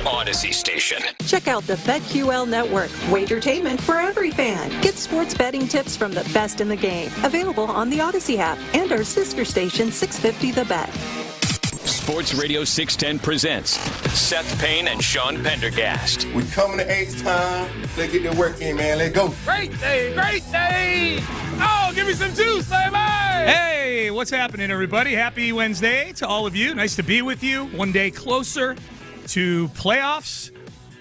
Odyssey station. Check out the BetQL network. Wagertainment for every fan. Get sports betting tips from the best in the game. Available on the Odyssey app and our sister station 650 The Bet. Sports Radio 610 presents Seth Payne and Sean Pendergast. We coming to H-Time. Let's get their work in, man. Let's go. Great day, great day. Oh, give me some juice, baby. Hey, what's happening, everybody? Happy Wednesday to all of you. Nice to be with you. One day closer to playoffs.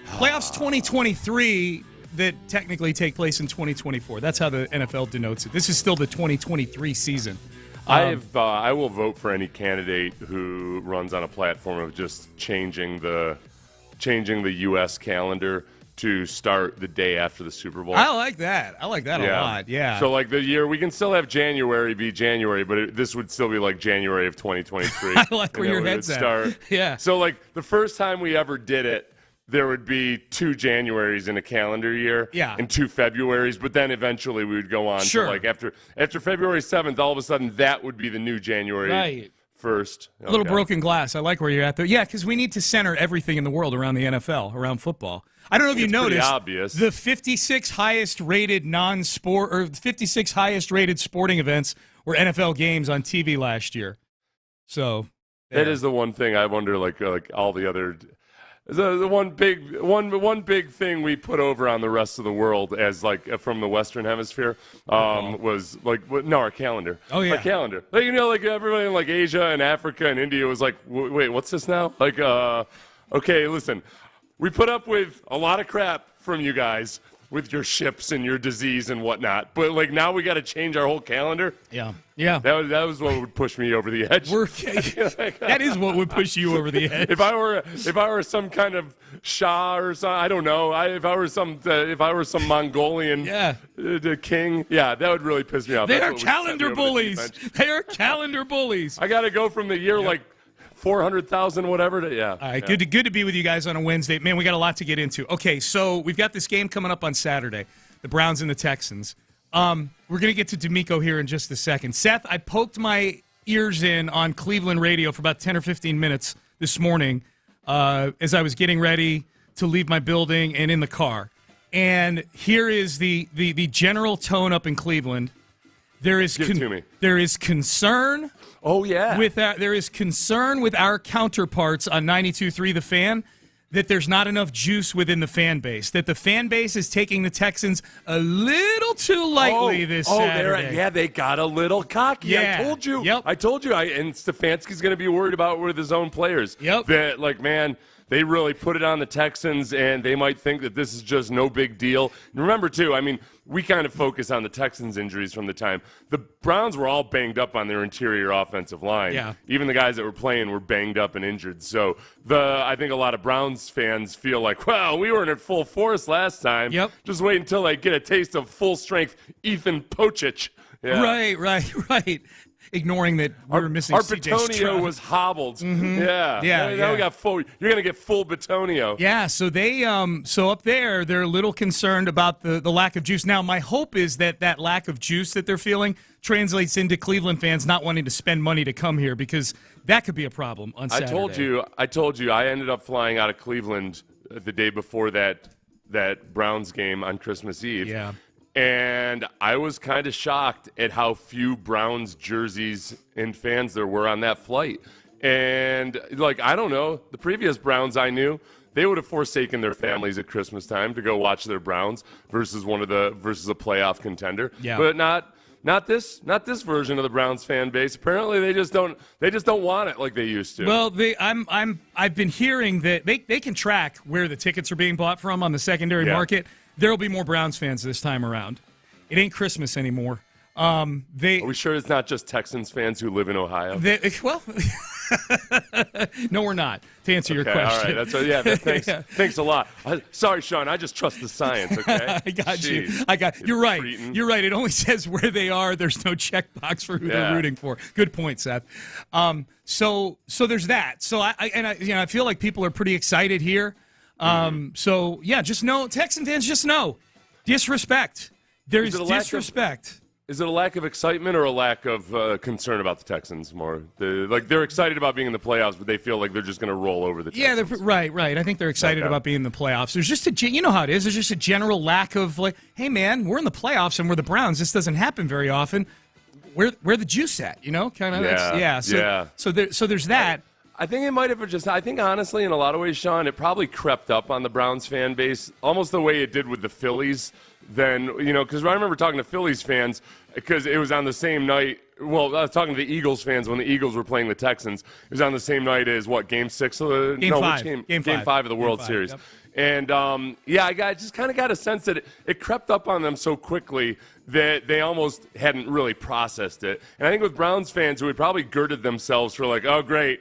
Playoffs 2023 that technically take place in 2024. That's how the NFL denotes it. This is still the 2023 season. I will vote for any candidate who runs on a platform of just changing the U.S. calendar to start the day after the Super Bowl. I like that. A lot. Yeah. So like the year, we can still have January be January, but this would still be like January of 2023. I like where your head's at. Yeah. So like the first time we ever did it, there would be 2 Januaries in a calendar year, and 2 Februaries, but then eventually we would go on to like after February 7th, all of a sudden that would be the new January 1st. A little broken glass. I like where you're at there. Yeah, because we need to center everything in the world around the NFL, around football. I don't know if you noticed, obvious. The 56 highest rated non-sport or 56 highest rated sporting events were NFL games on TV last year. So that is the one thing I wonder, like all the other. The one big thing we put over on the rest of the world as like from the Western Hemisphere was like our calendar. Oh yeah, our calendar. Like, like everybody in like Asia and Africa and India was like, wait, what's this now? Like, okay, listen, we put up with a lot of crap from you guys with your ships and your disease and whatnot, but like now we got to change our whole calendar. Yeah. That was what would push me over the edge. That is what would push you over the edge. If I were some kind of Shah or something, I don't know. If I were some Mongolian king, that would really piss me off. They are calendar bullies. They are calendar bullies. I got to go from the year like 400,000, whatever. All right, good to be with you guys on a Wednesday. Man, we got a lot to get into. Okay, so we've got this game coming up on Saturday, the Browns and the Texans. We're going to get to DeMeco here in just a second. Seth, I poked my ears in on Cleveland radio for about 10 or 15 minutes this morning as I was getting ready to leave my building and in the car. And here is the general tone up in Cleveland. There is concern. Oh, yeah. There is concern with our counterparts on 92.3 The Fan that there's not enough juice within the fan base, that the fan base is taking the Texans a little too lightly this Saturday. They got a little cocky. Yeah. I told you. Yep. I told you. And Stefanski's going to be worried about with his own players. Yep. That, like, man, they really put it on the Texans, and they might think that this is just no big deal. And remember, too, I mean, we kind of focus on the Texans' injuries from the time. The Browns were all banged up on their interior offensive line. Yeah. Even the guys that were playing were banged up and injured. So I think a lot of Browns fans feel like, well, we weren't at full force last time. Yep. Just wait until I get a taste of full-strength Ethan Pochich. Yeah. Right. Ignoring that we're missing our CJ Batonio Stroud. was hobbled. Mm-hmm. Now we got full. You're gonna get full Batonio. Yeah. So they so up there they're a little concerned about the lack of juice. Now my hope is that lack of juice that they're feeling translates into Cleveland fans not wanting to spend money to come here, because that could be a problem on Saturday. I told you. I ended up flying out of Cleveland the day before that Browns game on Christmas Eve. Yeah. And I was kind of shocked at how few Browns jerseys and fans there were on that flight. And, like, I don't know, the previous Browns I knew, they would have forsaken their families at Christmas time to go watch their Browns versus a playoff contender. Yeah. But not this version of the Browns fan base. Apparently they just don't want it like they used to. Well, I've been hearing that they can track where the tickets are being bought from on the secondary market. There'll be more Browns fans this time around. It ain't Christmas anymore. Are we sure it's not just Texans fans who live in Ohio? No, we're not. To answer your question. All right. Thanks a lot. Sorry, Sean. I just trust the science. Okay. I got you. You're right. Cretin. You're right. It only says where they are. There's no checkbox for who they're rooting for. Good point, Seth. So there's that. So I feel like people are pretty excited here. So just know, Texan fans, just know, disrespect. There's disrespect. Is it a lack of excitement or a lack of concern about the Texans more? They're excited about being in the playoffs, but they feel like they're just going to roll over the Texans. Yeah, right. I think they're excited about being in the playoffs. There's just you know how it is. There's just a general lack of hey man, we're in the playoffs and we're the Browns. This doesn't happen very often. Where the juice at? Kind of. So there's that. I think it might have just. I think honestly, in a lot of ways, Sean, it probably crept up on the Browns fan base almost the way it did with the Phillies. Then because I remember talking to Phillies fans because it was on the same night. Well, I was talking to the Eagles fans when the Eagles were playing the Texans. It was on the same night as Game 6 of the Game 5 of the World Series. Yep. And I just kind of got a sense that it crept up on them so quickly that they almost hadn't really processed it. And I think with Browns fans who had probably girded themselves for oh great.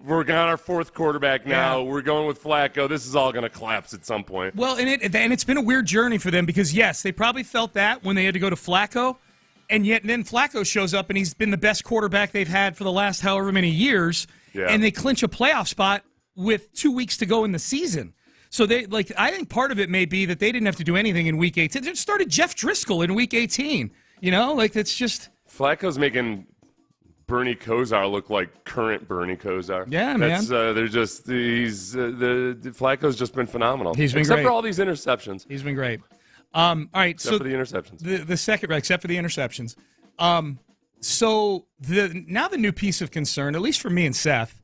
We're got our fourth quarterback now. Yeah. We're going with Flacco. This is all going to collapse at some point. Well, and it's been a weird journey for them because, yes, they probably felt that when they had to go to Flacco, and then Flacco shows up and he's been the best quarterback they've had for the last however many years, and they clinch a playoff spot with 2 weeks to go in the season. So I think part of it may be that they didn't have to do anything in Week 18. They just started Jeff Driscoll in Week 18. It's just Flacco's making Bernie Kosar look like current Bernie Kosar. Yeah, man. They're just Flacco's just been phenomenal. He's been except great. for all these interceptions. He's been great. All right, except for the interceptions. The second, except for the interceptions. So now the new piece of concern, at least for me and Seth,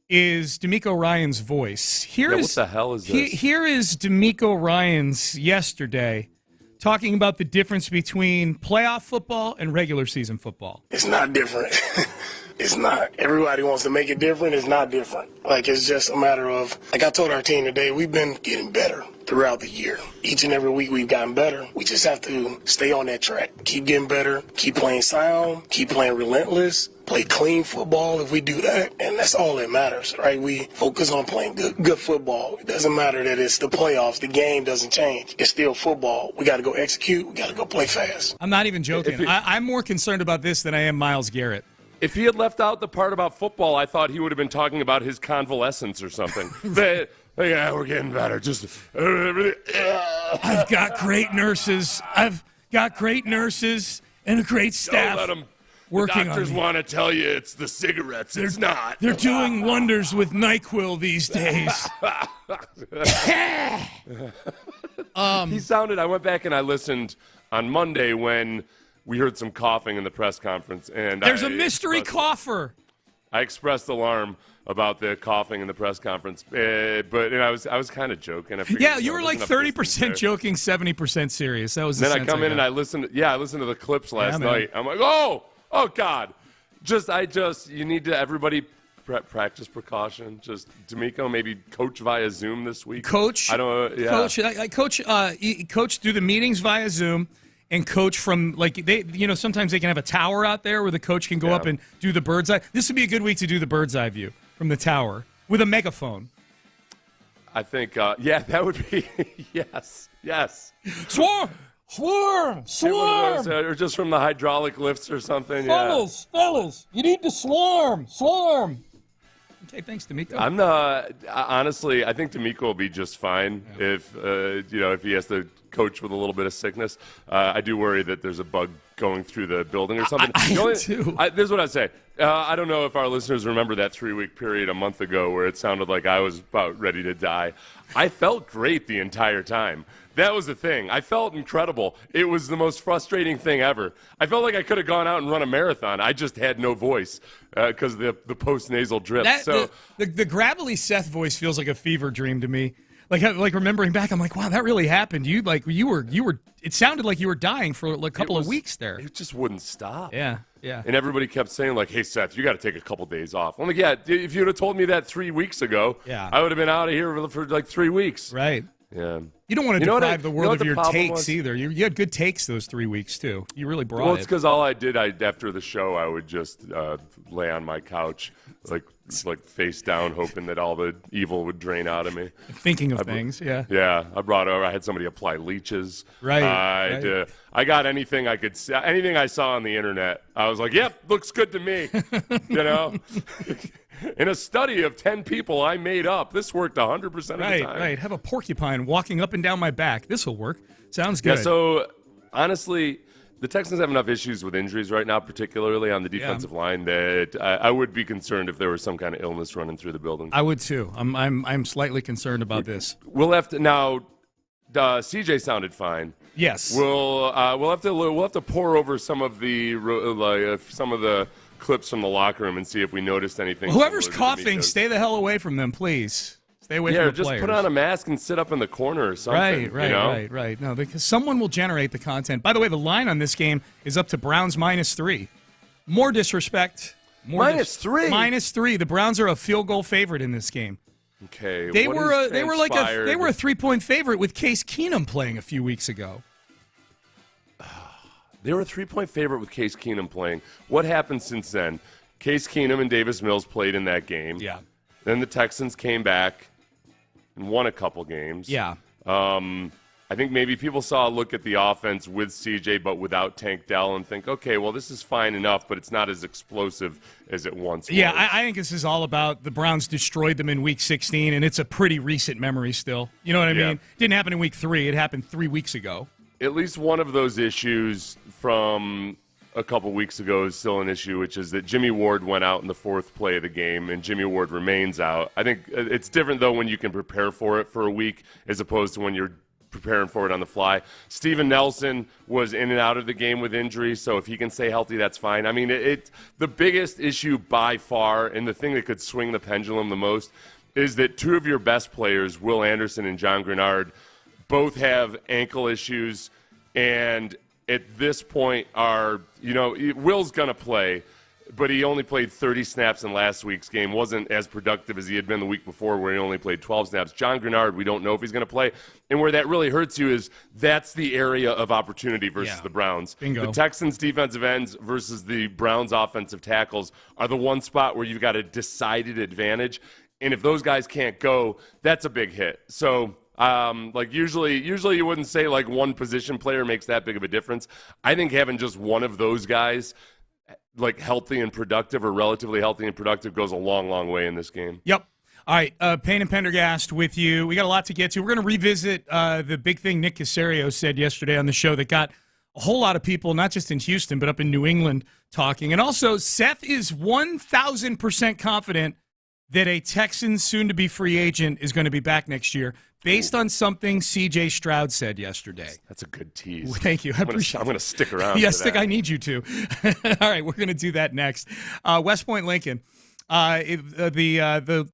is DeMeco Ryans' voice. What the hell is this? Here is DeMeco Ryans yesterday talking about the difference between playoff football and regular season football. It's not different. It's not. Everybody wants to make it different. It's not different. It's just a matter of, I told our team today, we've been getting better throughout the year. Each and every week we've gotten better. We just have to stay on that track. Keep getting better. Keep playing sound. Keep playing relentless. Play clean football if we do that, and that's all that matters, right? We focus on playing good football. It doesn't matter that it's the playoffs. The game doesn't change. It's still football. We got to go execute. We got to go play fast. I'm not even joking. I'm more concerned about this than I am Myles Garrett. If he had left out the part about football, I thought he would have been talking about his convalescence or something. Yeah, we're getting better. I've got great nurses. And a great staff. Don't let them. Working the doctors want to tell you it's the cigarettes. It's not. They're doing wonders with NyQuil these days. He sounded. I went back and I listened on Monday when we heard some coughing in the press conference, and there's a mystery cougher. I expressed alarm about the coughing in the press conference, but I was kind of joking. You were 30% joking, 70% serious. That was then I come in and I listened. I listened to the clips last night. I'm like, oh God! You need to everybody practice precaution. Just DeMeco, maybe coach via Zoom this week. Coach, I don't. Yeah. Coach do the meetings via Zoom, and coach from sometimes they can have a tower out there where the coach can go up and do the bird's eye. This would be a good week to do the bird's eye view from the tower with a megaphone. I think, that would be yes. Swarm. Or just from the hydraulic lifts or something. Fellas, you need to swarm. Okay, thanks, DeMeco. I'm not honestly. I think DeMeco will be just fine if he has to coach with a little bit of sickness. I do worry that there's a bug going through the building or something. I too. This is what I'd say. I don't know if our listeners remember that 3-week period a month ago where it sounded like I was about ready to die. I felt great the entire time. That was the thing. I felt incredible. It was the most frustrating thing ever. I felt like I could have gone out and run a marathon. I just had no voice because of the post-nasal drip. The gravelly Seth voice feels like a fever dream to me. Like remembering back, I'm like, wow, that really happened. You were. It sounded like you were dying for a couple of weeks there. It just wouldn't stop. Yeah. And everybody kept saying hey, Seth, you got to take a couple days off. I'm like, yeah. If you would have told me that 3 weeks ago, I would have been out of here for 3 weeks. Right. Yeah. You don't want to deprive the world of your takes either. You had good takes those 3 weeks too. You really brought it. Well, it's because all I did, after the show, I would just lay on my couch, like face down, hoping that all the evil would drain out of me. Thinking of things, yeah. Yeah, I had somebody apply leeches. Right. I got anything I could see, anything I saw on the internet. I was like, yep, looks good to me. In a study of 10 people I made up, this worked 100% of the time. Right. Have a porcupine walking up and down my back. This will work. Sounds good. Yeah, so honestly, The Texans have enough issues with injuries right now, particularly on the defensive line, that I would be concerned if there was some kind of illness running through the building. I would too. I'm slightly concerned about this. We'll have to now. CJ sounded fine. Yes. We'll have to pour over some of the clips from the locker room and see if we noticed anything. Whoever's coughing, stay the hell away from them, please. Stay away from the just players. Put on a mask and sit up in the corner or something. Right. No, because someone will generate the content. By the way, the line on this game is up to Browns -3. More disrespect. -3? -3. The Browns are a field goal favorite in this game. Okay. They were a 3-point favorite with Case Keenum playing a few weeks ago. They were a 3-point favorite with Case Keenum playing. What happened since then? Case Keenum and Davis Mills played in that game. Yeah. Then the Texans came back and won a couple games. Yeah. I think maybe people saw a look at the offense with CJ but without Tank Dell and think, okay, well, this is fine enough, but it's not as explosive as it once was. Yeah, I think this is all about the Browns destroyed them in Week 16, and it's a pretty recent memory still. You know what I mean? Didn't happen in Week 3. It happened 3 weeks ago. At least one of those issues from a couple weeks ago is still an issue, which is that Jimmy Ward went out in the 4th play of the game, and Jimmy Ward remains out. I think it's different, though, when you can prepare for it for a week as opposed to when you're preparing for it on the fly. Steven Nelson was in and out of the game with injury, so if he can stay healthy, that's fine. I mean, the biggest issue by far, and the thing that could swing the pendulum the most, is that 2 of your best players, Will Anderson and John Grenard, both have ankle issues, and at this point Will's going to play, but he only played 30 snaps in last week's game. Wasn't as productive as he had been the week before where he only played 12 snaps. John Grenard, we don't know if he's going to play. And where that really hurts you is that's the area of opportunity versus the Browns. Bingo. The Texans' defensive ends versus the Browns' offensive tackles are the one spot where you've got a decided advantage. And if those guys can't go, that's a big hit. So usually you wouldn't say like one position player makes that big of a difference. I think having just one of those guys like healthy and productive or relatively healthy and productive goes a long, long way in this game. Yep. All right, Payne and Pendergast with you. We got a lot to get to. We're going to revisit the big thing Nick Caserio said yesterday on the show that got a whole lot of people, not just in Houston, but up in New England talking. And also, Seth is 1,000% confident that a Texan soon-to-be free agent is going to be back next year based on something C.J. Stroud said yesterday. That's a good tease. Thank you. I'm going to stick around. Yes, I need you to. All right, we're going to do that next. West Point Lincoln. The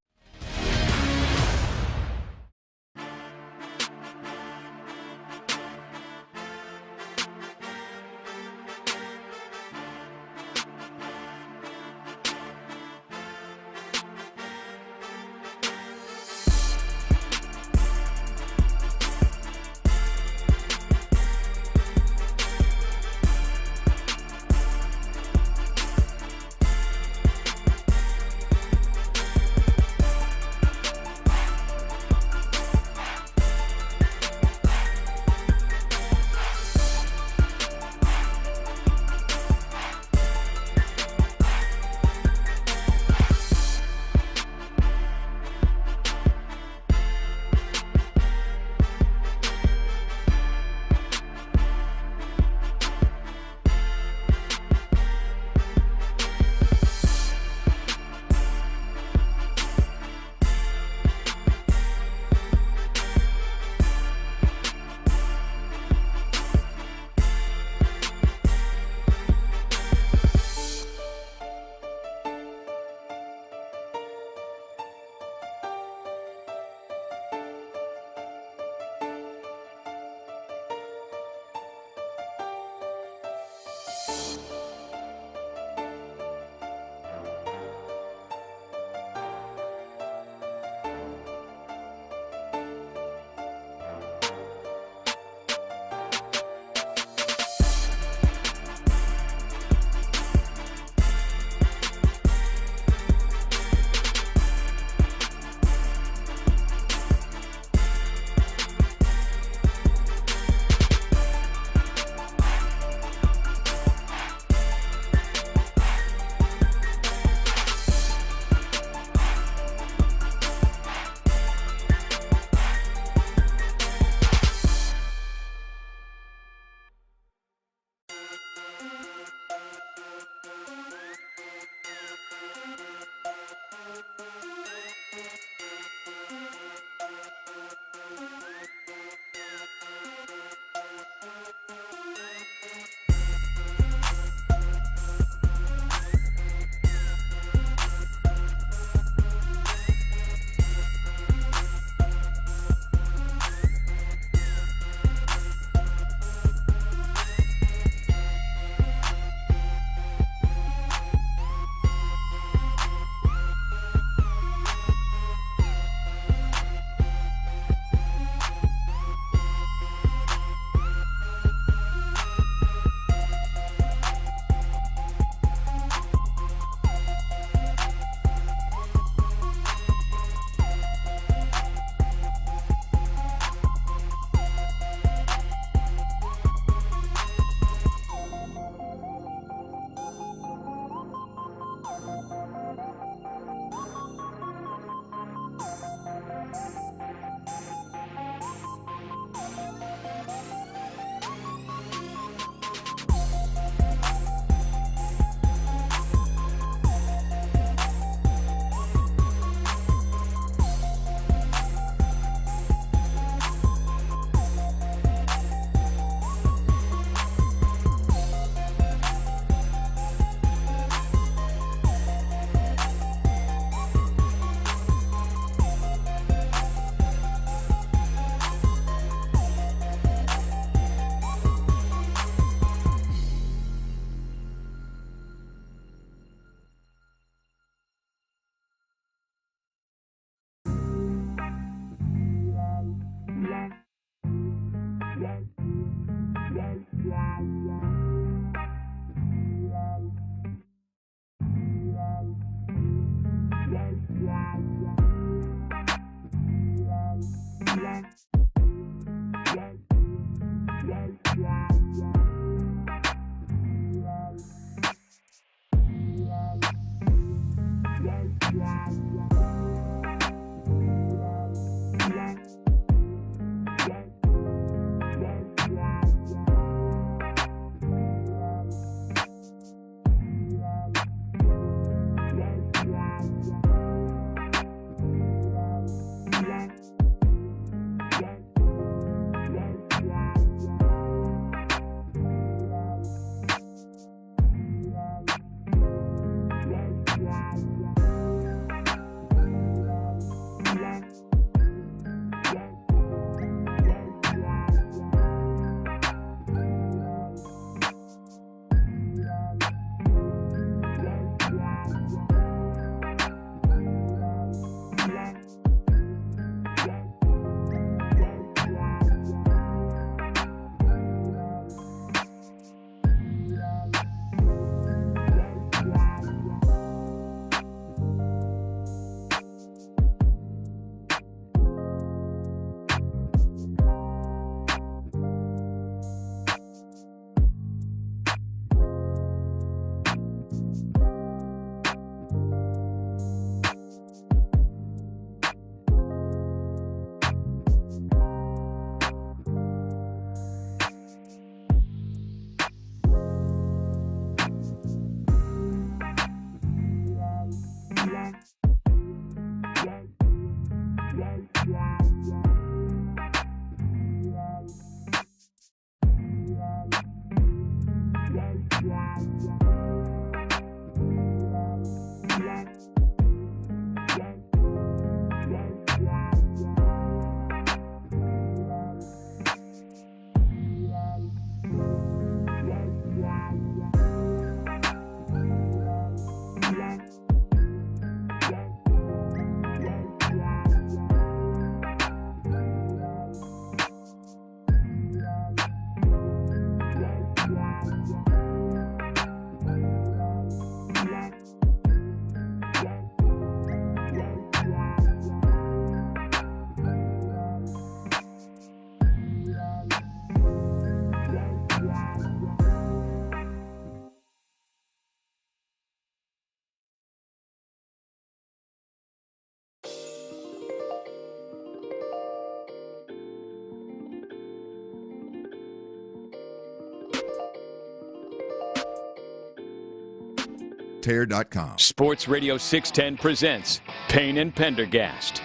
Voltaire.com. Sports Radio 610 presents Payne and Pendergast.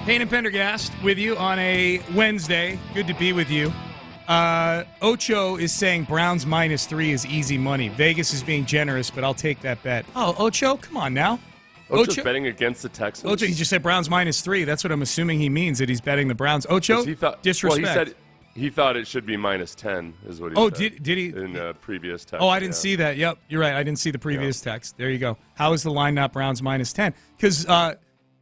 Payne and Pendergast with you on a Wednesday. Good to be with you. Ocho is saying Browns -3 is easy money. Vegas is being generous, but I'll take that bet. Oh, Ocho, come on now. Ocho's betting against the Texans. Ocho, he just said Browns -3. That's what I'm assuming he means, that he's betting the Browns. Ocho, disrespect. Well, he thought it should be -10 is what he said. Did he? In a previous text. Oh, I didn't see that. Yep, you're right. I didn't see the previous text. There you go. How is the line not Browns -10? Because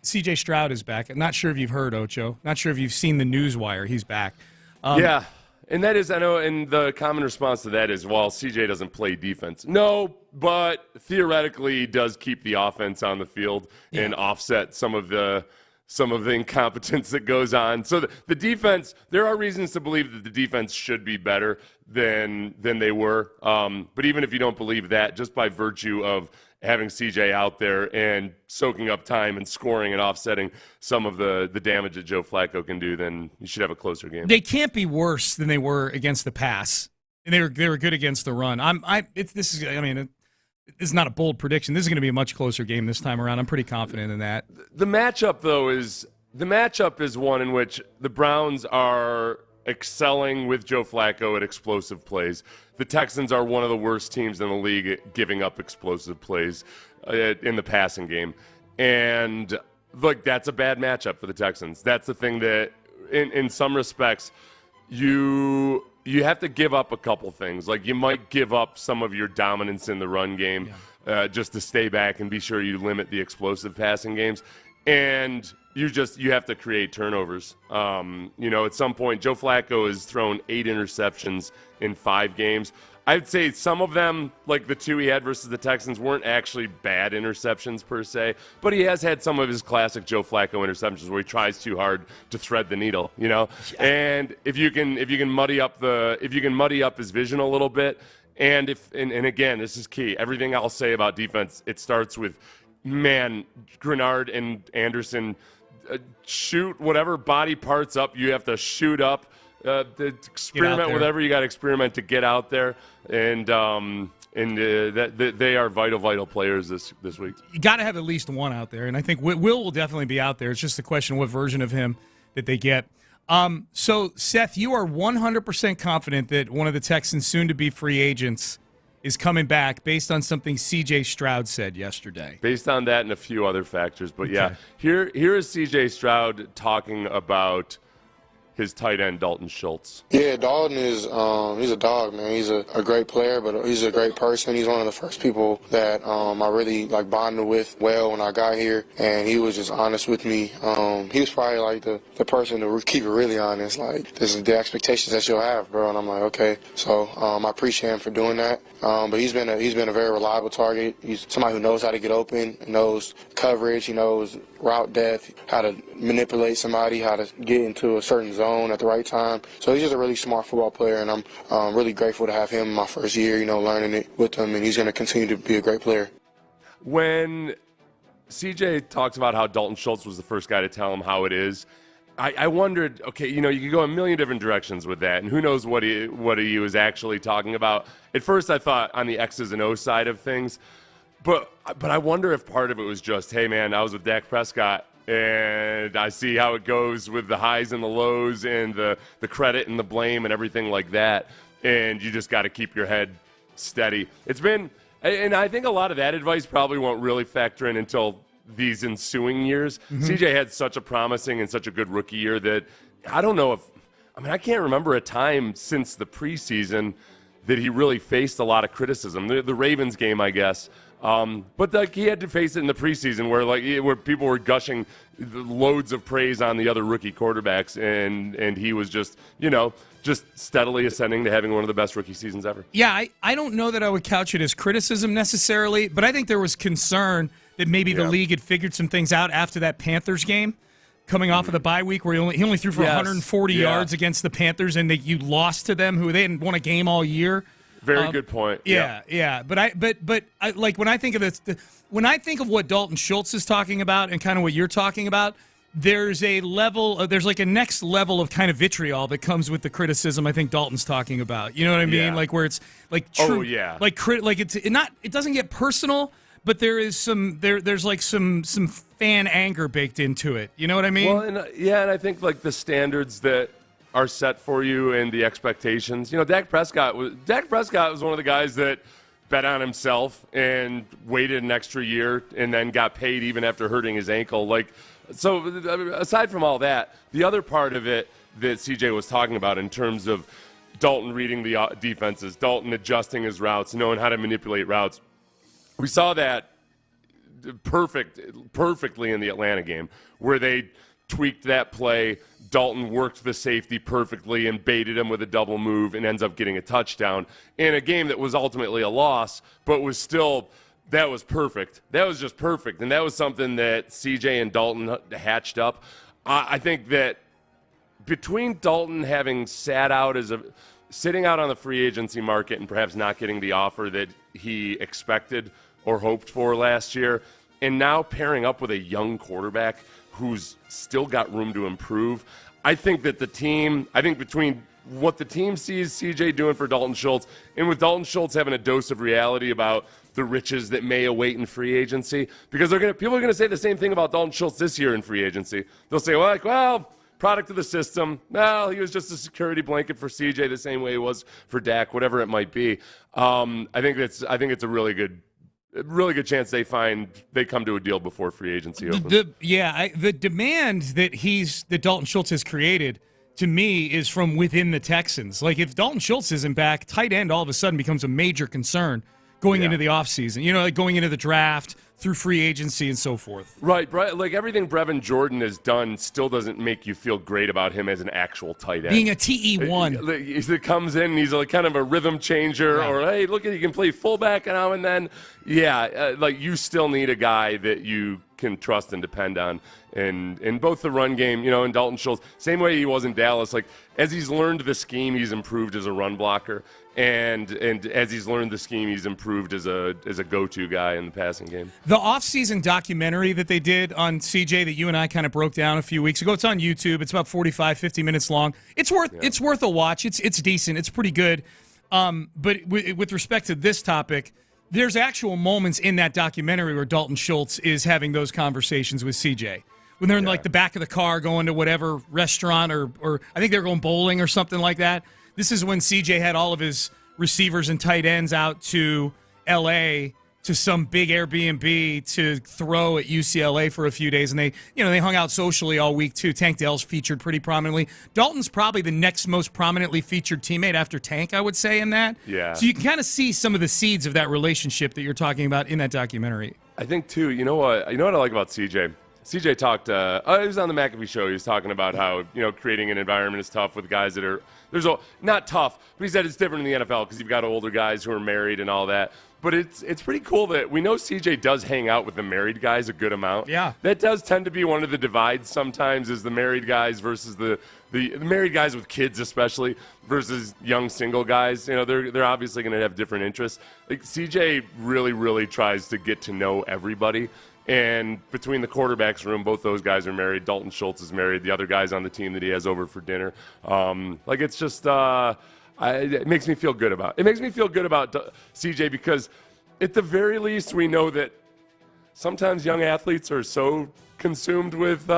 C.J. Stroud is back. I'm not sure if you've heard, Ocho. Not sure if you've seen the newswire. He's back. Yeah, and that is, I know, and the common response to that is, well, C.J. doesn't play defense. No, but theoretically he does keep the offense on the field and offset some of the incompetence that goes on. So the defense, there are reasons to believe that the defense should be better than they were. But even if you don't believe that, just by virtue of having CJ out there and soaking up time and scoring and offsetting some of the damage that Joe Flacco can do, then you should have a closer game. They can't be worse than they were against the pass, and they were good against the run. This is not a bold prediction. This is going to be a much closer game this time around. I'm pretty confident in that. The matchup, though, is one in which the Browns are excelling with Joe Flacco at explosive plays. The Texans are one of the worst teams in the league at giving up explosive plays in the passing game. And, look, that's a bad matchup for the Texans. That's the thing that, in some respects, you have to give up a couple things. Like, you might give up some of your dominance in the run game just to stay back and be sure you limit the explosive passing games. And you have to create turnovers. At some point, Joe Flacco has thrown 8 interceptions in 5 games. I'd say some of them, like the 2 he had versus the Texans, weren't actually bad interceptions per se, but he has had some of his classic Joe Flacco interceptions where he tries too hard to thread the needle, And if you can muddy up his vision a little bit, and again, this is key. Everything I'll say about defense, it starts with, Grenard and Anderson, shoot whatever body parts up you have to shoot up. Experiment with whatever you got to experiment to get out there, and they are vital players this week. You got to have at least one out there, and I think Will definitely be out there. It's just a question of what version of him that they get. So, Seth, you are 100% confident that one of the Texans' soon-to-be free agents is coming back based on something C.J. Stroud said yesterday. Based on that and a few other factors. But, here is C.J. Stroud talking about his tight end, Dalton Schultz. Yeah, Dalton is he's a dog, man. He's a great player, but he's a great person. He's one of the first people that I really bonded with well when I got here, and he was just honest with me. He was probably the person to keep it really honest. This is the expectations that you'll have, bro. And I'm like, okay. So I appreciate him for doing that. But he's been a very reliable target. He's somebody who knows how to get open, knows coverage, he knows route depth, how to manipulate somebody, how to get into a certain zone at the right time. So he's just a really smart football player, and I'm really grateful to have him in my first year, learning it with him, and he's going to continue to be a great player. When CJ talks about how Dalton Schultz was the first guy to tell him how it is, I wondered, okay, you could go a million different directions with that, and who knows what he was actually talking about. At first I thought on the X's and O's side of things, but I wonder if part of it was just, hey, man, I was with Dak Prescott, and I see how it goes with the highs and the lows and the credit and the blame and everything like that, and you just got to keep your head steady. It's been, and I think a lot of that advice probably won't really factor in until these ensuing years. Mm-hmm. CJ had such a promising and such a good rookie year that I don't know I can't remember a time since the preseason that he really faced a lot of criticism. The Ravens game, I guess. But he had to face it in the preseason where people were gushing loads of praise on the other rookie quarterbacks, and he was just steadily ascending to having one of the best rookie seasons ever. Yeah, I don't know that I would couch it as criticism necessarily, but I think there was concern that maybe the league had figured some things out after that Panthers game, coming off of the bye week where he only threw for 140 yards against the Panthers, and you lost to them, who they hadn't won a game all year. Very good point. Yeah. But I when I think of this, when I think of what Dalton Schultz is talking about and kind of what you're talking about, there's a level, there's like a next level of kind of vitriol that comes with the criticism I think Dalton's talking about. You know what I mean? Yeah. Like where it's like true, like it doesn't get personal, but there is there's like some fan anger baked into it. You know what I mean? Well, and I think like the standards that are set for you and the expectations. You know, Dak Prescott was one of the guys that bet on himself and waited an extra year and then got paid even after hurting his ankle. Like, so aside from all that, the other part of it that CJ was talking about in terms of Dalton reading the defenses, Dalton adjusting his routes, knowing how to manipulate routes, we saw that perfectly in the Atlanta game where they tweaked that play. Dalton worked the safety perfectly and baited him with a double move and ends up getting a touchdown in a game that was ultimately a loss, but was still, that was perfect. That was just perfect. And that was something that CJ and Dalton hatched up. I think that between Dalton having sitting out on the free agency market and perhaps not getting the offer that he expected or hoped for last year, and now pairing up with a young quarterback who's still got room to improve, I think that between what the team sees CJ doing for Dalton Schultz and with Dalton Schultz having a dose of reality about the riches that may await in free agency, because people are going to say the same thing about Dalton Schultz this year in free agency. They'll say, well, product of the system. Well, he was just a security blanket for CJ the same way he was for Dak, whatever it might be. I think it's a really good chance they come to a deal before free agency opens. The demand that Dalton Schultz has created, to me, is from within the Texans. Like, if Dalton Schultz isn't back, tight end all of a sudden becomes a major concern going into the offseason. You know, like going into the draft, through free agency and so forth. Right. Like everything Brevin Jordan has done still doesn't make you feel great about him as an actual tight end. Being a TE1. He comes in and he's like kind of a rhythm changer, or, hey, look, he can play fullback now and then. Yeah, like you still need a guy that you can trust and depend on. And in both the run game, you know, and Dalton Schultz, same way he was in Dallas, like as he's learned the scheme, he's improved as a run blocker. And as he's learned the scheme, he's improved as a go-to guy in the passing game. The off-season documentary that they did on CJ that you and I kind of broke down a few weeks ago, it's on YouTube. It's about 45, 50 minutes long. It's worth a watch. It's decent. It's pretty good. But with respect to this topic, there's actual moments in that documentary where Dalton Schultz is having those conversations with CJ. When they're in like the back of the car going to whatever restaurant or I think they're going bowling or something like that. This is when CJ had all of his receivers and tight ends out to L.A. to some big Airbnb to throw at UCLA for a few days, and they hung out socially all week too. Tank Dell's featured pretty prominently. Dalton's probably the next most prominently featured teammate after Tank, I would say, in that. Yeah. So you can kind of see some of the seeds of that relationship that you're talking about in that documentary. I think too. You know what I like about CJ. CJ talked. He was on the McAfee show. He was talking about how creating an environment is tough with guys that are not tough, but he said it's different in the NFL because you've got older guys who are married and all that. But it's pretty cool that we know CJ does hang out with the married guys a good amount. Yeah, that does tend to be one of the divides sometimes, is the married guys versus the married guys with kids, especially versus young single guys. They're obviously going to have different interests. Like CJ really tries to get to know everybody. And between the quarterback's room, both those guys are married. Dalton Schultz is married. The other guy's on the team that he has over for dinner. It's just it makes me feel good about it. It makes me feel good about CJ because at the very least we know that sometimes young athletes are so consumed with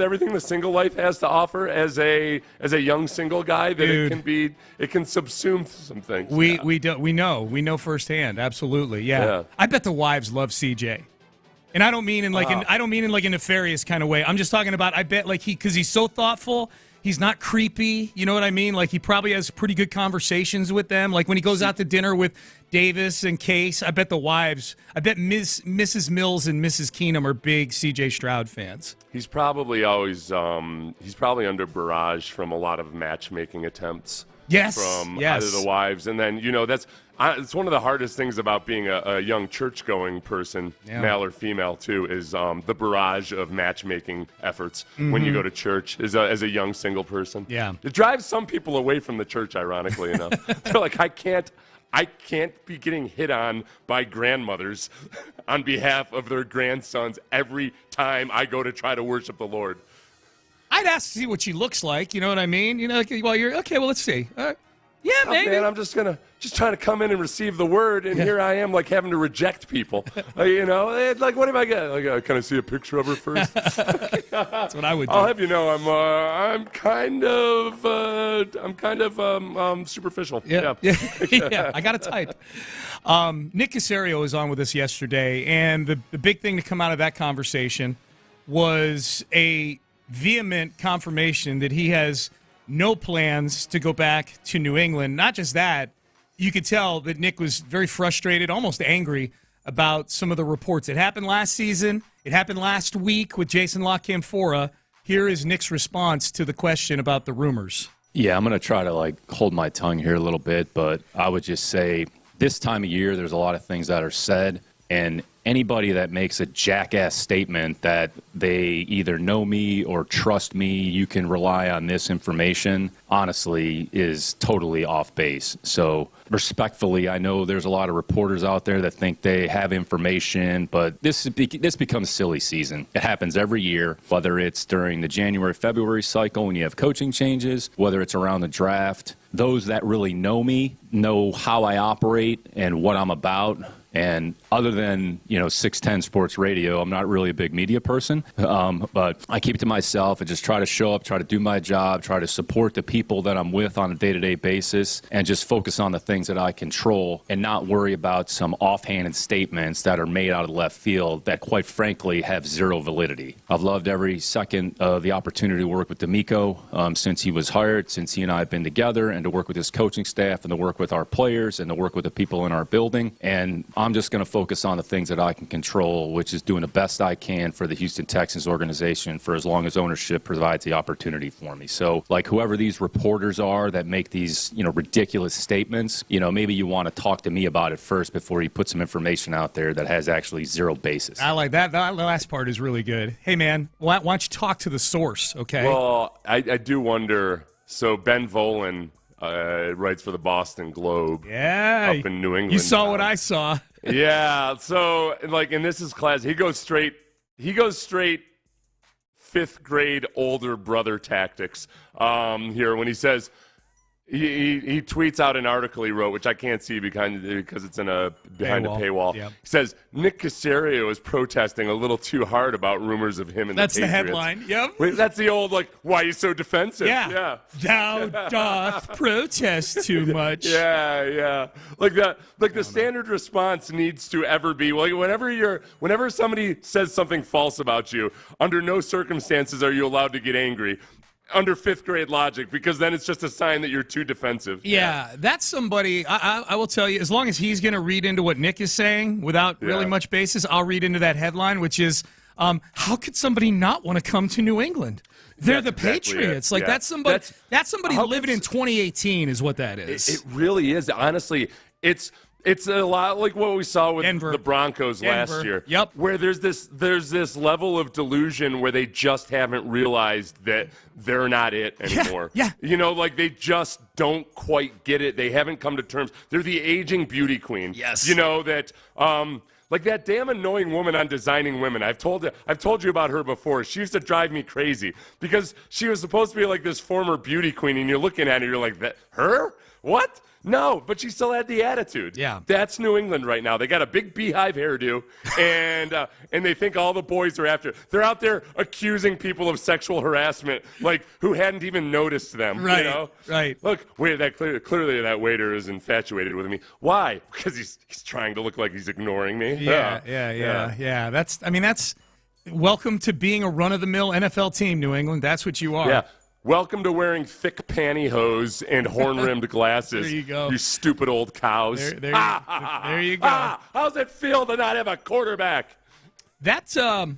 everything the single life has to offer as a young single guy that it can subsume some things. We know firsthand. Absolutely, yeah. I bet the wives love CJ, and I don't mean in a nefarious kind of way. I'm just talking about I bet because he's so thoughtful. He's not creepy. You know what I mean? Like he probably has pretty good conversations with them. Like when he goes out to dinner with Davis and Case, I bet the wives, Mrs. Mills and Mrs. Keenum are big CJ Stroud fans. He's probably always he's probably under barrage from a lot of matchmaking attempts. Yes. From either the wives, and then it's one of the hardest things about being a young church-going person, male or female too, is the barrage of matchmaking efforts when you go to church as a young single person. Yeah, it drives some people away from the church. Ironically enough, they're like, I can't I can't be getting hit on by grandmothers on behalf of their grandsons every time I go to try to worship the Lord. I'd ask to see what she looks like. You know what I mean? You know, well, you're okay. Well, let's see. Yeah, maybe. Man, I'm just trying to come in and receive the word, and here I am, like having to reject people. You know, like what am I getting? Like, can I see a picture of her first? That's what I would do. I'll have you know, I'm kind of superficial. Yeah. I got a type. Nick Caserio was on with us yesterday, and the big thing to come out of that conversation was a vehement confirmation that he has no plans to go back to New England. Not just that, you could tell that Nick was very frustrated, almost angry about some of the reports. It happened last season. It happened last week with Jason La Canfora. Here is Nick's response to the question about the rumors. Yeah, I'm going to try to hold my tongue here a little bit, but I would just say this time of year there's a lot of things that are said, and anybody that makes a jackass statement that they either know me or trust me, you can rely on this information, honestly, is totally off base. So respectfully, I know there's a lot of reporters out there that think they have information, but this becomes silly season. It happens every year, whether it's during the January-February cycle when you have coaching changes, whether it's around the draft. Those that really know me know how I operate and what I'm about. And other than, 610 Sports Radio, I'm not really a big media person, but I keep it to myself and just try to show up, try to do my job, try to support the people that I'm with on a day-to-day basis, and just focus on the things that I control and not worry about some offhanded statements that are made out of left field that, quite frankly, have zero validity. I've loved every second of the opportunity to work with DeMeco since he was hired, since he and I have been together, and to work with his coaching staff and to work with our players and to work with the people in our building. And I'm just going to focus on the things that I can control, which is doing the best I can for the Houston Texans organization for as long as ownership provides the opportunity for me. So, whoever these reporters are that make these, ridiculous statements, maybe you want to talk to me about it first before you put some information out there that has actually zero basis. I like that. That last part is really good. Hey, man, why don't you talk to the source, okay? Well, I do wonder. So Ben Volen writes for the Boston Globe. Yeah. Up in New England. You saw what I saw. Yeah. So, and this is class. He goes straight fifth grade older brother tactics here when he says, he tweets out an article he wrote, which I can't see because it's behind a paywall. Yep. He says, Nick Caserio is protesting a little too hard about rumors of him and the Patriots. That's the headline. Yep. Wait, that's the old, why are you so defensive? Yeah. Thou doth protest too much. Yeah. The standard response needs to ever be, whenever somebody says something false about you, under no circumstances are you allowed to get angry. Under fifth grade logic, because then it's just a sign that you're too defensive. Yeah, that's somebody, I will tell you, as long as he's going to read into what Nick is saying without really much basis, I'll read into that headline, which is, how could somebody not want to come to New England? They're the Patriots. That's somebody living in 2018 is what that is. It really is. Honestly, it's a lot like what we saw with the Broncos last year. Yep. Where there's this level of delusion where they just haven't realized that they're not it anymore. Yeah. They just don't quite get it. They haven't come to terms. They're the aging beauty queen. Yes. Like that damn annoying woman on Designing Women. I've told you about her before. She used to drive me crazy because she was supposed to be like this former beauty queen, and you're looking at her, you're like, that her? What? No, but she still had the attitude. Yeah. That's New England right now. They got a big beehive hairdo, and they think all the boys are after. They're out there accusing people of sexual harassment, who hadn't even noticed them. Right. Right. Look, clearly that waiter is infatuated with me. Why? Because he's trying to look like he's ignoring me. Yeah. That's welcome to being a run-of-the-mill NFL team, New England. That's what you are. Yeah. Welcome to wearing thick pantyhose and horn-rimmed glasses. There you go. You stupid old cows. There you go. How's it feel to not have a quarterback? That's the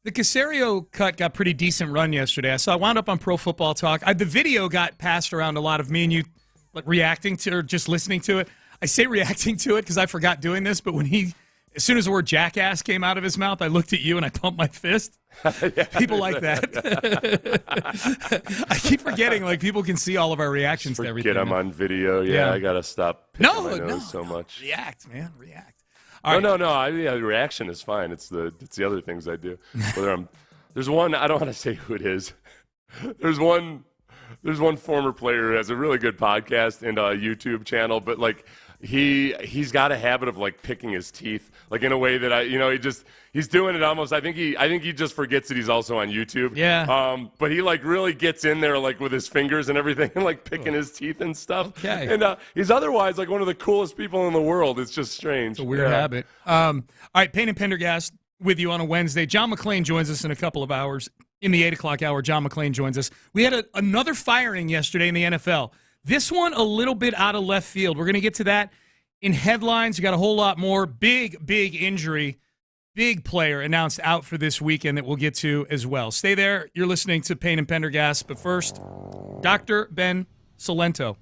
Caserio cut got pretty decent run yesterday. So I wound up on Pro Football Talk. The video got passed around a lot of me and you reacting to or just listening to it. I say reacting to it because I forgot doing this, but when he as soon as the word jackass came out of his mouth, I looked at you and I pumped my fist. People like that. I keep forgetting, like, people can see all of our reactions to everything. Forget I'm on video. Yeah, I got to stop picking my nose so much. React, man. React. No. The reaction is fine. It's the other things I do. There's one, I don't want to say who it is. There's one former player who has a really good podcast and a YouTube channel, but like he's got a habit of like picking his teeth, like in a way that he's doing it almost. I think he just forgets that he's also on YouTube. Yeah. But he like really gets in there like with his fingers and everything and like picking his teeth and stuff. Okay. And he's otherwise like one of the coolest people in the world. It's just strange. It's a weird habit. All right, Payne and Pendergast with you on a Wednesday. John McClain joins us in a couple of hours. In the 8 o'clock hour, John McClain joins us. We had another firing yesterday in the NFL. This one a little bit out of left field. We're going to get to that in headlines. You got a whole lot more. Big injury. Big player announced out for this weekend that we'll get to as well. Stay there. You're listening to Payne and Pendergast. But first, Dr. Ben Salento.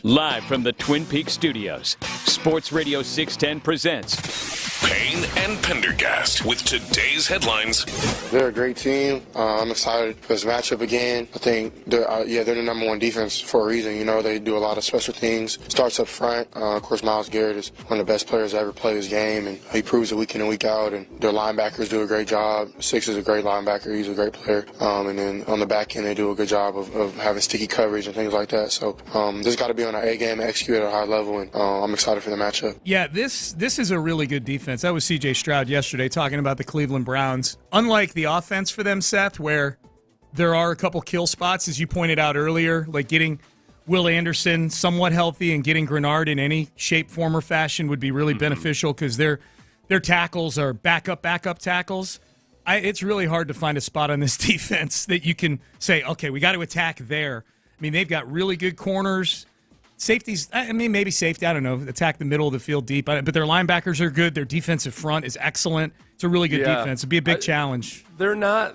Live from the Twin Peaks studios, Sports Radio 610 presents Payne and Pendergast with today's headlines. They're a great team. I'm excited for this matchup again. I think they're the number one defense for a reason. You know, they do a lot of special things. Starts up front. Of course, Myles Garrett is one of the best players to ever play this game, and he proves it week in and week out. And their linebackers do a great job. Six is a great linebacker. He's a great player. And then on the back end, they do a good job of having sticky coverage and things like that. So this got to be on our A game, execute at a high level, and I'm excited for the matchup. Yeah, this is a really good defense. That was C.J. Stroud yesterday talking about the Cleveland Browns. Unlike the offense for them, Seth, where there are a couple kill spots, as you pointed out earlier, like getting Will Anderson somewhat healthy and getting Grenard in any shape, form, or fashion would be really beneficial because their tackles are backup tackles. It's really hard to find a spot on this defense that you can say, okay, we got to attack there. I mean, they've got really good corners. Safeties, maybe safety, I don't know, attack the middle of the field deep. But their linebackers are good. Their defensive front is excellent. It's a really good defense. It'd be a big challenge. They're not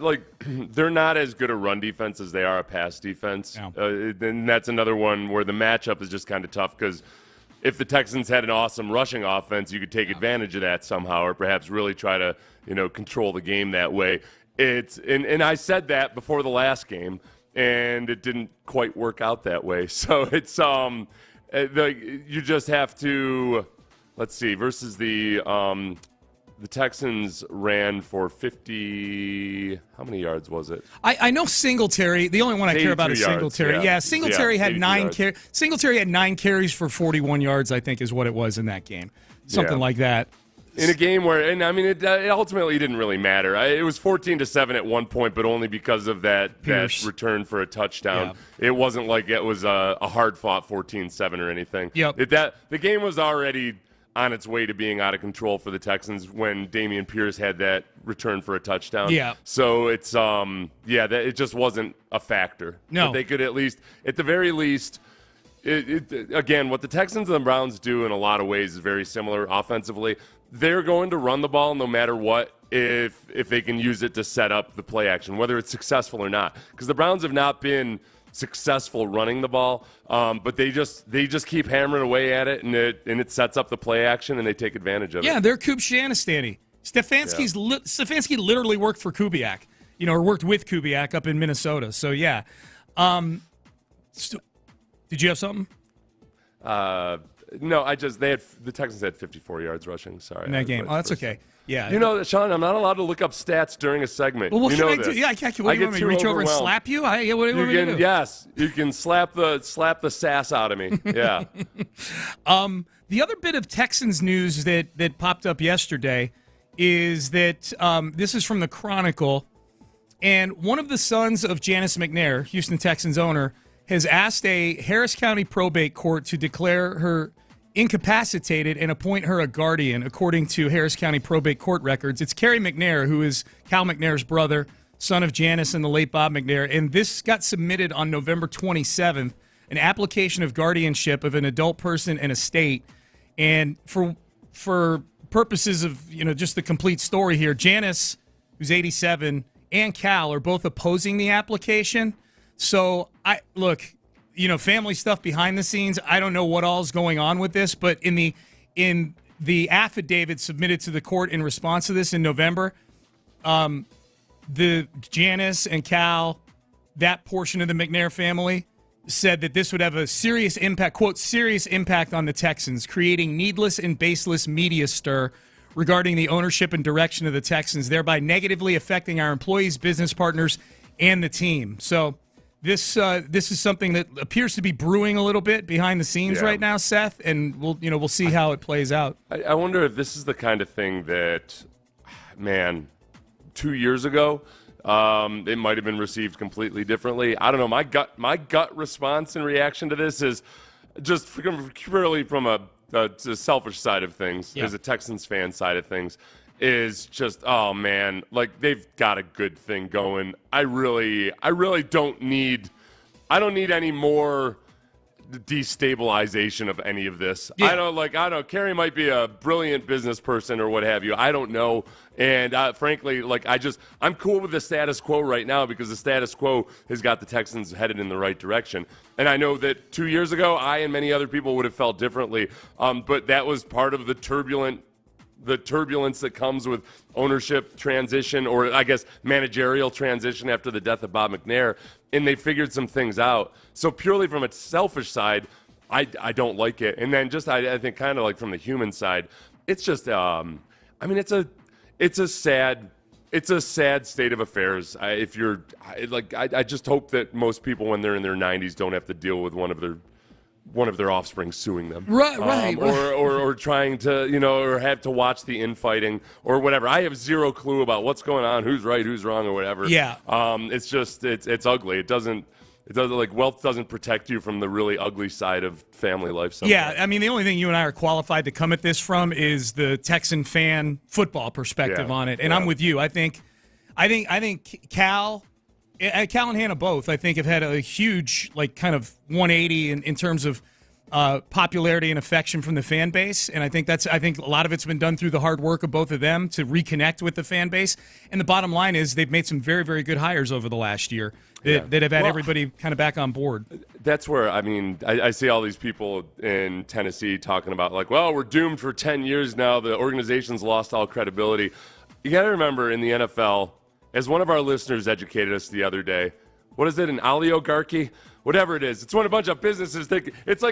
as good a run defense as they are a pass defense. No. And that's another one where the matchup is just kind of tough because if the Texans had an awesome rushing offense, you could take advantage of that somehow or perhaps really try to, control the game that way. And I said that before the last game, and it didn't quite work out that way. So it's you just have to, let's see, versus the Texans ran for 50, how many yards was it? I know Singletary, the only one I care about is Singletary. Yeah, Singletary had 9 carries. Singletary had 9 carries for 41 yards, I think is what it was in that game. Something like that. In a game where, it ultimately didn't really matter. It was 14-7 at one point, but only because of that return for a touchdown. Yeah. It wasn't like it was a hard-fought 14-7 or anything. Yep. The game was already on its way to being out of control for the Texans when Dameon Pierce had that return for a touchdown. Yeah. So it's it just wasn't a factor. No. But they could at least, at the very least. Again, what the Texans and the Browns do in a lot of ways is very similar offensively. They're going to run the ball no matter what if they can use it to set up the play action, whether it's successful or not. Because the Browns have not been successful running the ball, but they just keep hammering away at it, and it sets up the play action, and they take advantage of it. Yeah, they're Kubiak. Stefanski literally worked for Kubiak, or worked with Kubiak up in Minnesota. So, yeah. Did you have something? No, the Texans had 54 yards rushing. Sorry. In that game. Oh, that's okay. Yeah. Sean, I'm not allowed to look up stats during a segment. Well, what can I do? Yeah, I can't. What do you want me to reach over and slap you? What do you want me to do? Yes, you can slap the sass out of me. Yeah. The other bit of Texans news that popped up yesterday is that this is from the Chronicle, and one of the sons of Janice McNair, Houston Texans owner, has asked a Harris County probate court to declare her incapacitated and appoint her a guardian, according to Harris County probate court records. It's Kerry McNair, who is Cal McNair's brother, son of Janice and the late Bob McNair, and this got submitted on November 27th, an application of guardianship of an adult person and estate. And for purposes of, just the complete story here, Janice, who's 87, and Cal are both opposing the application. So, family stuff behind the scenes, I don't know what all's going on with this, but in the affidavit submitted to the court in response to this in November, the Janice and Cal, that portion of the McNair family, said that this would have a serious impact, quote, serious impact on the Texans, creating needless and baseless media stir regarding the ownership and direction of the Texans, thereby negatively affecting our employees, business partners, and the team. So, This is something that appears to be brewing a little bit behind the scenes right now, Seth, and we'll see how it plays out. I wonder if this is the kind of thing that, 2 years ago, it might have been received completely differently. I don't know. My gut response and reaction to this is just purely from a selfish side of things, as a Texans fan side of things. Is just, oh man, like they've got a good thing going. I really don't need any more destabilization of any of this. Yeah. I don't. Kerry might be a brilliant business person or what have you. I don't know. And frankly, I'm cool with the status quo right now because the status quo has got the Texans headed in the right direction. And I know that 2 years ago, I and many other people would have felt differently. But that was part of the turbulence that comes with ownership transition, or I guess managerial transition after the death of Bob McNair. And they figured some things out. So purely from a selfish side, I don't like it. And then I think kind of like from the human side, it's just it's a sad state of affairs. I just hope that most people when they're in their 90s don't have to deal with one of their offspring suing them, right. Or trying to, or have to watch the infighting or whatever. I have zero clue about what's going on, who's right, who's wrong, or whatever. Yeah. It's just it's ugly. It doesn't wealth doesn't protect you from the really ugly side of family life. Sometimes. Yeah, I mean, the only thing you and I are qualified to come at this from is the Texan fan football perspective on it, and I'm with you. I think Cal and Hannah both, I think, have had a huge, kind of 180 in terms of popularity and affection from the fan base, and I think a lot of it's been done through the hard work of both of them to reconnect with the fan base. And the bottom line is they've made some very, very good hires over the last year that have had everybody kind of back on board. That's where, I see all these people in Tennessee talking about, we're doomed for 10 years now. The organization's lost all credibility. You got to remember, in the NFL, as one of our listeners educated us the other day, what is it, an oligarchy? Whatever it is, it's when a bunch of businesses it's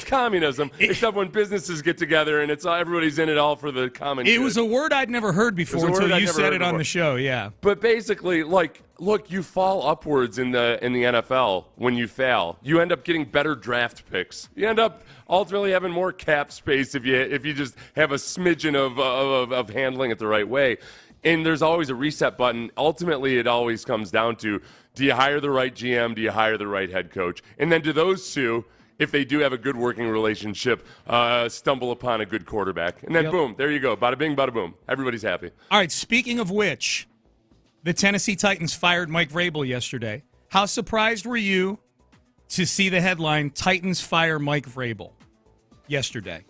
communism, except when businesses get together and everybody's in it all for the common good. It was a word I'd never heard before until you said it on the show. Yeah, but basically, look, you fall upwards in the NFL when you fail. You end up getting better draft picks. You end up ultimately having more cap space if you just have a smidgen of handling it the right way. And there's always a reset button. Ultimately, it always comes down to, do you hire the right GM? Do you hire the right head coach? And then do those two, if they do have a good working relationship, stumble upon a good quarterback? And then boom, there you go. Bada bing, bada boom. Everybody's happy. All right, speaking of which, the Tennessee Titans fired Mike Vrabel yesterday. How surprised were you to see the headline, Titans fire Mike Vrabel, yesterday?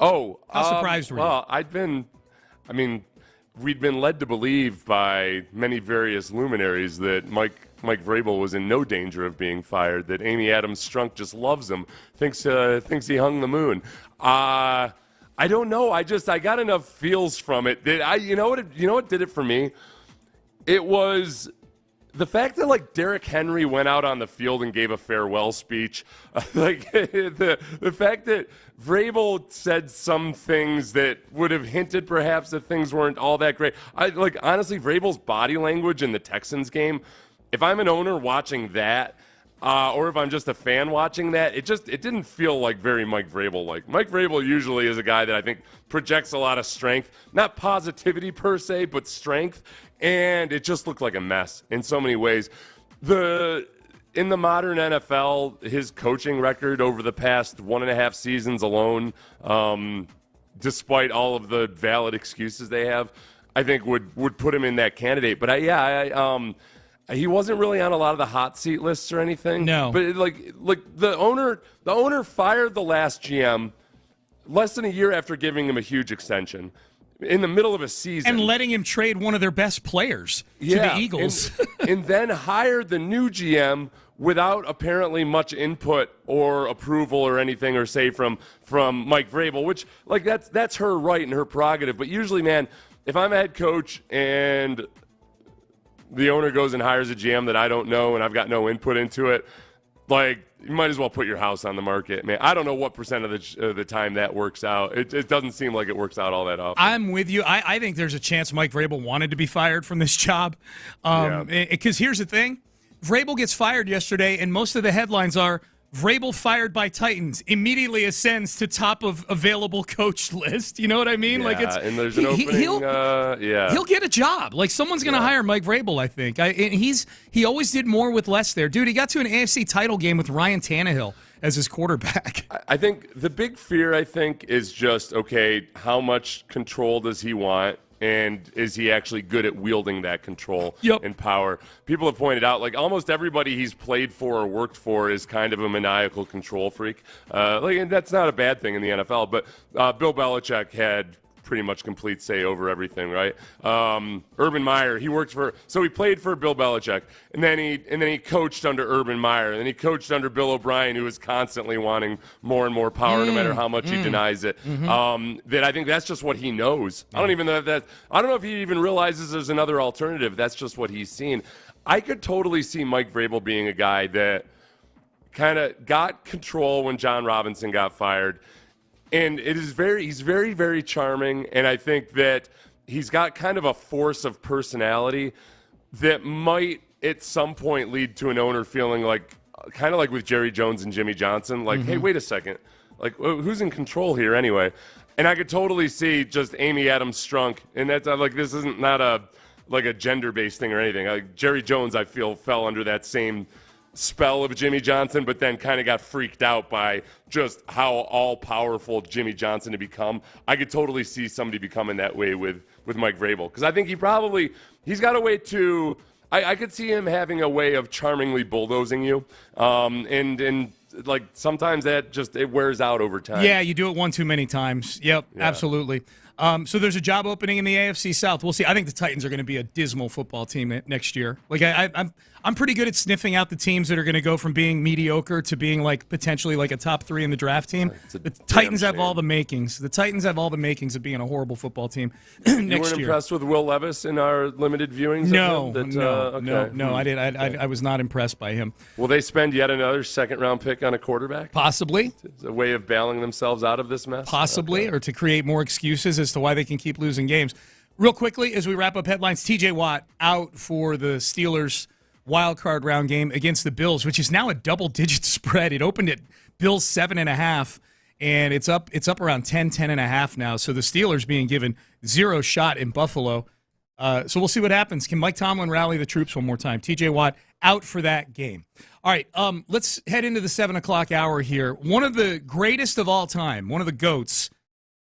Oh. How surprised were you? Well, we'd been led to believe by many various luminaries that Mike Vrabel was in no danger of being fired, that Amy Adams Strunk just loves him, thinks he hung the moon. I don't know. I got enough feels from it that you know what did it for me? It was the fact that Derrick Henry went out on the field and gave a farewell speech, the fact that Vrabel said some things that would have hinted perhaps that things weren't all that great. Honestly, Vrabel's body language in the Texans game, if I'm an owner watching that, or if I'm just a fan watching that, it didn't feel like very Mike Vrabel. Mike Vrabel usually is a guy that I think projects a lot of strength, not positivity per se, but strength. And it just looked like a mess in so many ways. In the modern NFL, his coaching record over the past 1.5 seasons alone, despite all of the valid excuses they have, I think would put him in that candidate. But he wasn't really on a lot of the hot seat lists or anything. No. But the owner fired the last GM less than a year after giving him a huge extension, in the middle of a season. And letting him trade one of their best players to the Eagles. And then hired the new GM without apparently much input or approval or anything or say from Mike Vrabel, which, that's her right and her prerogative. But usually, man, if I'm a head coach and the owner goes and hires a GM that I don't know and I've got no input into it, you might as well put your house on the market, man. I don't know what percent of the time that works out. It doesn't seem like it works out all that often. I'm with you. I think there's a chance Mike Vrabel wanted to be fired from this job. Because here's the thing. Vrabel gets fired yesterday, and most of the headlines are, Vrabel fired by Titans, immediately ascends to top of available coach list. You know what I mean? Yeah, and there's an opening. He'll get a job. Someone's going to hire Mike Vrabel, I think. He always did more with less there. Dude, he got to an AFC title game with Ryan Tannehill as his quarterback. I think the big fear, is just, okay, how much control does he want? and is he actually good at wielding that control Yep. and power? People have pointed out, like, almost everybody he's played for or worked for is kind of a maniacal control freak. And that's not a bad thing in the NFL, but Bill Belichick had pretty much complete say over everything, right? Urban Meyer, he played for Bill Belichick, and then he coached under Urban Meyer, and then he coached under Bill O'Brien, who was constantly wanting more and more power, no matter how much he denies it. That I think that's just what he knows. I don't know if he even realizes there's another alternative. That's just what he's seen. I could totally see Mike Vrabel being a guy that kind of got control when John Robinson got fired. And he's very, very charming, and I think that he's got kind of a force of personality that might at some point lead to an owner feeling like, kind of like with Jerry Jones and Jimmy Johnson, like, hey, wait a second, like, who's in control here anyway? And I could totally see just Amy Adams Strunk, and that's like, this isn't not a gender-based thing or anything. Like, Jerry Jones, I feel, fell under that same spell of Jimmy Johnson, but then kind of got freaked out by just how all-powerful Jimmy Johnson had become. I could totally see somebody becoming that way with Mike Vrabel, because I think he's got a way to, I could see him having a way of charmingly bulldozing you, and like sometimes it wears out over time. Yeah, you do it one too many times. Yep, Yeah. absolutely. So there's a job opening in the AFC South. We'll see. I think the Titans are going to be a dismal football team next year. Like I'm pretty good at sniffing out the teams that are going to go from being mediocre to being like potentially like a top 3 in the draft team. The Titans have all the makings. The Titans have all the makings of being a horrible football team next year. You weren't impressed with Will Levis in our limited viewings? No, of him? no. I was not impressed by him. Will they spend yet another second-round pick on a quarterback? Possibly. As a way of bailing themselves out of this mess? Possibly, or to create more excuses as to why they can keep losing games. Real quickly, as we wrap up headlines, T.J. Watt out for the Steelers' wild card round game against the Bills, which is now a double-digit spread. It opened at Bills 7.5, and it's up around 10.5 now. So the Steelers being given 0 shot in Buffalo. So we'll see what happens. Can Mike Tomlin rally the troops one more time? T.J. Watt out for that game. All right, let's head into the 7 o'clock hour here. One of the greatest of all time, one of the GOATs,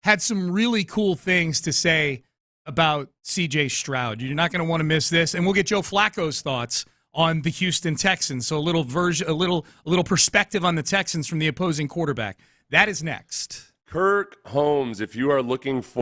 had some really cool things to say about C.J. Stroud. You're not going to want to miss this, and we'll get Joe Flacco's thoughts on the Houston Texans. So a little perspective on the Texans from the opposing quarterback. That is next. Kirk Holmes, if you are looking for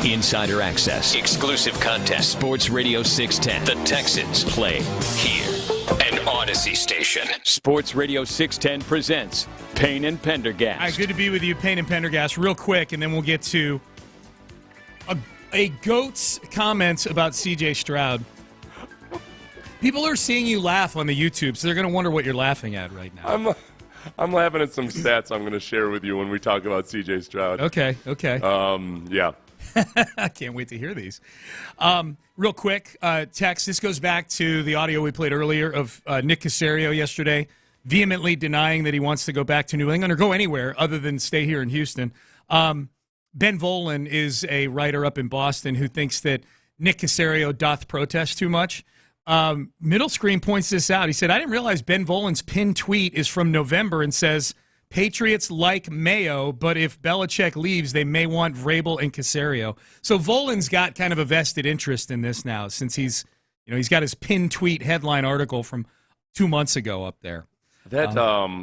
Insider access, exclusive content. Sports Radio 610. The Texans play here. An Odyssey station. Sports Radio 610 presents Payne and Pendergast. All right, good to be with you, Payne and Pendergast. Real quick, and then we'll get to a GOAT's comments about C.J. Stroud. People are seeing you laugh on the YouTube, so they're going to wonder what you're laughing at right now. I'm laughing at some stats I'm going to share with you when we talk about C.J. Stroud. Okay. Yeah. I can't wait to hear these. Real quick, Tex, this goes back to the audio we played earlier of Nick Caserio yesterday, vehemently denying that he wants to go back to New England or go anywhere other than stay here in Houston. Ben Volen is a writer up in Boston who thinks that Nick Caserio doth protest too much. Middle Screen points this out. He said, I didn't realize Ben Volen's pinned tweet is from November and says, Patriots like Mayo, but if Belichick leaves, they may want Vrabel and Caserio. So Volan's got kind of a vested interest in this now, since he's got his pin tweet headline article from 2 months ago up there. That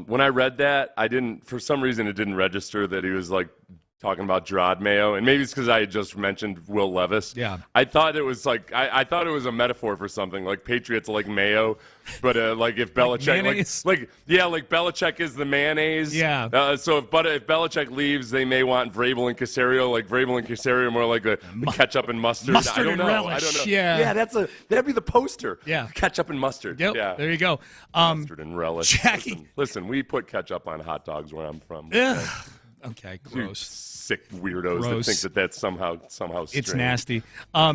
when I read that, for some reason it didn't register that he was like talking about Gerard Mayo, and maybe it's because I had just mentioned Will Levis. Yeah, I thought it was like I thought it was a metaphor for something like Patriots like Mayo, but like if Belichick like Belichick is the mayonnaise. Yeah. So if Belichick leaves, they may want Vrabel and Caserio. Like Vrabel and Caserio more like the ketchup and mustard. Mustard I don't and know. relish. I don't know. Yeah. That'd be the poster. Yeah. Ketchup and mustard. Yep. Yeah. There you go. Mustard and relish. Jackie. Listen, we put ketchup on hot dogs where I'm from. Okay, gross. Sick weirdos that think that that's somehow strange. It's nasty.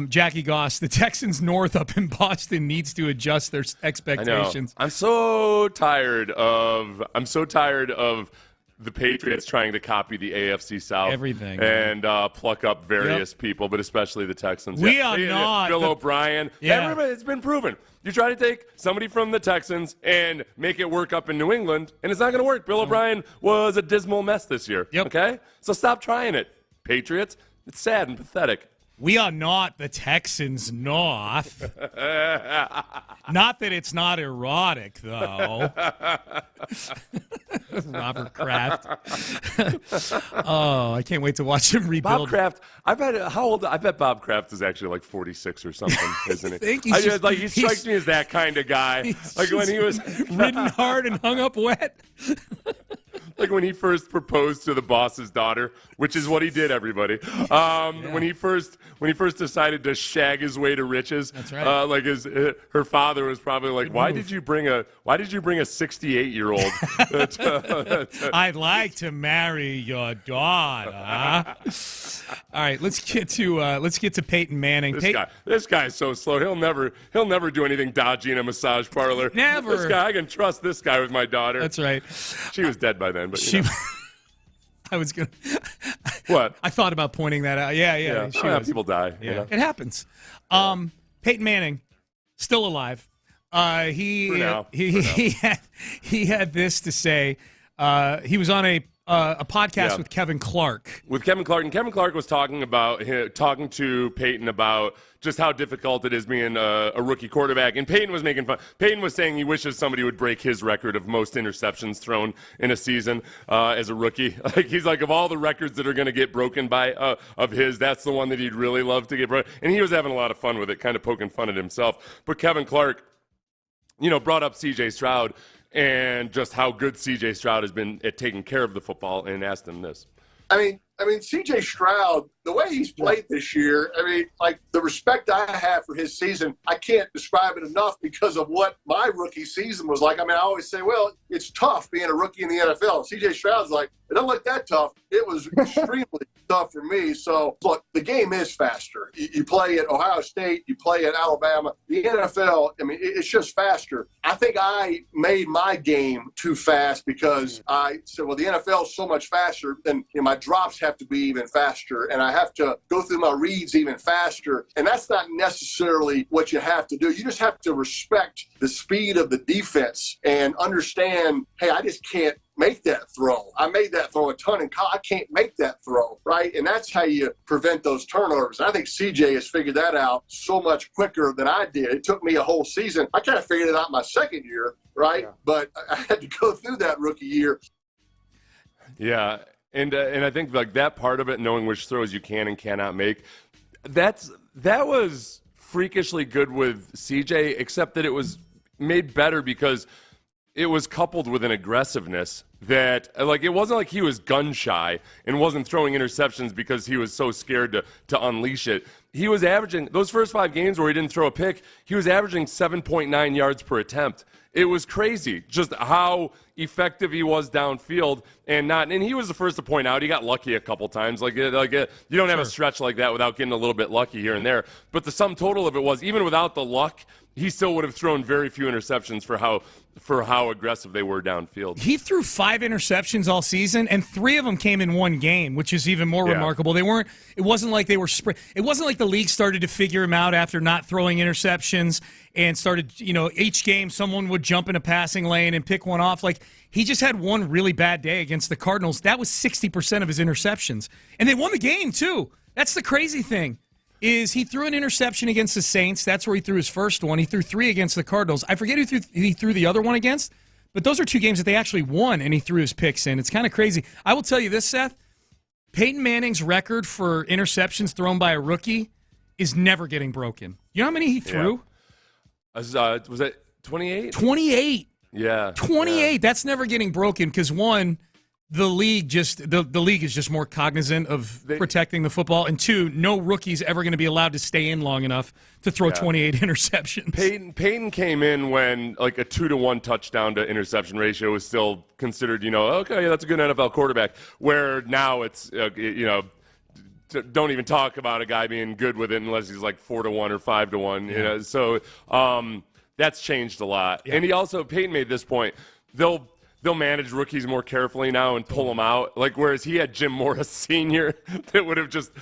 Jackie Goss, the Texans North up in Boston needs to adjust their expectations. I'm so tired of the Patriots trying to copy the AFC South. Everything. And pluck up various people, but especially the Texans. We are not. Bill O'Brien. Yeah. Everybody, it's been proven. You try to take somebody from the Texans and make it work up in New England, and it's not going to work. Bill O'Brien was a dismal mess this year. Yep. Okay? So stop trying it. Patriots, it's sad and pathetic. We are not the Texans North. Not that it's not erotic, though. Robert Kraft. Oh, I can't wait to watch him rebuild. Bob Kraft, I bet Bob Kraft is actually like 46 or something, isn't he? He strikes me as that kind of guy. Like when he was ridden hard and hung up wet. Like when he first proposed to the boss's daughter, which is what he did, everybody. When he first decided to shag his way to riches. That's right. Like her father was probably like, "Why did you bring a 68-year-old?" I'd like to marry your daughter. All right, let's get to Peyton Manning. This guy is so slow. He'll never do anything dodgy in a massage parlor. Never. This guy, I can trust this guy with my daughter. That's right. She was dead by then, but I was gonna. What? I thought about pointing that out. Yeah. People die. Yeah, you know? it happens. Peyton Manning, still alive. He had this to say. He was on a podcast with Kevin Clark. And Kevin Clark was talking to Peyton about just how difficult it is being a rookie quarterback. And Peyton was making fun. Peyton was saying he wishes somebody would break his record of most interceptions thrown in a season as a rookie. Like he's like, of all the records that are going to get broken by of his, that's the one that he'd really love to get broken. And he was having a lot of fun with it, kind of poking fun at himself. But Kevin Clark, brought up C.J. Stroud and just how good C.J. Stroud has been at taking care of the football, and asked him this. I mean, C.J. Stroud, the way he's played this year, the respect I have for his season, I can't describe it enough because of what my rookie season was like. I mean, I always say, well, it's tough being a rookie in the NFL. C.J. Stroud's like, it doesn't look that tough. It was extremely tough for me. So, look, the game is faster. You play at Ohio State, you play at Alabama. The NFL, it's just faster. I think I made my game too fast because I said, well, the NFL is so much faster, and my drops have to be even faster, and I have to go through my reads even faster. And that's not necessarily what you have to do. You just have to respect the speed of the defense and understand, hey, I just can't make that throw. I made that throw a ton in college. I can't make that throw, right? And that's how you prevent those turnovers. And I think CJ has figured that out so much quicker than I did. It took me a whole season. I kind of figured it out my second year, right? Yeah. But I had to go through that rookie year. Yeah, and I think like that part of it, knowing which throws you can and cannot make, that was freakishly good with CJ, except that it was made better because it was coupled with an aggressiveness that, like, it wasn't like he was gun shy and wasn't throwing interceptions because he was so scared to unleash it. He was averaging, those first 5 games where he didn't throw a pick, he was averaging 7.9 yards per attempt. It was crazy just how effective he was downfield, and he was the first to point out he got lucky a couple times. You don't have a stretch like that without getting a little bit lucky here and there. But the sum total of it was, even without the luck, he still would have thrown very few interceptions for how aggressive they were downfield. He threw 5 interceptions all season, and 3 of them came in one game, which is even more remarkable. It wasn't like they were it wasn't like the league started to figure him out after not throwing interceptions and started, each game someone jump in a passing lane and pick one off. Like, he just had one really bad day against the Cardinals. That was 60% of his interceptions. And they won the game, too. That's the crazy thing, is he threw an interception against the Saints. That's where he threw his first one. He threw 3 against the Cardinals. I forget who he threw the other one against, but those are 2 games that they actually won, and he threw his picks in. It's kind of crazy. I will tell you this, Seth. Peyton Manning's record for interceptions thrown by a rookie is never getting broken. You know how many he threw? Yeah. Was it 28? 28. Yeah. 28. Yeah. That's never getting broken because, one, the league is just more cognizant of protecting the football, and 2, no rookie's ever going to be allowed to stay in long enough to throw 28 interceptions. Peyton came in when like a 2-to-1 touchdown to interception ratio was still considered, okay, that's a good NFL quarterback. Where now it's, don't even talk about a guy being good with it unless he's like 4-to-1 or 5-to-1. Yeah. So that's changed a lot. Yeah. And Peyton made this point. They'll manage rookies more carefully now and pull them out. Like, whereas he had Jim Morris Sr. that would have just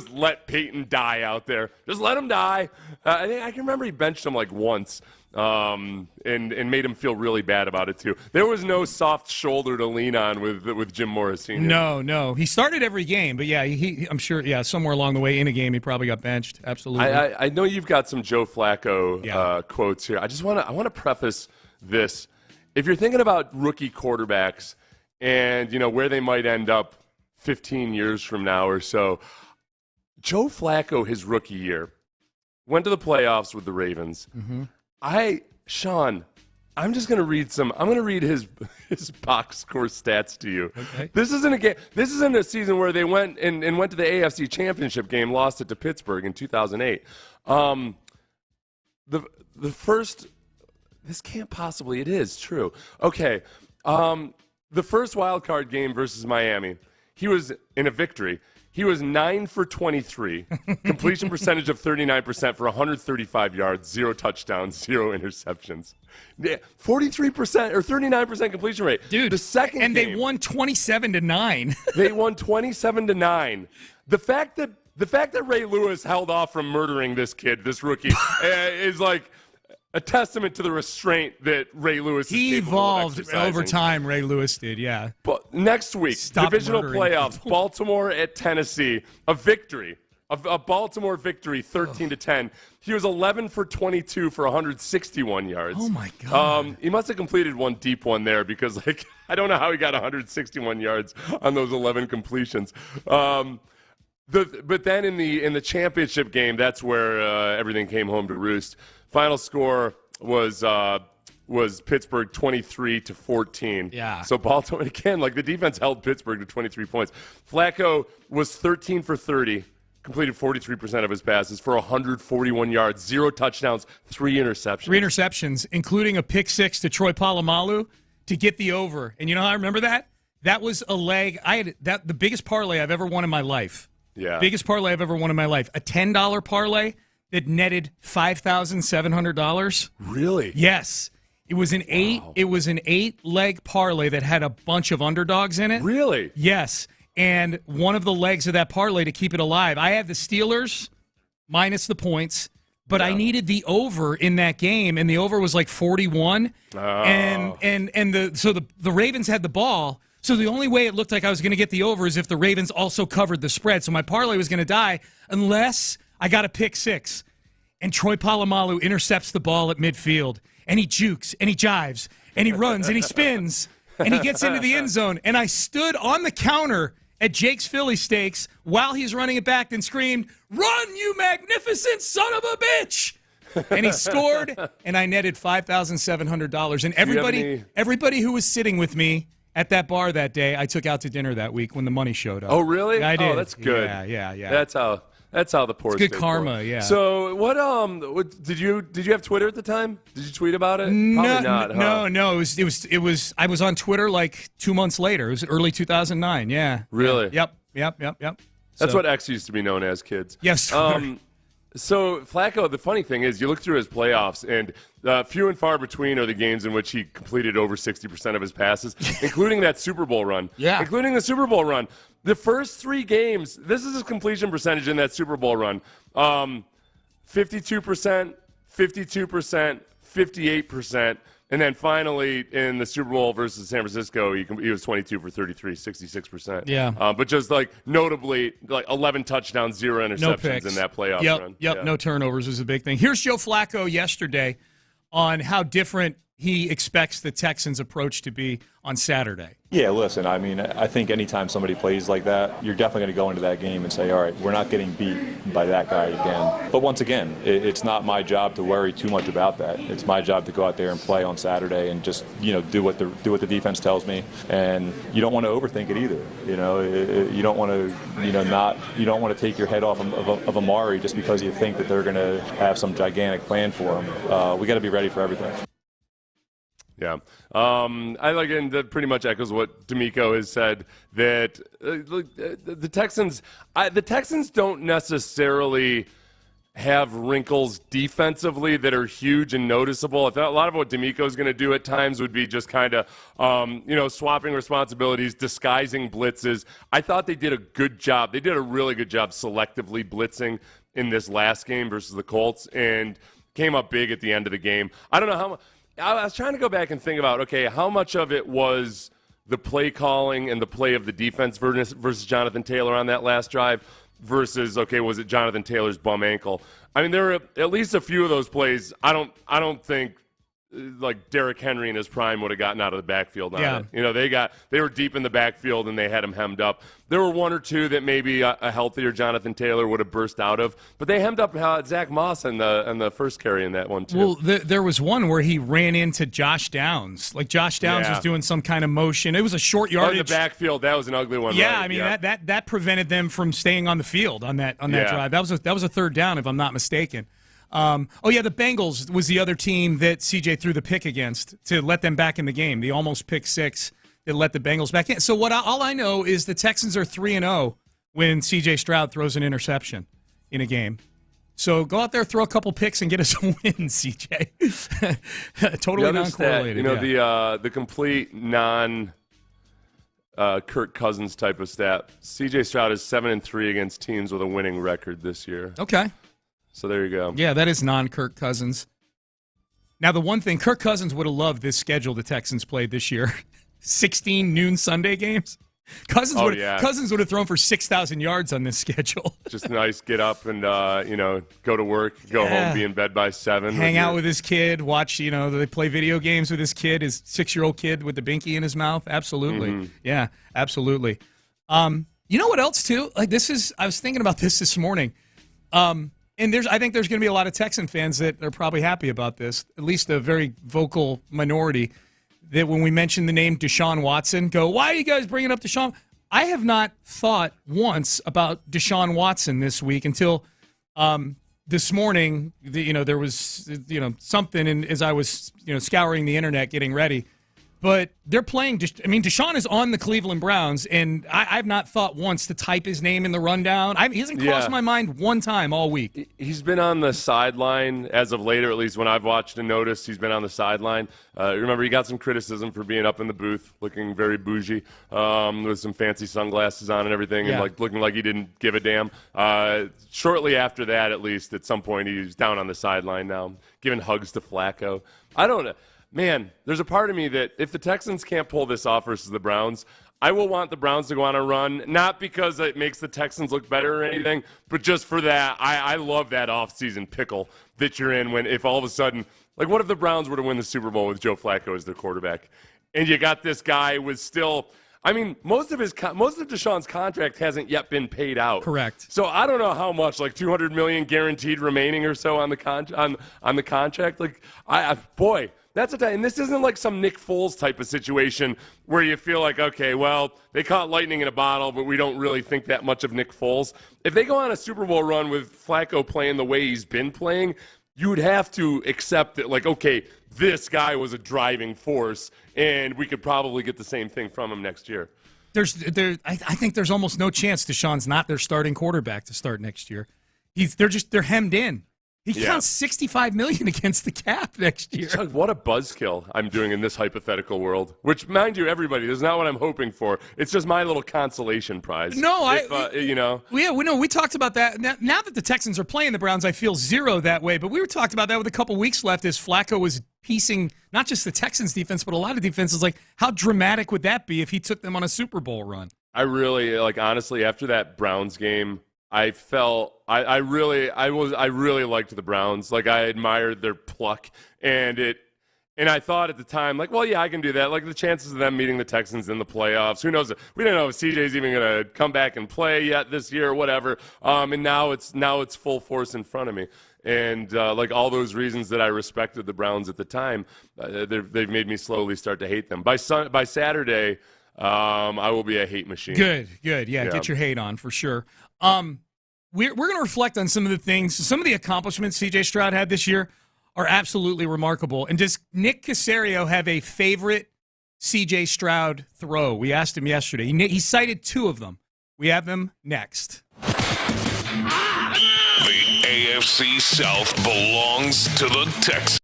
let Peyton die out there. Just let him die. I can remember he benched him like once and made him feel really bad about it too. There was no soft shoulder to lean on with Jim Morris Sr. No. He started every game, but yeah, I'm sure, somewhere along the way in a game he probably got benched. Absolutely. I know you've got some Joe Flacco quotes here. I want to preface this. If you're thinking about rookie quarterbacks and, where they might end up 15 years from now or so, Joe Flacco, his rookie year, went to the playoffs with the Ravens. Mm-hmm. Sean, I'm just going to read I'm going to read his box score stats to you. Okay. This isn't a game. This isn't a season where they went to the AFC Championship game, lost it to Pittsburgh in 2008. The first... This can't possibly. It is true. Okay. The first wild card game versus Miami, he was in a victory. He was 9 for 23, completion percentage of 39% for 135 yards, 0 touchdowns, 0 interceptions. 43% or 39% completion rate. Dude, the second and game, they won 27-9. They won 27-9. The fact that Ray Lewis held off from murdering this rookie, is like a testament to the restraint that Ray Lewis is evolved over time. Ray Lewis did, yeah. But next week, divisional playoffs, Baltimore at Tennessee, a victory, a Baltimore victory, 13-10. He was 11 for 22 for 161 yards. Oh my God! He must have completed one deep one there because, I don't know how he got 161 yards on those 11 completions. But then in the championship game, that's where everything came home to roost. Final score was Pittsburgh 23-14. Yeah. So Baltimore, again, the defense held Pittsburgh to 23 points. Flacco was 13 for 30, completed 43% of his passes for 141 yards, 0 touchdowns, 3 interceptions. 3 interceptions, including a pick 6 to Troy Polamalu to get the over. And you know how I remember that? That was a leg. The biggest parlay I've ever won in my life. Yeah. Biggest parlay I've ever won in my life. A $10 parlay that netted $5,700. Really? Yes. It was an 8-leg parlay that had a bunch of underdogs in it. Really? Yes. And one of the legs of that parlay to keep it alive, I had the Steelers minus the points, but I needed the over in that game, and the over was like 41. Oh. And the Ravens had the ball. So the only way it looked like I was going to get the over is if the Ravens also covered the spread. So my parlay was going to die unless I got a pick 6. And Troy Polamalu intercepts the ball at midfield. And he jukes, and he jives, and he runs, and he spins, and he gets into the end zone. And I stood on the counter at Jake's Philly Steaks while he's running it back and screamed, "Run, you magnificent son of a bitch!" And he scored, and I netted $5,700. And everybody who was sitting with me at that bar that day, I took out to dinner that week when the money showed up. Oh, really? Yeah, I did. Oh, that's good. Yeah. That's how the poor. It's good karma, yeah. So what did you have Twitter at the time? Did you tweet about it? Probably not. No. It was. I was on Twitter like 2 months later. It was early 2009. Yeah. Really? Yep. That's what X used to be known as, kids. Yes. So Flacco, the funny thing is, you look through his playoffs, and few and far between are the games in which he completed over 60% of his passes, including that Super Bowl run. Yeah. Including the Super Bowl run. The first 3 games, this is his completion percentage in that Super Bowl run. 52%, 52%, 58%, And then finally, in the Super Bowl versus San Francisco, he was 22 for 33, 66%. Yeah. But just like notably, like 11 touchdowns, 0 interceptions in that playoff run. Yep, no turnovers is a big thing. Here's Joe Flacco yesterday on how different he expects the Texans' approach to be on Saturday. Yeah, listen, I mean, I think anytime somebody plays like that, you're definitely going to go into that game and say, all right, we're not getting beat by that guy again. But once again, it's not my job to worry too much about that. It's my job to go out there and play on Saturday and just, do what the defense tells me. And you don't want to overthink it either. You don't want to, you don't want to take your head off of Amari just because you think that they're going to have some gigantic plan for him. We got to be ready for everything. Yeah. And that pretty much echoes what DeMeco has said, that the Texans don't necessarily have wrinkles defensively that are huge and noticeable. I thought a lot of what DeMeco is going to do at times would be just kind of, swapping responsibilities, disguising blitzes. I thought they did a good job. They did a really good job selectively blitzing in this last game versus the Colts and came up big at the end of the game. I don't know how much. I was trying to go back and think about, okay, how much of it was the play calling and the play of the defense versus Jonathan Taylor on that last drive versus, okay, was it Jonathan Taylor's bum ankle? I mean, there were at least a few of those plays. I don't think like Derrick Henry in his prime would have gotten out of the backfield on it. They were deep in the backfield and they had him hemmed up. There were one or two that maybe a healthier Jonathan Taylor would have burst out of, but they hemmed up Zach Moss in the first carry in that one too. Well, there was one where he ran into Josh Downs. Like Josh Downs was doing some kind of motion. It was a short yardage. In the backfield, that was an ugly one. Yeah, right? I mean that prevented them from staying on the field on that drive. That was a third down if I'm not mistaken. The Bengals was the other team that CJ threw the pick against to let them back in the game. The almost pick six that let the Bengals back in. So all I know is the Texans are 3-0 when CJ Stroud throws an interception in a game. So go out there, throw a couple picks, and get us a win, CJ. Totally non-correlated. The complete Kirk Cousins type of stat. CJ Stroud is 7-3 against teams with a winning record this year. Okay. So there you go. Yeah, that is non-Kirk Cousins. Now, the one thing, Kirk Cousins would have loved this schedule the Texans played this year. 16 noon Sunday games. Cousins would have thrown for 6,000 yards on this schedule. Just nice, get up and, go to work, go home, be in bed by 7. Hang out with his kid, watch, they play video games with his kid, his 6-year-old kid with the binky in his mouth. Absolutely. Mm-hmm. Yeah, absolutely. You know what else, too? I was thinking about this morning. And I think there's going to be a lot of Texan fans that are probably happy about this, at least a very vocal minority, that when we mention the name Deshaun Watson, go, why are you guys bringing up Deshaun? I have not thought once about Deshaun Watson this week until this morning. There was something, and as I was scouring the internet getting ready. But they're playing. Deshaun is on the Cleveland Browns, and I've not thought once to type his name in the rundown. He hasn't crossed my mind one time all week. He's been on the sideline as of late, or at least when I've watched and noticed, he's been on the sideline. Remember, he got some criticism for being up in the booth, looking very bougie, with some fancy sunglasses on and everything, and looking like he didn't give a damn. Shortly after that, at least, at some point, he was down on the sideline now, giving hugs to Flacco. I don't know. Man, there's a part of me that if the Texans can't pull this off versus the Browns, I will want the Browns to go on a run, not because it makes the Texans look better or anything, but just for that. I love that offseason pickle that you're in if all of a sudden, like what if the Browns were to win the Super Bowl with Joe Flacco as their quarterback, and you got this guy with still – most of Deshaun's contract hasn't yet been paid out. Correct. So I don't know how much, like $200 million guaranteed remaining or so on the contract. Like, boy, that's a time. And this isn't like some Nick Foles type of situation where you feel like, okay, well, they caught lightning in a bottle, but we don't really think that much of Nick Foles. If they go on a Super Bowl run with Flacco playing the way he's been playing, you would have to accept that, like, okay, this guy was a driving force, and we could probably get the same thing from him next year. I think there's almost no chance Deshaun's not their starting quarterback to start next year. They're hemmed in. He counts $65 million against the cap next year. Chuck, what a buzzkill I'm doing in this hypothetical world. Which, mind you, everybody, this is not what I'm hoping for. It's just my little consolation prize. No, we talked about that. Now that the Texans are playing the Browns, I feel zero that way. But we were talking about that with a couple weeks left as Flacco was piecing not just the Texans defense, but a lot of defenses. Like, how dramatic would that be if he took them on a Super Bowl run? I really, honestly, after that Browns game, I felt I really liked the Browns. Like, I admired their pluck, and I thought at the time, like, well, yeah, I can do that. Like, the chances of them meeting the Texans in the playoffs, who knows? We don't know if CJ's even going to come back and play yet this year or whatever. And now it's full force in front of me. And all those reasons that I respected the Browns at the time, they've made me slowly start to hate them. By Saturday, I will be a hate machine. Good. Yeah, get your hate on for sure. We're going to reflect on some of the things, some of the accomplishments C.J. Stroud had this year are absolutely remarkable. And does Nick Caserio have a favorite C.J. Stroud throw? We asked him yesterday. He cited 2 of them. We have them next. The AFC South belongs to the Texans.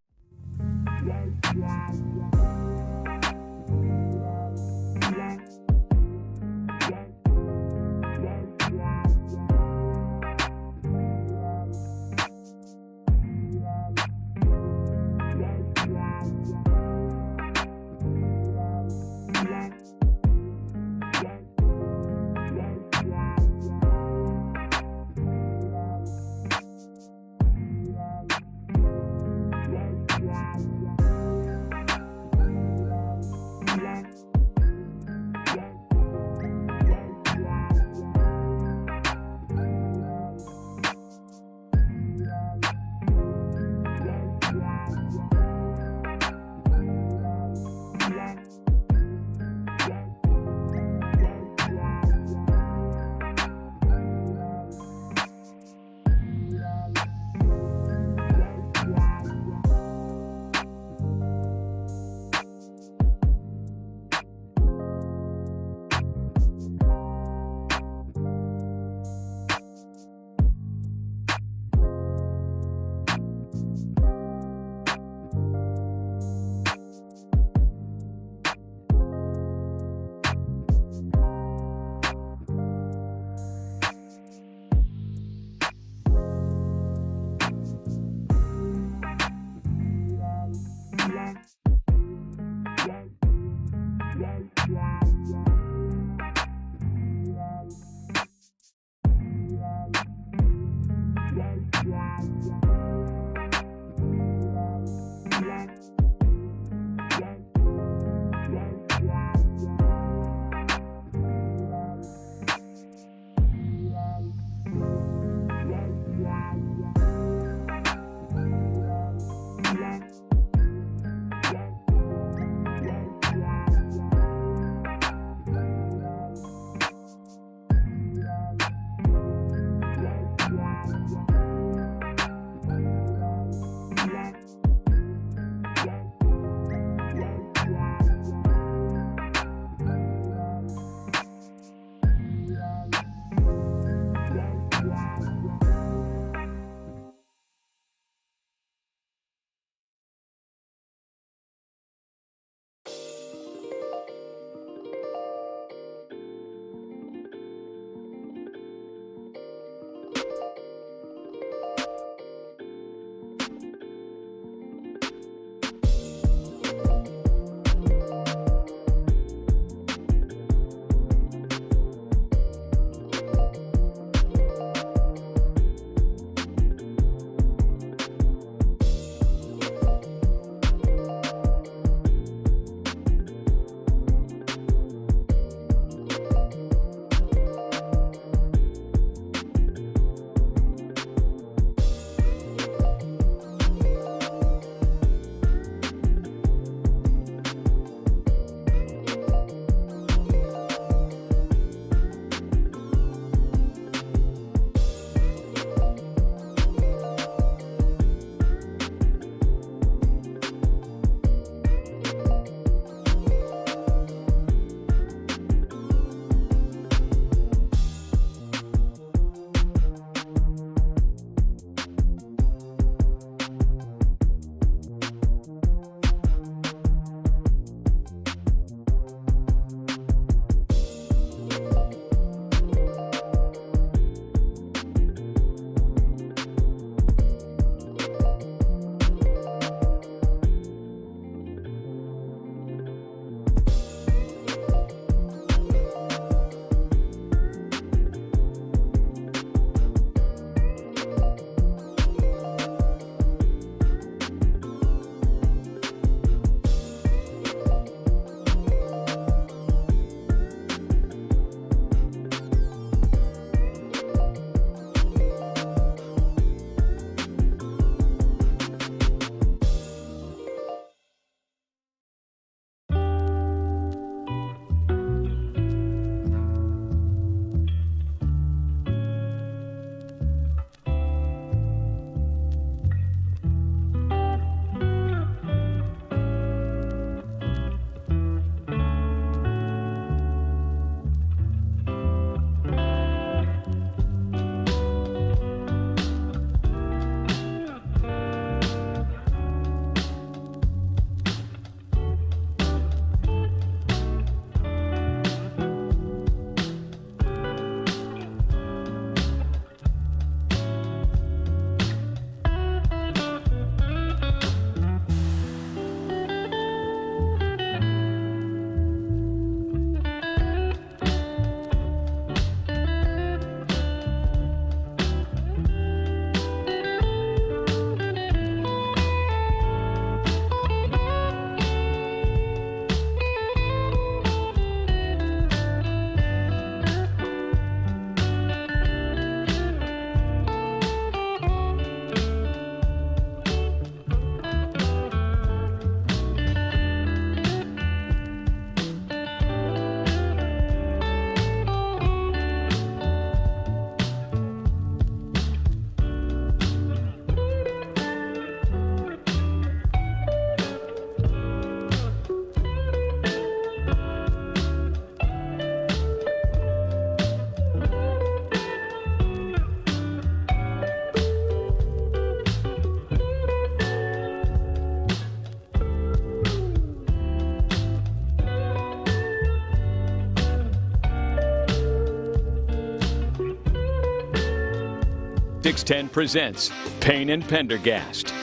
610 presents Payne and Pendergast.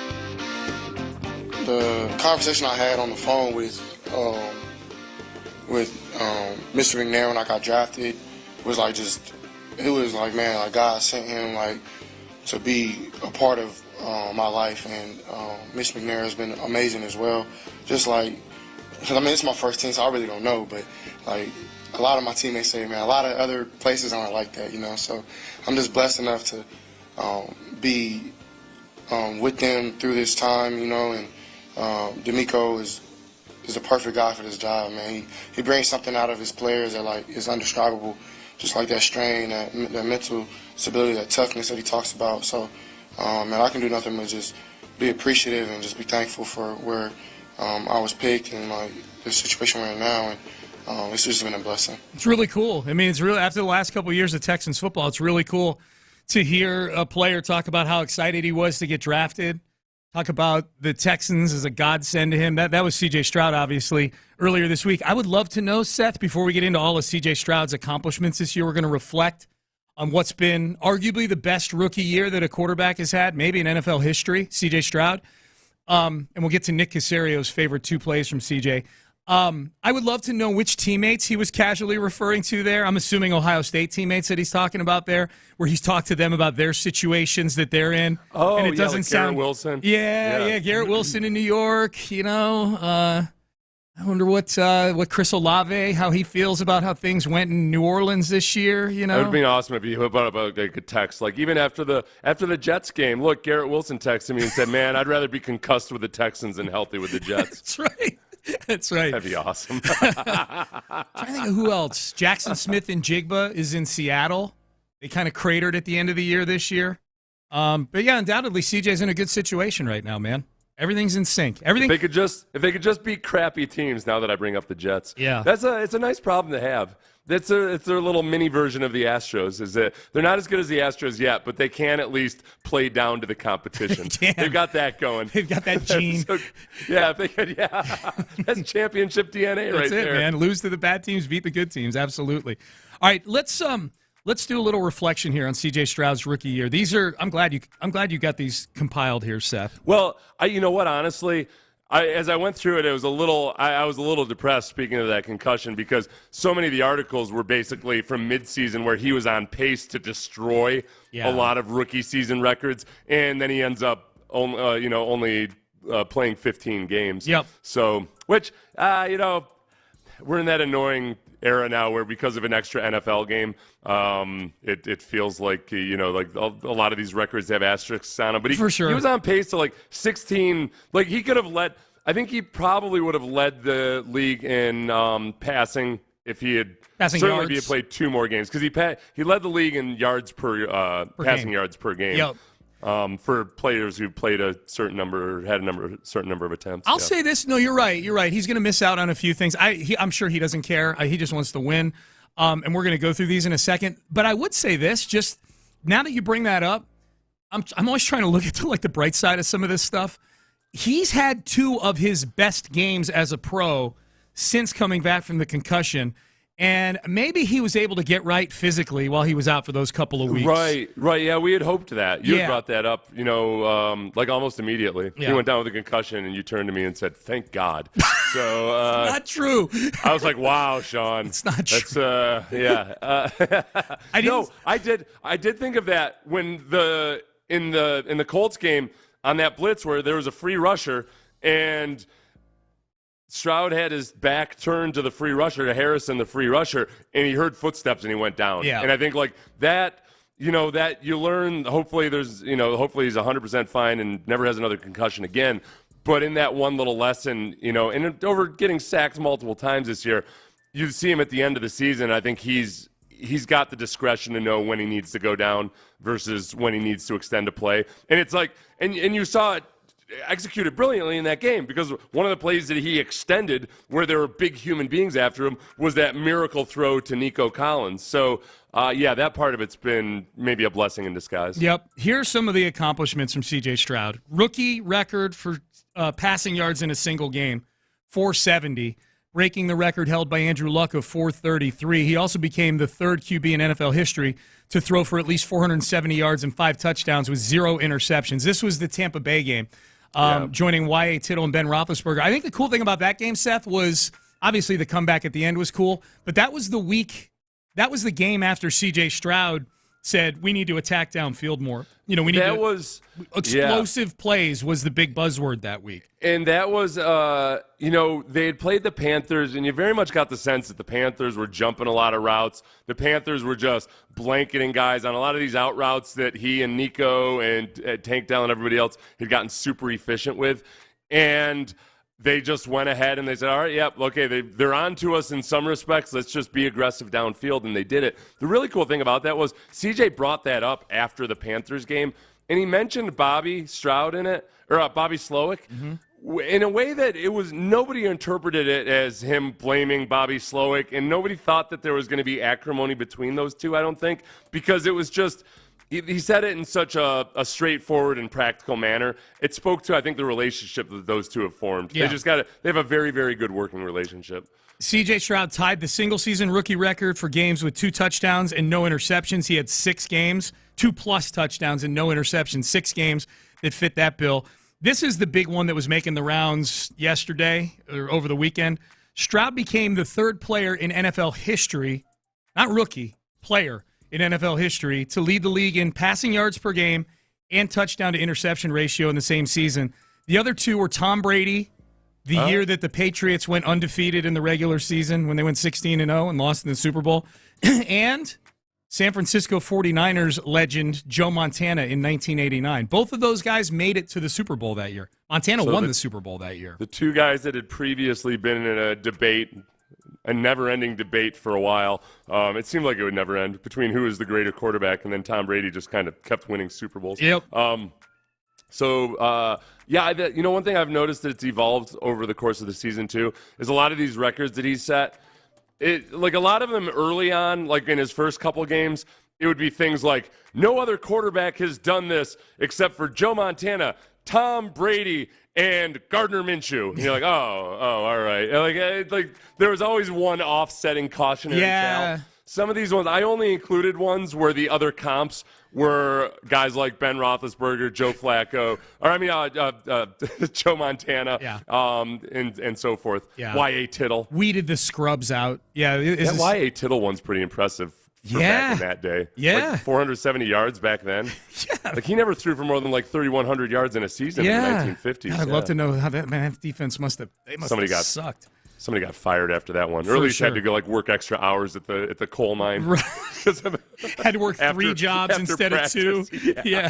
The conversation I had on the phone with Mr. McNair when I got drafted was like man, like God sent him like to be a part of my life, and Mr. McNair has been amazing as well. Just like, I mean, it's my first team, so I really don't know, but like a lot of my teammates say, man, a lot of other places aren't like that, you know. So I'm just blessed enough to be with them through this time, you know, and DeMeco is a perfect guy for this job, man. He brings something out of his players that like is undescribable, just like that strain, that mental stability, that toughness that he talks about. So, man, I can do nothing but just be appreciative and just be thankful for where I was picked and like the situation we're in now, and it's just been a blessing. It's really cool. I mean, it's really, after the last couple of years of Texans football, it's really cool to hear a player talk about how excited he was to get drafted. Talk about the Texans as a godsend to him. That was C.J. Stroud, obviously, earlier this week. I would love to know, Seth, before we get into all of C.J. Stroud's accomplishments this year, we're going to reflect on what's been arguably the best rookie year that a quarterback has had, maybe in NFL history, C.J. Stroud. And we'll get to Nick Caserio's favorite two plays from C.J. I would love to know which teammates he was casually referring to there. I'm assuming Ohio State teammates that he's talking about there, where he's talked to them about their situations that they're in. Oh, and it doesn't like sound Garrett Wilson. Yeah, Garrett Wilson in New York. You know, I wonder what Chris Olave, how he feels about how things went in New Orleans this year. You know, it would be awesome if you put up like a text, like even after the Jets game. Look, Garrett Wilson texted me and said, "Man, I'd rather be concussed with the Texans than healthy with the Jets." That's right. That's right. That'd be awesome. Trying to think of who else. Jackson Smith and Jigba is in Seattle. They kind of cratered at the end of the year this year. But yeah, undoubtedly, CJ's in a good situation right now, man. Everything's in sync. Everything. If they could just beat crappy teams. Now that I bring up the Jets, yeah, it's a nice problem to have. It's their little mini version of the Astros. Is that they're not as good as the Astros yet, but they can at least play down to the competition. They've got that going. They've got that gene. Yeah, if they could. Yeah, that's championship DNA right there. That's it, man. Lose to the bad teams, beat the good teams. Absolutely. All right, let's do a little reflection here on C.J. Stroud's rookie year. These are. I'm glad you got these compiled here, Seth. Well, you know what? Honestly, as I went through it, I was a little depressed, speaking of that concussion, because so many of the articles were basically from midseason where he was on pace to destroy a lot of rookie season records, and then he ends up only playing 15 games. Yep. So, which we're in that annoying era now where because of an extra NFL game, it feels like like a lot of these records have asterisks on them. But For sure. He was on pace to like 16. Like he could have led. I think he probably would have led the league in passing if he had passing certainly yards. If he had played 2 more games, because he led the league in yards per passing game. yards per game. Yep. For players who played a certain number, had a certain number of attempts. I'll say this. No, you're right. You're right. He's going to miss out on a few things. I'm sure he doesn't care. He just wants to win. And we're going to go through these in a second. But I would say this, just now that you bring that up, I'm always trying to look at the bright side of some of this stuff. He's had 2 of his best games as a pro since coming back from the concussion. And maybe he was able to get right physically while he was out for those couple of weeks. Right. Yeah, we had hoped that. You had brought that up, like almost immediately. Yeah. He went down with a concussion, and you turned to me and said, "Thank God." So not true. I was like, "Wow, Sean, it's not true." That's yeah. I did think of that when in the Colts game on that blitz where there was a free rusher and Stroud had his back turned to the free rusher, to Harrison, the free rusher, and he heard footsteps and he went down. Yeah. And I think like that, that you learn, hopefully he's 100% fine and never has another concussion again. But in that one little lesson, and over getting sacked multiple times this year, you see him at the end of the season. I think he's got the discretion to know when he needs to go down versus when he needs to extend a play. And it's like, and you saw it executed brilliantly in that game, because one of the plays that he extended where there were big human beings after him was that miracle throw to Nico Collins. So, that part of it's been maybe a blessing in disguise. Yep. Here's some of the accomplishments from C.J. Stroud. Rookie record for passing yards in a single game, 470. breaking the record held by Andrew Luck of 433. He also became the third QB in NFL history to throw for at least 470 yards and 5 touchdowns with 0 interceptions. This was the Tampa Bay game, joining Y.A. Tittle and Ben Roethlisberger. I think the cool thing about that game, Seth, was obviously the comeback at the end was cool, but that was the game after C.J. Stroud said we need to attack downfield more. We need explosive plays was the big buzzword that week. And that was, they had played the Panthers, and you very much got the sense that the Panthers were jumping a lot of routes. The Panthers were just blanketing guys on a lot of these out routes that he and Nico and Tank Dell and everybody else had gotten super efficient with. And they just went ahead and they said, all right, they're on to us in some respects. Let's just be aggressive downfield, and they did it. The really cool thing about that was CJ brought that up after the Panthers game, and he mentioned Bobby Stroud in it, or Bobby Slowick, in a way that it was nobody interpreted it as him blaming Bobby Slowick, and nobody thought that there was going to be acrimony between those two, I don't think, because it was just – he said it in such a straightforward and practical manner. It spoke to, I think, the relationship that those two have formed. Yeah. They have a very, very good working relationship. C.J. Stroud tied the single-season rookie record for games with 2 touchdowns and no interceptions. He had 6 games, 2+ touchdowns and no interceptions, 6 games that fit that bill. This is the big one that was making the rounds yesterday or over the weekend. Stroud became the 3rd player in NFL history, not rookie, player, in NFL history to lead the league in passing yards per game and touchdown to interception ratio in the same season. The other 2 were Tom Brady, the year that the Patriots went undefeated in the regular season when they went 16-0 and lost in the Super Bowl, and San Francisco 49ers legend Joe Montana in 1989. Both of those guys made it to the Super Bowl that year. Montana won the Super Bowl that year. The 2 guys that had previously been in a debate, a never-ending debate for a while. It seemed like it would never end between who was the greater quarterback, and then Tom Brady just kind of kept winning Super Bowls. Yep. One thing I've noticed that it's evolved over the course of the season too is a lot of these records that he's set. A lot of them early on, like in his first couple games, it would be things like no other quarterback has done this except for Joe Montana, Tom Brady, and Gardner Minshew. And you're like, all right. Like there was always one offsetting cautionary tale. Some of these ones, I only included ones where the other comps were guys like Ben Roethlisberger, Joe Flacco, Joe Montana, and so forth. Yeah. Y.A. Tittle. Weeded the scrubs out. Yeah. That Y.A. Tittle one's pretty impressive. Back in that day. Yeah. 470 yards back then. He never threw for more than 3,100 yards in a season in the 1950s. I'd love to know how that defense must have sucked. Somebody got fired after that one. Or at least had to go work extra hours at the coal mine. Right. Had to work 3 jobs instead of 2. Yeah,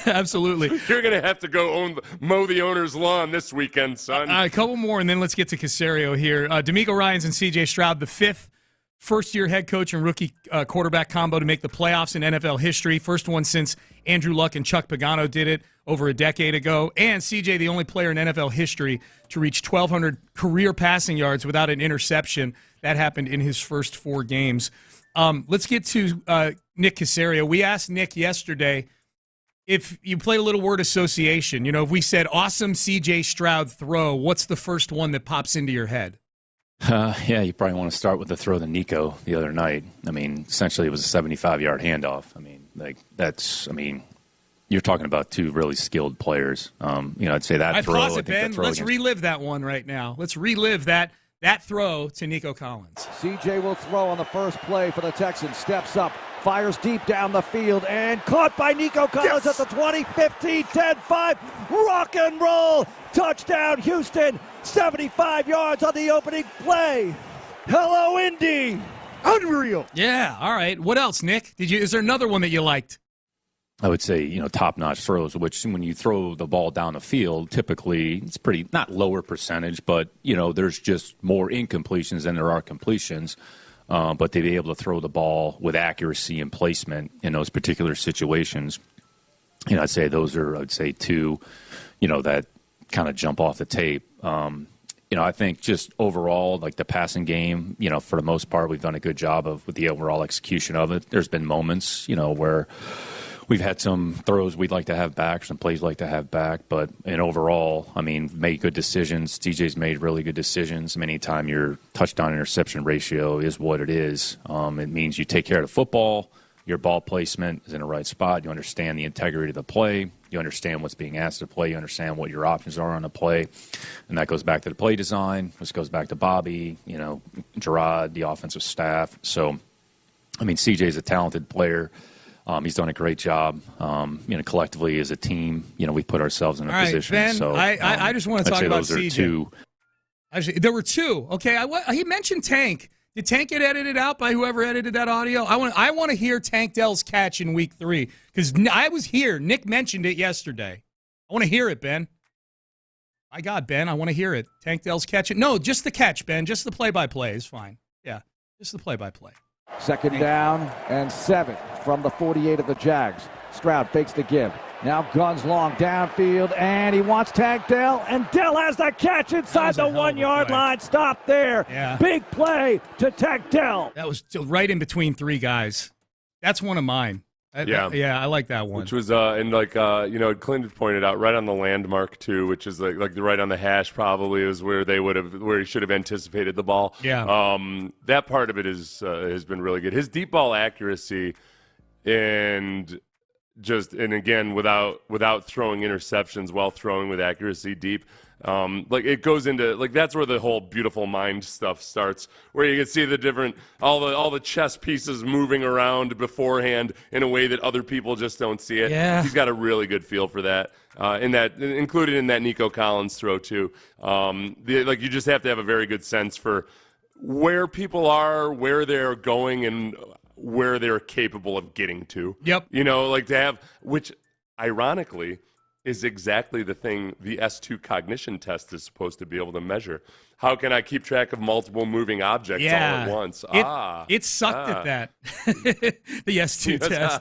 absolutely. You're going to have to go mow the owner's lawn this weekend, son. A couple more, and then let's get to Caserio here. DeMeco Ryans and C.J. Stroud, the 5th first-year head coach and rookie quarterback combo to make the playoffs in NFL history. First one since Andrew Luck and Chuck Pagano did it over a decade ago. And CJ, the only player in NFL history to reach 1,200 career passing yards without an interception. That happened in his first 4 games. Let's get to Nick Caserio. We asked Nick yesterday if you played a little word association. If we said awesome CJ Stroud throw, what's the first one that pops into your head? You probably want to start with the throw to Nico the other night. Essentially it was a 75-yard handoff. You're talking about 2 really skilled players. I'd say that throw. Pause it, Ben. Let's relive that one right now. Let's relive that throw to Nico Collins. CJ will throw on the first play for the Texans. Steps up, fires deep down the field, and caught by Nico Collins at the 20, 15, 10, 5. Rock and roll. Touchdown, Houston. 75 yards on the opening play. Hello, Indy. Unreal. Yeah, all right. What else, Nick? Is there another one that you liked? I would say, top-notch throws, which when you throw the ball down the field, typically it's pretty, not lower percentage, but, there's just more incompletions than there are completions. But to be able to throw the ball with accuracy and placement in those particular situations, I'd say those are, 2, that kind of jump off the tape. I think just overall, the passing game, for the most part, we've done a good job with the overall execution of it. There's been moments, where we've had some throws we'd like to have back, some plays we'd like to have back, but in overall, I mean, made good decisions. DJ's made really good decisions. Anytime your touchdown interception ratio is what it is, it means you take care of the football. Your ball placement is in the right spot. You understand the integrity of the play. You understand what's being asked to play. You understand what your options are on the play. And that goes back to the play design. This goes back to Bobby, Gerard, the offensive staff. So, I mean, CJ's a talented player. He's done a great job. Collectively as a team, we put ourselves in a position. Ben, so I just want to talk about CJ. Two. Actually, there were two. Okay, he mentioned Tank. Did Tank get edited out by whoever edited that audio? I want to hear Tank Dell's catch in Week 3 because I was here. Nick mentioned it yesterday. I want to hear it, Ben. My God, Ben, I want to hear it. Tank Dell's catch. No, just the catch, Ben. Just the play-by-play is fine. Yeah, just the play-by-play. Second down and 7 from the 48 of the Jags. Stroud fakes the give. Now guns long downfield, and he wants Tank Dell, and Dell has the catch inside the 1-yard line. Stop there. Yeah. Big play to Tank Dell. That was right in between three guys. That's one of mine. I like that one. Which was, Clinton pointed out right on the landmark too, which is like right on the hash probably is where he should have anticipated the ball. Yeah. That part of it has been really good. His deep ball accuracy and again without throwing interceptions while throwing with accuracy deep. It goes into that's where the whole beautiful mind stuff starts, where you can see the different all the chess pieces moving around beforehand in a way that other people just don't see it. Yeah. He's got a really good feel for that. Included in that Nico Collins throw too. You just have to have a very good sense for where people are, where they're going, and where they're capable of getting to. Yep. To have, which ironically is exactly the thing the S2 cognition test is supposed to be able to measure. How can I keep track of multiple moving objects all at once? It sucked at that. The S2 test.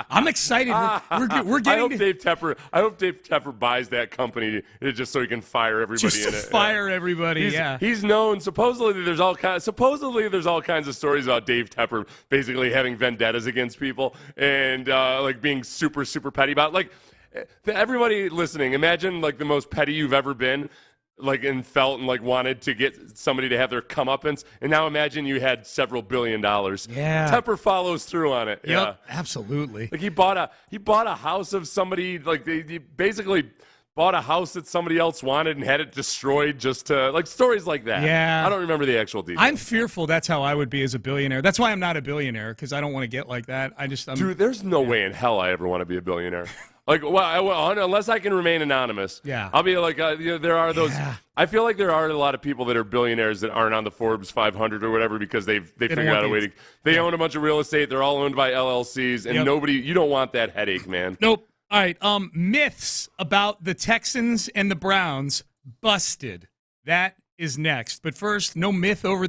I'm excited. We're getting. I hope Dave Tepper buys that company just so he can fire everybody in it. Fire everybody. He's known. Supposedly there's all kinds of stories about Dave Tepper basically having vendettas against people and being super super petty about everybody listening. Imagine the most petty you've ever been. And felt and wanted to get somebody to have their comeuppance, and now imagine you had several $1 billion. Yeah, Tepper follows through on it. Yep, yeah, absolutely. He bought a house of somebody. He basically bought a house that somebody else wanted and had it destroyed just to stories like that. Yeah, I don't remember the actual details. I'm fearful that's how I would be as a billionaire. That's why I'm not a billionaire, because I don't want to get like that. Dude, there's no way in hell I ever want to be a billionaire. Unless I can remain anonymous. Yeah. I'll be there are those. Yeah. I feel like there are a lot of people that are billionaires that aren't on the Forbes 500 or whatever because they figured out a way to. They own a bunch of real estate. They're all owned by LLCs, and you don't want that headache, man. Nope. All right. Myths about the Texans and the Browns busted. That is next. But first, no myth over.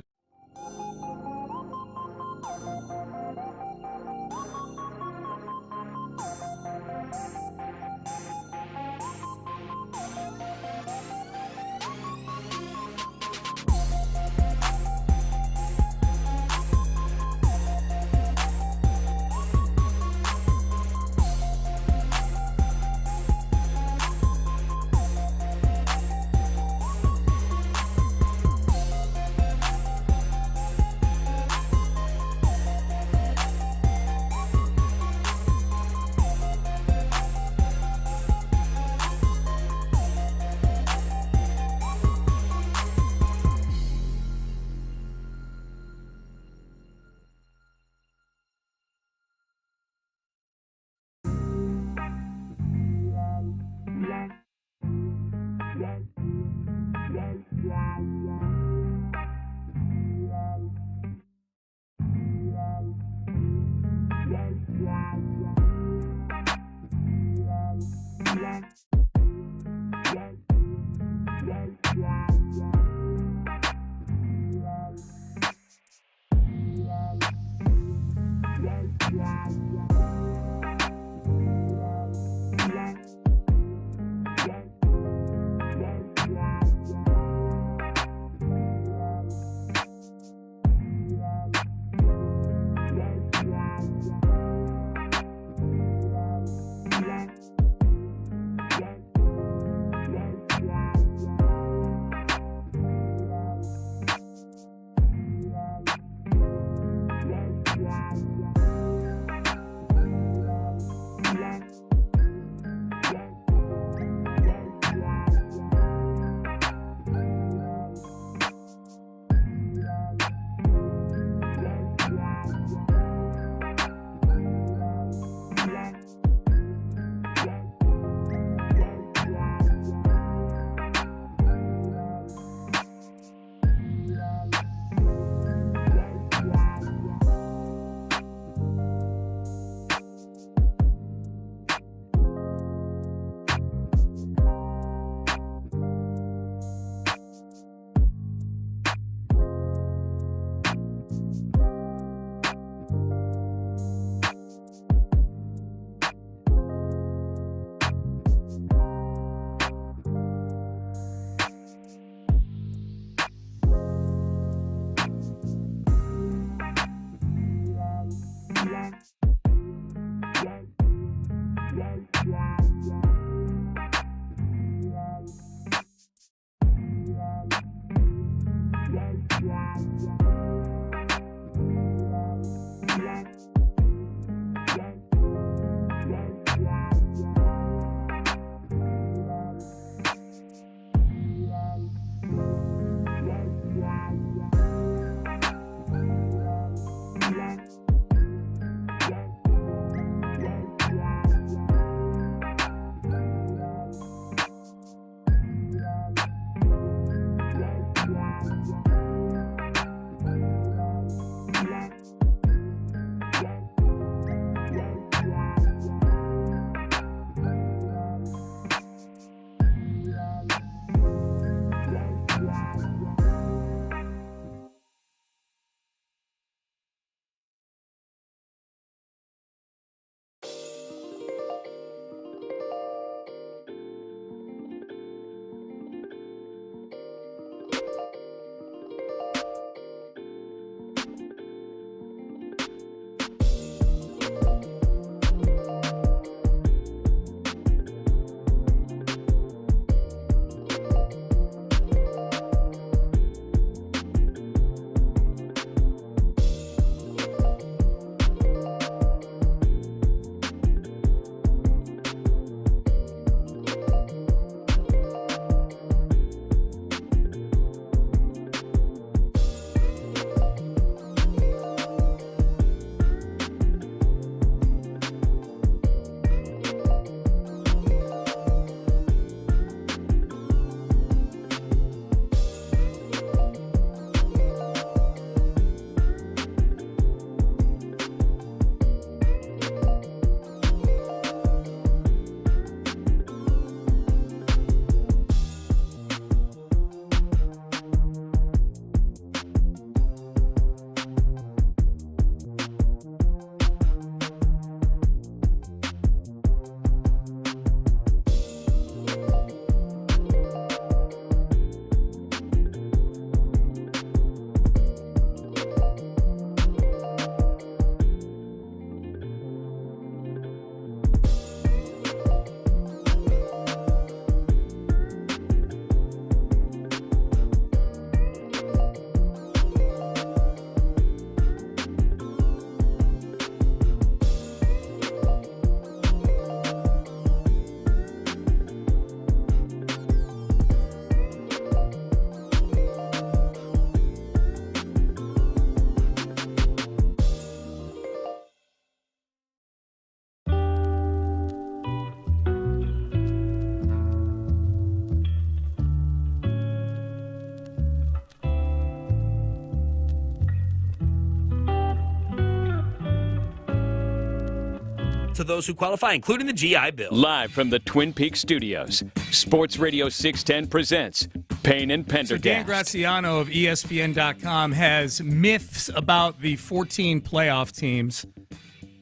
to those who qualify, including the GI Bill. Live from the Twin Peaks studios, Sports Radio 610 presents Payne and Pendergast. So Dan Graziano of ESPN.com has myths about the 14 playoff teams,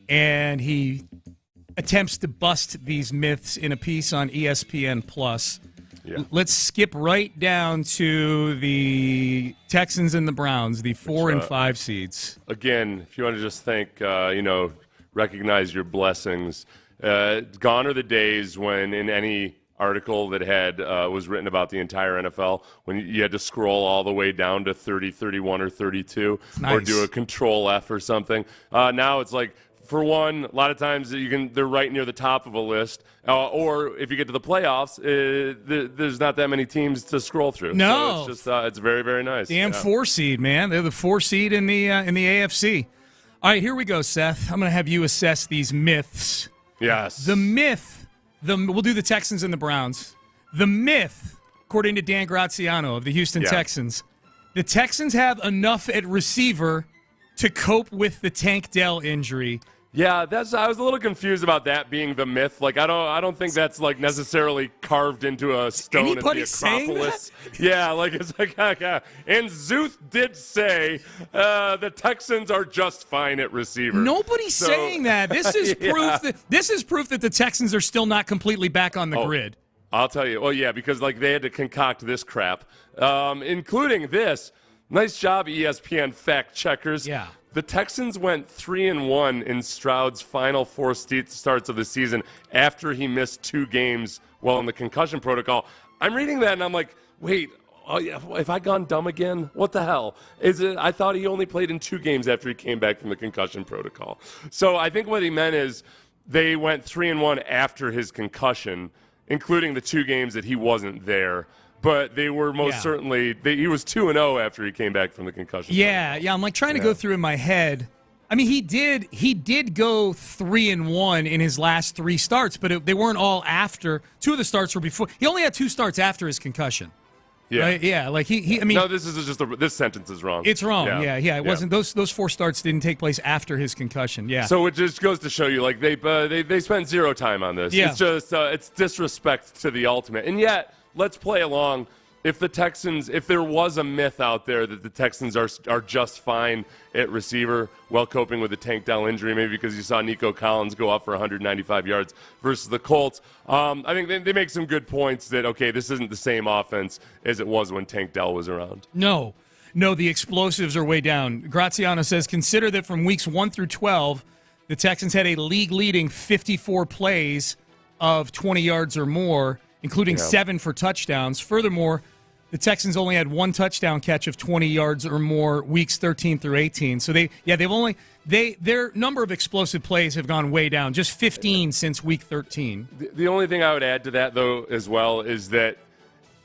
and he attempts to bust these myths in a piece on ESPN+. Yeah. Let's skip right down to the Texans and the Browns, the 4 and 5 seeds. Again, if you want to just think, recognize your blessings. Gone are the days when in any article that had was written about the entire NFL, when you had to scroll all the way down to 30, 31, or 32, or do a Control F or something. Now it's like, for one, a lot of times they're right near the top of a list, or if you get to the playoffs, there's not that many teams to scroll through. No, so it's just it's very, very nice. Damn 4 seed, man. They're the 4 seed in the AFC. All right, here we go, Seth. I'm going to have you assess these myths. Yes. The myth. We'll do the Texans and the Browns. The myth, according to Dan Graziano of the Houston Texans, the Texans have enough at receiver to cope with the Tank Dell injury. Yeah, I was a little confused about that being the myth. Like, I don't think that's like necessarily carved into a stone at the Acropolis. Yeah, like it's like, and Zuth did say the Texans are just fine at receiver. Nobody's saying that. This is proof that the Texans are still not completely back on the grid. I'll tell you. Well, yeah, because like they had to concoct this crap, including this. Nice job, ESPN fact checkers. Yeah. the Texans went 3-1 in Stroud's final 4 starts of the season after he missed 2 games while in the concussion protocol. I'm reading that and I'm like, wait, have I gone dumb again? What the hell? I thought he only played in 2 games after he came back from the concussion protocol. So I think what he meant is they went 3-1 after his concussion, including the 2 games that he wasn't there. But they were most certainly he was 2-0 after he came back from the concussion. Yeah. I'm like trying to go through in my head. I mean, he did go 3-1 in his last 3 starts, but they weren't all after. 2 of the starts were before. He only had 2 starts after his concussion. Yeah. Right? Yeah. Like I mean, no, this is just this sentence is wrong. It's wrong. Yeah. It wasn't those 4 starts didn't take place after his concussion. Yeah. So it just goes to show you, like they spent 0 time on this. Yeah. It's just it's disrespect to the ultimate, and yet. Let's play along. If there was a myth out there that the Texans are just fine at receiver while coping with the Tank Dell injury, maybe because you saw Nico Collins go up for 195 yards versus the Colts, I think they make some good points that, okay, this isn't the same offense as it was when Tank Dell was around. No, the explosives are way down. Graziano says, consider that from weeks 1 through 12, the Texans had a league-leading 54 plays of 20 yards or more, including 7 for touchdowns. Furthermore, the Texans only had 1 touchdown catch of 20 yards or more weeks 13 through 18. So their number of explosive plays have gone way down, just 15 since week 13. The only thing I would add to that, though, as well, is that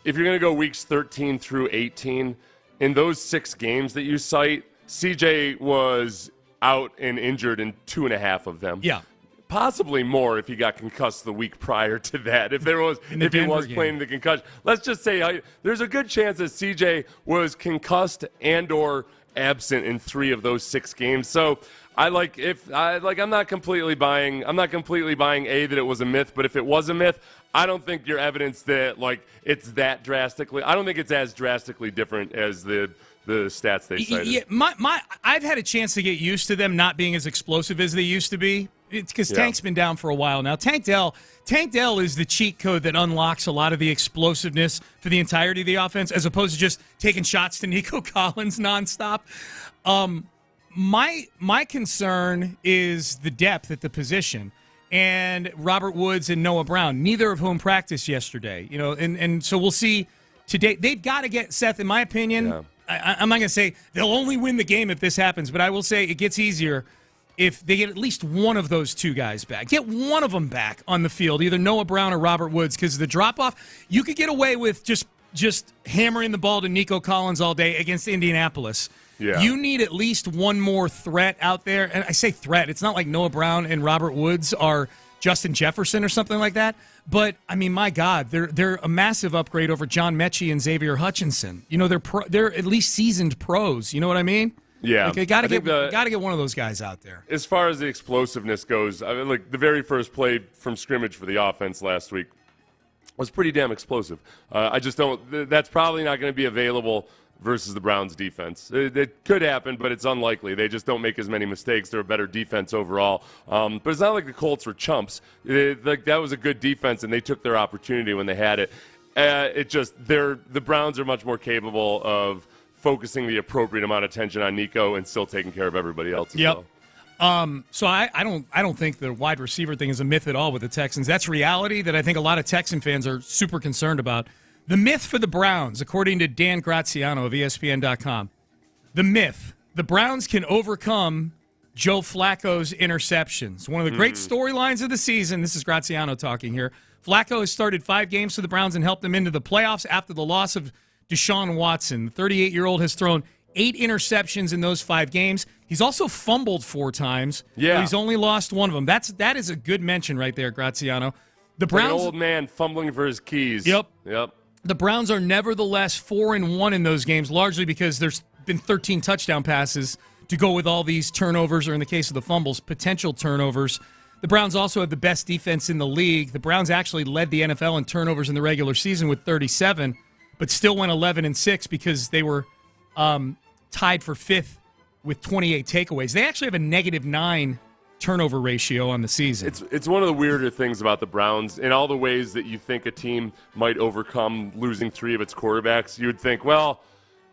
if you're going to go weeks 13 through 18, in those 6 games that you cite, CJ was out and injured in 2.5 of them. Yeah. Possibly more if he got concussed the week prior to that. If he was playing the concussion, let's just say there's a good chance that CJ was concussed and or absent in 3 of those 6 games. So I'm not completely buying that it was a myth, but if it was a myth, I don't think your evidence that it's that drastically. I don't think it's as drastically different as the stats they cited. Yeah, I've had a chance to get used to them not being as explosive as they used to be. It's because Tank's been down for a while now. Tank Dell is the cheat code that unlocks a lot of the explosiveness for the entirety of the offense, as opposed to just taking shots to Nico Collins nonstop. My concern is the depth at the position, and Robert Woods and Noah Brown, neither of whom practiced yesterday. And so we'll see today. They've got to get Seth, in my opinion. Yeah. I'm not going to say they'll only win the game if this happens, but I will say it gets easier if they get at least one of those 2 guys back. Get one of them back on the field, either Noah Brown or Robert Woods, because the drop-off, you could get away with just hammering the ball to Nico Collins all day against Indianapolis. Yeah. You need at least one more threat out there. And I say threat. It's not like Noah Brown and Robert Woods are Justin Jefferson or something like that. But, I mean, my God, they're a massive upgrade over John Mechie and Xavier Hutchinson. They're at least seasoned pros. You know what I mean? Yeah, they got to get one of those guys out there. As far as the explosiveness goes, I mean, the very first play from scrimmage for the offense last week was pretty damn explosive. I just don't. That's probably not going to be available versus the Browns' defense. It could happen, but it's unlikely. They just don't make as many mistakes. They're a better defense overall. But it's not like the Colts were chumps. That was a good defense, and they took their opportunity when they had it. The Browns are much more capable of focusing the appropriate amount of attention on Nico and still taking care of everybody else as well. So I don't think the wide receiver thing is a myth at all with the Texans. That's reality that I think a lot of Texan fans are super concerned about. The myth for the Browns, according to Dan Graziano of ESPN.com, the myth, the Browns can overcome Joe Flacco's interceptions. One of the great storylines of the season, this is Graziano talking here, Flacco has started 5 games for the Browns and helped them into the playoffs after the loss of Deshaun Watson. The 38-year-old has thrown 8 interceptions in those 5 games. He's also fumbled 4 times. Yeah. He's only lost 1 of them. That is a good mention right there, Graziano. The Browns, like an old man fumbling for his keys. Yep. Yep. The Browns are nevertheless 4-1 in those games, largely because there's been 13 touchdown passes to go with all these turnovers, or in the case of the fumbles, potential turnovers. The Browns also have the best defense in the league. The Browns actually led the NFL in turnovers in the regular season with 37, but still went 11-6 because they were tied for 5th with 28 takeaways. They actually have a -9 turnover ratio on the season. It's one of the weirder things about the Browns. In all the ways that you think a team might overcome losing 3 of its quarterbacks, you would think, well,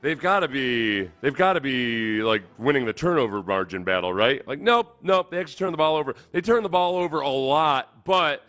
they've got to be like winning the turnover margin battle, right? Like, nope. They actually turn the ball over. They turn the ball over a lot, but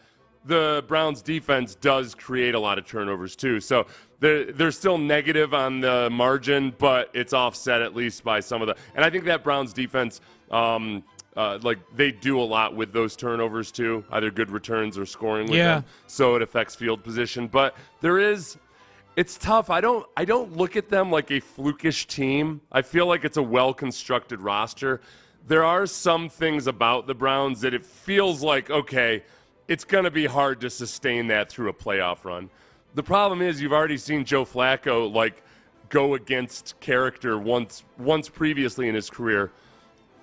the Browns defense does create a lot of turnovers too. So they're still negative on the margin, but it's offset at least by some of the. And I think that Browns defense, like they do a lot with those turnovers too, either good returns or scoring with them. So it affects field position. But it's tough. I don't look at them like a flukish team. I feel like it's a well-constructed roster. There are some things about the Browns that it feels like, okay, it's going to be hard to sustain that through a playoff run. The problem is you've already seen Joe Flacco like go against character once previously in his career,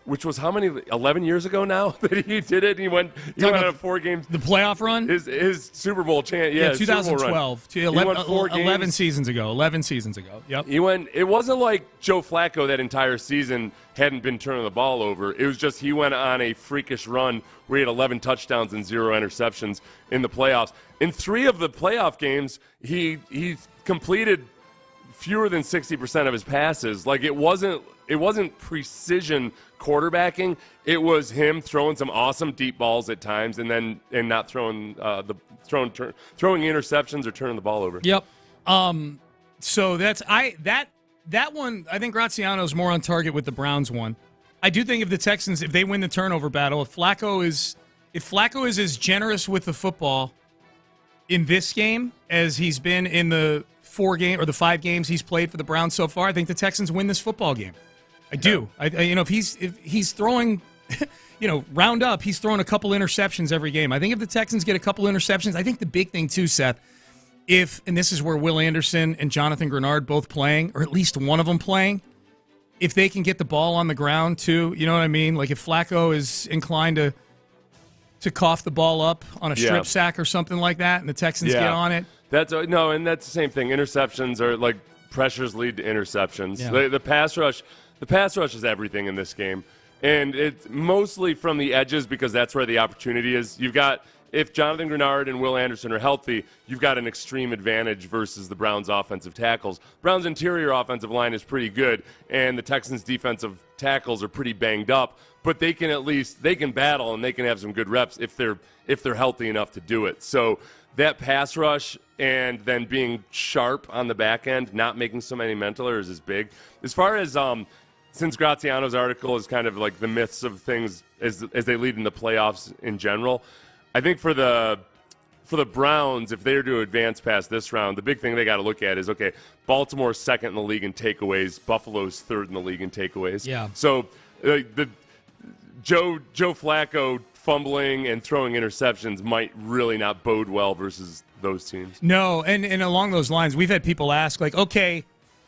which was how many 11 years ago now that he did it. He went on a 4 games. The playoff run? His Super Bowl chance. Yeah, 2012. 11 seasons ago. 11 seasons ago. Yep. It wasn't like Joe Flacco that entire season hadn't been turning the ball over. It was just he went on a freakish run where he had 11 touchdowns and 0 interceptions in the playoffs. In 3 of the playoff games, he completed fewer than 60% of his passes. Like it wasn't precision quarterbacking. It was him throwing some awesome deep balls at times and not throwing throwing interceptions or turning the ball over. Yep. So that one, I think Graziano's more on target with the Browns one. I do think if the Texans, if they win the turnover battle, if Flacco is as generous with the football in this game as he's been in the 5 games he's played for the Browns so far, I think the Texans win this football game. I do. If he's throwing, round up, he's throwing a couple interceptions every game. I think if the Texans get a couple interceptions, I think the big thing too, Seth, and this is where Will Anderson and Jonathan Grenard both playing, or at least one of them playing, if they can get the ball on the ground too, you know what I mean? Like if Flacco is inclined to cough the ball up on a strip sack or something like that, and the Texans get on it. That's the same thing. Interceptions are like pressures lead to interceptions. Yeah. The pass rush is everything in this game, and it's mostly from the edges because that's where the opportunity is. If Jonathan Grenard and Will Anderson are healthy, you've got an extreme advantage versus the Browns' offensive tackles. Browns' interior offensive line is pretty good, and the Texans' defensive tackles are pretty banged up. But they can battle and they can have some good reps if they're healthy enough to do it. So that pass rush and then being sharp on the back end, not making so many mental errors is big. As far as since Graziano's article is kind of like the myths of things as they lead in the playoffs in general, I think for the Browns, if they're to advance past this round, the big thing they got to look at is, okay, Baltimore's second in the league in takeaways, Buffalo's third in the league in takeaways. Yeah. So the Joe Flacco fumbling and throwing interceptions might really not bode well versus those teams. No, and along those lines, we've had people ask, like, okay,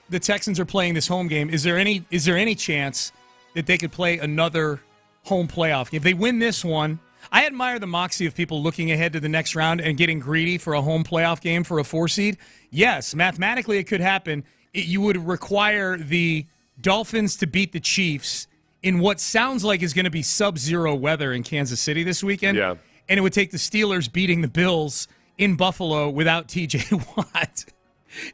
the Texans are playing this home game. Is there any chance that they could play another home playoff game? If they win this one, I admire the moxie of people looking ahead to the next round and getting greedy for a home playoff game for a 4 seed. Yes, mathematically it could happen. You would require the Dolphins to beat the Chiefs in what sounds like is going to be sub-zero weather in Kansas City this weekend. Yeah. And it would take the Steelers beating the Bills in Buffalo without T.J. Watt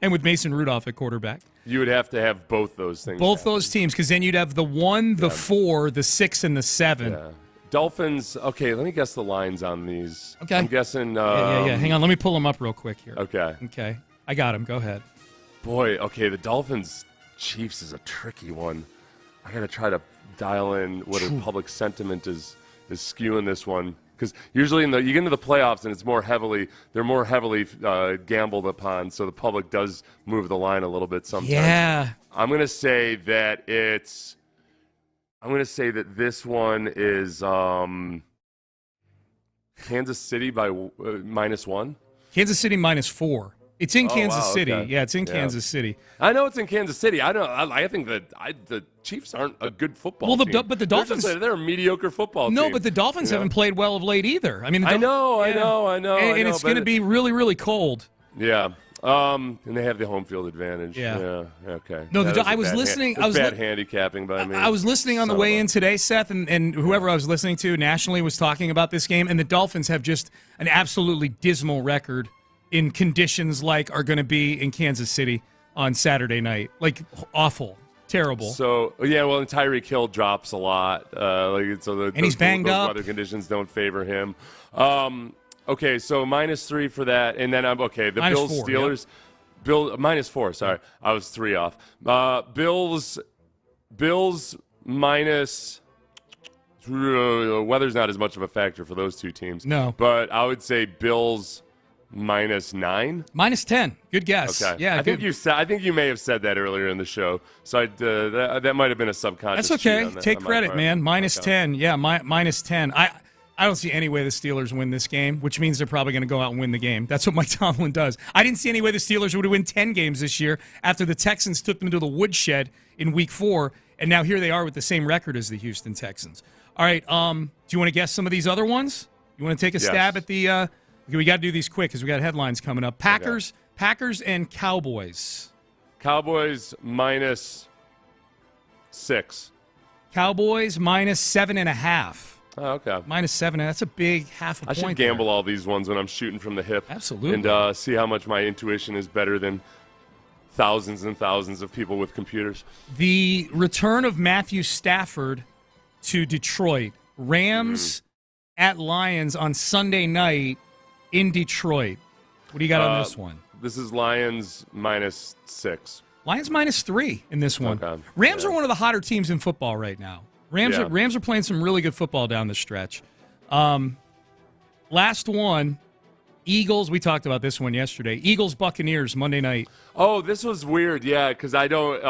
and with Mason Rudolph at quarterback. You would have to have both those things. Both those teams, because then you'd have the 1, the 4, the 6, and the 7. Yeah. Dolphins, okay, let me guess the lines on these. Okay. I'm guessing. Yeah. Hang on, let me pull them up real quick here. Okay. I got them. Go ahead. Boy, okay, the Dolphins-Chiefs is a tricky one. I got to try to dial in what a public sentiment is skewing this one. Because usually you get into the playoffs and they're more heavily gambled upon, so the public does move the line a little bit sometimes. Yeah. I'm going to say that this one is Kansas City by -1. Kansas City -4. It's in Kansas City. Okay. Yeah, it's in Kansas City. I know it's in Kansas City. I think that the Chiefs aren't a good football team. But the Dolphins, they're a mediocre football team. No, but the Dolphins haven't played well of late either. I mean, I know. And it's going to be really, really cold. Yeah. And they have the home field advantage. Yeah. Okay. No, I was listening. I was bad handicapping by me. I was listening on the way in today, Seth, and whoever I was listening to nationally was talking about this game, and the Dolphins have just an absolutely dismal record in conditions like are going to be in Kansas City on Saturday night. Like, awful. Terrible. So, yeah, well, and Tyreek Hill drops a lot. And he's banged up. Weather conditions don't favor him. Okay, so -3 for that. And then, okay, the Bills, -4, Steelers. Yep. -4, sorry. I was 3 off. Bills minus... weather's not as much of a factor for those two teams. No. But I would say Bills -9. -10. Good guess. Okay. Yeah, I think you may have said that earlier in the show. So that might have been a subconscious. That's okay. cheat Take on credit, my man. part. -10. Yeah, -10. I don't see any way the Steelers win this game, which means they're probably going to go out and win the game. That's what Mike Tomlin does. I didn't see any way the Steelers would win 10 games this year after the Texans took them to the woodshed in Week 4, and now here they are with the same record as the Houston Texans. All right, do you want to guess some of these other ones? You want to take a stab at the we got to do these quick because we got headlines coming up. Packers and Cowboys. Cowboys -6. Cowboys -7.5. Oh, okay. -7. That's a big half a point. I should gamble all these ones when I'm shooting from the hip. Absolutely. And see how much my intuition is better than thousands and thousands of people with computers. The return of Matthew Stafford to Detroit. Rams at Lions on Sunday night in Detroit. What do you got on this one? This is Lions -6. Lions -3 in this one. Okay. Rams are one of the hotter teams in football right now. Rams are playing some really good football down the stretch. Last one, Eagles. We talked about this one yesterday. Eagles-Buccaneers Monday night. Oh, this was weird, yeah, because I don't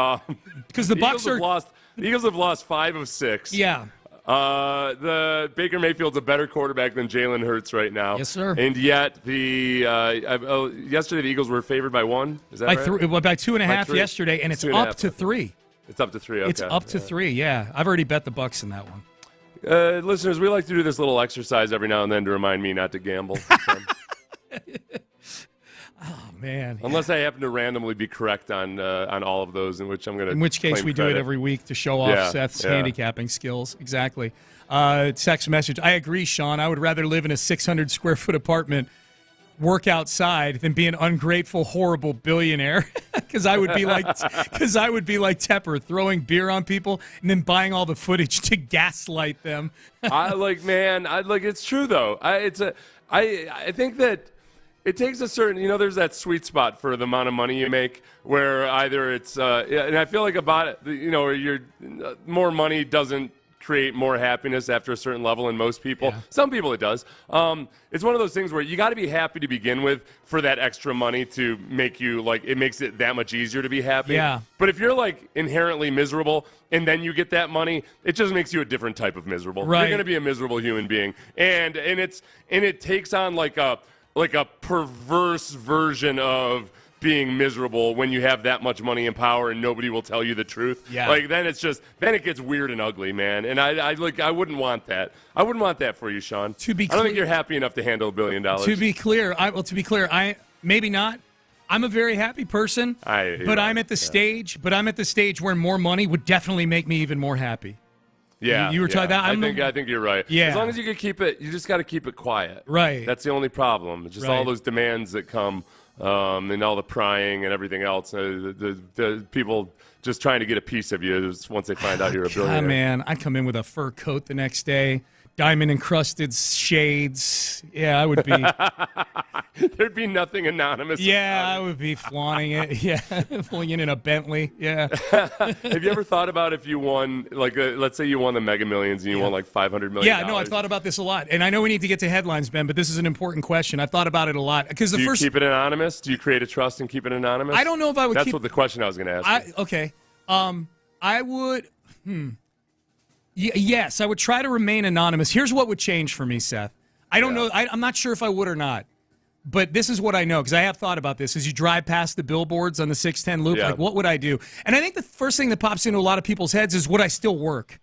because the Bucs the Eagles have lost 5 of 6. Yeah. The Baker Mayfield's a better quarterback than Jalen Hurts right now. Yes, sir. And yet yesterday the Eagles were favored by 1. Is that right? By 2.5 yesterday, and it's up to 3. It's up to 3. Okay. It's up to 3. Yeah, I've already bet the Bucs in that one. Listeners, we like to do this little exercise every now and then to remind me not to gamble. Oh man! Unless I happen to randomly be correct on all of those, in which I'm going to. In which case, we do it every week to show off Seth's handicapping skills. Exactly. Text message. I agree, Sean. I would rather live in a 600 square foot apartment, work outside, than be an ungrateful, horrible billionaire. Because I would be like Tepper, throwing beer on people and then buying all the footage to gaslight them. It's true though. I think that. It takes a certain, there's that sweet spot for the amount of money you make where either it's, and I feel like about it, your more money doesn't create more happiness after a certain level in most people. Yeah. Some people it does. It's one of those things where you got to be happy to begin with for that extra money to make you, it makes it that much easier to be happy. Yeah. But if you're, inherently miserable and then you get that money, it just makes you a different type of miserable. Right. You're going to be a miserable human being. And it takes on, a perverse version of being miserable when you have that much money and power and nobody will tell you the truth. Yeah. Then it gets weird and ugly, man. And I wouldn't want that. I wouldn't want that for you, Sean. To be I don't think you're happy enough to handle $1 billion. To be clear, I maybe not. I'm a very happy person, but I'm at the stage. But I'm at the stage where more money would definitely make me even more happy. Yeah, you were talking about. I think you're right. Yeah, as long as you can keep it, you just got to keep it quiet. Right. That's the only problem. It's just all those demands that come, and all the prying and everything else. The people just trying to get a piece of you once they find out you're a billionaire. Man, I'd come in with a fur coat the next day, diamond encrusted shades. Yeah, I would be. There'd be nothing anonymous. Yeah, I would be flaunting it. Yeah, pulling in a Bentley. Yeah. Have you ever thought about if you won, let's say you won the Mega Millions and you won $500 million? Yeah, no, I've thought about this a lot, and I know we need to get to headlines, Ben, but this is an important question. I've thought about it a lot because Do you keep it anonymous? Do you create a trust and keep it anonymous? I don't know if I would. That's what the question I was going to ask. Okay. I would. Yes, I would try to remain anonymous. Here's what would change for me, Seth. I don't know. I'm not sure if I would or not. But this is what I know, because I have thought about this. As you drive past the billboards on the 610 loop, what would I do? And I think the first thing that pops into a lot of people's heads is, would I still work?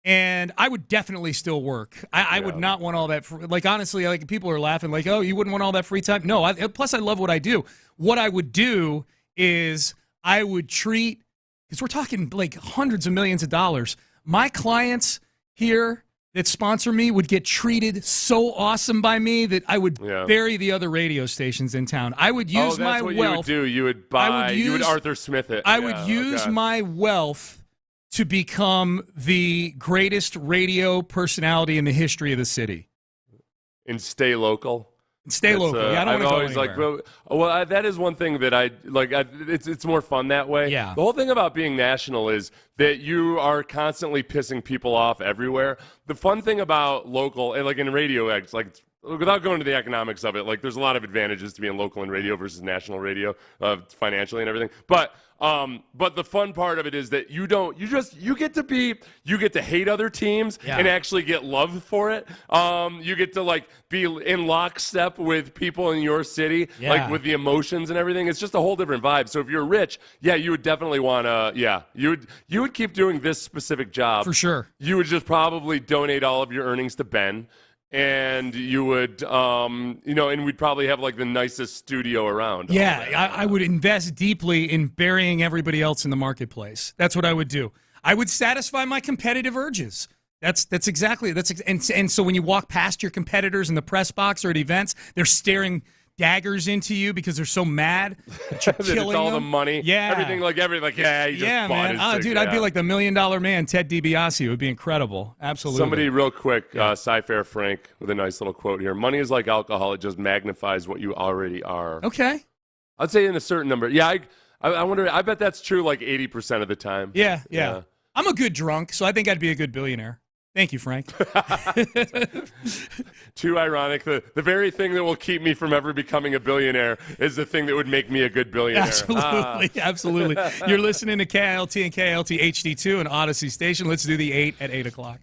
And I would definitely still work. I would not want all that. Honestly, people are laughing, oh, you wouldn't want all that free time? No, plus I love what I do. What I would do is I would treat, because we're talking hundreds of millions of dollars, my clients here that sponsor me would get treated so awesome by me that I would bury the other radio stations in town. I would use my wealth. You would do. You would buy. You would Arthur Smith it. I would use my wealth to become the greatest radio personality in the history of the city. And stay local. Stay local. Yeah, I don't want to go anywhere. That is one thing that I like. It's more fun that way. Yeah. The whole thing about being national is that you are constantly pissing people off everywhere. The fun thing about local, and like in radio, like without going to the economics of it, like there's a lot of advantages to being local and radio versus national radio, financially and everything. But the fun part of it is that you get to hate other teams and actually get love for it. You get to like be in lockstep with people in your city, like with the emotions and everything. It's just a whole different vibe. So if you're rich, you would definitely want to, you would keep doing this specific job. For sure. You would just probably donate all of your earnings to Ben. And you would, and we'd probably have like the nicest studio around. Yeah, I would invest deeply in burying everybody else in the marketplace. That's what I would do. I would satisfy my competitive urges. That's exactly. And so when you walk past your competitors in the press box or at events, they're staring daggers into you because they're so mad that you're killing it's all them. the money, everything, he just bought man. his ticket. I'd be like the $1 million man, Ted DiBiase. It would be incredible. Absolutely. Somebody real quick, Cy-Fair Frank with a nice little quote here. Money is like alcohol. It just magnifies what you already are. Okay. I'd say in a certain number. Yeah, I wonder. I bet that's true like 80% of the time. Yeah. I'm a good drunk, so I think I'd be a good billionaire. Thank you, Frank. Too ironic. The very thing that will keep me from ever becoming a billionaire is the thing that would make me a good billionaire. Absolutely. You're listening to KILT and KILT HD2 and Odyssey Station. Let's do the 8 at 8 o'clock.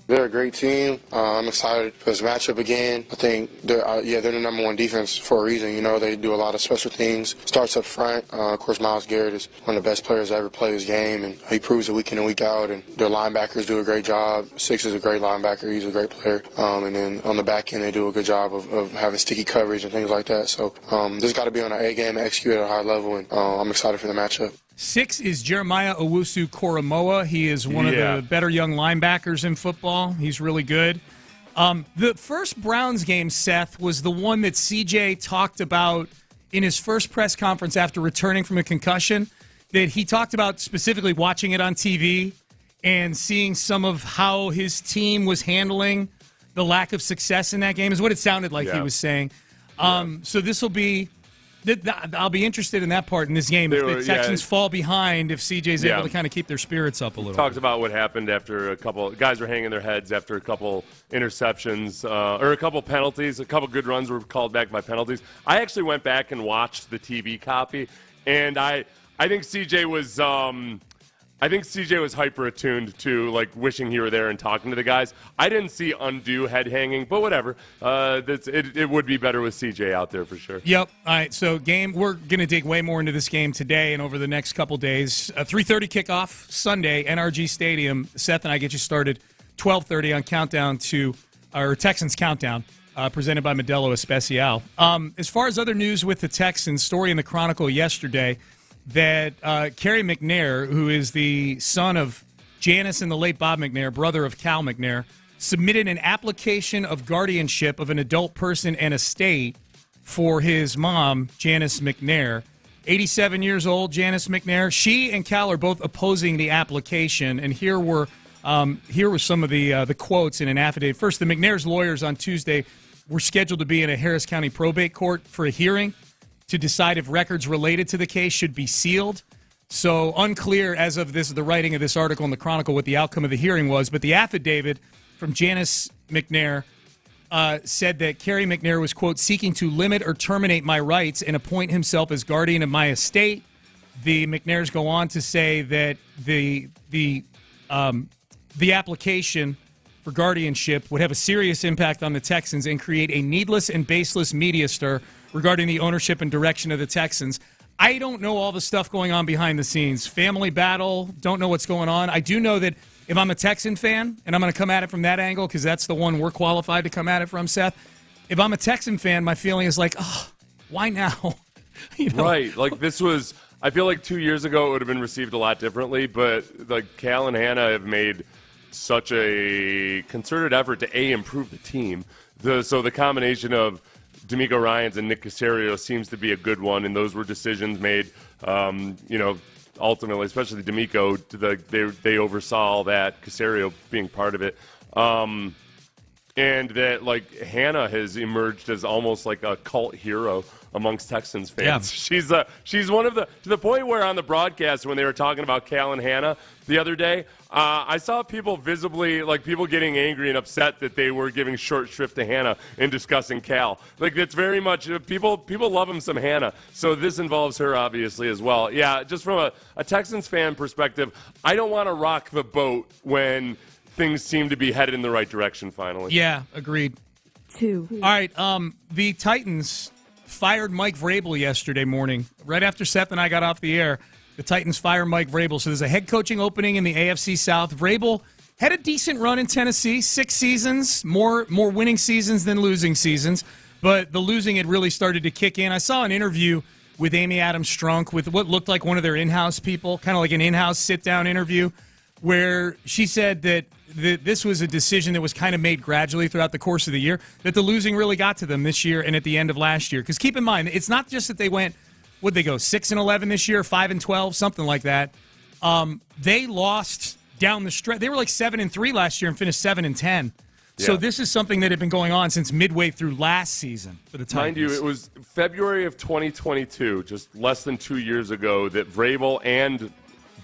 They're a great team. I'm excited for this matchup again. I think they're the number one defense for a reason. You know, they do a lot of special things. Starts up front. Of course, Myles Garrett is one of the best players to ever play this game, and he proves it week in and week out. And their linebackers do a great job. Six is a great linebacker. He's a great player. And then on the back end, they do a good job of having sticky coverage and things like that. So this got to be on an A game and execute at a high level, and I'm excited for the matchup. 6 is Jeremiah Owusu-Koramoah. He is one of the better young linebackers in football. He's really good. The first Browns game, Seth, was the one that CJ talked about in his first press conference after returning from a concussion, that he talked about specifically watching it on TV and seeing some of how his team was handling the lack of success in that game is what it sounded like he was saying. So this will be – I'll be interested in that part in this game. If the Texans fall behind, if CJ's able to kind of keep their spirits up a little. Talked about what happened after a couple – guys were hanging their heads after a couple interceptions or a couple penalties. A couple good runs were called back by penalties. I actually went back and watched the TV copy, and I think CJ was hyper attuned to like wishing he were there and talking to the guys. I didn't see undue head hanging, but whatever. It would be better with CJ out there for sure. Yep. All right. So we're gonna dig way more into this game today and over the next couple days. 3:30 kickoff Sunday, NRG Stadium. Seth and I get you started 12:30 on Countdown to our Texans Countdown, presented by Modelo Especial. As far as other news with the Texans, story in the Chronicle yesterday that Kerry McNair, who is the son of Janice and the late Bob McNair, brother of Cal McNair, submitted an application of guardianship of an adult person and estate for his mom, Janice McNair. 87 years old, Janice McNair. She and Cal are both opposing the application, and here were some of the quotes in an affidavit. First, the McNair's lawyers on Tuesday were scheduled to be in a Harris County probate court for a hearing to decide if records related to the case should be sealed. So unclear as of the writing of this article in the Chronicle what the outcome of the hearing was, but the affidavit from Janice McNair said that Kerry McNair was, quote, seeking to limit or terminate my rights and appoint himself as guardian of my estate. The McNairs go on to say that the application for guardianship would have a serious impact on the Texans and create a needless and baseless media stir regarding the ownership and direction of the Texans. I don't know all the stuff going on behind the scenes. Family battle, don't know what's going on. I do know that if I'm a Texan fan, and I'm going to come at it from that angle because that's the one we're qualified to come at it from, Seth. If I'm a Texan fan, my feeling is like, why now? Right. Like this was, I feel like 2 years ago it would have been received a lot differently, but like Cal and Hannah have made such a concerted effort to improve the team. So the combination of DeMeco Ryans and Nick Caserio seems to be a good one, and those were decisions made. Ultimately, especially DeMeco, they oversaw all that. Caserio being part of it. And that, like, Hannah has emerged as almost like a cult hero amongst Texans fans. Yeah. She's one of to the point where on the broadcast when they were talking about Cal and Hannah the other day, I saw people visibly, like, people getting angry and upset that they were giving short shrift to Hannah in discussing Cal. Like, that's very much, people love him some Hannah. So this involves her, obviously, as well. Yeah, just from a Texans fan perspective, I don't want to rock the boat when things seem to be headed in the right direction finally. Yeah, agreed. 2. All right, the Titans fired Mike Vrabel yesterday morning. Right after Seth and I got off the air, the Titans fire Mike Vrabel. So there's a head coaching opening in the AFC South. Vrabel had a decent run in Tennessee, 6 seasons, more winning seasons than losing seasons. But the losing had really started to kick in. I saw an interview with Amy Adams Strunk with what looked like one of their in-house people, kind of like an in-house sit-down interview, where she said that this was a decision that was kind of made gradually throughout the course of the year, that the losing really got to them this year and at the end of last year. Because keep in mind, it's not just that they went, would they go 6-11 this year, 5-12, something like that. They lost down the stretch. They were like 7-3 last year and finished 7-10. Yeah. So this is something that had been going on since midway through last season for the Titans. Mind you, it was February of 2022, just less than 2 years ago, that Vrabel and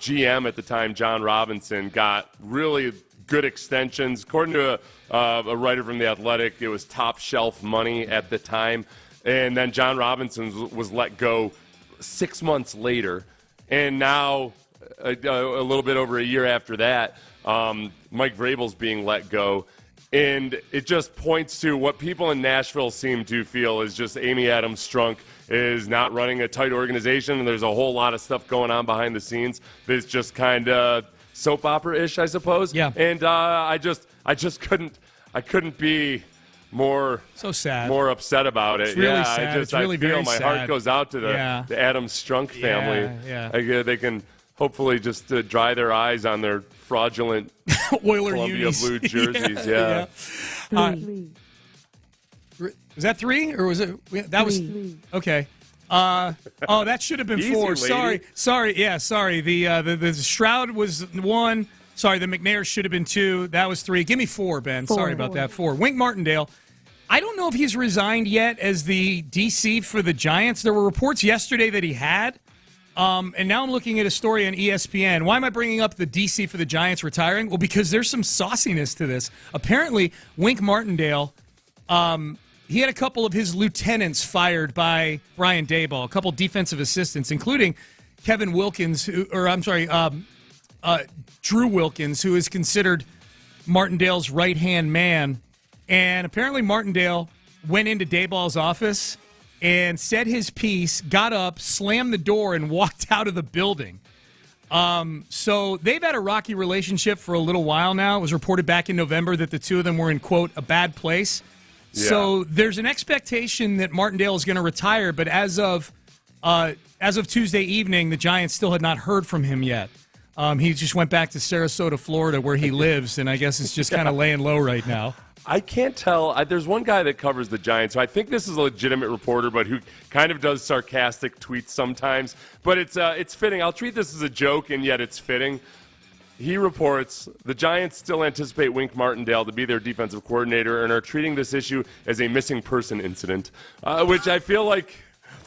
GM at the time, John Robinson, got really good extensions. According to a writer from The Athletic, it was top shelf money at the time. And then John Robinson was let go 6 months later. And now, a little bit over a year after that, Mike Vrabel's being let go. And it just points to what people in Nashville seem to feel is just Amy Adams Strunk is not running a tight organization, and there's a whole lot of stuff going on behind the scenes that's just kind of soap opera-ish, I suppose. Yeah. And I just couldn't be more sad, more upset about it. It's really sad. I feel very my sad. heart goes out to the Adams Strunk family. Yeah. They can hopefully just dry their eyes on their fraudulent Oiler Columbia unis. blue jerseys. Yeah. Was that 3 or was it? That was okay. That should have been Easy, 4. lady. Sorry. Yeah, sorry. The Stroud was 1. Sorry, the McNair should have been 2. That was 3. Give me 4, Ben. 4. Sorry about that. 4. Wink Martindale. I don't know if he's resigned yet as the DC for the Giants. There were reports yesterday that he had. And now I'm looking at a story on ESPN. Why am I bringing up the DC for the Giants retiring? Well, because there's some sauciness to this. Apparently, Wink Martindale, he had a couple of his lieutenants fired by Brian Daboll, a couple defensive assistants, including Kevin Wilkins, Drew Wilkins, who is considered Martindale's right-hand man. And apparently Martindale went into Daboll's office and said his piece, got up, slammed the door, and walked out of the building. So they've had a rocky relationship for a little while now. It was reported back in November that the two of them were in, quote, a bad place. Yeah. So there's an expectation that Martindale is going to retire, but as of Tuesday evening, the Giants still had not heard from him yet. He just went back to Sarasota, Florida, where he lives, and I guess it's just kind of laying low right now. I can't tell. There's one guy that covers the Giants, so I think this is a legitimate reporter, but who kind of does sarcastic tweets sometimes. But it's fitting. I'll treat this as a joke, and yet it's fitting. He reports the Giants still anticipate Wink Martindale to be their defensive coordinator and are treating this issue as a missing person incident, which I feel like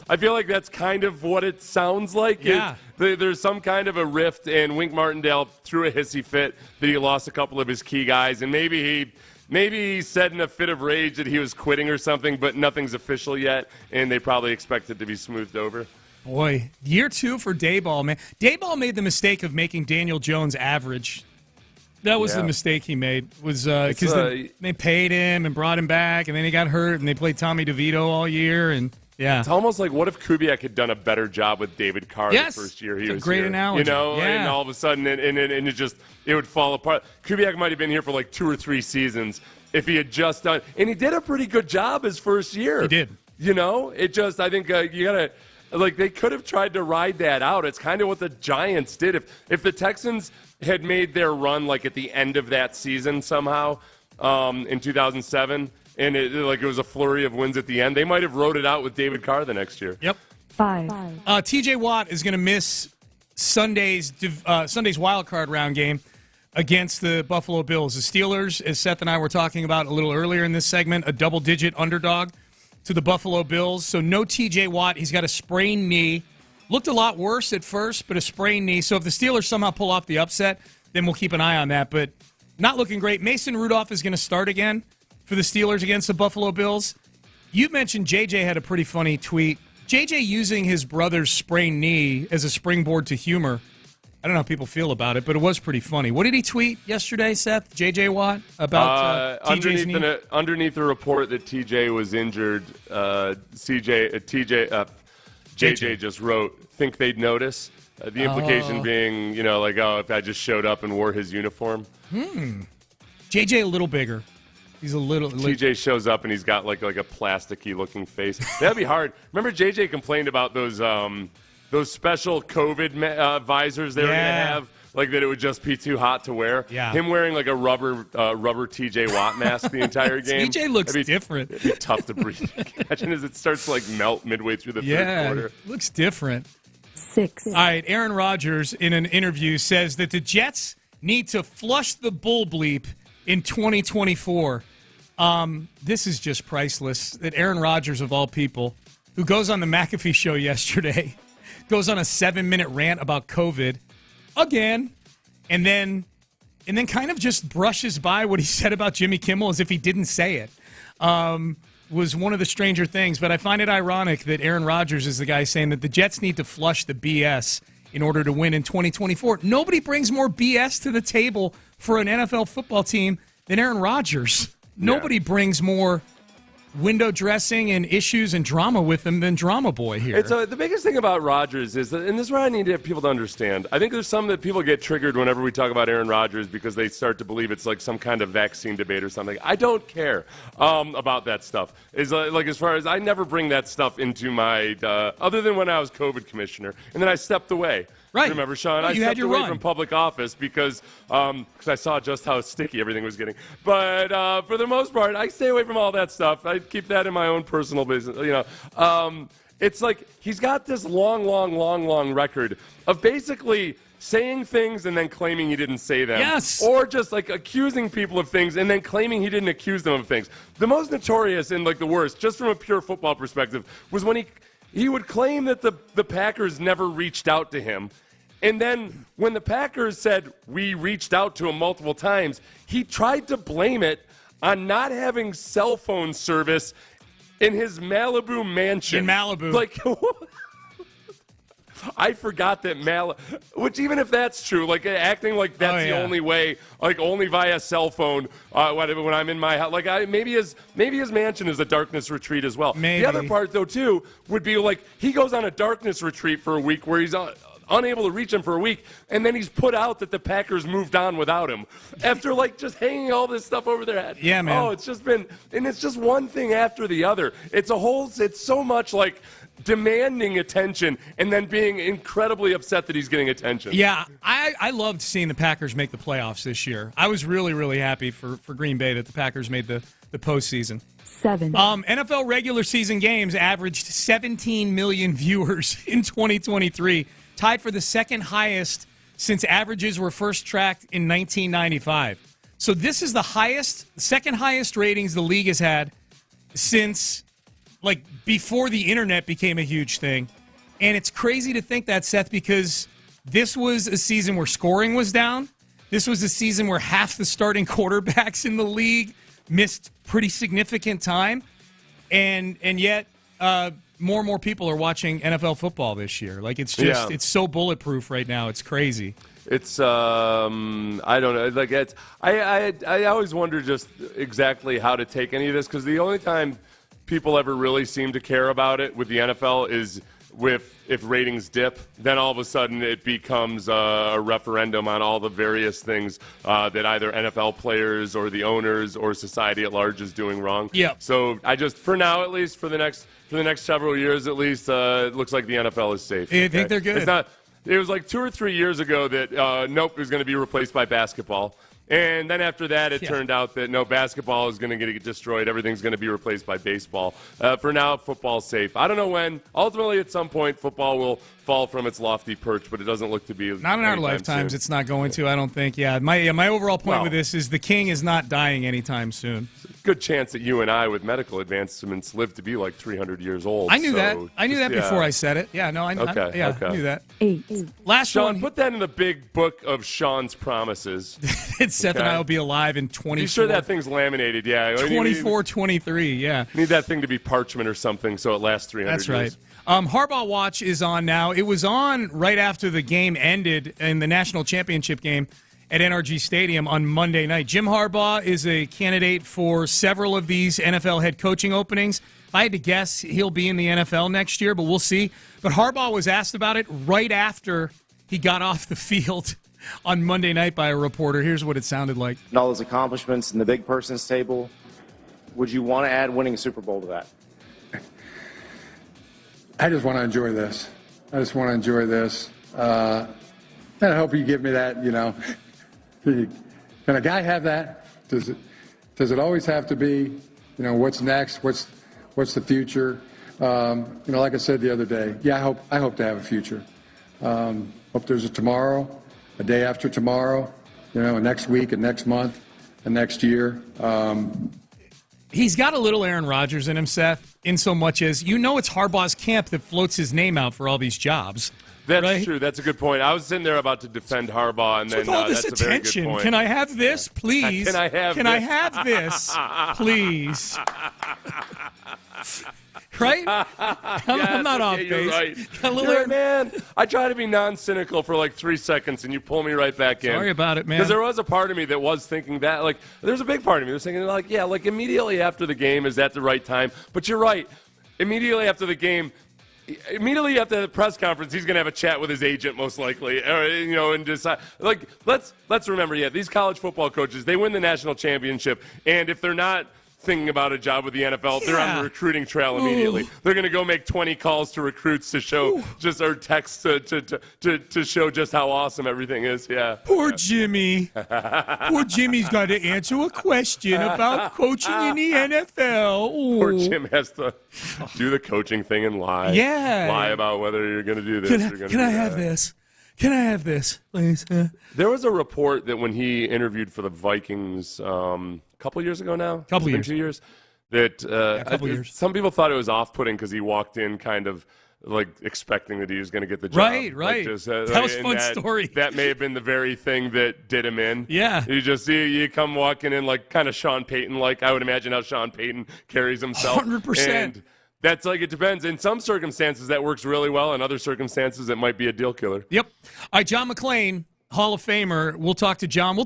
that's kind of what it sounds like. Yeah. There's some kind of a rift, and Wink Martindale threw a hissy fit that he lost a couple of his key guys, and maybe he said in a fit of rage that he was quitting or something, but nothing's official yet, and they probably expect it to be smoothed over. Boy, year 2 for Daboll, man. Daboll made the mistake of making Daniel Jones average. That was the mistake he made, was because they paid him and brought him back, and then he got hurt, and they played Tommy DeVito all year, and yeah. It's almost like, what if Kubiak had done a better job with David Carr the first year he was great here? Analogy. And all of a sudden, it would fall apart. Kubiak might have been here for like 2 or 3 seasons if he had just done, and he did a pretty good job his first year. He did. I think you gotta. Like, they could have tried to ride that out. It's kind of what the Giants did. If the Texans had made their run like at the end of that season somehow in 2007, and it was a flurry of wins at the end, they might have rode it out with David Carr the next year. Yep. 5. T.J. Watt is going to miss Sunday's wild card round game against the Buffalo Bills. The Steelers, as Seth and I were talking about a little earlier in this segment, a double-digit underdog to the Buffalo Bills. So no T.J. Watt. He's got a sprained knee. Looked a lot worse at first, but a sprained knee. So if the Steelers somehow pull off the upset, then we'll keep an eye on that. But not looking great. Mason Rudolph is going to start again for the Steelers against the Buffalo Bills. You mentioned JJ had a pretty funny tweet. JJ using his brother's sprained knee as a springboard to humor. I don't know how people feel about it, but it was pretty funny. What did he tweet yesterday, Seth? JJ Watt? About TJ's knee? Underneath the report that TJ was injured, JJ just wrote, think they'd notice. The implication being, if I just showed up and wore his uniform. JJ a little bigger. He's a little. TJ shows up and he's got like a plasticky looking face. That'd be hard. Remember, JJ complained about those special COVID visors they were gonna have, like that it would just be too hot to wear. Yeah. Him wearing like a rubber TJ Watt mask the entire game. TJ looks different. It'd be tough to breathe. Imagine as it starts to like melt midway through the third quarter. Looks different. 6. All right, Aaron Rodgers in an interview says that the Jets need to flush the bull bleep in 2024. This is just priceless. That Aaron Rodgers, of all people, who goes on the McAfee show yesterday, goes on a 7-minute rant about COVID again, and then kind of just brushes by what he said about Jimmy Kimmel as if he didn't say it. Was one of the stranger things, but I find it ironic that Aaron Rodgers is the guy saying that the Jets need to flush the BS in order to win in 2024. Nobody brings more BS to the table for an NFL football team than Aaron Rodgers. Nobody brings more window dressing and issues and drama with him than Drama Boy here. The biggest thing about Rodgers is that, and this is what I need people to understand, I think there's some that people get triggered whenever we talk about Aaron Rodgers because they start to believe it's like some kind of vaccine debate or something. I don't care about that stuff. It's like as far as I never bring that stuff into my, other than when I was COVID commissioner, and then I stepped away. Right. Remember, Sean? I stepped away from public office because I saw just how sticky everything was getting. But for the most part, I stay away from all that stuff. I keep that in my own personal business. It's like he's got this long record of basically saying things and then claiming he didn't say them. Yes. Or just like accusing people of things and then claiming he didn't accuse them of things. The most notorious and like the worst, just from a pure football perspective, was when he would claim that the Packers never reached out to him. And then when the Packers said, we reached out to him multiple times, he tried to blame it on not having cell phone service in his Malibu mansion. In Malibu. Like, I forgot that which even if that's true, like acting like that's the only way, like only via cell phone, when I'm in my house, like maybe his mansion is a darkness retreat as well. Maybe. The other part though too would be like he goes on a darkness retreat for a week where he's unable to reach him for a week, and then he's put out that the Packers moved on without him after like just hanging all this stuff over their head. Yeah, man. Oh, it's just one thing after the other. It's so much like demanding attention and then being incredibly upset that he's getting attention. Yeah, I loved seeing the Packers make the playoffs this year. I was really, really happy for Green Bay that the Packers made the postseason. 7. NFL regular season games averaged 17 million viewers in 2023, tied for the second highest since averages were first tracked in 1995. So this is the second highest ratings the league has had since like before the internet became a huge thing. And it's crazy to think that, Seth, because this was a season where scoring was down. This was a season where half the starting quarterbacks in the league missed pretty significant time. And yet more and more people are watching NFL football this year. Like it's just it's so bulletproof right now. It's crazy. It's I don't know. Like I always wonder just exactly how to take any of this, because the only time people ever really seem to care about it with the NFL is if ratings dip, then all of a sudden it becomes a referendum on all the various things that either NFL players or the owners or society at large is doing wrong. Yeah. So I just, for now at least, for the next several years at least, it looks like the NFL is safe. You think they're good? It's not. It was like 2 or 3 years ago that nope, it was going to be replaced by basketball. And then after that, it turned out that no, basketball is going to get destroyed. Everything's going to be replaced by baseball. For now, football's safe. I don't know when. Ultimately, at some point, football will fall from its lofty perch, but it doesn't look to be. Not in our lifetimes. Soon. It's not going to, I don't think. Yeah, my overall point with this is the king is not dying anytime soon. Good chance that you and I, with medical advancements, live to be like 300 years old. I knew that. I knew that before I said it. Yeah, no, I knew that. 8. Last Sean, one. put that in the big book of Sean's promises. Seth and I will be alive in 24. Be sure that thing's laminated, yeah. 24, 23, yeah. Need that thing to be parchment or something so it lasts 300 That's years. right. Harbaugh Watch is on now. It was on right after the game ended in the national championship game at NRG Stadium on Monday night. Jim Harbaugh is a candidate for several of these NFL head coaching openings. If I had to guess, he'll be in the NFL next year, but we'll see. But Harbaugh was asked about it right after he got off the field on Monday night by a reporter. Here's what it sounded like. And all those accomplishments in the big person's table, would you want to add winning a Super Bowl to that? I just want to enjoy this. And I hope you give me that, Can a guy have that? Does it always have to be, what's next? What's the future? Like I said the other day, I hope to have a future. Hope there's a tomorrow, a day after tomorrow, and next week and next month and next year. He's got a little Aaron Rodgers in him, Seth, in so much as it's Harbaugh's camp that floats his name out for all these jobs. That's true. That's a good point. I was sitting there about to defend Harbaugh, and then with all this that's attention, a very good point. Can I have this, please? Can I have this, please? Right? I'm not off base. You're right. Man, I try to be non-cynical for like 3 seconds, and you pull me right back in. Sorry about it, man. Because there was a part of me that was thinking that. Like, there's a big part of me that was thinking, like immediately after the game, is that the right time? But you're right. Immediately after the game, immediately after the press conference, he's going to have a chat with his agent, most likely, and decide. Like, let's remember, these college football coaches, they win the national championship, and if they're not thinking about a job with the NFL, they're on the recruiting trail immediately. They're going to go make 20 calls to recruits to show or texts to show just how awesome everything is. Yeah. Poor Jimmy. Poor Jimmy's got to answer a question about coaching in the NFL. Ooh. Poor Jim has to do the coaching thing and lie. Yeah. Lie about whether you're going to do this. Can I have this? Can I have this, please? There was a report that when he interviewed for the Vikings a couple years ago now, couple years, 2 years, that years. Some people thought it was off-putting because he walked in kind of like expecting that he was going to get the job. Right. That was a fun story. That may have been the very thing that did him in. Yeah. You come walking in like kind of Sean Payton-like. I would imagine how Sean Payton carries himself. 100%. And that's it depends. In some circumstances, that works really well. In other circumstances, it might be a deal killer. Yep. All right, John McClain, Hall of Famer. We'll talk to John.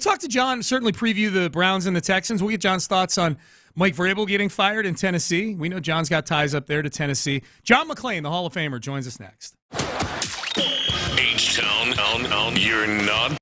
Certainly preview the Browns and the Texans. We'll get John's thoughts on Mike Vrabel getting fired in Tennessee. We know John's got ties up there to Tennessee. John McClain, the Hall of Famer, joins us next. H-Town, you're not.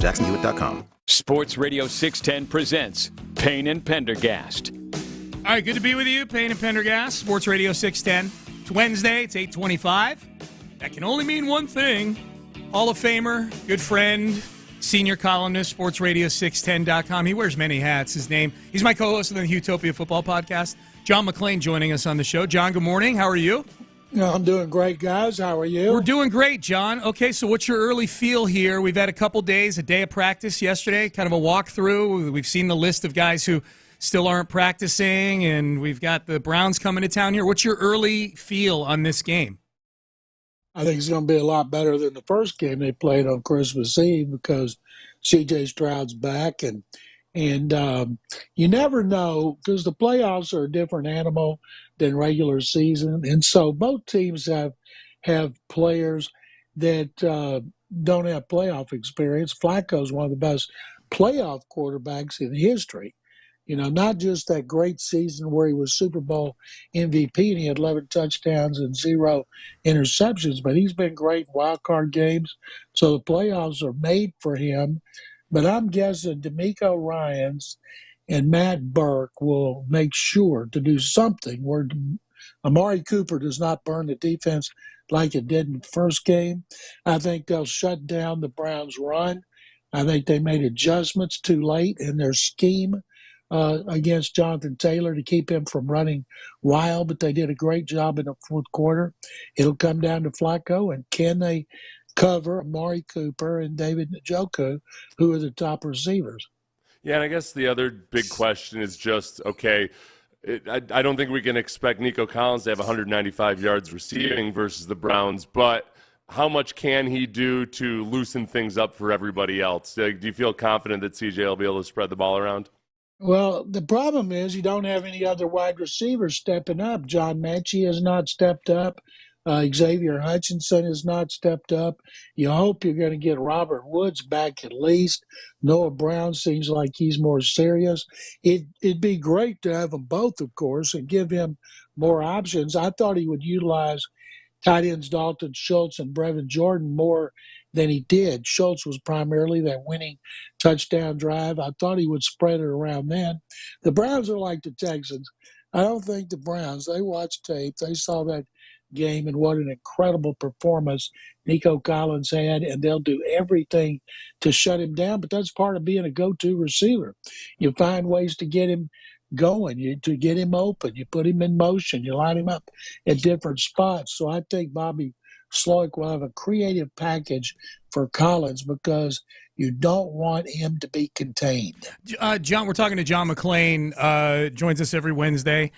JacksonHewitt.com. Sports Radio 610 presents Payne and Pendergast. All right, good to be with you, Payne and Pendergast, Sports Radio 610. It's Wednesday, it's 8:25. That can only mean one thing. Hall of Famer, good friend, senior columnist, SportsRadio610.com. He wears many hats. He's my co-host of the Utopia Football Podcast. John McClain joining us on the show. John, good morning. How are you? Yeah, I'm doing great, guys. How are you? We're doing great, John. Okay, so what's your early feel here? We've had a couple days, a day of practice yesterday, kind of a walkthrough. We've seen the list of guys who still aren't practicing, and we've got the Browns coming to town here. What's your early feel on this game? I think it's going to be a lot better than the first game they played on Christmas Eve because C.J. Stroud's back, and you never know because the playoffs are a different animal than regular season, and so both teams have players that don't have playoff experience. Flacco's one of the best playoff quarterbacks in history. You know, not just that great season where he was Super Bowl MVP and he had 11 touchdowns and 0 interceptions, but he's been great in wild card games. So the playoffs are made for him. But I'm guessing DeMeco Ryans and Matt Burke will make sure to do something where Amari Cooper does not burn the defense like it did in the first game. I think they'll shut down the Browns' run. I think they made adjustments too late in their scheme against Jonathan Taylor to keep him from running wild, but they did a great job in the fourth quarter. It'll come down to Flacco, and can they cover Amari Cooper and David Njoku, who are the top receivers? Yeah, and I guess the other big question is just, okay, I don't think we can expect Nico Collins to have 195 yards receiving versus the Browns, but how much can he do to loosen things up for everybody else? Do you feel confident that CJ will be able to spread the ball around? Well, the problem is you don't have any other wide receivers stepping up. John Mechie has not stepped up. Xavier Hutchinson has not stepped up. You hope you're going to get Robert Woods back at least. Noah Brown seems like he's more serious. It'd be great to have them both, of course, and give him more options. I thought he would utilize tight ends Dalton Schultz and Brevin Jordan more than he did. Schultz was primarily that winning touchdown drive. I thought he would spread it around then. The Browns are like the Texans. I don't think the Browns, they watched tape, they saw that game and what an incredible performance Nico Collins had, and they'll do everything to shut him down. But that's part of being a go-to receiver. You find ways to get him going, to get him open. You put him in motion. You line him up at different spots. So I think Bobby Sloik will have a creative package for Collins because you don't want him to be contained. John, we're talking to John McClain, joins us every Wednesday.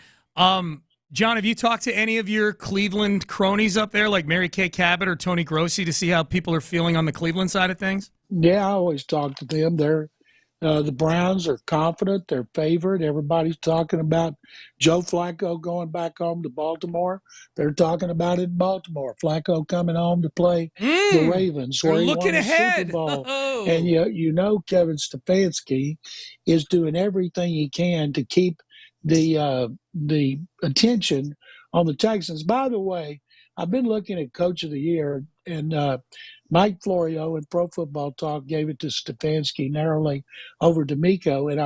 John, have you talked to any of your Cleveland cronies up there, like Mary Kay Cabot or Tony Grossi, to see how people are feeling on the Cleveland side of things? Yeah, I always talk to them. The Browns are confident. They're favored. Everybody's talking about Joe Flacco going back home to Baltimore. They're talking about it in Baltimore. Flacco coming home to play the Ravens, where he won a Super Bowl. Oh. And you know Kevin Stefanski is doing everything he can to keep the attention on the Texans. By the way, I've been looking at Coach of the Year, and Mike Florio in Pro Football Talk gave it to Stefanski narrowly over DeMeco. And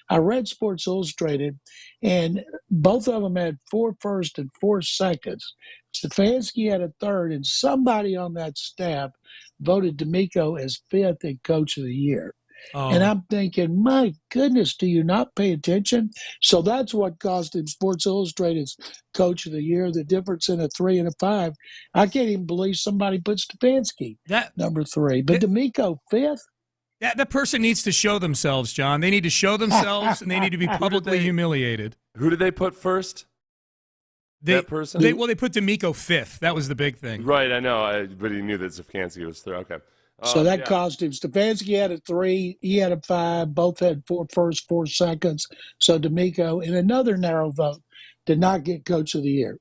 I read Sports Illustrated, and both of them had 4 first and 4 seconds. Stefanski had a third, and somebody on that staff voted DeMeco as 5th in Coach of the Year. Oh. And I'm thinking, my goodness, do you not pay attention? So that's what cost him Sports Illustrated's Coach of the Year, the difference in a 3 and a 5. I can't even believe somebody put Stefanski number 3. But DeMeco 5th? That person needs to show themselves, John. They need to show themselves, and they need to be publicly humiliated. Who did they put first? That person? They put DeMeco 5th. That was the big thing. Right, I know. But he knew that Stefanski was 3rd. Okay. So that cost him. Stefanski had a 3, he had a 5. Both had 4 first, 4 seconds. So DeMeco, in another narrow vote, did not get Coach of the Year.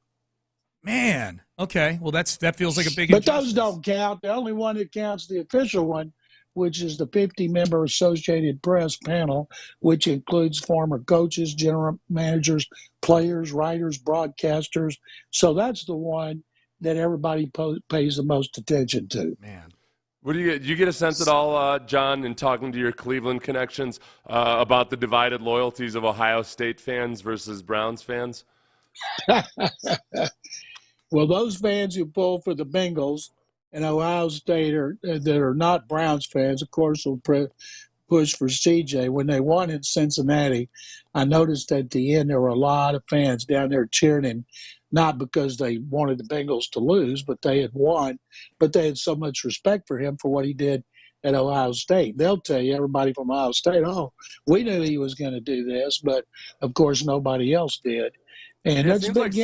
Man, okay. Well, that feels like a big But injustice. those don't count. The only one that counts, the official one, which is the 50-member Associated Press panel, which includes former coaches, general managers, players, writers, broadcasters. So that's the one that everybody pays the most attention to. Man. What do you get a sense at all, John, in talking to your Cleveland connections about the divided loyalties of Ohio State fans versus Browns fans? Well, those fans who pull for the Bengals and Ohio State that are not Browns fans, of course, will push for CJ. When they won in Cincinnati, I noticed at the end there were a lot of fans down there cheering him, not because they wanted the Bengals to lose, but they had won. But they had so much respect for him for what he did at Ohio State. They'll tell you, everybody from Ohio State, oh, we knew he was going to do this, but, of course, nobody else did. And that's big.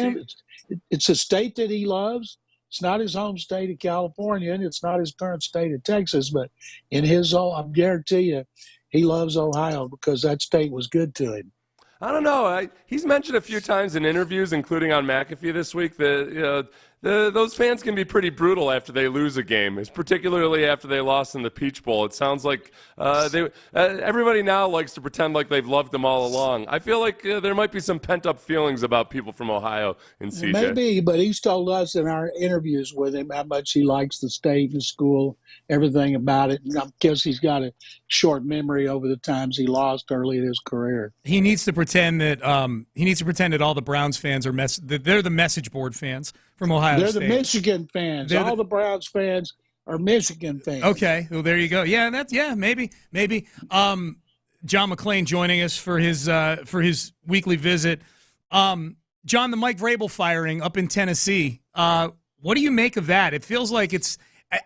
It's a state that he loves. It's not his home state of California, and it's not his current state of Texas, but in his own, I guarantee you, he loves Ohio because that state was good to him. I don't know. He's mentioned a few times in interviews, including on McAfee this week, that those fans can be pretty brutal after they lose a game, particularly after they lost in the Peach Bowl. It sounds like everybody now likes to pretend like they've loved them all along. I feel like there might be some pent-up feelings about people from Ohio in CJ. Maybe, but he's told us in our interviews with him how much he likes the state, the school, everything about it. And I guess he's got a short memory over the times he lost early in his career. He needs to pretend that all the Browns fans are that they're the message board fans from Ohio They're State. the Michigan fans. All the Browns fans are Michigan fans. Okay, well there you go. Yeah, maybe. John McClain joining us for his weekly visit. John, the Mike Vrabel firing up in Tennessee. What do you make of that? It feels like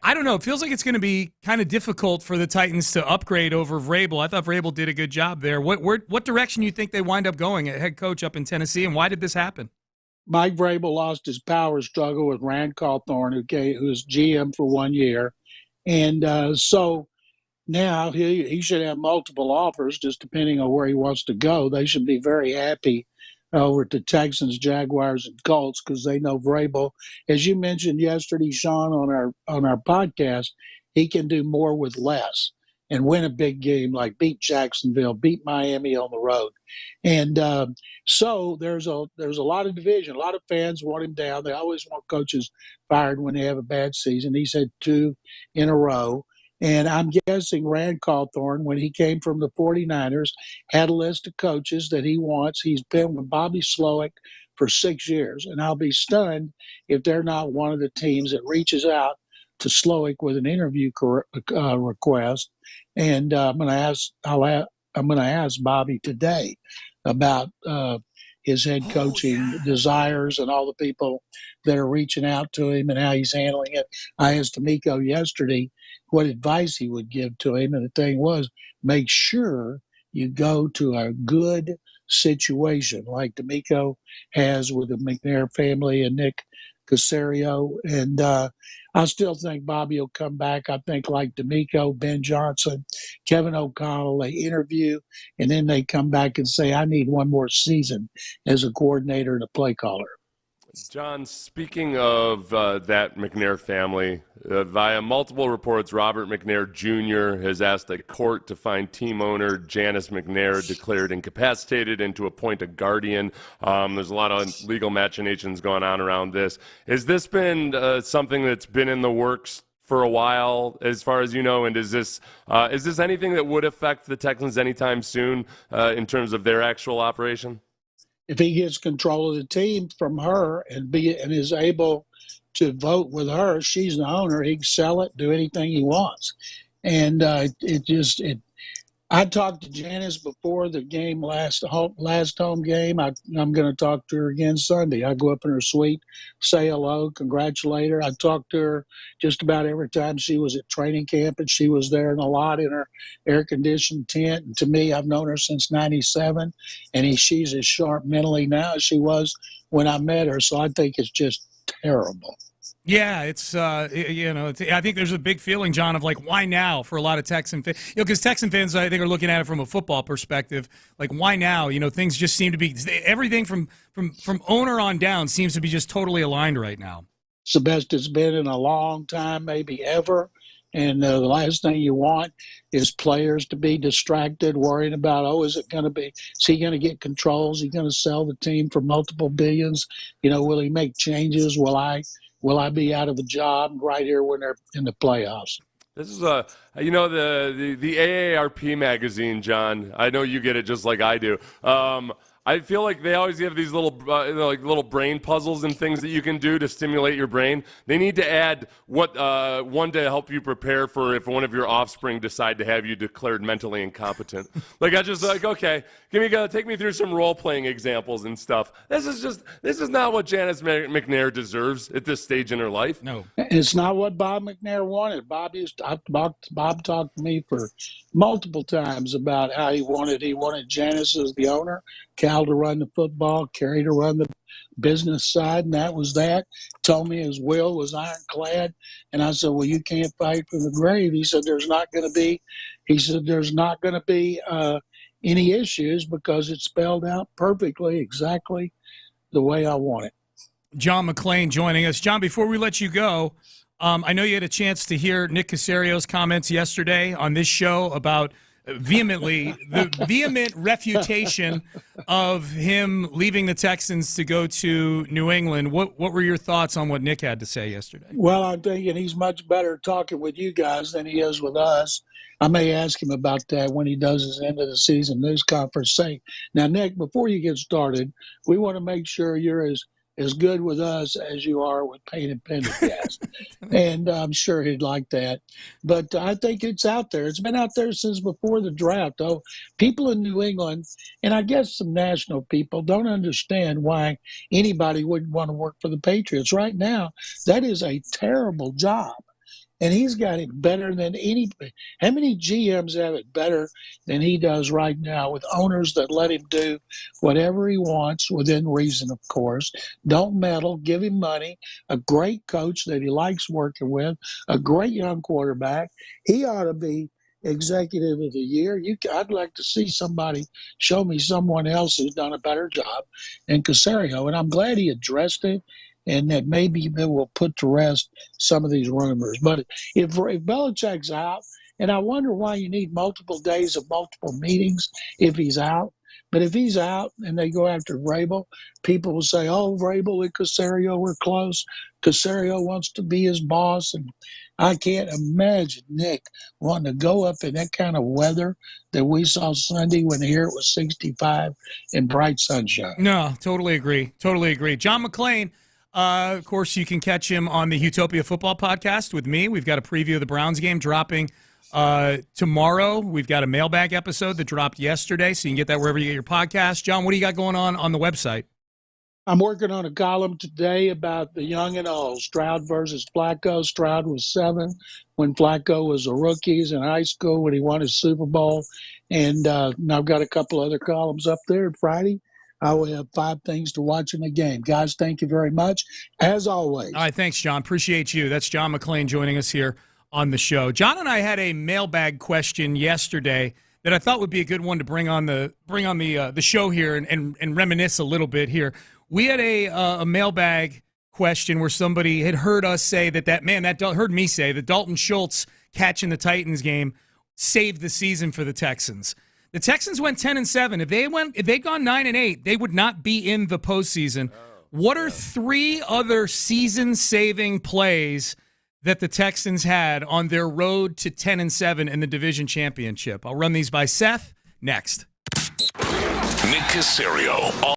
I don't know. It feels like it's going to be kind of difficult for the Titans to upgrade over Vrabel. I thought Vrabel did a good job there. What direction do you think they wind up going at head coach up in Tennessee, and why did this happen? Mike Vrabel lost his power struggle with Rand Cawthorn, who's GM for 1 year. And so now he should have multiple offers, just depending on where he wants to go. They should be very happy over at the Texans, Jaguars, and Colts because they know Vrabel. As you mentioned yesterday, Sean, on our podcast, he can do more with less and win a big game, like beat Jacksonville, beat Miami on the road. And so there's a lot of division. A lot of fans want him down. They always want coaches fired when they have a bad season. He's had 2 in a row. And I'm guessing Rand Cawthorn, when he came from the 49ers, had a list of coaches that he wants. He's been with Bobby Slowick for 6 years. And I'll be stunned if they're not one of the teams that reaches out to Slowick with an interview request. And I'm going to ask Bobby today about his head coaching desires and all the people that are reaching out to him and how he's handling it. I asked DeMeco yesterday what advice he would give to him, and the thing was, make sure you go to a good situation like DeMeco has with the McNair family and Nick Caserio. And I still think Bobby will come back. I think like DeMeco, Ben Johnson, Kevin O'Connell, they interview, and then they come back and say, I need one more season as a coordinator and a play caller. John, speaking of that McNair family, via multiple reports, Robert McNair Jr. has asked a court to find team owner Janice McNair declared incapacitated and to appoint a guardian. There's a lot of legal machinations going on around this. Has this been something that's been in the works for a while, as far as you know, and is this anything that would affect the Texans anytime soon in terms of their actual operation? If he gets control of the team from her and is able to vote with her, she's the owner. He can sell it, do anything he wants. And I talked to Janice before the game, last home game. I'm going to talk to her again Sunday. I go up in her suite, say hello, congratulate her. I talked to her just about every time she was at training camp, and she was there in a lot in her air-conditioned tent. And to me, I've known her since '97, and she's as sharp mentally now as she was when I met her. So I think it's just terrible. Yeah, it's I think there's a big feeling, John, of like, why now for a lot of Texan fans? Because Texan fans, I think, are looking at it from a football perspective. Like, why now? Things just seem to be everything from owner on down seems to be just totally aligned right now. It's the best it's been in a long time, maybe ever. And the last thing you want is players to be distracted, worrying about, is he going to get control? Is he going to sell the team for multiple billions? Will he make changes? Will I be out of a job right here when they're in the playoffs? This is the AARP magazine, John. I know you get it just like I do. I feel like they always have these little little brain puzzles and things that you can do to stimulate your brain. They need to add one to help you prepare for if one of your offspring decide to have you declared mentally incompetent. Okay, take me through some role playing examples and stuff. This is not what Janice McNair deserves at this stage in her life. No, it's not what Bob McNair wanted. Bob talked to me for multiple times about how he wanted Janice as the owner, Cal to run the football, Kerry to run the business side, and that was that. Told me his will was ironclad, and I said, well, you can't fight for the grave. He said there's not going to be any issues because it's spelled out perfectly, exactly the way I want it. John McClain joining us. John, before we let you go, I know you had a chance to hear Nick Caserio's comments yesterday on this show about the vehement refutation of him leaving the Texans to go to New England. What were your thoughts on what Nick had to say yesterday? Well, I'm thinking he's much better talking with you guys than he is with us. I may ask him about that when he does his end of the season news conference. Now, Nick, before you get started, we want to make sure you're as good with us as you are with Payne and Pendergast. And I'm sure he'd like that. But I think it's out there. It's been out there since before the draft. People in New England, and I guess some national people, don't understand why anybody wouldn't want to work for the Patriots. Right now, that is a terrible job. and he's got it better than anybody. How many GMs have it better than he does right now, with owners that let him do whatever he wants, within reason, of course, don't meddle, give him money, a great coach that he likes working with, a great young quarterback. He ought to be executive of the year. I'd like to see somebody show me someone else who's done a better job than Caserio, and I'm glad he addressed it, and that maybe it will put to rest some of these rumors. But if Belichick's out, and I wonder why you need multiple days of multiple meetings if he's out. But if he's out and they go after Vrabel, people will say, oh, Vrabel and Caserio were close. Caserio wants to be his boss. And I can't imagine Nick wanting to go up in that kind of weather that we saw Sunday when here it was 65 and bright sunshine. No, totally agree. Totally agree. John McClain, of course, you can catch him on the Utopia Football Podcast with me. We've got a preview of the Browns game dropping tomorrow. We've got a mailbag episode that dropped yesterday, so you can get that wherever you get your podcast. John, what do you got going on the website? I'm working on a column today about the young and old, Stroud versus Flacco. Stroud was 7 when Flacco was a rookie in high school when he won his Super Bowl. And now I've got a couple other columns up there. Friday, I will have 5 things to watch in the game. Guys, thank you very much, as always. All right, thanks, John. Appreciate you. That's John McClain joining us here on the show. John and I had a mailbag question yesterday that I thought would be a good one to bring on the show here and reminisce a little bit here. We had a mailbag question where somebody had heard us say heard me say that Dalton Schultz catching the Titans game saved the season for the Texans. The Texans went 10-7. If they'd gone 9-8, they would not be in the postseason. What are 3 other season-saving plays that the Texans had on their road to 10-7 in the division championship? I'll run these by Seth next. Nick Caserio.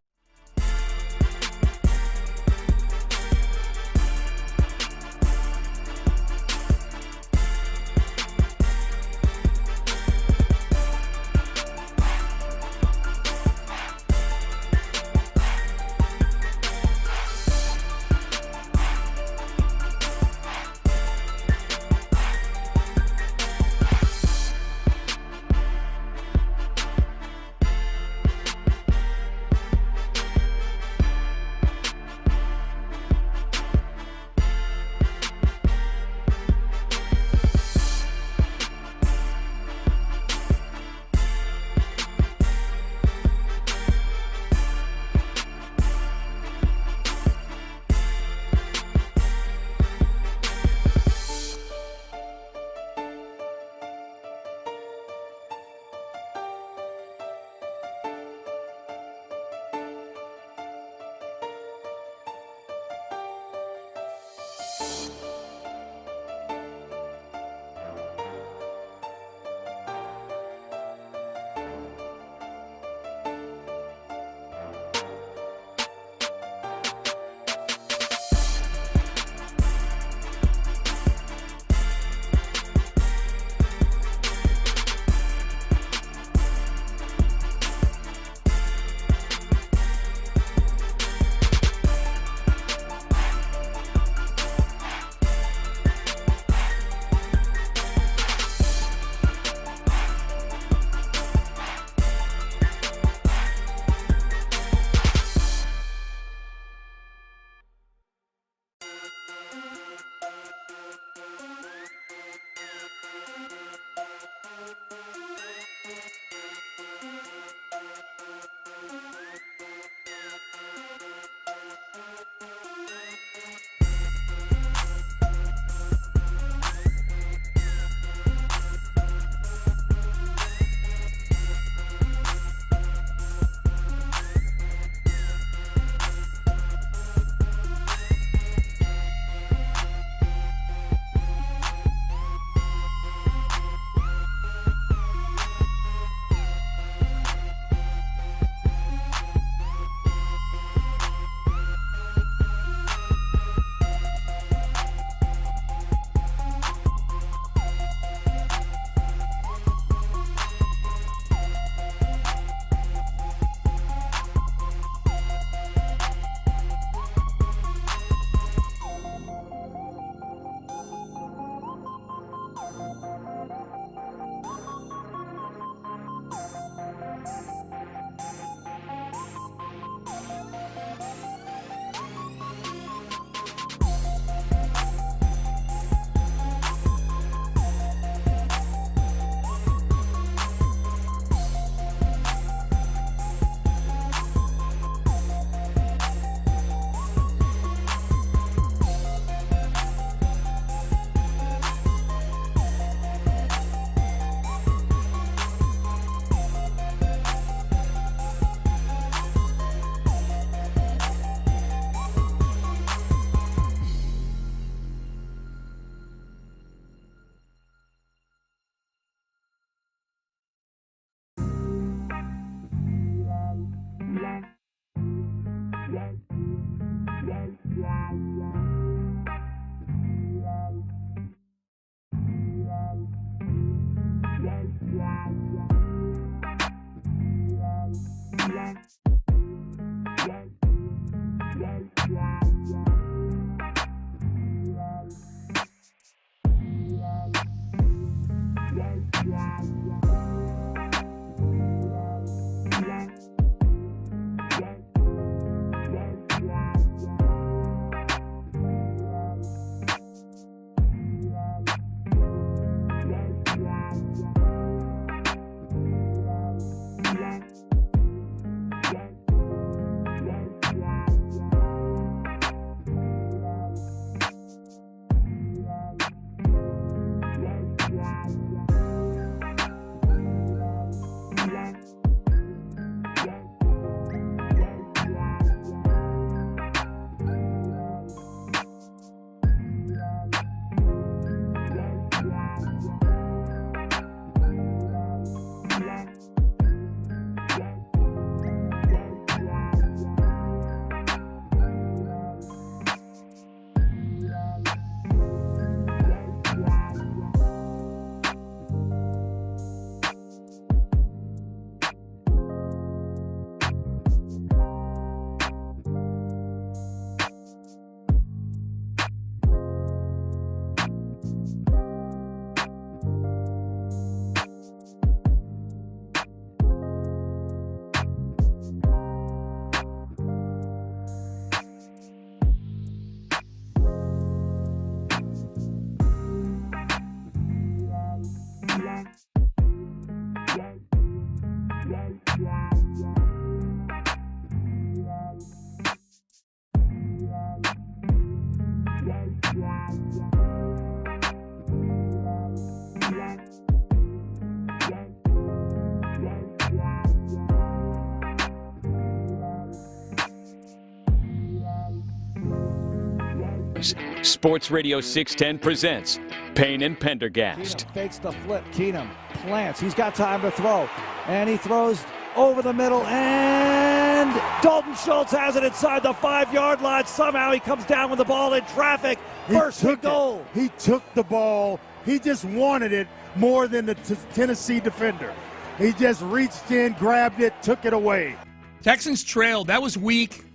Sports Radio 610 presents Payne and Pendergast. Keenum fakes the flip. Keenum plants. He's got time to throw. And he throws over the middle. And Dalton Schultz has it inside the 5-yard line. Somehow he comes down with the ball in traffic. First and goal. He took the ball. He just wanted it more than the Tennessee defender. He just reached in, grabbed it, took it away. Texans trailed. That was week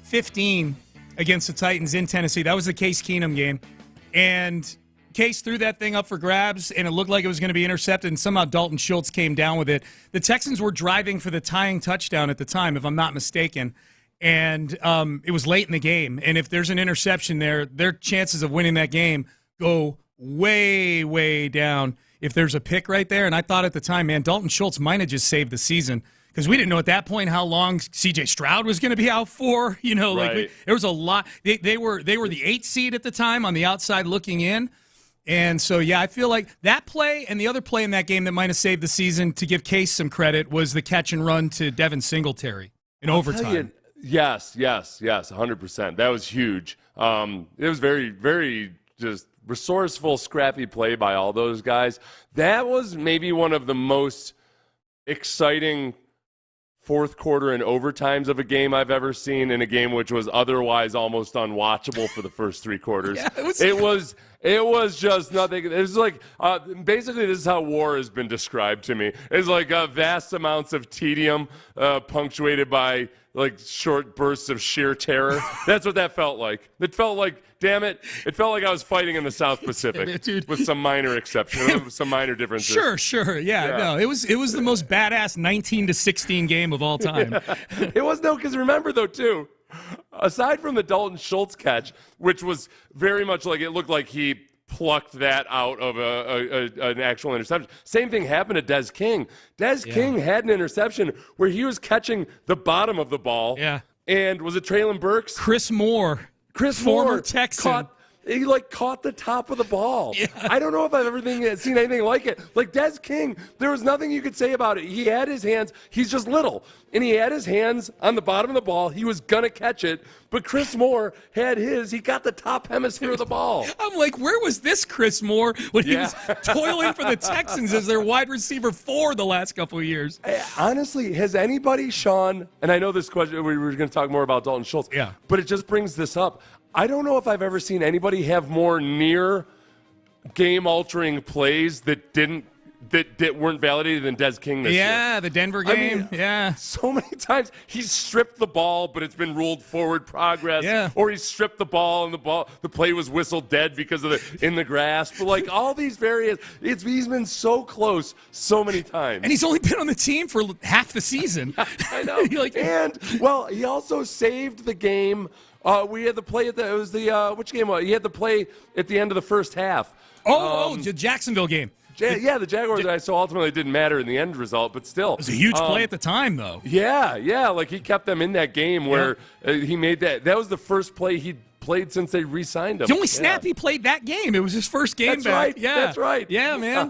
15 against the Titans in Tennessee. That was the Case Keenum game. And Case threw that thing up for grabs, and it looked like it was going to be intercepted, and somehow Dalton Schultz came down with it. The Texans were driving for the tying touchdown at the time, if I'm not mistaken, and it was late in the game. And if there's an interception there, their chances of winning that game go way, way down if there's a pick right there. And I thought at the time, man, Dalton Schultz might have just saved the season, because we didn't know at that point how long C.J. Stroud was going to be out for. You know, right. There was a lot. They were the 8th seed at the time on the outside looking in. And so, yeah, I feel like that play and the other play in that game that might have saved the season, to give Case some credit, was the catch and run to Devin Singletary in overtime. Yes, 100%. That was huge. It was very, very just resourceful, scrappy play by all those guys. That was maybe one of the most exciting fourth quarter and overtimes of a game I've ever seen, in a game which was otherwise almost unwatchable for the first 3 quarters. Yeah, it was just nothing. It was like, basically this is how war has been described to me. It's like vast amounts of tedium punctuated by like short bursts of sheer terror. That's what that felt like. It felt like, damn it, it felt like I was fighting in the South Pacific, with some minor exceptions, some minor differences. Sure. Yeah. No, it was the most badass 19-16 game of all time. It was, no, because remember though too, aside from the Dalton Schultz catch, which was very much like, it looked like he plucked that out of an actual interception. Same thing happened to Des King. King had an interception where he was catching the bottom of the ball. Yeah. And was it Traylon Burks? Chris Moore, former Texan. He caught the top of the ball. Yeah. I don't know if I've ever seen anything like it. Like Des King, there was nothing you could say about it. He had his hands. He's just little, and he had his hands on the bottom of the ball. He was gonna catch it, but Chris Moore had his. He got the top hemisphere of the ball. I'm like, where was this Chris Moore when he was toiling for the Texans as their wide receiver 4 the last couple of years? Honestly, has anybody, Sean? And I know this question. We were going to talk more about Dalton Schultz. Yeah. But it just brings this up. I don't know if I've ever seen anybody have more near game-altering plays that didn't that weren't validated than Des King this year. Yeah, the Denver game. So many times he's stripped the ball, but it's been ruled forward progress. Yeah. Or he stripped the ball and the play was whistled dead because of in the grass. But like all these variants, he's been so close so many times. And he's only been on the team for half the season. I know. He also saved the game. We had the play which game was it? He had the play at the end of the first half. The Jacksonville game. The Jaguars. So ultimately, it didn't matter in the end result, but still, it was a huge play at the time, though. Yeah. Like he kept them in that game where he made that. That was the first play he'd played since they re-signed him. The only snap he played that game. It was his first game That's back. Right. Yeah, that's right. Yeah, man.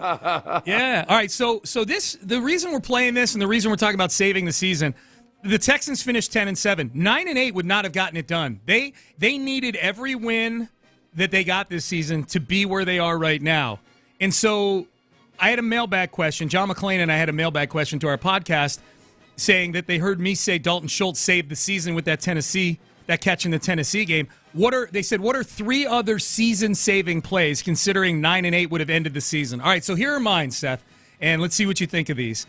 Yeah. All right. So the reason we're playing this and the reason we're talking about saving the season. The Texans finished 10-7. 9-8 would not have gotten it done. They needed every win that they got this season to be where they are right now. And so I had a mailbag question. John McClain and I had a mailbag question to our podcast saying that they heard me say Dalton Schultz saved the season with that catch in the Tennessee game. What are 3 other season-saving plays considering 9-8 would have ended the season? All right, so here are mine, Seth, and let's see what you think of these.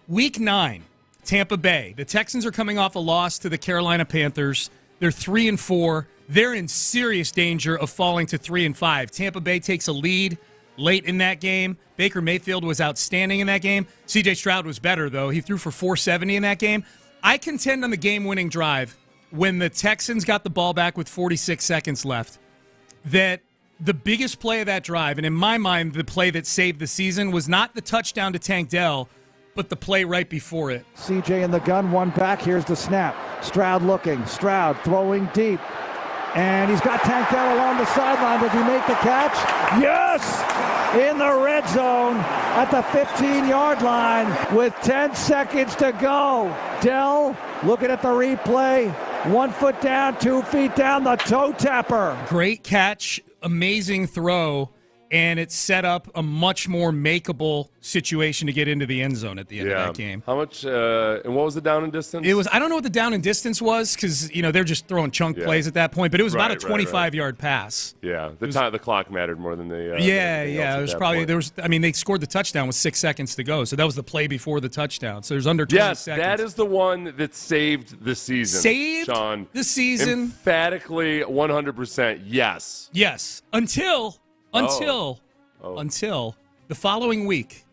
Week 9. Tampa Bay. The Texans are coming off a loss to the Carolina Panthers. They're 3-4. They're in serious danger of falling to 3-5. Tampa Bay takes a lead late in that game. Baker Mayfield was outstanding in that game. C.J. Stroud was better, though. He threw for 470 in that game. I contend on the game-winning drive, when the Texans got the ball back with 46 seconds left, that the biggest play of that drive, and in my mind, the play that saved the season, was not the touchdown to Tank Dell, but the play right before it. CJ in the gun, one back. Here's the snap. Stroud looking. Stroud throwing deep. And he's got Tank Dell along the sideline. Does he make the catch? Yes! In the red zone at the 15-yard line with 10 seconds to go. Dell looking at the replay. 1 foot down, 2 feet down, the toe tapper. Great catch, amazing throw. And it set up a much more makeable situation to get into the end zone at the end of that game. How much, and what was the down and distance? It was, I don't know what the down and distance was because, they're just throwing chunk plays at that point, but it was about a 25-yard pass. Yeah, the clock mattered more than the it was probably, they scored the touchdown with 6 seconds to go, so that was the play before the touchdown. So there's under 20 seconds. Yes, that is the one that saved the season. Saved Sean. The season. Emphatically, 100%, yes. Yes, until the following week.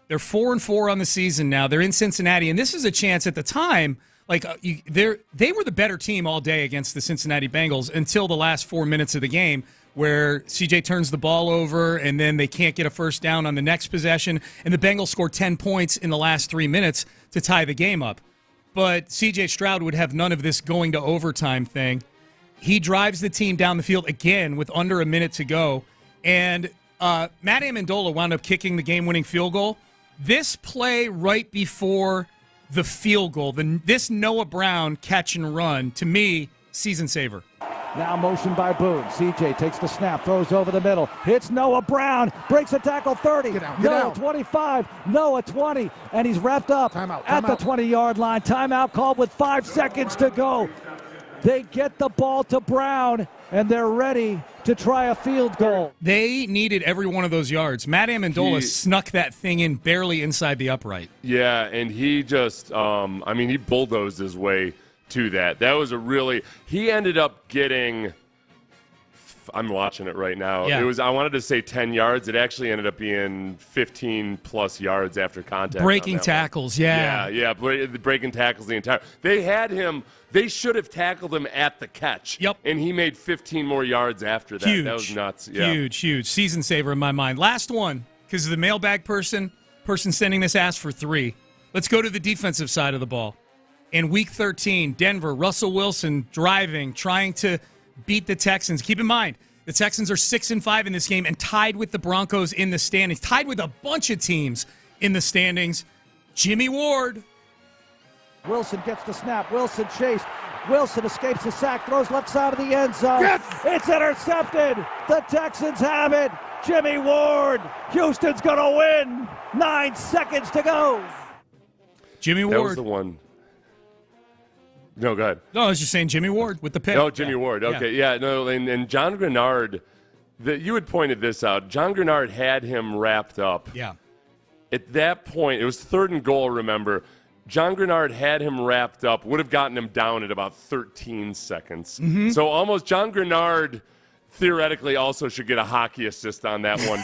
They're 4-4 on the season now. They're in Cincinnati, and this is a chance at the time. They were the better team all day against the Cincinnati Bengals until the last 4 minutes of the game, where CJ turns the ball over, and then they can't get a first down on the next possession, and the Bengals score 10 points in the last 3 minutes to tie the game up. But CJ Stroud would have none of this going to overtime thing. He drives the team down the field again with under a minute to go. And Matt Amendola wound up kicking the game-winning field goal. This play right before the field goal, this Noah Brown catch and run, to me, season saver. Now motion by Boone. CJ takes the snap, throws over the middle, hits Noah Brown, breaks a tackle 30, Noah 25, Noah 20, and he's wrapped up at the 20-yard line. Timeout called with 5 seconds to go. They get the ball to Brown, and they're ready to try a field goal. They needed every one of those yards. Matt Amendola snuck that thing in barely inside the upright. Yeah, and he just, he bulldozed his way to that. That was he ended up getting, I'm watching it right now. Yeah. I wanted to say 10 yards. It actually ended up being 15-plus yards after contact. Breaking tackles, Yeah, breaking tackles the entire. They had him. They should have tackled him at the catch. Yep. And he made 15 more yards after that. Huge. That was nuts. Yeah. Huge. Season saver in my mind. Last one, because the mailbag person sending this asked for 3. Let's go to the defensive side of the ball. In Week 13, Denver, Russell Wilson driving, trying to beat the Texans. Keep in mind, the Texans are 6-5 in this game and tied with the Broncos in the standings, tied with a bunch of teams in the standings. Jimmy Ward. Wilson gets the snap. Wilson chased. Wilson escapes the sack, throws left side of the end zone. Yes! It's intercepted. The Texans have it. Jimmy Ward. Houston's going to win. 9 seconds to go. Jimmy Ward. That was the one. No, go ahead. No, I was just saying Jimmy Ward with the pick. Oh, Jimmy Ward. Okay, no, and John Grenard, you had pointed this out. John Grenard had him wrapped up. Yeah. at that point, it was 3rd and goal, remember. John Grenard had him wrapped up, would have gotten him down at about 13 seconds. Mm-hmm. So almost John Grenard theoretically also should get a hockey assist on that one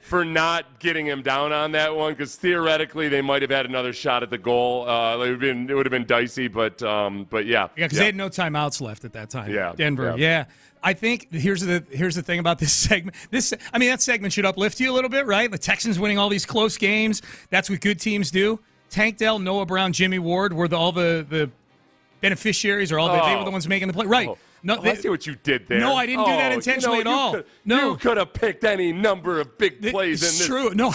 for not getting him down on that one, because theoretically they might have had another shot at the goal. It would have been dicey, but yeah. Yeah, because they had no timeouts left at that time. Yeah, Denver. Yeah. I think here's the thing about this segment. That segment should uplift you a little bit, right? The Texans winning all these close games. That's what good teams do. Tank Dell, Noah Brown, Jimmy Ward were all the beneficiaries, or they were the ones making the play. Right. No, I see what you did there. No, I didn't do that intentionally at all. You could have picked any number of big plays in this. It's true. No,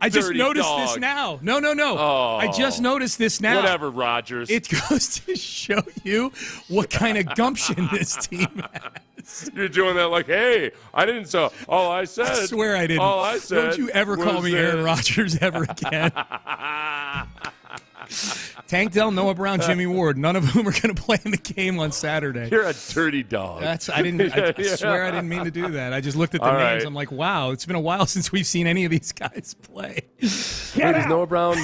I just noticed this now. No. Oh, I just noticed this now. Whatever, Rodgers. It goes to show you what kind of gumption this team has. You're doing that like, hey, I didn't. So all I said. I swear I didn't. All I said. Don't you ever call me Aaron Rodgers ever again. Tank Dell, Noah Brown, Jimmy Ward, none of whom are going to play in the game on Saturday. You're a dirty dog. I swear I didn't mean to do that. I just looked at the names. Right. I'm like, wow, it's been a while since we've seen any of these guys play. Wait, is Noah Brown?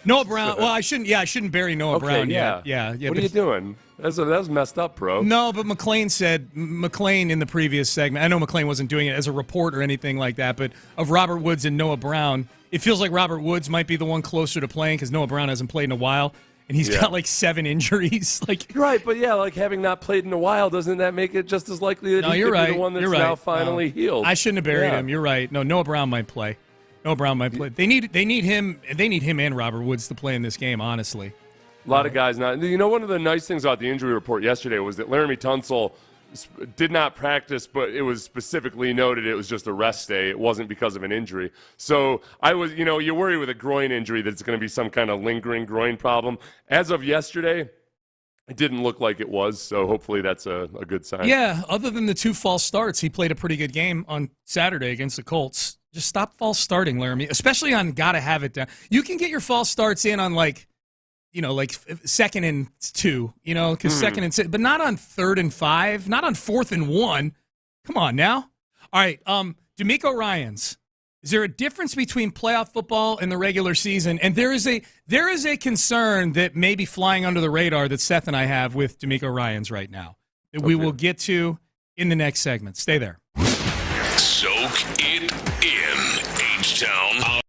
Noah Brown. Well, I shouldn't bury Noah Brown yet. Yeah. What are you doing? That was messed up, bro. No, but McClain in the previous segment, I know McClain wasn't doing it as a report or anything like that, but of Robert Woods and Noah Brown, it feels like Robert Woods might be the one closer to playing because Noah Brown hasn't played in a while, and he's got like 7 injuries. Right, but having not played in a while, doesn't that make it just as likely that he could be the one that's now finally healed? I shouldn't have buried him. You're right. No, Noah Brown might play. They need him and Robert Woods to play in this game, honestly. A lot of guys not. One of the nice things about the injury report yesterday was that Laramie Tunsil did not practice, but it was specifically noted it was just a rest day. It wasn't because of an injury. So I was, you worry with a groin injury that it's going to be some kind of lingering groin problem. As of yesterday, it didn't look like it was, so hopefully that's a good sign. Yeah, other than the 2 false starts, he played a pretty good game on Saturday against the Colts. Just stop false starting, Laramie, especially on gotta have it down. You can get your false starts in on like 2nd and 2, because 2nd and 6, but not on 3rd and 5, not on 4th and 1. Come on now. All right, DeMeco Ryans. Is there a difference between playoff football and the regular season? And there is a concern that may be flying under the radar that Seth and I have with DeMeco Ryans right now that we will get to in the next segment. Stay there. Soak it in, H-Town.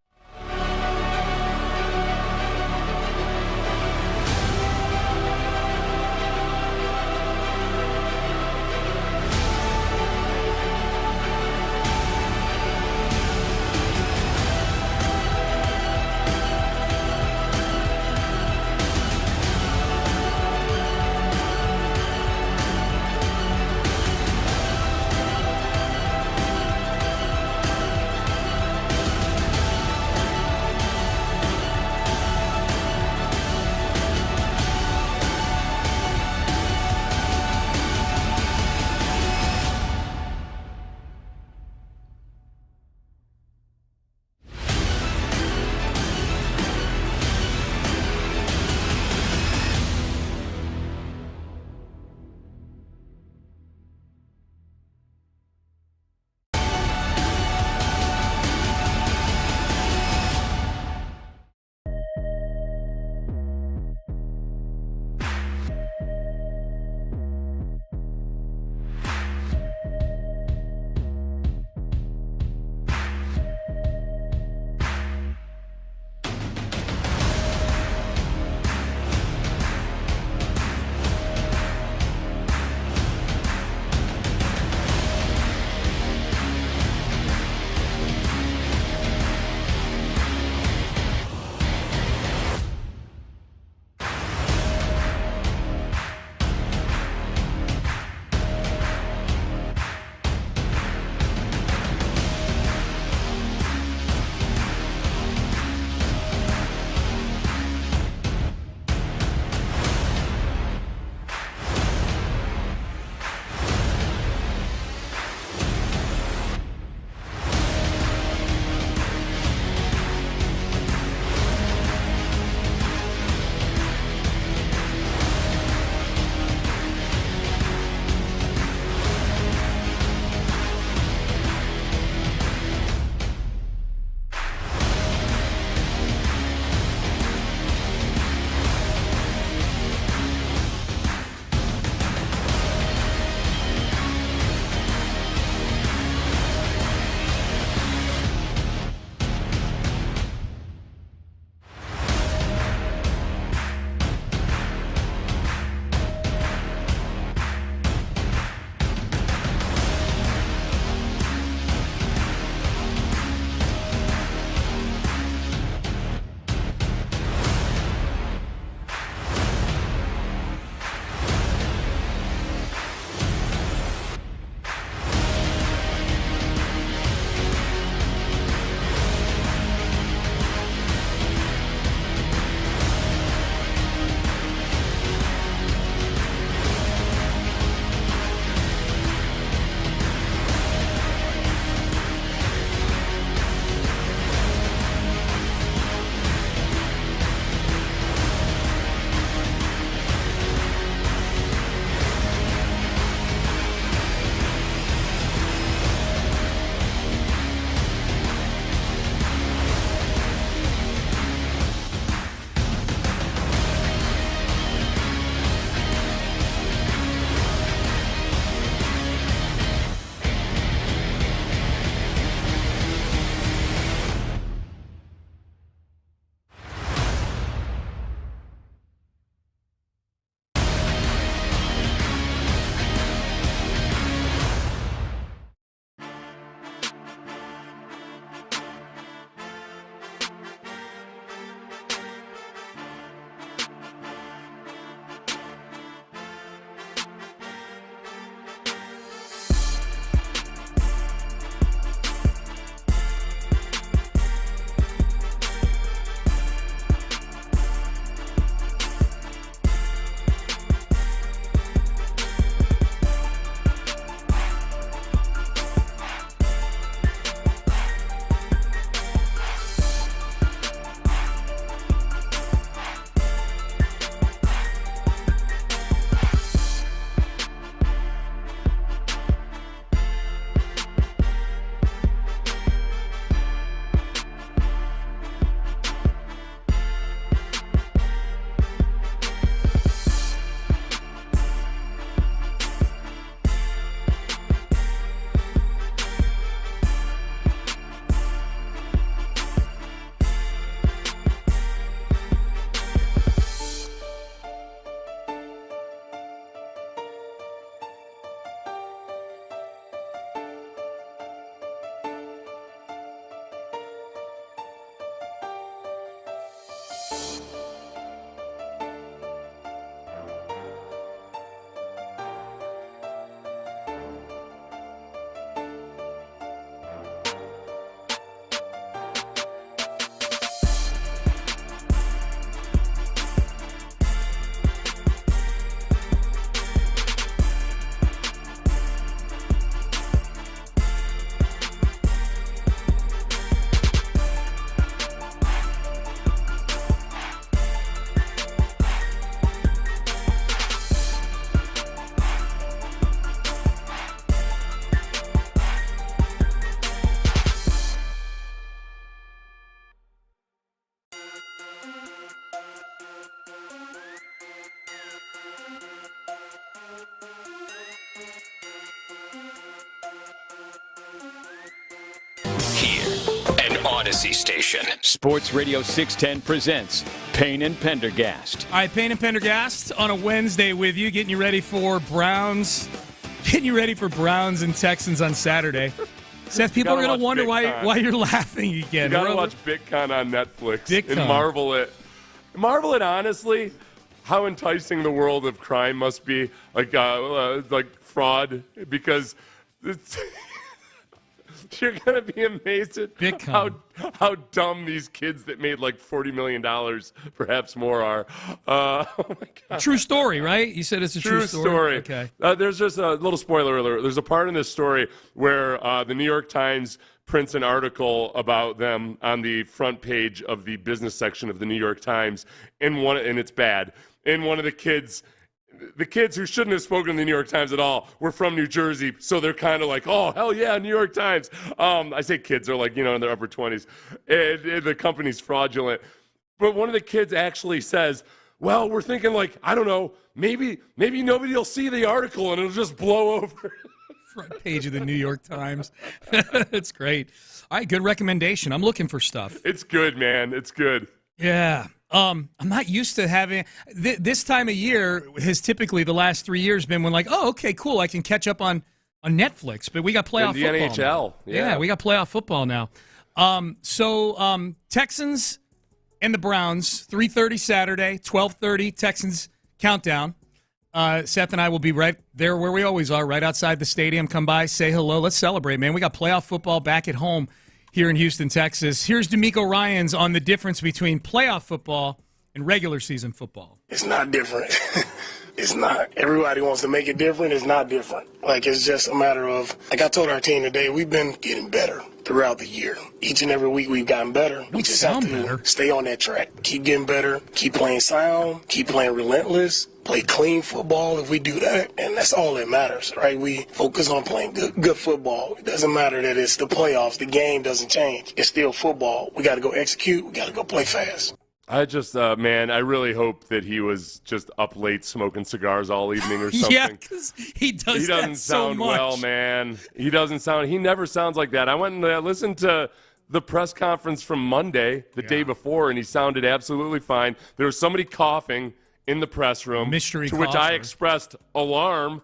Odyssey station. Sports Radio 610 presents Payne and Pendergast. All right, Payne and Pendergast on a Wednesday with you, getting you ready for Browns and Texans on Saturday. Seth, people are going to wonder why you're laughing again. You got to watch BitCon on Netflix and marvel at honestly how enticing the world of crime must be, like fraud, because you're going to be amazed at how dumb these kids that made like $40 million, perhaps more, are. Oh my God. True story, right? You said it's a true story. Okay. There's just a little spoiler alert. There's a part in this story where the New York Times prints an article about them on the front page of the business section of the New York Times, and it's bad. And one of the kids who shouldn't have spoken in the New York Times at all were from New Jersey, so they're kind of like, oh, hell yeah, New York Times. I say kids, they're like, in their upper 20s. And the company's fraudulent. But one of the kids actually says, well, we're thinking like, I don't know, maybe nobody will see the article and it'll just blow over. Front page of the New York Times. It's great. All right, good recommendation. I'm looking for stuff. It's good, man. It's good. Yeah. I'm not used to having this time of year has typically the last 3 years been when like, oh, okay, cool, I can catch up on Netflix, but we got playoff the football NHL. Now. Yeah, we got playoff football now. So Texans and the Browns, 3:30 Saturday, 12:30 Texans countdown. Seth and I will be right there where we always are, right outside the stadium. Come by, say hello. Let's celebrate, man. We got playoff football back at home here in Houston, Texas. Here's DeMeco Ryans on the difference between playoff football and regular season football. It's not different. It's not. Everybody wants to make it different. It's not different. Like, it's just a matter of, like I told our team today, we've been getting better throughout the year. Each and every week we've gotten better. We just have to stay on that track. Keep getting better. Keep playing sound. Keep playing relentless. Play clean football. If we do that, and that's all that matters, right? We focus on playing good football. It doesn't matter that it's the playoffs. The game doesn't change. It's still football. We got to go execute. We got to go play fast. I just, man, I really hope that he was just up late smoking cigars all evening or something. Yeah, because he doesn't sound so much. Well, man. He never sounds like that. I went and listened to the press conference from Monday, the day before, and he sounded absolutely fine. There was somebody coughing in the press room, to which I expressed alarm,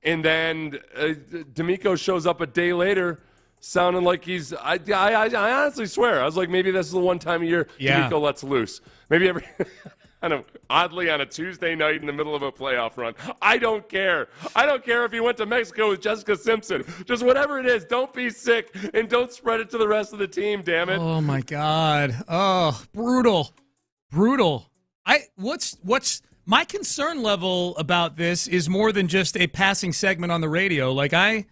and then DeMeco shows up a day later sounding like he's I honestly swear, I was like, maybe this is the one time a year DeMeco lets loose. Maybe every oddly on a Tuesday night in the middle of a playoff run. I don't care if he went to Mexico with Jessica Simpson. Just whatever it is, don't be sick and don't spread it to the rest of the team, damn it. Oh my God. Oh, brutal. What's my concern level about this is more than just a passing segment on the radio. Like I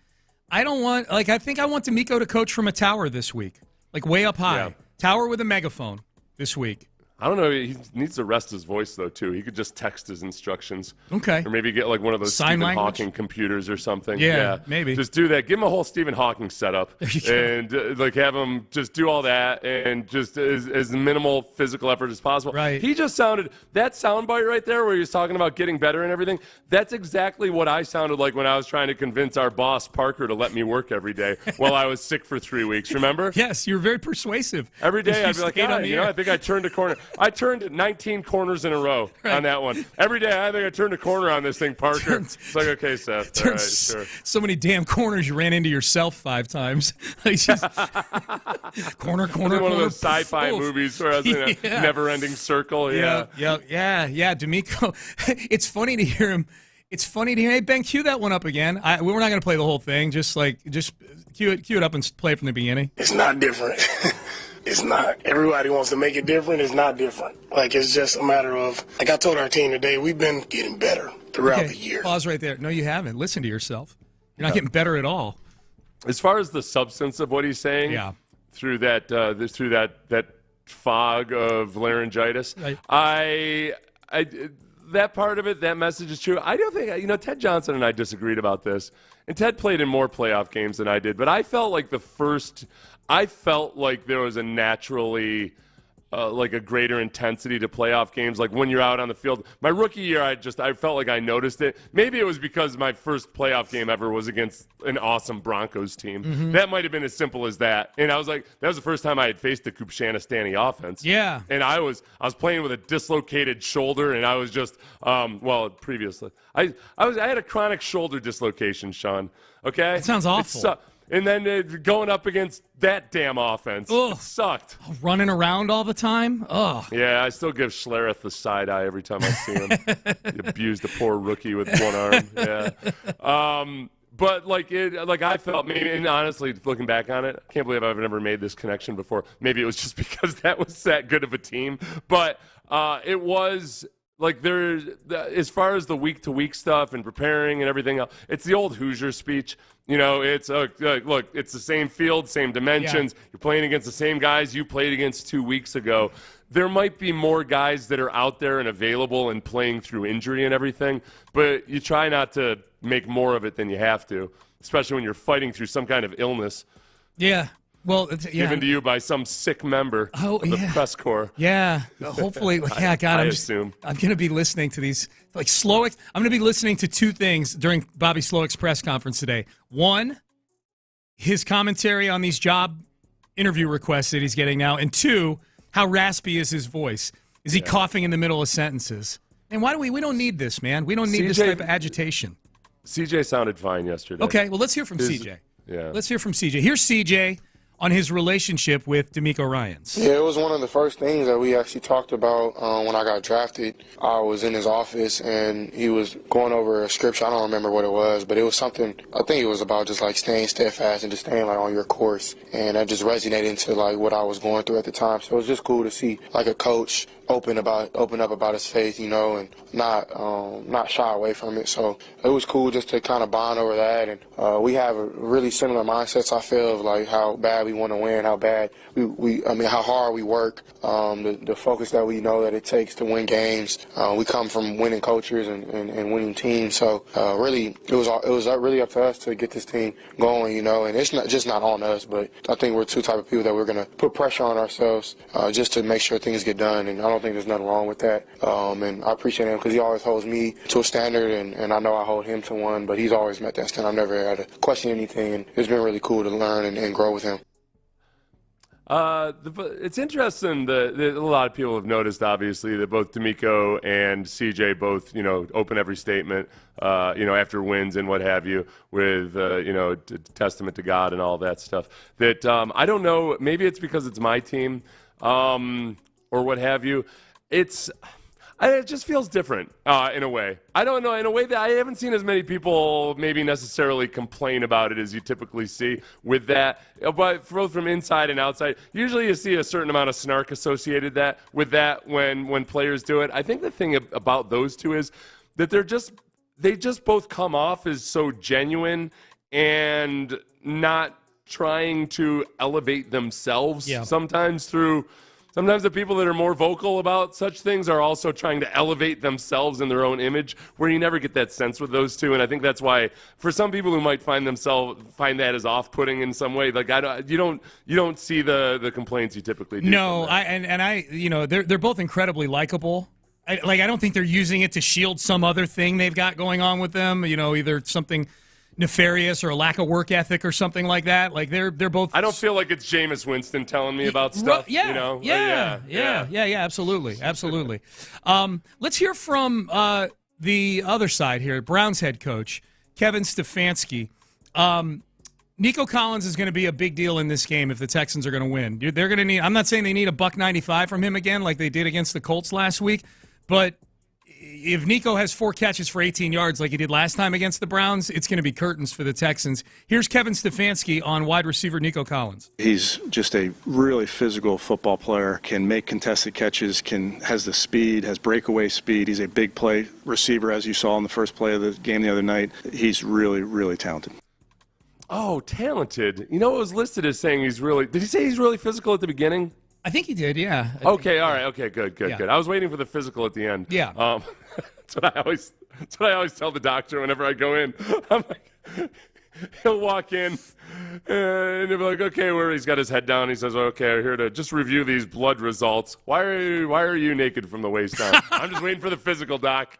think I want DeMeco to coach from a tower this week, like way up high, tower with a megaphone this week. I don't know. He needs to rest his voice, though, too. He could just text his instructions. Okay. Or maybe get like one of those Sign Stephen language? Hawking computers or something. Yeah, maybe. Just do that. Give him a whole Stephen Hawking setup. And have him just do all that and just as minimal physical effort as possible. Right. He just sounded, that soundbite right there where he was talking about getting better and everything, that's exactly what I sounded like when I was trying to convince our boss, Parker, to let me work every day while I was sick for 3 weeks. Remember? Yes, you were very persuasive. Every day I'd be like, I think I turned a corner. I turned 19 corners in a row on that one. Every day I think I turned a corner on this thing, Parker. It's like, okay, Seth. All right, sure. So many damn corners you ran into yourself 5 times. Like just corner. One of those sci-fi movies where I was in a never-ending circle. Yeah. DeMeco. It's funny to hear him. Hey, Ben, cue that one up again. We're not going to play the whole thing. Just cue it up and play it from the beginning. It's not different. It's not. Everybody wants to make it different. It's not different. Like, it's just a matter of, like I told our team today, we've been getting better throughout the year. Pause right there. No, you haven't. Listen to yourself. You're not getting better at all. As far as the substance of what he's saying, through that fog of laryngitis, right. That part of it, that message is true. I don't think, Ted Johnson and I disagreed about this, and Ted played in more playoff games than I did, but I felt like there was a naturally like a greater intensity to playoff games. Like when you're out on the field. My rookie year, I felt like I noticed it. Maybe it was because my first playoff game ever was against an awesome Broncos team. Mm-hmm. That might have been as simple as that. And I was like, that was the first time I had faced the Kupchana-Stani offense. Yeah. And I was playing with a dislocated shoulder, and I was just previously I had a chronic shoulder dislocation, Sean. Okay, that sounds awful. And then going up against that damn offense, it sucked. Running around all the time. Ugh. Yeah, I still give Schlereth the side eye every time I see him. He abused a poor rookie with one arm. Yeah. But I felt maybe, and honestly, looking back on it, I can't believe I've never made this connection before. Maybe it was just because that was that good of a team. But it was like as far as the week-to-week stuff and preparing and everything else, it's the old Hoosier speech. You know, it's look, it's the same field, same dimensions. Yeah. You're playing against the same guys you played against 2 weeks ago. There might be more guys that are out there and available and playing through injury and everything, but you try not to make more of it than you have to, especially when you're fighting through some kind of illness. Yeah. Well, given to you by some sick member of the press corps. Yeah. Hopefully, God, I'm going to be listening to these, like Slowick. I'm going to be listening to two things during Bobby Slowick's press conference today. One, his commentary on these job interview requests that he's getting now. And two, how raspy is his voice? Is he coughing in the middle of sentences? And why do we don't need this, man. We don't need this type of agitation. CJ sounded fine yesterday. Okay, well, let's hear from CJ. Yeah. Let's hear from CJ. Here's CJ on his relationship with DeMeco Ryans. Yeah, it was one of the first things that we actually talked about when I got drafted. I was in his office, and he was going over a scripture. I don't remember what it was, but it was something, I think it was about just, like, staying steadfast and just staying, like, on your course. And that just resonated into, like, what I was going through at the time. So it was just cool to see, like, a coach open up about his faith, you know, and not shy away from it. So it was cool just to kind of bond over that. And we have a really similar mindsets, I feel, of, like, how bad we want to win, how bad how hard we work, the focus that we know that it takes to win games. We come from winning cultures and winning teams. So really, it was really up to us to get this team going, you know, and it's not on us, but I think we're two type of people that we're going to put pressure on ourselves just to make sure things get done. And I don't think there's nothing wrong with that. And I appreciate him because he always holds me to a standard, and I know I hold him to one, but he's always met that standard. I've never had to question anything, and it's been really cool to learn and grow with him. It's interesting that a lot of people have noticed, obviously, that both DeMeco and CJ both, you know, open every statement, you know, after wins and what have you, with, you know, testament to God and all that stuff. That I don't know, maybe it's because it's my team or what have you. It just feels different in a way. I don't know, in a way that I haven't seen as many people maybe necessarily complain about it as you typically see with that. But both from inside and outside, usually you see a certain amount of snark associated with that when players do it. I think the thing about those two is that they just both come off as so genuine and not trying to elevate themselves Sometimes the people that are more vocal about such things are also trying to elevate themselves in their own image, where you never get that sense with those two. And I think that's why, for some people who might find that as off-putting in some way, like you don't see the complaints you typically do. No, you know, they're both incredibly likable. I don't think they're using it to shield some other thing they've got going on with them. You know, either something nefarious or a lack of work ethic or something like that. Like they're both. I don't feel like it's Jameis Winston telling me about stuff. Yeah, you know? Yeah. Absolutely. Let's hear from the other side here. Browns head coach Kevin Stefanski. Nico Collins is going to be a big deal in this game if the Texans are going to win. They're going to need. I'm not saying they need a $195 from him again like they did against the Colts last week, but if Nico has 4 catches for 18 yards like he did last time against the Browns, it's going to be curtains for the Texans. Here's Kevin Stefanski on wide receiver Nico Collins. He's just a really physical football player, can make contested catches, has the speed, has breakaway speed. He's a big play receiver, as you saw in the first play of the game the other night. He's really, really talented. Oh, talented. You know, it was listed as saying did he say he's really physical at the beginning? I think he did, yeah. Okay, all right. Okay, good. I was waiting for the physical at the end. Yeah. That's what I always tell the doctor whenever I go in. I'm like, he'll walk in and he'll be like, okay, where he's got his head down. He says, okay, I'm here to just review these blood results. Why are you naked from the waist down? I'm just waiting for the physical, Doc.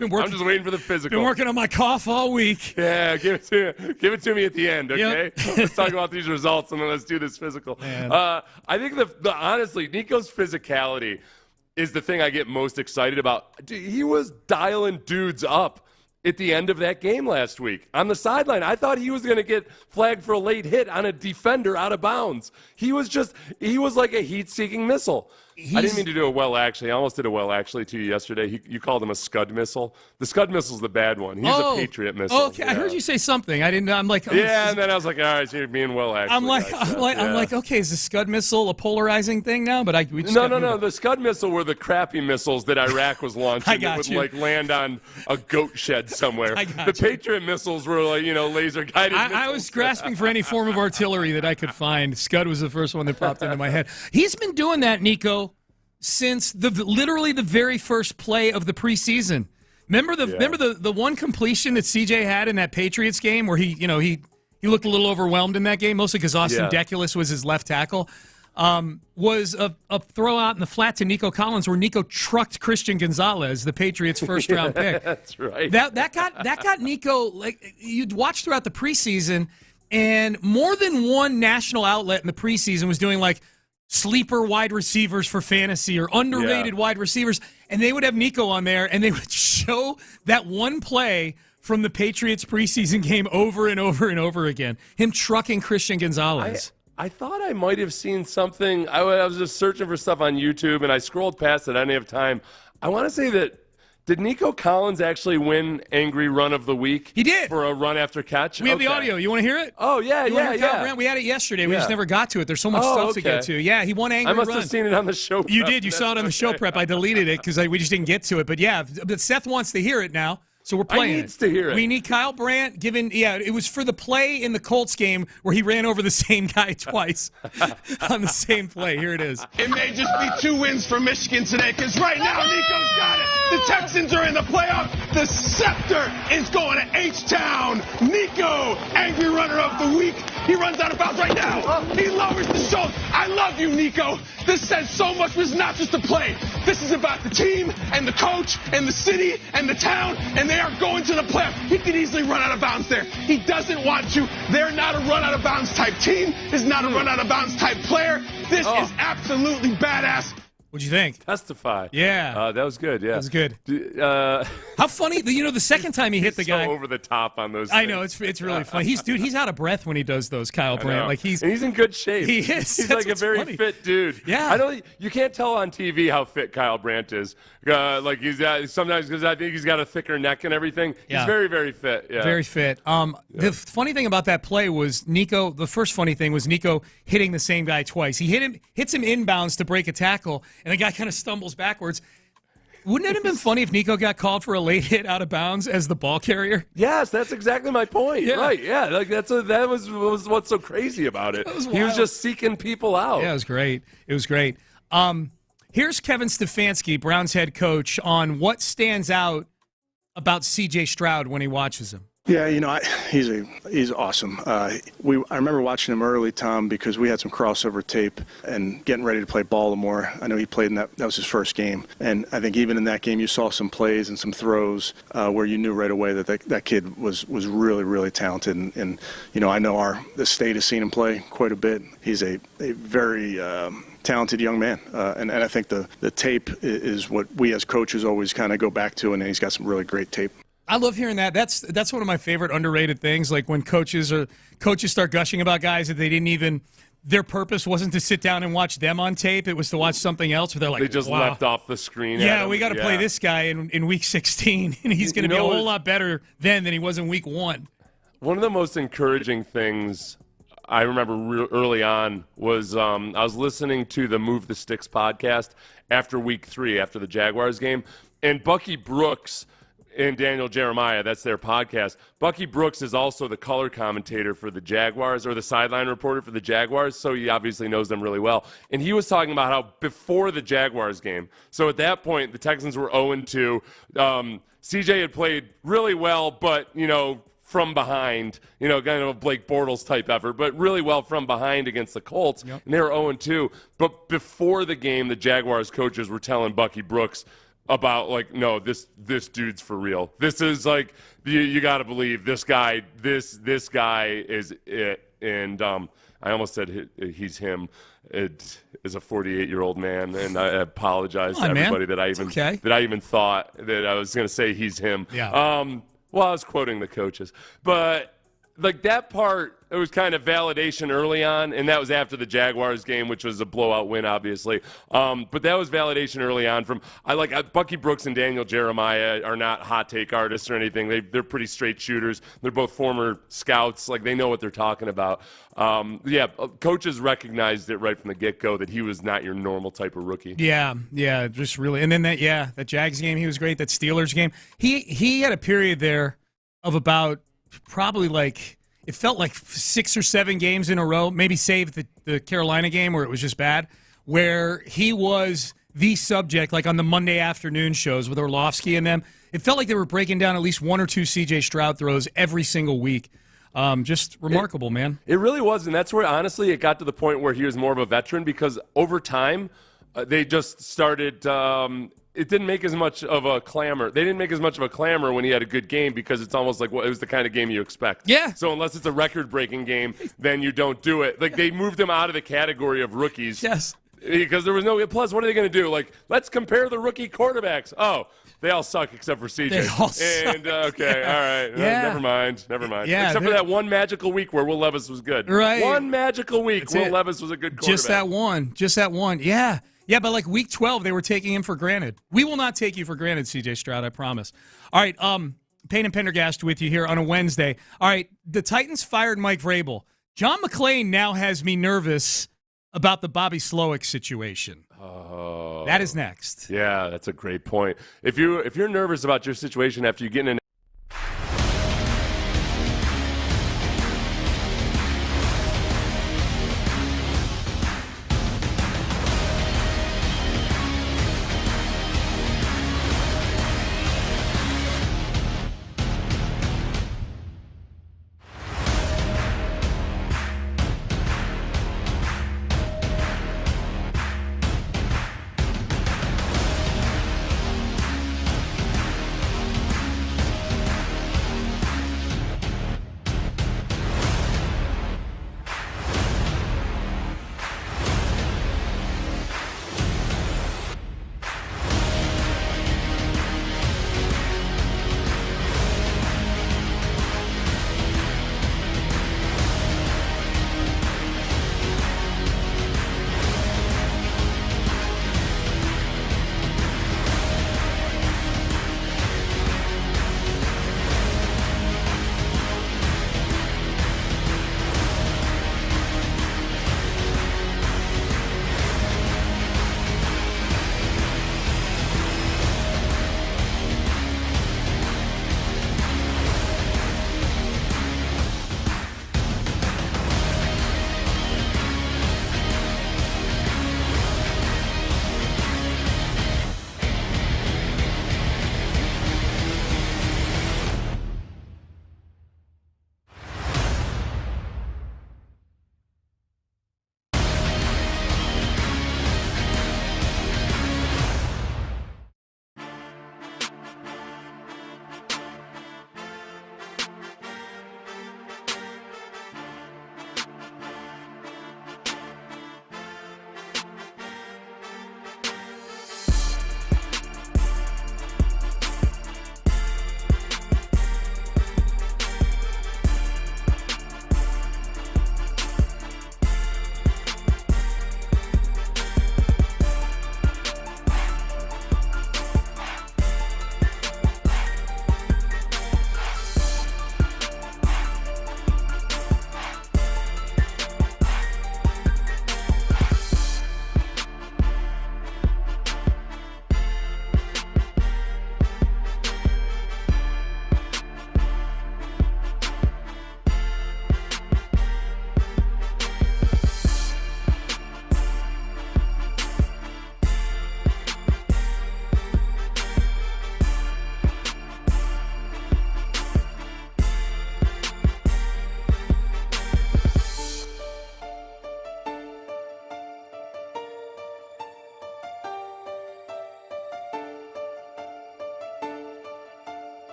I'm just waiting for the physical. Been working on my cough all week. Yeah, give it to me at the end, okay? Yep. Let's talk about these results and then let's do this physical. I think honestly, Nico's physicality is the thing I get most excited about. Dude, he was dialing dudes up at the end of that game last week on the sideline. I thought he was going to get flagged for a late hit on a defender out of bounds. He was like a heat-seeking missile. I didn't mean to do a well, actually. I almost did a well, actually, to you yesterday. You called him a Scud missile. The Scud missile's the bad one. He's a Patriot missile. Okay, yeah. I heard you say something. I'm like, and then I was like, all right, so you're being well, actually. I'm like, okay, is the Scud missile a polarizing thing now? But No. The Scud missile were the crappy missiles that Iraq was launching that would like land on a goat shed somewhere. The Patriot missiles were like, laser guided. I was grasping for any form of artillery that I could find. Scud was the first one that popped into my head. He's been doing that, Nico, since literally the very first play of the preseason. Remember the one completion that CJ had in that Patriots game where he looked a little overwhelmed in that game, mostly because Austin Deculus was his left tackle. Was a throw out in the flat to Nico Collins where Nico trucked Christian Gonzalez, the Patriots' first round pick. That's right. That got Nico, like, you'd watch throughout the preseason, and more than one national outlet in the preseason was doing like sleeper wide receivers for fantasy or underrated wide receivers, and they would have Nico on there, and they would show that one play from the Patriots preseason game over and over and over again, him trucking Christian Gonzalez. I thought I might have seen something. I was just searching for stuff on YouTube, and I scrolled past it. I didn't have time. I want to say that, did Nico Collins actually win Angry Run of the Week? He did. For a run after catch? We have the audio. You want to hear it? Oh, yeah. We had it yesterday. We just never got to it. There's so much stuff to get to. Yeah, he won Angry Run. I must have seen it on the show prep. You did. You saw it on the show prep. I deleted it because we just didn't get to it. But, yeah, but Seth wants to hear it now. So we're playing I needs to hear it. We need Kyle Brandt it was for the play in the Colts game where he ran over the same guy twice on the same play. Here it is. It may just be 2 wins for Michigan today because right now Nico's got it. The Texans are in the playoff. The scepter is going to H-Town. Nico, Angry Runner of the Week. He runs out of bounds right now. He lowers the shoulder. I love you, Nico. This says so much. This is not just a play. This is about the team and the coach and the city and the town, and they are going to the playoff. He could easily run out of bounds there. He doesn't want to. They're not a run out of bounds type team. He's not a run out of bounds type player. This is absolutely badass. What'd you think? Testify. Yeah. That was good, yeah. That was good. How funny, the second time he hit the guy. So over the top on those I know, it's really funny. He's out of breath when he does those, Kyle Brandt. Like he's in good shape. He is. He's like a very fit dude. Yeah. You can't tell on TV how fit Kyle Brandt is. Like he's sometimes because I think he's got a thicker neck and everything. He's very, very fit. Yeah. Very fit. The funny thing about that play was Nico. The first funny thing was Nico hitting the same guy twice. He hits him inbounds to break a tackle, and the guy kind of stumbles backwards. Wouldn't it have been funny if Nico got called for a late hit out of bounds as the ball carrier? Yes, that's exactly my point. Yeah. Right, yeah. Like that was what's so crazy about it. He was just seeking people out. Yeah, it was great. It was great. Here's Kevin Stefanski, Browns head coach, on what stands out about C.J. Stroud when he watches him. Yeah, he's awesome. I remember watching him early, Tom, because we had some crossover tape and getting ready to play Baltimore. I know he played in that was his first game. And I think even in that game you saw some plays and some throws where you knew right away that kid was really, really talented. And I know the state has seen him play quite a bit. He's a very talented young man. And I think the tape is what we as coaches always kind of go back to, and he's got some really great tape. I love hearing that. That's one of my favorite underrated things. Like when coaches start gushing about guys that they didn't even, their purpose wasn't to sit down and watch them on tape. It was to watch something else. Where they're like, they just leapt off the screen. Yeah, we got to play this guy in week 16, and he's going to be a whole lot better then than he was in week 1. One of the most encouraging things I remember early on was I was listening to the Move the Sticks podcast after week 3, after the Jaguars game, and Bucky Brooks and Daniel Jeremiah, that's their podcast. Bucky Brooks is also the color commentator for the Jaguars, or the sideline reporter for the Jaguars, so he obviously knows them really well. And he was talking about how before the Jaguars game, so at that point, the Texans were 0-2. CJ had played really well, but, from behind, kind of a Blake Bortles type effort, but really well from behind against the Colts. Yep. And they were 0-2. But before the game, the Jaguars coaches were telling Bucky Brooks about, no, this dude's for real. This is you got to believe this guy. This guy is it. And I almost said he's him. It is a 48-year-old man, and I apologize to everybody that I even thought that I was going to say he's him. Yeah. Well, I was quoting the coaches, but that part, it was kind of validation early on, and that was after the Jaguars game, which was a blowout win, obviously. But that was validation early on from Bucky Brooks and Daniel Jeremiah are not hot take artists or anything. They're pretty straight shooters. They're both former scouts. They know what they're talking about. Coaches recognized it right from the get-go that he was not your normal type of rookie. Yeah, just really. And then that Jags game, he was great. That Steelers game, he had a period there of about probably it felt like 6 or 7 games in a row, maybe save the Carolina game where it was just bad, where he was the subject, on the Monday afternoon shows with Orlovsky and them. It felt like they were breaking down at least 1 or 2 C.J. Stroud throws every single week. Just remarkable, man. It really was, and that's where, honestly, it got to the point where he was more of a veteran because over time, they just started it didn't make as much of a clamor. They didn't make as much of a clamor when he had a good game because it's almost like it was the kind of game you expect. Yeah. So unless it's a record-breaking game, then you don't do it. They moved him out of the category of rookies. Yes. Because there was no – plus, what are they going to do? Let's compare the rookie quarterbacks. Oh, they all suck except for CJ. They all suck. And, okay, all right. Yeah. Never mind. Yeah, except for that one magical week where Will Levis was good. Right. One magical week Will Levis was a good quarterback. Just that one. Yeah. Yeah, but week 12, they were taking him for granted. We will not take you for granted, C.J. Stroud, I promise. All right, Payne and Pendergast with you here on a Wednesday. All right, the Titans fired Mike Vrabel. John McClain now has me nervous about the Bobby Slowick situation. Oh. That is next. Yeah, that's a great point. If you're nervous about your situation after you get in an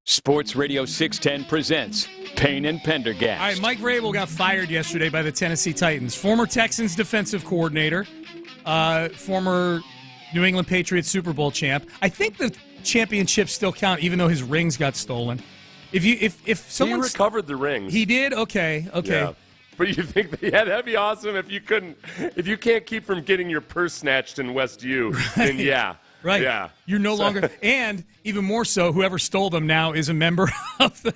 Sports Radio 610 presents Payne and Pendergast. All right, Mike Vrabel got fired yesterday by the Tennessee Titans. Former Texans defensive coordinator, former New England Patriots Super Bowl champ. I think the championships still count, even though his rings got stolen. If someone recovered the rings, he did. Okay. Yeah. But you think that'd be awesome if you can't keep from getting your purse snatched in West U, then yeah. Right. Yeah. You're no longer, and even more so, whoever stole them now is a member of the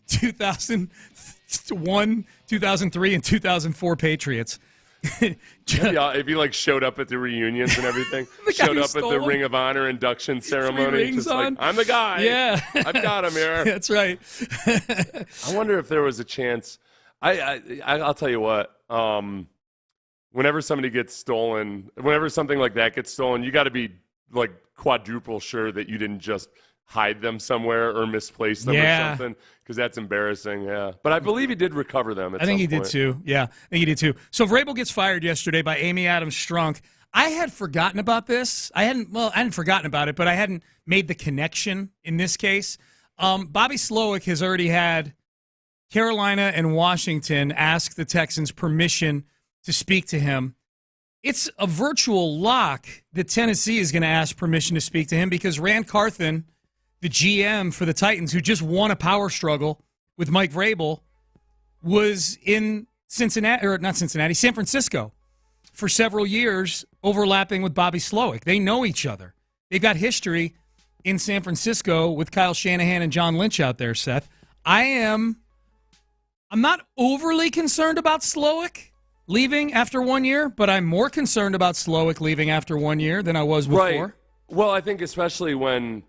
2001, 2003, and 2004 Patriots. If he showed up at the reunions and everything, showed up at the Ring of Honor induction ceremony, just on. I'm the guy. Yeah, I've got him here. That's right. I wonder if there was a chance. I'll tell you what. Whenever somebody gets stolen, whenever something like that gets stolen, you got to be quadruple sure that you didn't just hide them somewhere or misplace them or something, because that's embarrassing. Yeah, but I believe he did recover them. I think he did too. Yeah, I think he did too. So Vrabel gets fired yesterday by Amy Adams Strunk. I had forgotten about this. I hadn't forgotten about it, but I hadn't made the connection in this case. Bobby Slowick has already had Carolina and Washington ask the Texans permission to speak to him. It's a virtual lock that Tennessee is going to ask permission to speak to him, because Rand Carthen, the GM for the Titans, who just won a power struggle with Mike Vrabel, was in San Francisco for several years, overlapping with Bobby Slowick. They know each other. They've got history in San Francisco with Kyle Shanahan and John Lynch out there, Seth. I'm not overly concerned about Slowick leaving after 1 year, but I'm more concerned about Slowick leaving after 1 year than I was before. Right. Well, I think especially when,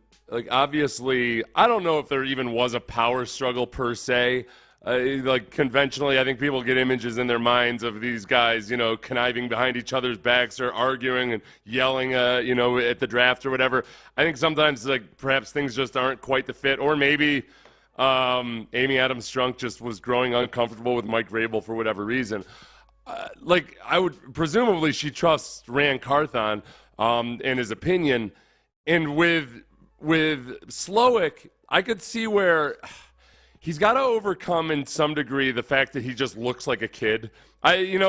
obviously, I don't know if there even was a power struggle per se. Conventionally, I think people get images in their minds of these guys, conniving behind each other's backs or arguing and yelling, at the draft or whatever. I think sometimes, perhaps things just aren't quite the fit, or maybe Amy Adams Strunk just was growing uncomfortable with Mike Vrabel for whatever reason. I would presumably she trusts Rand Carthon and his opinion, and with Slowick, I could see where he's got to overcome in some degree the fact that he just looks like a kid. It's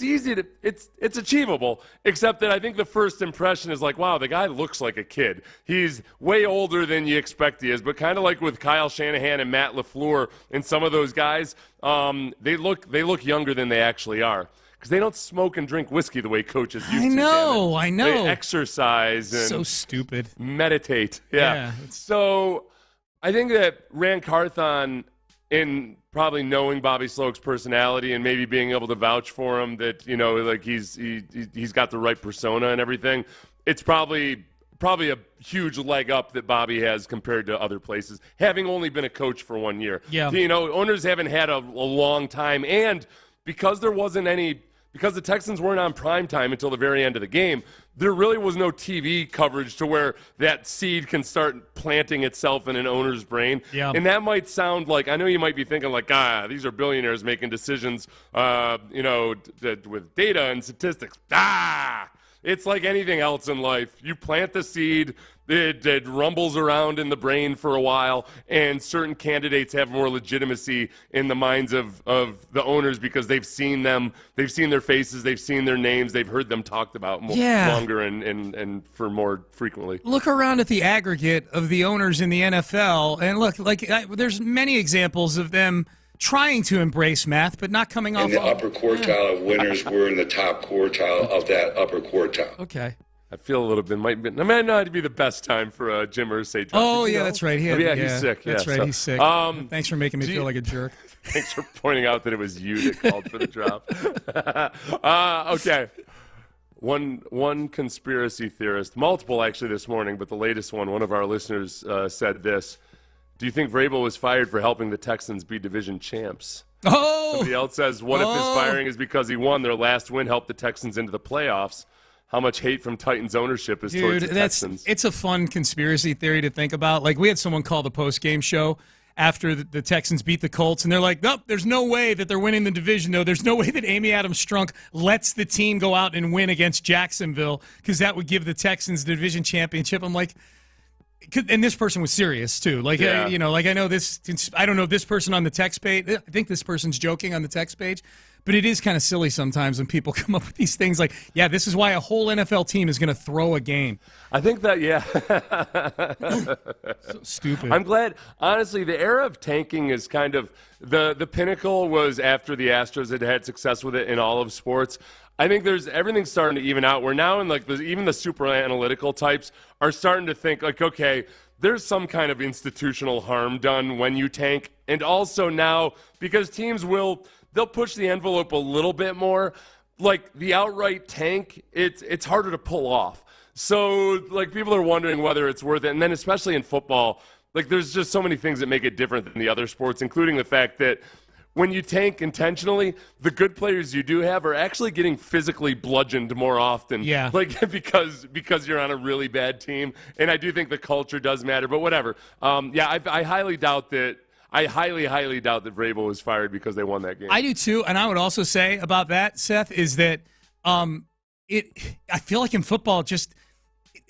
easy to it's achievable, except that I think the first impression is wow, the guy looks like a kid. He's way older than you expect he is, but kind of like with Kyle Shanahan and Matt LaFleur and some of those guys, they look younger than they actually are, because they don't smoke and drink whiskey the way coaches used to. I know. They exercise and so stupid. Meditate. Yeah. So I think that Rand Carthon, in probably knowing Bobby Slowick's personality and maybe being able to vouch for him, that he's got the right persona and everything, it's probably a huge leg up that Bobby has compared to other places, having only been a coach for 1 year. Yeah. Owners haven't had a long time, and because because the Texans weren't on prime time until the very end of the game, there really was no TV coverage to where that seed can start planting itself in an owner's brain. Yeah. And that might sound I know you might be thinking these are billionaires making decisions, with data and statistics. It's like anything else in life. You plant the seed, it rumbles around in the brain for a while, and certain candidates have more legitimacy in the minds of the owners because they've seen them, they've seen their faces, they've seen their names, they've heard them talked about longer and for more frequently. Look around at the aggregate of the owners in the NFL, and look, there's many examples of them trying to embrace math, but not coming off. In the upper quartile of winners, we're in the top quartile of that upper quartile. Okay. I feel a little bit might not be the best time for Jim Irsay. Oh yeah, that's right. He's sick. That's right. He's sick. Thanks for making me feel like a jerk. Thanks for pointing out that it was you that called for the drop. Okay. One conspiracy theorist, multiple actually this morning, but the latest one of our listeners said this. Do you think Vrabel was fired for helping the Texans be division champs? Oh! Somebody else says, what if his firing is because he won? Their last win helped the Texans into the playoffs. How much hate from Titans ownership is towards the Texans? It's a fun conspiracy theory to think about. Like, we had someone call the post-game show after the Texans beat the Colts, and they're like, nope, there's no way that they're winning the division, though. There's no way that Amy Adams Strunk lets the team go out and win against Jacksonville because that would give the Texans the division championship. I'm like, and this person was serious, too. Like, Yeah. I know this, I don't know this person on the text page. I think this person's joking on the text page. But it is kind of silly sometimes when people come up with these things like, yeah, this is why a whole NFL team is going to throw a game. I think that, yeah. So stupid. I'm glad. Honestly, the era of tanking is kind of the pinnacle was after the Astros had success with it in all of sports. I think everything's starting to even out. We're now in like even the super analytical types are starting to think like, okay, there's some kind of institutional harm done when you tank. And also now, because teams they'll push the envelope a little bit more. Like the outright tank, it's harder to pull off. So like people are wondering whether it's worth it. And then especially in football, like there's just so many things that make it different than the other sports, including the fact that when you tank intentionally, the good players you do have are actually getting physically bludgeoned more often. Yeah. Like because you're on a really bad team. And I do think the culture does matter, but whatever. I highly doubt that. I highly, highly doubt that Vrabel was fired because they won that game. I do too, and I would also say about that, Seth, is that I feel like in football, just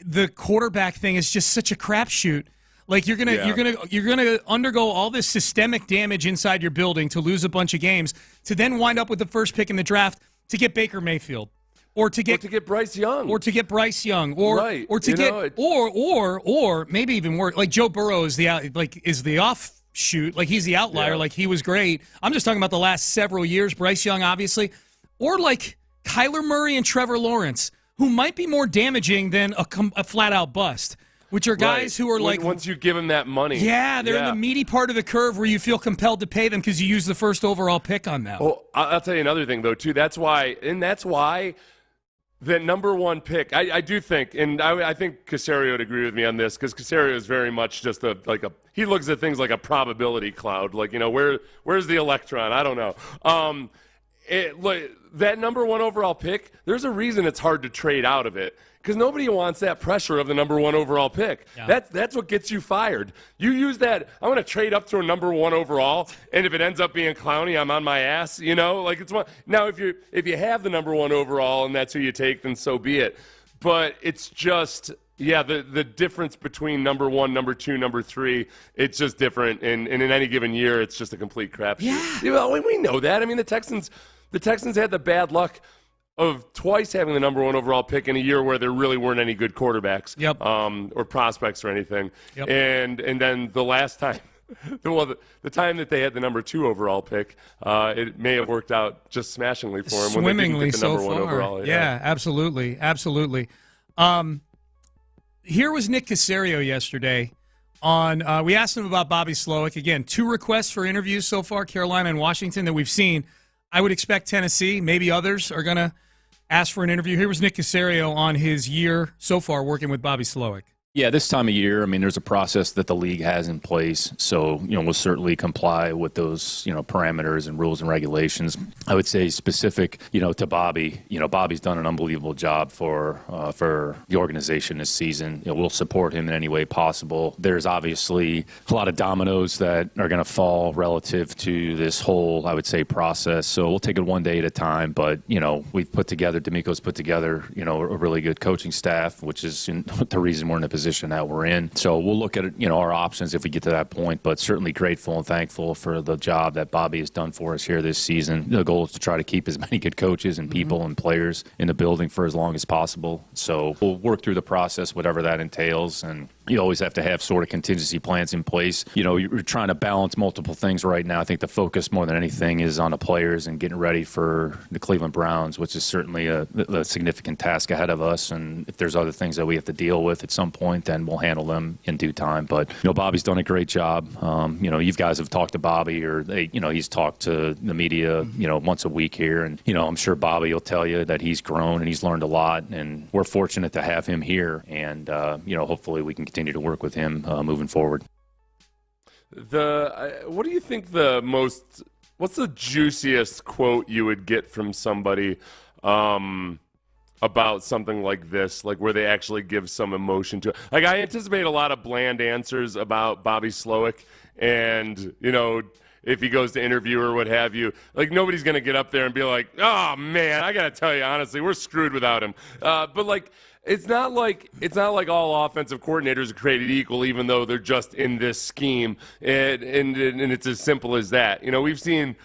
the quarterback thing is just such a crapshoot. Like you're gonna undergo all this systemic damage inside your building to lose a bunch of games to then wind up with the first pick in the draft to get Baker Mayfield. Or to get Bryce Young. Or to get Bryce Young. Right. Or maybe even worse, like Joe Burrow is the offshoot, like he's the outlier, like he was great. I'm just talking about the last several years, Bryce Young, obviously. Or like Kyler Murray and Trevor Lawrence, who might be more damaging than a flat-out bust, which are guys who are once you give them that money. Yeah, they're in the meaty part of the curve where you feel compelled to pay them because you use the first overall pick on them. Oh, I'll tell you another thing, though, too. That's why the number one pick, I do think, and I think Caserio would agree with me on this, because Caserio is very much just he looks at things like a probability cloud, like, where's the electron? I don't know. That number one overall pick, there's a reason it's hard to trade out of it, because nobody wants that pressure of the number one overall pick. Yeah. That's what gets you fired. You use that, I'm going to trade up to a number one overall, and if it ends up being Clowney, I'm on my ass, like it's one. Now, if you have the number one overall and that's who you take, then so be it. But it's just, the difference between number one, number two, number three, it's just different. And in any given year, it's just a complete crapshoot. Yeah. We know that. I mean, the Texans had the bad luck of twice having the number one overall pick in a year where there really weren't any good quarterbacks, or prospects or anything. Yep. And then the last time, the time that they had the number two overall pick, it may have worked out just smashingly for him when they didn't get the number one overall. Yeah, absolutely. Here was Nick Caserio yesterday on. We asked him about Bobby Slowick. Again, 2 requests for interviews so far, Carolina and Washington, that we've seen. I would expect Tennessee, maybe others, are going to ask for an interview. Here was Nick Caserio on his year so far working with Bobby Slowick. Yeah, this time of year, there's a process that the league has in place. So, we'll certainly comply with those, parameters and rules and regulations. I would say specific, to Bobby, Bobby's done an unbelievable job for the organization this season. We'll support him in any way possible. There's obviously a lot of dominoes that are going to fall relative to this whole, I would say, process. So we'll take it one day at a time. But, DeMeco's put together, a really good coaching staff, which is the reason we're in a position that we're in. So we'll look at our options if we get to that point, but certainly grateful and thankful for the job that Bobby has done for us here this season. The goal is to try to keep as many good coaches and people and players in the building for as long as possible. So we'll work through the process, whatever that entails, and you always have to have sort of contingency plans in place. You're trying to balance multiple things right now. I think the focus more than anything is on the players and getting ready for the Cleveland Browns, which is certainly a significant task ahead of us. And if there's other things that we have to deal with at some point, then we'll handle them in due time. But, Bobby's done a great job. You guys have talked to Bobby, or he's talked to the media, once a week here. And, I'm sure Bobby will tell you that he's grown and he's learned a lot. And we're fortunate to have him here. And, hopefully we can continue to work with him moving forward. What do you think what's the juiciest quote you would get from somebody about something like this, like where they actually give some emotion to it? Like, I anticipate a lot of bland answers about Bobby Slowick, and, if he goes to interview or what have you, like, nobody's going to get up there and be like, oh, man, I got to tell you, honestly, we're screwed without him. But, like, it's not like all offensive coordinators are created equal, even though they're just in this scheme, and it's as simple as that. We've seen,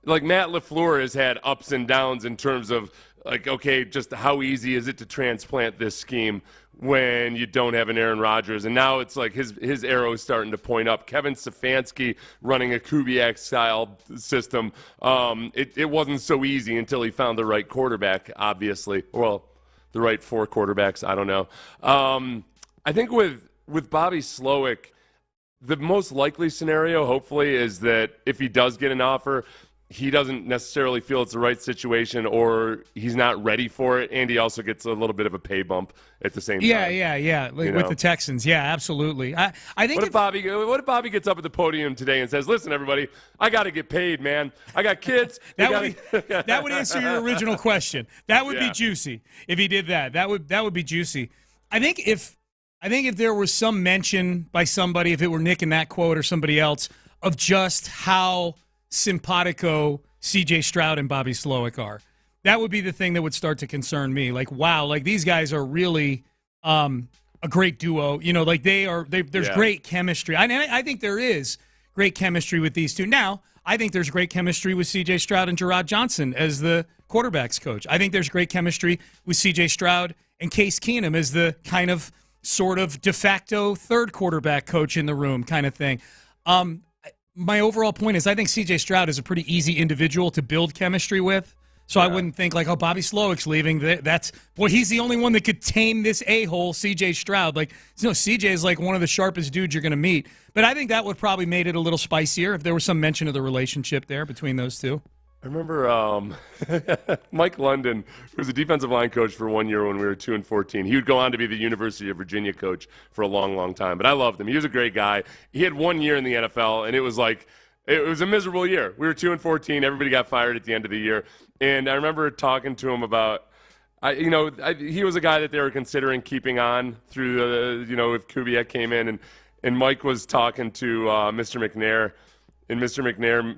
like, Matt LaFleur has had ups and downs in terms of, like, okay, just how easy is it to transplant this scheme when you don't have an Aaron Rodgers? And now it's like his arrow is starting to point up. Kevin Stefanski running a Kubiak-style system, it wasn't so easy until he found the right quarterback, obviously. Well, the right 4 quarterbacks, I don't know. I think with Bobby Slowick, the most likely scenario, hopefully, is that if he does get an offer, he doesn't necessarily feel it's the right situation, or he's not ready for it, and he also gets a little bit of a pay bump at the same time. Yeah. With the Texans, yeah, absolutely. I think what if Bobby gets up at the podium today and says, "Listen, everybody, I got to get paid, man. I got kids." that would answer your original question. That would be juicy if he did that. That would be juicy. I think if there was some mention by somebody, if it were Nick in that quote or somebody else, of just how simpatico C.J. Stroud and Bobby Slowick are, that would be the thing that would start to concern me. Like, wow, like these guys are really a great duo. Like there's great chemistry. I think there is great chemistry with these two. Now, I think there's great chemistry with C.J. Stroud and Gerard Johnson as the quarterbacks coach. I think there's great chemistry with C.J. Stroud and Case Keenum as the kind of sort of de facto third quarterback coach in the room kind of thing. My overall point is I think C.J. Stroud is a pretty easy individual to build chemistry with. So I wouldn't think like, oh, Bobby Slowick's leaving. He's the only one that could tame this a-hole, C.J. Stroud. Like, C.J. is like one of the sharpest dudes you're going to meet. But I think that would probably made it a little spicier if there was some mention of the relationship there between those two. I remember Mike London, who was a defensive line coach for 1 year when we were 2-14. He would go on to be the University of Virginia coach for a long, long time. But I loved him. He was a great guy. He had 1 year in the NFL, and it was a miserable year. We were 2-14. Everybody got fired at the end of the year. And I remember talking to him about, he was a guy that they were considering keeping on through if Kubiak came in. And Mike was talking to Mr. McNair, and Mr. McNair,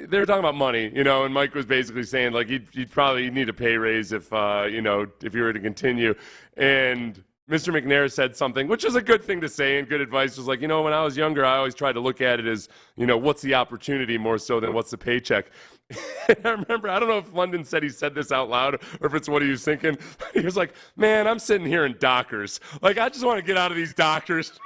they were talking about money, and Mike was basically saying, like, he'd probably need a pay raise if you were to continue. And Mr. McNair said something, which is a good thing to say and good advice. Was like, when I was younger, I always tried to look at it as, what's the opportunity more so than what's the paycheck. And I remember, I don't know if London said he said this out loud or if it's what he was thinking. He was like, man, I'm sitting here in Dockers. Like, I just want to get out of these Dockers.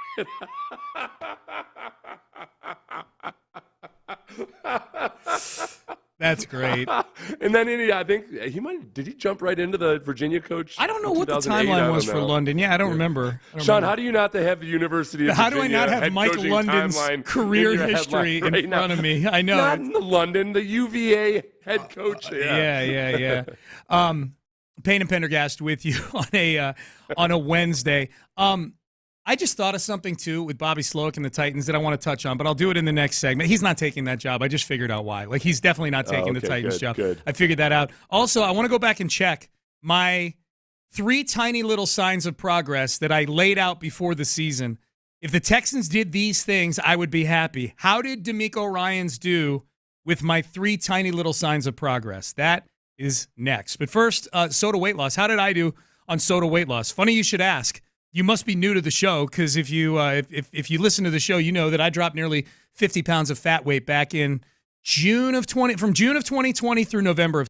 That's great. And then I think did he jump right into the Virginia coach? I don't know what the timeline was for London. Yeah, I don't remember. Sean, how do do you not have the University of Virginia? How do I not have Mike London's career history in front of me? I know. Not in the London, the UVA head coach. Yeah. Payne and Pendergast with you on a Wednesday. I just thought of something, too, with Bobby Slowick and the Titans that I want to touch on, but I'll do it in the next segment. He's not taking that job. I just figured out why. Like, he's definitely not taking the Titans job. Good. I figured that out. Also, I want to go back and check my 3 tiny little signs of progress that I laid out before the season. If the Texans did these things, I would be happy. How did DeMeco Ryans do with my 3 tiny little signs of progress? That is next. But first, soda weight loss. How did I do on soda weight loss? Funny you should ask. You must be new to the show because if you listen to the show, you know that I dropped nearly 50 pounds of fat weight back in June of 2020 through November of.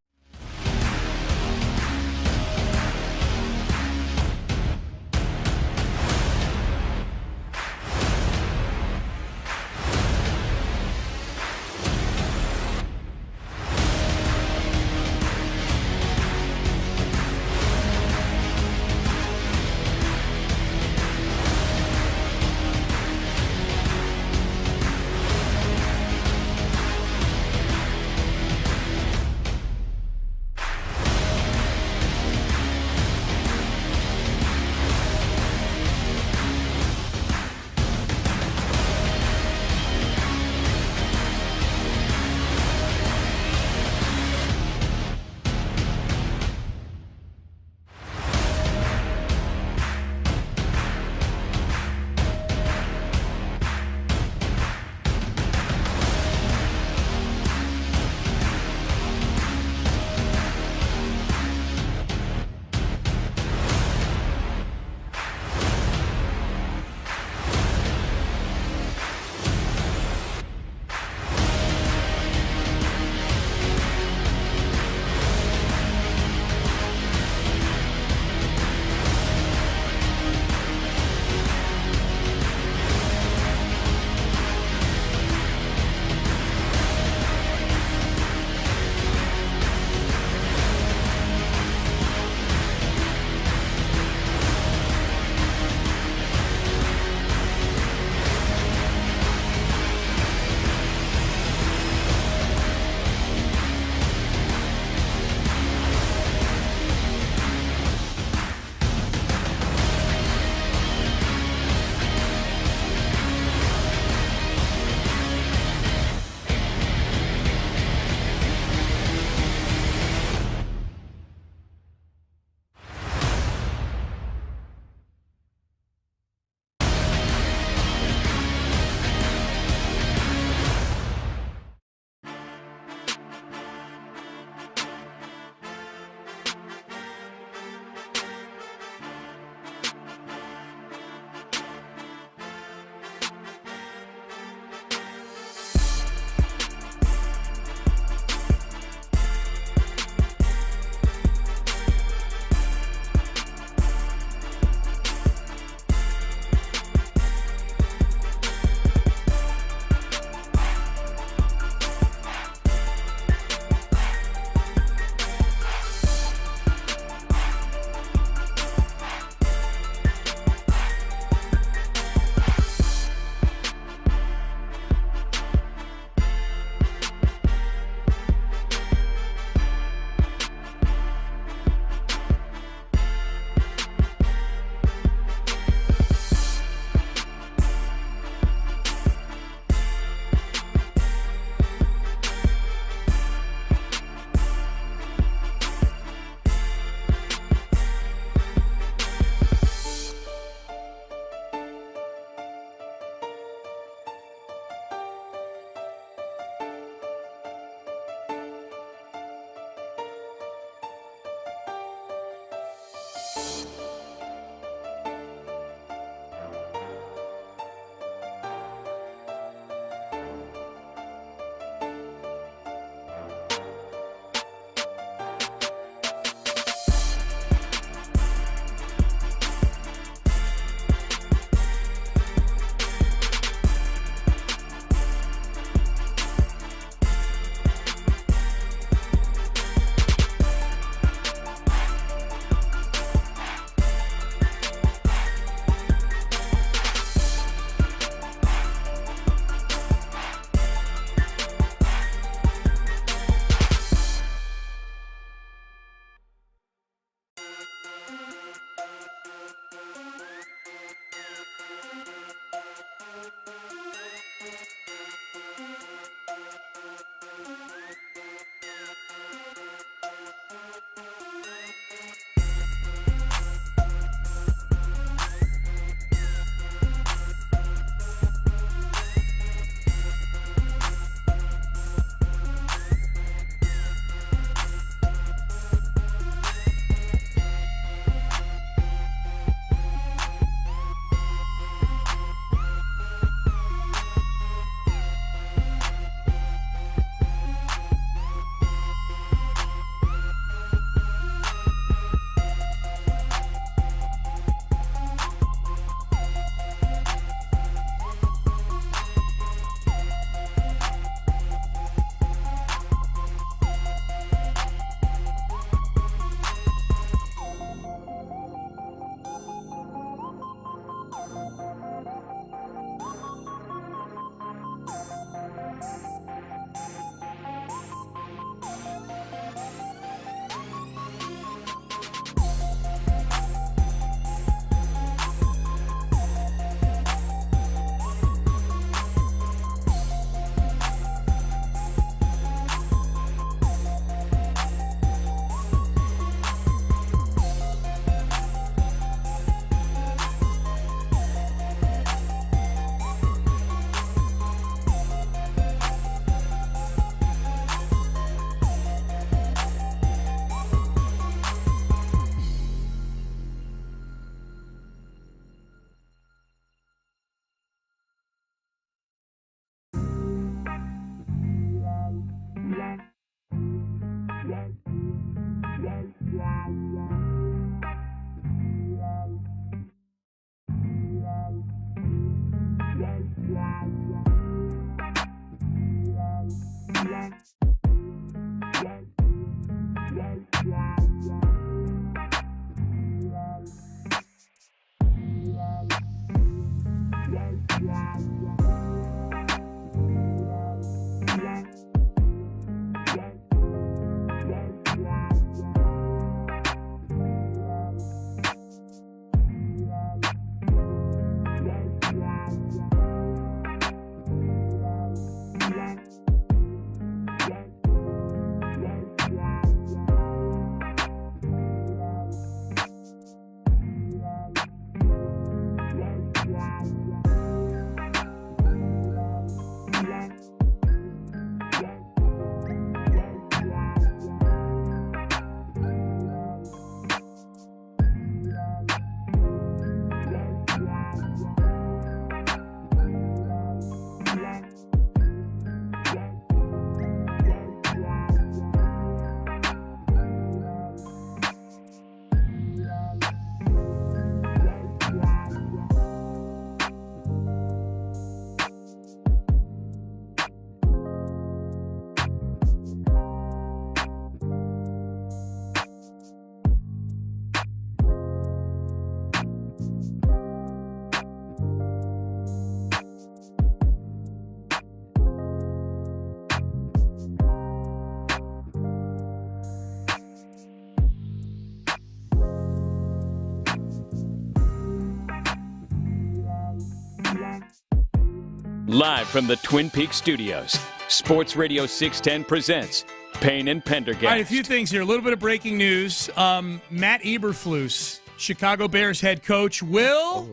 Live from the Twin Peaks studios, Sports Radio 610 presents Payne and Pendergast. All right, a few things here. A little bit of breaking news. Matt Eberflus, Chicago Bears head coach, will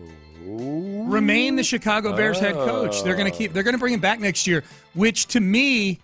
remain the Chicago Bears head coach. They're going to bring him back next year, which to me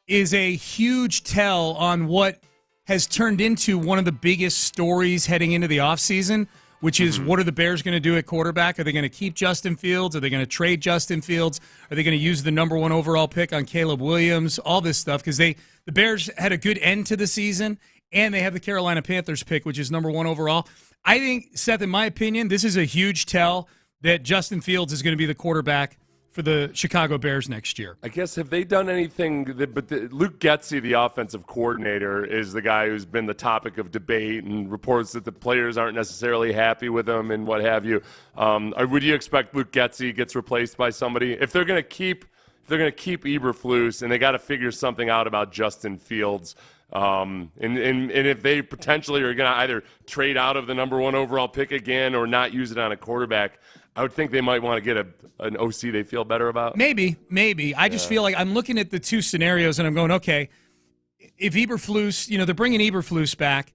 is a huge tell on what has turned into one of the biggest stories heading into the offseason, which is what are the Bears going to do at quarterback? Are they going to keep Justin Fields? Are they going to trade Justin Fields? Are they going to use the number 1 overall pick on Caleb Williams? All this stuff, because the Bears had a good end to the season, and they have the Carolina Panthers pick, which is number 1 overall. I think, Seth, in my opinion, this is a huge tell that Justin Fields is going to be the quarterback for the Chicago Bears next year. I guess, have they done anything? Luke Getsy, the offensive coordinator, is the guy who's been the topic of debate and reports that the players aren't necessarily happy with him and what have you. Would you expect Luke Getsy gets replaced by somebody? If they're going to keep Eberflus, and they got to figure something out about Justin Fields, and if they potentially are going to either trade out of the number 1 overall pick again or not use it on a quarterback, I would think they might want to get an OC they feel better about. Maybe. I just feel like I'm looking at the two scenarios and I'm going, okay, if Eberflus, they're bringing Eberflus back,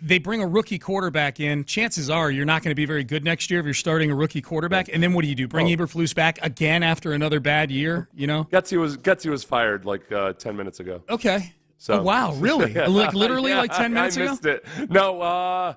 they bring a rookie quarterback in, chances are you're not going to be very good next year if you're starting a rookie quarterback. And then what do? Bring Eberflus back again after another bad year, Getsy was fired like 10 minutes ago. Okay. So. Oh, wow, really? Like literally like 10 minutes ago? I missed it. No,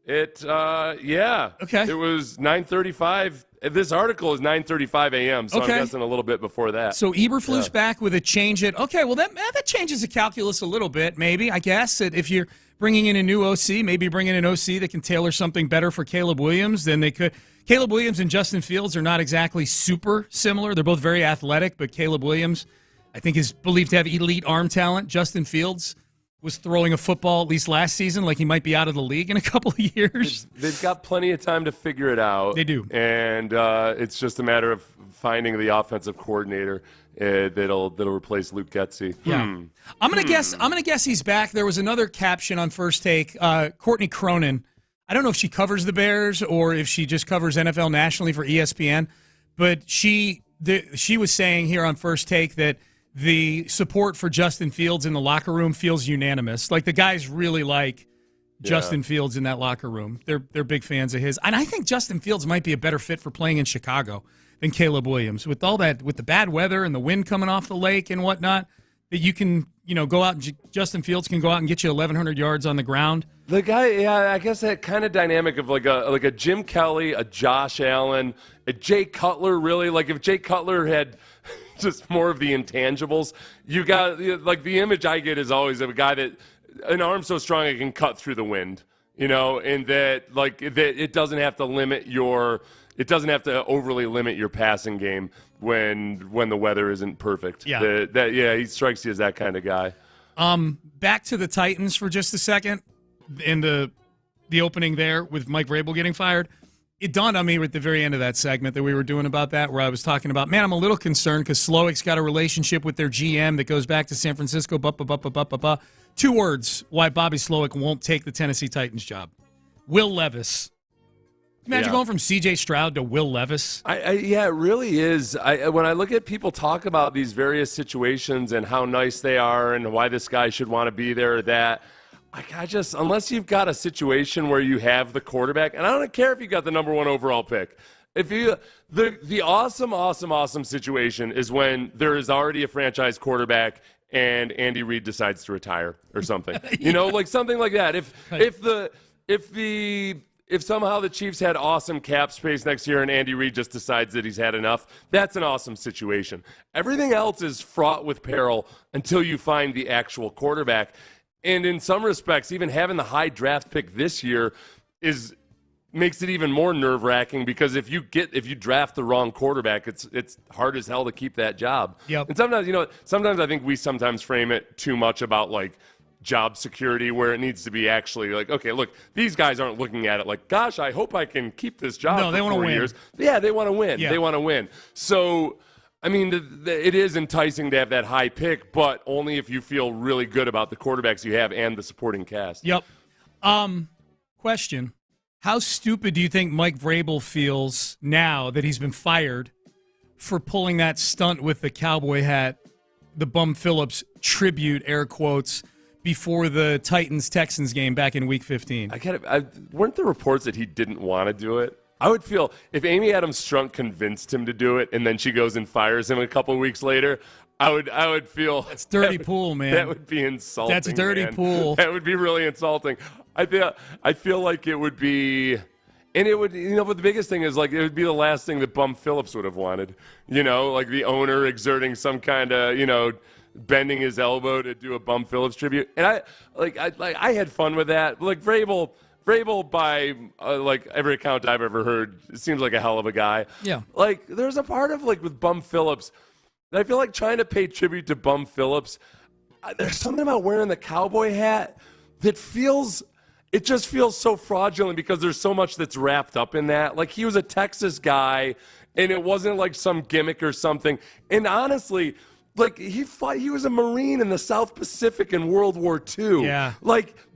Okay. It was 9:35. This article is 9:35 a.m., so I'm guessing a little bit before that. So Eberflus back with a change at, that changes the calculus a little bit, maybe, I guess. That if you're bringing in a new OC, maybe bring in an OC that can tailor something better for Caleb Williams than they could. Caleb Williams and Justin Fields are not exactly super similar. They're both very athletic, but Caleb Williams, I think, is believed to have elite arm talent. Justin Fields was throwing a football at least last season like he might be out of the league in a couple of years. They've got plenty of time to figure it out. They do. And it's just a matter of finding the offensive coordinator that'll replace Luke Getsy. Yeah. I'm gonna guess he's back. There was another caption on First Take. Courtney Cronin, I don't know if she covers the Bears or if she just covers NFL nationally for ESPN, but she was saying here on First Take that the support for Justin Fields in the locker room feels unanimous. Like the guys really like Justin Fields in that locker room. They're big fans of his. And I think Justin Fields might be a better fit for playing in Chicago than Caleb Williams. With all that, with the bad weather and the wind coming off the lake and whatnot, that you can, go out and Justin Fields can go out and get you 1,100 yards on the ground. The guy, I guess that kind of dynamic of like a Jim Kelly, a Josh Allen, a Jay Cutler, really. Like if Jay Cutler had just more of the intangibles, you got like the image I get is always of a guy that an arm so strong it can cut through the wind, and that it doesn't have to overly limit your passing game when the weather isn't perfect. Yeah. He strikes you as that kind of guy. Back to the Titans for just a second, in the opening there with Mike Vrabel getting fired. It dawned on me at the very end of that segment that we were doing about that, where I was talking about, man, I'm a little concerned because Slowick's got a relationship with their GM that goes back to San Francisco. 2 words why Bobby Slowick won't take the Tennessee Titans job. Will Levis. Imagine going from C.J. Stroud to Will Levis. Yeah, it really is. When I look at people talk about these various situations and how nice they are and why this guy should want to be there or that, unless you've got a situation where you have the quarterback, and I don't care if you got the number 1 overall pick. The awesome situation is when there is already a franchise quarterback and Andy Reid decides to retire or something. Something like that. If somehow the Chiefs had awesome cap space next year and Andy Reid just decides that he's had enough, that's an awesome situation. Everything else is fraught with peril until you find the actual quarterback. And in some respects, even having the high draft pick this year makes it even more nerve-wracking, because if you draft the wrong quarterback, it's hard as hell to keep that job. Yep. And sometimes I think we sometimes frame it too much about job security, where it needs to be actually okay, look, these guys aren't looking at it like, gosh, I hope I can keep this job for they 4 years. Yeah, they want to win. Yeah. They want to win. So, I mean, it is enticing to have that high pick, but only if you feel really good about the quarterbacks you have and the supporting cast. Yep. Question. How stupid do you think Mike Vrabel feels now that he's been fired for pulling that stunt with the cowboy hat, the Bum Phillips tribute, air quotes, before the Titans-Texans game back in Week 15? Weren't there reports that he didn't want to do it? I would feel if Amy Adams Strunk convinced him to do it and then she goes and fires him a couple of weeks later, I would feel that's dirty pool, man. That would be insulting. That's dirty pool. That would be really insulting. I feel like it would be, and it would, but the biggest thing is it would be the last thing that Bum Phillips would have wanted. The owner exerting some kind of bending his elbow to do a Bum Phillips tribute, and I had fun with that. Vrabel, by every account I've ever heard, seems like a hell of a guy. Yeah. There's a part of with Bum Phillips that I feel like trying to pay tribute to Bum Phillips. There's something about wearing the cowboy hat that it just feels so fraudulent, because there's so much that's wrapped up in that. He was a Texas guy, and it wasn't some gimmick or something. And honestly, he was a Marine in the South Pacific in World War II. Yeah.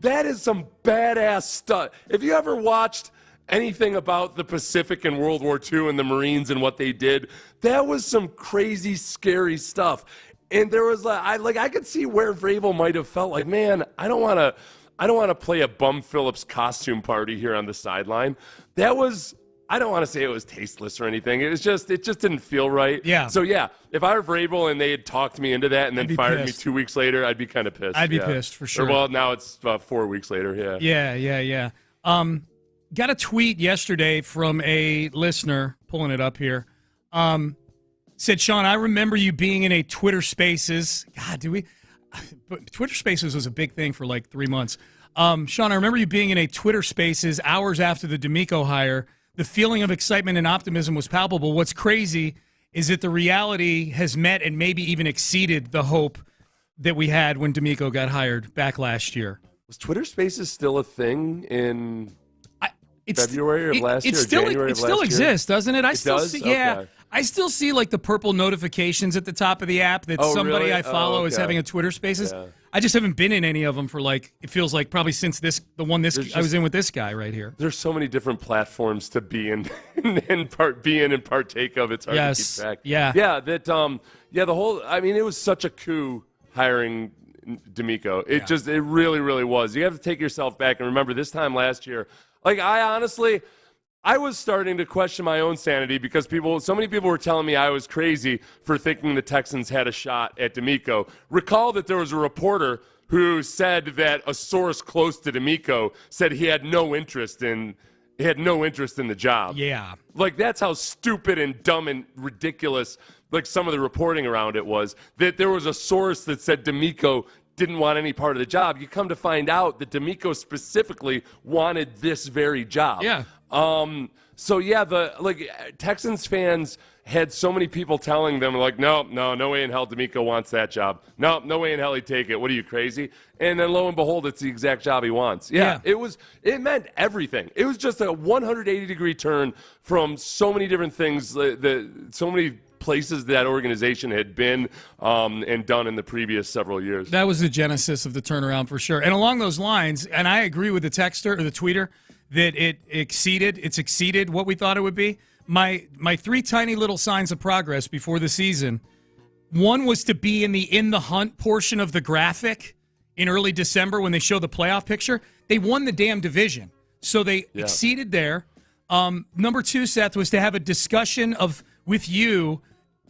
That is some badass stuff. If you ever watched anything about the Pacific in World War II and the Marines and what they did, that was some crazy, scary stuff. And there was I could see where Vrabel might have felt man, I don't want to play a Bum Phillips costume party here on the sideline. That was, I don't want to say it was tasteless or anything. It just didn't feel right. Yeah. So yeah, if I were Vrabel and they had talked me into that and then fired me 2 weeks later, I'd be kind of pissed. I'd be pissed for sure. Well, now it's 4 weeks later. Yeah. Yeah. Got a tweet yesterday from a listener, pulling it up here. Said, Sean, I remember you being in a Twitter Spaces. God, do we? But Twitter Spaces was a big thing for 3 months. Sean, I remember you being in a Twitter Spaces hours after the DeMeco hire. The feeling of excitement and optimism was palpable. What's crazy is that the reality has met and maybe even exceeded the hope that we had when DeMeco got hired back last year. Was Twitter Spaces still a thing in February of last year? It still exists, doesn't it? It does? Yeah. Okay. I still see the purple notifications at the top of the app that somebody really? I follow is Okay. having a Twitter Spaces. Yeah. I just haven't been in any of them for it feels like probably since the one I was in with this guy right here. There's so many different platforms to be in and partake of. It's hard to keep track. Yeah. Yeah. The whole. I mean, it was such a coup hiring DeMeco. It really, really was. You have to take yourself back and remember this time last year. I was starting to question my own sanity because so many people were telling me I was crazy for thinking the Texans had a shot at DeMeco. Recall that there was a reporter who said that a source close to DeMeco said he had no interest in the job. Yeah. That's how stupid and dumb and ridiculous some of the reporting around it was, that there was a source that said DeMeco didn't want any part of the job. You come to find out that DeMeco specifically wanted this very job. Yeah. So yeah, Texans fans had so many people telling them like, no way in hell DeMeco wants that job. No way in hell he'd take it. What are you, crazy? And then lo and behold, it's the exact job he wants. Yeah. It meant everything. It was just a 180-degree turn from so many different things, so many places that organization had been and done in the previous several years. That was the genesis of the turnaround for sure. And along those lines, and I agree with the texter or the tweeter that it's exceeded what we thought it would be. My 3 tiny little signs of progress before the season. One was to be in the hunt portion of the graphic in early December when they show the playoff picture. They won the damn division, so they exceeded there. Number 2, Seth, was to have a discussion with you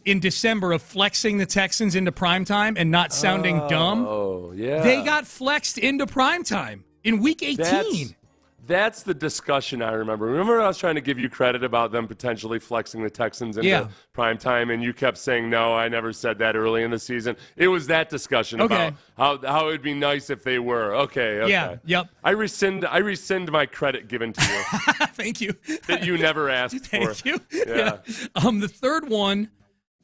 in December of flexing the Texans into primetime and not sounding dumb. Oh, yeah. They got flexed into primetime in week 18. That's the discussion I remember. Remember I was trying to give you credit about them potentially flexing the Texans into prime time, and you kept saying, no, I never said that early in the season. It was that discussion about how it would be nice if they were. Okay. Yeah, yep. I rescind my credit given to you. Thank you. That you never asked for. Thank you. Yeah. The third one,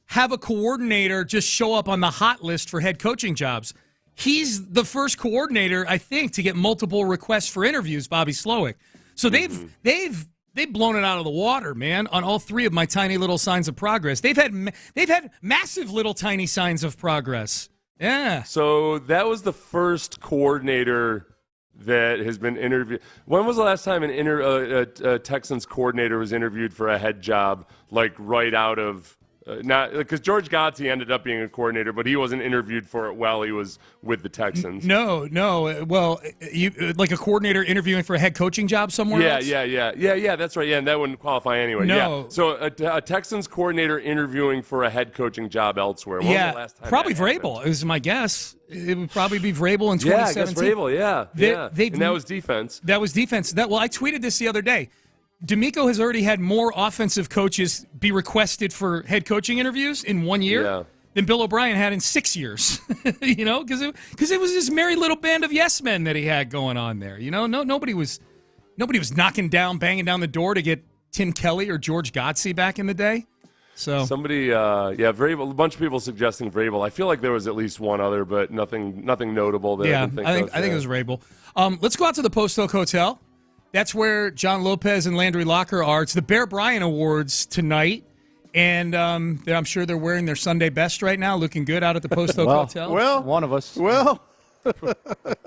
have a coordinator just show up on the hot list for head coaching jobs. He's the first coordinator, I think, to get multiple requests for interviews, Bobby Slowick. So they've blown it out of the water, man, on all 3 of my tiny little signs of progress. They've had massive little tiny signs of progress. Yeah. So that was the first coordinator that has been interviewed. When was the last time a Texans coordinator was interviewed for a head job, like right out of not because George Godsey ended up being a coordinator, but he wasn't interviewed for it while he was with the Texans. No. Well, you like a coordinator interviewing for a head coaching job somewhere else? Yeah. That's right. Yeah, and that wouldn't qualify anyway. No. Yeah. So a Texans coordinator interviewing for a head coaching job elsewhere. When was the last time probably Vrabel is my guess. It would probably be Vrabel in 2017. Yeah, I guess Vrabel. Yeah. And that was defense. That was defense. I tweeted this the other day. DeMeco has already had more offensive coaches be requested for head coaching interviews in 1 year than Bill O'Brien had in 6 years. You know, because it was this merry little band of yes men that he had going on there. You know, nobody was banging down the door to get Tim Kelly or George Godsey back in the day. So somebody, Vrabel. A bunch of people suggesting Vrabel. I feel like there was at least one other, but nothing notable. That I think it was Vrabel. Let's go out to the Post Oak Hotel. That's where John Lopez and Landry Locker are. It's the Bear Bryant Awards tonight, and I'm sure they're wearing their Sunday best right now, looking good out at the Post Oak Hotel. Well, one of us. Well,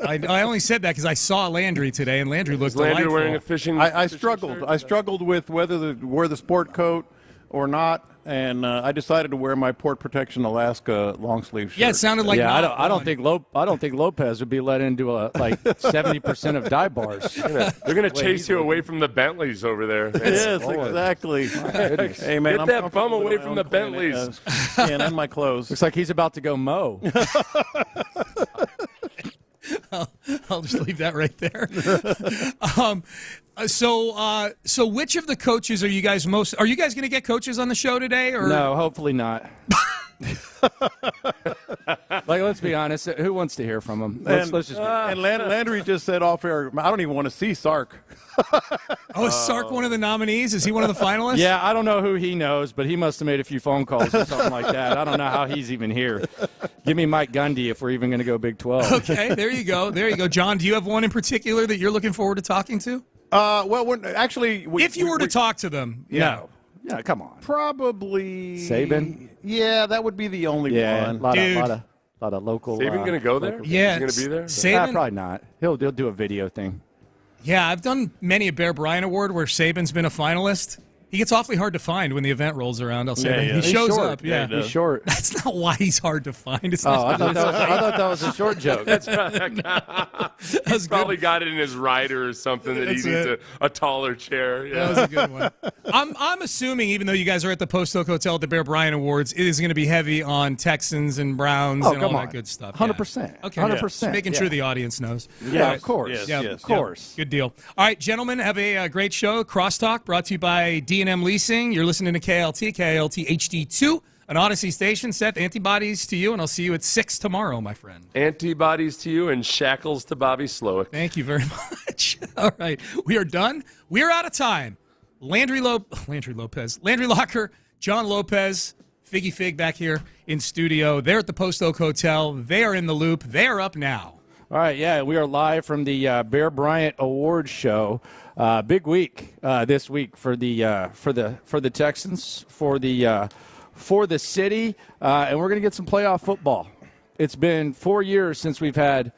I only said that because I saw Landry today, and Landry looked delightful. Wearing a fishing. I struggled. I struggled with whether to wear the sport coat or not, and I decided to wear my Port Protection Alaska long sleeve shirt. Yeah, it sounded like I don't think Lopez would be let into 70% of dive bars. They're gonna chase you away from the Bentleys over there. Yes, exactly. Hey man, get that bum away from the Bentleys. And my clothes. Looks like he's about to go mow. I'll just leave that right there. So which of the coaches are you guys most? Are you guys going to get coaches on the show today? Or no, hopefully not. Let's be honest. Who wants to hear from him? Let's just. And Landry just said off air, I don't even want to see Sark. Is Sark one of the nominees? Is he one of the finalists? Yeah, I don't know who he knows, but he must have made a few phone calls or something like that. I don't know how he's even here. Give me Mike Gundy if we're even going to go Big 12. Okay, there you go. John, do you have one in particular that you're looking forward to talking to? If you were to talk to them, yeah. Yeah, come on. Probably Sabin. Yeah, that would be the only one. A lot of local. Sabin going to go there? Yeah, he's going to be there. Sabin, probably not. He'll do a video thing. Yeah, I've done many a Bear Bryant Award where Sabin's been a finalist. He gets awfully hard to find when the event rolls around. I'll say that. He shows up. Yeah, he's short. That's not why he's hard to find. I thought that was a short joke. He's probably got it in his rider or something that he needs a taller chair. Yeah. That was a good one. I'm assuming, even though you guys are at the Post Oak Hotel at the Bear Bryant Awards, it is going to be heavy on Texans and Browns and all that good stuff. 100%. Okay, 100%. Just making sure the audience knows. Yeah, of course. Of course. Good deal. All right, gentlemen, have a great show. Crosstalk brought to you by D&M Leasing. You're listening to KLT HD2, an Odyssey station. Seth, antibodies to you, and I'll see you at 6 tomorrow, my friend. Antibodies to you and shackles to Bobby Slowick. Thank you very much. All right, we are done. We are out of time. Landry Locker, John Lopez, Figgy Fig back here in studio. They're at the Post Oak Hotel. They are in the loop. They are up now. All right, yeah, we are live from the Bear Bryant Awards show. Big week this week for the Texans, for the city, and we're going to get some playoff football. It's been 4 years since we've had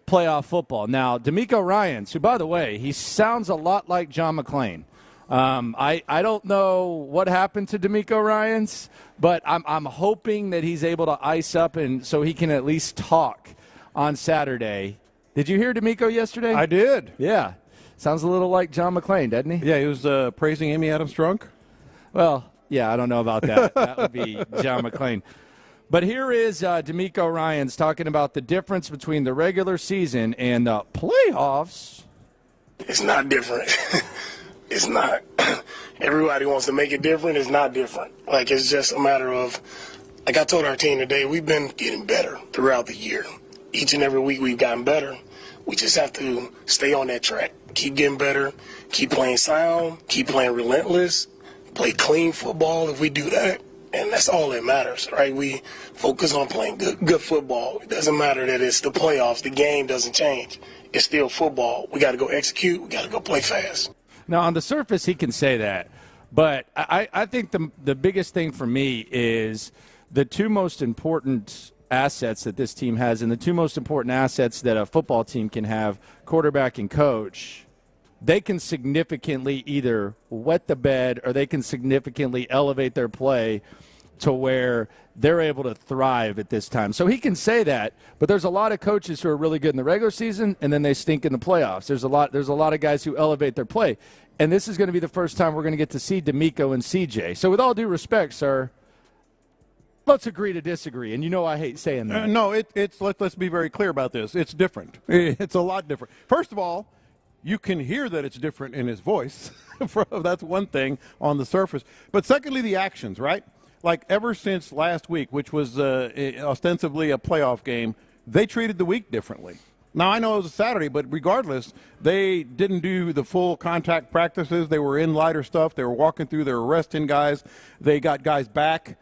playoff football. Now, DeMeco Ryans, who, by the way, he sounds a lot like John McClain. I don't know what happened to DeMeco Ryans, but I'm hoping that he's able to ice up and so he can at least talk on Saturday. Did you hear DeMeco yesterday? I did. Yeah. Sounds a little like John McClain, doesn't he? Yeah, he was praising Amy Adams drunk. Well, yeah, I don't know about that. That would be John McClain. But here is DeMeco Ryans talking about the difference between the regular season and the playoffs. It's not different. It's not. Everybody wants to make it different. It's not different. Like, it's just a matter of, like I told our team today, we've been getting better throughout the year. Each and every week we've gotten better. We just have to stay on that track. Keep getting better. Keep playing sound. Keep playing relentless. Play clean football if we do that. And that's all that matters, right? We focus on playing good football. It doesn't matter that it's the playoffs. The game doesn't change. It's still football. We got to go execute. We got to go play fast. Now, on the surface, he can say that. But I think the biggest thing for me is the two most important assets that this team has and the two most important assets that a football team can have, quarterback and coach, they can significantly either wet the bed or they can significantly elevate their play to where they're able to thrive at this time. So he can say that, but there's a lot of coaches who are really good in the regular season and then they stink in the playoffs. There's a lot of guys who elevate their play. And this is going to be the first time we're going to get to see DeMeco and CJ. So with all due respect, sir, let's agree to disagree. And you know I hate saying that. No, let's be very clear about this. It's different. It's a lot different. First of all, you can hear that it's different in his voice. That's one thing on the surface. But secondly, the actions, right? Like ever since last week, which was ostensibly a playoff game, they treated the week differently. Now, I know it was a Saturday, but regardless, they didn't do the full contact practices. They were in lighter stuff. They were walking through. They were resting guys. They got guys back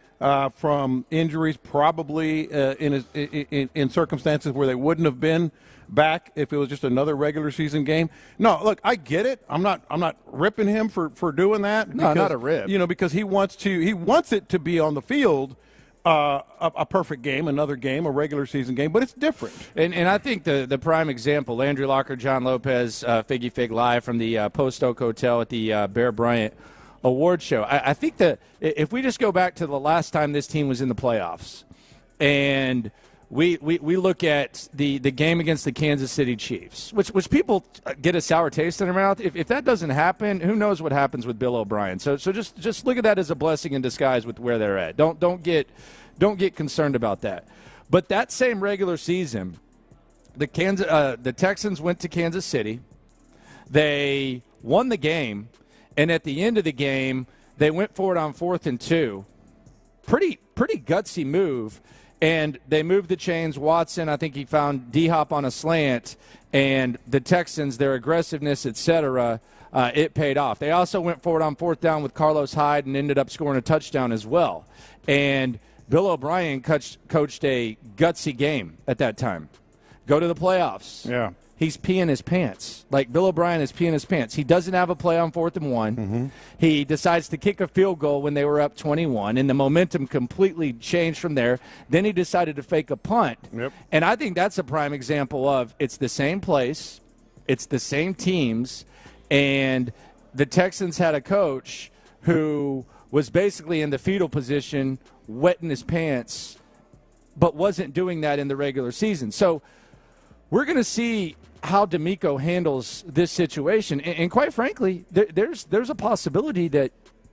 from injuries, probably in circumstances where they wouldn't have been back if it was just another regular season game. No, look, I get it. I'm not ripping him for doing that. No, because, not a rip. You know, because he wants it to be on the field. A perfect game, another game, a regular season game, but it's different. And I think the prime example, Landry Locker, John Lopez, Figgy Fig live from the Post Oak Hotel at the Bear Bryant Award Show. I think that if we just go back to the last time this team was in the playoffs, and we look at the game against the Kansas City Chiefs, which people get a sour taste in their mouth. If that doesn't happen, who knows what happens with Bill O'Brien? So just look at that as a blessing in disguise with where they're at. Don't get concerned about that. But that same regular season, the Texans went to Kansas City. They won the game, and at the end of the game, they went for it on 4th and 2. Pretty gutsy move. And they moved the chains. Watson, I think he found D-Hop on a slant. And the Texans, their aggressiveness, et cetera, it paid off. They also went for it on 4th down with Carlos Hyde and ended up scoring a touchdown as well. And Bill O'Brien coached a gutsy game at that time. Go to the playoffs. Yeah. He's peeing his pants. Like Bill O'Brien is peeing his pants. He doesn't have a play on 4th and 1. Mm-hmm. He decides to kick a field goal when they were up 21, and the momentum completely changed from there. Then he decided to fake a punt. Yep. And I think that's a prime example of it's the same place, it's the same teams, and the Texans had a coach who was basically in the fetal position, wetting his pants, but wasn't doing that in the regular season. So we're going to see how DeMeco handles this situation. And quite frankly, there's a possibility that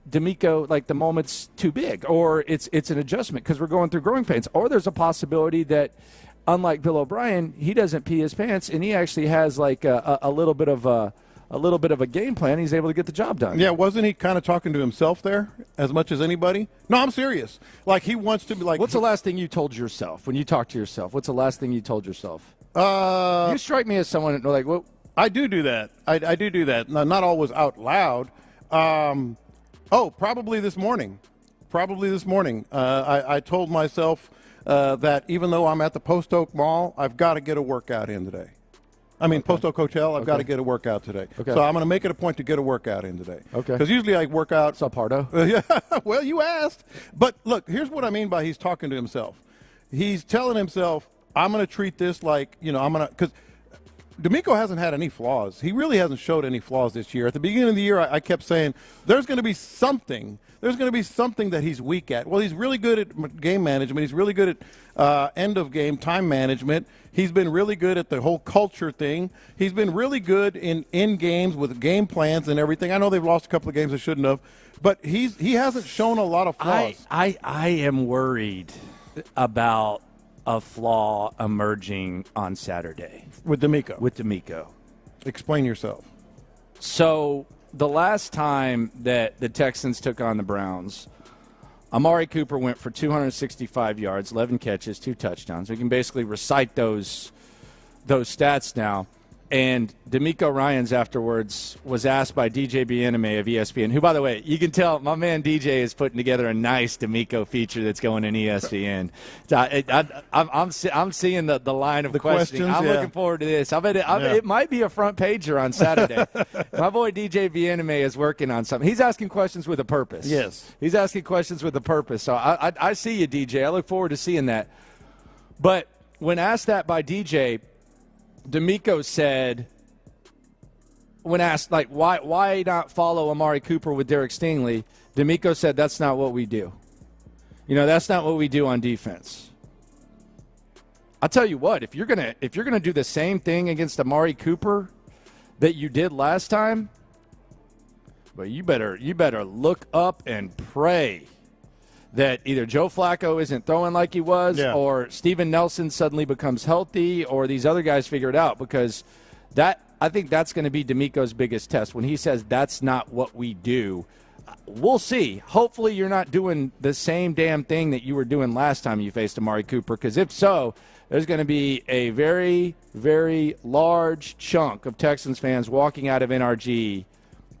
DeMeco, like, the moment's too big, or it's an adjustment because we're going through growing pains. Or there's a possibility that, unlike Bill O'Brien, he doesn't pee his pants and he actually has like a little bit of a little bit of a game plan, he's able to get the job done. Yeah, wasn't he kind of talking to himself there as much as anybody? No, I'm serious. Like, he wants to be like. What's the last thing you told yourself when you talk to yourself? What's the last thing you told yourself? You strike me as someone like, what? I do that. I do that. Not always out loud. Probably this morning. I told myself that even though I'm at the Post Oak Mall, I've got to get a workout in today. Post Oak Hotel, I've got to get a workout today. Okay. So I'm going to make it a point to get a workout in today. Okay. Because usually I work out. What's up, Pardo? Yeah, well, you asked. But look, here's what I mean by he's talking to himself. He's telling himself, I'm going to treat this like, because DeMeco hasn't had any flaws. He really hasn't showed any flaws this year. At the beginning of the year, I kept saying, there's going to be something that he's weak at. Well, he's really good at game management. He's really good at end-of-game time management. He's been really good at the whole culture thing. He's been really good in games with game plans and everything. I know they've lost a couple of games they shouldn't have, but he hasn't shown a lot of flaws. I am worried about a flaw emerging on Saturday. With DeMeco. Explain yourself. So the last time that the Texans took on the Browns, Amari Cooper went for 265 yards, 11 catches, 2 touchdowns. We can basically recite those stats now. And DeMeco Ryans afterwards was asked by DJ Bieneme of ESPN, who, by the way, you can tell my man DJ is putting together a nice DeMeco feature that's going in ESPN. I'm seeing the line of questioning. I'm looking forward to this. It might be a front pager on Saturday. My boy DJ Bieneme is working on something. He's asking questions with a purpose. Yes. He's asking questions with a purpose. So I see you, DJ. I look forward to seeing that. But when asked that by DJ, DeMeco said, when asked, like, why not follow Amari Cooper with Derek Stingley, DeMeco said, that's not what we do. That's not what we do on defense. I'll tell you what, if you're gonna do the same thing against Amari Cooper that you did last time, but you better look up and pray that either Joe Flacco isn't throwing like he was, or Steven Nelson suddenly becomes healthy, or these other guys figure it out, because I think that's going to be DeMeco's biggest test. When he says that's not what we do, we'll see. Hopefully you're not doing the same damn thing that you were doing last time you faced Amari Cooper, because if so, there's going to be a very, very large chunk of Texans fans walking out of NRG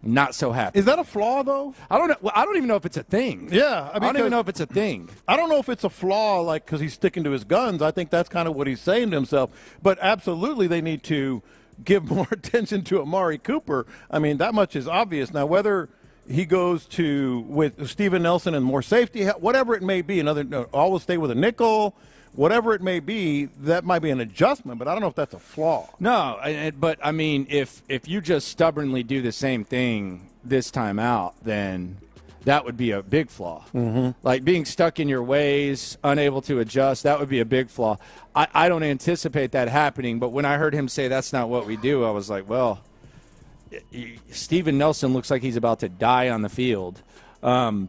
not so happy. Is that a flaw, though? I don't know. Well, I don't even know if it's a thing. Yeah. I don't even know if it's a thing. I don't know if it's a flaw, like, because he's sticking to his guns. I think that's kind of what he's saying to himself. But absolutely they need to give more attention to Amari Cooper. That much is obvious. Now, whether he goes with Steven Nelson and more safety, whatever it may be, always stay with a nickel, whatever it may be, that might be an adjustment, but I don't know if that's a flaw. No, but if you just stubbornly do the same thing this time out, then that would be a big flaw. Mm-hmm. Like being stuck in your ways, unable to adjust, that would be a big flaw. I don't anticipate that happening, but when I heard him say that's not what we do, I was like, well, Steven Nelson looks like he's about to die on the field. The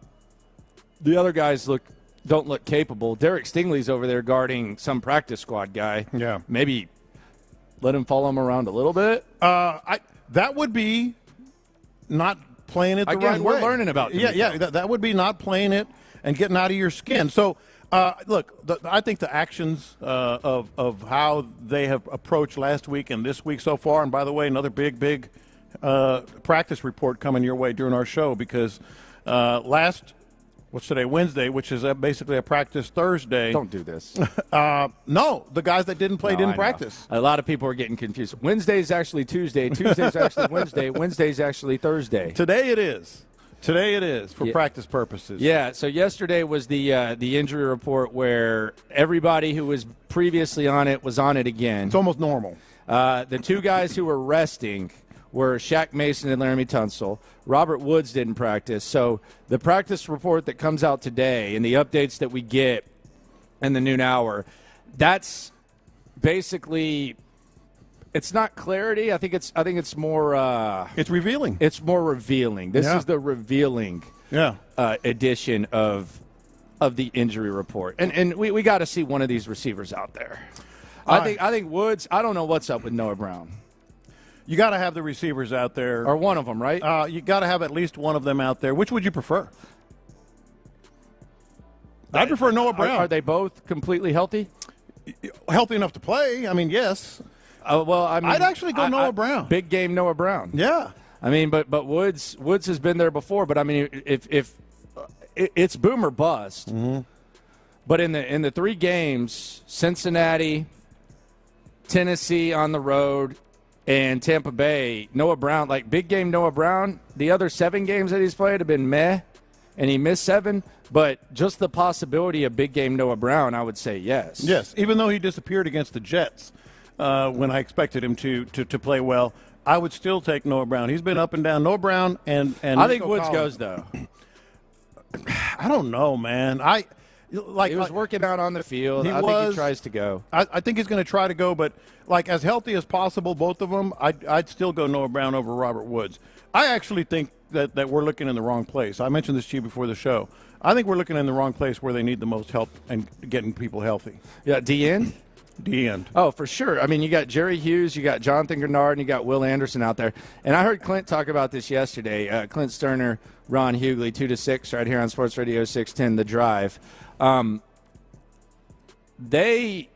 other guys don't look capable. Derek Stingley's over there guarding some practice squad guy. Yeah. Maybe let him follow him around a little bit. That would be not playing it the right way. We're learning about DeMeco. Yeah, that would be not playing it and getting out of your skin. So, look, I think the actions of how they have approached last week and this week so far, and by the way, another big practice report coming your way during our show, because what's today, Wednesday, which is basically a practice Thursday. Don't do this. No, the guys that didn't play didn't practice. A lot of people are getting confused. Wednesday's actually Tuesday. Tuesday's actually Wednesday. Wednesday's actually Thursday. Today it is for practice purposes. Yeah, so yesterday was the injury report where everybody who was previously on it was on it again. It's almost normal. The two guys who were resting were Shaq Mason and Laramie Tunsil. Robert Woods didn't practice. So the practice report that comes out today and the updates that we get in the noon hour, that's basically, it's not clarity. I think it's more it's revealing. It's more revealing. This is the revealing edition of the injury report. And we got to see one of these receivers out there. I think Woods, I don't know what's up with Noah Brown. you got to have the receivers out there. Or one of them, right? You got to have at least one of them out there. Which would you prefer? I prefer Noah Brown. Are they both completely healthy? Healthy enough to play? I mean, yes. I'd actually go Noah Brown. Big game Noah Brown. Yeah. I mean, but Woods has been there before. But I mean, if it's boom or bust. Mm-hmm. But in the 3 games, Cincinnati, Tennessee on the road, and Tampa Bay, Noah Brown, like big game Noah Brown, the other 7 games that he's played have been meh, and he missed 7. But just the possibility of big game Noah Brown, I would say yes. Yes, even though he disappeared against the Jets when I expected him to play well, I would still take Noah Brown. He's been up and down. Noah Brown and I think Nico Woods Collins. goes, though. I don't know, man. He was working out on the field. I think he tries to go. I think he's going to try to go, but like as healthy as possible, both of them, I'd still go Noah Brown over Robert Woods. I actually think that we're looking in the wrong place. I mentioned this to you before the show. I think we're looking in the wrong place where they need the most help and getting people healthy. Yeah, D-end? D-end. Oh, for sure. I mean, you got Jerry Hughes, you got Jonathan Grenard, and you got Will Anderson out there. And I heard Clint talk about this yesterday. Clint Stoerner, Ron Hughley, 2 to 6, right here on Sports Radio 610, The Drive. They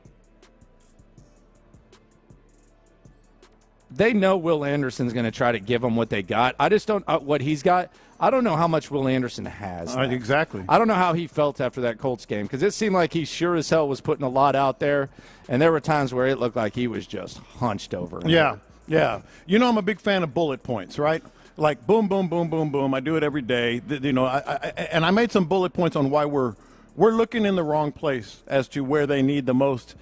know Will Anderson's going to try to give them what they got. I just don't what he's got. I don't know how much Will Anderson has. Exactly. I don't know how he felt after that Colts game because it seemed like he sure as hell was putting a lot out there, and there were times where it looked like he was just hunched over. Yeah. You know, I'm a big fan of bullet points, right? Like boom, boom, boom, boom, boom. I do it every day. I made some bullet points on why we're looking in the wrong place as to where they need the most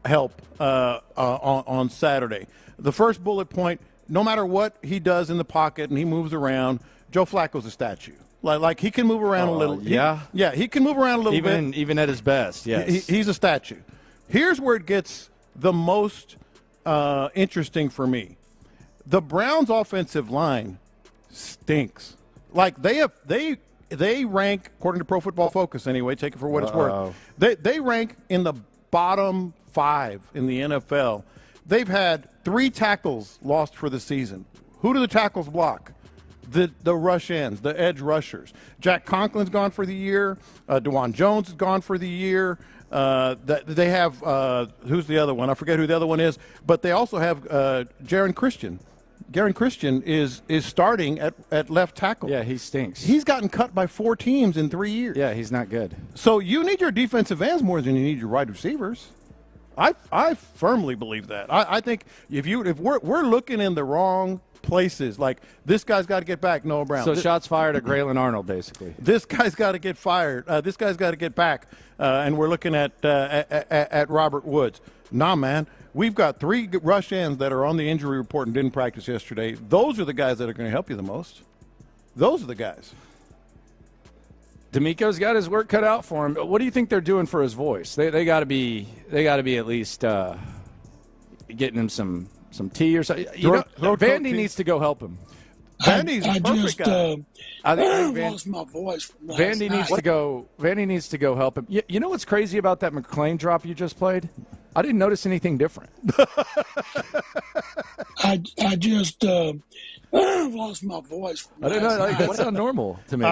help on Saturday. The first bullet point, no matter what he does in the pocket and he moves around, Joe Flacco's a statue. Like he can move around a little. Yeah. He can move around a little bit. Even at his best, yes. He's a statue. Here's where it gets the most interesting for me. The Browns' offensive line stinks. Like they rank, according to Pro Football Focus anyway, take it for what it's worth. They rank in the bottom 5 in the NFL. They've had 3 tackles lost for the season. Who do the tackles block? The rush ends, the edge rushers. Jack Conklin's gone for the year. DeJuan Jones is gone for the year. They have who's the other one? I forget who the other one is. But they also have Jaron Christian. Jaron Christian is starting at left tackle. Yeah, he stinks. He's gotten cut by 4 teams in 3 years. Yeah, he's not good. So you need your defensive ends more than you need your wide receivers. I firmly believe that. I think if we're looking in the wrong places, like this guy's got to get back, Noah Brown. So shots fired at Graylin Arnold, basically. This guy's got to get fired. This guy's got to get back, and we're looking at Robert Woods. Nah, man. We've got 3 rush ends that are on the injury report and didn't practice yesterday. Those are the guys that are going to help you the most. Those are the guys. DeMeco's got his work cut out for him. What do you think they're doing for his voice? They got to be at least getting him some tea or something. Vandy needs to go help him. Vandy's a perfect guy. I lost my voice from last Vandy night. needs to go help him. You know what's crazy about that McClain drop you just played? I didn't notice anything different. I just lost my voice from last night. That sounds normal to me.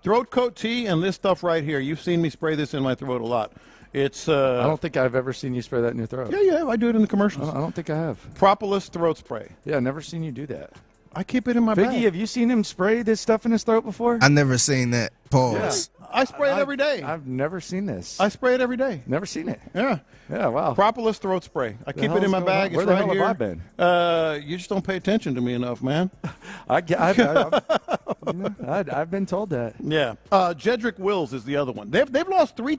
Throat coat tea and this stuff right here. You've seen me spray this in my throat a lot. It's. I don't think I've ever seen you spray that in your throat. Yeah, I do it in the commercials. I don't think I have. Propolis throat spray. Yeah, I've never seen you do that. I keep it in my Biggie, bag. have you seen him spray this stuff in his throat before? I've never seen that. Pause. Yeah. I spray it every day. I've never seen this. I spray it every day. Never seen it. Yeah. Yeah, wow. Propolis throat spray. I keep it in my bag. Where it's the right hell here. have I been? You just don't pay attention to me enough, man. I've been told that. Yeah. Jedrick Wills is the other one. They've lost 3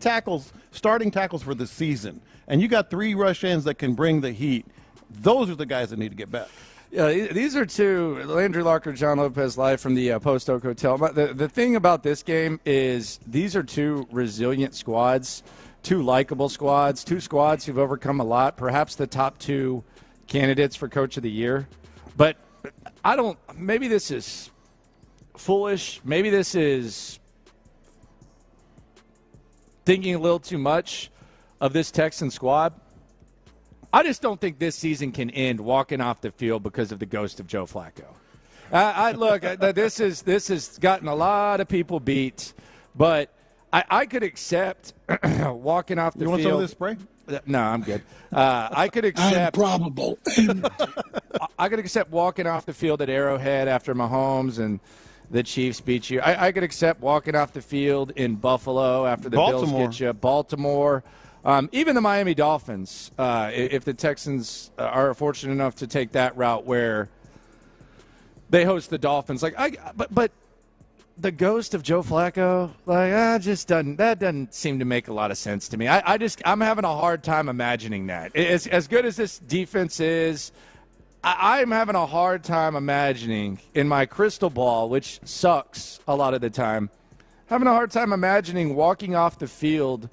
starting tackles for the season, and you got 3 rush ends that can bring the heat. Those are the guys that need to get back. Yeah, these are 2. Landry Locker, John Lopez, live from the Post Oak Hotel. The thing about this game is these are 2 resilient squads, 2 likable squads, 2 squads who've overcome a lot, perhaps the top 2 candidates for Coach of the Year. But maybe this is foolish. Maybe this is thinking a little too much of this Texan squad. I just don't think this season can end walking off the field because of the ghost of Joe Flacco. Look, this has gotten a lot of people beat, but I could accept walking off the field. You want some of this spray? No, I'm good. I could accept probable. I could accept walking off the field at Arrowhead after Mahomes and the Chiefs beat you. I could accept walking off the field in Buffalo after the Bills get you. Baltimore. Even the Miami Dolphins, if the Texans are fortunate enough to take that route where they host the Dolphins, but the ghost of Joe Flacco, that doesn't seem to make a lot of sense to me. I'm having a hard time imagining that. As good as this defense is, I'm having a hard time imagining in my crystal ball, which sucks a lot of the time, having a hard time imagining walking off the field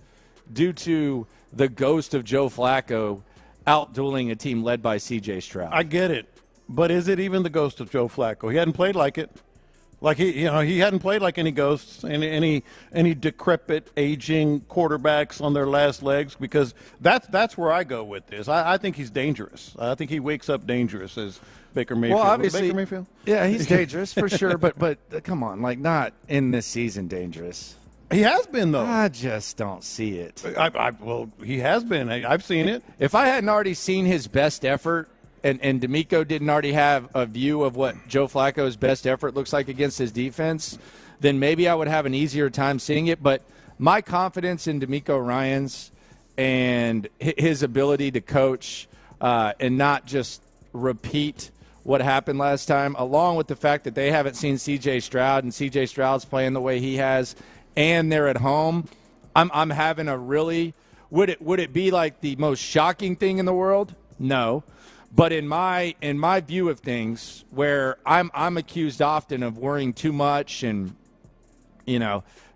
due to the ghost of Joe Flacco out-dueling a team led by C.J. Stroud. I get it, but is it even the ghost of Joe Flacco? He hadn't played like it. Like he hadn't played like any ghosts, any decrepit, aging quarterbacks on their last legs. Because that's where I go with this. I think he's dangerous. I think he wakes up dangerous as Baker Mayfield. Well, obviously, Baker Mayfield? Yeah, he's dangerous for sure. But come on, not in this season dangerous. He has been, though. I just don't see it. Well, he has been. I've seen it. If I hadn't already seen his best effort, and DeMeco didn't already have a view of what Joe Flacco's best effort looks like against his defense, then maybe I would have an easier time seeing it. But my confidence in DeMeco Ryans and his ability to coach and not just repeat what happened last time, along with the fact that they haven't seen C.J. Stroud and C.J. Stroud's playing the way he has, and they're at home, I'm having a really – would it be like the most shocking thing in the world? No. But in my view of things, where I'm accused often of worrying too much and,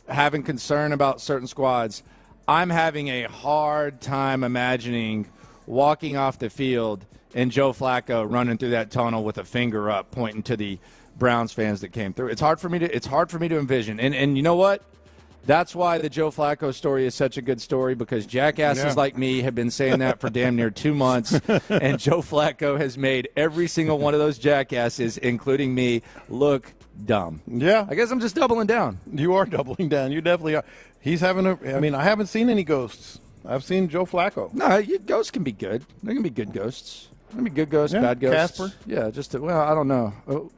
having concern about certain squads, I'm having a hard time imagining walking off the field and Joe Flacco running through that tunnel with a finger up pointing to the Browns fans that came through. It's hard for me to envision. And you know what? That's why the Joe Flacco story is such a good story, because jackasses like me have been saying that for damn near 2 months, and Joe Flacco has made every single one of those jackasses, including me, look dumb. Yeah. I guess I'm just doubling down. You are doubling down. You definitely are. He's having I haven't seen any ghosts. I've seen Joe Flacco. No, ghosts can be good. There can be good ghosts. There can be good ghosts, bad ghosts. Casper? Yeah, I don't know. Oh,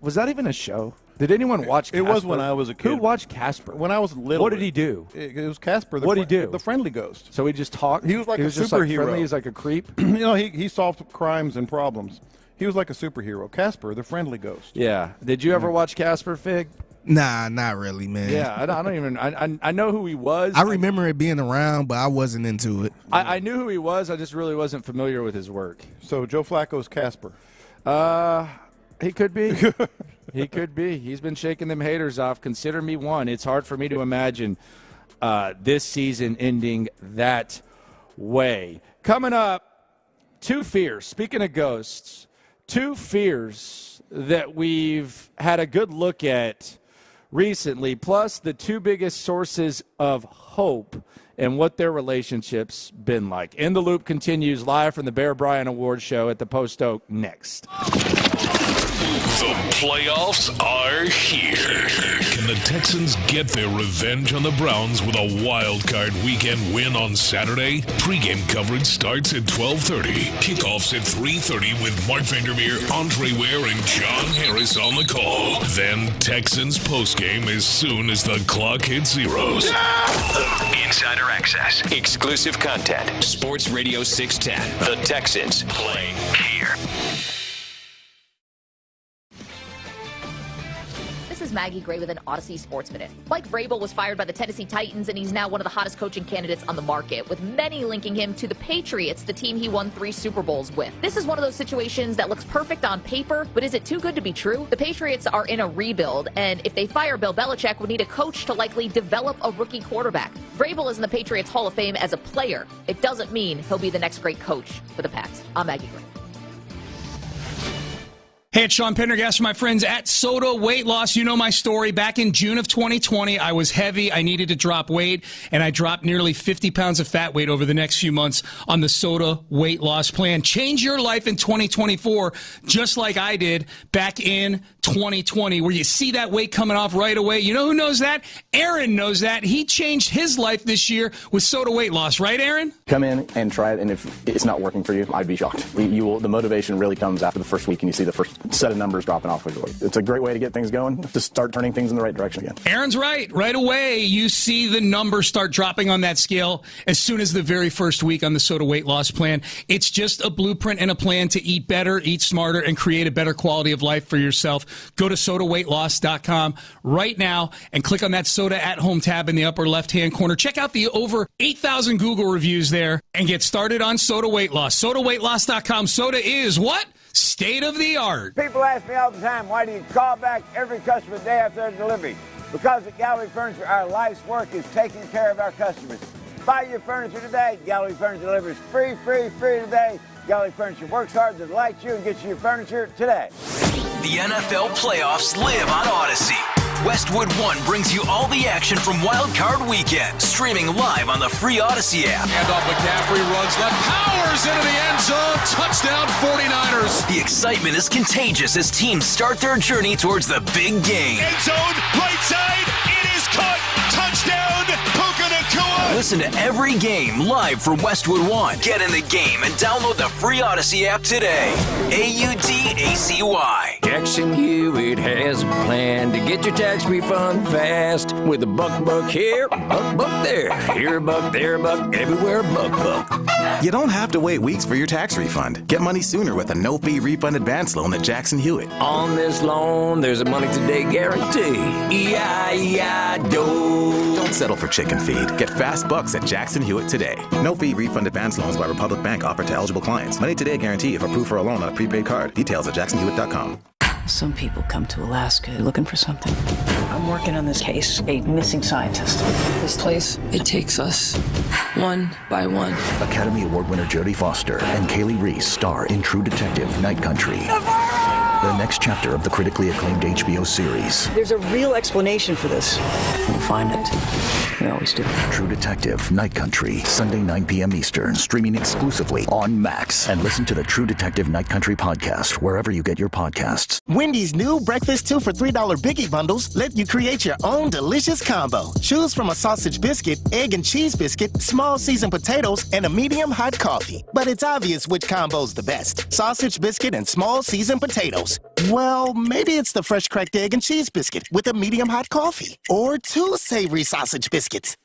was that even a show? Did anyone watch Casper? It was when I was a kid. Who watched Casper? When I was little. What did he do? It was Casper. What did he do? The friendly ghost. So he just talked? He was like a superhero. Like friendly? He was like a creep? He solved crimes and problems. He was like a superhero. Casper, the friendly ghost. Yeah. Did you ever watch Casper, Fig? Nah, not really, man. Yeah, I don't even. I know who he was. I remember it being around, but I wasn't into it. I knew who he was. I just really wasn't familiar with his work. So Joe Flacco's Casper. He could be. He could be. He's been shaking them haters off. Consider me one. It's hard for me to imagine this season ending that way. Coming up, 2 fears. Speaking of ghosts, 2 fears that we've had a good look at recently, plus the 2 biggest sources of hope and what their relationship's been like. In the Loop continues live from the Bear Bryant Awards show at the Post Oak next. The playoffs are here. Can the Texans get their revenge on the Browns with a wild card weekend win on Saturday? Pre-game coverage starts at 12:30. Kickoffs at 3:30 with Mark Vandermeer, Andre Ware, and John Harris on the call. Then Texans postgame as soon as the clock hits zeros. Insider access, exclusive content. Sports Radio 610. The Texans play here. This is Maggie Gray with an Odyssey Sports Minute. Mike Vrabel was fired by the Tennessee Titans, and he's now one of the hottest coaching candidates on the market, with many linking him to the Patriots, the team he won 3 Super Bowls with. This is one of those situations that looks perfect on paper, but is it too good to be true? The Patriots are in a rebuild, and if they fire Bill Belichick, would need a coach to likely develop a rookie quarterback. Vrabel is in the Patriots Hall of Fame as a player. It doesn't mean he'll be the next great coach for the Pats. I'm Maggie Gray. Hey, it's Sean Pendergast from my friends at Soda Weight Loss. You know my story. Back in June of 2020, I was heavy. I needed to drop weight, and I dropped nearly 50 pounds of fat weight over the next few months on the Soda Weight Loss plan. Change your life in 2024, just like I did back in 2020, where you see that weight coming off right away. You know who knows that? Aaron knows that. He changed his life this year with Soda Weight Loss. Right, Aaron? Come in and try it, and if it's not working for you, I'd be shocked. You will. The motivation really comes after the first week, and you see the first set of numbers dropping off quickly. It's a great way to get things going. Just start turning things in the right direction again. Aaron's right. Right away, you see the numbers start dropping on that scale as soon as the very first week on the Soda Weight Loss plan. It's just a blueprint and a plan to eat better, eat smarter, and create a better quality of life for yourself. Go to sodaweightloss.com right now and click on that Soda at Home tab in the upper left-hand corner. Check out the over 8,000 Google reviews there and get started on Soda Weight Loss. Sodaweightloss.com. Soda is what? State of the art. People ask me all the time, why do you call back every customer the day after their delivery? Because at Gallery Furniture, our life's work is taking care of our customers. Buy your furniture today. Gallery Furniture delivers free today. Gallery Furniture works hard to delight you and get you your furniture today. The NFL playoffs live on Odyssey. Westwood One brings you all the action from Wild Card Weekend, streaming live on the free Odyssey app. Handoff, McCaffrey runs left, powers into the end zone, touchdown 49ers. The excitement is contagious as teams start their journey towards the big game. End zone, right side, it is caught, touchdown, Puka Nacua. Listen to every game live from Westwood One. Get in the game and download the free Odyssey app today. AUDACY. Jackson Hewitt has a plan to get your tax refund fast. With a buck here, buck there. Here a buck, there a buck, everywhere a buck. You don't have to wait weeks for your tax refund. Get money sooner with a no-fee refund advance loan at Jackson Hewitt. On this loan, there's a money today guarantee. E-I-E-I-DO. Don't settle for chicken feed. Get fast bucks at Jackson Hewitt today. No-fee refund advance loans by Republic Bank offered to eligible clients. Money today guarantee if approved for a loan on a prepaid card. Details at jacksonhewitt.com. Some people come to Alaska looking for something. I'm working on this case, a missing scientist. This place, it takes us one by one. Academy Award winner Jodie Foster and Kaylee Reese star in True Detective Night Country. The next chapter of the critically acclaimed HBO series. There's a real explanation for this. We'll find it. We always do. True Detective Night Country, Sunday 9 p.m. Eastern, streaming exclusively on Max. And listen to the True Detective Night Country podcast wherever you get your podcasts. Wendy's new breakfast 2 for $3 Biggie bundles let you create your own delicious combo. Choose from a sausage biscuit, egg and cheese biscuit, small seasoned potatoes, and a medium hot coffee. But it's obvious which combo's the best. Sausage biscuit and small seasoned potatoes. Well, maybe it's the fresh cracked egg and cheese biscuit with a medium hot coffee. Or 2 savory sausage biscuits.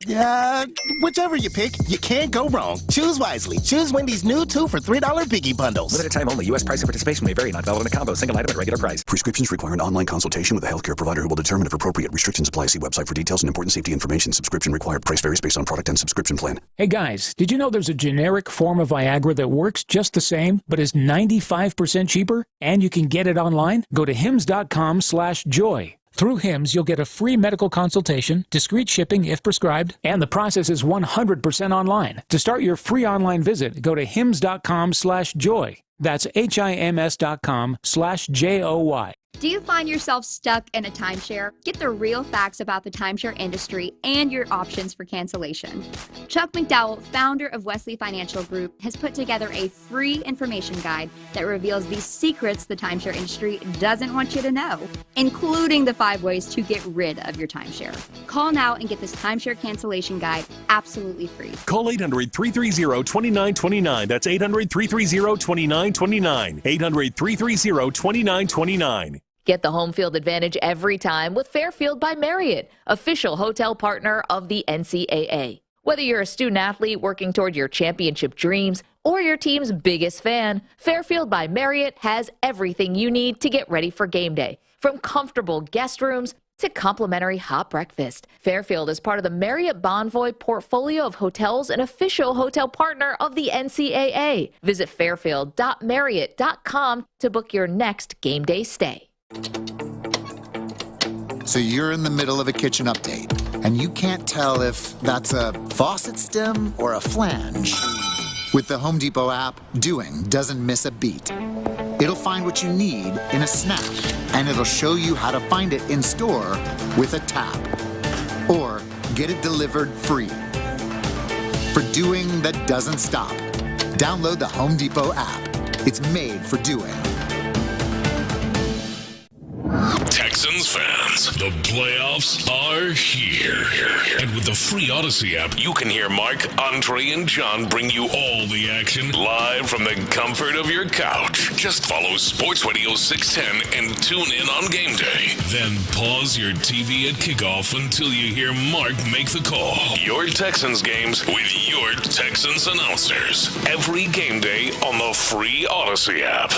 Whichever you pick, you can't go wrong. Choose wisely. Choose Wendy's new 2 for $3 Biggie bundles. Limited time only. U.S. price and participation may vary. Not valid in a combo. Single item at regular price. Prescriptions require an online consultation with a healthcare provider who will determine if appropriate. Restrictions apply. See website for details and important safety information. Subscription required. Price varies based on product and subscription plan. Hey guys, did you know there's a generic form of Viagra that works just the same, but is 95% cheaper? And you can get it online? Go to hims.com/joy. Through Hims, you'll get a free medical consultation, discreet shipping if prescribed, and the process is 100% online. To start your free online visit, go to hims.com/joy. That's HIMS.com/JOY. Do you find yourself stuck in a timeshare? Get the real facts about the timeshare industry and your options for cancellation. Chuck McDowell, founder of Wesley Financial Group, has put together a free information guide that reveals the secrets the timeshare industry doesn't want you to know, including the 5 ways to get rid of your timeshare. Call now and get this timeshare cancellation guide absolutely free. Call 800-330-2929. That's 800-330-2929. 800-330-2929. Get the home field advantage every time with Fairfield by Marriott, official hotel partner of the NCAA. Whether you're a student athlete working toward your championship dreams or your team's biggest fan, Fairfield by Marriott has everything you need to get ready for game day. From comfortable guest rooms to complimentary hot breakfast. Fairfield is part of the Marriott Bonvoy portfolio of hotels and official hotel partner of the NCAA. Visit fairfield.marriott.com to book your next game day stay. So you're in the middle of a kitchen update, and you can't tell if that's a faucet stem or a flange. With the Home Depot app, doing doesn't miss a beat. It'll find what you need in a snap, and it'll show you how to find it in store with a tap. Or get it delivered free. For doing that doesn't stop, download the Home Depot app. It's made for doing. Texans fans, the playoffs are here. And with the free Odyssey app, you can hear Mark, Andre, and John bring you all the action live from the comfort of your couch. Just follow Sports Radio 610 and tune in on game day. Then pause your TV at kickoff until you hear Mark make the call. Your Texans games with your Texans announcers. Every game day on the free Odyssey app.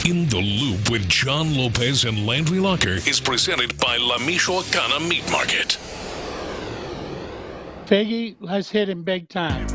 In the Loop with John Lopez and Landry Locker is presented by La Michoacana Meat Market. Figgy, let's hit him big time.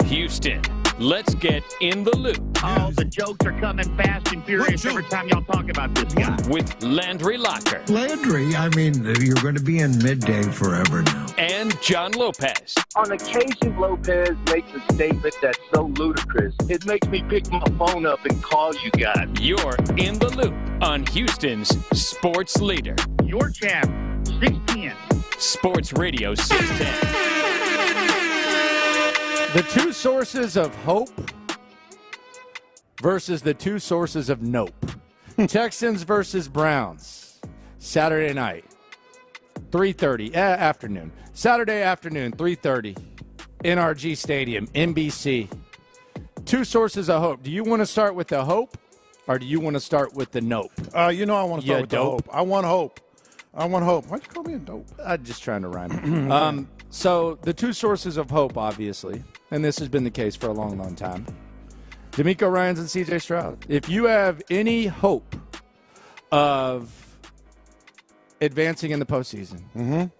Houston, let's get in the loop. Oh, the jokes are coming fast and furious every time y'all talk about this guy. With Landry Locker. Landry, I mean, you're going to be in midday forever now. And John Lopez. On occasion, Lopez makes a statement that's so ludicrous, it makes me pick my phone up and call you guys. You're in the loop on Houston's sports leader. Your champ, 610. Sports Radio 610. The two sources of hope versus the two sources of nope. Texans versus Browns. Saturday night, 3:30, afternoon. Saturday afternoon, 3:30, NRG Stadium, NBC. Two sources of hope. Do you want to start with the hope, or do you want to start with the nope? I want to start with the hope. I want hope. Why'd you call me a dope? I'm just trying to rhyme. So the two sources of hope, obviously, and this has been the case for a long, long time, DeMeco Ryans and C.J. Stroud. If you have any hope of advancing in the postseason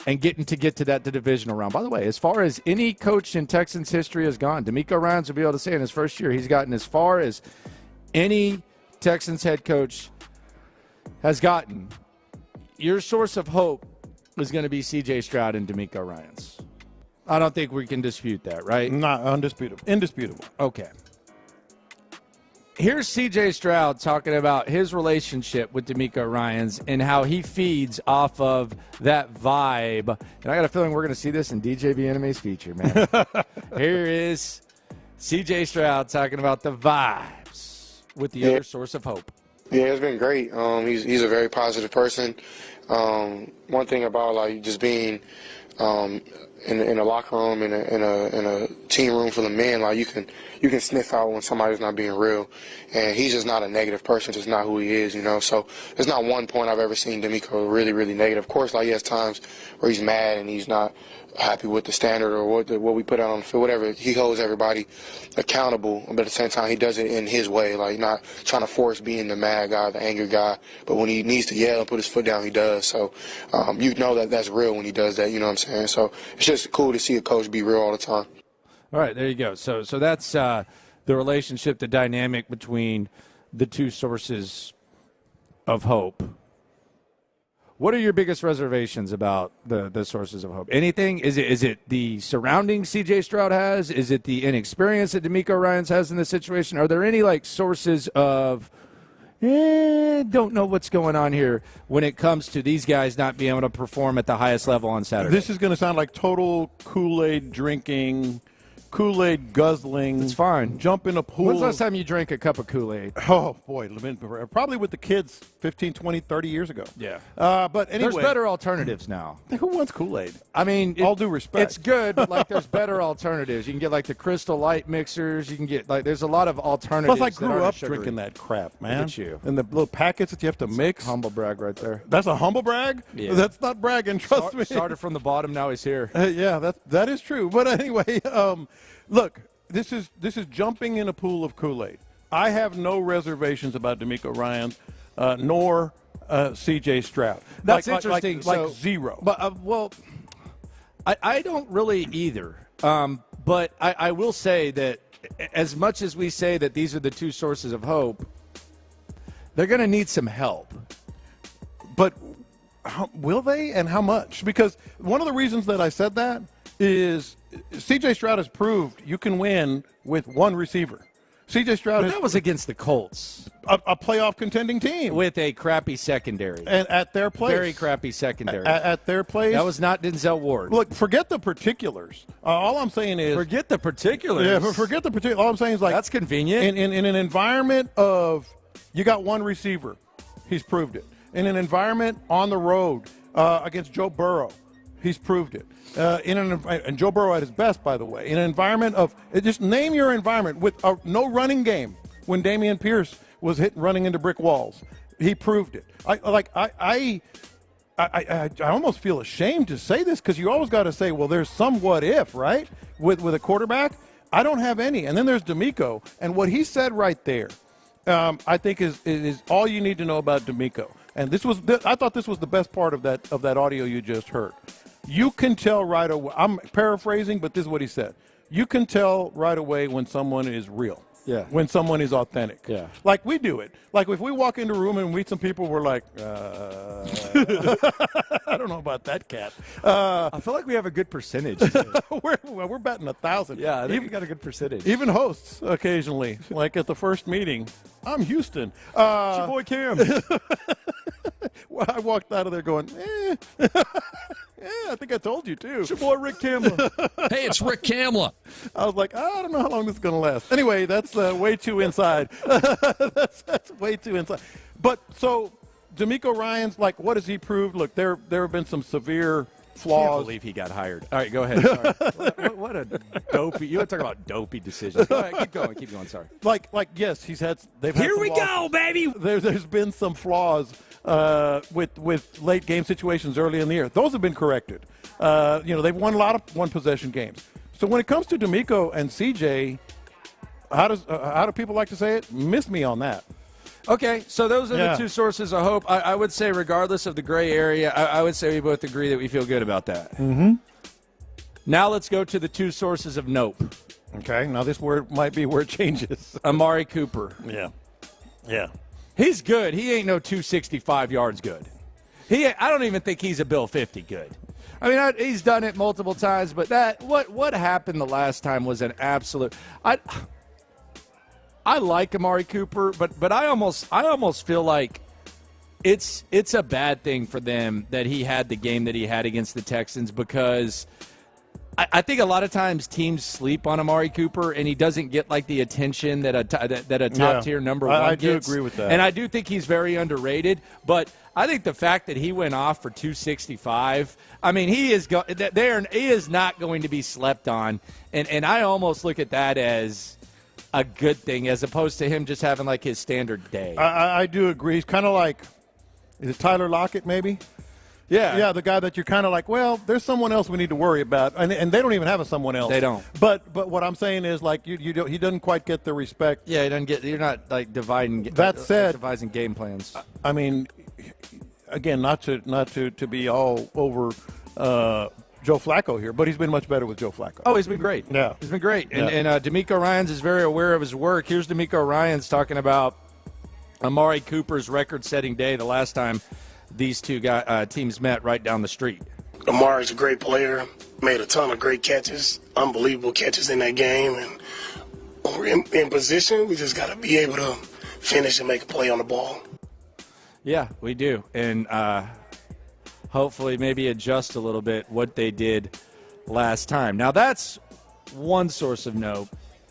and getting to that divisional round. By the way, as far as any coach in Texans history has gone, DeMeco Ryans will be able to say in his first year he's gotten as far as any Texans head coach has gotten. Your source of hope is going to be C.J. Stroud and DeMeco Ryans. I don't think we can dispute that, right? Not undisputable. Indisputable. Okay. Here's C.J. Stroud talking about his relationship with DeMeco Ryans and how he feeds off of that vibe. And I got a feeling we're going to see this in DJ Vienname's feature, man. Here is C.J. Stroud talking about the vibes with the other source of hope. Yeah, it's been great. He's a very positive person. One thing about just being in a locker room in a team room full of men, you can sniff out when somebody's not being real, and he's just not a negative person. Just not who he is, So there's not one point I've ever seen DeMeco really, really negative. Of course, he has times where he's mad and he's not happy with the standard or what we put out on the field, whatever. He holds everybody accountable, but at the same time, he does it in his way, not trying to force being the mad guy, the angry guy. But when he needs to yell and put his foot down, he does. So that's real when he does that. You know what I'm saying? So it's just cool to see a coach be real all the time. All right, there you go. So that's the relationship, the dynamic between the two sources of hope. What are your biggest reservations about the sources of hope? Anything? Is it the surroundings C.J. Stroud has? Is it the inexperience that DeMeco Ryans has in this situation? Are there any sources of don't know what's going on here when it comes to these guys not being able to perform at the highest level on Saturday? This is going to sound like total Kool-Aid drinking, Kool-Aid guzzling. It's fine. Jump in a pool. When's the last time you drank a cup of Kool-Aid? Oh, boy. Probably with the kids 15, 20, 30 years ago. Yeah. But anyway. There's better alternatives now. Who wants Kool-Aid? I mean. All due respect. It's good, but there's better alternatives. You can get the Crystal Light mixers. You can get there's a lot of alternatives. Plus, I grew up drinking that crap, man. Look at you. And the little packets that you have to mix. Humble brag right there. That's a humble brag? Yeah. That's not bragging, trust me. Started from the bottom, now he's here. Yeah, that is true. But anyway, look. This is jumping in a pool of Kool-Aid. I have no reservations about DeMeco Ryans, nor C.J. Stroud. That's interesting. Zero. But I don't really either. But I will say that as much as we say that these are the two sources of hope, they're going to need some help. But will they, and how much? Because one of the reasons that I said that is C.J. Stroud has proved you can win with one receiver. C.J. Stroud that was against the Colts. A playoff contending team. With a crappy secondary. And at their place. Very crappy secondary. At their place. That was not Denzel Ward. Look, forget the particulars. All I'm saying is. Forget the particulars. Yeah, forget the particulars. All I'm saying is like. That's convenient. In an environment of you got one receiver, he's proved it. In an environment on the road against Joe Burrow, he's proved it. And Joe Burrow at his best, by the way. In an environment of just name your environment with no running game. When Dameon Pierce was running into brick walls, he proved it. I almost feel ashamed to say this because you always got to say, well, there's some what if, right? With a quarterback, I don't have any. And then there's DeMeco, and what he said right there, I think is all you need to know about DeMeco. And I thought this was the best part of that audio you just heard. You can tell right away. I'm paraphrasing, but this is what he said. You can tell right away when someone is real. Yeah. When someone is authentic. Yeah. Like we do it. Like if we walk into a room and meet some people, we're like, I don't know about that cat. I feel like we have a good percentage. we're batting 1,000. Yeah, I think we got a good percentage. Even hosts occasionally, like at the first meeting, I'm Houston. It's your boy Cam. Well, I walked out of there going, I think I told you too. It's your boy Rick Kamla. Hey, it's Rick Kamla. I was like, I don't know how long this is going to last. Anyway, that's way too inside. that's way too inside. But so DeMeco Ryans, like, what has he proved? Look, there have been some severe flaws. I can't believe he got hired. All right, go ahead. Sorry. what a dopey. You want to talk about dopey decisions. Go ahead, keep going. Sorry. Like yes, they've had Here some we losses. go, baby. There's been some flaws with late game situations early in the year. Those have been corrected. They've won a lot of one-possession games. So when it comes to DeMeco and CJ, how do people like to say it? Miss me on that. Okay, so those are the two sources of hope. I would say regardless of the gray area, I would say we both agree that we feel good about that. Mm-hmm. Now let's go to the two sources of nope. Okay, now this word might be where it changes. Amari Cooper. Yeah. He's good. He ain't no 265 yards good. I don't even think he's a Bill 50 good. I mean, he's done it multiple times, but what happened the last time was an absolute. I like Amari Cooper, but I almost feel like it's a bad thing for them that he had the game that he had against the Texans because I think a lot of times teams sleep on Amari Cooper and he doesn't get like the attention that a top tier number one I gets. do agree with that, and I do think he's very underrated. But I think the fact that he went off for 265, I mean, he is not going to be slept on, and I almost look at that as a good thing as opposed to him just having like his standard day. I do agree. He's kind of like, is it Tyler Lockett maybe? Yeah, the guy that you're kind of like, well, there's someone else we need to worry about, and they don't even have someone else. They don't. But what I'm saying is like he doesn't quite get the respect. Yeah, he doesn't get. You're not like dividing. That said, devising game plans. I mean, again, not to be all over Joe Flacco here, but he's been much better with Joe Flacco. Oh, he's been great. Yeah, he's been great. And DeMeco Ryans is very aware of his work. Here's DeMeco Ryans talking about Amari Cooper's record-setting day the last time these two teams met right down the street. Amari's a great player, made a ton of great catches, unbelievable catches in that game. And when we're in position, we just got to be able to finish and make a play on the ball. Yeah, we do. And hopefully maybe adjust a little bit what they did last time. Now, that's one source of note.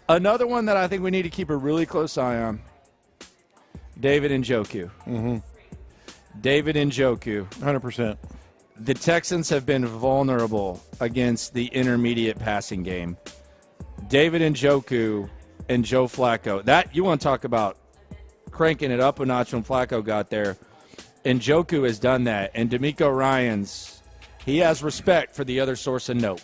Another one that I think we need to keep a really close eye on, David Njoku. Mm-hmm. David Njoku. 100%. The Texans have been vulnerable against the intermediate passing game. David Njoku and Joe Flacco. That you want to talk about cranking it up a notch when Flacco got there. Njoku has done that. And DeMeco Ryans, he has respect for the other source of nope.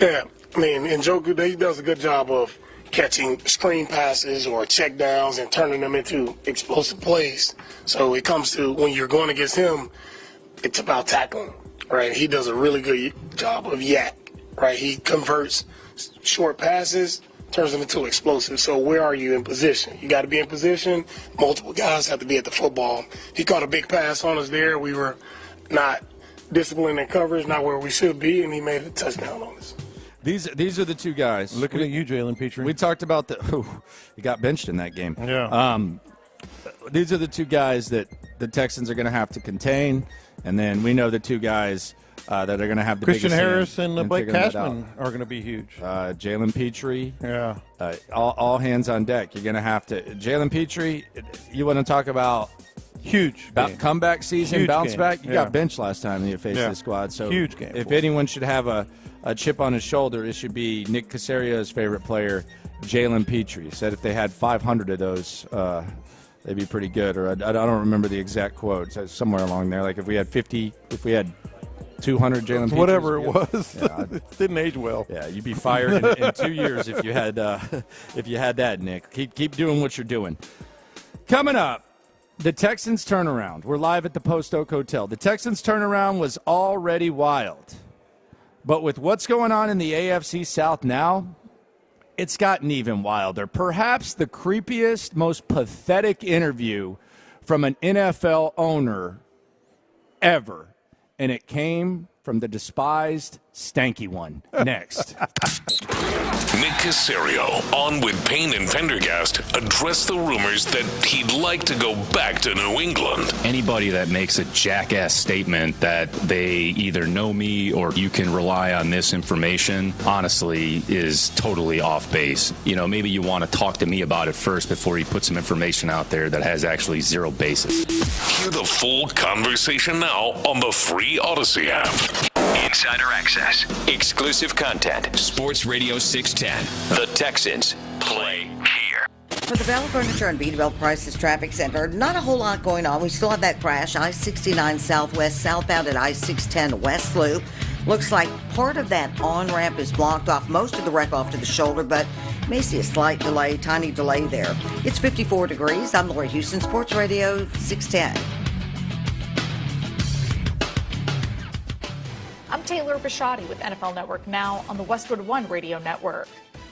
Yeah, I mean, Njoku, he does a good job of catching screen passes or check downs and turning them into explosive plays. So it comes to when you're going against him, it's about tackling, right? He does a really good job of yak, right? He converts short passes, turns them into explosive. So where are you in position? You got to be in position. Multiple guys have to be at the football. He caught a big pass on us there. We were not disciplined in coverage, not where we should be, and he made a touchdown on us. These are the two guys. Looking at you, Jalen Petrie. We talked about he got benched in that game. Yeah. These are the two guys that the Texans are going to have to contain, and then we know the two guys that are going to have the Christian biggest Harris hand and Blake figuring that Cashman out. are going to be huge. Jalen Petrie. Yeah. All hands on deck. You're going to have to. Jalen Petrie, you want to talk about huge comeback season, huge bounce game. back? You Yeah. got benched last time you faced this squad. So huge game. If anyone should have a chip on his shoulder, it should be Nick Caserio's favorite player, Jalen Petrie. He said if they had 500 of those, they'd be pretty good. Or I don't remember the exact quote. So somewhere along there. Like if we had 200 Jalen Petries. Whatever it was. Yeah, it didn't age well. Yeah, you'd be fired in 2 years if you had that, Nick. Keep doing what you're doing. Coming up, the Texans turnaround. We're live at the Post Oak Hotel. The Texans turnaround was already wild. But with what's going on in the AFC South now, it's gotten even wilder. Perhaps the creepiest, most pathetic interview from an NFL owner ever. And it came from the despised Stanky one. Next. Nick Caserio, on with Payne and Pendergast, address the rumors that he'd like to go back to New England. Anybody that makes a jackass statement that they either know me or you can rely on this information, honestly, is totally off base. You know, maybe you want to talk to me about it first before you put some information out there that has actually zero basis. Hear the full conversation now on the free Odyssey app. Insider access, exclusive content. Sports Radio 610. The Texans play here. For the Bell Furniture and Beatbelt Prices Traffic Center, not a whole lot going on. We still have that crash, I-69 Southwest, southbound at I-610 West Loop. Looks like part of that on-ramp is blocked off, most of the wreck off to the shoulder, but may see a slight delay, tiny delay there. It's 54 degrees. I'm Lori Houston, Sports Radio 610. I'm Taylor Bisciotti with NFL Network Now on the Westwood One Radio Network.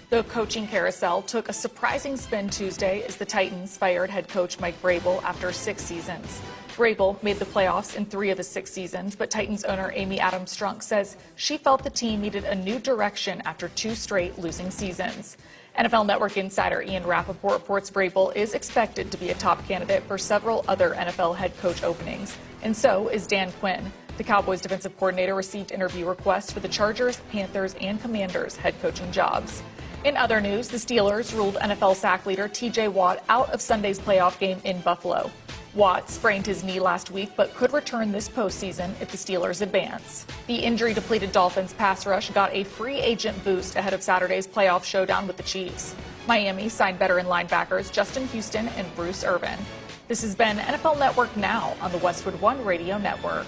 The coaching carousel took a surprising spin Tuesday as the Titans fired head coach Mike Vrabel after 6 seasons. Vrabel made the playoffs in 3 of his 6 seasons, but Titans owner Amy Adams-Strunk says she felt the team needed a new direction after 2 straight losing seasons. NFL Network insider Ian Rappaport reports Vrabel is expected to be a top candidate for several other NFL head coach openings, and so is Dan Quinn. The Cowboys defensive coordinator received interview requests for the Chargers, Panthers, and Commanders head coaching jobs. In other news, the Steelers ruled NFL sack leader T.J. Watt out of Sunday's playoff game in Buffalo. Watt sprained his knee last week but could return this postseason if the Steelers advance. The injury-depleted Dolphins pass rush got a free agent boost ahead of Saturday's playoff showdown with the Chiefs. Miami signed veteran linebackers Justin Houston and Bruce Irvin. This has been NFL Network Now on the Westwood One Radio Network.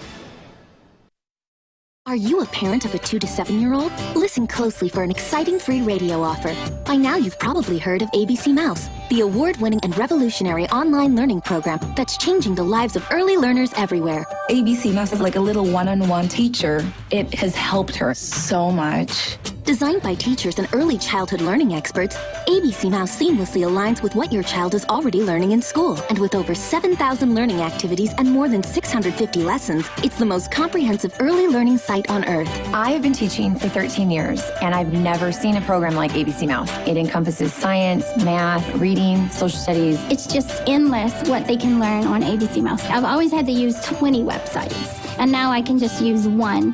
Are you a parent of a 2 to 7-year-old? Listen closely for an exciting free radio offer. By now, you've probably heard of ABC Mouse, the award-winning and revolutionary online learning program that's changing the lives of early learners everywhere. ABC Mouse is like a little one-on-one teacher. It has helped her so much. Designed by teachers and early childhood learning experts, ABC Mouse seamlessly aligns with what your child is already learning in school. And with over 7,000 learning activities and more than 650 lessons, it's the most comprehensive early learning site on earth. I have been teaching for 13 years, and I've never seen a program like ABC Mouse. It encompasses science, math, reading, social studies. It's just endless what they can learn on ABC Mouse. I've always had to use 20 websites, and now I can just use one.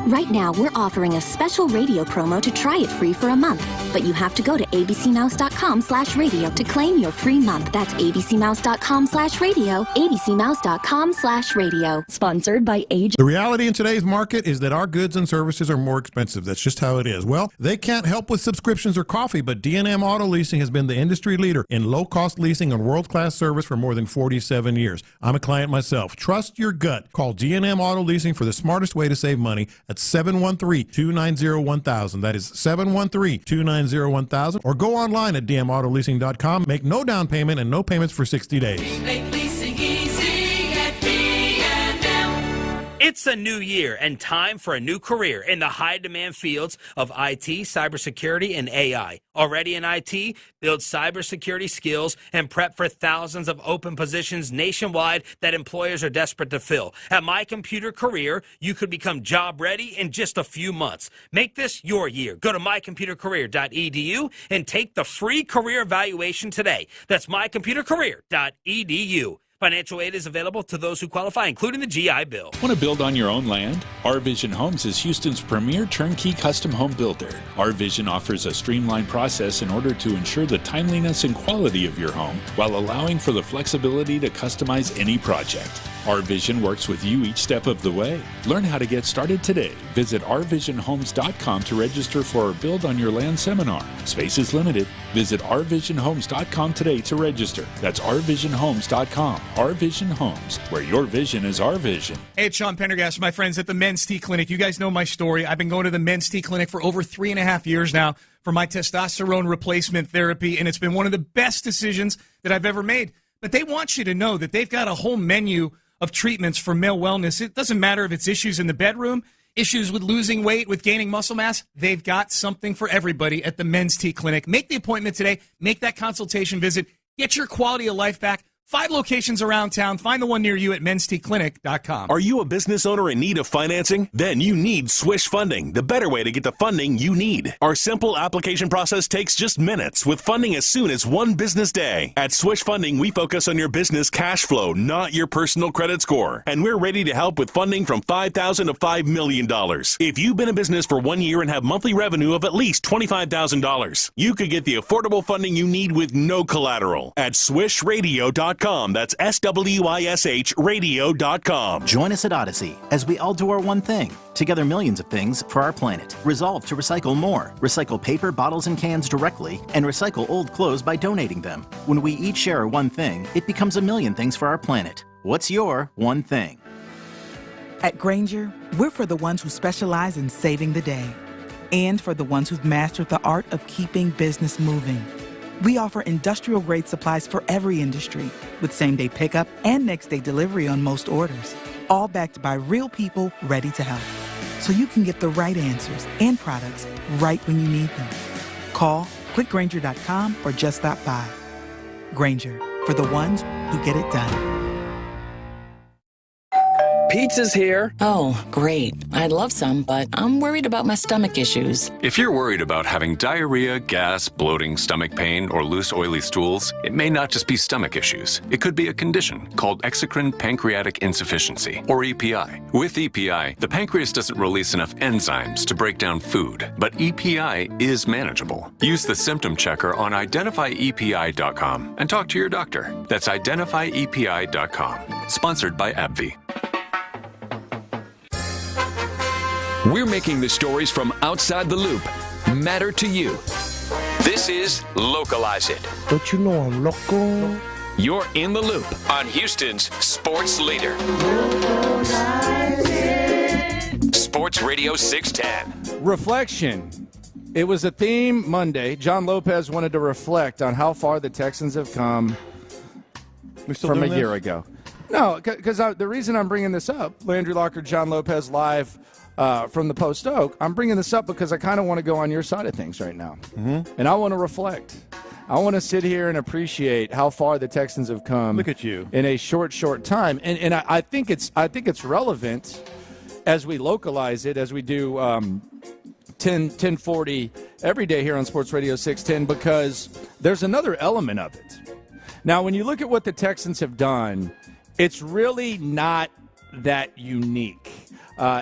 Right now, we're offering a special radio promo to try it free for a month. But you have to go to abcmouse.com/radio to claim your free month. That's abcmouse.com/radio, abcmouse.com/radio. Sponsored by Age. The reality in today's market is that our goods and services are more expensive. That's just how it is. Well, they can't help with subscriptions or coffee, but D&M Auto Leasing has been the industry leader in low-cost leasing and world-class service for more than 47 years. I'm a client myself. Trust your gut. Call D&M Auto Leasing for the smartest way to save money at 713-290-1000. That is 713-290-1000. Or go online at dmautoleasing.com. Make no down payment and no payments for 60 days. Make leasing easy at D&M. It's a new year and time for a new career in the high-demand fields of IT, cybersecurity, and AI. Already in IT, build cybersecurity skills and prep for thousands of open positions nationwide that employers are desperate to fill. At My Computer Career, you could become job-ready in just a few months. Make this your year. Go to mycomputercareer.edu and take the free career evaluation today. That's mycomputercareer.edu. Financial aid is available to those who qualify, including the GI Bill. Want to build on your own land? Our Vision Homes is Houston's premier turnkey custom home builder. Our Vision offers a streamlined process in order to ensure the timeliness and quality of your home while allowing for the flexibility to customize any project. Our Vision works with you each step of the way. Learn how to get started today. Visit ourvisionhomes.com to register for our Build on Your Land seminar. Space is limited. Visit ourvisionhomes.com today to register. That's ourvisionhomes.com. Our Vision Homes, where your vision is our vision. Hey, it's Sean Pendergast, my friends at the Men's T Clinic. You guys know my story. I've been going to the Men's T Clinic for over 3.5 years now for my testosterone replacement therapy, and it's been one of the best decisions that I've ever made. But they want you to know that they've got a whole menu of treatments for male wellness. It doesn't matter if it's issues in the bedroom, issues with losing weight, with gaining muscle mass. They've got something for everybody at the Men's T Clinic. Make the appointment today. Make that consultation visit. Get your quality of life back. 5 locations around town. Find the one near you at menstclinic.com. Are you a business owner in need of financing? Then you need Swish Funding, the better way to get the funding you need. Our simple application process takes just minutes with funding as soon as 1 business day. At Swish Funding, we focus on your business cash flow, not your personal credit score. And we're ready to help with funding from $5,000 to $5 million. If you've been in business for 1 year and have monthly revenue of at least $25,000, you could get the affordable funding you need with no collateral at swishradio.com. That's SWISH radio.com. Join us at Odyssey as we all do our one thing. Together, millions of things for our planet. Resolve to recycle more. Recycle paper, bottles, and cans directly, and recycle old clothes by donating them. When we each share our one thing, it becomes a million things for our planet. What's your one thing? At Grainger, we're for the ones who specialize in saving the day and for the ones who've mastered the art of keeping business moving. We offer industrial-grade supplies for every industry with same-day pickup and next-day delivery on most orders, all backed by real people ready to help. So you can get the right answers and products right when you need them. Call quickgrainger.com or just stop by. Grainger, for the ones who get it done. Pizza's here. Oh, great. I'd love some, but I'm worried about my stomach issues. If you're worried about having diarrhea, gas, bloating, stomach pain, or loose, oily stools, it may not just be stomach issues. It could be a condition called exocrine pancreatic insufficiency, or EPI. With EPI, the pancreas doesn't release enough enzymes to break down food, but EPI is manageable. Use the symptom checker on identifyepi.com and talk to your doctor. That's identifyepi.com. Sponsored by AbbVie. We're making the stories from outside the loop matter to you. This is Localize It. Don't you know I'm local? You're in the loop on Houston's sports leader. Sports Radio 610. Reflection. It was a theme Monday. John Lopez wanted to reflect on how far the Texans have come from a year ago. No, because the reason I'm bringing this up, Landry Locker, John Lopez live from the Post Oak, I'm bringing this up because I kind of want to go on your side of things right now. Mm-hmm. And I want to reflect. I want to sit here and appreciate how far the Texans have come. Look at you. In a short time. And I think it's relevant as we localize it, as we do 1040 every day here on Sports Radio 610, because there's another element of it. Now, when you look at what the Texans have done, it's really not that unique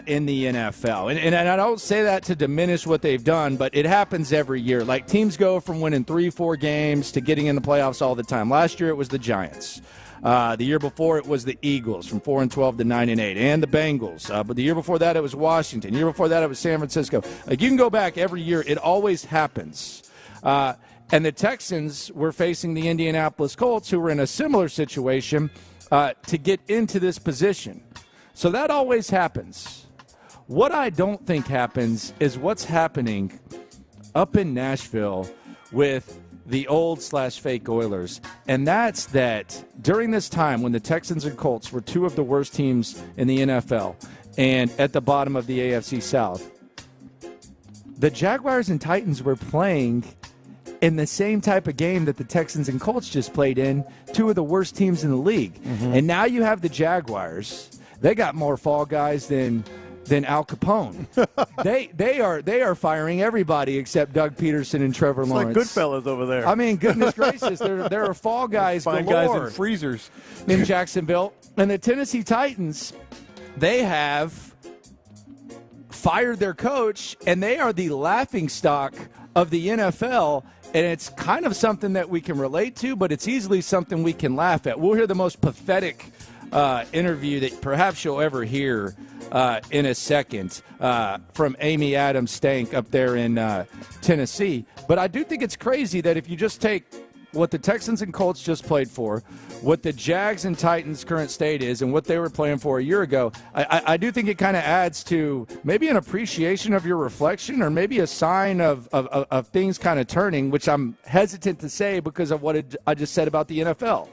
in the NFL. And I don't say that to diminish what they've done, but it happens every year. Like, teams go from winning 3-4 games to getting in the playoffs all the time. Last year it was the Giants. The year before it was the Eagles from 4-12 to 9-8, and the Bengals. But the year before that it was Washington. The year before that it was San Francisco. Like, you can go back every year. It always happens. And the Texans were facing the Indianapolis Colts, who were in a similar situation to get into this position. So that always happens. What I don't think happens is what's happening up in Nashville with the old/fake Oilers. And that's that during this time when the Texans and Colts were two of the worst teams in the NFL, and at the bottom of the AFC South. The Jaguars and Titans were playing in the same type of game that the Texans and Colts just played in, two of the worst teams in the league. Mm-hmm. And now you have the Jaguars. They got more fall guys than Al Capone. they are firing everybody except Doug Peterson and Trevor It's Lawrence. like Goodfellas over there. I mean, goodness gracious, there are fall guys Find galore guys in freezers in Jacksonville. And the Tennessee Titans, they have fired their coach, and they are the laughingstock of the NFL. And it's kind of something that we can relate to, but it's easily something we can laugh at. We'll hear the most pathetic interview that perhaps you'll ever hear in a second from Amy Adams Stank up there in Tennessee. But I do think it's crazy that if you just take what the Texans and Colts just played for, what the Jags and Titans' current state is, and what they were playing for a year ago, I do think it kind of adds to maybe an appreciation of your reflection, or maybe a sign of things kind of turning, which I'm hesitant to say because of what I just said about the NFL.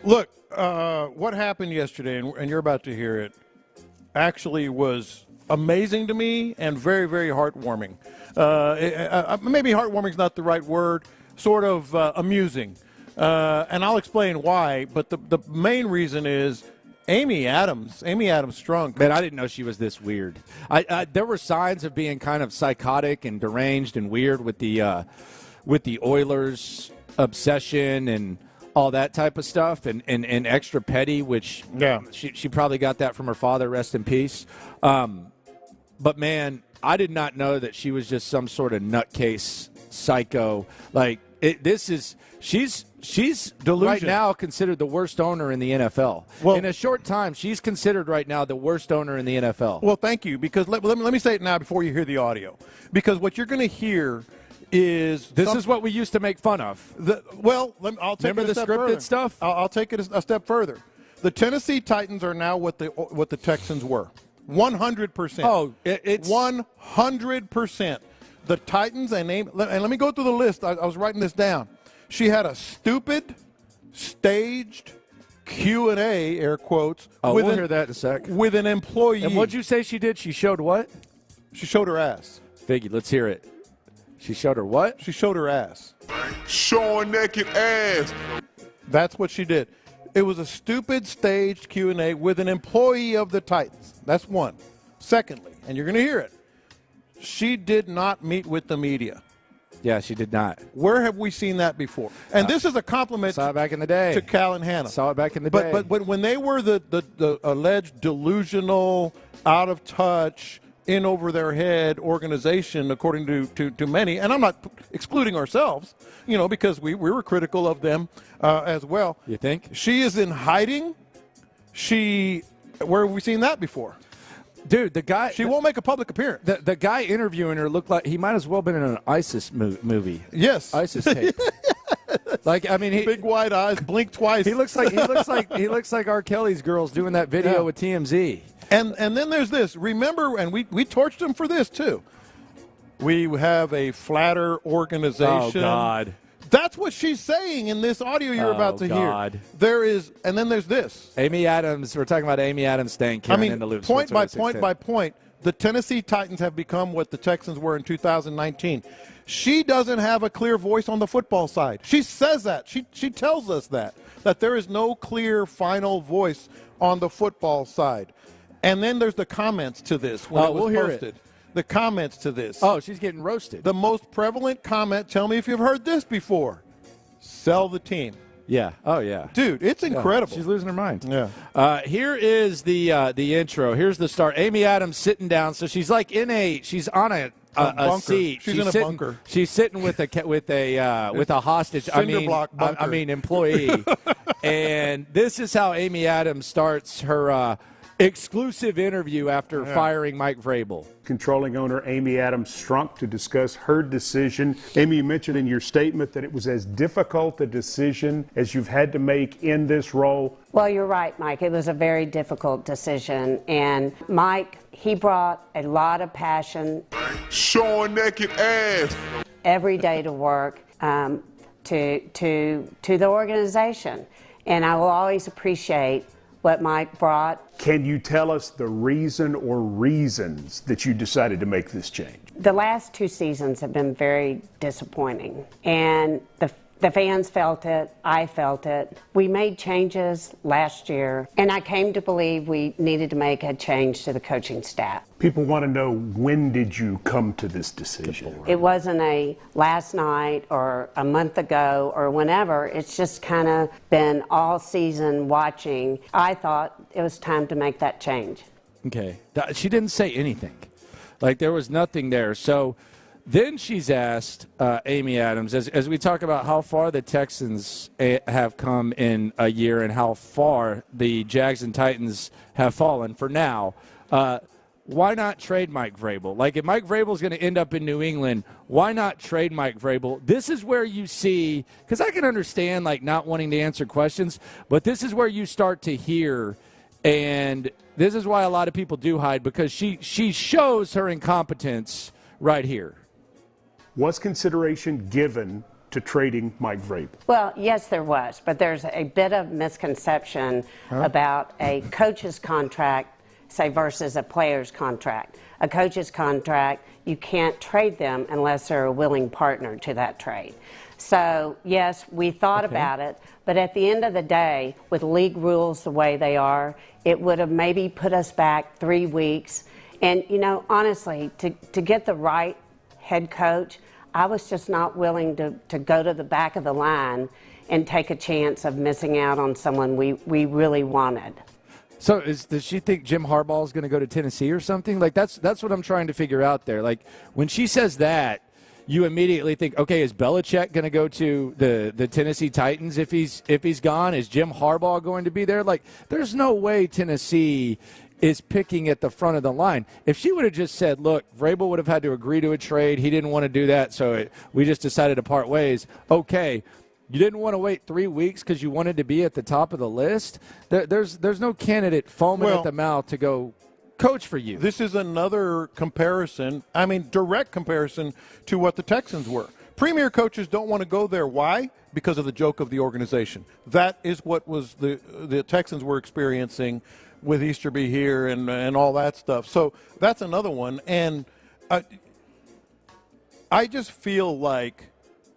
Look, what happened yesterday, and you're about to hear it, actually was amazing to me and very, very heartwarming. Maybe heartwarming is not the right word, sort of amusing. And I'll explain why, but the main reason is Amy Adams Strunk. Man, I didn't know she was this weird. There were signs of being kind of psychotic and deranged and weird with the Oilers obsession and all that type of stuff, and extra petty, which she probably got that from her father, rest in peace. But man, I did not know that she was just some sort of nutcase psycho. Like she's delusion. Right now considered the worst owner in the NFL. Well, in a short time, she's considered right now the worst owner in the NFL. Well, thank you, because let me say it now before you hear the audio, because what you're going to hear is this is what we used to make fun of. I'll take Remember it a the step scripted further. stuff? I'll take it a step further. The Tennessee Titans are now what the Texans were. 100%. Oh, it's 100%. The Titans and let me go through the list. I was writing this down. She had a stupid, staged Q&A, air quotes. We'll hear that in a sec. With an employee. And what'd you say she did? She showed what? She showed her ass. Figgy, let's hear it. She showed her what? She showed her ass. Showing naked ass. That's what she did. It was a stupid staged Q&A with an employee of the Titans. That's one. Secondly, and you're going to hear it, she did not meet with the media. Yeah, she did not. Where have we seen that before? And this is a compliment saw it back in the day. To Cal and Hannah. Saw it back in the day. But when they were the alleged delusional, out of touch, in over their head organization, according to many, and I'm not excluding ourselves, because we were critical of them as well. You think? She is in hiding. Where have we seen that before? Dude, the guy... She won't make a public appearance. The guy interviewing her looked like he might as well have been in an ISIS movie. Yes. ISIS tape. Big wide eyes, blink twice. He looks like R. Kelly's girls doing that video with TMZ. And then there's this. Remember, and we torched him for this too. We have a flatter organization. Oh God. That's what she's saying in this audio you're about to hear. There is, and then there's this. Amy Adams. We're talking about Amy Adams Stank. In the loop. Point by point, the Tennessee Titans have become what the Texans were in 2019. She doesn't have a clear voice on the football side. She says that. She tells us that there is no clear final voice on the football side. And then there's the comments to this when it was posted. The comments to this. Oh, she's getting roasted. The most prevalent comment, tell me if you've heard this before, sell the team. Yeah. Oh, yeah. Dude, it's incredible. She's losing her mind. Yeah. Here is the intro. Here's the start. Amy Adams sitting down. So she's like she's on a seat. She's in a bunker. She's sitting with a hostage. Employee. And this is how Amy Adams starts her exclusive interview after firing Mike Vrabel. Controlling owner Amy Adams Strunk to discuss her decision. Amy, you mentioned in your statement that it was as difficult a decision as you've had to make in this role. Well, you're right, Mike. It was a very difficult decision. And Mike, he brought a lot of passion. Showing naked ass. Every day to work to the organization. And I will always appreciate what Mike brought. Can you tell us the reason or reasons that you decided to make this change? The last 2 seasons have been very disappointing, and the fans felt it, I felt it. We made changes last year, and I came to believe we needed to make a change to the coaching staff. People want to know, when did you come to this decision? It wasn't a last night or a month ago or whenever. It's just kind of been all season watching. I thought it was time to make that change. Okay. She didn't say anything. Like, there was nothing there. So then she's asked, Amy Adams, as we talk about how far the Texans have come in a year and how far the Jags and Titans have fallen for now, why not trade Mike Vrabel? Like, if Mike Vrabel's going to end up in New England, why not trade Mike Vrabel? This is where you see, because I can understand, like, not wanting to answer questions, but this is where you start to hear, and this is why a lot of people do hide, because she shows her incompetence right here. Was consideration given to trading Mike Vrabel? Well, yes, there was, but there's a bit of misconception about a coach's contract, say, versus a player's contract. A coach's contract, you can't trade them unless they're a willing partner to that trade. So, yes, we thought about it, but at the end of the day, with league rules the way they are, it would have maybe put us back 3 weeks. And, you know, honestly, to get the right head coach, I was just not willing to go to the back of the line and take a chance of missing out on someone we really wanted. So does she think Jim Harbaugh is going to go to Tennessee or something? Like, that's what I'm trying to figure out there. Like, when she says that, you immediately think, okay, is Belichick going to go to the Tennessee Titans if he's gone? Is Jim Harbaugh going to be there? Like, there's no way Tennessee is picking at the front of the line. If she would have just said, look, Vrabel would have had to agree to a trade. He didn't want to do that, so we just decided to part ways. Okay, you didn't want to wait 3 weeks because you wanted to be at the top of the list? There's no candidate foaming at the mouth to go coach for you. This is another comparison, I mean, direct comparison to what the Texans were. Premier coaches don't want to go there. Why? Because of the joke of the organization. That is what was the Texans were experiencing with Easterby here and all that stuff. So that's another one. And I just feel like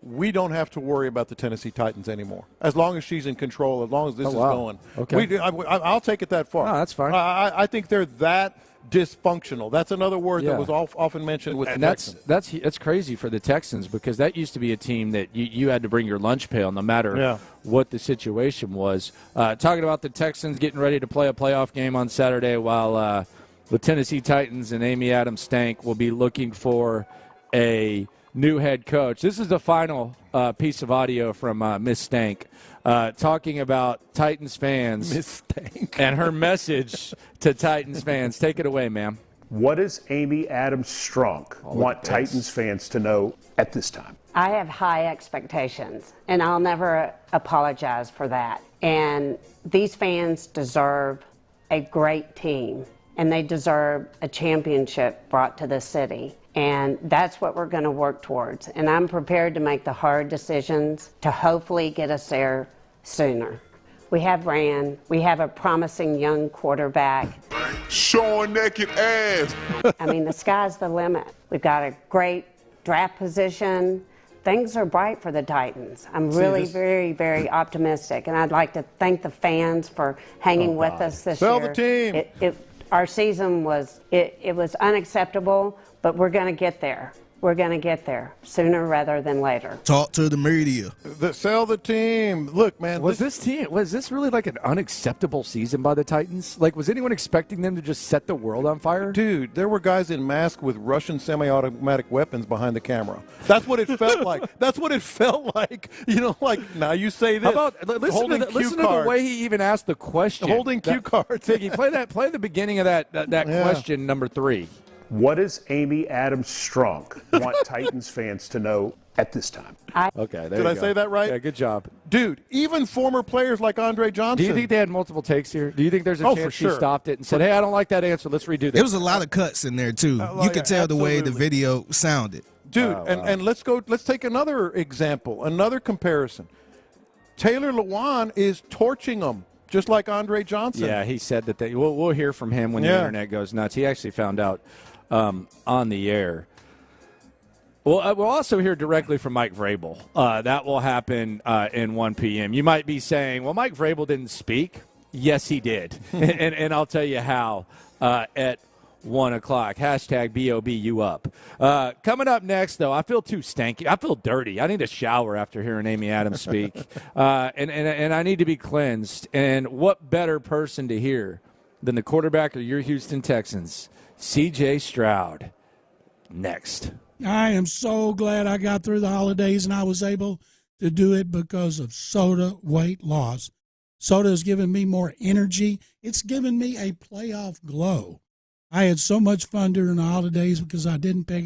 we don't have to worry about the Tennessee Titans anymore. As long as she's in control, as long as this is going. Okay. I'll take it that far. No, that's fine. I think they're that dysfunctional. That's another word that was often mentioned with the Texans. That's crazy for the Texans, because that used to be a team that you had to bring your lunch pail no matter what the situation was. Talking about the Texans getting ready to play a playoff game on Saturday, while the Tennessee Titans and Amy Adams Stank will be looking for a new head coach. This is the final piece of audio from Miss Stank talking about Titans fans Miss Stank. and her message to Titans fans. Take it away, ma'am. What does Amy Adams Strunk want Titans fans to know at this time? I have high expectations, and I'll never apologize for that. And these fans deserve a great team, and they deserve a championship brought to the city. And that's what we're going to work towards. And I'm prepared to make the hard decisions to hopefully get us there sooner. We have Rand. We have a promising young quarterback. Showing naked ass. I mean, the sky's the limit. We've got a great draft position. Things are bright for the Titans. I'm really very, very optimistic. And I'd like to thank the fans for hanging with us this year. Sell the team. Our season was unacceptable, but we're going to get there. We're going to get there sooner rather than later. Talk to the media. Sell the team. Look, man. Was this really like an unacceptable season by the Titans? Like, was anyone expecting them to just set the world on fire? Dude, there were guys in masks with Russian semi-automatic weapons behind the camera. That's what it felt like. That's what it felt like. You know, like, now you say this. How about listen to the way he even asked the question. Holding cue cards. Figgy, play the beginning of that question number 3. What does Amy Adams Strunk want Titans fans to know at this time? Okay, there Did I say that right? Yeah, good job. Dude, even former players like Andre Johnson. Do you think they had multiple takes here? Do you think there's a chance she stopped it and said, hey, I don't like that answer, let's redo this? There was a lot of cuts in there, too. You could tell the way the video sounded. Dude, and let's take another example, another comparison. Taylor Lewan is torching them. just like Andre Johnson. Yeah, he said that we'll hear from him when the internet goes nuts. He actually found out on the air. Well, we'll also hear directly from Mike Vrabel. That will happen in 1 p.m. You might be saying, well, Mike Vrabel didn't speak. Yes, he did. and I'll tell you how at 1 o'clock. Hashtag BOBU up. Coming up next, though, I feel too stanky. I feel dirty. I need a shower after hearing Amy Adams speak. And I need to be cleansed. And what better person to hear than the quarterback of your Houston Texans, C.J. Stroud. Next. I am so glad I got through the holidays and I was able to do it because of soda weight loss. Soda has given me more energy. It's given me a playoff glow. I had so much fun during the holidays because I didn't pick.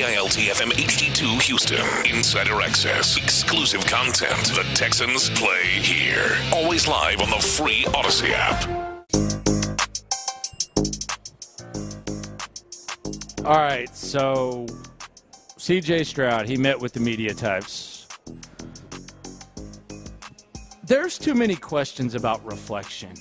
WILT-FM HD2 Houston. Insider access. Exclusive content. The Texans play here. Always live on the free Odyssey app. All right, so C.J. Stroud, he met with the media types. There's too many questions about reflection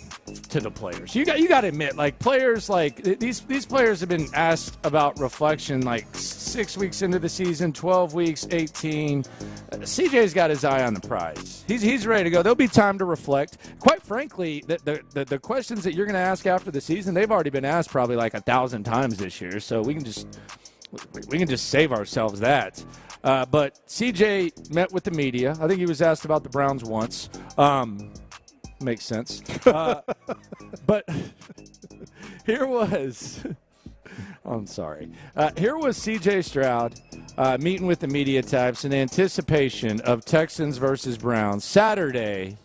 to the players. You got to admit, like, players, like these players have been asked about reflection like 6 weeks into the season, 12 weeks, 18. CJ's got his eye on the prize. He's ready to go. There'll be time to reflect. Quite frankly, the questions that you're going to ask after the season, they've already been asked probably like 1,000 times this year. So we can just save ourselves that. But CJ met with the media. I think he was asked about the Browns once. Makes sense. But here was I'm sorry. Here was C.J. Stroud meeting with the media types in anticipation of Texans versus Browns Saturday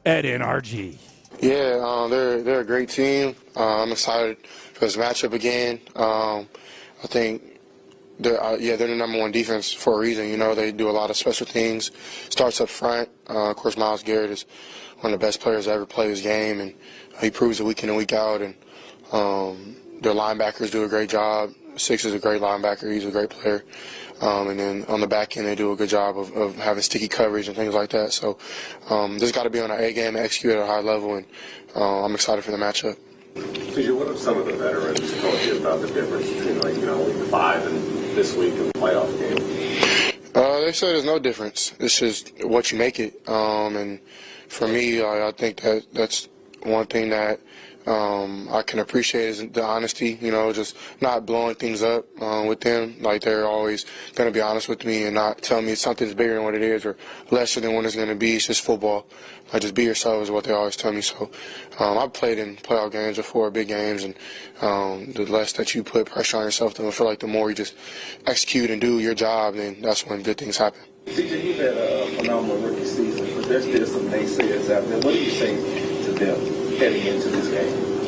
at NRG. Yeah, they're a great team. I'm excited for this matchup again. I think they're the number one defense for a reason. You know, they do a lot of special things. Starts up front. Of course, Myles Garrett is one of the best players to ever play this game, and he proves it week in and week out. And their linebackers do a great job. Six is a great linebacker. He's a great player. And then on the back end, they do a good job of having sticky coverage and things like that. So this got to be on an A game and execute at a high level, and I'm excited for the matchup. TJ, what have some of the veterans told you about the difference between, week 5 and this week in the playoff game? They said there's no difference. It's just what you make it. And for me, I think that's one thing that I can appreciate is the honesty, just not blowing things up with them. Like, they're always going to be honest with me and not tell me something's bigger than what it is or lesser than what it's going to be. It's just football. Just be yourself is what they always tell me. So I've played in playoff games before, big games, and the less that you put pressure on yourself, I feel like the more you just execute and do your job, then that's when good things happen. TJ, you've had a phenomenal rookie season, but there's still some naysayers out there. What do you say to them heading into this game?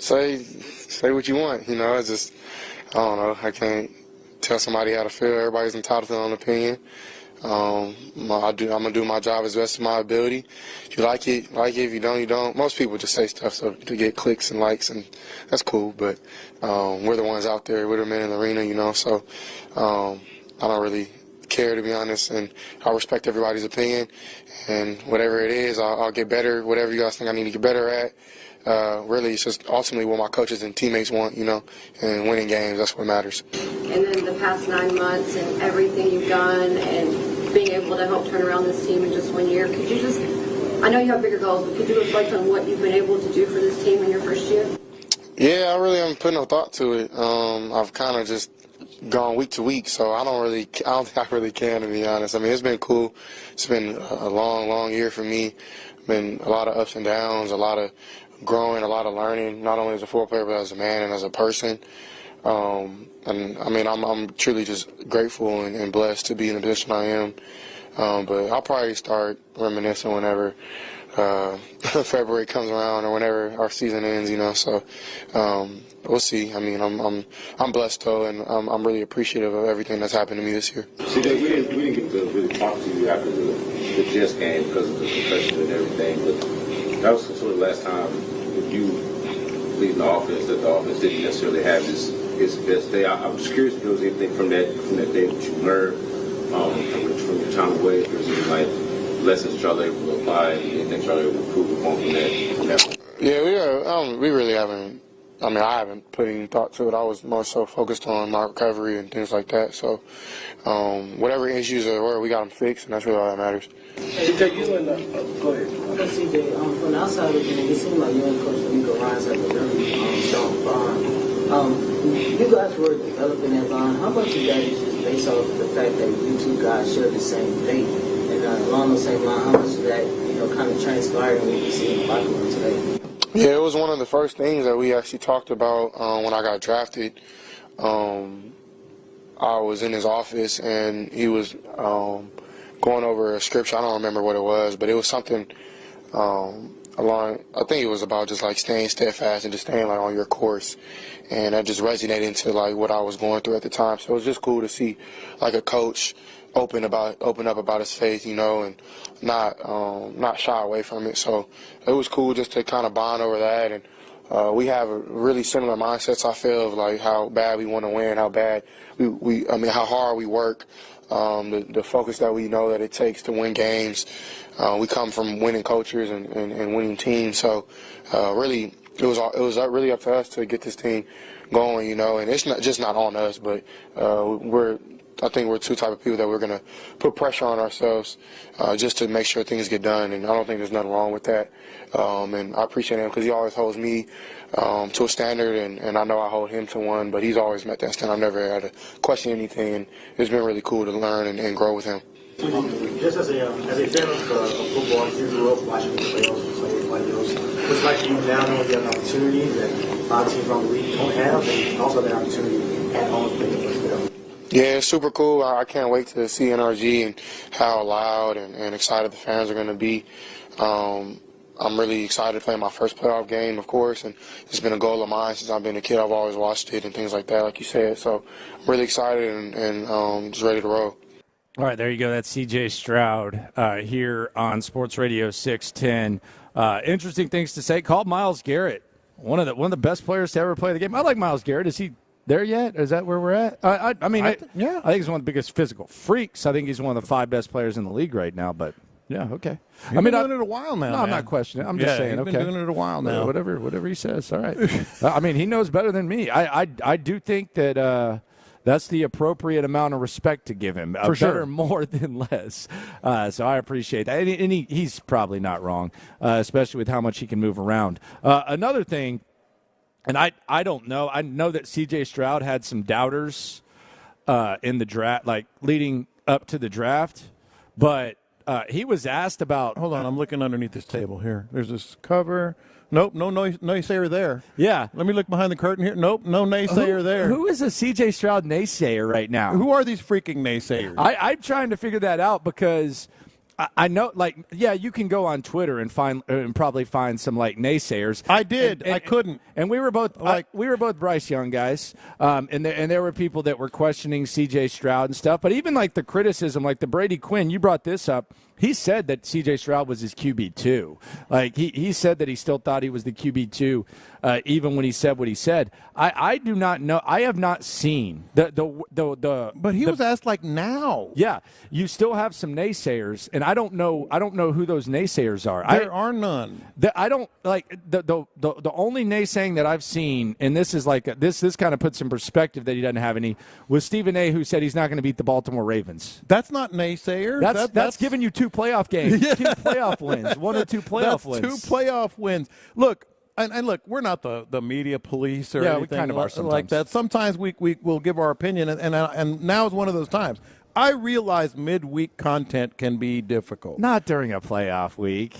Say what you want. It's just, I don't know. I can't tell somebody how to feel. Everybody's entitled to their own opinion. I'm gonna do my job as best of my ability. If you like it, like it. If you don't, you don't. Most people just say stuff to get clicks and likes, and that's cool. But we're the ones out there. We're the men in the arena, So I don't really care, to be honest, and I respect everybody's opinion. And whatever it is, I'll get better. Whatever you guys think I need to get better at. Really, it's just ultimately what my coaches and teammates want, and winning games, that's what matters. And then the past 9 months and everything you've done and being able to help turn around this team in just 1 year, could you just, I know you have bigger goals, but could you reflect on what you've been able to do for this team in your first year? Yeah, I really haven't put no thought to it. I've kind of just gone week to week, so I don't think I really can, to be honest. I mean, it's been cool. It's been a long, long year for me. Been a lot of ups and downs, a lot of growing, a lot of learning, not only as a football player, but as a man and as a person. And I mean, I'm truly just grateful and blessed to be in the position I am. But I'll probably start reminiscing whenever February comes around or whenever our season ends, So we'll see. I mean, I'm blessed though, and I'm really appreciative of everything that's happened to me this year. See, we didn't get to really talk to you after the Jets game because of the concussion and everything, but that was sort of the last time with you leading the offense that the offense didn't necessarily have its best day. I was curious if there was anything from that day that you learned from your time away. If there's any lessons y'all able to apply and anything y'all able to improve upon from that. Yeah, we really haven't. I mean, I haven't put any thought to it. I was more so focused on my recovery and things like that. So, whatever issues there were, we got them fixed, and that's really all that matters. CJ, you and go ahead. CJ, from the outside looking in, it seemed like you and Coach Nico Collins have a very strong bond. You guys were developing that bond. How much of that is just based off the fact that you two guys share the same faith? And along the same line, how much of that kind of transpired when you see in the locker room today? Yeah, it was one of the first things that we actually talked about when I got drafted. I was in his office, and he was going over a scripture. I don't remember what it was, but it was something I think it was about just like staying steadfast and just staying like on your course, and that just resonated into like what I was going through at the time. So it was just cool to see like a coach open up about his faith, you know, and not shy away from it. So it was cool just to kind of bond over that, and we have a really similar mindsets. I feel of like how bad we want to win, how bad how hard we work, the focus that we know that it takes to win games. We come from winning cultures and winning teams, so really it was really up to us to get this team going, you know. And it's not on us, but I think we're two type of people that we're gonna put pressure on ourselves just to make sure things get done, and I don't think there's nothing wrong with that. And I appreciate him because he always holds me to a standard, and I know I hold him to one, but he's always met that standard. I've never had to question anything, and it's been really cool to learn and grow with him. Just as a fan of football, you grew up watching the playoffs and playing like those. What's like you now know you have an opportunity that a lot of teams around the league don't have, and also that opportunity at home to play the playoffs? Yeah, it's super cool. I can't wait to see NRG and how loud and excited the fans are going to be. I'm really excited to play my first playoff game, of course, and it's been a goal of mine since I've been a kid. I've always watched it and things like that, like you said. So I'm really excited and just ready to roll. All right, there you go. That's C.J. Stroud here on Sports Radio 610. Interesting things to say. Called Myles Garrett one of the best players to ever play the game. I like Myles Garrett. Is he there yet? Is that where we're at? I think he's one of the biggest physical freaks. I think he's one of the 5 best players in the league right now. But yeah, okay. You've been doing it a while now. No, man. I'm not questioning it. I'm just saying. You've been doing it a while now. Whatever he says. All right. I mean, he knows better than me. I do think that. That's the appropriate amount of respect to give him. For sure. Better more than less. So I appreciate that. And he's probably not wrong, especially with how much he can move around. Another thing, and I don't know. I know that C.J. Stroud had some doubters in the draft, like leading up to the draft. But he was asked about. Hold on. I'm looking underneath this table here. There's this cover. Nope, no naysayer there. Yeah. Let me look behind the curtain here. Nope, no naysayer there. Who is a C.J. Stroud naysayer right now? Who are these freaking naysayers? I'm trying to figure that out because I know, like, yeah, you can go on Twitter and probably find some like naysayers. I did. I couldn't. And we were both Bryce Young guys. And there were people that were questioning C.J. Stroud and stuff. But even like the criticism, like the Brady Quinn, you brought this up. He said that C.J. Stroud was his QB2. Like, he said that he still thought he was the QB2 even when he said what he said. I do not know. I have not seen the But he was asked, like, now. Yeah. You still have some naysayers, and I don't know who those naysayers are. There are none. I don't, like, the only naysaying that I've seen, and this is like, this kind of puts in perspective that he doesn't have any, was Stephen A., who said he's not going to beat the Baltimore Ravens. That's not naysayers. That's giving you 2 playoff games, 2 playoff wins, 1 or 2 playoff wins. 2 playoff wins. Look, and look, we're not the media police or anything we kind of are like that. Sometimes we will give our opinion, and now is one of those times. I realize midweek content can be difficult. Not during a playoff week.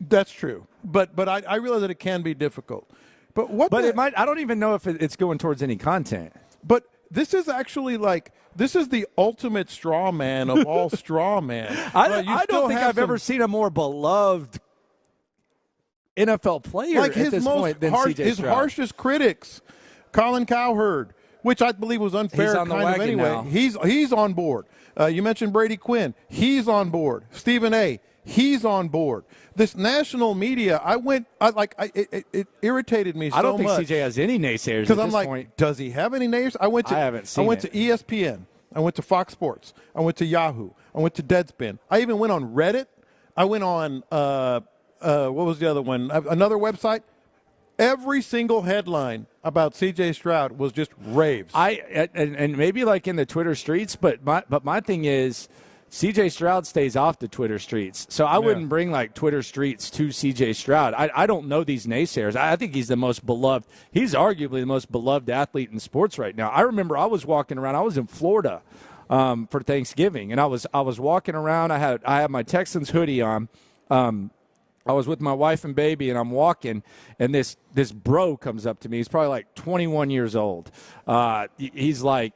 That's true, but I realize that it can be difficult. But it might. I don't even know if it's going towards any content. But this is actually like. This is the ultimate straw man of all straw men. I don't think I've ever seen a more beloved NFL player like at this point than C.J. Stroud. His harshest critics, Colin Cowherd, which I believe was unfair. He's on the wagon anyway. now. He's on board. You mentioned Brady Quinn. He's on board. Stephen A. He's on board. This national media, it irritated me so much. I don't think CJ has any naysayers because at I'm this like, point. Does he have any naysayers? I haven't seen. I went to ESPN. I went to Fox Sports. I went to Yahoo. I went to Deadspin. I even went on Reddit. I went on what was the other one? Another website. Every single headline about C.J. Stroud was just raves. And maybe like in the Twitter streets, but my thing is, C.J. Stroud stays off the Twitter streets. So I wouldn't bring, like, Twitter streets to C.J. Stroud. I don't know these naysayers. I think he's the most beloved. He's arguably the most beloved athlete in sports right now. I remember I was walking around. I was in Florida for Thanksgiving, and I was walking around. I had my Texans hoodie on. I I was with my wife and baby, and I'm walking, and this bro comes up to me. He's probably like 21 years old. He's a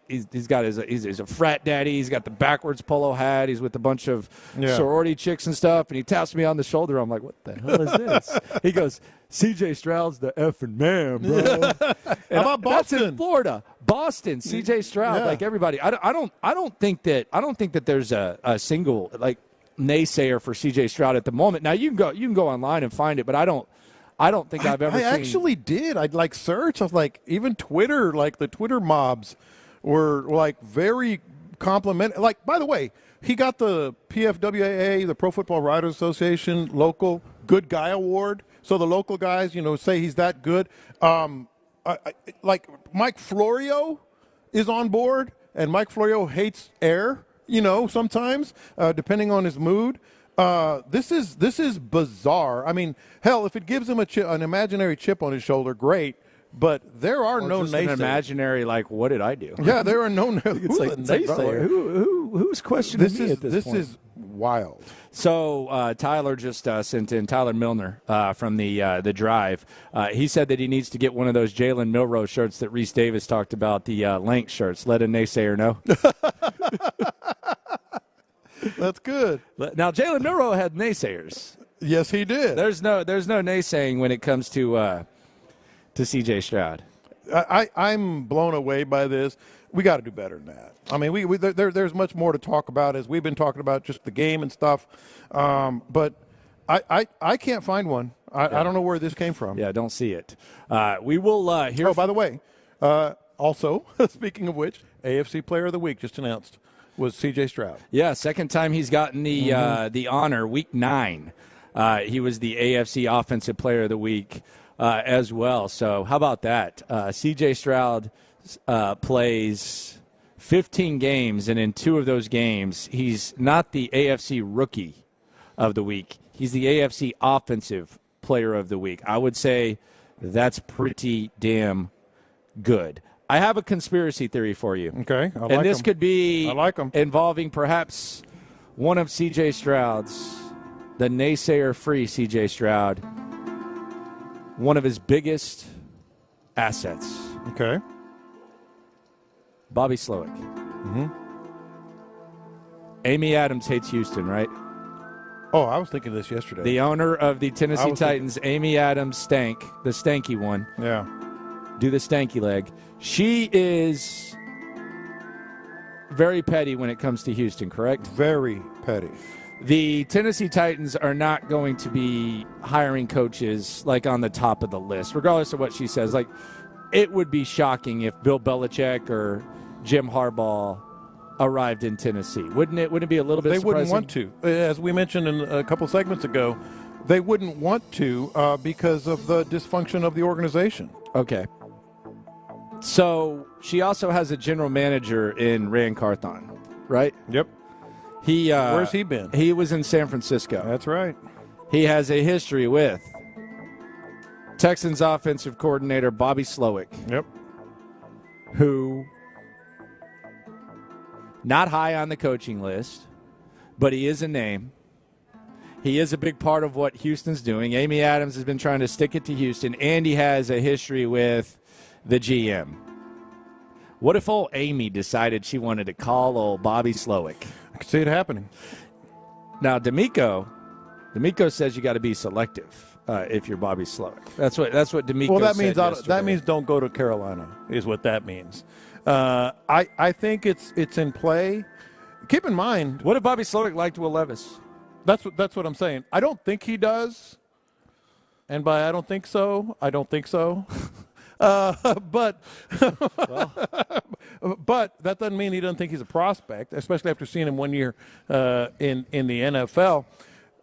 frat daddy. He's got the backwards polo hat. He's with a bunch of sorority chicks and stuff, and he taps me on the shoulder. I'm like, what the hell is this? He goes, CJ Stroud's the effing man, bro. How about Boston? That's in Florida. Boston, CJ Stroud, like everybody. I don't think that there's a single like naysayer for CJ Stroud at the moment. Now you can go online and find it, but I don't think I've ever seen. I actually did. I'd like search. I was like, even Twitter, like the Twitter mobs were like very complimentary. Like, by the way, he got the PFWAA, the Pro Football Writers Association local good guy award. So the local guys, say he's that good. Like Mike Florio is on board, and Mike Florio hates air. Sometimes, depending on his mood. This is bizarre. I mean, hell, if it gives him an imaginary chip on his shoulder, great. But there are no naysayers. An imaginary, like, what did I do? Yeah, there are no naysayers. Who's questioning me at this point? This is wild. So Tyler just sent in, Tyler Milner from the Drive. He said that he needs to get one of those Jalen Milroe shirts that Reese Davis talked about, the length shirts. Let a naysayer know. That's good. Now, Jalen Milroe had naysayers. Yes, he did. There's no naysaying when it comes to C.J. Stroud. I'm blown away by this. We got to do better than that. I mean, there's much more to talk about, as we've been talking about just the game and stuff. But I can't find one. I don't know where this came from. Yeah, I don't see it. We will hear. Oh, by the way, also, speaking of which, AFC Player of the Week just announced was C.J. Stroud. Yeah, second time he's gotten the honor. Week 9, he was the AFC Offensive Player of the Week as well. So how about that? C.J. Stroud plays 15 games, and in 2 of those games, he's not the AFC Rookie of the Week. He's the AFC Offensive Player of the Week. I would say that's pretty damn good. I have a conspiracy theory for you. Okay. And this could be involving perhaps one of C.J. Stroud's, the naysayer-free C.J. Stroud, one of his biggest assets. Okay. Bobby Slowick. Mm-hmm. Amy Adams hates Houston, right? Oh, I was thinking this yesterday. The owner of the Tennessee Titans, Amy Adams Stank, the stanky one. Yeah. Do the stanky leg. She is very petty when it comes to Houston, correct? Very petty. The Tennessee Titans are not going to be hiring coaches like on the top of the list, regardless of what she says. Like, it would be shocking if Bill Belichick or Jim Harbaugh arrived in Tennessee. Wouldn't it be a little bit surprising? They wouldn't want to. As we mentioned in a couple segments ago, they wouldn't want to because of the dysfunction of the organization. Okay. So she also has a general manager in Rand Carthon, right? Yep. Where's he been? He was in San Francisco. That's right. He has a history with Texans offensive coordinator Bobby Slowick. Yep. Who, not high on the coaching list, but he is a name. He is a big part of what Houston's doing. Amy Adams has been trying to stick it to Houston, and he has a history with the GM. What if old Amy decided she wanted to call old Bobby Slowick? I could see it happening. Now, DeMeco says you got to be selective if you're Bobby Slowick. That's what DeMeco Well, that said means yesterday. that means don't go to Carolina is what that means. I think it's in play. Keep in mind. What if Bobby Slowick liked Will Levis? That's what I'm saying. I don't think he does. And by I don't think so. But that doesn't mean he doesn't think he's a prospect, especially after seeing him 1 year in the NFL.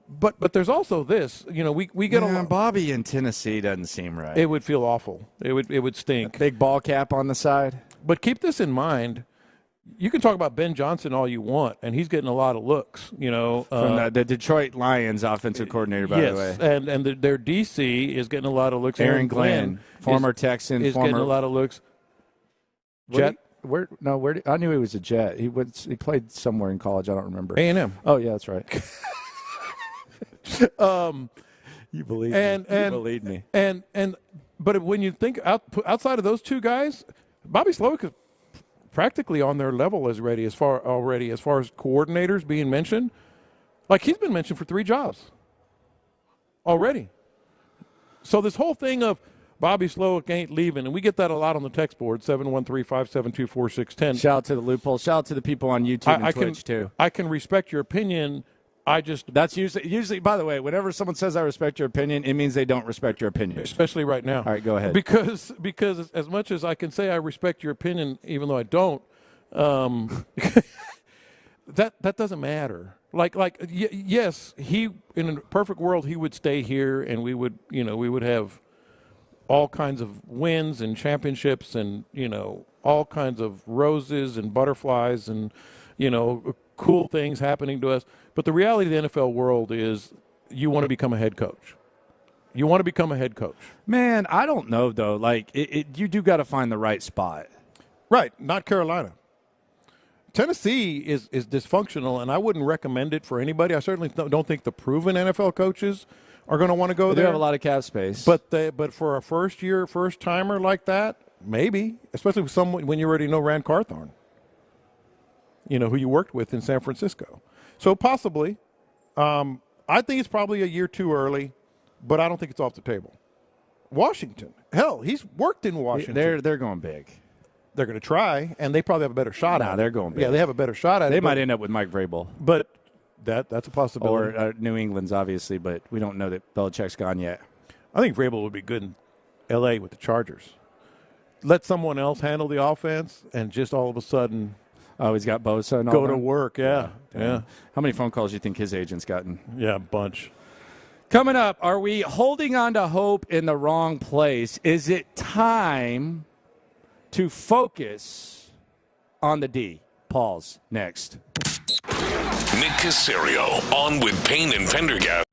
But there's also this, we get along. Bobby in Tennessee doesn't seem right. It would feel awful. It would stink. A big ball cap on the side. But keep this in mind. You can talk about Ben Johnson all you want, and he's getting a lot of looks. From the Detroit Lions offensive coordinator, by the way. and their DC is getting a lot of looks. Aaron Glenn, former Texan, is getting a lot of looks. Jet? I knew he was a Jet. He played somewhere in college. I don't remember. A&M. Oh yeah, that's right. You believe me. You believe me. But when you think outside of those two guys, Bobby Slowick is practically on their level as far as coordinators being mentioned. Like, he's been mentioned for 3 jobs already. So this whole thing of Bobby Slowick ain't leaving, and we get that a lot on the text board, 713-572-4610. Shout out to the loophole. Shout out to the people on YouTube and Twitch, too. I can respect your opinion. That's usually, by the way, whenever someone says I respect your opinion, it means they don't respect your opinion. Especially right now. All right, go ahead. Because as much as I can say I respect your opinion, even though I don't, that doesn't matter. Yes, he, in a perfect world, he would stay here, and we would have all kinds of wins and championships and, all kinds of roses and butterflies and, cool things happening to us. But the reality of the NFL world is you want to become a head coach. You want to become a head coach. Man, I don't know, though. You do got to find the right spot. Right, not Carolina. Tennessee is dysfunctional, and I wouldn't recommend it for anybody. I certainly don't think the proven NFL coaches are going to want to go there. They have a lot of cap space. But for a first-timer like that, maybe, especially with someone when you already know Rand Carthon, who you worked with in San Francisco. So possibly. I think it's probably a year too early, but I don't think it's off the table. Washington. Hell, he's worked in Washington. They're going big. They're going to try, and they probably have a better shot at it. They're going big. Yeah, they have a better shot at it. They might end up with Mike Vrabel. But that's a possibility. Or New England's, obviously, but we don't know that Belichick's gone yet. I think Vrabel would be good in L.A. with the Chargers. Let someone else handle the offense, and just all of a sudden – oh, he's got Bosa and all go that? to work, yeah. How many phone calls do you think his agent's gotten? Yeah, a bunch. Coming up, are we holding on to hope in the wrong place? Is it time to focus on the D? Pause. Next. Nick Caserio on with Payne and Pendergast.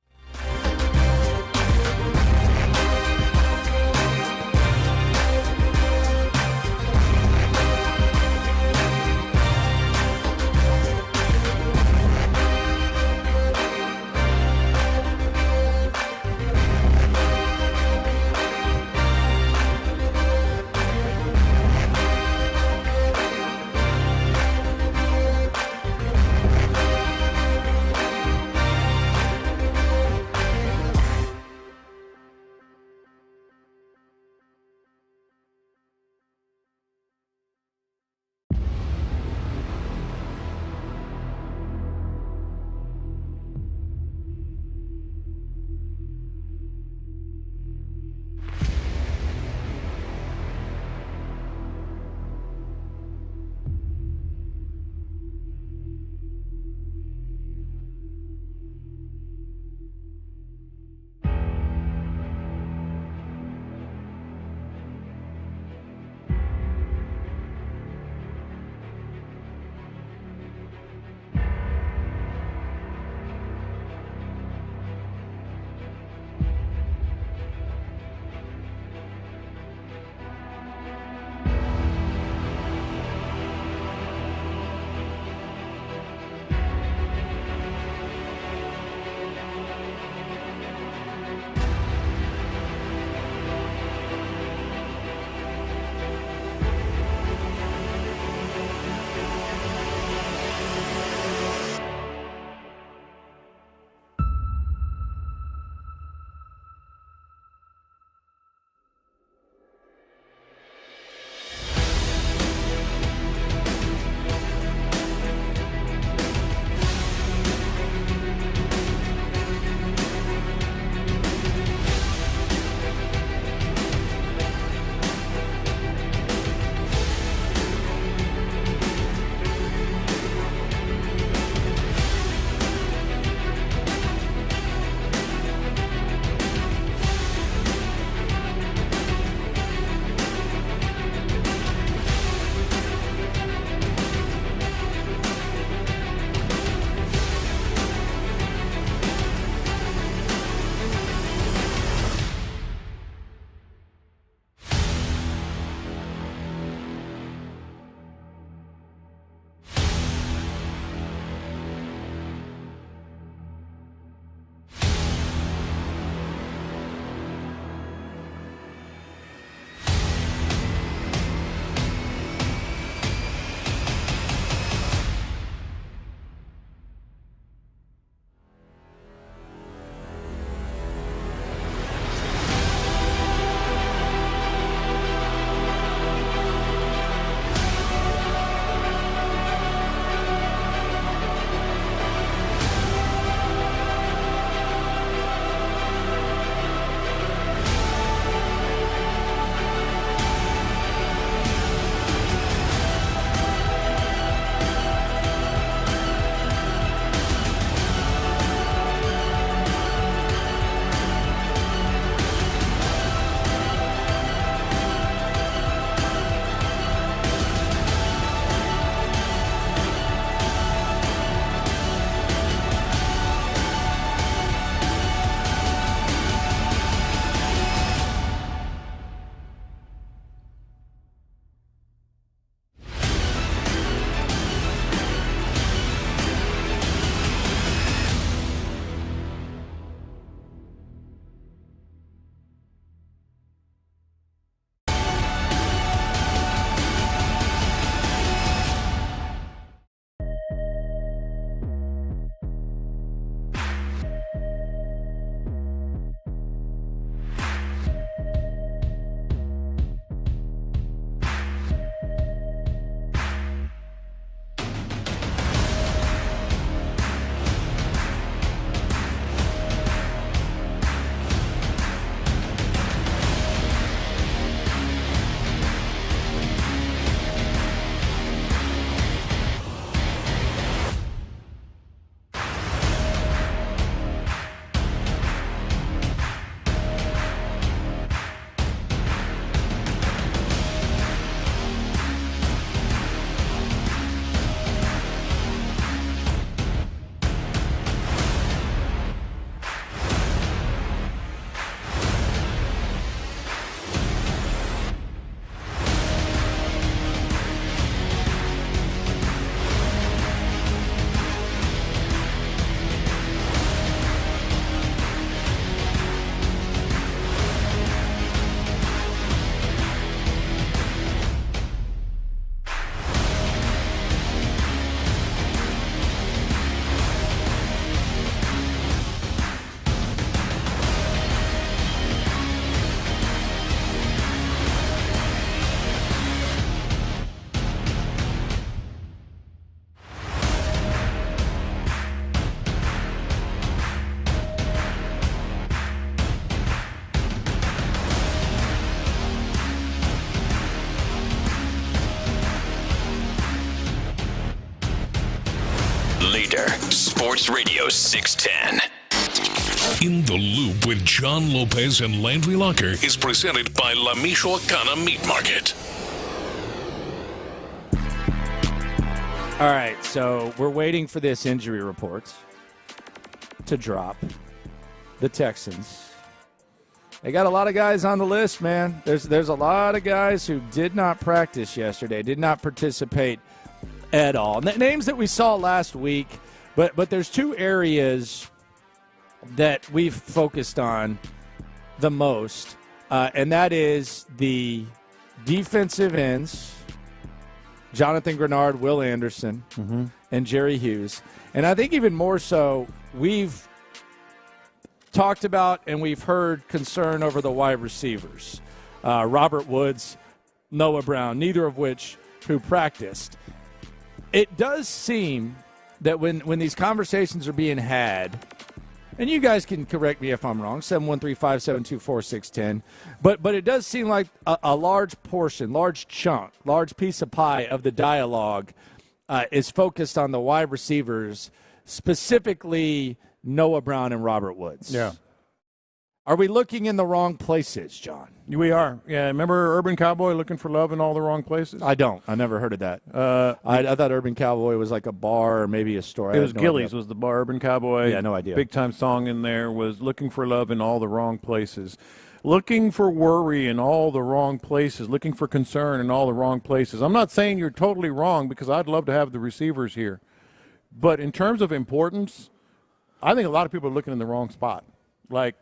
leader. Sports Radio 610. In the Loop with John Lopez and Landry Locker is presented by La Michoacana Meat Market. All right, so we're waiting for this injury report to drop. The Texans. They got a lot of guys on the list, man. There's a lot of guys who did not practice yesterday, did not participate at all. Names that we saw last week, but there's two areas that we've focused on the most, and that is the defensive ends, Jonathan Grenard, Will Anderson, and Jerry Hughes. And I think even more so, we've talked about and we've heard concern over the wide receivers. Robert Woods, Noah Brown, neither of which who practiced. It does seem that when these conversations are being had, and you guys can correct me if I'm wrong, 713-572-4610, but it does seem like a large portion, large chunk, large piece of pie of the dialogue is focused on the wide receivers, specifically Noah Brown and Robert Woods. Yeah. Are we looking in the wrong places, John? We are. Yeah, remember Urban Cowboy looking for love in all the wrong places? I don't. I never heard of that. I thought Urban Cowboy was like a bar or maybe a store. It was Gillies was the bar. Urban Cowboy. Yeah, no idea. Big time song in there was looking for love in all the wrong places. Looking for worry in all the wrong places. Looking for concern in all the wrong places. I'm not saying you're totally wrong because I'd love to have the receivers here. But in terms of importance, I think a lot of people are looking in the wrong spot. Like,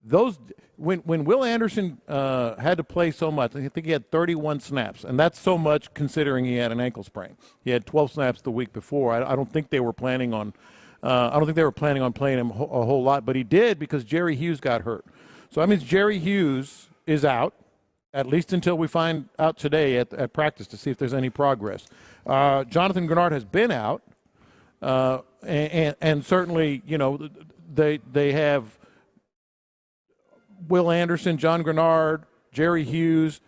those when Will Anderson had to play so much, I think he had 31 snaps, and that's so much considering he had an ankle sprain. He had 12 snaps the week before. I don't think they were planning on. I don't think they were planning on playing him a whole lot, but he did because Jerry Hughes got hurt. So that means Jerry Hughes is out, at least until we find out today at practice to see if there's any progress. Jonathan Grenard has been out, and certainly, you know, they have Will Anderson, John Grenard, Jerry Hughes.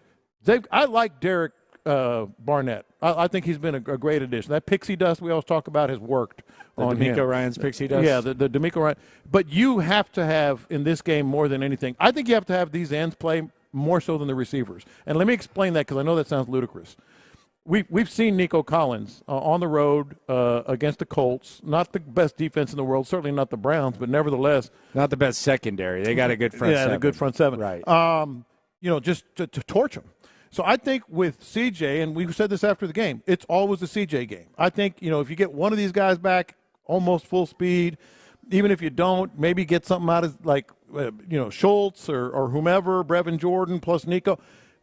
I like Derek Barnett. I think he's been a great addition. That pixie dust we always talk about has worked on him. DeMeco Ryan's pixie dust? Yeah, the DeMeco Ryan. But you have to have, in this game more than anything, I think you have to have these ends play more so than the receivers. And let me explain that because I know that sounds ludicrous. We've seen Nico Collins on the road against the Colts. Not the best defense in the world, certainly not the Browns, but nevertheless. Not the best secondary. They got a good front seven. Yeah, a good front seven. Right. You know, just to torch them. So I think with CJ, and we said this after the game, it's always a CJ game. I think, you know, if you get one of these guys back almost full speed, even if you don't, maybe get something out of like, Schultz or whomever, Brevin Jordan plus Nico.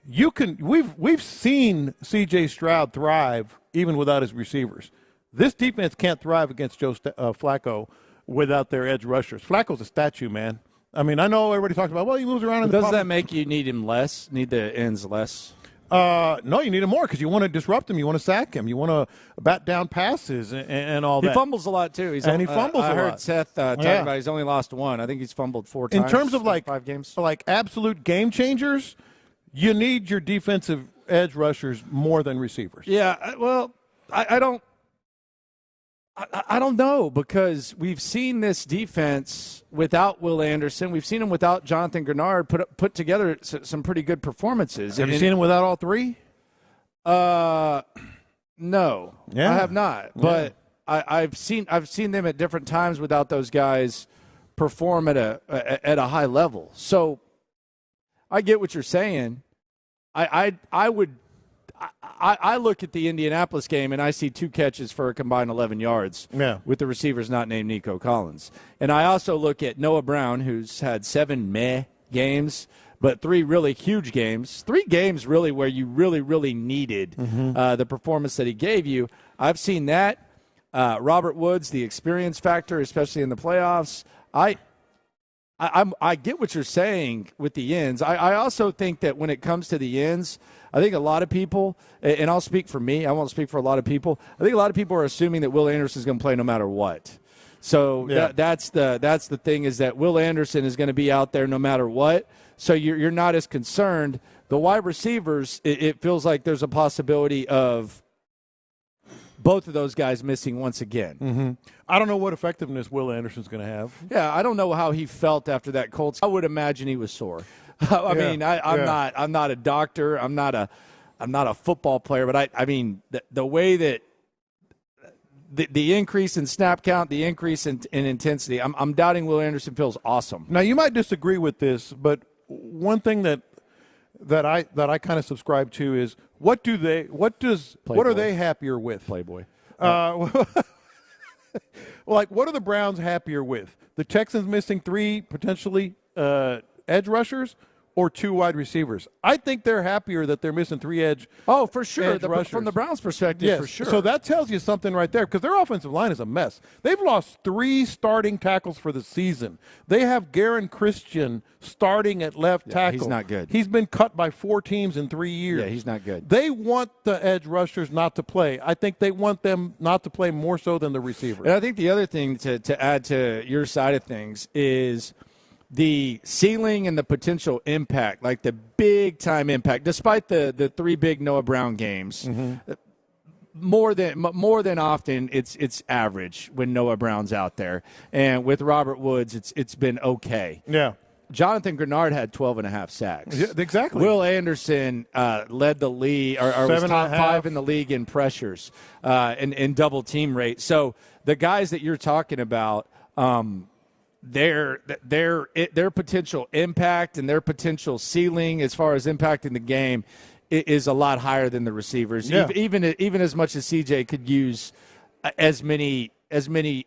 You can. We've seen C.J. Stroud thrive even without his receivers. This defense can't thrive against Joe Flacco without their edge rushers. Flacco's a statue, man. I mean, I know everybody talks about, well, he moves around. Does that make you need him less? Need the ends less? No, you need him more because you want to disrupt him. You want to sack him. You want to bat down passes and all that. He fumbles a lot, too. He fumbles a lot. I heard Seth talking about he's only lost one. I think he's fumbled 4 times. In terms of like 5 games, like absolute game changers, you need your defensive edge rushers more than receivers. Yeah, well, I don't know because we've seen this defense without Will Anderson. We've seen him without Jonathan Grenard put together some pretty good performances. Have you seen him without all three? No, yeah. I have not. But I've seen them at different times without those guys perform at a high level. So I get what you're saying. I look at the Indianapolis game and I see 2 catches for a combined 11 yards with the receivers not named Nico Collins. And I also look at Noah Brown, who's had 7 meh games, but 3 really huge games. 3 games really where you really, really needed the performance that he gave you. I've seen that. Robert Woods, the experience factor, especially in the playoffs. I get what you're saying with the ends. I also think that when it comes to the ends, I think a lot of people, and I'll speak for me, I won't speak for a lot of people, I think a lot of people are assuming that Will Anderson is going to play no matter what. So that's the thing is that Will Anderson is going to be out there no matter what. So you're not as concerned. The wide receivers, it feels like there's a possibility of both of those guys missing once again. Mm-hmm. I don't know what effectiveness Will Anderson's going to have. Yeah, I don't know how he felt after that Colts. I would imagine he was sore. I'm not a doctor. I'm not a football player, but I mean the way that the increase in snap count, the increase in intensity, I'm doubting Will Anderson feels awesome. Now you might disagree with this, but one thing that I kind of subscribe to is what are they happier with? Playboy. Like, what are the Browns happier with? The Texans missing 3 potentially edge rushers or 2 wide receivers? I think they're happier that they're missing 3 edge. Oh, for sure. Rushers. From the Browns' perspective, yes. for sure. So that tells you something right there, because their offensive line is a mess. They've lost 3 starting tackles for the season. They have Garen Christian starting at left tackle. He's not good. He's been cut by 4 teams in 3 years. Yeah, he's not good. They want the edge rushers not to play. I think they want them not to play more so than the receivers. And I think the other thing to add to your side of things is the ceiling and the potential impact, like the big-time impact, despite the 3 big Noah Brown games. Mm-hmm. More than often, it's average when Noah Brown's out there. And with Robert Woods, it's been okay. Yeah. Jonathan Grenard had 12.5 sacks. Yeah, exactly. Will Anderson led the league, or was top 5 in the league in pressures in double team rate. So the guys that you're talking about, their potential impact and their potential ceiling as far as impacting the game is a lot higher than the receivers. Yeah. Even as much as CJ could use as many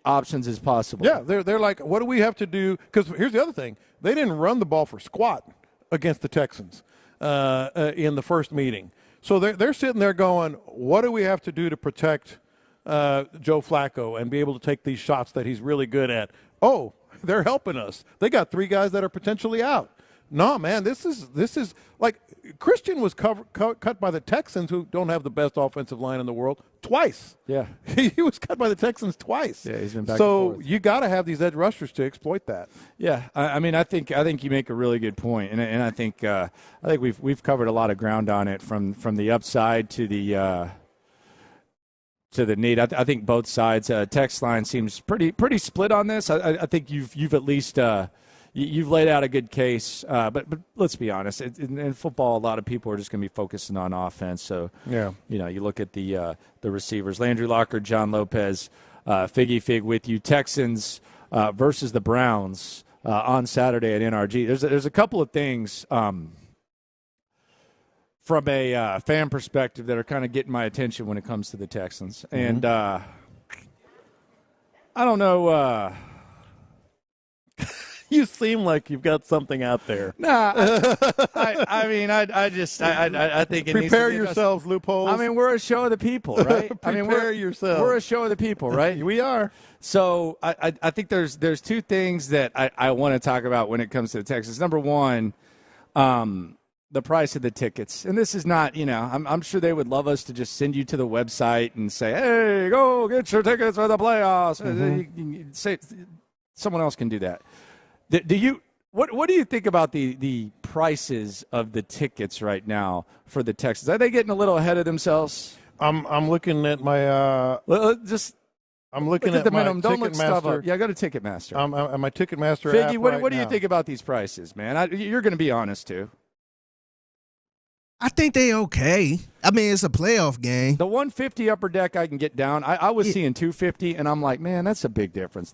options as possible. Yeah, they're like, what do we have to do? Because here's the other thing. They didn't run the ball for squat against the Texans in the first meeting. So they're sitting there going, what do we have to do to protect Joe Flacco and be able to take these shots that he's really good at? Oh, they're helping us. They got 3 guys that are potentially out. No, man, this is like Christian was cut by the Texans, who don't have the best offensive line in the world, twice. Yeah. He was cut by the Texans twice. Yeah, he's been back so and forth. You got to have these edge rushers to exploit that. Yeah, I mean, I think you make a really good point, and I think we've covered a lot of ground on it from the upside to the need. I think both sides. Text line seems pretty split on this. I think you've at least you've laid out a good case. But let's be honest. In football, a lot of people are just going to be focusing on offense. So yeah, you look at the receivers: Landry Locker, John Lopez, Figgy Fig with you. Texans versus the Browns on Saturday at NRG. There's a couple of things. From a fan perspective that are kind of getting my attention when it comes to the Texans. And I don't know. You seem like you've got something out there. Nah, I mean, I think it prepare needs to be yourselves, loopholes. I mean, we're a show of the people, right? Prepare yourselves. We're a show of the people, right? We are. So I think there's 2 things that I want to talk about when it comes to the Texans. Number one, the price of the tickets. And this is not, I'm sure they would love us to just send you to the website and say, hey, go get your tickets for the playoffs. Mm-hmm. Say, someone else can do that. What do you think about the prices of the tickets right now for the Texans? Are they getting a little ahead of themselves? I'm looking at my I'm looking at the my minimum. Don't look stuff up. Ticketmaster. Yeah, go to Ticketmaster. I'm my Ticketmaster Figgy, app what do you think about these prices, man? You're going to be honest too. I think they okay. I mean, it's a playoff game. The 150 upper deck I can get down. I was seeing 250, and I'm like, man, that's a big difference.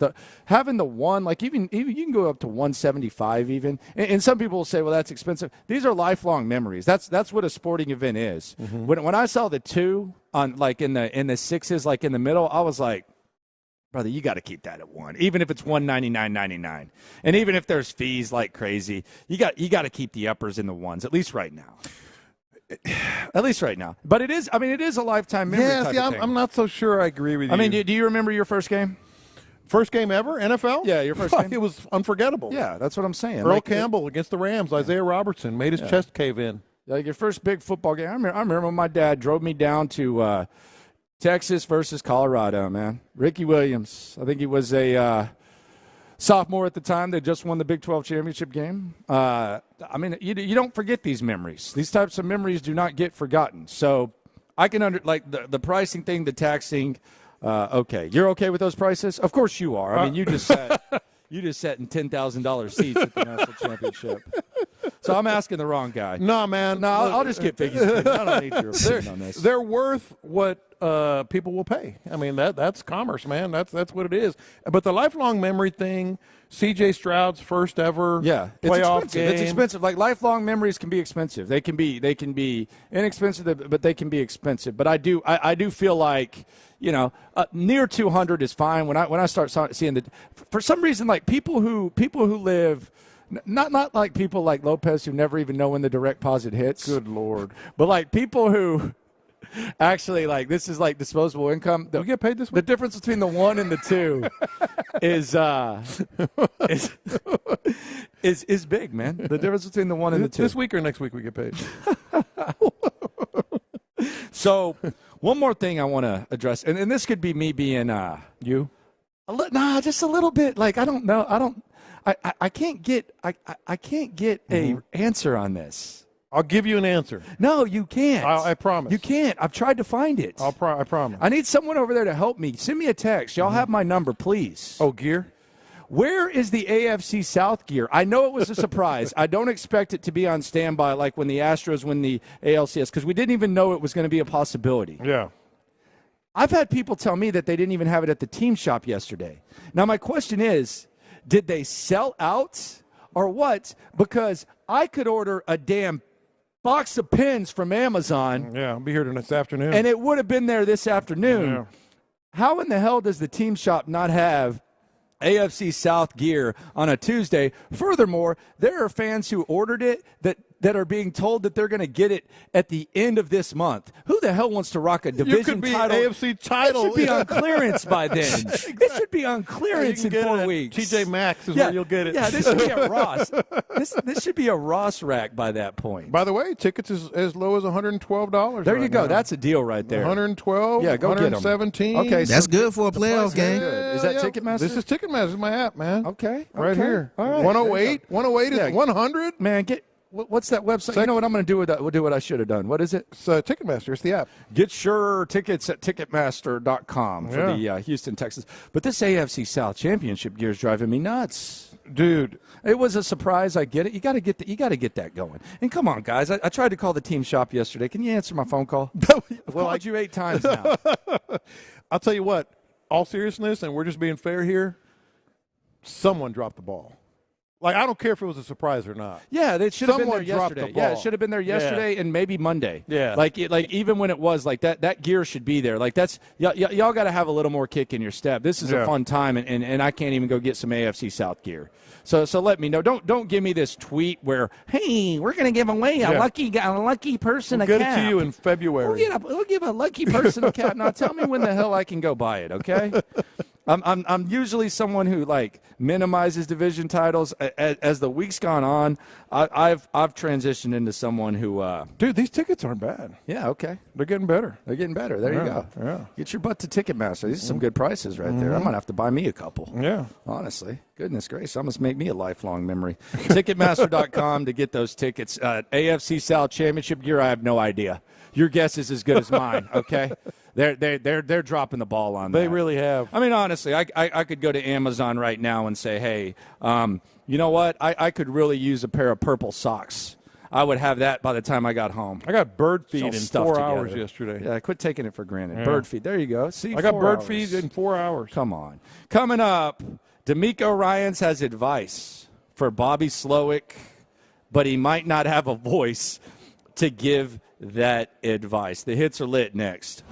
Having the one, like even you can go up to 175 even. And some people will say, well, that's expensive. These are lifelong memories. That's what a sporting event is. Mm-hmm. When I saw the 2 on like in the 6s, like in the middle, I was like, brother, you got to keep that at 1, even if it's $199.99, and even if there's fees like crazy, you got to keep the uppers in the 1s at least right now. At least right now. But it is a lifetime memory. Yeah, I'm not so sure I agree with you. I mean, do you remember your first game? First game ever, NFL? Yeah, your first game. It was unforgettable. Yeah, that's what I'm saying. Earl Campbell against the Rams. Isaiah Robertson made his chest cave in. Like your first big football game. I remember when my dad drove me down to Texas versus Colorado, man. Ricky Williams. I think he was a sophomore at the time. They just won the Big 12 championship game. I mean, you don't forget these memories. These types of memories do not get forgotten. So I can the pricing thing, the taxing. Okay, you're okay with those prices? Of course you are. I mean, you just sat in $10,000 seats at the national championship. So I'm asking the wrong guy. No, man. No, I'll just get figures. I don't need your opinion on this. They're worth what people will pay. I mean, that's commerce, man. That's what it is. But the lifelong memory thing, C.J. Stroud's first ever playoff game. It's expensive. Like, lifelong memories can be expensive. They can be inexpensive, but they can be expensive. But I do feel like, near 200 is fine. When I start seeing for some reason, like people who live. Not like people like Lopez who never even know when the direct deposit hits. Good Lord. But like people who actually, like, this is like disposable income. You get paid this week? The difference between the 1 and the 2 is big, man. The difference between the 1 and the 2. This week or next week we get paid? So one more thing I want to address, and this could be me being you? Just a little bit. Like, I don't know. I can't get a answer on this. I'll give you an answer. No, you can't. I promise. You can't. I've tried to find it. I promise. I need someone over there to help me. Send me a text. Y'all have my number, please. Oh, gear? Where is the AFC South gear? I know it was a surprise. I don't expect it to be on standby like when the Astros win the ALCS, because we didn't even know it was going to be a possibility. Yeah. I've had people tell me that they didn't even have it at the team shop yesterday. Now, my question is, did they sell out or what? Because I could order a damn box of pins from Amazon. Yeah, I'll be here this afternoon. And it would have been there this afternoon. Yeah. How in the hell does the team shop not have AFC South gear on a Tuesday? Furthermore, there are fans who ordered it that are being told that they're going to get it at the end of this month. Who the hell wants to rock a division title? AFC title. It should be on clearance by then. It should be on clearance in 4 weeks. TJ Maxx is where you'll get it. Yeah, this should be a Ross. This should be a Ross rack by that point. By the way, tickets is as low as $112. There you go. Now. That's a deal right there. 112. Yeah, go 117. Get them. Okay, that's good for a playoff game. Is that Ticketmaster? This is Ticketmaster. This is my app, man. Okay. Right here. All right. 108. 108 is 100. Man, what's that website? You know what I'm going to do with that? We'll do what I should have done. What is it? It's Ticketmaster. It's the app. Get your tickets at Ticketmaster.com for the Houston Texans. But this AFC South Championship gear is driving me nuts, dude. It was a surprise. I get it. You got to get that going. And come on, guys. I tried to call the team shop yesterday. Can you answer my phone call? I've called you 8 times now. I'll tell you what. All seriousness, and we're just being fair here. Someone dropped the ball. Like, I don't care if it was a surprise or not. Yeah, it should have been there yesterday. yesterday. Yeah, it should have been there yesterday and maybe Monday. Yeah. Like even when it was like that gear should be there. Like that's y'all got to have a little more kick in your step. This is a fun time, and I can't even go get some AFC South gear. So let me know. Don't give me this tweet where, hey, we're going to give away a lucky person we'll a cap. Get it to you in February. We'll give a lucky person a cap. Now tell me when the hell I can go buy it, okay? I'm usually someone who like minimizes division titles. As the week's gone on, I've transitioned into someone who dude, these tickets aren't bad. Yeah, okay. They're getting better. There you go. Yeah. Get your butt to Ticketmaster. These are some good prices right there. I might have to buy me a couple. Yeah. Honestly. Goodness gracious. Almost make me a lifelong memory. Ticketmaster.com to get those tickets. AFC South Championship gear, I have no idea. Your guess is as good as mine, okay? They're dropping the ball on that. They really have. I mean, honestly, I could go to Amazon right now and say, hey, you know what? I could really use a pair of purple socks. I would have that by the time I got home. I got bird feed in 4 hours yesterday. Yeah, quit taking it for granted. Bird feed. There you go. See, I got bird feed in 4 hours. Come on. Coming up, DeMeco Ryans has advice for Bobby Slowick, but he might not have a voice to give that advice. The hits are lit next.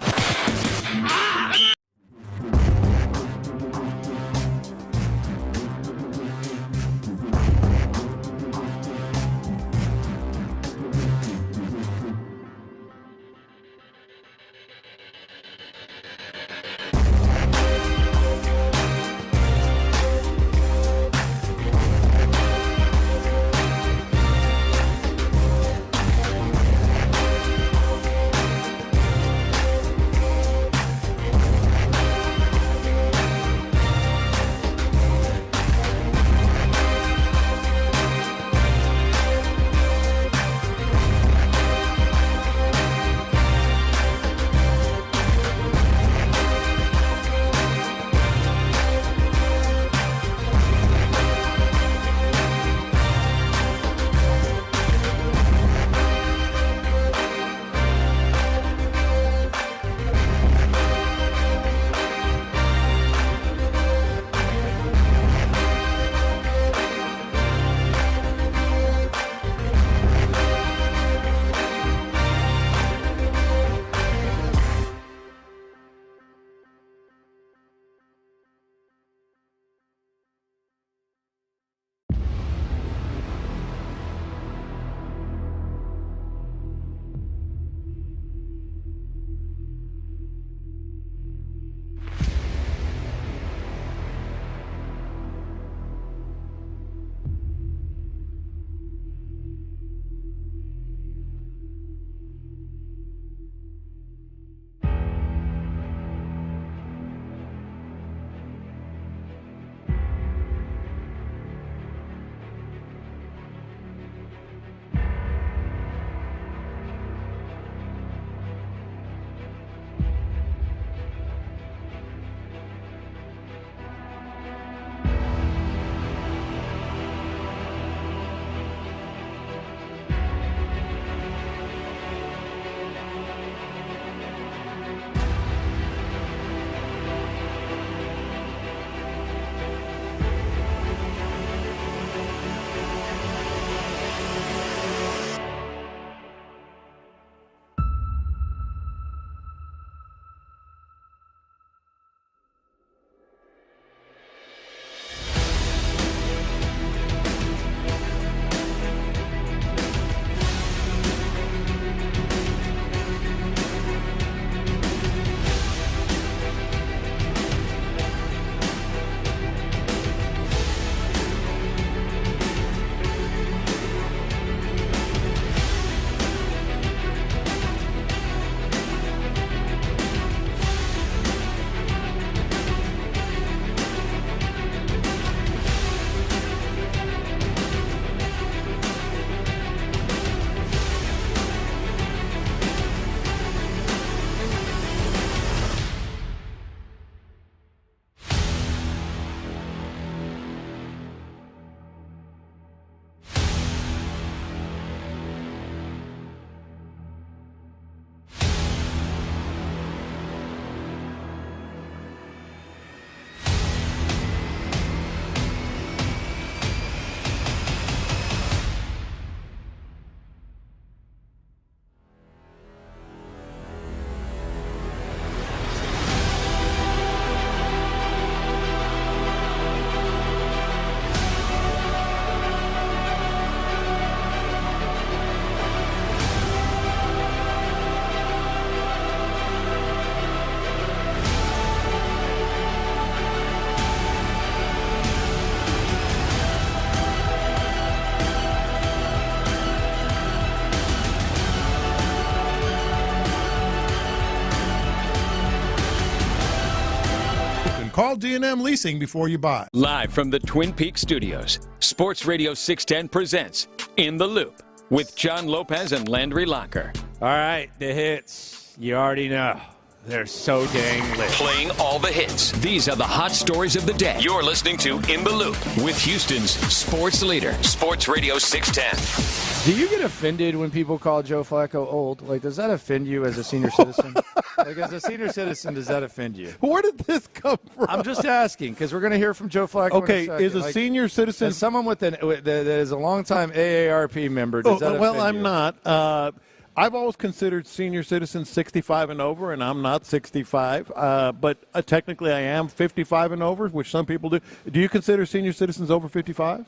Call D&M Leasing before you buy. Live from the Twin Peaks studios, Sports Radio 610 presents In the Loop with John Lopez and Landry Locker. All right, the hits. You already know. They're so dang lit. Playing all the hits. These are the hot stories of the day. You're listening to In the Loop with Houston's sports leader, Sports Radio 610. Do you get offended when people call Joe Flacco old? Like, does that offend you as a senior citizen? Like, as a senior citizen, does that offend you? Where did this come from? I'm just asking, because we're going to hear from Joe Flacco Okay, in a second. is a senior citizen... As someone that is a longtime AARP member, does that offend well, you? I'm not. I've always considered senior citizens 65 and over, and I'm not 65. But technically I am 55 and over, which some people do. Do you consider senior citizens over 55?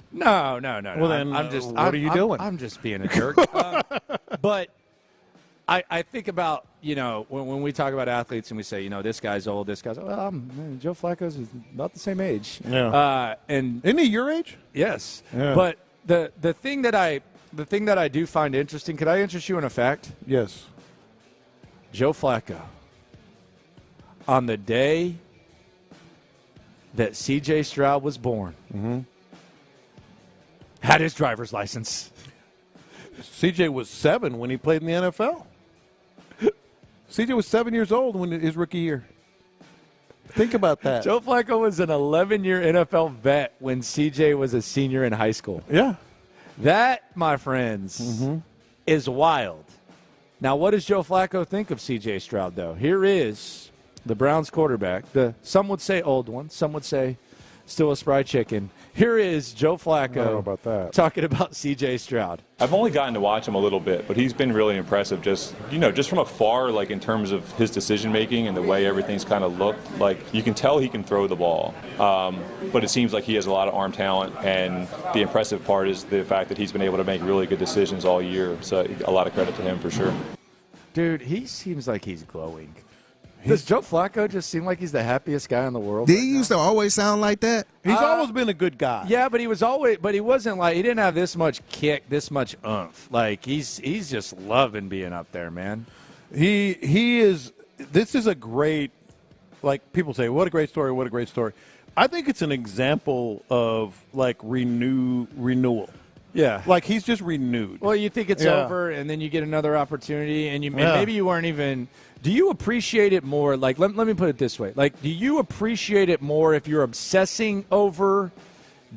No. Well, then, what are you doing? I'm just being a jerk. But I think about, when we talk about athletes and we say, this guy's old, this guy's old. Well, Joe Flacco's about the same age. Yeah. And isn't he your age? Yes. Yeah. But the thing that I do find interesting, could I interest you in a fact? Yes. Joe Flacco, on the day that C.J. Stroud was born, had his driver's license. C.J. was 7 when he played in the NFL. C.J. was 7 years old when his rookie year. Think about that. Joe Flacco was an 11-year NFL vet when C.J. was a senior in high school. Yeah. That, my friends, is wild. Now, what does Joe Flacco think of C.J. Stroud, though? Here is the Browns quarterback. Some would say old one. Some would say still a spry chicken. Here is Joe Flacco I don't know about that. talking about C.J. Stroud. I've only gotten to watch him a little bit, but he's been really impressive just from afar, like in terms of his decision-making and the way everything's kind of looked. Like, you can tell he can throw the ball, but it seems like he has a lot of arm talent, and the impressive part is the fact that he's been able to make really good decisions all year. So a lot of credit to him for sure. Dude, he seems like he's glowing. Does Joe Flacco just seem like he's the happiest guy in the world? Did he used to always sound like that? He's always been a good guy. Yeah, but he wasn't like, he didn't have this much kick, this much oomph. Like, he's just loving being up there, man. He is, this is a great, like people say, what a great story, what a great story. I think it's an example of, like, renewal. Yeah. Like, he's just renewed. Well, you think it's over, and then you get another opportunity, and maybe you weren't even – do you appreciate it more? Like, let me put it this way. Like, do you appreciate it more if you're obsessing over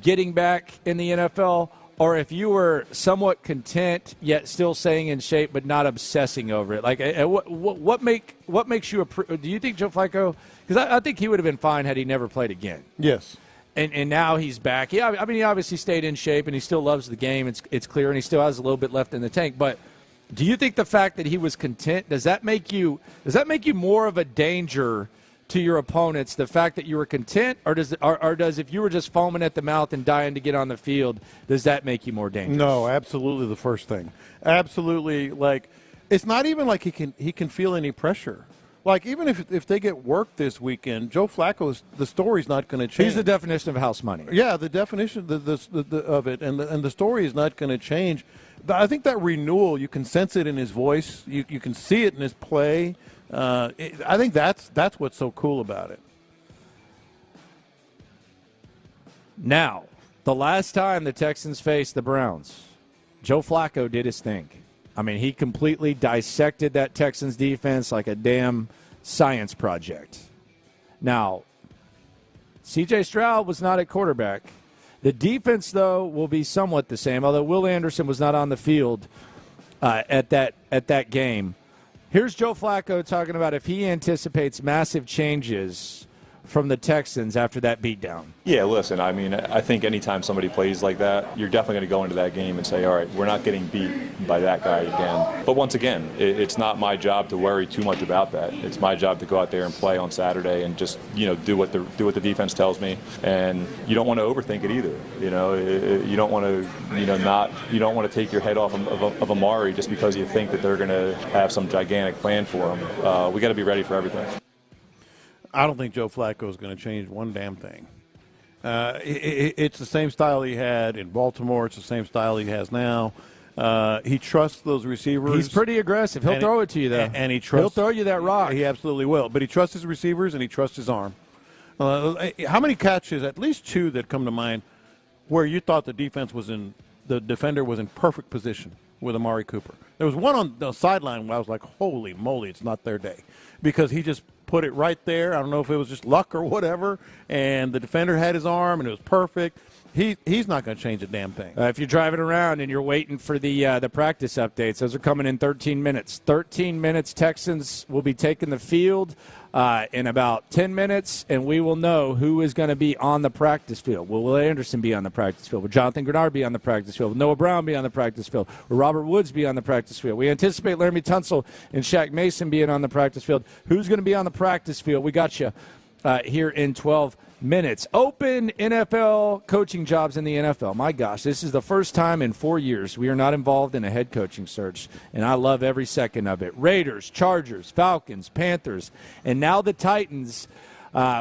getting back in the NFL, or if you were somewhat content yet still staying in shape but not obsessing over it? Like, what makes you – do you think Joe Flacco – because I think he would have been fine had he never played again. Yes. And now he's back. Yeah, I mean, he obviously stayed in shape, and he still loves the game. It's clear, and he still has a little bit left in the tank. But do you think the fact that he was content, does that make you more of a danger to your opponents, the fact that you were content, or does if you were just foaming at the mouth and dying to get on the field, does that make you more dangerous? No, absolutely the first thing. Absolutely. Like, it's not even like he can feel any pressure. Like, even if they get work this weekend, Joe Flacco's, the story's not going to change. He's the definition of house money. Yeah, the definition of it, and the story is not going to change. I think that renewal, you can sense it in his voice. You can see it in his play. I think that's what's so cool about it. Now, the last time the Texans faced the Browns, Joe Flacco did his thing. I mean, he completely dissected that Texans defense like a damn science project. Now, C.J. Stroud was not at quarterback. The defense, though, will be somewhat the same, although Will Anderson was not on the field at that game. Here's Joe Flacco talking about if he anticipates massive changes from the Texans after that beatdown. Yeah, listen, I mean, I think anytime somebody plays like that, you're definitely going to go into that game and say, all right, we're not getting beat by that guy again. But once again, it's not my job to worry too much about that. It's my job to go out there and play on Saturday and just, do what the defense tells me. And you don't want to overthink it either. You don't want to, you don't want to take your head off of Amari just because you think that they're going to have some gigantic plan for him. We got to be ready for everything. I don't think Joe Flacco is going to change one damn thing. It's the same style he had in Baltimore. It's the same style he has now. He trusts those receivers. He's pretty aggressive. He'll throw it to you, though. And he trusts. He'll throw you that rock. He absolutely will. But he trusts his receivers, and he trusts his arm. How many catches, at least two that come to mind, where you thought the defender was in perfect position with Amari Cooper? There was one on the sideline where I was like, holy moly, it's not their day. Because he just put it right there. I don't know if it was just luck or whatever, and the defender had his arm, and it was perfect. He's not going to change a damn thing. If you're driving around and you're waiting for the practice updates, those are coming in 13 minutes. 13 minutes, Texans will be taking the field in about 10 minutes, and we will know who is going to be on the practice field. Will Anderson be on the practice field? Will Jonathan Grenard be on the practice field? Will Noah Brown be on the practice field? Will Robert Woods be on the practice field? We anticipate Laramie Tunsil and Shaq Mason being on the practice field. Who's going to be on the practice field? We got you here in 12 minutes. Open NFL coaching jobs in the NFL. My gosh, this is the first time in 4 years we are not involved in a head coaching search, and I love every second of it. Raiders, Chargers, Falcons, Panthers, and now the Titans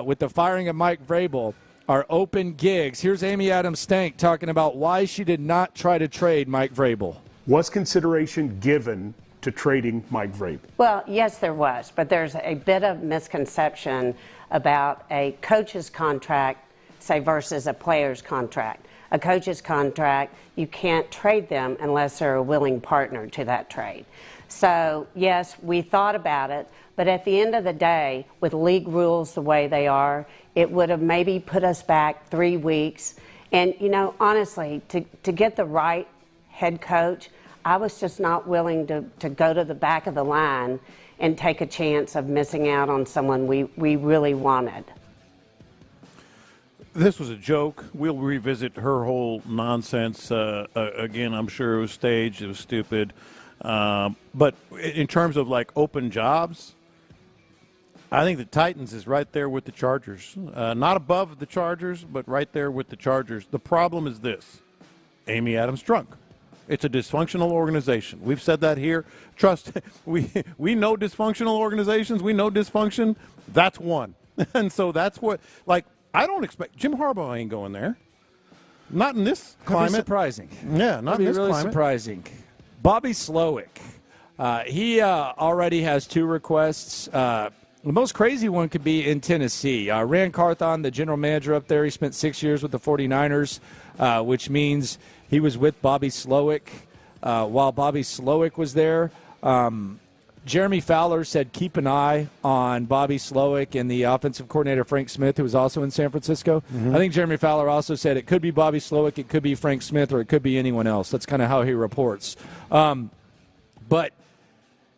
with the firing of Mike Vrabel are open gigs. Here's Amy Adams Stank talking about why she did not try to trade Mike Vrabel. Was consideration given to trading Mike Vrabel? Well, yes, there was, but there's a bit of misconception about a coach's contract, say, versus a player's contract. A coach's contract, you can't trade them unless they're a willing partner to that trade. So, yes, we thought about it, but at the end of the day, with league rules the way they are, it would have maybe put us back 3 weeks. And, you know, honestly, to get the right head coach, I was just not willing to go to the back of the line and take a chance of missing out on someone we really wanted. This was a joke. We'll revisit her whole nonsense. Again, I'm sure it was staged. It was stupid. But in terms of, like, open jobs, I think the Titans is right there with the Chargers. Not above the Chargers, but right there with the Chargers. The problem is this. Amy Adams drunk. It's a dysfunctional organization. We've said that here. Trust, we know dysfunctional organizations. We know dysfunction. That's one. And so that's what, like, I don't expect, Jim Harbaugh ain't going there. Not in this climate. That'd be surprising. Yeah, not in this really climate. Surprising. Bobby Slowick. He already has 2 requests. The most crazy one could be in Tennessee. Rand Carthon, the general manager up there, he spent 6 years with the 49ers, which means he was with Bobby Slowick while Bobby Slowick was there. Jeremy Fowler said keep an eye on Bobby Slowick and the offensive coordinator Frank Smith, who was also in San Francisco. Mm-hmm. I think Jeremy Fowler also said it could be Bobby Slowick, it could be Frank Smith, or it could be anyone else. That's kind of how he reports. But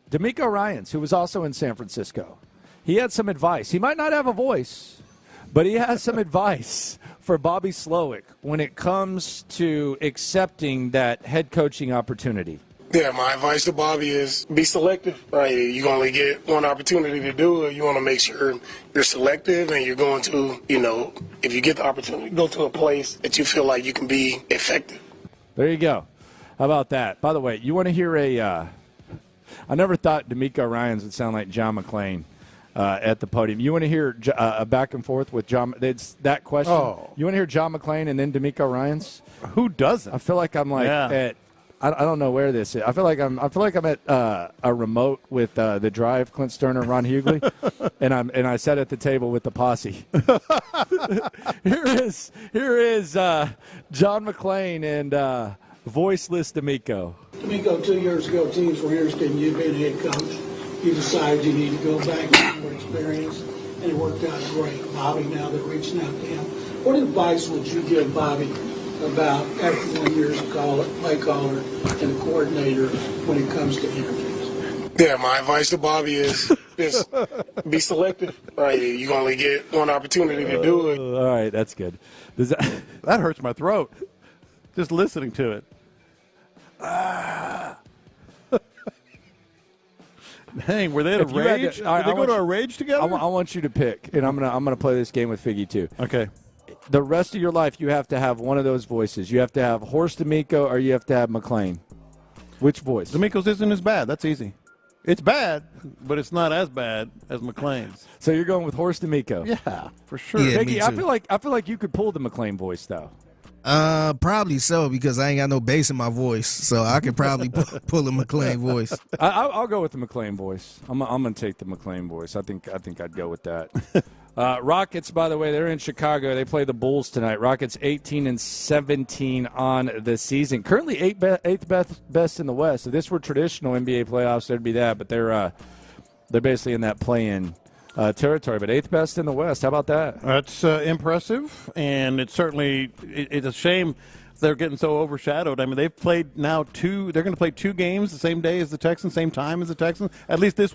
DeMeco Ryans, who was also in San Francisco, he had some advice. He might not have a voice, but he has some advice for Bobby Slowick when it comes to accepting that head coaching opportunity. Yeah, my advice to Bobby is be selective. Right? You only get one opportunity to do it. You want to make sure you're selective and you're going to, if you get the opportunity, go to a place that you feel like you can be effective. There you go. How about that? By the way, you want to hear I never thought DeMeco Ryans would sound like John McClain at the podium. You want to hear a back and forth with John? It's that question. Oh. You want to hear John McClain and then DeMeco Ryans? Who doesn't? I feel like I'm like at. I don't know where this is. I feel like I'm at a remote with the Drive, Clint Stoerner and Ron Hughley, and I sat at the table with the posse. Here is John McClain and voiceless DeMeco. DeMeco, 2 years ago, teams were interested in you being head coach. You decided you need to go back and get more experience, and it worked out great. Bobby, now they're reaching out to him. What advice would you give Bobby about after 1 year as a play caller and a coordinator when it comes to interviews? Yeah, my advice to Bobby is just be selective. Right? You only get one opportunity to do it. All right, that's good. That hurts my throat just listening to it. Dang, were they at a rage? Did they go to a rage together? I want you to pick, and I'm gonna play this game with Figgy too. Okay. The rest of your life, you have to have one of those voices. You have to have Horst DeMeco, or you have to have McClain. Which voice? DeMeco's isn't as bad. That's easy. It's bad, but it's not as bad as McClain's. So you're going with Horst DeMeco? Yeah, for sure. Yeah, Figgy, I feel like you could pull the McClain voice though. Probably so, because I ain't got no bass in my voice, so I could probably pull a McClain voice. I'll go with the McClain voice. I'm gonna take the McClain voice. I think I'd go with that. Rockets, by the way, they're in Chicago. They play the Bulls tonight. Rockets 18-17 on the season. Currently eighth best in the West. If this were traditional NBA playoffs, there'd be that, but they're basically in that play-in territory, but eighth best in the West. How about that? That's impressive, and it's a shame they're getting so overshadowed. I mean, they've played now they're going to play 2 games the same day as the Texans, same time as the Texans. At least this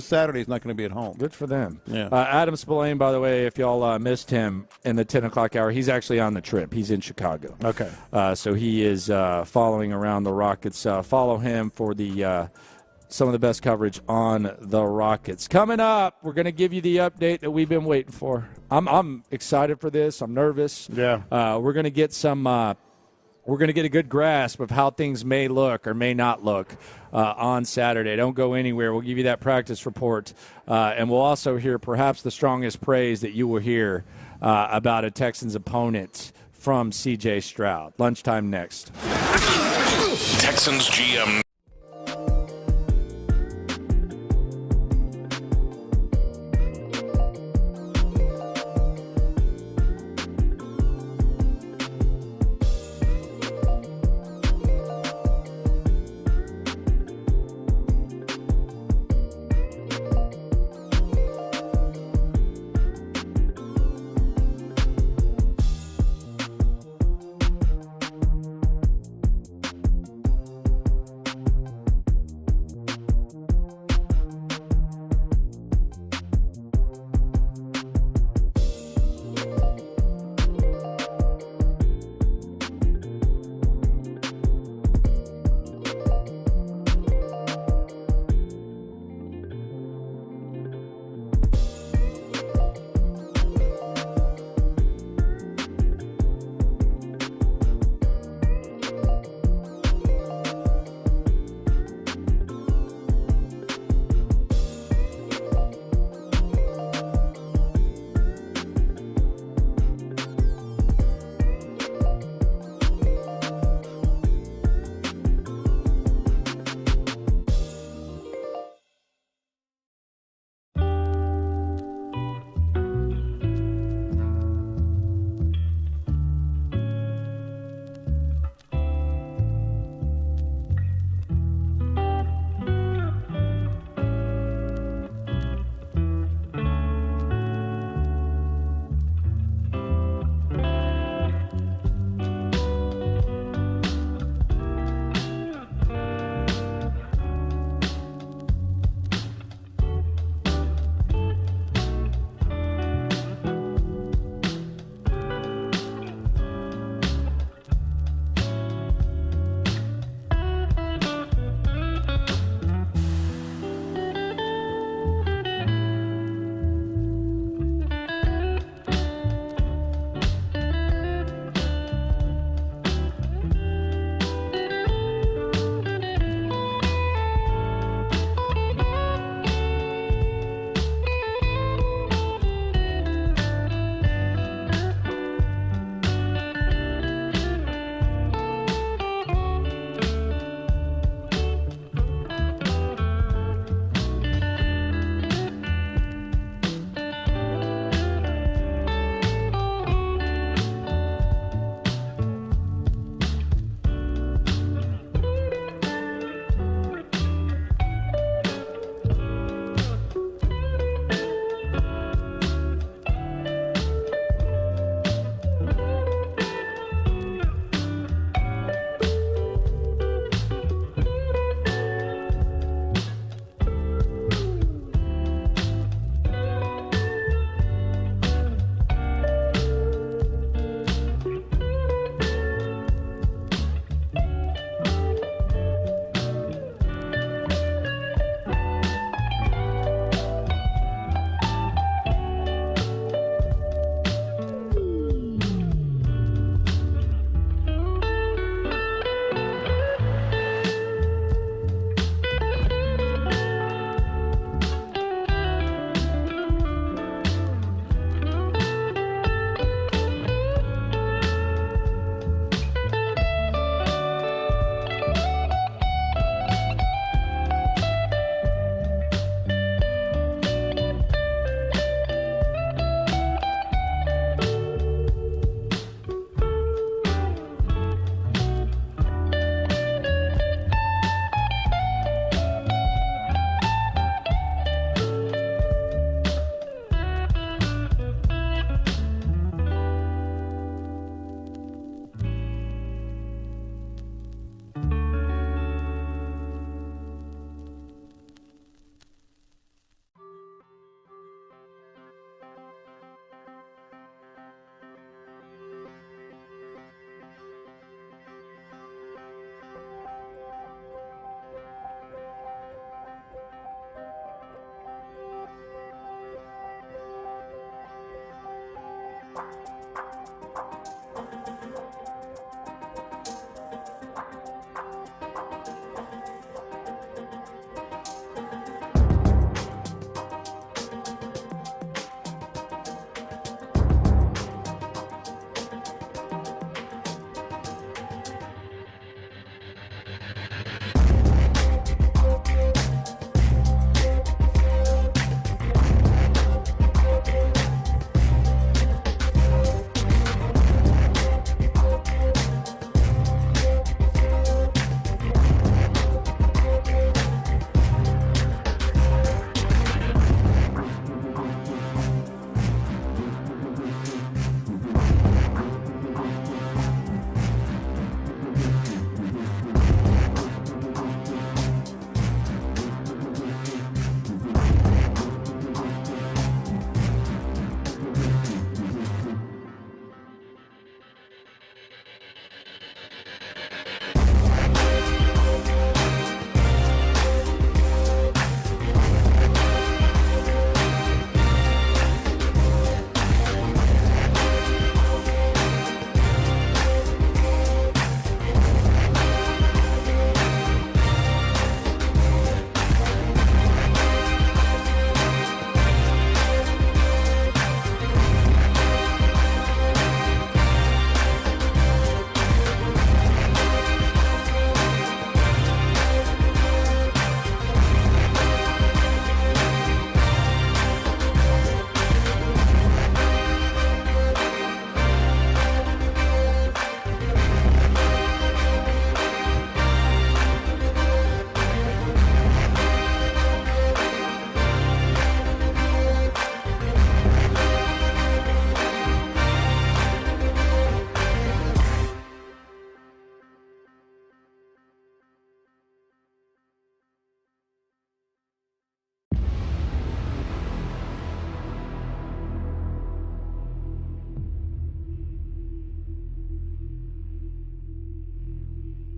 Saturday is not going to be at home. Good for them. Yeah. Adam Spillane, by the way, if y'all missed him in the 10 o'clock hour, he's actually on the trip. He's in Chicago. Okay. So he is following around the Rockets. Follow him for the some of the best coverage on the Rockets. Coming up, we're going to give you the update that we've been waiting for. I'm excited for this. I'm nervous. Yeah. We're going to get we're going to get a good grasp of how things may look or may not look on Saturday. Don't go anywhere. We'll give you that practice report, and we'll also hear perhaps the strongest praise that you will hear about a Texans opponent from C.J. Stroud. Lunchtime next. Texans GM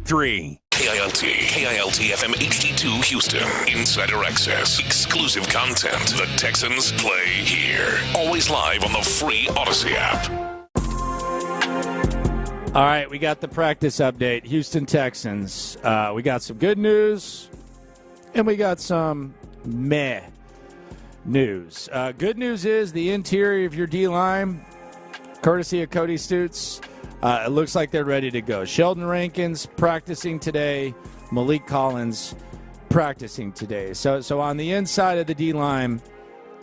3. KILT FM HD2 Houston. Insider access. Exclusive content. The Texans play here. Always live on the free Odyssey app. All right, we got the practice update. Houston Texans. We got some good news, and we got some meh news. Good news is the interior of your D-line, courtesy of Cody Stutes, it looks like they're ready to go. Sheldon Rankins practicing today. Malik Collins practicing today. So on the inside of the D-line,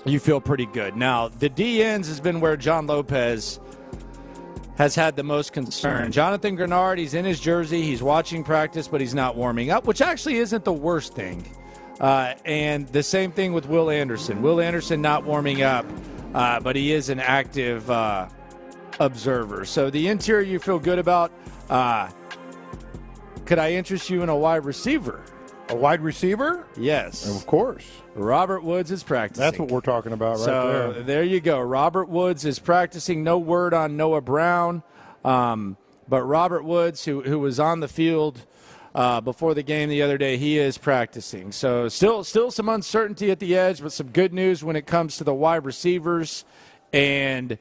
you feel pretty good. Now, the D-ends has been where John Lopez has had the most concern. Jonathan Grenard, he's in his jersey. He's watching practice, but he's not warming up, which actually isn't the worst thing. And the same thing with Will Anderson. Will Anderson not warming up, but he is an active observer. So the interior you feel good about. Could I interest you in a wide receiver? A wide receiver? Yes. Of course. Robert Woods is practicing. That's what we're talking about right there. So there you go. Robert Woods is practicing. No word on Noah Brown. But Robert Woods, who was on the field before the game the other day, he is practicing. So still some uncertainty at the edge, but some good news when it comes to the wide receivers and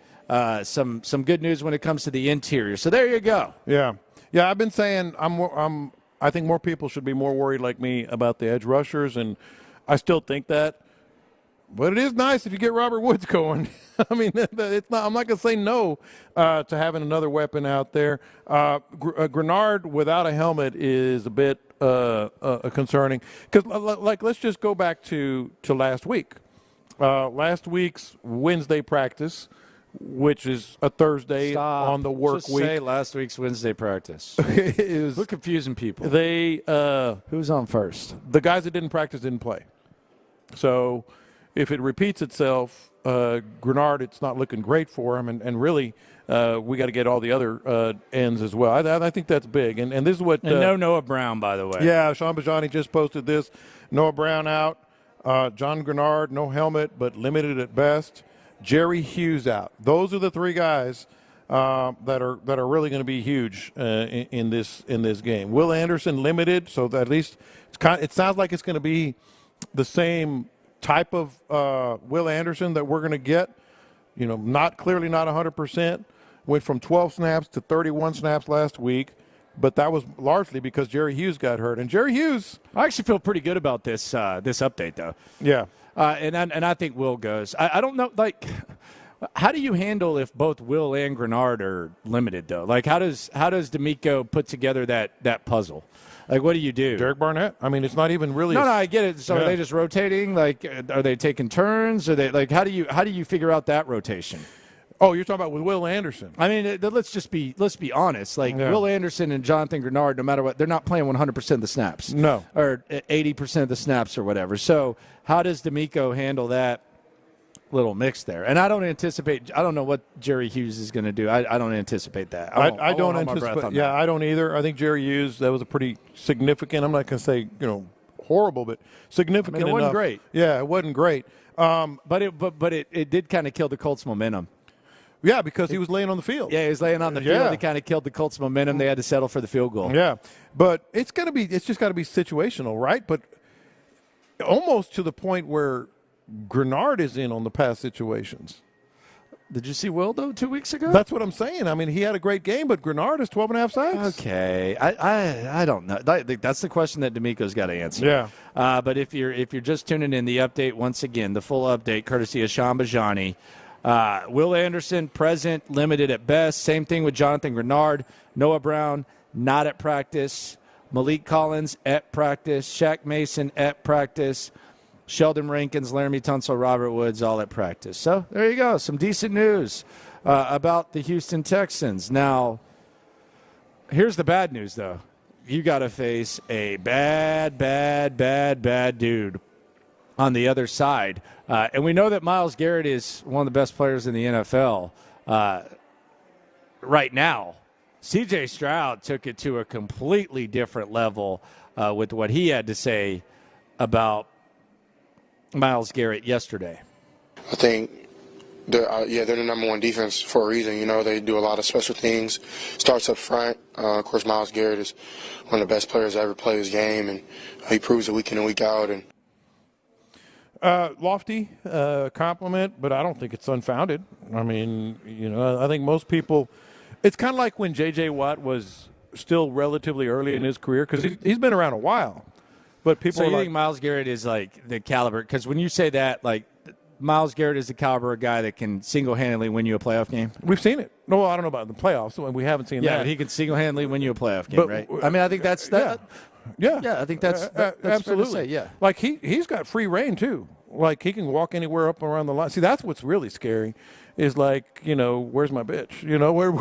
some good news when it comes to the interior. So there you go. Yeah. I've been saying I think more people should be more worried like me about the edge rushers, and I still think that. But it is nice if you get Robert Woods going. I mean, it's not. I'm not going to say no to having another weapon out there. Grenard without a helmet is a bit concerning because, let's just go back to last week. Last week's Wednesday practice, which is a Thursday on the work Just week. say last week's Wednesday practice. We're confusing people. Who's on first? The guys that didn't practice didn't play. So if it repeats itself, Grenard, it's not looking great for him. And really, we got to get all the other ends as well. I think that's big. And this is what. And no Noah Brown, by the way. Yeah, Sean Bajani just posted this. Noah Brown out. John Grenard, no helmet, but limited at best. Jerry Hughes out. Those are the three guys that are really going to be huge in this game. Will Anderson limited, so that at least it sounds like it's going to be the same type of Will Anderson that we're going to get. clearly not 100%. Went from 12 snaps to 31 snaps last week. But that was largely because Jerry Hughes got hurt. And Jerry Hughes, I actually feel pretty good about this update, though. Yeah. And I think Will goes. I don't know, like, how do you handle if both Will and Grenard are limited, though? Like, how does DeMeco put together that puzzle? Like, what do you do? Derek Barnett? I mean, it's not even really. No, I get it. So are they just rotating? Like, are they taking turns? Are they like, how do you figure out that rotation? Oh, you're talking about with Will Anderson. I mean, let's be honest. Like, Will Anderson and Jonathan Grenard, no matter what, they're not playing 100% of the snaps. No. Or 80% of the snaps or whatever. So how does DeMeco handle that little mix there? And I don't know what Jerry Hughes is going to do. I don't anticipate that. I don't anticipate. Yeah, I don't either. I think Jerry Hughes, that was a pretty significant, I'm not going to say, horrible, but significant enough. It wasn't great. Yeah, it wasn't great. But it did kind of kill the Colts' momentum. Yeah, because he was laying on the field. Yeah, he was laying on the field. It kind of killed the Colts' momentum. They had to settle for the field goal. Yeah, but it's just got to be situational, right? But almost to the point where Grenard is in on the past situations. Did you see Will, though, 2 weeks ago? That's what I'm saying. I mean, he had a great game, but Grenard is 12.5 sacks. Okay. I don't know. That's the question that DeMeco's got to answer. Yeah. But if you're just tuning in, the update, once again, the full update, courtesy of Sean Bajani. Will Anderson, present, limited at best. Same thing with Jonathan Grenard. Noah Brown, not at practice. Malik Collins, at practice. Shaq Mason, at practice. Sheldon Rankins, Laramie Tunsil, Robert Woods, all at practice. So there you go. Some decent news about the Houston Texans. Now, here's the bad news, though. You got to face a bad dude on the other side. And we know that Myles Garrett is one of the best players in the NFL right now. C.J. Stroud took it to a completely different level with what he had to say about Myles Garrett yesterday. I think they're the number one defense for a reason. They do a lot of special things. Starts up front. Of course, Myles Garrett is one of the best players to ever play his game, and he proves it week in and week out. And lofty compliment, but I don't think it's unfounded. I mean, I think most people – it's kind of like when J.J. Watt was still relatively early in his career, because he's been around a while. But people so are you like, think Myles Garrett is like the caliber? Because when you say that, like, Myles Garrett is the caliber of guy that can single-handedly win you a playoff game? We've seen it. No, I don't know about the playoffs. We haven't seen that. Yeah, but he can single-handedly win you a playoff game, right? I mean, I think that's that. Yeah, I think that's absolutely. fair to say, yeah. Like he's got free reign too. Like he can walk anywhere up around the line. See, that's what's really scary. Is like, where's my bitch? Where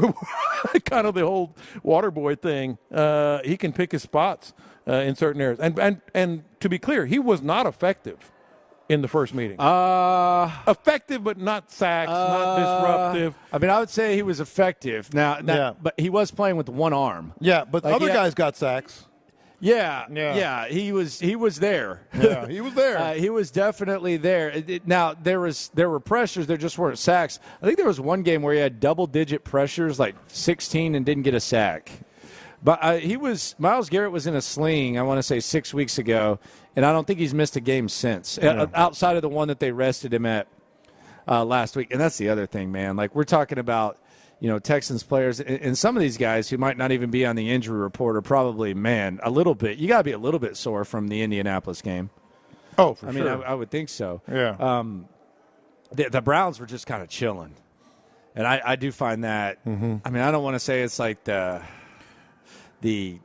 kind of the old water boy thing. He can pick his spots in certain areas. And to be clear, he was not effective in the first meeting. Effective, but not sacks, not disruptive. I mean, I would say he was effective. Now, but he was playing with one arm. Yeah, but like other guys got sacks. Yeah, he was there. Yeah, he was there. He was definitely there. Now there were pressures, there just weren't sacks. I think there was one game where he had double-digit pressures, like 16, and didn't get a sack. But Myles Garrett was in a sling, I want to say 6 weeks ago, and I don't think he's missed a game since, outside of the one that they rested him at last week. And that's the other thing, man. Like, we're talking about, Texans players, and some of these guys who might not even be on the injury report are probably, a little bit. You got to be a little bit sore from the Indianapolis game. Oh, for sure. sure. I mean, I would think so. Yeah. The Browns were just kind of chilling, and I do find that. Mm-hmm. I mean, I don't want to say it's like the. I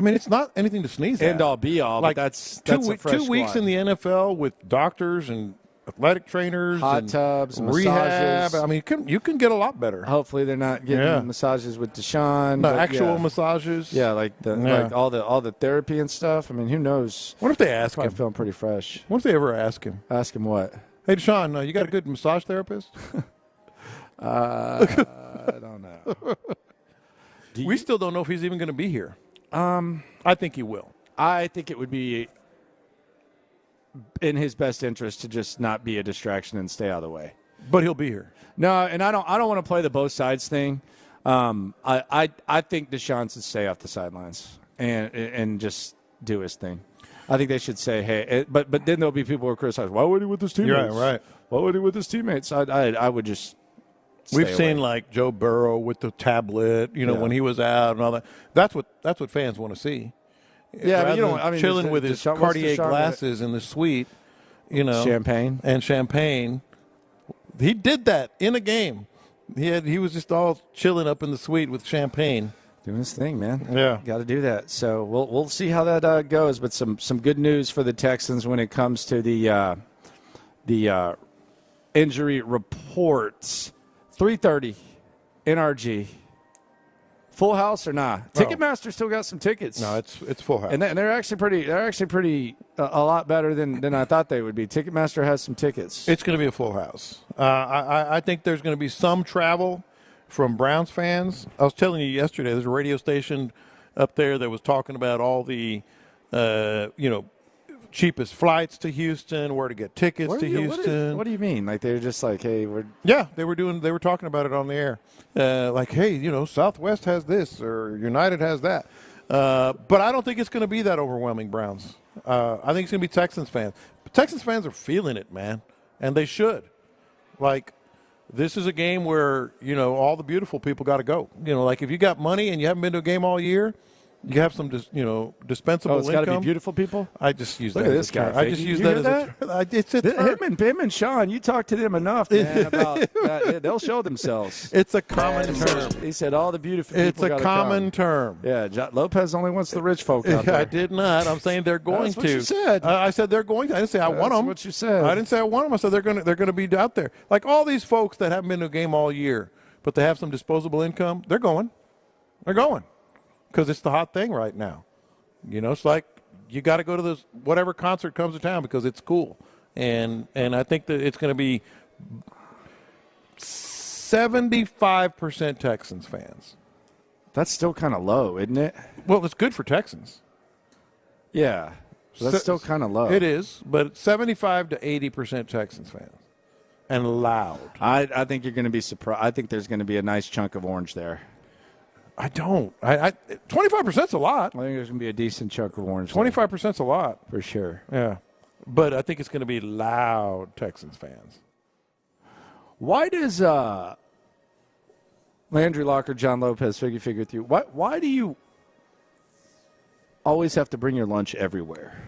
mean, it's not anything to sneeze at. End all be all, like but that's two a fresh weeks squad. in the NFL with doctors and athletic trainers, hot and tubs, rehab. massages. I mean, you can get a lot better. Hopefully, they're not getting massages with Deshaun. No, but actual massages. Yeah, like all the therapy and stuff. I mean, who knows? What if they ask him? I'm feeling pretty fresh. What if they ever ask him? Ask him what? Hey, Deshaun, you got a good massage therapist? I don't know. We still don't know if he's even going to be here. I think he will. I think it would be in his best interest to just not be a distraction and stay out of the way. But he'll be here. No, and I don't want to play the both sides thing. I think Deshaun should stay off the sidelines and just do his thing. I think they should say, hey, but then there'll be people who are criticizing, why would he with his teammates? Right. what would he do with his teammates? I would just. We've seen like Joe Burrow with the tablet, when he was out and all that. That's what fans want to see. Yeah, but you don't. I mean, chilling with his Cartier glasses in the suite, champagne. He did that in a game. He was just all chilling up in the suite with champagne, doing his thing, man. Yeah, got to do that. So we'll see how that goes. But some good news for the Texans when it comes to the injury reports. 3:30, NRG. Full house or not? Ticketmaster still got some tickets. No, it's full house, and they're actually pretty a lot better than I thought they would be. Ticketmaster has some tickets. It's going to be a full house. I think there's going to be some travel from Browns fans. I was telling you yesterday, there's a radio station up there that was talking about all the cheapest flights to Houston, where to get tickets to Houston. What do you mean? Like they're just like, hey, they were talking about it on the air. Like, hey, Southwest has this or United has that. But I don't think it's going to be that overwhelming, Browns. I think it's going to be Texans fans. But Texans fans are feeling it, man, and they should. Like, this is a game where, all the beautiful people got to go. Like if you got money and you haven't been to a game all year, you have some, dispensable it's income. It's got to be beautiful people? I just use Look that at as this a guy. term. I just use that as a term. It's a term. Him and Sean, you talk to them enough, man, about that. They'll show themselves. It's a common term. He said all the beautiful people It's a common term. Yeah, Lopez only wants the rich folk out there. I did not. I'm saying they're going That's what you to. said. I said they're going to. I didn't say I want them. That's what you said. I didn't say I want them. I said they're going to be out there. Like all these folks that haven't been to a game all year, but they have some disposable income, they're going. They're going because it's the hot thing right now. It's like you got to go to this whatever concert comes to town because it's cool, and I think that it's going to be 75% Texans fans. That's still kind of low, isn't it? Well, it's good for Texans. Yeah, so that's still kind of low. It is, but 75 to 80% Texans fans, and loud. I think you're going to be surprised. I think there's going to be a nice chunk of orange there. I don't. 25%'s a lot. I think there's going to be a decent chunk of orange. 25%'s a lot. For sure. Yeah. But I think it's going to be loud Texans fans. Why does Landry Locker, John Lopez, figure with you? Why do you always have to bring your lunch everywhere?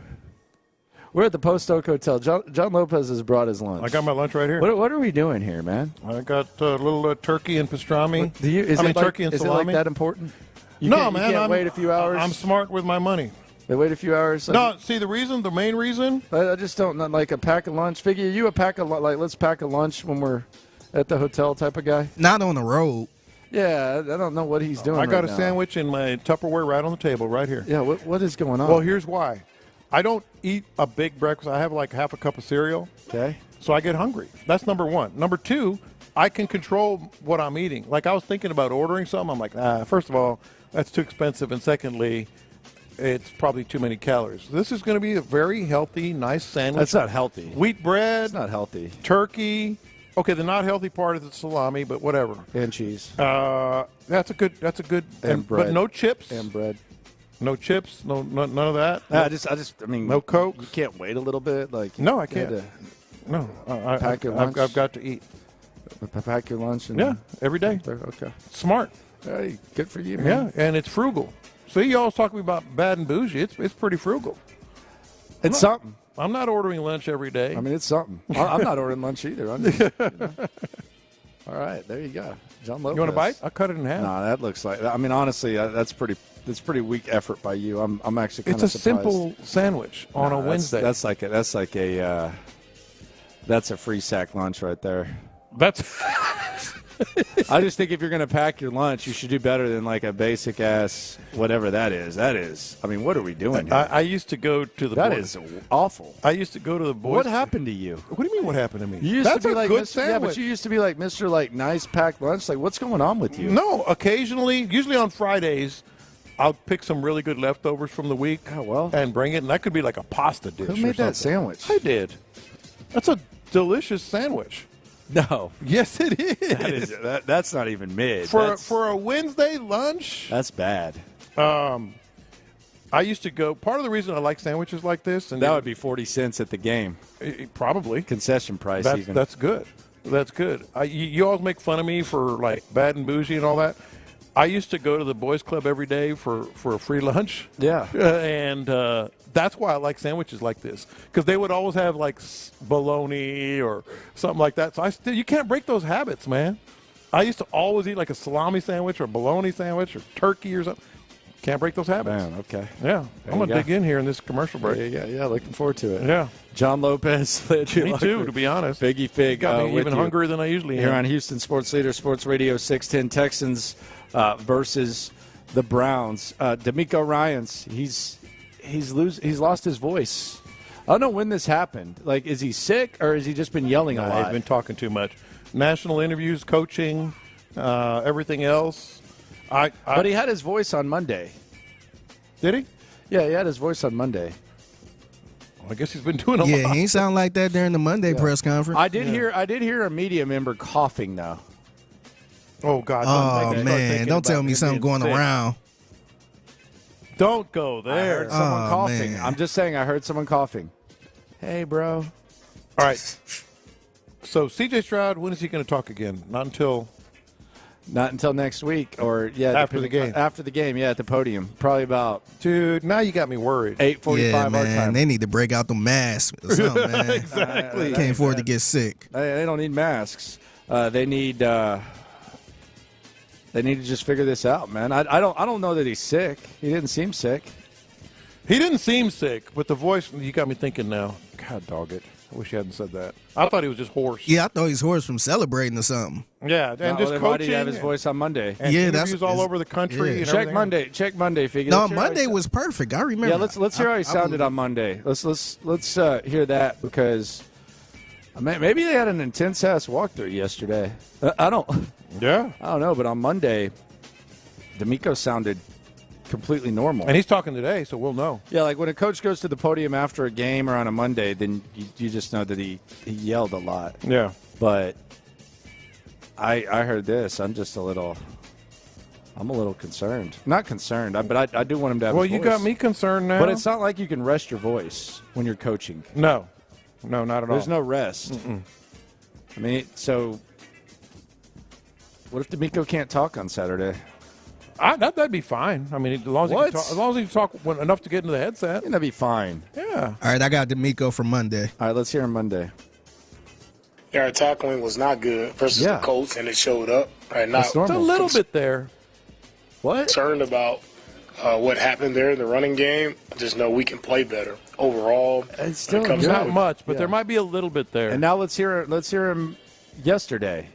We're at the Post Oak Hotel. John Lopez has brought his lunch. I got my lunch right here. What are we doing here, man? I got a little turkey and pastrami. Turkey and salami. Is it like that important? Man. You can't wait a few hours? I'm smart with my money. They wait a few hours? No, see, the main reason? I just don't, like a pack of lunch. Figure you a pack of, let's pack a lunch when we're at the hotel type of guy? Not on the road. Yeah, I don't know what he's doing I got a sandwich in my Tupperware right on the table right here. Yeah, what is going on? Well, here's why. I don't eat a big breakfast. I have like half a cup of cereal. Okay. So I get hungry. That's number one. Number two, I can control what I'm eating. Like I was thinking about ordering something. I'm like, first of all, that's too expensive. And secondly, it's probably too many calories. This is going to be a very healthy, nice sandwich. That's not healthy. Wheat bread. It's not healthy. Turkey. Okay, the not healthy part is the salami, but whatever. And cheese. That's a good. And bread. But no chips. And bread. No chips, none of that. I mean, no Coke. You can't wait a little bit, No, I can't. No, pack your lunch. I've got to eat. Pack your lunch. And every day. Okay, smart. Hey, good for you, man. Yeah, and it's frugal. See, you always talk about bad and bougie. It's pretty frugal. It's something. I'm not ordering lunch every day. I mean, it's something. I'm not ordering lunch either. I'm just, All right, there you go, John Lopez. You want a bite? I'll cut it in half. No, that looks like. I mean, honestly, that's pretty weak effort by you. I'm actually kind of surprised. It's a simple sandwich on a Wednesday. That's a free sack lunch right there. That's. I just think if you're going to pack your lunch, you should do better than like a basic ass whatever that is. That is. I mean, what are we doing here? I used to go to the. That boys. is awful. I used to go to the boys. What happened to you? What do you mean? What happened to me? You used That's to be a like good Mr. sandwich. Yeah, but you used to be like Mr. Like nice packed lunch. Like, what's going on with you? No, occasionally, usually on Fridays, I'll pick some really good leftovers from the week. Oh, well. And bring it, and that could be like a pasta dish. Who made that sandwich? I did. That's a delicious sandwich. No. Yes, it is. That's not even mid. For a Wednesday lunch? That's bad. I I used to go. Part of the reason I like sandwiches like this, and that would be 40 cents at the game. Probably concession price. Even that's good. That's good. You always make fun of me for like bad and bougie and all that. I used to go to the boys' club every day for a free lunch. Yeah, and that's why I like sandwiches like this, because they would always have like bologna or something like that. So you can't break those habits, man. I used to always eat like a salami sandwich or a bologna sandwich or turkey or something. Can't break those habits. Man, okay. Yeah. I'm going to dig in here in this commercial break. Yeah. Looking forward to it. Yeah. John Lopez. Me too, to be honest. Figgy Fig. Got me even hungrier than I usually am. Here on Houston Sports Leader, Sports Radio 610, Texans versus the Browns. DeMeco Ryans, he's lost his voice. I don't know when this happened. Like, is he sick or has he just been yelling a lot? He's been talking too much. National interviews, coaching, everything else. But he had his voice on Monday. Did he? Yeah, he had his voice on Monday. Well, I guess he's been doing a lot. Yeah, he ain't sound like that during the Monday press conference. I did hear a media member coughing though. Oh God! Oh man! Don't tell me something going around. Don't go there. I heard someone coughing. Man. I'm just saying. I heard someone coughing. Hey, bro. All right. So C.J. Stroud, when is he going to talk again? Not until next week, or after the game. After the game, at the podium, probably about. Dude, now you got me worried. 8:45 our time. They need to break out the masks or something, man. Exactly. Can't afford to get sick. They don't need masks. They need to just figure this out, man. I don't know that he's sick. He didn't seem sick. He didn't seem sick, but the voice, you got me thinking now. God dog it. I wish you hadn't said that. I thought he was just hoarse. Yeah, I thought he was hoarse from celebrating or something. Yeah, and just coaching. Why did he have his voice on Monday? And interviews all over the country. And Check Monday, Figgy. No, Monday was perfect. I remember. Yeah, let's hear how he sounded on Monday. Let's hear that, because maybe they had an intense ass walkthrough yesterday. I don't know, but on Monday, DeMeco sounded completely normal. And he's talking today, so we'll know. Yeah, like when a coach goes to the podium after a game or on a Monday, then you just know that he yelled a lot. Yeah. But I heard this. I'm a little concerned. Not concerned, but I do want him to have Well, his you voice. got me concerned now. But it's not like you can rest your voice when you're coaching. No, not at all. There's no rest. Mm-mm. I mean, so what if DeMeco can't talk on Saturday? That'd be fine. I mean, as long as he can talk enough to get into the headset. That'd be fine. Yeah. All right, I got DeMeco for Monday. All right, let's hear him Monday. Our tackling was not good versus the Colts, and it showed up. Right now, It's a little bit there. What? Concerned about what happened there in the running game. I just know we can play better overall. It's still not much, but there might be a little bit there. And now let's hear him yesterday.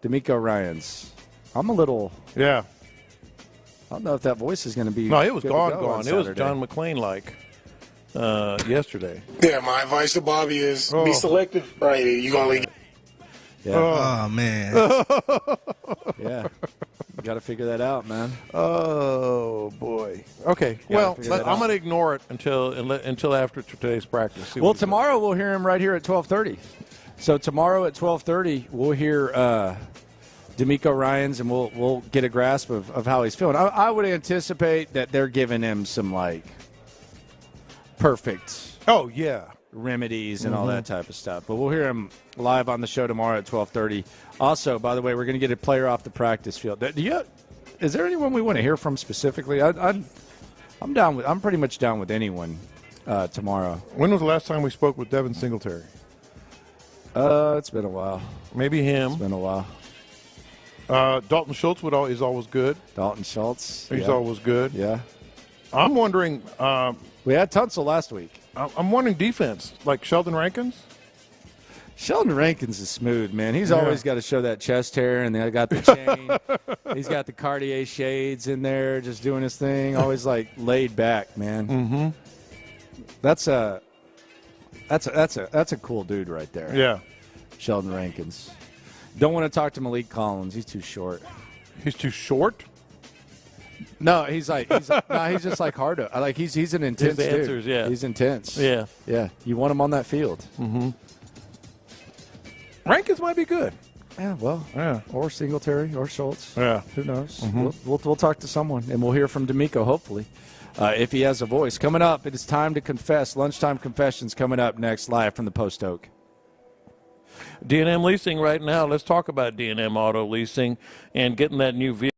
DeMeco Ryans. I'm a little. Yeah. I don't know if that voice is going to be. No, it was good to gone. go on It was Saturday. John McClain like yesterday. Yeah, my advice to Bobby is be selective. Right, you're going to Yeah. Oh, man. Yeah. You got to figure that out, man. Oh, boy. Okay. Well, I'm going to ignore it until after today's practice. Well, tomorrow we'll hear him right here at 12:30. So tomorrow at 12:30 we'll hear DeMeco Ryans, and we'll get a grasp of how he's feeling. I would anticipate that they're giving him some, like, perfect remedies and all that type of stuff. But we'll hear him live on the show tomorrow at 12:30. Also, by the way, we're going to get a player off the practice field. Is there anyone we want to hear from specifically? I'm pretty much down with anyone tomorrow. When was the last time we spoke with Devin Singletary? It's been a while. Maybe him. It's been a while. Dalton Schultz is always good. Dalton Schultz. He's always good. Yeah. I'm wondering. We had Tunsil last week. I'm wondering defense, like Sheldon Rankins. Sheldon Rankins is smooth, man. He's always got to show that chest hair, and then got the chain. He's got the Cartier shades in there, just doing his thing. Always like laid back, man. Mm-hmm. That's a cool dude right there. Yeah. Sheldon Rankins. Don't want to talk to Malik Collins. He's too short. He's too short? No, he's just like hard to. Like he's an intense His dude. answers, yeah. He's intense. Yeah. Yeah. You want him on that field. Mm-hmm. Rankins might be good. Yeah, well, or Singletary or Schultz. Yeah. Who knows? Mhm. We'll talk to someone, and we'll hear from DeMeco, hopefully, if he has a voice. Coming up, it is time to confess. Lunchtime Confessions coming up next, live from the Post Oak. D&M Leasing right now. Let's talk about D&M Auto Leasing and getting that new vehicle.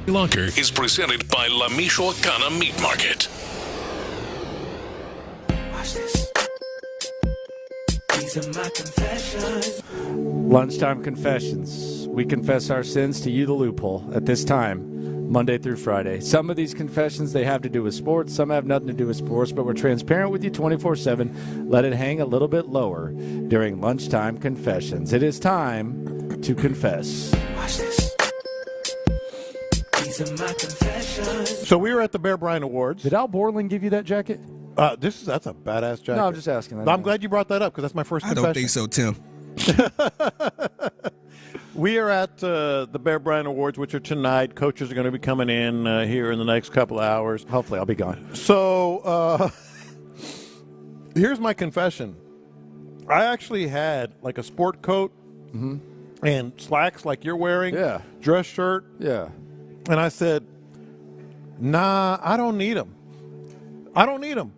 Locker is presented by La Michoacana Meat Market. Watch this. These are my confessions. Lunchtime confessions. We confess our sins to you, the loophole, at this time, Monday through Friday. Some of these confessions, they have to do with sports. Some have nothing to do with sports, but we're transparent with you 24/7. Let it hang a little bit lower during Lunchtime confessions. It is time to confess. Watch this. These are my confessions. So we were at the Bear Bryant Awards. Did Al Borland give you that jacket? That's a badass jacket. No, I'm just asking. I'm glad you brought that up because that's my first confession. I don't think so, Tim. We are at the Bear Bryant Awards, which are tonight. Coaches are going to be coming in here in the next couple of hours. Hopefully, I'll be gone. So here's my confession. I actually had like a sport coat and slacks like you're wearing. Yeah. Dress shirt. Yeah. And I said, nah, I don't need them. I don't need them.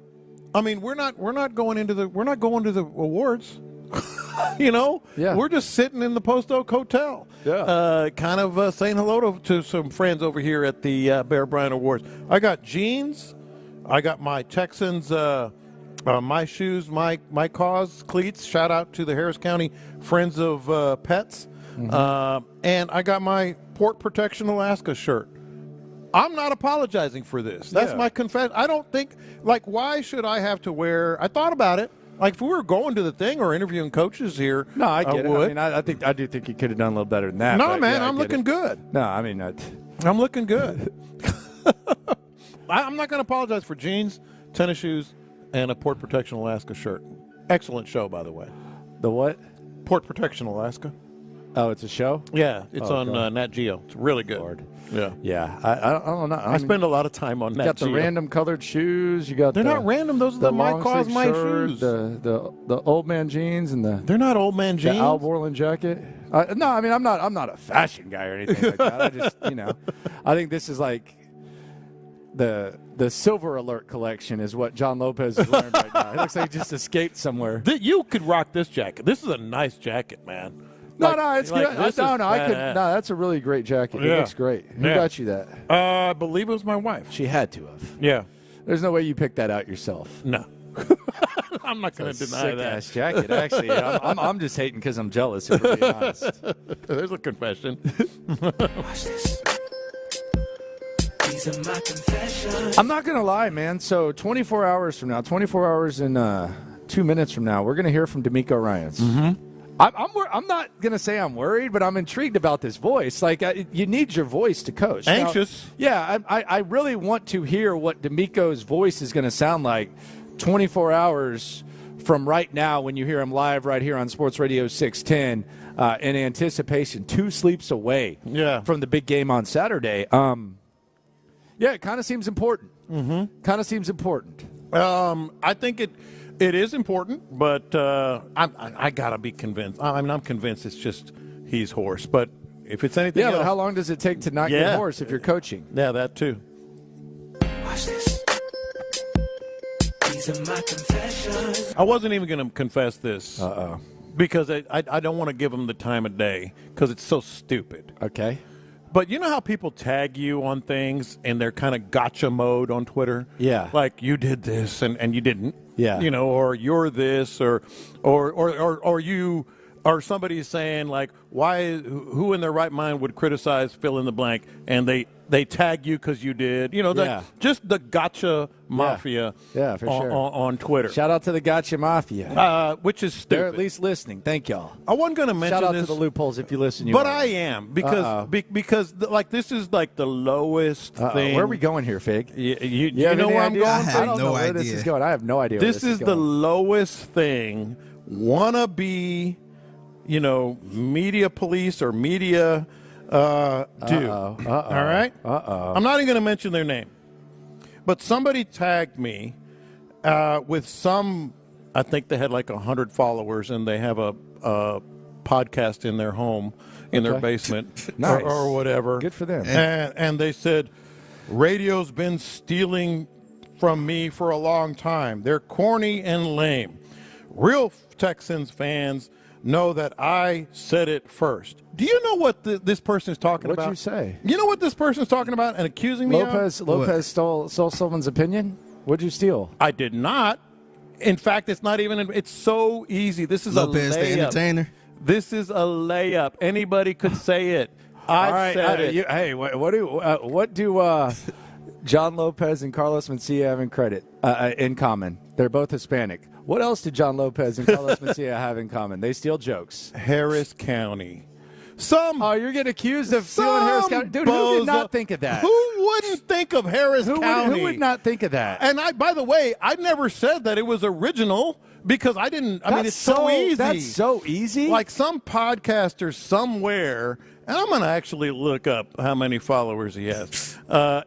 I mean, we're not going to the awards. You know, we're just sitting in the Post Oak Hotel, kind of saying hello to some friends over here at the Bear Bryant Awards. I got jeans, I got my Texans, my shoes, my cause cleats. Shout out to the Harris County Friends of Pets, and I got my Port Protection Alaska shirt. I'm not apologizing for this. That's my confession. I don't think, why should I have to wear? I thought about it. Like, if we were going to the thing or interviewing coaches here, no, I get it. Would. I mean, I do think you could have done a little better than that. No, man, I'm looking good. No, I mean, I'm looking good. I'm not going to apologize for jeans, tennis shoes, and a Port Protection Alaska shirt. Excellent show, by the way. The what? Port Protection Alaska. Oh, it's a show? Yeah, it's on Nat Geo. It's really good. Lord. Yeah. Yeah. I don't know. I spend a lot of time on Nat Geo. You got the random colored shoes. You got They're not random. Those are the My Cause, My Shoes. The old man jeans and They're not old man jeans. The Al Borland jacket. No, I mean, I'm not a fashion guy or anything like that. I just, I think this is like the Silver Alert collection is what John Lopez is wearing right now. It looks like he just escaped somewhere. You could rock this jacket. This is a nice jacket, man. No, it's good. That's a really great jacket. It looks great. Who got you that? I believe it was my wife. She had to have. Yeah. There's no way you picked that out yourself. No. I'm not going to deny that. Sick-ass jacket, actually. I'm just hating because I'm jealous, if we're being honest. There's a confession. Watch this. These are my confessions. I'm not going to lie, man. So 24 hours and 2 minutes from now, we're going to hear from DeMeco Ryans. Mm-hmm. I'm not going to say I'm worried, but I'm intrigued about this voice. You need your voice to coach. Anxious. Now, yeah, I really want to hear what DeMeco's voice is going to sound like 24 hours from right now when you hear him live right here on Sports Radio 610 in anticipation, 2 sleeps away from the big game on Saturday. It kind of seems important. Mm-hmm. Kind of seems important. I think it is important, but I gotta be convinced. I mean, I'm convinced it's just he's hoarse. But if it's anything else, but how long does it take to not get hoarse if you're coaching? Yeah, that too. Watch this. These are my confessions. I wasn't even going to confess this. Because I don't want to give him the time of day because it's so stupid. Okay. But you know how people tag you on things and they're kind of gotcha mode on Twitter? Yeah. Like you did this and you didn't. Yeah. You know, or you're this or you or somebody's saying like who in their right mind would criticize fill in the blank and they tag you because you did. You know, just the gotcha mafia for sure. on Twitter. Shout out to the gotcha mafia. Which is stupid. They're at least listening. Thank y'all. I wasn't going to mention Shout out this. to the loopholes if you listen. But I am because like this is like the lowest thing. Where are we going here, Fig? You know where I'm going? I have don't no know where idea. this is going. I have no idea. This is the lowest thing. Wanna be, media police or media do. All right? I'm not even going to mention their name. But somebody tagged me with some, I think they had like 100 followers and they have a podcast in their home, in their basement Nice. or whatever. Good for them. And they said, radio's been stealing from me for a long time. They're corny and lame. Real Texans fans know that I said it first. Do you know what this person is talking about? What'd you say? You know what this person is talking about and accusing me of? Lopez stole someone's opinion? What'd you steal? I did not. In fact, it's not even. It's so easy. This is Lopez, a layup. the entertainer. This is a layup. Anybody could say it. I said it. What do John Lopez and Carlos Mencia have in common? They're both Hispanic. What else do John Lopez and Carlos Mencia have in common? They steal jokes. Harris County. You're getting accused of stealing Harris County. Dude, who did not think of that? Who wouldn't think of Harris County? Who would not think of that? And by the way, I never said that it was original because I didn't. I mean, it's so easy. That's so easy. Like some podcaster somewhere, and I'm going to actually look up how many followers he has.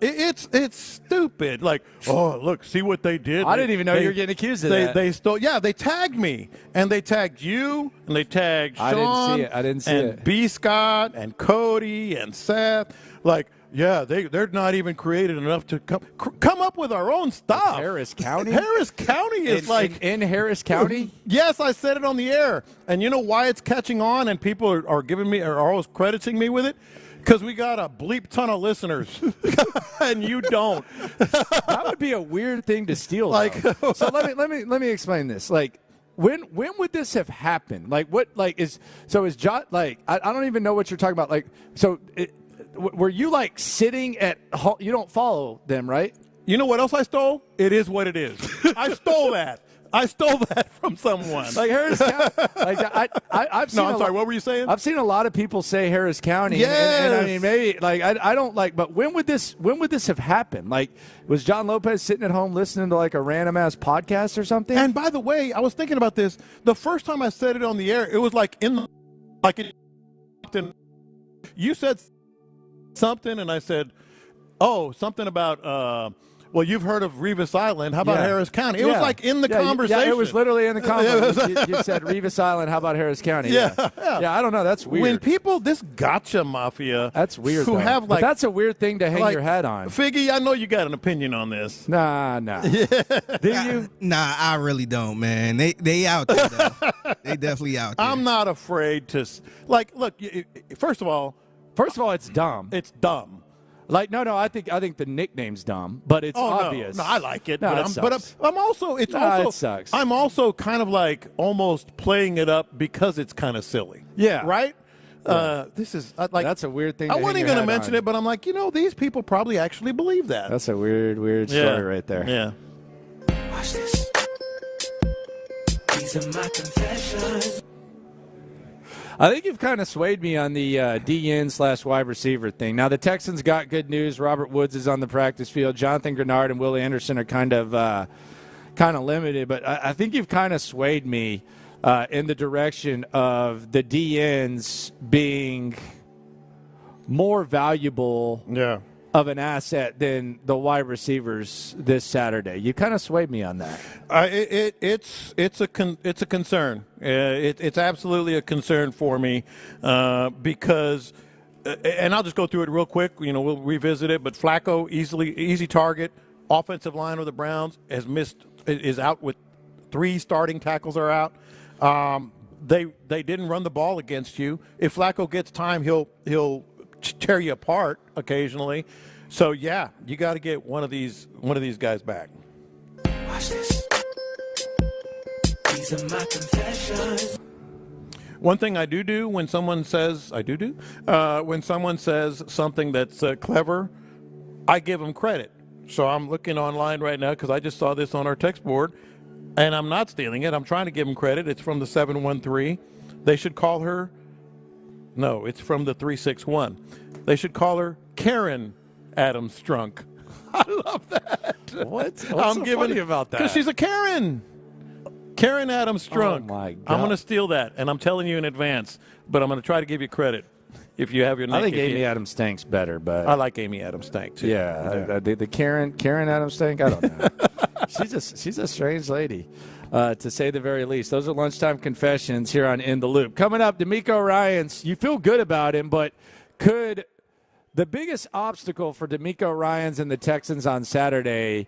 It's stupid. Like, oh, look, see what they did. I didn't even know you were getting accused of that. They stole. Yeah, they tagged me, and they tagged you, and they tagged Sean. I didn't see it. And B. Scott, and Cody, and Seth. Like, yeah, they're not even creative enough to come up with our own stuff. Harris County? Harris County is in Harris County? Yes, I said it on the air. And you know why it's catching on and people are giving me, are always crediting me with it? Because we got a bleep ton of listeners, and you don't. That would be a weird thing to steal. So let me explain this. Like, when would this have happened? Like, is John, like, I don't even know what you're talking about. Like, so were you like sitting at home? You don't follow them, right? You know what else I stole? It is what it is. I stole that. I stole that from someone. Like Harris County. Like I've seen. No, I'm sorry. What were you saying? I've seen a lot of people say Harris County. Yes. And I mean, maybe like I don't like. But when would this have happened? Like, was John Lopez sitting at home listening to like a random ass podcast or something? And by the way, I was thinking about this. The first time I said it on the air, it was like you said something, and I said, "Oh, something about." Well, you've heard of Revis Island. How about Harris County? It was like in the conversation. Yeah, it was literally in the conversation. You said Revis Island. How about Harris County? Yeah, I don't know. That's weird. When people, this gotcha mafia. That's weird. Who have but that's a weird thing to hang your hat on. Figgy, I know you got an opinion on this. Nah. Do you? Nah, I really don't, man. They out there, though. They definitely out there. I'm not afraid to, like, look, first of all, it's dumb. It's dumb. Like no, I think the nickname's dumb, but it's obvious. No, I like it. No, but I'm also it sucks. I'm also kind of like almost playing it up because it's kind of silly. Yeah. Right? Yeah. This is like that's a weird thing. I wasn't even going to mention it, but I'm like, these people probably actually believe that. That's a weird story right there. Yeah. Watch this. These are my confessions. I think you've kind of swayed me on the DN/wide receiver thing. Now, the Texans got good news. Robert Woods is on the practice field. Jonathan Grenard and Willie Anderson are kind of limited. But I think you've kind of swayed me in the direction of the DNs being more valuable of an asset than the wide receivers this Saturday. You kind of swayed me on that. It's a concern. It's absolutely a concern for me because, and I'll just go through it real quick. We'll revisit it. But Flacco, easy target. Offensive line of the Browns is out with 3 starting tackles are out. They didn't run the ball against you. If Flacco gets time, he'll tear you apart occasionally. So yeah, you got to get one of these guys back. Watch this. These are my confessions. One thing I do when someone says when someone says something that's clever, I give them credit. So I'm looking online right now because I just saw this on our text board, and I'm not stealing it. I'm trying to give them credit. It's from the 713. They should call her. No, it's from the 361. They should call her Karen Adams Strunk. I love that. What's so funny about that? Because she's a Karen. Karen Adams Strunk. Oh, my God. I'm going to steal that, and I'm telling you in advance, but I'm going to try to give you credit if you have your name. I think Amy Adams Stank's better, but I like Amy Adams Stank, too. Yeah. The Karen Adams Stank, I don't know. She's a strange lady. To say the very least. Those are Lunchtime Confessions here on In the Loop. Coming up, DeMeco Ryans. You feel good about him, but could the biggest obstacle for DeMeco Ryans and the Texans on Saturday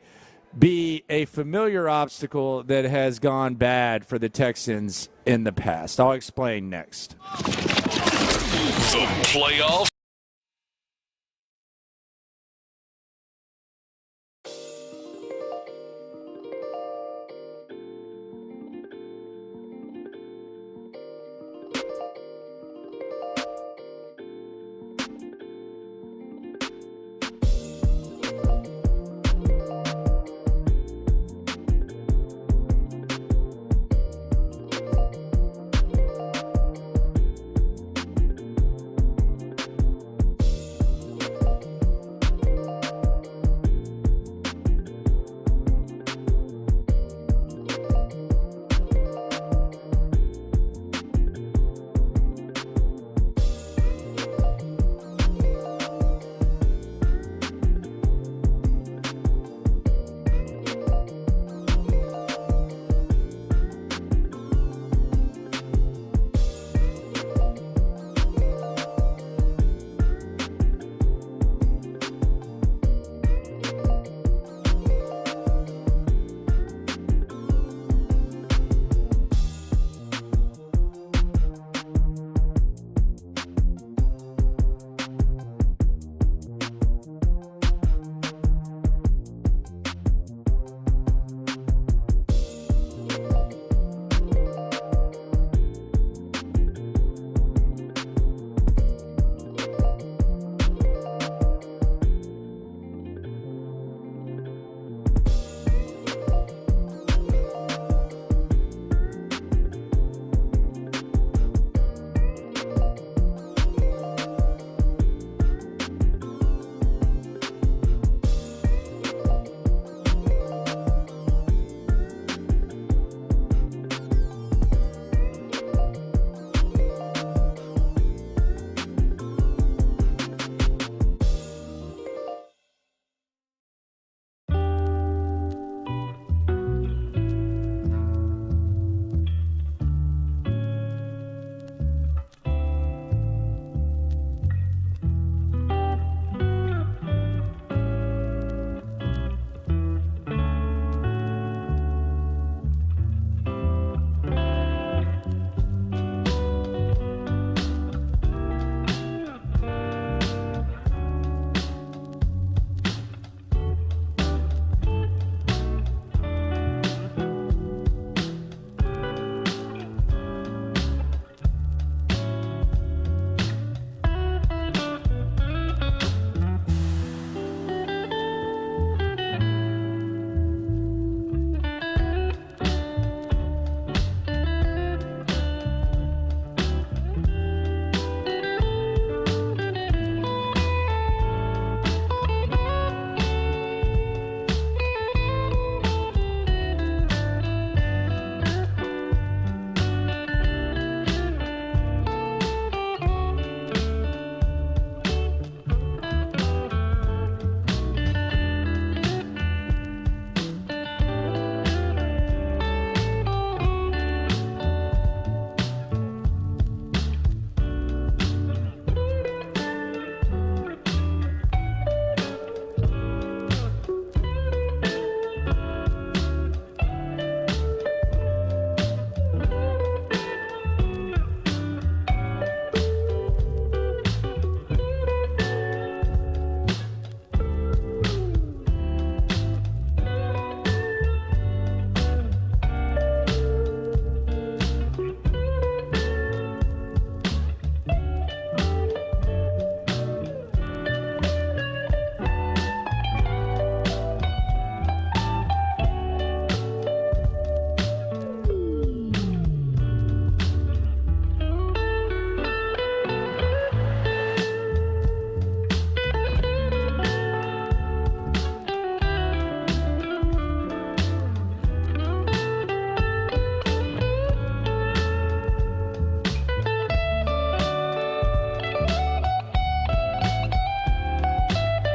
be a familiar obstacle that has gone bad for the Texans in the past? I'll explain next. The playoffs.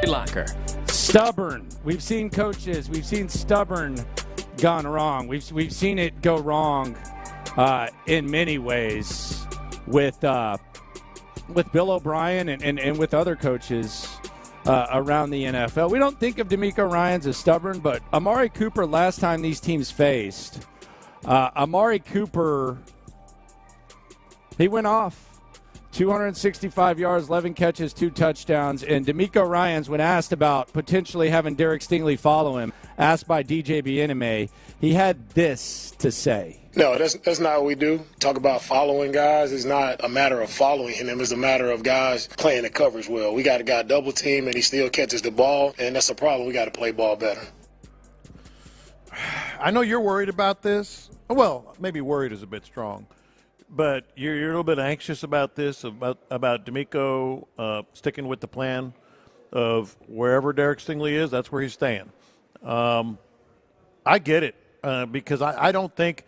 Locker. Stubborn. We've seen coaches. We've seen stubborn gone wrong. We've seen it go wrong in many ways with Bill O'Brien and with other coaches around the NFL. We don't think of DeMeco Ryans as stubborn, but Amari Cooper, last time these teams faced, Amari Cooper, he went off. 265 yards, 11 catches, 2 touchdowns. And DeMeco Ryans, when asked about potentially having Derek Stingley follow him, asked by DJ Bieneme, he had this to say. No, that's not what we do. Talk about following guys. It's not a matter of following him. It's a matter of guys playing the coverage well. We got a guy double team, and he still catches the ball, and that's a problem. We got to play ball better. I know you're worried about this. Well, maybe worried is a bit strong. But you're a little bit anxious about this, about DeMeco sticking with the plan of wherever Derek Stingley is, that's where he's staying. I get it because I don't think,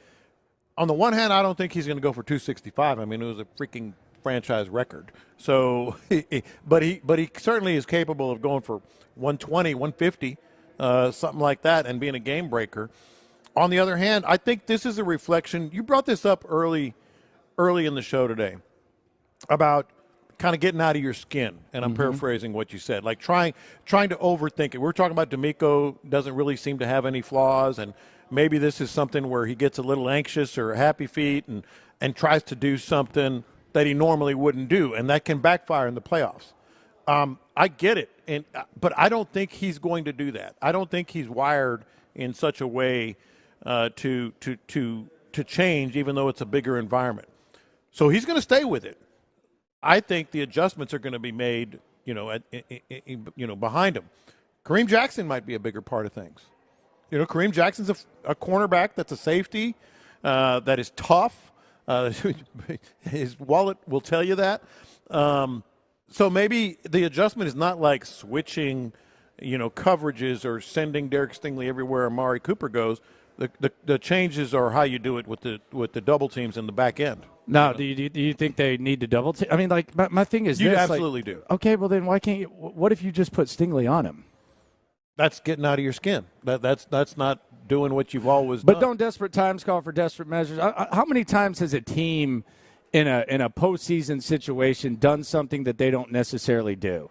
on the one hand, I don't think he's going to go for 265. I mean, it was a freaking franchise record. So, but he certainly is capable of going for 120, 150, something like that, and being a game breaker. On the other hand, I think this is a reflection. You brought this up early in the show today about kind of getting out of your skin, and I'm paraphrasing what you said, like trying to overthink it. We're talking about DeMeco doesn't really seem to have any flaws, and maybe this is something where he gets a little anxious or happy feet and tries to do something that he normally wouldn't do, and that can backfire in the playoffs. I get it, but I don't think he's going to do that. I don't think he's wired in such a way to change, even though it's a bigger environment. So he's going to stay with it. I think the adjustments are going to be made, behind him. Kareem Jackson might be a bigger part of things. Kareem Jackson's a cornerback that's a safety that is tough. His wallet will tell you that. So maybe the adjustment is not like switching, coverages or sending Derek Stingley everywhere Amari Cooper goes. The changes are how you do it with the double teams in the back end. Now, do you think they need to double team? I mean, like, my thing is you this. Absolutely do. Okay, well, then why can't you? What if you just put Stingley on him? That's getting out of your skin. That's not doing what you've always done. But don't desperate times call for desperate measures? How many times has a team in a postseason situation done something that they don't necessarily do?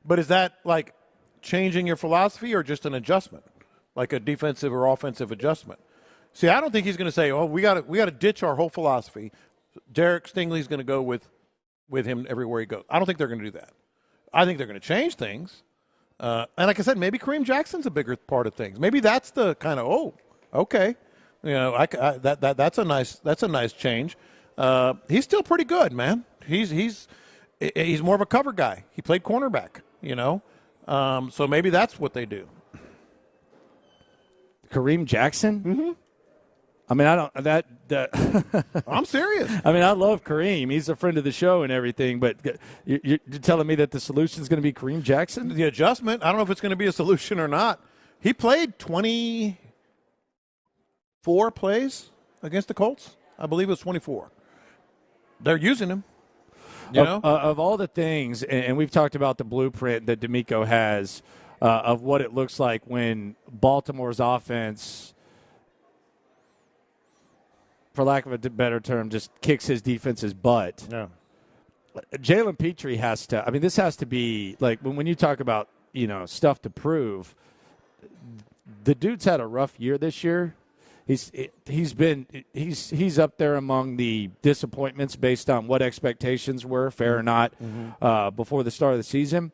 But is that like changing your philosophy or just an adjustment, like a defensive or offensive adjustment? See, I don't think he's going to say, "Oh, we got to ditch our whole philosophy. Derek Stingley's going to go with him everywhere he goes." I don't think they're going to do that. I think they're going to change things. And like I said, maybe Kareem Jackson's a bigger part of things. Maybe that's the kind of, okay, that's a nice change. He's still pretty good, man. He's more of a cover guy. He played cornerback, so maybe that's what they do. Kareem Jackson? Mm-hmm. I mean, I don't I'm serious. I mean, I love Kareem. He's a friend of the show and everything, but you're telling me that the solution is going to be Kareem Jackson? The adjustment, I don't know if it's going to be a solution or not. He played 24 plays against the Colts. I believe it was 24. They're using him. Of all the things, and we've talked about the blueprint that DeMeco has of what it looks like when Baltimore's offense, for lack of a better term, just kicks his defense's butt. Yeah. Jalen Petrie has to – I mean, this has to be – like when you talk about, stuff to prove, the dude's had a rough year this year. He's up there among the disappointments based on what expectations were, fair or not, before the start of the season.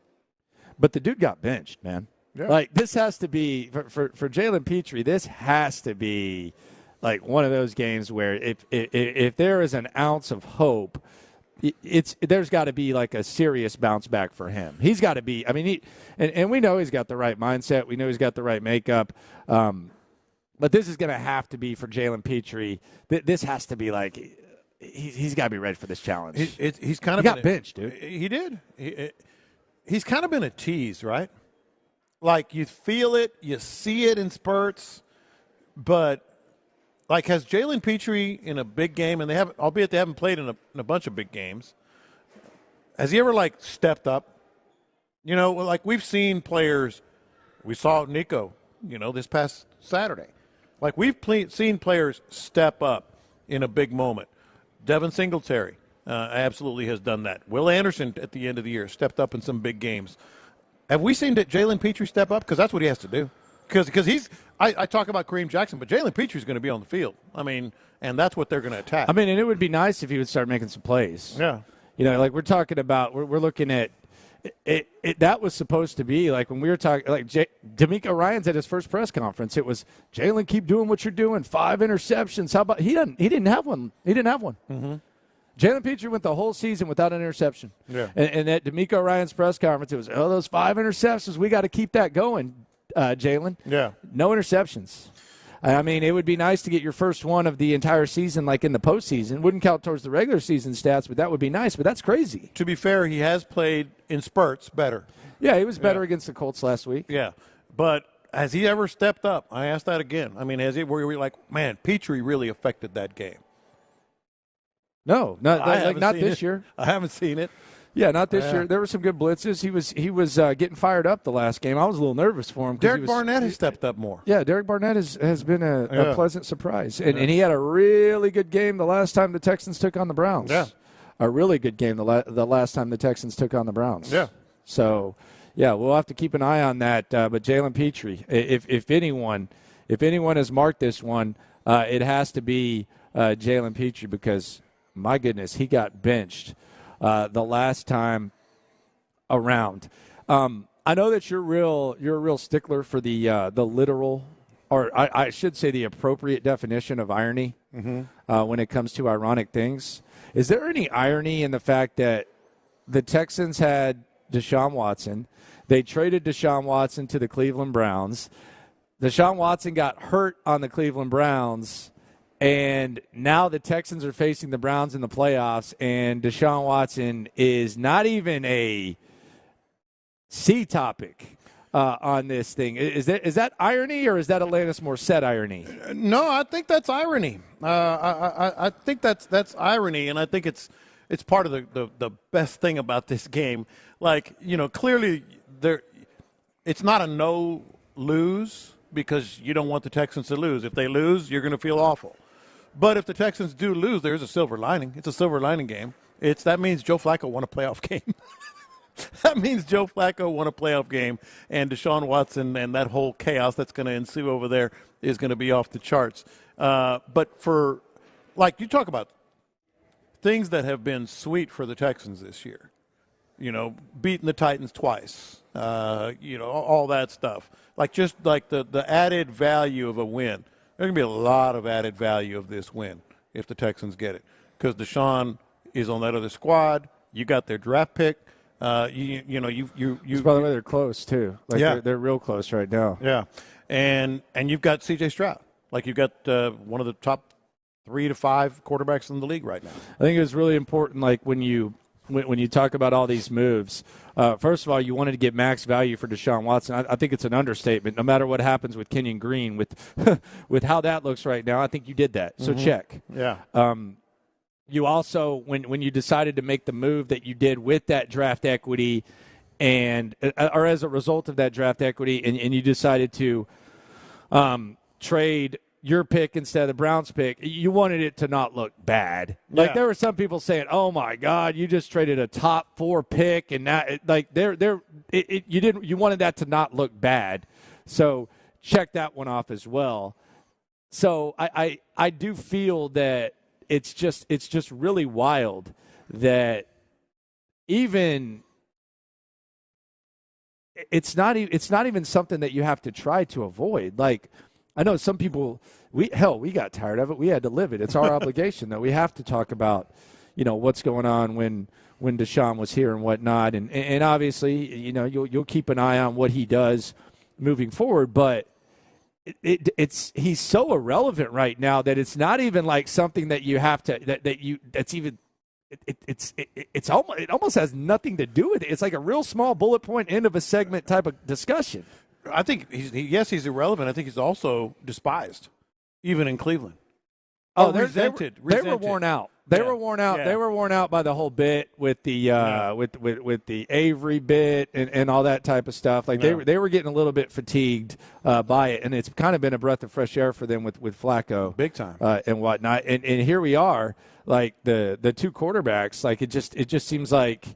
But the dude got benched, man. Yeah. Like, this has to be for Jalen Petrie. This has to be like one of those games where if there is an ounce of hope, there's got to be like a serious bounce back for him. He's got to be. I mean, and we know he's got the right mindset. We know he's got the right makeup. But this is going to have to be for Jalen Petrie. This has to be like he's got to be ready for this challenge. He's kind of got benched, dude. He did. He's kind of been a tease, right? Like you feel it, you see it in spurts, but like has Jalen Petrie in a big game, and albeit they haven't played in a bunch of big games, has he ever like stepped up? Like we've seen players. We saw Nico, this past Saturday. Like we've seen players step up in a big moment. Devin Singletary absolutely has done that. Will Anderson at the end of the year stepped up in some big games. Have we seen Jalen Petrie step up? Because that's what he has to do. Because he's – I talk about Kareem Jackson, but Jalen Petrie's going to be on the field. I mean, and that's what they're going to attack. I mean, and it would be nice if he would start making some plays. Yeah. You know, like we're talking about – we're looking at it, that was supposed to be like when we were talking – like DeMeco Ryans at his first press conference, it was, Jalen, keep doing what you're doing. 5 interceptions. How about – he didn't have one. He didn't have one. Mm-hmm. Jalen Petrie went the whole season without an interception. Yeah. And at DeMeco Ryans' press conference, it was, those 5 interceptions, we got to keep that going, Jalen. Yeah. No interceptions. I mean, it would be nice to get your first one of the entire season, like in the postseason. Wouldn't count towards the regular season stats, but that would be nice. But that's crazy. To be fair, he has played in spurts better. Yeah, he was better against the Colts last week. Yeah. But has he ever stepped up? I asked that again. I mean, where you're like, man, Petrie really affected that game? No, not this year. I haven't seen it. Yeah, not this year. There were some good blitzes. He was getting fired up the last game. I was a little nervous for him. Derek Barnett has stepped up more. Yeah, Derek Barnett has been a pleasant surprise. And he had a really good game the last time the Texans took on the Browns. Yeah. A really good game the last time the Texans took on the Browns. Yeah. So, yeah, we'll have to keep an eye on that. But Jalen Petrie, if anyone has marked this one, it has to be Jalen Petrie because – my goodness, he got benched the last time around. I know that you're a real stickler for the literal, or I should say the appropriate definition of irony when it comes to ironic things. Is there any irony in the fact that the Texans had Deshaun Watson? They traded Deshaun Watson to the Cleveland Browns. Deshaun Watson got hurt on the Cleveland Browns. And now the Texans are facing the Browns in the playoffs, and Deshaun Watson is not even a C topic on this thing. Is that irony, or is that Alanis Morissette irony? No, I think that's irony. I think that's irony, and I think it's part of the best thing about this game. Like, you know, clearly it's not a no lose because you don't want the Texans to lose. If they lose, you're going to feel awful. But if the Texans do lose, there's a silver lining. It's a silver lining game. That means Joe Flacco won a playoff game. That means Joe Flacco won a playoff game, and Deshaun Watson and that whole chaos that's going to ensue over there is going to be off the charts. But for, like, you talk about things that have been sweet for the Texans this year, you know, beating the Titans twice, you know, all that stuff. Like, just like the added value of a win. There's going to be a lot of added value of this win if the Texans get it because Deshaun is on that other squad. You got their draft pick. You know, you. By the way, they're close too. Like yeah. they're real close right now. Yeah, and you've got C.J. Stroud. Like you've got one of the top 3 to 5 quarterbacks in the league right now. I think it was really important. Like when you talk about all these moves, first of all, you wanted to get max value for Deshaun Watson. I think it's an understatement. No matter what happens with Kenyon Green, with how that looks right now, I think you did that. So check. Yeah. You also, when you decided to make the move that you did with that draft equity, or as a result of that draft equity, and you decided to trade your pick instead of the Browns pick, you wanted it to not look bad. Like there were some people saying, "Oh my God, you just traded a top 4 pick," and now you wanted that to not look bad. So check that one off as well. So I do feel that it's just really wild that even it's not even something that you have to try to avoid. Like, I know some people, we got tired of it. We had to live it. It's our obligation that we have to talk about, you know, what's going on when Deshaun was here and whatnot. And obviously, you know, you'll keep an eye on what he does moving forward. But he's so irrelevant right now that it's not even like something that you have to it almost has nothing to do with it. It's like a real small bullet point end of a segment type of discussion. I think he's irrelevant. I think he's also despised, even in Cleveland. Oh, resented. They were worn out. They were worn out. Yeah. They were worn out by the whole bit with the with the Avery bit and all that type of stuff. Like they were getting a little bit fatigued by it, and it's kind of been a breath of fresh air for them with Flacco, big time, and whatnot. And here we are, like the 2 quarterbacks. Like it just seems like,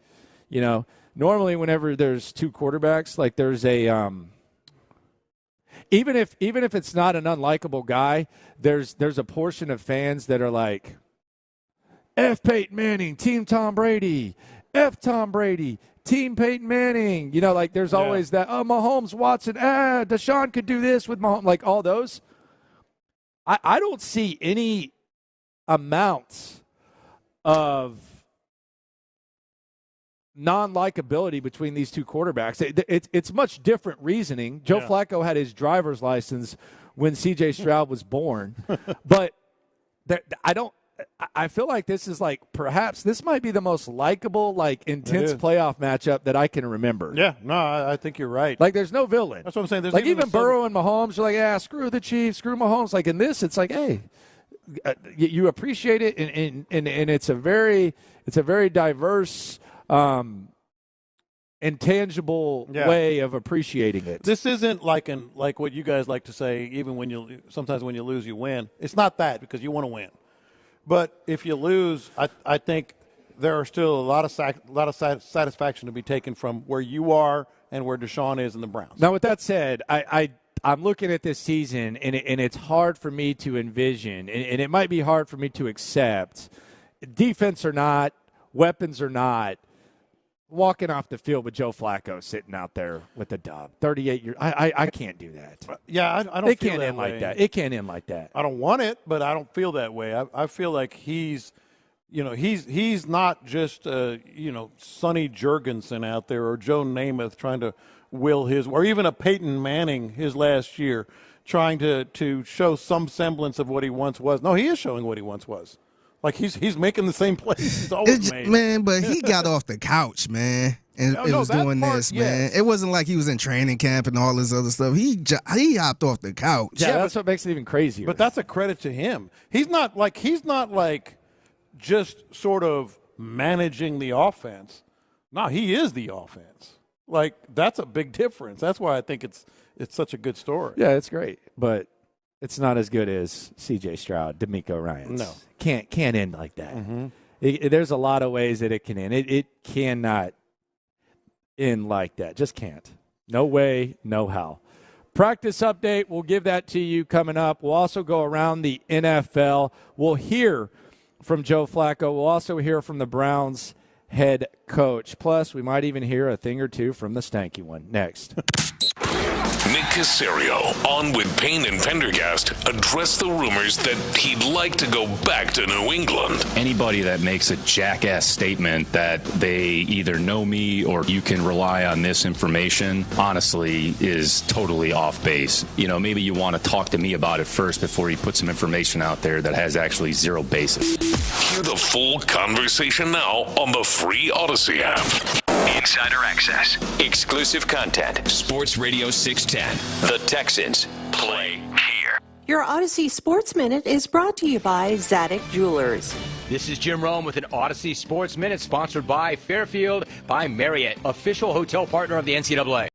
you know, normally whenever there's two quarterbacks, like there's a even if it's not an unlikable guy, there's a portion of fans that are like, F Peyton Manning, Team Tom Brady, F Tom Brady, Team Peyton Manning. You know, like there's always that, oh, Mahomes, Watson, Deshaun could do this with Mahomes, like all those. I don't see any amounts of non-likability between these two quarterbacks. It's much different reasoning. Joe Flacco had his driver's license when C.J. Stroud was born. But I feel like this is like perhaps this might be the most likable, like intense playoff matchup that I can remember. Yeah, no, I think you're right. Like there's no villain. That's what I'm saying. There's like even Burrow and Mahomes are like, yeah, screw the Chiefs, screw Mahomes. Like in this, it's like, hey, you appreciate it, and it's a very diverse, intangible way of appreciating it. This isn't like what you guys like to say. Even sometimes when you lose, you win. It's not that, because you want to win. But if you lose, I think there are still a lot of satisfaction to be taken from where you are and where Deshaun is in the Browns. Now, with that said, I'm looking at this season, and it's hard for me to envision, and it might be hard for me to accept, defense or not, weapons or not, walking off the field with Joe Flacco sitting out there with the dub. 38 years. I can't do that. Yeah, I don't it feel can't that end way. like that. It can't end like that. I don't want it, but I don't feel that way. I feel like he's not just Sonny Jurgensen out there or Joe Namath trying to will his, or even a Peyton Manning his last year trying to show some semblance of what he once was. No, he is showing what he once was. Like he's making the same plays he's always made. Man, but he got off the couch, man, and it was doing this, man. It wasn't like he was in training camp and all this other stuff. He hopped off the couch. Yeah, that's what makes it even crazier. But that's a credit to him. He's not like just sort of managing the offense. No, he is the offense. Like that's a big difference. That's why I think it's such a good story. Yeah, it's great, but it's not as good as C.J. Stroud, DeMeco Ryans. No. Can't end like that. Mm-hmm. There's a lot of ways that it can end. It cannot end like that. Just can't. No way, no how. Practice update, we'll give that to you coming up. We'll also go around the NFL. We'll hear from Joe Flacco. We'll also hear from the Browns head coach. Plus, we might even hear a thing or two from the stanky one. Next. Nick Caserio on with Payne and Pendergast address the rumors that he'd like to go back to New England. Anybody that makes a jackass statement that they either know me or you can rely on this information, honestly, is totally off base. You know, maybe you want to talk to me about it first before you put some information out there that has actually zero basis. Hear the full conversation now on the free Odyssey app. Insider access, exclusive content. Sports Radio 610. The Texans play here. Your Odyssey Sports Minute is brought to you by Zadig Jewelers. This is Jim Rome with an Odyssey Sports Minute sponsored by Fairfield by Marriott, official hotel partner of the NCAA.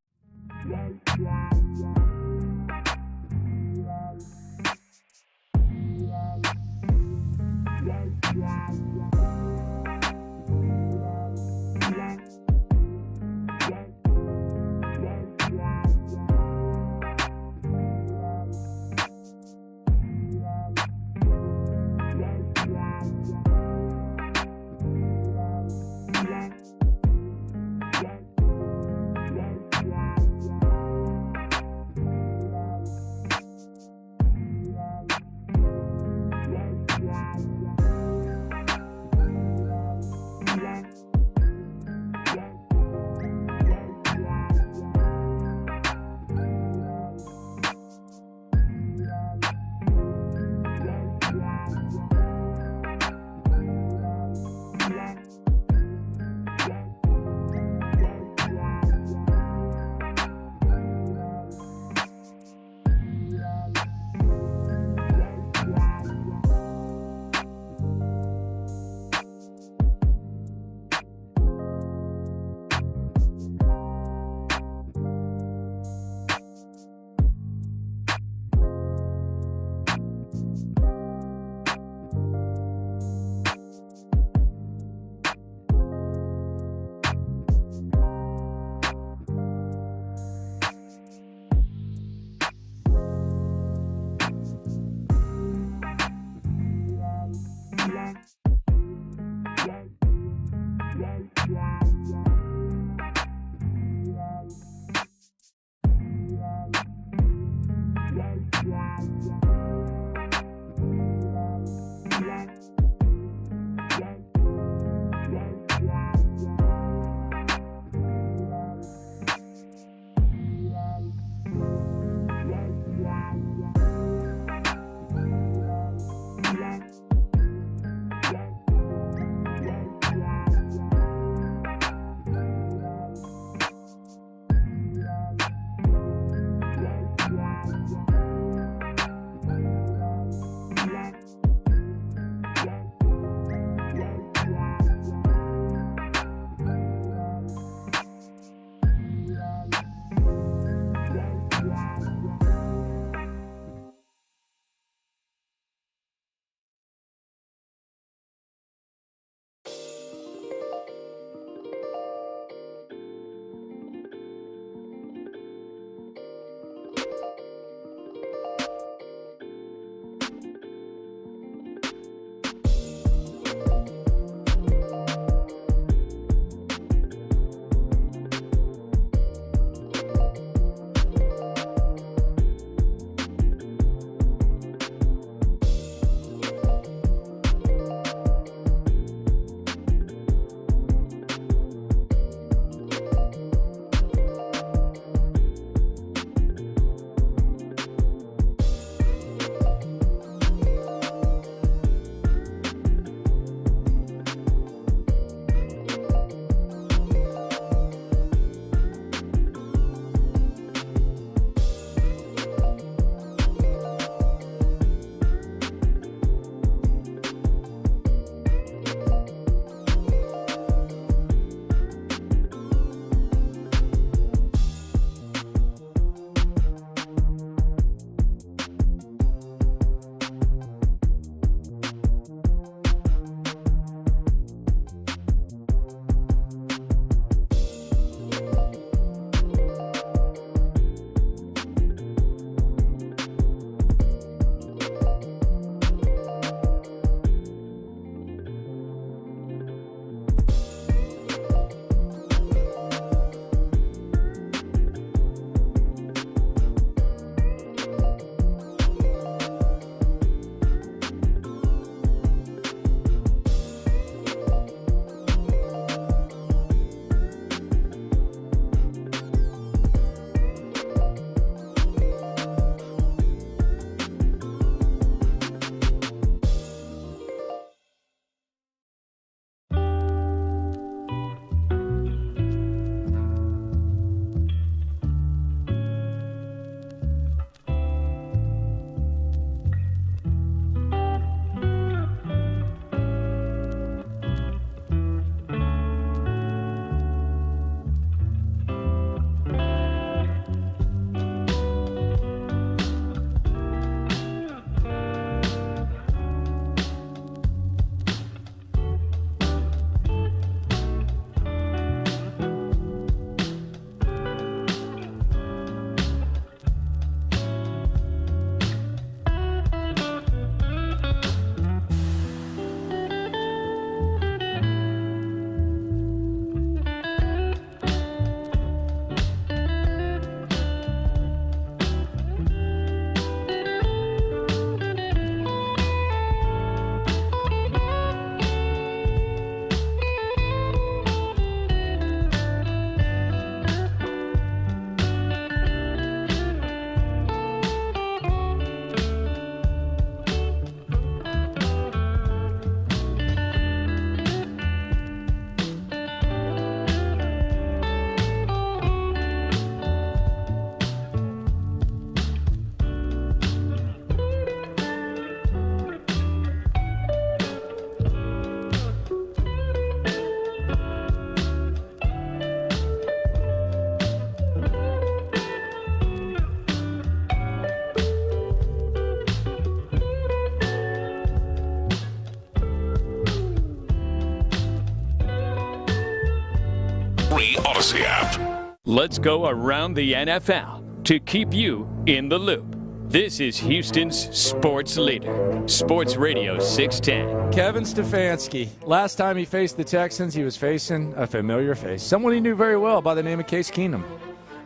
Odyssey app. Let's go around the NFL to keep you in the loop. This is Houston's sports leader, Sports Radio 610. Kevin Stefanski. Last time he faced the Texans, he was facing a familiar face, someone he knew very well by the name of Case Keenum.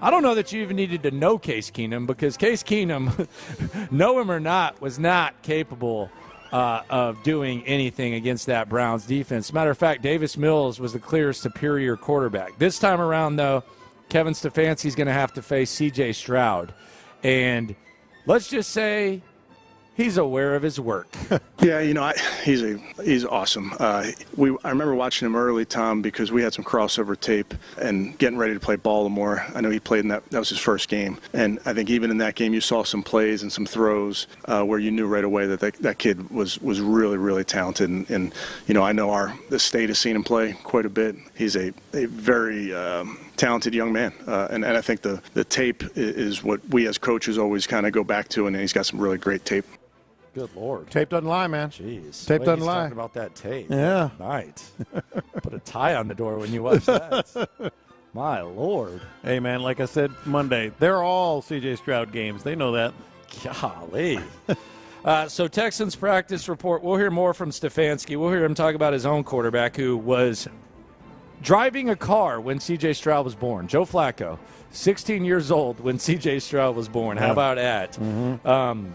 I don't know that you even needed to know Case Keenum, because Case Keenum, know him or not, was not capable of doing anything against that Browns defense. Matter of fact, Davis Mills was the clear superior quarterback. This time around, though, Kevin Stefanski's going to have to face C.J. Stroud. And let's just say he's aware of his work. Yeah, he's awesome. I remember watching him early, Tom, because we had some crossover tape and getting ready to play Baltimore. I know he played in that was his first game. And I think even in that game you saw some plays and some throws where you knew right away that kid was really, really talented. And I know the state has seen him play quite a bit. He's a very talented young man. And I think the tape is what we as coaches always kind of go back to, and he's got some really great tape. Good Lord. Tape doesn't lie, man. Jeez. Tape doesn't lie. Talking about that tape. Yeah. Night. Put a tie on the door when you watch that. My Lord. Hey, man, like I said Monday, they're all C.J. Stroud games. They know that. Golly. So Texans practice report. We'll hear more from Stefanski. We'll hear him talk about his own quarterback who was driving a car when C.J. Stroud was born. Joe Flacco, 16 years old when C.J. Stroud was born. How about that? Mm-hmm.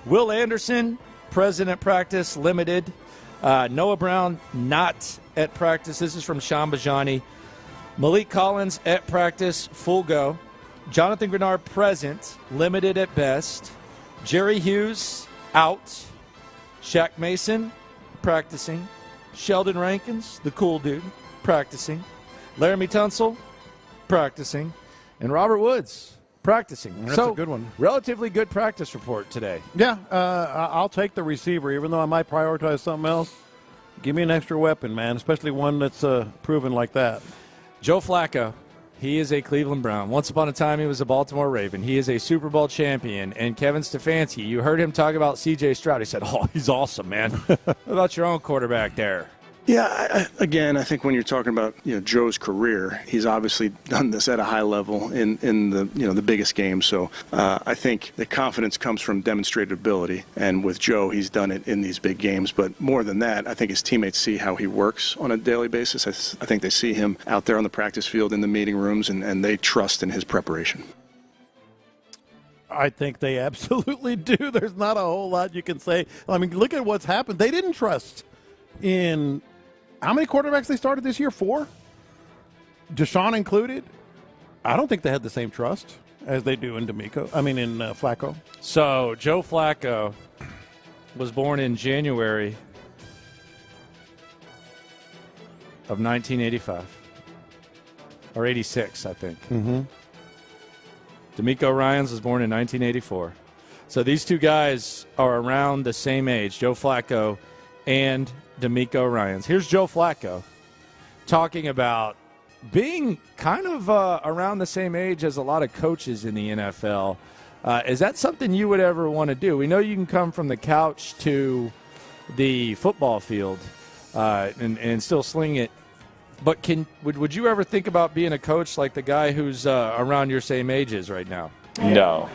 Will Anderson, present at practice, limited. Noah Brown, not at practice. This is from Sean Bajani. Malik Collins at practice, full go. Jonathan Grenard, present, limited at best. Jerry Hughes, out. Shaq Mason, practicing. Sheldon Rankins, the cool dude, practicing. Laramie Tunsil, practicing. And Robert Woods, practicing. That's a good one. Relatively good practice report today. Yeah, I'll take the receiver, even though I might prioritize something else. Give me an extra weapon, man, especially one that's proven like that. Joe Flacco, he is a Cleveland Brown. Once upon a time, he was a Baltimore Raven. He is a Super Bowl champion. And Kevin Stefanski, you heard him talk about C.J. Stroud. He said, oh, he's awesome, man. What about your own quarterback there? Yeah, I think when you're talking about Joe's career, he's obviously done this at a high level in the biggest games. So I think the confidence comes from demonstrated ability, and with Joe, he's done it in these big games. But more than that, I think his teammates see how he works on a daily basis. I think they see him out there on the practice field in the meeting rooms, and they trust in his preparation. I think they absolutely do. There's not a whole lot you can say. I mean, look at what's happened. They didn't trust in. How many quarterbacks they started this year? 4? Deshaun included? I don't think they had the same trust as they do in DeMeco. I mean, in Flacco. So, Joe Flacco was born in January of 1985. Or 86, I think. Mm-hmm. DeMeco Ryans was born in 1984. So these two guys are around the same age, Joe Flacco and DeMeco Ryans. Here's Joe Flacco talking about being kind of around the same age as a lot of coaches in the NFL. Is that something you would ever want to do? We know you can come from the couch to the football field and still sling it. But would you ever think about being a coach like the guy who's around your same ages right now? No.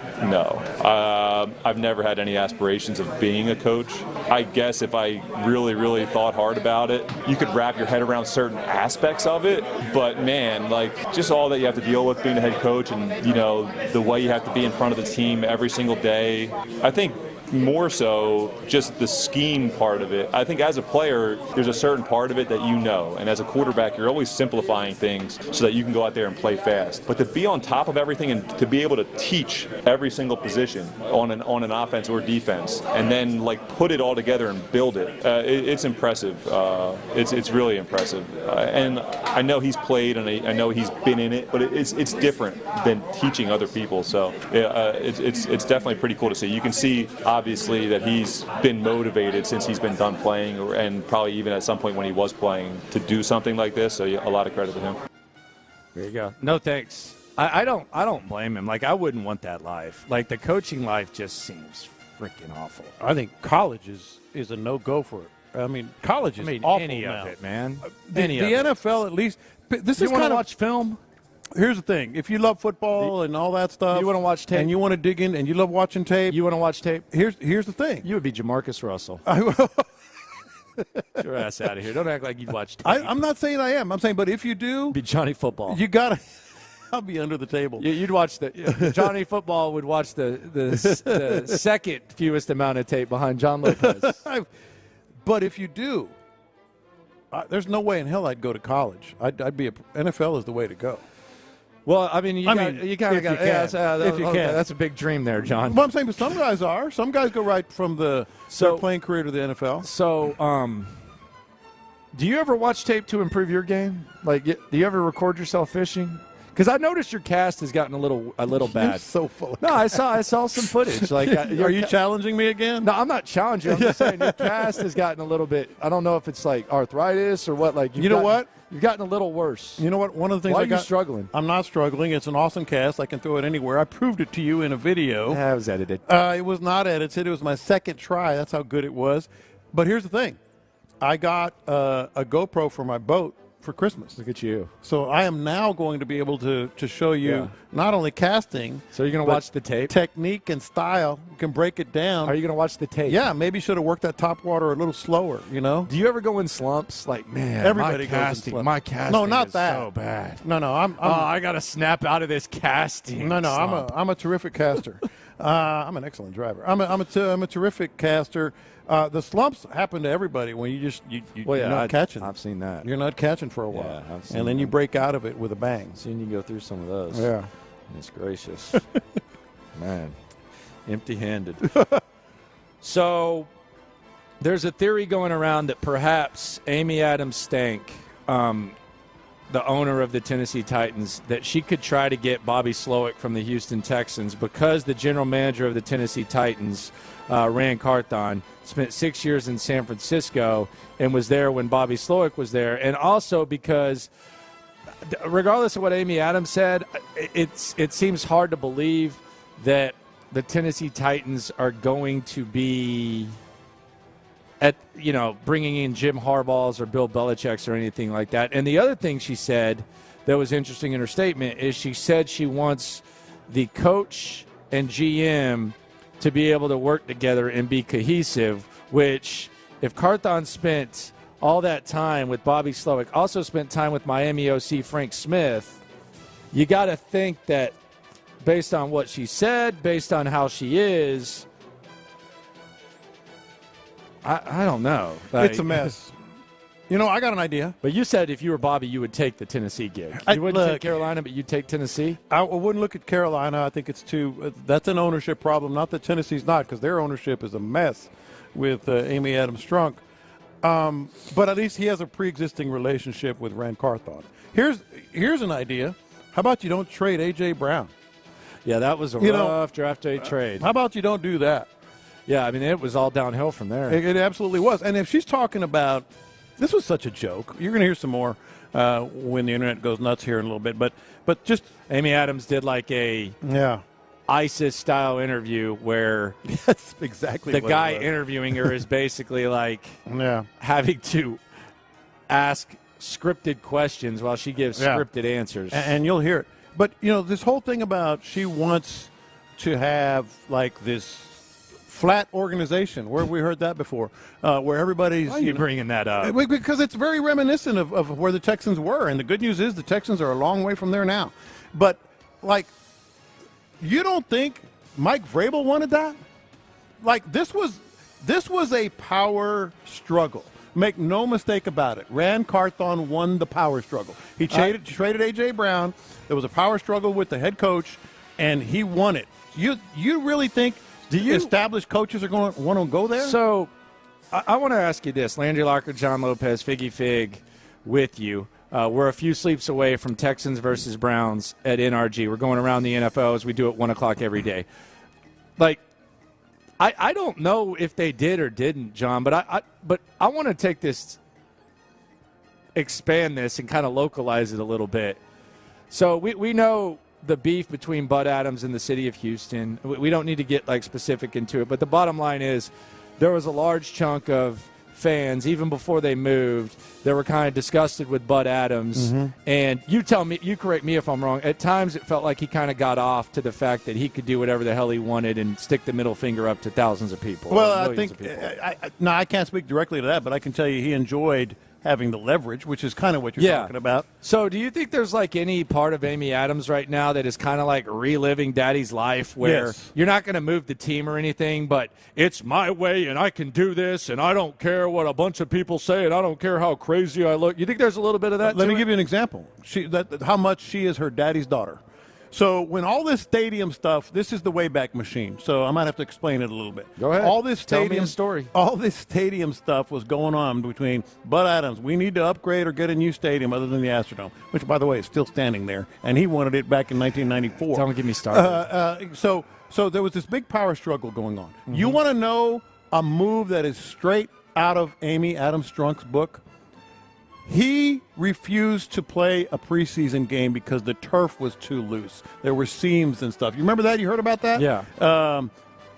I've never had any aspirations of being a coach. I guess if I really, really thought hard about it, you could wrap your head around certain aspects of it. But, man, just all that you have to deal with being a head coach and, the way you have to be in front of the team every single day. I think more so just the scheme part of it. I think as a player, there's a certain part of it that and as a quarterback, you're always simplifying things so that you can go out there and play fast. But to be on top of everything and to be able to teach every single position on an offense or defense, and then put it all together and build it, it's impressive. It's really impressive. And I know he's played and I know he's been in it, but it's different than teaching other people. So it's definitely pretty cool to see. You can see obviously that he's been motivated since he's been done playing, and probably even at some point when he was playing, to do something like this. So a lot of credit to him. There you go. No thanks. I don't blame him. I wouldn't want that life. The coaching life just seems freaking awful. I think college is a no-go for it. I mean, college is awful any now. of it, man. The NFL, at least. This you is want kind to of watch film? Here's the thing: if you love football and all that stuff, you want to watch tape, and you want to dig in, and you love watching tape, you want to watch tape. Here's the thing: you would be Jamarcus Russell. Get your ass out of here! Don't act like you've watched tape. I'm not saying I am. I'm saying, but if you do, be Johnny Football. You gotta. I'll be under the table. You'd watch Johnny Football would watch the second fewest amount of tape behind John Lopez. But if you do, there's no way in hell I'd go to college. I'd be NFL is the way to go. Well, I mean, you kind of got. If you can, that's a big dream there, John. Well, I'm saying, but some guys are. Some guys go right from their playing career to the NFL. So, do you ever watch tape to improve your game? Like, do you ever record yourself fishing? Because I noticed your cast has gotten a little bad. You're so full of No, I saw some footage. Like, are you challenging me again? No, I'm not challenging. I'm just saying your cast has gotten a little bit. I don't know if it's like arthritis or what. Like, you know what? You've gotten a little worse. You know what? One of the things Why are you struggling? I'm not struggling. It's an awesome cast. I can throw it anywhere. I proved it to you in a video. It was edited. It was not edited. It was my second try. That's how good it was. But here's the thing. I got a GoPro for my boat for Christmas. Look at you. So I am now going to be able to show you not only casting. So you're going to watch the tape? Technique and style. You can break it down. Are you going to watch the tape? Yeah, maybe should have worked that top water a little slower, you know? Do you ever go in slumps? Like, man, everybody my goes casting, in slumps. my casting no, not is that. so bad. No, I got to snap out of this casting. No, slump. I'm a terrific caster. I'm an excellent driver. I'm a terrific caster. The slumps happen to everybody when you're not catching. I've seen that. You're not catching for a while. Yeah, I've seen and then you break out of it with a bang. Seen you go through some of those. Yeah. It's gracious. Man, empty-handed. So there's a theory going around that perhaps Amy Adams Stank, the owner of the Tennessee Titans, that she could try to get Bobby Slowick from the Houston Texans because the general manager of the Tennessee Titans, Rand Carthon, spent 6 years in San Francisco and was there when Bobby Slowick was there. And also because, regardless of what Amy Adams said, it seems hard to believe that the Tennessee Titans are going to be bringing in Jim Harbaugh's or Bill Belichick's or anything like that. And the other thing she said that was interesting in her statement is she said she wants the coach and GM to be able to work together and be cohesive, which if Carthon spent all that time with Bobby Slowick, also spent time with Miami OC Frank Smith, you got to think that based on what she said, based on how she is, I don't know. It's a mess. I got an idea. But you said if you were Bobby, you would take the Tennessee gig. You wouldn't take Carolina, but you'd take Tennessee? I wouldn't look at Carolina. I think it's that's an ownership problem. Not that Tennessee's not, because their ownership is a mess with Amy Adams Strunk. But at least he has a pre-existing relationship with Rand Carthon. Here's an idea. How about you don't trade A.J. Brown? Yeah, that was a rough draft day trade. How about you don't do that? Yeah, I mean, it was all downhill from there. It absolutely was. And if she's talking about – this was such a joke. You're going to hear some more when the internet goes nuts here in a little bit. But just – Amy Adams did like a ISIS-style interview where that's exactly the what guy it was. interviewing her is basically like having to ask scripted questions while she gives scripted answers. And you'll hear it. But, this whole thing about she wants to have like this – flat organization. Where have we heard that before? Where everybody's... Why are you bringing that up? Because it's very reminiscent of where the Texans were. And the good news is the Texans are a long way from there now. But, you don't think Mike Vrabel wanted that? This was a power struggle. Make no mistake about it. Rand Carthon won the power struggle. He traded A.J. Brown. There was a power struggle with the head coach, and he won it. You really think... established coaches are going to want to go there? So I want to ask you this. Landry Locker, John Lopez, Figgy Fig with you. We're a few sleeps away from Texans versus Browns at NRG. We're going around the NFL as we do at 1 o'clock every day. I don't know if they did or didn't, John, but I want to take this, expand this, and kind of localize it a little bit. So we know the beef between Bud Adams and the city of Houston. We don't need to get specific into it, but the bottom line is there was a large chunk of fans, even before they moved, that were kind of disgusted with Bud Adams. And you correct me if I'm wrong, at times it felt like he kind of got off to the fact that he could do whatever the hell he wanted and stick the middle finger up to thousands of people. Well, I think, I can't speak directly to that, but I can tell you he enjoyed having the leverage, which is kind of what you're talking about. So do you think there's like any part of Amy Adams right now that is kind of like reliving Daddy's life where you're not going to move the team or anything, but it's my way and I can do this and I don't care what a bunch of people say and I don't care how crazy I look? You think there's a little bit of that? Let me give you an example. How much she is her daddy's daughter. So when all this stadium stuff, this is the Wayback Machine. So I might have to explain it a little bit. Go ahead. Tell me a story. All this stadium stuff was going on between Bud Adams. We need to upgrade or get a new stadium other than the Astrodome, which, by the way, is still standing there. And he wanted it back in 1994. Don't get me started. So there was this big power struggle going on. You want to know a move that is straight out of Amy Adams Strunk's book? He refused to play a preseason game because the turf was too loose. There were seams and stuff. You remember that? You heard about that? Yeah.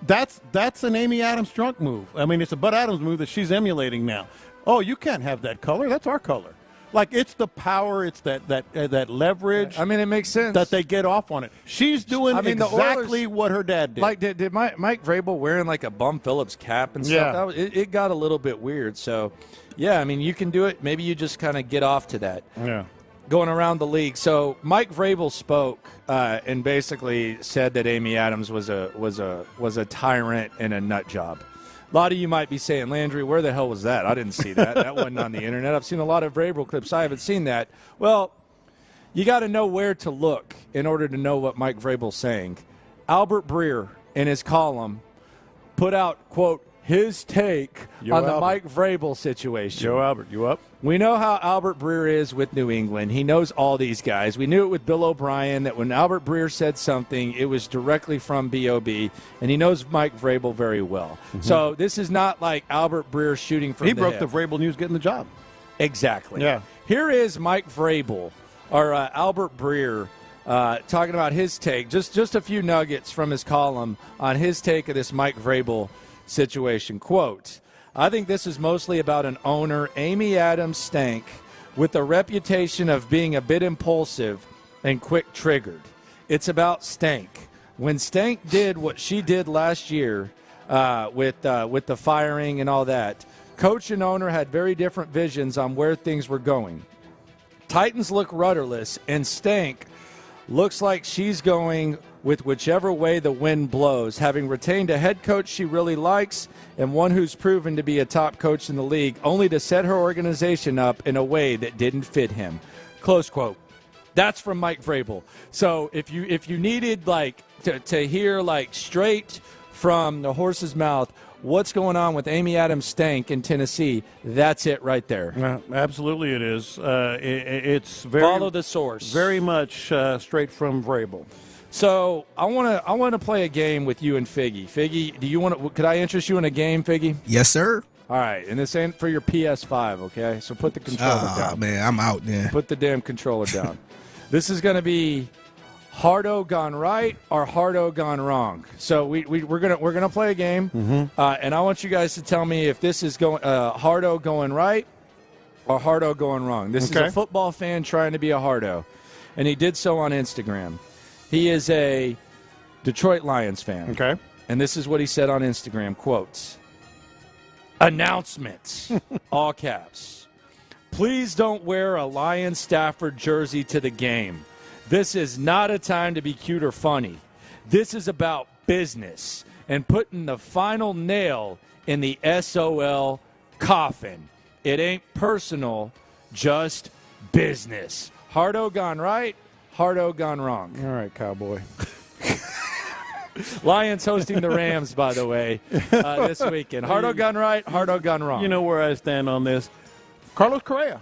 That's an Amy Adams Strunk move. I mean, it's a Bud Adams move that she's emulating now. Oh, you can't have that color. That's our color. Like, it's the power, it's that leverage. I mean, it makes sense that they get off on it. She's doing exactly what her dad did. Like, did Mike Vrabel wearing like a Bum Phillips cap and stuff? Yeah. It got a little bit weird. So, yeah, I mean, you can do it. Maybe you just kind of get off to that. Yeah. Going around the league. So Mike Vrabel spoke and basically said that Amy Adams was a tyrant and a nut job. A lot of you might be saying, Landry, where the hell was that? I didn't see that. That wasn't on the internet. I've seen a lot of Vrabel clips. I haven't seen that. Well, you got to know where to look in order to know what Mike Vrabel's saying. Albert Breer, in his column, put out, quote, his take on the Mike Vrabel situation. Joe Albert, you up? We know how Albert Breer is with New England. He knows all these guys. We knew it with Bill O'Brien that when Albert Breer said something, it was directly from B.O.B., and he knows Mike Vrabel very well. So this is not like Albert Breer shooting from the hip. He broke the Vrabel news getting the job. Exactly. Yeah. Here is Mike Vrabel, or Albert Breer, talking about his take. Just a few nuggets from his column on his take of this Mike Vrabel situation. Quote, I think this is mostly about an owner, Amy Adams Stank, with a reputation of being a bit impulsive and quick-triggered. It's about Stank. When Stank did what she did last year with the firing and all that, coach and owner had very different visions on where things were going. Titans look rudderless, and Stank looks like she's going with whichever way the wind blows, having retained a head coach she really likes and one who's proven to be a top coach in the league, only to set her organization up in a way that didn't fit him. Close quote. That's from Mike Vrabel. So if you needed like to hear like straight from the horse's mouth what's going on with Amy Adams Stank in Tennessee, that's it right there. Absolutely it is. It's very follow the source. Very much straight from Vrabel. So I want to play a game with you and Figgy. Figgy, do you want to? Could I interest you in a game, Figgy? Yes, sir. All right, and this ain't for your PS5, okay? So put the controller down. Man, I'm out there. Put the damn controller down. This is going to be Hardo gone right or Hardo gone wrong. So we're gonna play a game, and I want you guys to tell me if this is going Hardo going right or Hardo going wrong. This is a football fan trying to be a Hardo, and he did so on Instagram. He is a Detroit Lions fan. Okay. And this is what he said on Instagram, quotes, announcements, all caps. Please don't wear a Lions Stafford jersey to the game. This is not a time to be cute or funny. This is about business and putting the final nail in the SOL coffin. It ain't personal, just business. Hardo gone right, Hardo gone wrong. All right, cowboy. Lions hosting the Rams, by the way, this weekend. Hardo gone right, Hardo gone wrong. You know where I stand on this. Carlos Correa.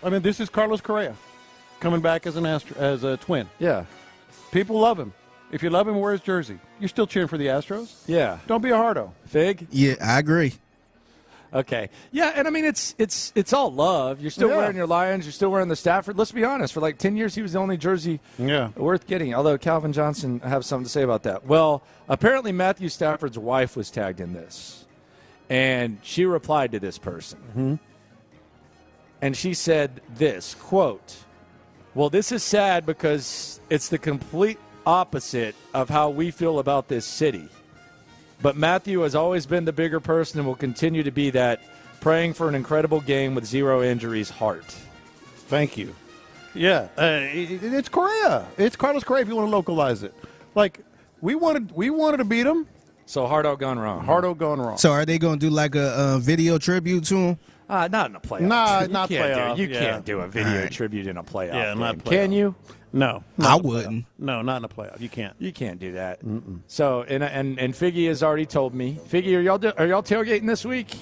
I mean, this is Carlos Correa coming back as a Twin. Yeah. People love him. If you love him, wear his jersey. You're still cheering for the Astros? Yeah. Don't be a hardo. Fig? Yeah, I agree. Okay. Yeah, and I mean, it's all love. You're still wearing your Lions. You're still wearing the Stafford. Let's be honest. For like 10 years, he was the only jersey worth getting, although Calvin Johnson, I have something to say about that. Well, apparently Matthew Stafford's wife was tagged in this. And she replied to this person. Mm-hmm. And she said this, quote, well, this is sad because it's the complete opposite of how we feel about this city. But Matthew has always been the bigger person and will continue to be that, praying for an incredible game with 0 injuries heart. Thank you. Yeah, it's Correa. It's Carlos Correa if you want to localize it. Like, we wanted to beat him. So Hardo gone wrong. Hardo gone wrong. So are they going to do like a video tribute to him? Not in a playoff. Nah, You not can't playoff. You can't do a video tribute in a playoff game. Not playoff. Can you? No. I wouldn't. No, not in a playoff. You can't. You can't do that. So, and Figgy has already told me. Figgy, are y'all tailgating this week?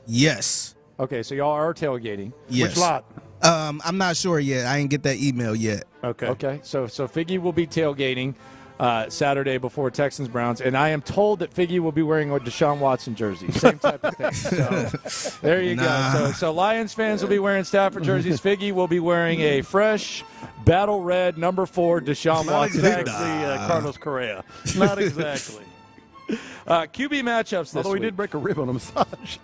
Yes. Okay, so y'all are tailgating. Yes. Which lot? I'm not sure yet. I didn't get that email yet. Okay. So Figgy will be tailgating Saturday before Texans Browns, and I am told that Figgy will be wearing a Deshaun Watson jersey. Same type of thing. So there you go. So Lions fans will be wearing Stafford jerseys. Figgy will be wearing a fresh battle red number 4 Deshaun Watson. Not exactly Carlos Correa. Not exactly. QB matchups this Although he week. did break a rib on a massage.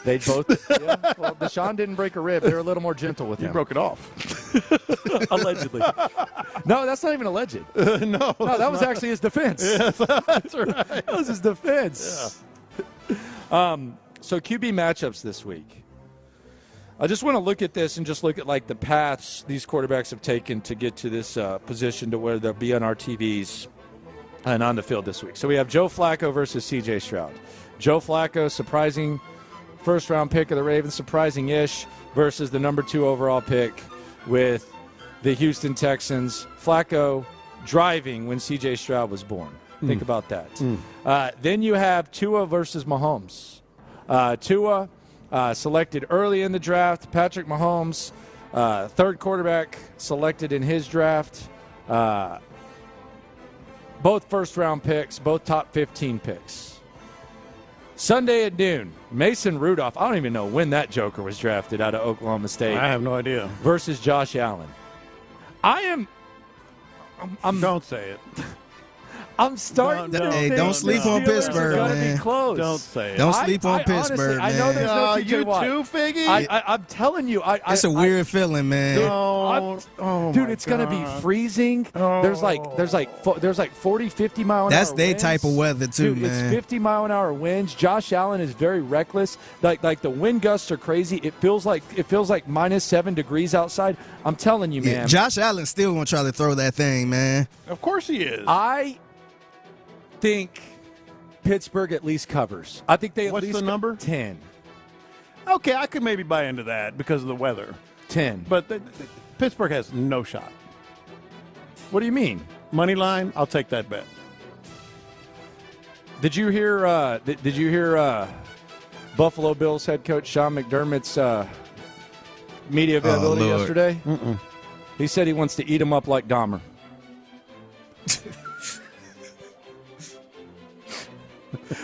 They both. Yeah. Well, Deshaun didn't break a rib. They were a little more gentle with him. He broke it off. Allegedly. No, that's not even alleged. No, that was actually his defense. Yes, that's right. That was his defense. Yeah. So QB matchups this week. I just want to look at this and just look at like the paths these quarterbacks have taken to get to this position to where they'll be on our TVs and on the field this week. So we have Joe Flacco versus C.J. Stroud. Joe Flacco, surprising first-round pick of the Ravens, surprising-ish, versus the number 2 overall pick with the Houston Texans. Flacco driving when C.J. Stroud was born. Think about that. Then you have Tua versus Mahomes. Tua selected early in the draft. Patrick Mahomes, third quarterback selected in his draft. Both first-round picks, both top 15 picks. Sunday at noon, Mason Rudolph. I don't even know when that joker was drafted out of Oklahoma State. I have no idea. Versus Josh Allen. I'm don't say it. I'm starting to Hey, don't sleep on Pittsburgh, man. Be close. Don't say it. Don't sleep on Pittsburgh, honestly, man. I know there's no TJ you Watt. too, Figgy? I'm telling you. It's a weird feeling, man. Dude, it's going to be freezing. There's like 40, 50 mile an hour That's their winds. type of weather, too, Dude, man. It's 50 mile an hour winds. Josh Allen is very reckless. Like the wind gusts are crazy. It feels like minus 7 degrees outside. I'm telling you, man. Yeah, Josh Allen still going to try to throw that thing, man. Of course he is. I think Pittsburgh at least covers. I think they at What's least the number? 10. Okay, I could maybe buy into that because of the weather. 10. But Pittsburgh has no shot. What do you mean? Money line, I'll take that bet. Did you hear? Did you hear Buffalo Bills head coach Sean McDermott's media availability yesterday? Mm-mm. He said he wants to eat him up like Dahmer.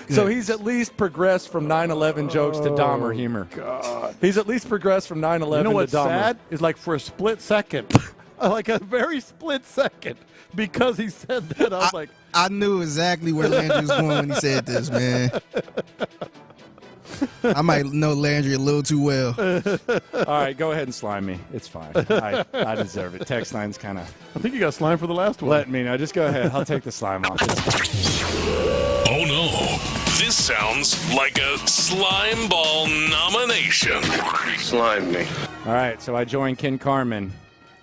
So he's at least progressed from 9/11 jokes to Dahmer humor. God. He's at least progressed from 9/11 You know what's to Dahmer. sad? Is like for a split second, like a very split second, because he said that, I was like... I knew exactly where Landry was going when he said this, man. I might know Landry a little too well. All right, go ahead and slime me. It's fine. I deserve it. Text line's kind of... I think you got slime for the last one. Let me know. Just go ahead. I'll take the slime off. Oh no, this sounds like a slime ball nomination. Slime me. All right, so I joined Ken Carman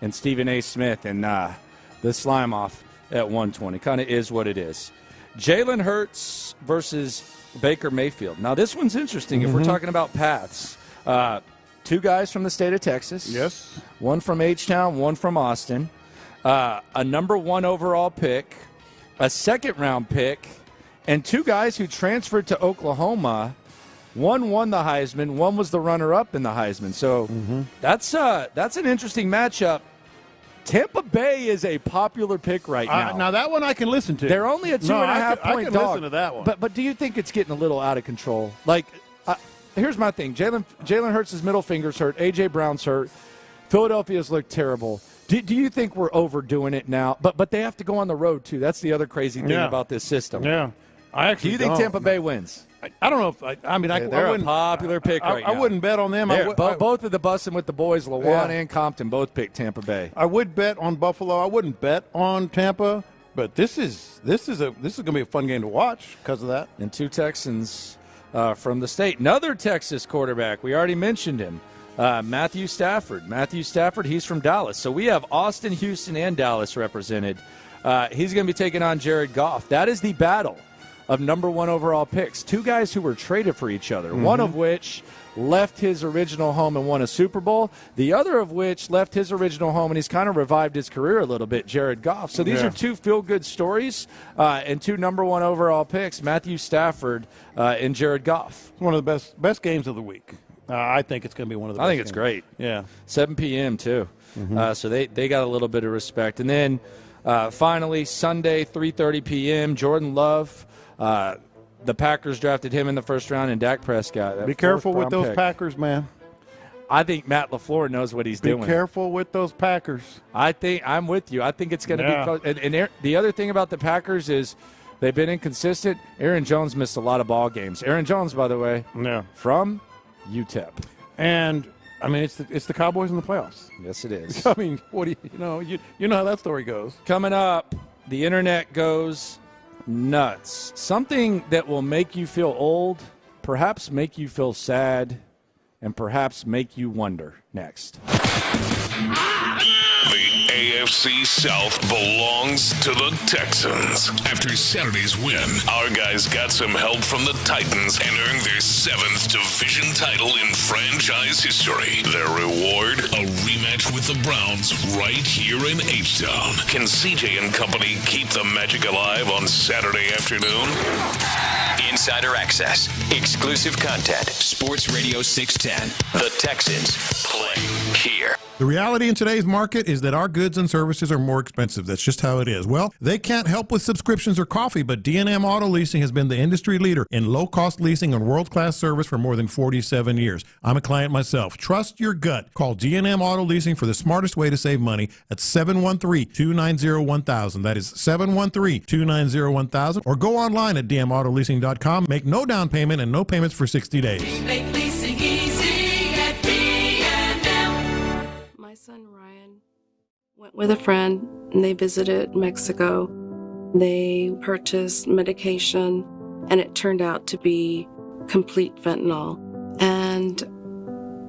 and Stephen A. Smith and the slime off at 120. Kind of is what it is. Jalen Hurts versus Baker Mayfield. Now, this one's interesting if we're talking about paths. 2 guys from the state of Texas. Yes. One from H-Town, one from Austin. A number 1 overall pick, a second-round pick, and 2 guys who transferred to Oklahoma. One won the Heisman, one was the runner-up in the Heisman. So that's an interesting matchup. Tampa Bay is a popular pick right now. Now, that one I can listen to. They're only a 2.5 point I can dog. listen to that one. But do you think it's getting a little out of control? Like, here's my thing. Jalen Hurts' middle finger's hurt. A.J. Brown's hurt. Philadelphia's looked terrible. Do you think we're overdoing it now? But they have to go on the road, too. That's the other crazy thing about this system. Yeah. I actually Do you think Tampa Bay wins? I don't know if I they're a popular pick right now. I wouldn't bet on them. Both of the Bussin' with the boys, Lawan and Compton, both picked Tampa Bay. I would bet on Buffalo. I wouldn't bet on Tampa, but this is going to be a fun game to watch because of that. And 2 Texans from the state. Another Texas quarterback. We already mentioned him. Matthew Stafford. Matthew Stafford, he's from Dallas. So we have Austin, Houston, and Dallas represented. He's going to be taking on Jared Goff. That is the battle of number 1 overall picks. 2 guys who were traded for each other, one of which left his original home and won a Super Bowl, the other of which left his original home and he's kind of revived his career a little bit, Jared Goff. So these are 2 feel-good stories and 2 number 1 overall picks, Matthew Stafford and Jared Goff. One of the best games of the week. I think it's going to be one of the best I think it's games. Great. Yeah. 7 p.m. too. So they got a little bit of respect. And then finally, Sunday, 3:30 p.m., Jordan Love. The Packers drafted him in the first round, and Dak Prescott. Be careful with those Packers, man. I think Matt LaFleur knows what he's doing. Be careful with those Packers. I'm with you. I think it's going to be close. And the other thing about the Packers is they've been inconsistent. Aaron Jones missed a lot of ball games. Aaron Jones, by the way, from UTEP. And I mean, it's the Cowboys in the playoffs. Yes, it is. I mean, what do you know? You know how that story goes. Coming up, the internet goes nuts. Something that will make you feel old, perhaps make you feel sad, and perhaps make you wonder. Next. The AFC South belongs to the Texans. After Saturday's win, our guys got some help from the Titans and earned their 7th division title in franchise history. Their reward, a rematch with the Browns right here in H-Town. Can CJ and company keep the magic alive on Saturday afternoon? Insider access, exclusive content, Sports Radio 610. The Texans play here. The reality in today's market is that our goods and services are more expensive. That's just how it is. Well, they can't help with subscriptions or coffee, but D&M Auto Leasing has been the industry leader in low-cost leasing and world-class service for more than 47 years. I'm a client myself. Trust your gut. Call D&M Auto Leasing for the smartest way to save money at 713-290-1000. That is 713-290-1000. Or go online at dmautoleasing.com. Make no down payment and no payments for 60 days. Make leasing easy at B&M. My son Ryan went with a friend and they visited Mexico. They purchased medication and it turned out to be complete fentanyl and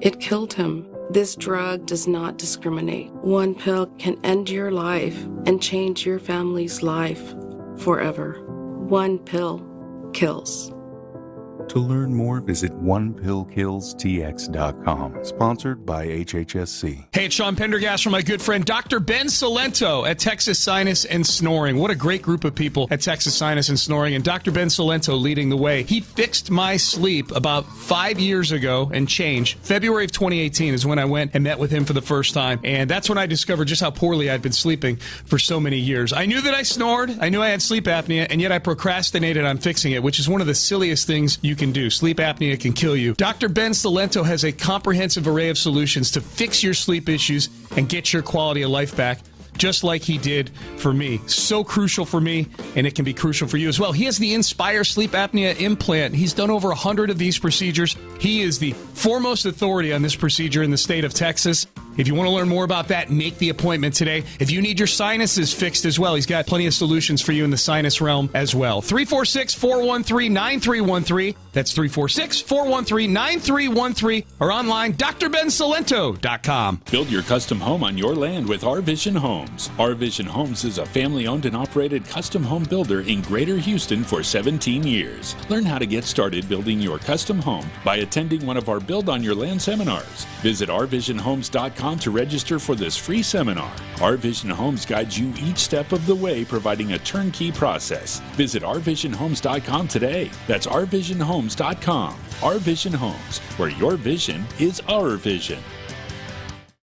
it killed him. This drug does not discriminate. One pill can end your life and change your family's life forever. One pill kills. To learn more, visit onepillkillstx.com. Sponsored by HHSC. Hey, it's Sean Pendergast from my good friend Dr. Ben Salento at Texas Sinus and Snoring. What a great group of people at Texas Sinus and Snoring, and Dr. Ben Salento leading the way. He fixed my sleep about 5 years ago and changed. February of 2018 is when I went and met with him for the first time, and that's when I discovered just how poorly I'd been sleeping for so many years. I knew that I snored, I knew I had sleep apnea, and yet I procrastinated on fixing it, which is one of the silliest things you can do. Sleep apnea can kill you. Dr. Ben Salento has a comprehensive array of solutions to fix your sleep issues and get your quality of life back, just like he did for me. So crucial for me, and it can be crucial for you as well. He has the Inspire sleep apnea implant. He's done over 100 of these procedures. He is the foremost authority on this procedure in the state of Texas. If you want to learn more about that, make the appointment today. If you need your sinuses fixed as well, he's got plenty of solutions for you in the sinus realm as well. 346-413-9313. That's 346-413-9313. Or online, drbensalento.com. Build your custom home on your land with Our Vision Homes. Our Vision Homes is a family-owned and operated custom home builder in Greater Houston for 17 years. Learn how to get started building your custom home by attending one of our Build on Your Land seminars. Visit ourvisionhomes.com to register for this free seminar. Our Vision Homes guides you each step of the way, providing a turnkey process. Visit ourvisionhomes.com today. That's ourvisionhomes.com. Our Vision Homes, where your vision is our vision.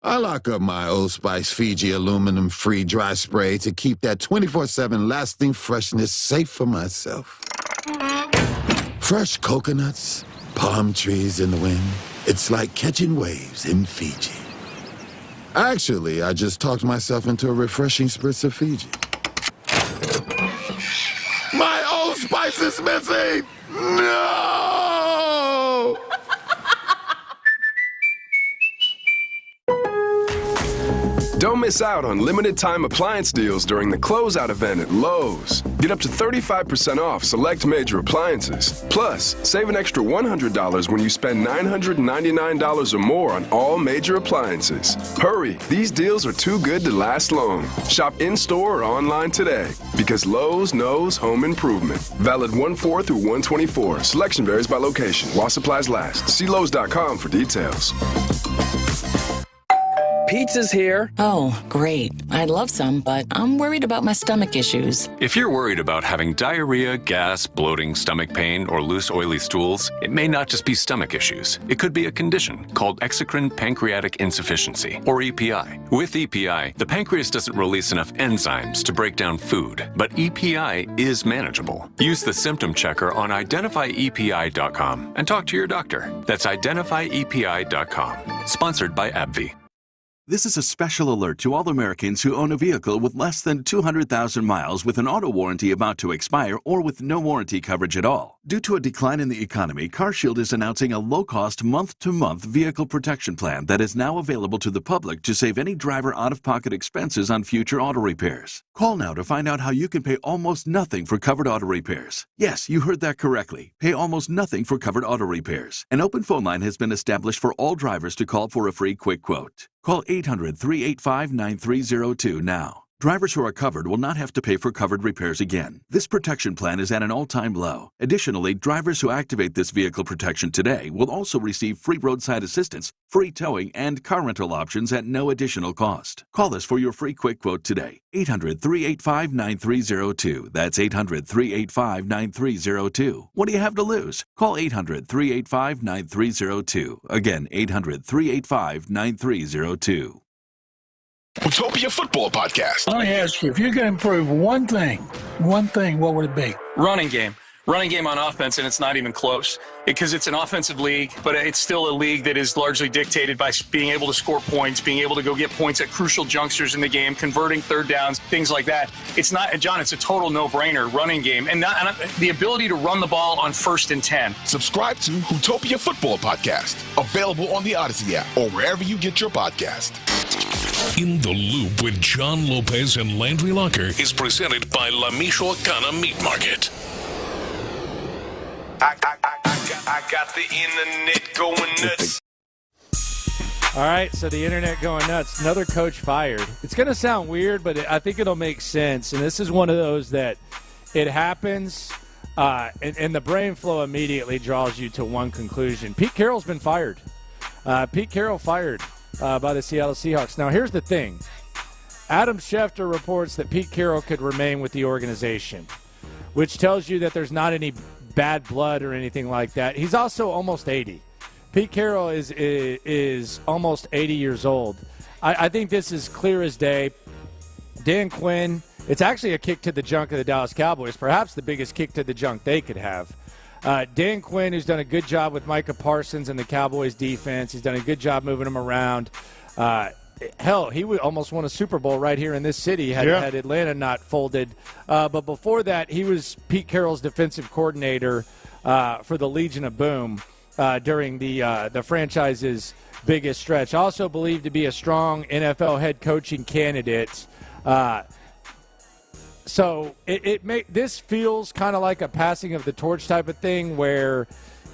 I lock up my Old Spice Fiji aluminum-free dry spray to keep that 24/7 lasting freshness safe for myself. Fresh coconuts, palm trees in the wind. It's like catching waves in Fiji. Actually, I just talked myself into a refreshing spritz of Fiji. My Old Spice is missing! No! Don't miss out on limited-time appliance deals during the closeout event at Lowe's. Get up to 35% off select major appliances. Plus, save an extra $100 when you spend $999 or more on all major appliances. Hurry, these deals are too good to last long. Shop in-store or online today because Lowe's knows home improvement. Valid 1/4 through 1/24. Selection varies by location. While supplies last. See Lowe's.com for details. Pizza's here. Oh, great. I'd love some, but I'm worried about my stomach issues. If you're worried about having diarrhea, gas, bloating, stomach pain, or loose, oily stools, it may not just be stomach issues. It could be a condition called exocrine pancreatic insufficiency, or EPI. With EPI, the pancreas doesn't release enough enzymes to break down food, but EPI is manageable. Use the symptom checker on identifyepi.com and talk to your doctor. That's identifyepi.com. Sponsored by AbbVie. This is a special alert to all Americans who own a vehicle with less than 200,000 miles with an auto warranty about to expire or with no warranty coverage at all. Due to a decline in the economy, CarShield is announcing a low-cost month-to-month vehicle protection plan that is now available to the public to save any driver out-of-pocket expenses on future auto repairs. Call now to find out how you can pay almost nothing for covered auto repairs. Yes, you heard that correctly. Pay almost nothing for covered auto repairs. An open phone line has been established for all drivers to call for a free quick quote. Call 800-385-9302 now. Drivers who are covered will not have to pay for covered repairs again. This protection plan is at an all-time low. Additionally, drivers who activate this vehicle protection today will also receive free roadside assistance, free towing, and car rental options at no additional cost. Call us for your free quick quote today. 800-385-9302. That's 800-385-9302. What do you have to lose? Call 800-385-9302. Again, 800-385-9302. Utopia Football Podcast. Let me ask you, if you could improve one thing, what would it be? Running game on offense, and it's not even close because it's an offensive league, but it's still a league that is largely dictated by being able to score points, being able to go get points at crucial junctures in the game, converting third downs, things like that. It's not, John, it's a total no-brainer running game, and the ability to run the ball on 1st and 10. Subscribe to Utopia Football Podcast, available on the Odyssey app or wherever you get your podcast. In the Loop with John Lopez and Landry Locker is presented by La Michoacana Meat Market. I got the internet going nuts. All right, so the internet going nuts. Another coach fired. It's going to sound weird, but I think it'll make sense. And this is one of those that it happens, and the brain flow immediately draws you to one conclusion. Pete Carroll's been fired. Pete Carroll fired by the Seattle Seahawks. Now, here's the thing. Adam Schefter reports that Pete Carroll could remain with the organization, which tells you that there's not any bad blood or anything like that. He's also almost 80. Pete Carroll is almost 80 years old. I think this is clear as day. Dan Quinn, it's actually a kick to the junk of the Dallas Cowboys, perhaps the biggest kick to the junk they could have. Dan Quinn, who's done a good job with Micah Parsons and the Cowboys defense. He's done a good job moving them around. Hell, he almost won a Super Bowl right here in this city had Atlanta not folded. But before that, he was Pete Carroll's defensive coordinator for the Legion of Boom during the franchise's biggest stretch. Also believed to be a strong NFL head coaching candidate. So this feels kind of like a passing of the torch type of thing where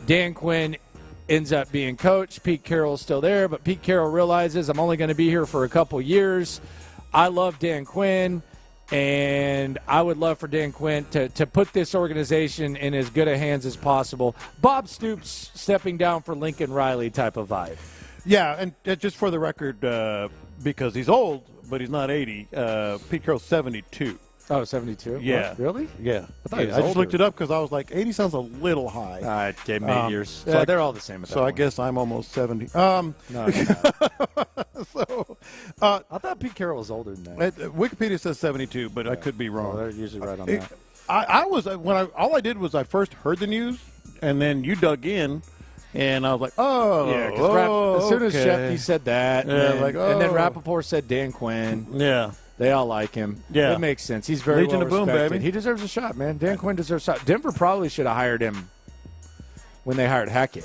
Dan Quinn ends up being coach. Pete Carroll's still there, but Pete Carroll realizes I'm only going to be here for a couple years. I love Dan Quinn, and I would love for Dan Quinn to put this organization in as good a hands as possible. Bob Stoops stepping down for Lincoln Riley type of vibe. Yeah, and just for the record, because he's old, but he's not 80, Pete Carroll's 72. Oh, 72? Yeah. What? Really? Yeah. I just looked it up because I was like, 80 sounds a little high. It gave me 8 years. So they're all the same at that So point. I guess I'm almost 70. No. So, I thought Pete Carroll was older than that. Wikipedia says 72, but I could be wrong. They're usually right on that. I was all I did was I first heard the news, and then you dug in, and I was like, Yeah, because as soon as Shefty said that, and then Rappaport said Dan Quinn. Yeah. They all like him. Yeah. It makes sense. He's very Legion well of Boom, respected. baby. He deserves a shot, man. Dan Quinn deserves a shot. Denver probably should have hired him when they hired Hackett.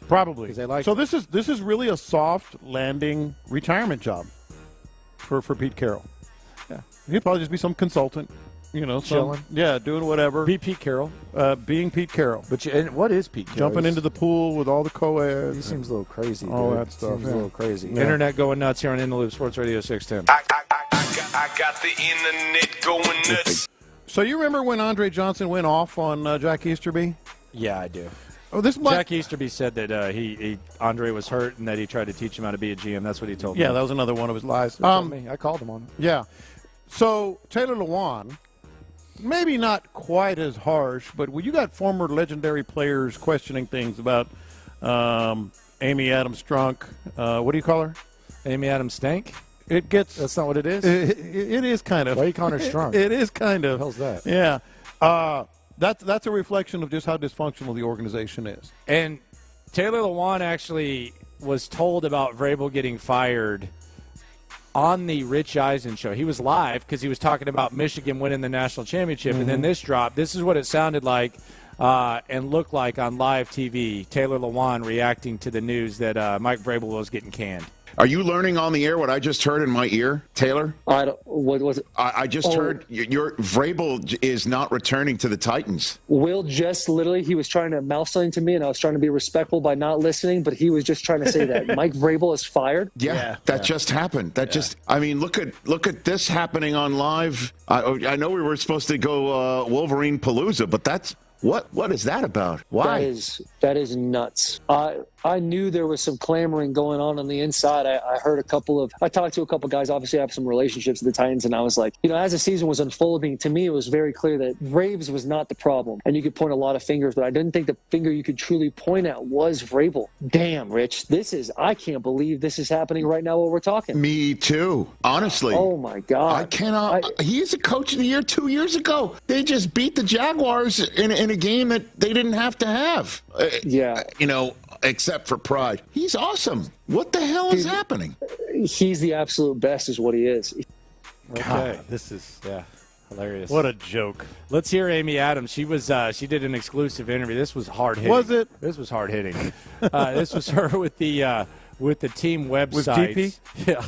Probably. Because they like So this is really a soft landing retirement job. for Pete Carroll. Yeah. He'd probably just be some consultant, Chilling. Doing whatever. Be Pete Carroll. Being Pete Carroll. And what is Pete Carroll? Jumping into the pool with all the co-eds. He seems a little crazy. All dude. that stuff. Seems a little crazy. Yeah. Internet going nuts here on In the Loop, Sports Radio 610. I got the internet going nuts. So you remember when Andre Johnson went off on Jack Easterby? Yeah, I do. Oh, Jack Easterby said that Andre was hurt and that he tried to teach him how to be a GM. That's what he told me. Yeah, that was another one of his lies. I called him on it. Yeah. So Taylor Lewan, maybe not quite as harsh, but when you got former legendary players questioning things about Amy Adams Strunk, what do you call her? Amy Adams Stank? That's not what it is? It is kind of. Why are you calling her Strunk? It is kind of. What the hell's that? Yeah. That's a reflection of just how dysfunctional the organization is. And Taylor Lewan actually was told about Vrabel getting fired on the Rich Eisen show. He was live because he was talking about Michigan winning the national championship, and then this dropped. This is what it sounded like and looked like on live TV. Taylor Lewan reacting to the news that Mike Vrabel was getting canned. Are you learning on the air what I just heard in my ear, Taylor? What was it? I just heard your Vrabel is not returning to the Titans. Will just literally, he was trying to mouth something to me, and I was trying to be respectful by not listening, but he was just trying to say that Mike Vrabel is fired. Yeah, that just happened. Look at this happening on live. I know we were supposed to go Wolverine Palooza, but that's what is that about? Why? That is nuts. I knew there was some clamoring going on the inside. I talked to a couple guys. Obviously, I have some relationships with the Titans, and I was like, as the season was unfolding, to me, it was very clear that Vrabes was not the problem. And you could point a lot of fingers, but I didn't think the finger you could truly point at was Vrabel. Damn, Rich, I can't believe this is happening right now while we're talking. Me too, honestly. Oh, my God. I cannot. He's a coach of the year 2 years ago. They just beat the Jaguars in a game that they didn't have to have. Except for pride. He's awesome. What the hell is happening? He's the absolute best is what he is. Okay. This is hilarious. What a joke. Let's hear Amy Adams. She did an exclusive interview. This was hard hitting. Was it? This was hard hitting. This was her with the team website. With GP? Yeah.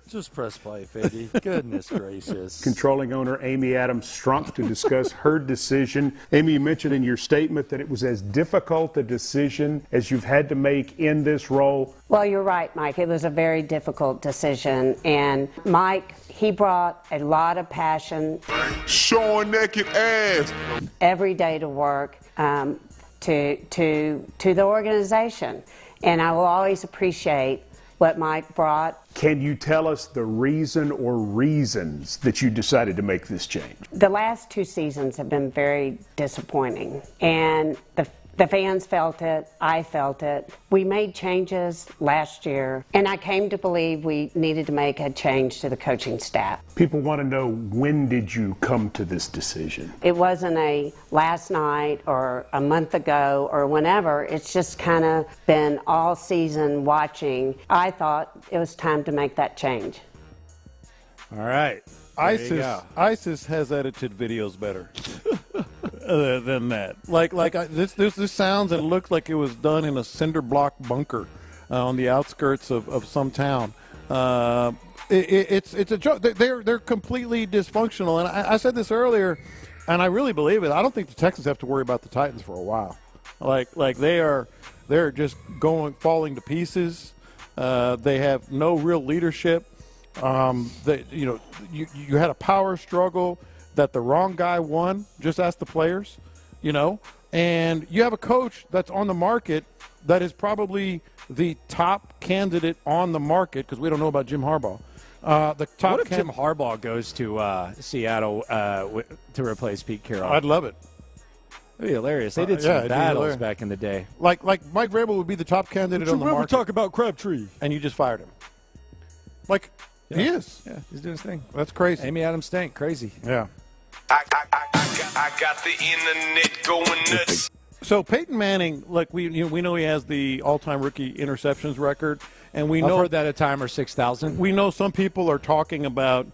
Just press play, Figgy. Goodness gracious. Controlling owner Amy Adams Strunk to discuss her decision. Amy, you mentioned in your statement that it was as difficult a decision as you've had to make in this role. Well, you're right, Mike. It was a very difficult decision. And Mike, he brought a lot of passion. Showing naked ass. Every day to work to the organization. And I will always appreciate what Mike brought. Can you tell us the reason or reasons that you decided to make this change? The last 2 seasons have been very disappointing, and the fans felt it. I felt it. We made changes last year, and I came to believe we needed to make a change to the coaching staff. People want to know, when did you come to this decision? It wasn't a last night or a month ago or whenever. It's just kind of been all season watching. I thought it was time to make that change. All right. ISIS has edited videos better than that. This sounds and looks like it was done in a cinder block bunker on the outskirts of some town. It's a joke. They're completely dysfunctional. And I said this earlier, and I really believe it. I don't think the Texans have to worry about the Titans for a while. They're just falling to pieces. They have no real leadership. You had a power struggle that the wrong guy won. Just ask the players, and you have a coach that's on the market that is probably the top candidate on the market, because we don't know about Jim Harbaugh. What if Jim Harbaugh goes to Seattle to replace Pete Carroll? I'd love it. That'd be hilarious. They did some battles back in the day. Like Mike Vrabel would be the top candidate on the market. Talk about Crabtree, and you just fired him. He is. Yeah, he's doing his thing. That's crazy. Amy Adams Stank, crazy. Yeah. I got the internet going nuts. So Peyton Manning, we know he has the all-time rookie interceptions record, and I've heard that a timer 6,000. We know some people are talking about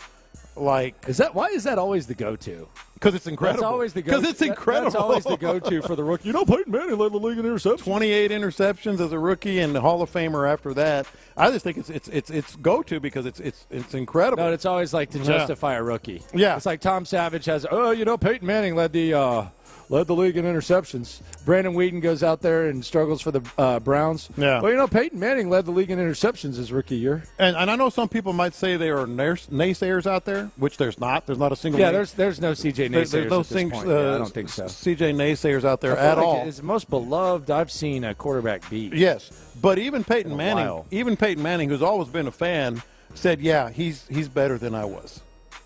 Like, why is that always the go-to? Because it's incredible. That's always the go-to. Because it's incredible. That's always the go-to for the rookie. Peyton Manning led the league in interceptions. 28 interceptions as a rookie and the Hall of Famer after that. I just think it's go-to because it's incredible. No, it's always like to justify a rookie. Yeah. It's like Tom Savage has, Peyton Manning led the league in interceptions. Brandon Whedon goes out there and struggles for the Browns. Yeah. Well, Peyton Manning led the league in interceptions his rookie year. And I know some people might say there are naysayers out there, which there's not. There's not a single. Yeah, there's no CJ naysayers. There's no at this point. I don't think so. CJ naysayers out there at all. It's the most beloved I've seen a quarterback be. Yes, but even Peyton Manning, who's always been a fan, said, "Yeah, he's better than I was."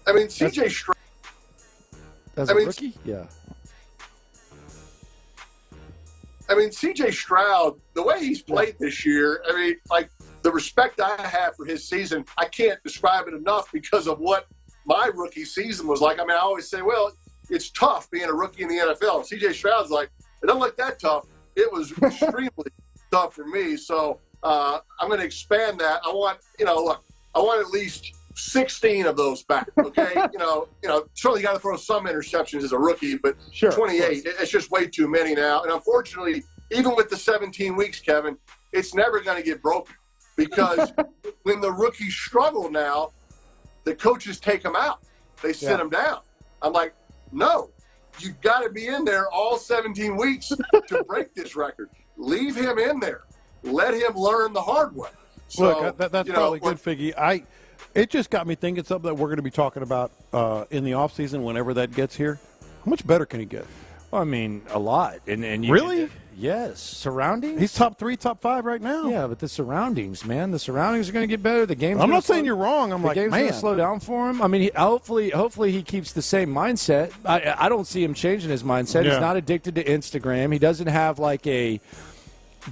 I mean, CJ Stroud. As a rookie, yeah. I mean, C.J. Stroud, the way he's played this year, I mean, like, the respect I have for his season, I can't describe it enough because of what my rookie season was like. I mean, I always say, well, it's tough being a rookie in the NFL. C.J. Stroud's like, it doesn't look that tough. It was extremely tough for me. So I'm going to expand that. I want at least 16 of those back, okay? Certainly got to throw some interceptions as a rookie, but 28, it's just way too many now. And unfortunately, even with the 17 weeks, Kevin, it's never going to get broken because when the rookies struggle now, the coaches take them out. They sit them down. I'm like, no, you've got to be in there all 17 weeks to break this record. Leave him in there. Let him learn the hard way. So, look, that's probably good, Figgy. It just got me thinking something that we're going to be talking about in the offseason whenever that gets here. How much better can he get? Well, I mean, a lot. And you really? Yes. Surroundings? He's top 3, top 5 right now. Yeah, but the surroundings, man. The surroundings are going to get better. The game's I'm not saying you're wrong. I'm like, the game's going to slow down for him. I mean, hopefully he keeps the same mindset. I don't see him changing his mindset. Yeah. He's not addicted to Instagram. He doesn't have like a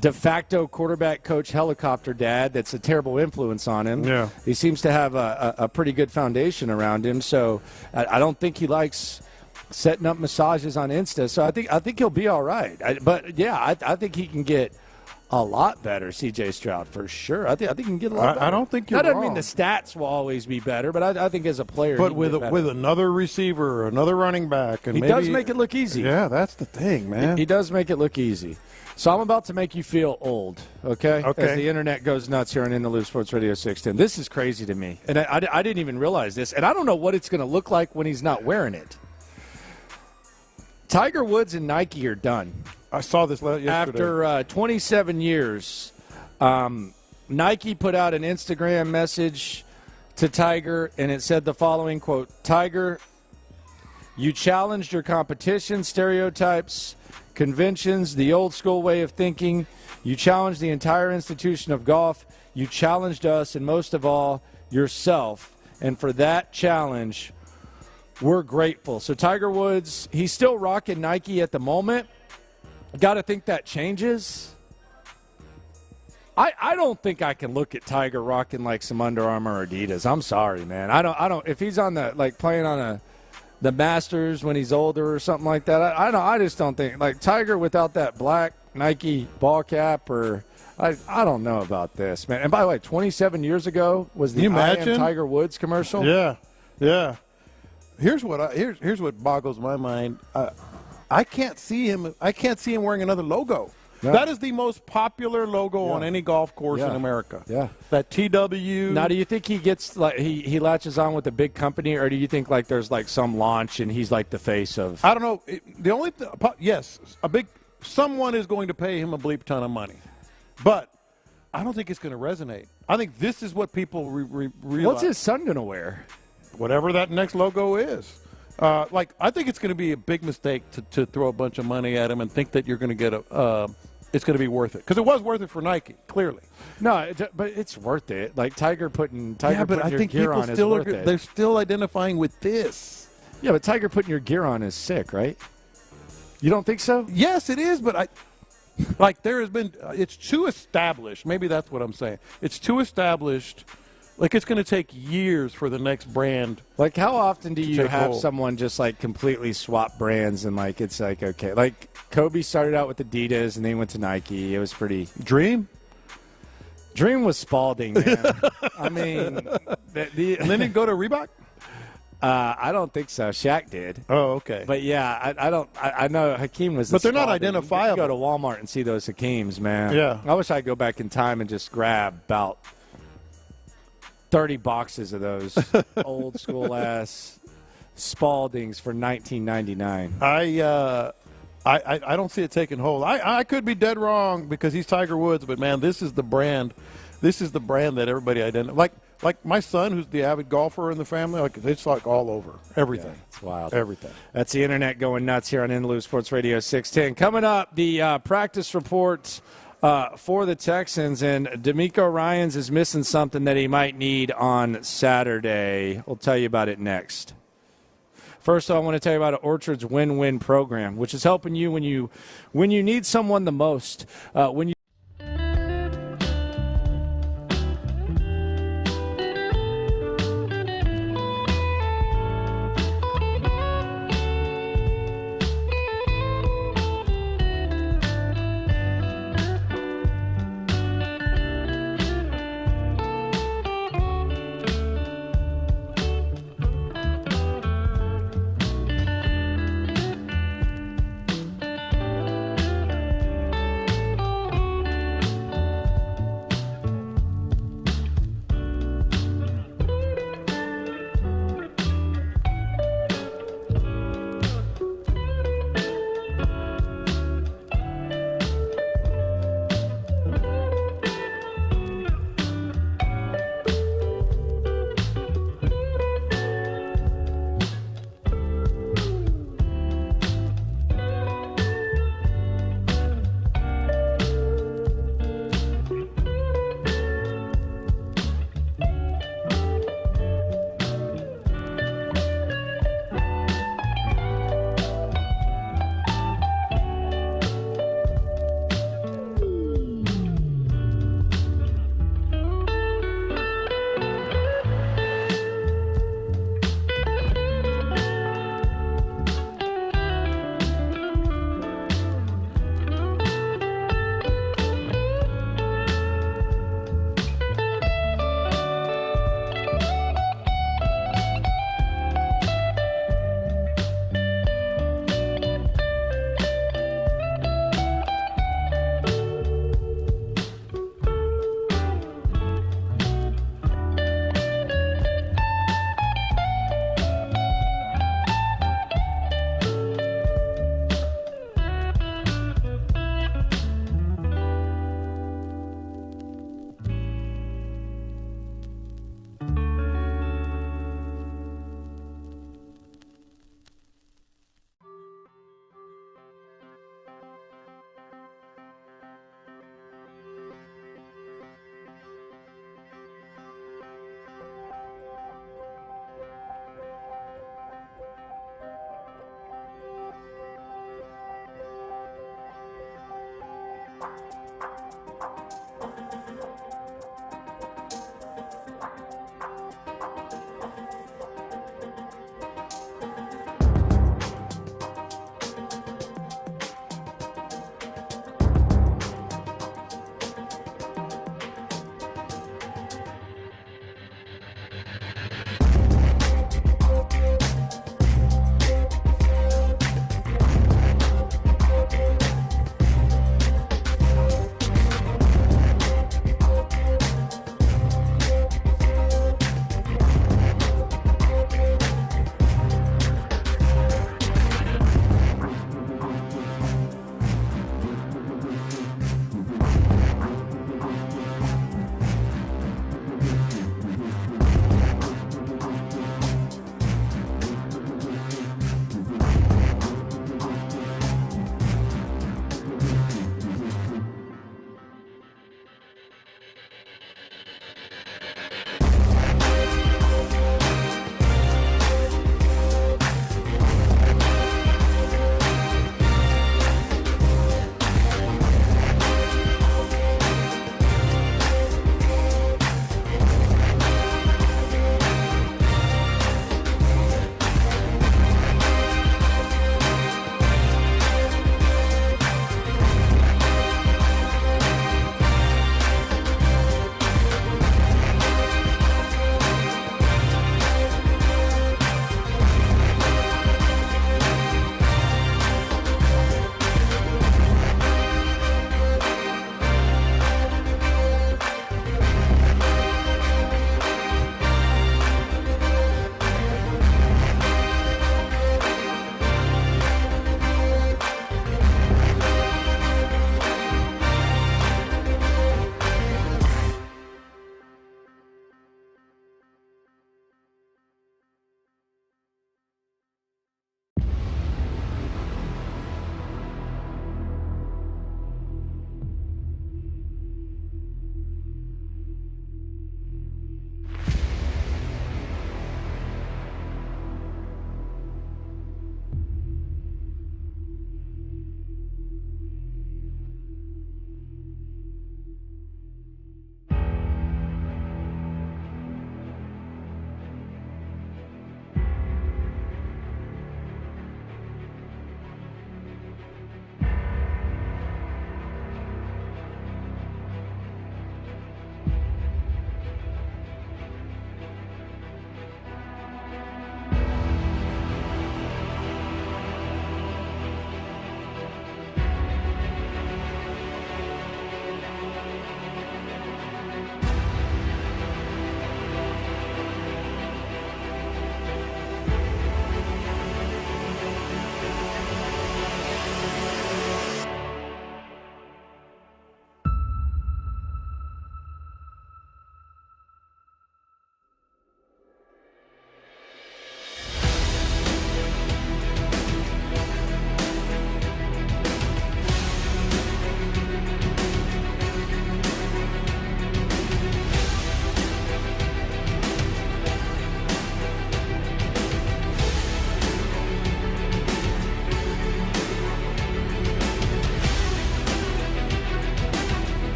de facto quarterback coach helicopter dad that's a terrible influence on him. Yeah. He seems to have a pretty good foundation around him. So I don't think he likes setting up massages on Insta. So I think he'll be all right. I think he can get a lot better, C.J. Stroud, for sure. I think he can get a lot better. I don't think you're wrong. That doesn't wrong. mean the stats will always be better, but I think as a player, but with another receiver, another running back, and he maybe, does make it look easy. Yeah, that's the thing, man. He does make it look easy. So I'm about to make you feel old, okay? Okay. As the internet goes nuts here on In the Loop Sports Radio 610. This is crazy to me, and I didn't even realize this, and I don't know what it's going to look like when he's not wearing it. Tiger Woods and Nike are done. I saw this yesterday. After 27 years, Nike put out an Instagram message to Tiger, and it said the following, quote, "Tiger, you challenged your competition, stereotypes, conventions, the old school way of thinking. You challenged the entire institution of golf. You challenged us, and most of all, yourself. And for that challenge, we're grateful." So Tiger Woods, he's still rocking Nike at the moment. Got to think that changes. I don't think I can look at Tiger rocking like some Under Armour or Adidas. I'm sorry, man. I don't. If he's on playing on the Masters when he's older or something like that, I just don't think like Tiger without that black Nike ball cap or I don't know about this, man. And by the way, 27 years ago was the I Am Tiger Woods commercial. Yeah. Here's what boggles my mind. I can't see him wearing another logo. No. That is the most popular logo on any golf course in America. Yeah. That TW. Now, do you think he gets like he latches on with a big company, or do you think like there's like some launch and he's like the face of? I don't know. The only yes, someone is going to pay him a bleep ton of money, but I don't think it's going to resonate. I think this is what people realize. What's his son going to wear? Whatever that next logo is. I think it's going to be a big mistake to throw a bunch of money at him and think that you're going to get it's going to be worth it. Because it was worth it for Nike, clearly. No, but it's worth it. Like Tiger putting I your think gear people on is worth it. They're still identifying with this. Yeah, but Tiger putting your gear on is sick, right? You don't think so? Yes, it is, but there has been it's too established. Maybe that's what I'm saying. It's too established. Like, it's going to take years for the next brand. Like, how often do you have hold. someone just, like, completely swap brands and, like, it's like, okay. Like, Kobe started out with Adidas and then he went to Nike. It was pretty. Dream was Spalding, man. I mean. And then he'd go to Reebok? I don't think so. Shaq did. Oh, okay. But yeah, I know Hakeem was. But they're not identifiable. identifiable. You go to Walmart and see those Hakeems, man. Yeah. I wish I'd go back in time and just grab about 30 boxes of those old school ass Spaldings for $19.99. I don't see it taking hold. I could be dead wrong because he's Tiger Woods, but man, this is the brand. This is the brand that everybody identifies. Like my son, who's the avid golfer in the family, it's like all over everything. Yeah, it's wild. Everything. That's the internet going nuts here on In Sports Radio 610. Coming up, the practice reports for the Texans, and DeMeco Ryans is missing something that he might need on Saturday. We'll tell you about it next. First, I want to tell you about Orchard's win-win program, which is helping you when you need someone the most. When you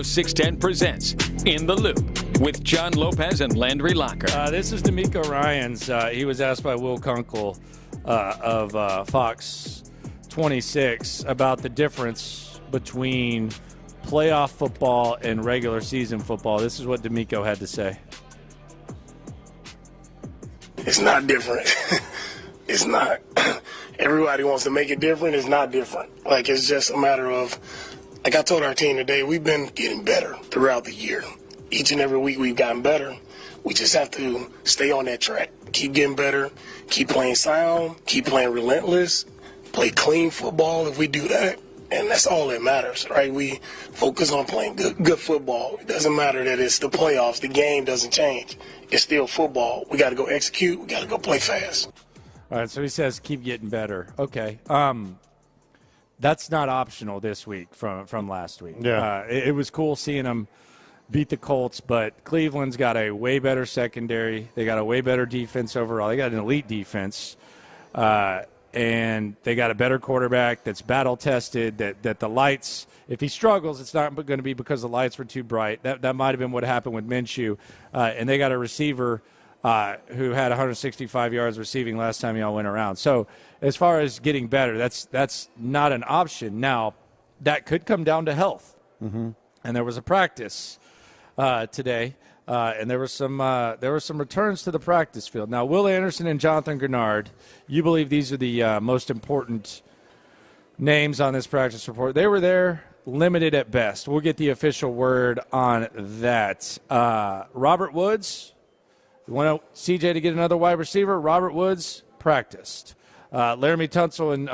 610 presents In the Loop with John Lopez and Landry Locker. This is DeMeco Ryans. He was asked by Will Kunkel of Fox 26 about the difference between playoff football and regular season football. This is what DeMeco had to say. It's not different. It's not. Everybody wants to make it different. It's not different. Like, it's just a matter of, like I told our team today, we've been getting better throughout the year. Each and every week we've gotten better. We just have to stay on that track. Keep getting better. Keep playing sound. Keep playing relentless. Play clean football if we do that. And that's all that matters, right? We focus on playing good football. It doesn't matter that it's the playoffs. The game doesn't change. It's still football. We got to go execute. We got to go play fast. All right, so he says keep getting better. Okay. That's not optional this week from last week. Yeah. It was cool seeing them beat the Colts, but Cleveland's got a way better secondary. They got a way better defense overall. They got an elite defense. And they got a better quarterback that's battle-tested, that the lights, if he struggles, it's not going to be because the lights were too bright. That might have been what happened with Minshew. And they got a receiver who had 165 yards receiving last time y'all went around. So as far as getting better, that's not an option. Now, that could come down to health. Mm-hmm. And there was a practice today. And there were some returns to the practice field. Now, Will Anderson and Jonathan Grenard, you believe these are the most important names on this practice report. They were there, limited at best. We'll get the official word on that. Robert Woods, you want CJ to get another wide receiver? Robert Woods practiced. Laramie Tunsil and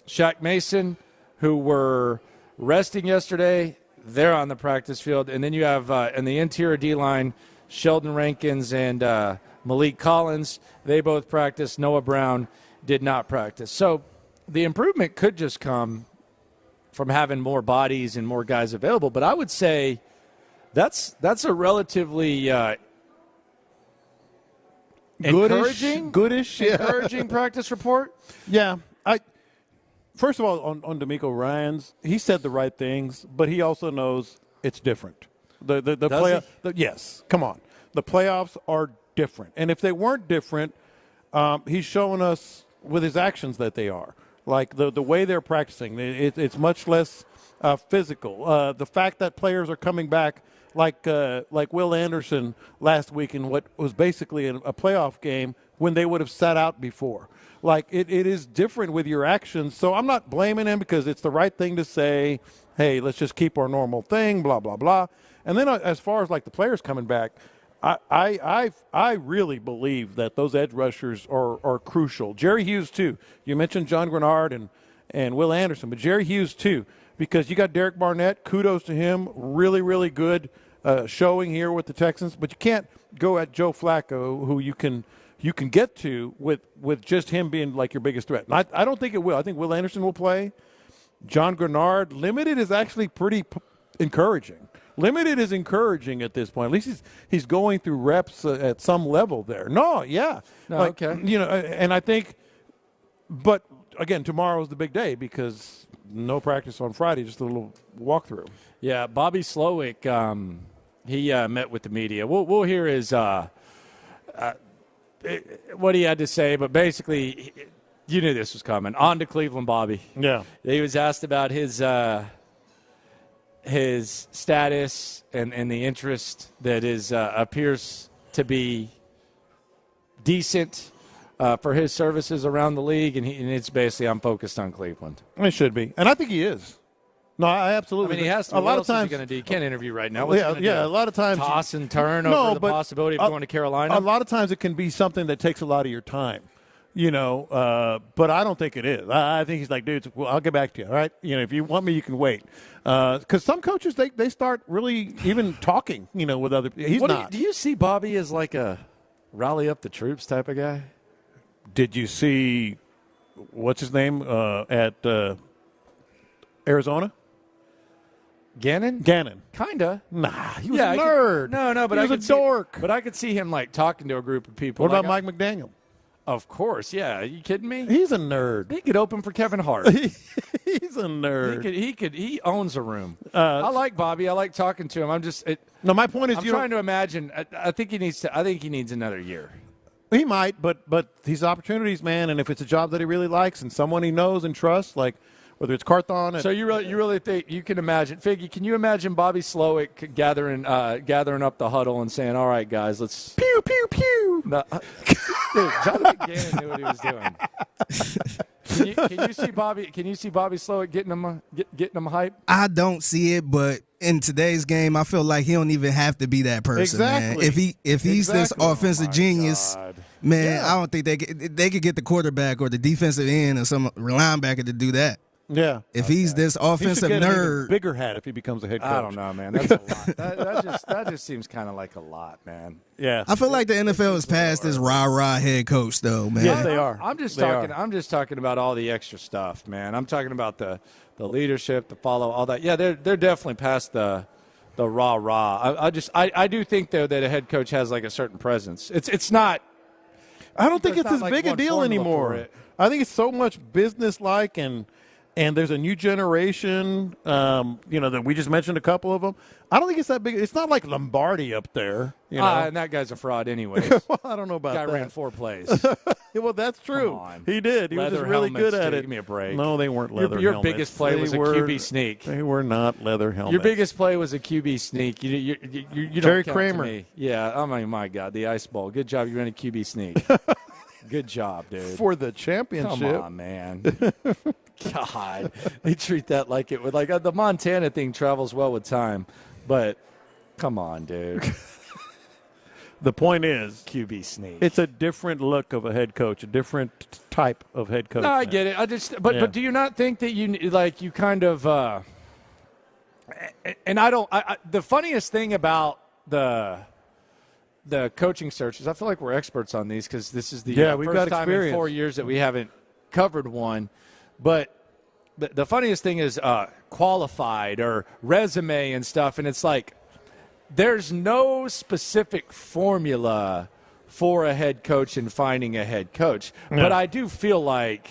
Shaq Mason, who were resting yesterday, they're on the practice field. And then you have in the interior D-line, Sheldon Rankins and Malik Collins. They both practiced. Noah Brown did not practice. So the improvement could just come from having more bodies and more guys available. But I would say that's a relatively encouraging practice report. Yeah. First of all, on DeMeco Ryans, he said the right things, but he also knows it's different. Yes, come on. The playoffs are different. And if they weren't different, he's showing us with his actions that they are. Like the way they're practicing, it's much less physical. The fact that players are coming back like Will Anderson last week in what was basically a playoff game when they would have sat out before. Like, it is different with your actions. So I'm not blaming him because it's the right thing to say, hey, let's just keep our normal thing, blah, blah, blah. And then as far as, like, the players coming back, I really believe that those edge rushers are crucial. Jerry Hughes, too. You mentioned John Grenard and Will Anderson, but Jerry Hughes, too, because you got Derek Barnett. Kudos to him. Really, really good showing here with the Texans. But you can't go at Joe Flacco, who you can get to with just him being like your biggest threat. And I don't think it will. I think Will Anderson will play. John Grenard, limited is actually pretty encouraging. Limited is encouraging at this point. At least he's going through reps at some level there. Okay. And I think, but again, tomorrow is the big day because no practice on Friday, just a little walkthrough. Yeah, Bobby Slowick, he met with the media. We'll hear his what he had to say, but basically, you knew this was coming. On to Cleveland, Bobby. Yeah. He was asked about his status and the interest that appears to be decent for his services around the league, and it's basically, I'm focused on Cleveland. It should be, and I think he is. No, I absolutely. I mean, he has to. A lot of times, he going to do? You can't interview right now. What's he gonna do? A lot of times, toss and turn over the possibility of going to Carolina. A lot of times, it can be something that takes a lot of your time. But I don't think it is. I think he's like, dude, well, I'll get back to you. All right, if you want me, you can wait. Because some coaches they start really even talking, with other. He's not. Do you see Bobby as like a rally up the troops type of guy? Did you see what's his name at Arizona? Gannon? Kinda. Nah, he was a nerd. But he was a dork. But I could see him like talking to a group of people. What about Mike McDaniel? Of course, yeah. Are you kidding me? He's a nerd. He could open for Kevin Hart. He's a nerd. He owns a room. I like Bobby. I like talking to him. No, my point is, I'm trying to imagine. I think he needs another year. He might, but these opportunities, man. And if it's a job that he really likes and someone he knows and trusts, like whether it's Carthon. So you really think you can imagine, Figgy? Can you imagine Bobby Slowick gathering up the huddle and saying, "All right, guys, let's pew pew pew." No, dude, Jonathan Gannon knew what he was doing. Can you see Bobby? Can you see Bobby Slowick getting him hype? I don't see it, but in today's game, I feel like he don't even have to be that person. Exactly. Man. If he's this offensive genius, man, Yeah. I don't think they could get the quarterback or the defensive end or some linebacker to do that. Yeah. If he's this offensive he should get an even nerd, bigger hat if he becomes a head coach. I don't know, man. That's a lot. That just seems kind of like a lot, man. Yeah. I feel like the NFL has passed this rah-rah head coach, though, man. Yes, they are. I'm just talking about all the extra stuff, man. I'm talking about the leadership, the follow, all that. Yeah, they're definitely past the rah-rah. I do think though that a head coach has like a certain presence. It's not. I don't think it's as like big a one deal formula anymore. for it. I think it's so much business-like and there's a new generation, that we just mentioned a couple of them. I don't think it's that big. It's not like Lombardi up there. And that guy's a fraud anyways. Well, I don't know about Guy that. ran 4 plays. Well, that's true. Come on. He did. He was just really good at it. Give me a break. No, they weren't leather Your helmets. biggest play was a QB sneak. They were not leather helmets. Your biggest play was a QB sneak. You Jerry don't count Kramer. To me. Yeah. Oh my God, the Ice Bowl. Good job. You ran a QB sneak. Good job, dude. For the championship. Come on, man. God, they treat that like it would. Like the Montana thing travels well with time, but come on, dude. The point is, QB sneak. It's a different look of a head coach, a different type of head coach. No, I get it. But do you not think that you kind of and I don't. The funniest thing about the coaching searches, I feel like we're experts on these because this is the we've first got time experience. in 4 years that we haven't covered one. But the funniest thing is qualified or resume and stuff, and it's like there's no specific formula for a head coach and finding a head coach. Yeah. But I do feel like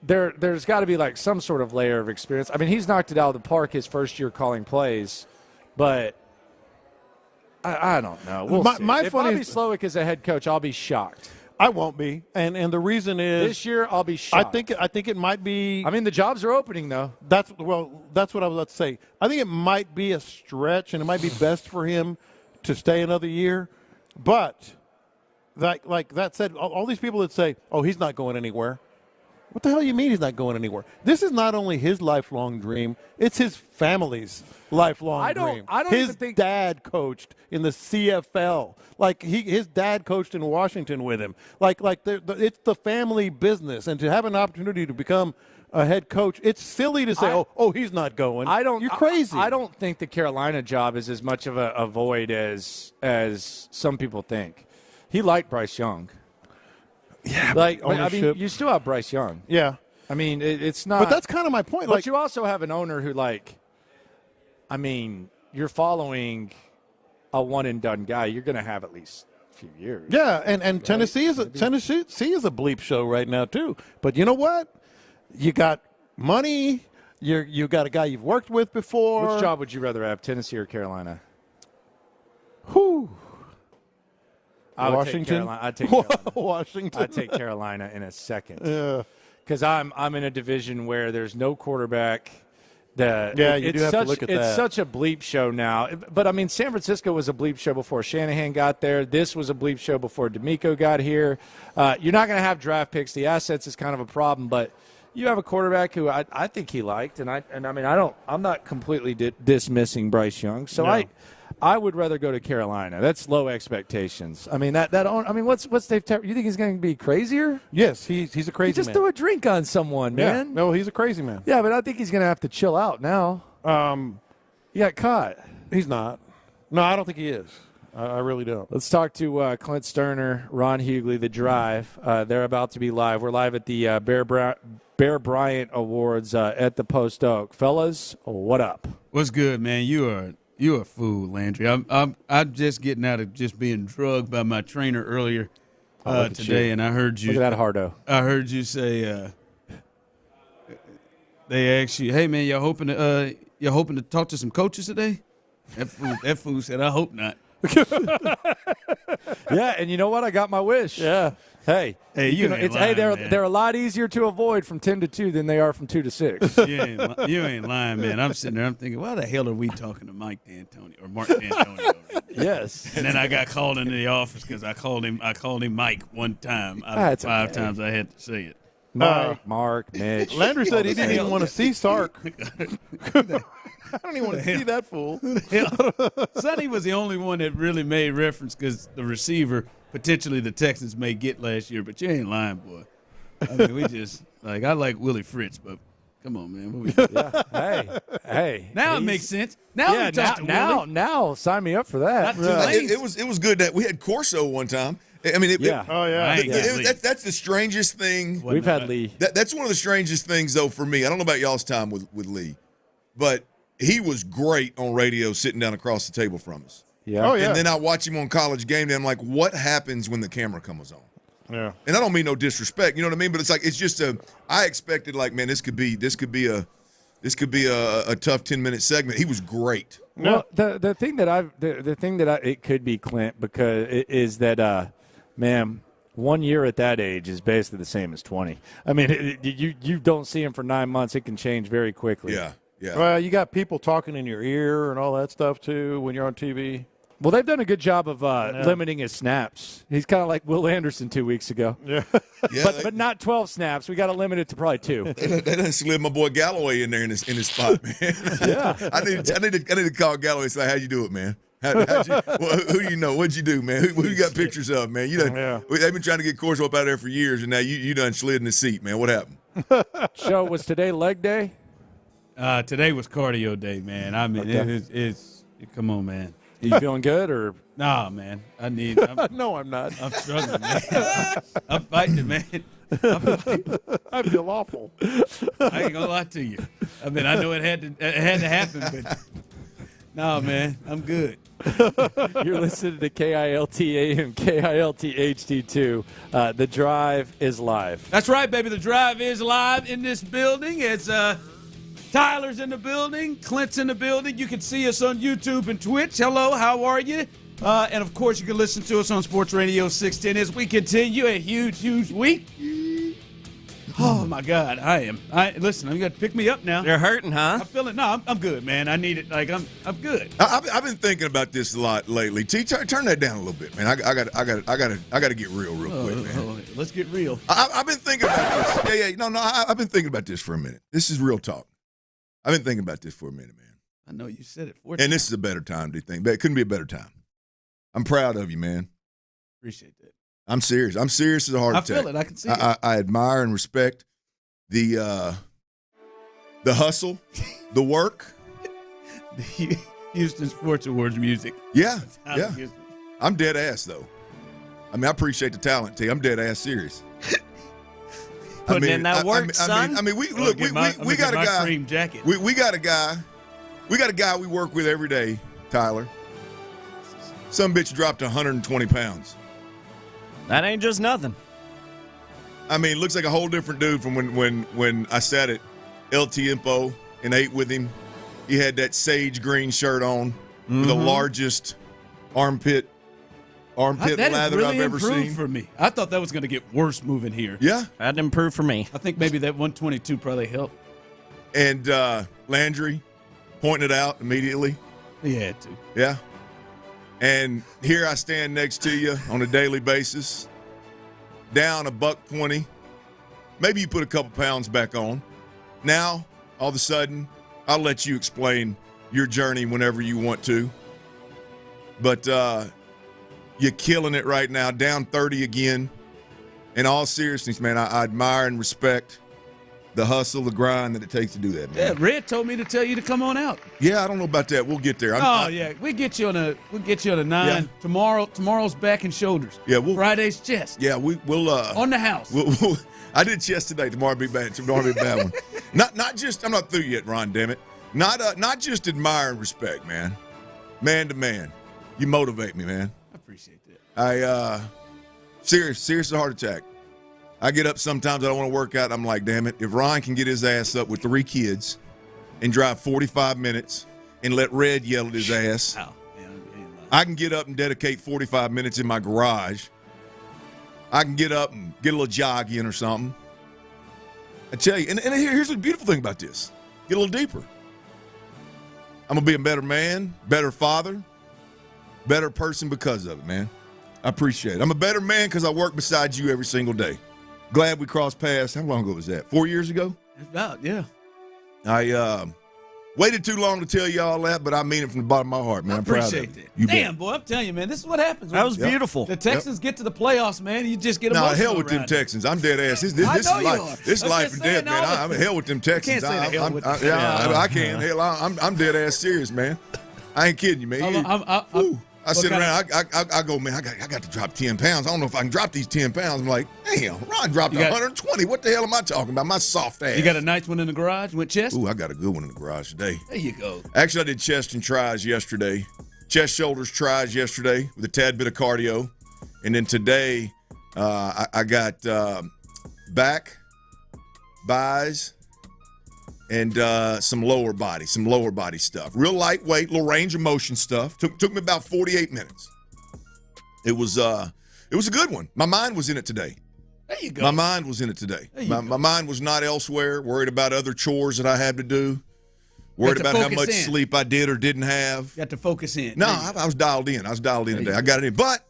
there's got to be like some sort of layer of experience. I mean, he's knocked it out of the park his first year calling plays, but I don't know. We'll see. If Bobby Slowick is a head coach, I'll be shocked. I won't be, and the reason is this year I'll be shocked. I think it might be. I mean, the jobs are opening though. That's what I was about to say. I think it might be a stretch, and it might be best for him to stay another year. But like that said, all these people that say, "Oh, he's not going anywhere." What the hell do you mean he's not going anywhere? This is not only his lifelong dream; it's his family's lifelong dream. I don't his even think dad coached in the CFL. Like his dad coached in Washington with him. It's the family business, and to have an opportunity to become a head coach, it's silly to say, "Oh, he's not going." You're crazy. I don't think the Carolina job is as much of a void as some people think. He liked Bryce Young. Yeah, I mean, you still have Bryce Young. Yeah, I mean, it's not. But that's kind of my point. But you also have an owner who, you're following a one-and-done guy. You're going to have at least a few years. Yeah, and right? Tennessee is a bleep show right now too. But you know what? You got money. You got a guy you've worked with before. Which job would you rather have, Tennessee or Carolina? Washington. I'd take Carolina. Washington. I'd take Carolina in a second. Yeah. Because I'm in a division where there's no quarterback. You do have to look at that. It's such a bleep show now. But, I mean, San Francisco was a bleep show before Shanahan got there. This was a bleep show before DeMeco got here. You're not going to have draft picks. The assets is kind of a problem, but you have a quarterback who I think he liked, I'm not completely dismissing Bryce Young. So no. I would rather go to Carolina. That's low expectations. I mean what's Dave Tepper? You think he's going to be crazier? Yes, he's a crazy man. He just threw a drink on someone, man. Yeah. No, he's a crazy man. Yeah, but I think he's going to have to chill out now. He got caught. He's not. No, I don't think he is. I really don't. Let's talk to Clint Stoerner, Ron Hughley, The Drive. They're about to be live. We're live at the Bear Bryant Awards at the Post Oak. Fellas, what up? What's good, man? You're a fool, Landry. I'm just getting out of just being drugged by my trainer earlier. today, and I heard you. Look at that hardo. I heard you say they asked you, "Hey man, y'all hoping to talk to some coaches today?" That fool said, "I hope not." Yeah, and you know what? I got my wish. Yeah. Hey, they're a lot easier to avoid from 10 to 2 than they are from 2 to 6. You ain't lying, man. I'm sitting there, I'm thinking, why the hell are we talking to Mike D'Antoni or Mark D'Antoni? Yes. And then I got called into the office because I called him Mike one time. That's five times I had to say it. Mark, Mitch. Landry said he didn't even want to see Sark. I don't even want to see that fool. Sonny was the only one that really made reference because the receiver potentially the Texans may get last year, but you ain't lying, boy. I mean, we just I like Willie Fritz, but come on, man. What we doing? Hey. Now it makes sense. Now now sign me up for that. It was good that we had Corso one time. I mean, that's the strangest thing. We've had Lee. That's one of the strangest things, though, for me. I don't know about y'all's time with Lee, but he was great on radio sitting down across the table from us. Yeah. Oh, yeah. And then I watch him on College Game Day. I'm like, what happens when the camera comes on? Yeah. And I don't mean no disrespect, you know what I mean? But it's like I expected man, this could be a tough 10-minute segment. He was great. Well, the thing that it could be, Clint, because it is that man, 1 year at that age is basically the same as 20. I mean, you don't see him for 9 months. It can change very quickly. Yeah. Yeah. Well, you got people talking in your ear and all that stuff, too, when you're on TV. Well, they've done a good job of limiting his snaps. He's kind of like Will Anderson 2 weeks ago. Yeah. But not 12 snaps. We got to limit it to probably 2. They done slid my boy Galloway in there in his spot, man. Yeah. I need to call Galloway and say, how'd you do it, man? Who do you know? What'd you do, man? Who you got pictures of, man? They've been trying to get Corso up out of there for years, and now you done slid in the seat, man. What happened? So was today leg day? Today was cardio day, man. I mean, it's come on, man. Are you feeling good or? Nah, man. No, I'm not. I'm struggling, man. I'm fighting, man. I feel awful. I ain't gonna lie to you. I mean, I know it had to happen, but no, man, I'm good. You're listening to KILT AM, KILT HD2. The Drive is live. That's right, baby. The Drive is live in this building. It's Tyler's in the building. Clint's in the building. You can see us on YouTube and Twitch. Hello, how are you? And, of course, you can listen to us on Sports Radio 610 as we continue a huge, huge week. Oh, my God. Listen, you got to pick me up now. You're hurting, huh? I'm feeling, I'm good, man. I need it. I'm good. I've been thinking about this a lot lately. T, turn that down a little bit, man. I got to get real quick, man. Let's get real. I've been thinking about this. I've been thinking about this for a minute. This is real talk. I've been thinking about this for a minute, man. I know you said it. And this is a better time, do you think? But it couldn't be a better time. I'm proud of you, man. Appreciate that. I'm serious. I'm serious as a heart attack. I feel it. I can see it. I admire and respect the hustle, the work. The Houston Sports Awards music. Yeah. I'm dead ass, though. I mean, I appreciate the talent, T. I'm dead ass serious. Putting in that work, son. We got a guy. Cream jacket. We got a guy. We got a guy we work with every day, Tyler. Some bitch dropped 120 pounds. That ain't just nothing. I mean, looks like a whole different dude from when I sat at LT Info and ate with him. He had that sage green shirt on with the largest armpit lather really I've ever seen. For me, I thought that was going to get worse moving here. Yeah, that improved for me. I think maybe that 122 probably helped. And Landry pointing it out immediately. He had to. Yeah. And here I stand next to you on a daily basis, down $120. Maybe you put a couple pounds back on. Now, all of a sudden, I'll let you explain your journey whenever you want to. But you're killing it right now, down 30 again. In all seriousness, man, I admire and respect the hustle, the grind that it takes to do that, man. Yeah, Red told me to tell you to come on out. Yeah, I don't know about that. We'll get there. We'll get you on a 9 Yeah. tomorrow's back and shoulders. Yeah, Friday's chest. Yeah, we'll on the house. I did chest today. Tomorrow will be bad. Tomorrow will be a bad one. Not just. I'm not through yet, Ron. Damn it. Not just admire and respect, man. Man to man, you motivate me, man. I appreciate that. Serious heart attack. I get up sometimes, I don't want to work out. I'm like, damn it, if Ryan can get his ass up with 3 kids and drive 45 minutes and let Red yell at his ass, I can get up and dedicate 45 minutes in my garage. I can get up and get a little jog in or something. I tell you, and here's the beautiful thing about this. Get a little deeper. I'm going to be a better man, better father, better person because of it, man. I appreciate it. I'm a better man because I work beside you every single day. Glad we crossed paths. How long ago was that? 4 years ago? About, yeah. I waited too long to tell you all that, but I mean it from the bottom of my heart, man. I'm proud of Appreciate you. it. You Damn, bet. boy, I'm telling you, man, this is what happens. That was beautiful. The Texans get to the playoffs, man. You just get emotional. Nah, hell with them around Texans. I'm dead ass. This is life. This is life and death, man. I'm hell with them Texans. Can't say the hell with them. I can. Hell, I'm dead ass serious, man. I ain't kidding you, man. I sit around. I go, man. I got to drop 10 pounds. I don't know if I can drop these 10 pounds. I'm like, damn, Ron dropped 120. What the hell am I talking about? My soft ass. You got a nice one in the garage with chest? Ooh, I got a good one in the garage today. There you go. Actually, I did chest and tries yesterday. Chest, shoulders, tries yesterday with a tad bit of cardio. And then today, I got back, buys, and some lower body stuff. Real lightweight, little range of motion stuff. Took me about 48 minutes. It was a good one. My mind was in it today. There you go. My mind was in it today. My mind was not elsewhere, worried about other chores that I had to do, worried about how much sleep I did or didn't have. Got to focus in. No, I was dialed in. I was dialed in today. I got it in. But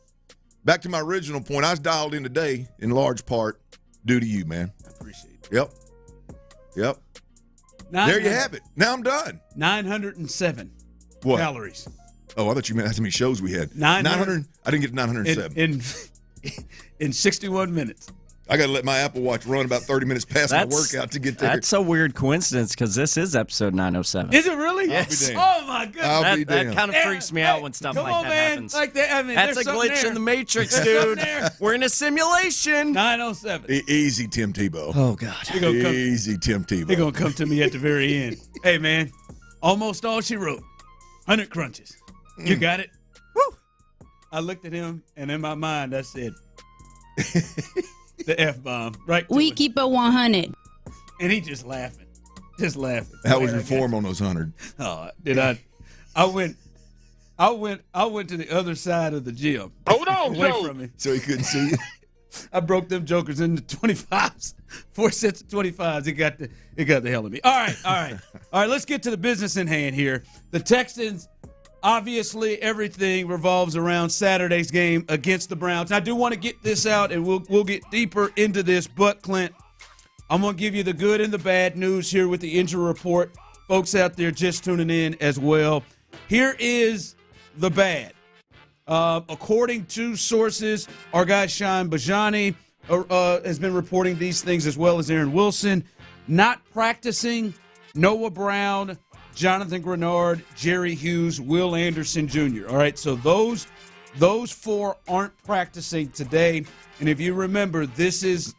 back to my original point, I was dialed in today in large part due to you, man. I appreciate it. Yep. There you have it. Now I'm done. 907 what? calories. Oh, I thought you meant how many shows we had. 900. I didn't get to 907. In 61 minutes. I got to let my Apple Watch run about 30 minutes past my workout to get there. That's a weird coincidence because this is episode 907. Is it really? Yes. Oh, my goodness. That kind of freaks me out when stuff like that happens. Like that, I mean, that's a glitch in the Matrix, dude. We're in a simulation. 907. Easy, Tim Tebow. Oh, God. Easy, Tim Tebow. They're going to come to me at the very end. Hey, man, almost all she wrote. 100 crunches. You got it? Woo! I looked at him, and in my mind, I said, the F-bomb. Right. We keep it 100. And he just laughing. Just laughing. How was your form on those 100? Oh, did I? I went to the other side of the gym. Hold on, away Joe. from me. So he couldn't see you? I broke them jokers into 25s. 4 sets of 25s. It got the hell of me. All right. Let's get to the business in hand here. The Texans, obviously, everything revolves around Saturday's game against the Browns. I do want to get this out, and we'll get deeper into this. But, Clint, I'm going to give you the good and the bad news here with the injury report. Folks out there just tuning in as well. Here is the bad. According to sources, our guy Sean Bajani has been reporting these things as well as Aaron Wilson. Not practicing, Noah Brown, Jonathan Grenard, Jerry Hughes, Will Anderson Jr. All right, so those 4 aren't practicing today. And if you remember, this is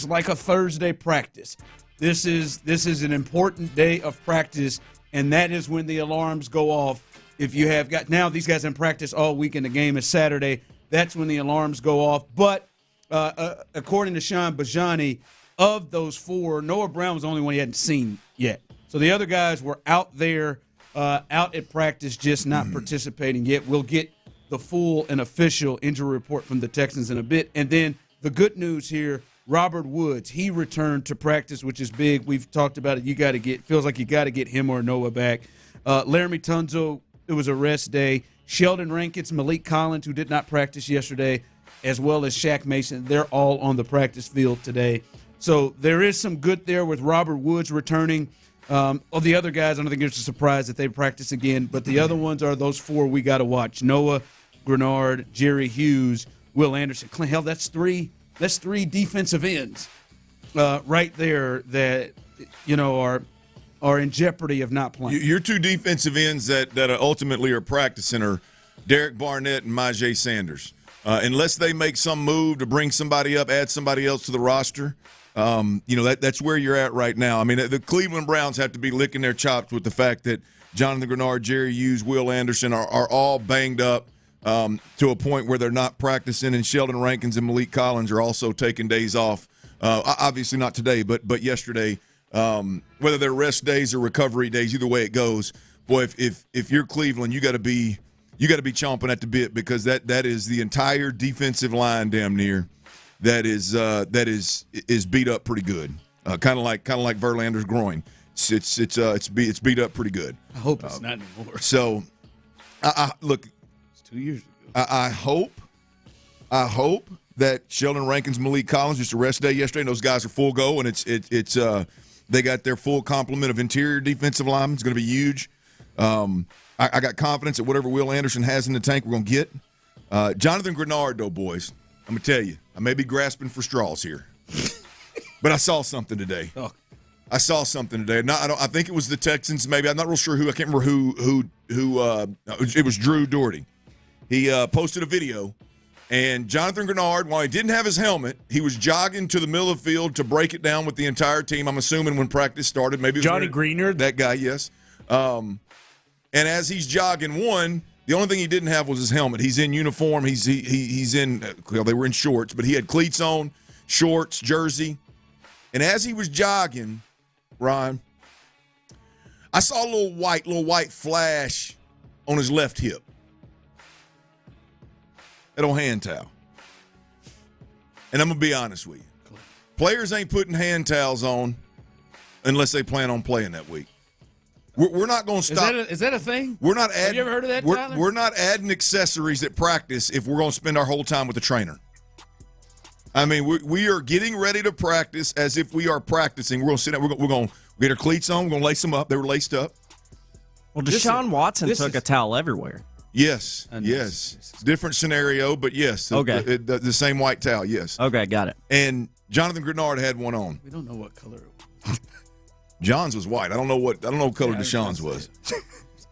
like a Thursday practice. This is an important day of practice, and that is when the alarms go off. If you have got now, these guys in practice all week, and the game is Saturday. That's when the alarms go off. But according to Sean Bajani, of those 4, Noah Brown was the only one he hadn't seen yet. So the other guys were out there, out at practice, just not participating yet. We'll get the full and official injury report from the Texans in a bit. And then the good news here, Robert Woods, he returned to practice, which is big. We've talked about it. Feels like you got to get him or Noah back. Laramie Tunzel, it was a rest day. Sheldon Rankins, Malik Collins, who did not practice yesterday, as well as Shaq Mason, they're all on the practice field today. So there is some good there with Robert Woods returning. Of the other guys, I don't think it's a surprise that they practice again, but the other ones are those 4 we got to watch. Noah, Grenard, Jerry Hughes, Will Anderson. Clint, hell, that's three defensive ends right there that, are in jeopardy of not playing. Your 2 defensive ends that ultimately are practicing are Derek Barnett and Myjai Sanders. Unless they make some move to bring somebody up, add somebody else to the roster, that's where you're at right now. I mean, the Cleveland Browns have to be licking their chops with the fact that Jonathan Grenard, Jerry Hughes, Will Anderson are all banged up. to a point where they're not practicing, and Sheldon Rankins and Malik Collins are also taking days off. Obviously not today, but yesterday. Whether they're rest days or recovery days, either way it goes. Boy, if you're Cleveland, you got to be chomping at the bit, because that is the entire defensive line damn near that is beat up pretty good. Kind of like Verlander's groin. It's beat up pretty good. I hope it's not anymore. So, look. It's 2 years ago. I hope that Sheldon Rankins, Malik Collins, just a rest day yesterday, and those guys are full go, and it's they got their full complement of interior defensive linemen. It's going to be huge. I got confidence that whatever Will Anderson has in the tank, we're going to get. Jonathan Grenard, though, boys, I'm going to tell you, I may be grasping for straws here, but I saw something today. Oh. I saw something today. I think it was the Texans. Maybe I'm not real sure who. I can't remember who. It was Drew Doherty. He posted a video, and Jonathan Grenard, while he didn't have his helmet, he was jogging to the middle of the field to break it down with the entire team. I'm assuming when practice started, maybe it was Johnny Greenard, that guy. Yes. And as he's jogging, the only thing he didn't have was his helmet. He's in uniform. He's in. Well, they were in shorts, but he had cleats on, shorts, jersey, and as he was jogging, Ryan, I saw a little white flash on his left hip. That old hand towel. And I'm going to be honest with you. Players ain't putting hand towels on unless they plan on playing that week. We're not going to stop. Is that a thing? We're not adding, have you ever heard of that, Tyler? We're not adding accessories at practice if we're going to spend our whole time with the trainer. I mean, we are getting ready to practice as if we are practicing. We're going to sit down. We're going to get our cleats on. We're going to lace them up. They were laced up. Well, Deshaun Watson took a towel everywhere. Yes, yes. Different scenario, but yes. Okay. The same white towel, yes. Okay, got it. And Jonathan Grenard had one on. We don't know what color it was. John's was white. I don't know what color Deshaun's was.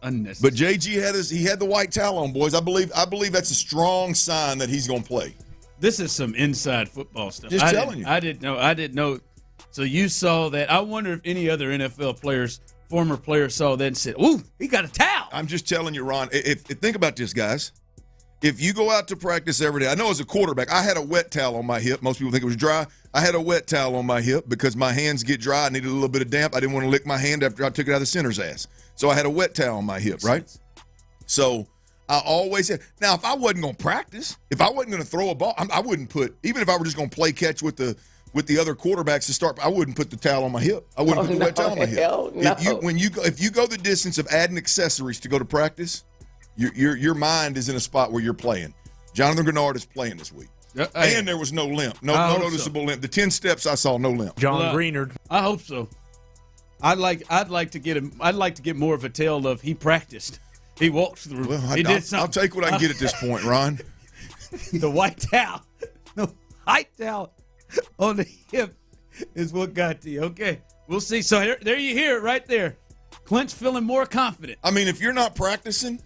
Unnecessary. But JG had the white towel on, boys. I believe that's a strong sign that he's going to play. This is some inside football stuff. Just telling you. I didn't know. So you saw that. I wonder if any other NFL players, former players, saw that and said, "Ooh, he got a towel." I'm just telling you, Ron. If think about this, guys. If you go out to practice every day, I know as a quarterback, I had a wet towel on my hip. Most people think it was dry. I had a wet towel on my hip because my hands get dry. I needed a little bit of damp. I didn't want to lick my hand after I took it out of the center's ass. So I had a wet towel on my hip, right? So I always said, now, if I wasn't going to practice, if I wasn't going to throw a ball, I wouldn't put, even if I were just going to play catch with the other quarterbacks to start, I wouldn't put the towel on my hip. I wouldn't put the wet towel on my hip. No. If you go the distance of adding accessories to go to practice, your mind is in a spot where you're playing. Jonathan Grenard is playing this week. And there was no limp. No noticeable limp. The 10 steps I saw, no limp. John Greenard. I hope so. I'd like to get more of a tale of he practiced. He walked through. Well, he did something. I'll take what I can get at this point, Ron. The white towel. The white towel on the hip is what got to you. Okay. We'll see. So there you hear it right there. Clint's feeling more confident. I mean, if you're not practicing,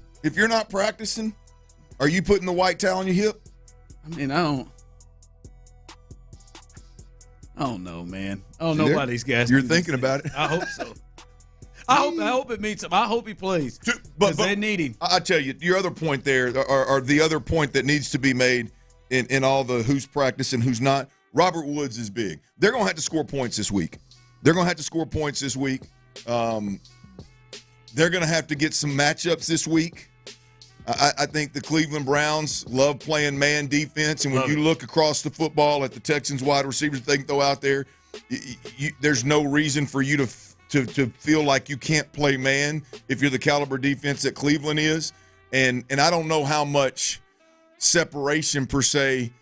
are you putting the white towel on your hip? I mean, I don't know, man. I don't know why these guys. You're thinking about it. I hope so. I hope it means something. I hope he plays because they need him. I tell you, your other point there, or the other point that needs to be made in all the who's practicing, who's not. Robert Woods is big. They're going to have to score points this week. They're going to have to get some matchups this week. I think the Cleveland Browns love playing man defense, and when you look across the football at the Texans wide receivers they can throw out there, there's no reason for you to feel like you can't play man if you're the caliber defense that Cleveland is. And I don't know how much separation per se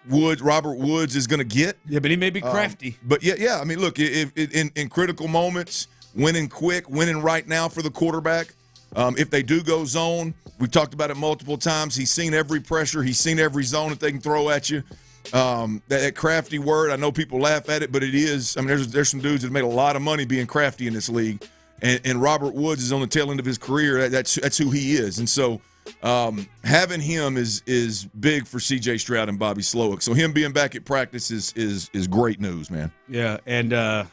Robert Woods is going to get. Yeah, but he may be crafty. But yeah. I mean, look, if in critical moments, winning quick, winning right now for the quarterback. If they do go zone, we've talked about it multiple times. He's seen every pressure. He's seen every zone that they can throw at you. That crafty word, I know people laugh at it, but it is. I mean, there's some dudes that made a lot of money being crafty in this league, and Robert Woods is on the tail end of his career. That's who he is, and so having him is big for C.J. Stroud and Bobby Slowick. So him being back at practice is great news, man. Yeah, and that's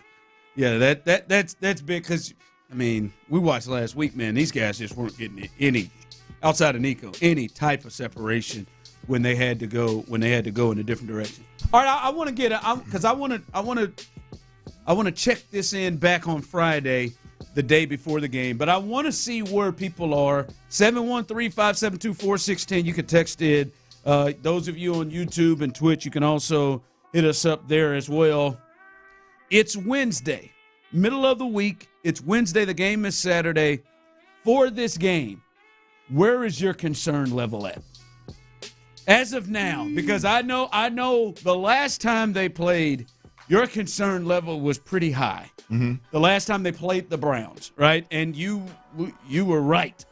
big because. I mean, we watched last week, man. These guys just weren't getting any outside of Nico, any type of separation when they had to go in a different direction. All right, I want to get because I want to check this in back on Friday, the day before the game, but I want to see where people are. 713-572-4610. You can text in. Those of you on YouTube and Twitch, you can also hit us up there as well. It's Wednesday, middle of the week. It's Wednesday. The game is Saturday. For this game, where is your concern level at? As of now, because I know the last time they played, your concern level was pretty high. Mm-hmm. The last time they played the Browns, right? And you were right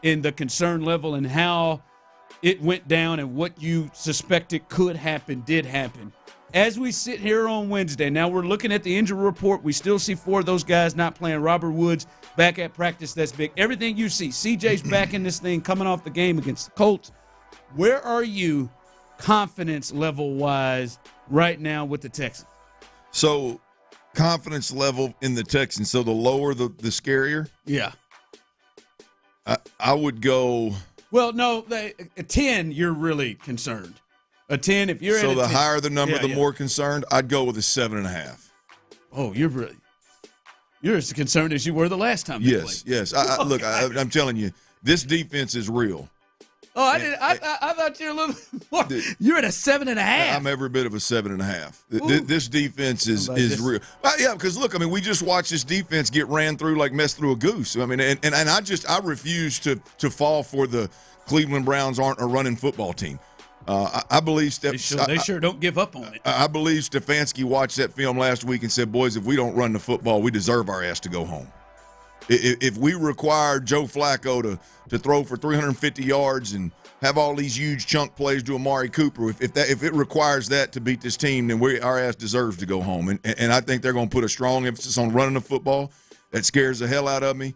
in the concern level and how it went down and what you suspected could happen did happen. As we sit here on Wednesday, now we're looking at the injury report. We still see 4 of those guys not playing. Robert Woods back at practice. That's big. Everything you see, CJ's back in this thing coming off the game against the Colts. Where are you confidence level-wise right now with the Texans? So confidence level in the Texans, so the lower the scarier? Yeah. I would go – well, no, a 10, you're really concerned. A 10, if you're so at a 10. So the higher the number, the more concerned. I'd go with a 7.5. Oh, you're as concerned as you were the last time. Yes. Look, I'm telling you, this defense is real. Oh, I thought you were a little more. You're at a 7.5. I'm every bit of a 7.5. This defense is real. Yeah, because look, I mean, we just watched this defense get ran through like mess through a goose. I mean, and I refuse to fall for the Cleveland Browns aren't a running football team. I believe they sure don't give up on it. I believe Stefanski watched that film last week and said, boys, if we don't run the football, we deserve our ass to go home. If we require Joe Flacco to throw for 350 yards and have all these huge chunk plays to Amari Cooper, if it requires that to beat this team, then our ass deserves to go home. And I think they're going to put a strong emphasis on running the football. That scares the hell out of me.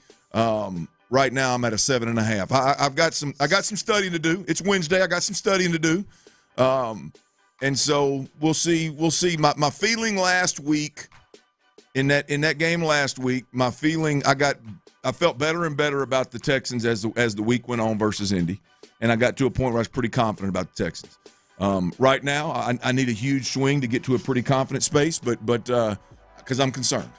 Right now, I'm at a 7.5. I got some studying to do. It's Wednesday. I got some studying to do, and so we'll see. My feeling last week in that game last week, my feeling I felt better and better about the Texans as the week went on versus Indy, and I got to a point where I was pretty confident about the Texans. Right now, I need a huge swing to get to a pretty confident space, but because I'm concerned.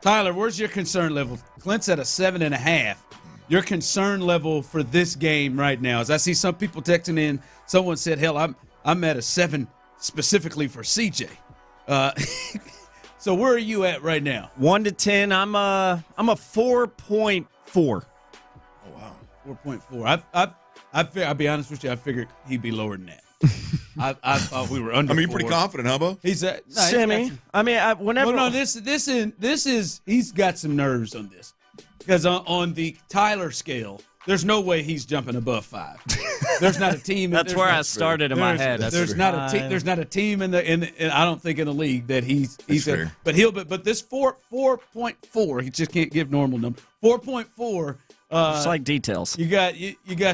Tyler, where's your concern level? Clint's at a 7.5. Your concern level for this game right now, as I see some people texting in, someone said, hell, I'm at a 7 specifically for CJ. So where are you at right now? 1 to 10, I'm a 4.4. Oh wow, 4.4. I'll be honest with you, I figured he'd be lower than that. I thought we were under. I mean, you're pretty confident, huh, Bo? He's at semi. I mean, whenever. Well, no, this is he's got some nerves on this because on the Tyler scale, there's no way he's jumping above 5. There's not a team. That's where I started in my head. There's not a team. There's not a team in I don't think in the league that he's fair. But but this 4.4, he just can't give normal number. 4.4. It's like details. You got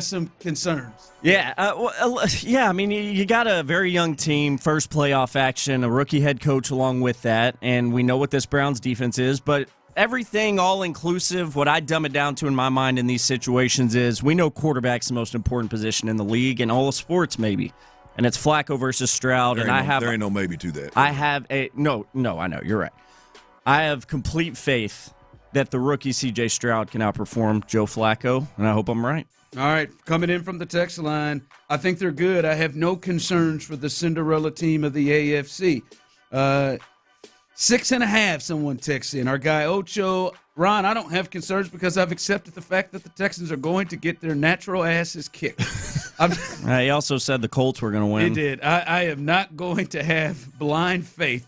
some concerns. Yeah, I mean, you got a very young team, first playoff action, a rookie head coach along with that, and we know what this Browns defense is. But everything all inclusive, what I dumb it down to in my mind in these situations is we know quarterback's the most important position in the league and all of sports maybe, and it's Flacco versus Stroud. There ain't no maybe to that. I have no. I know you're right. I have complete faith that the rookie C.J. Stroud can outperform Joe Flacco, and I hope I'm right. All right, coming in from the text line, I think they're good. I have no concerns for the Cinderella team of the AFC. 6.5, someone texts in. Our guy Ocho, Ron, I don't have concerns because I've accepted the fact that the Texans are going to get their natural asses kicked. He also said the Colts were going to win. He did. I am not going to have blind faith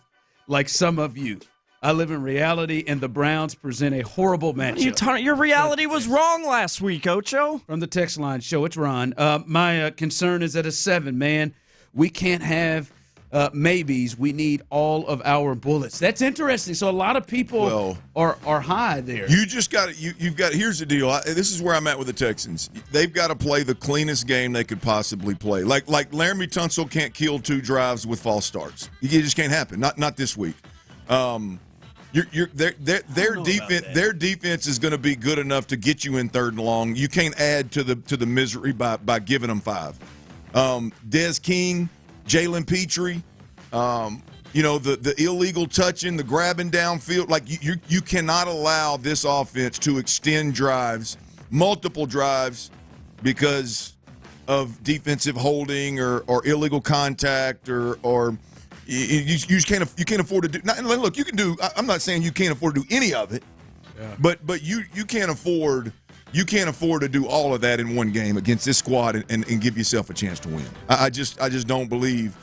like some of you. I live in reality, and the Browns present a horrible matchup. Your reality was wrong last week, Ocho. From the text line, show it's Ron. My concern is at a 7, man. We can't have maybes. We need all of our bullets. That's interesting. So a lot of people are high there. You just got you've got. Here's the deal. This is where I'm at with the Texans. They've got to play the cleanest game they could possibly play. Like Laramie Tunsil can't kill 2 drives with false starts. It just can't happen. Not this week. Their defense is going to be good enough to get you in 3rd and long. You can't add to the misery by giving them 5. Des King, Jalen Petrie, the illegal touching, the grabbing downfield. Like you cannot allow this offense to extend drives, multiple drives, because of defensive holding or illegal contact or you just can't afford to do. Look, you can do. I'm not saying you can't afford to do any of it, but you can't afford to do all of that in one game against this squad and give yourself a chance to win. I just don't believe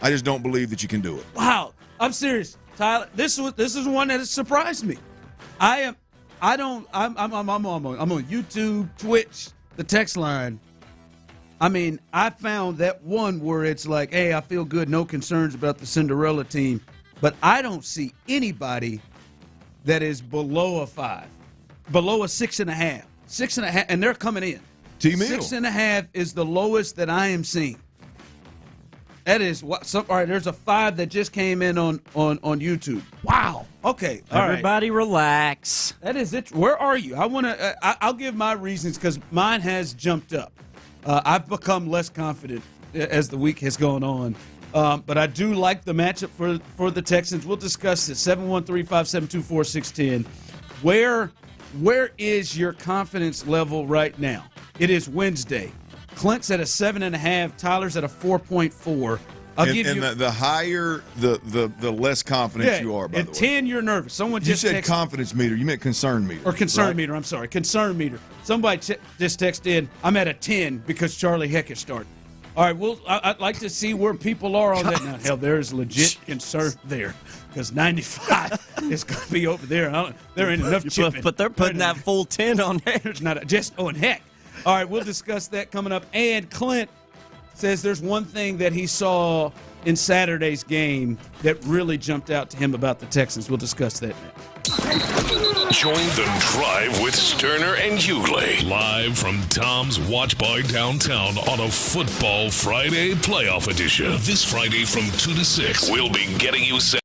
that you can do it. Wow, I'm serious, Tyler. This is one that has surprised me. I'm on YouTube, Twitch, the text line. I mean, I found that one where it's like, hey, I feel good, no concerns about the Cinderella team. But I don't see anybody that is below a 5, below a 6.5. 6.5, and they're coming in. T-Mill. 6.5 is the lowest that I am seeing. That is what. All right, there's a 5 that just came in on YouTube. Wow. Okay. All Everybody relax. That is it. Where are you? I want to. I'll give my reasons because mine has jumped up. I've become less confident as the week has gone on. But I do like the matchup for the Texans. We'll discuss it. 713-572-4610. Where is your confidence level right now? It is Wednesday. Clint's at a 7.5. Tyler's at a 4.4. The higher, the less confident you are, by the way. At 10, you're nervous. Someone just said confidence meter. You meant concern meter. Or concern meter. I'm sorry. Concern meter. Somebody just texted in, I'm at a 10 because Charlie Heck is starting. All right, well, I'd like to see where people are on that. Now, hell, there's legit concern there because 95 is going to be over there. There ain't enough chipping. But they're putting that full 10 on there. And heck. All right, we'll discuss that coming up. And Clint says there's one thing that he saw in Saturday's game that really jumped out to him about the Texans. We'll discuss that now. Join the drive with Stoerner and Hughley. Live from Tom's Watch Bar downtown on a Football Friday playoff edition. This Friday from 2 to 6, we'll be getting you set.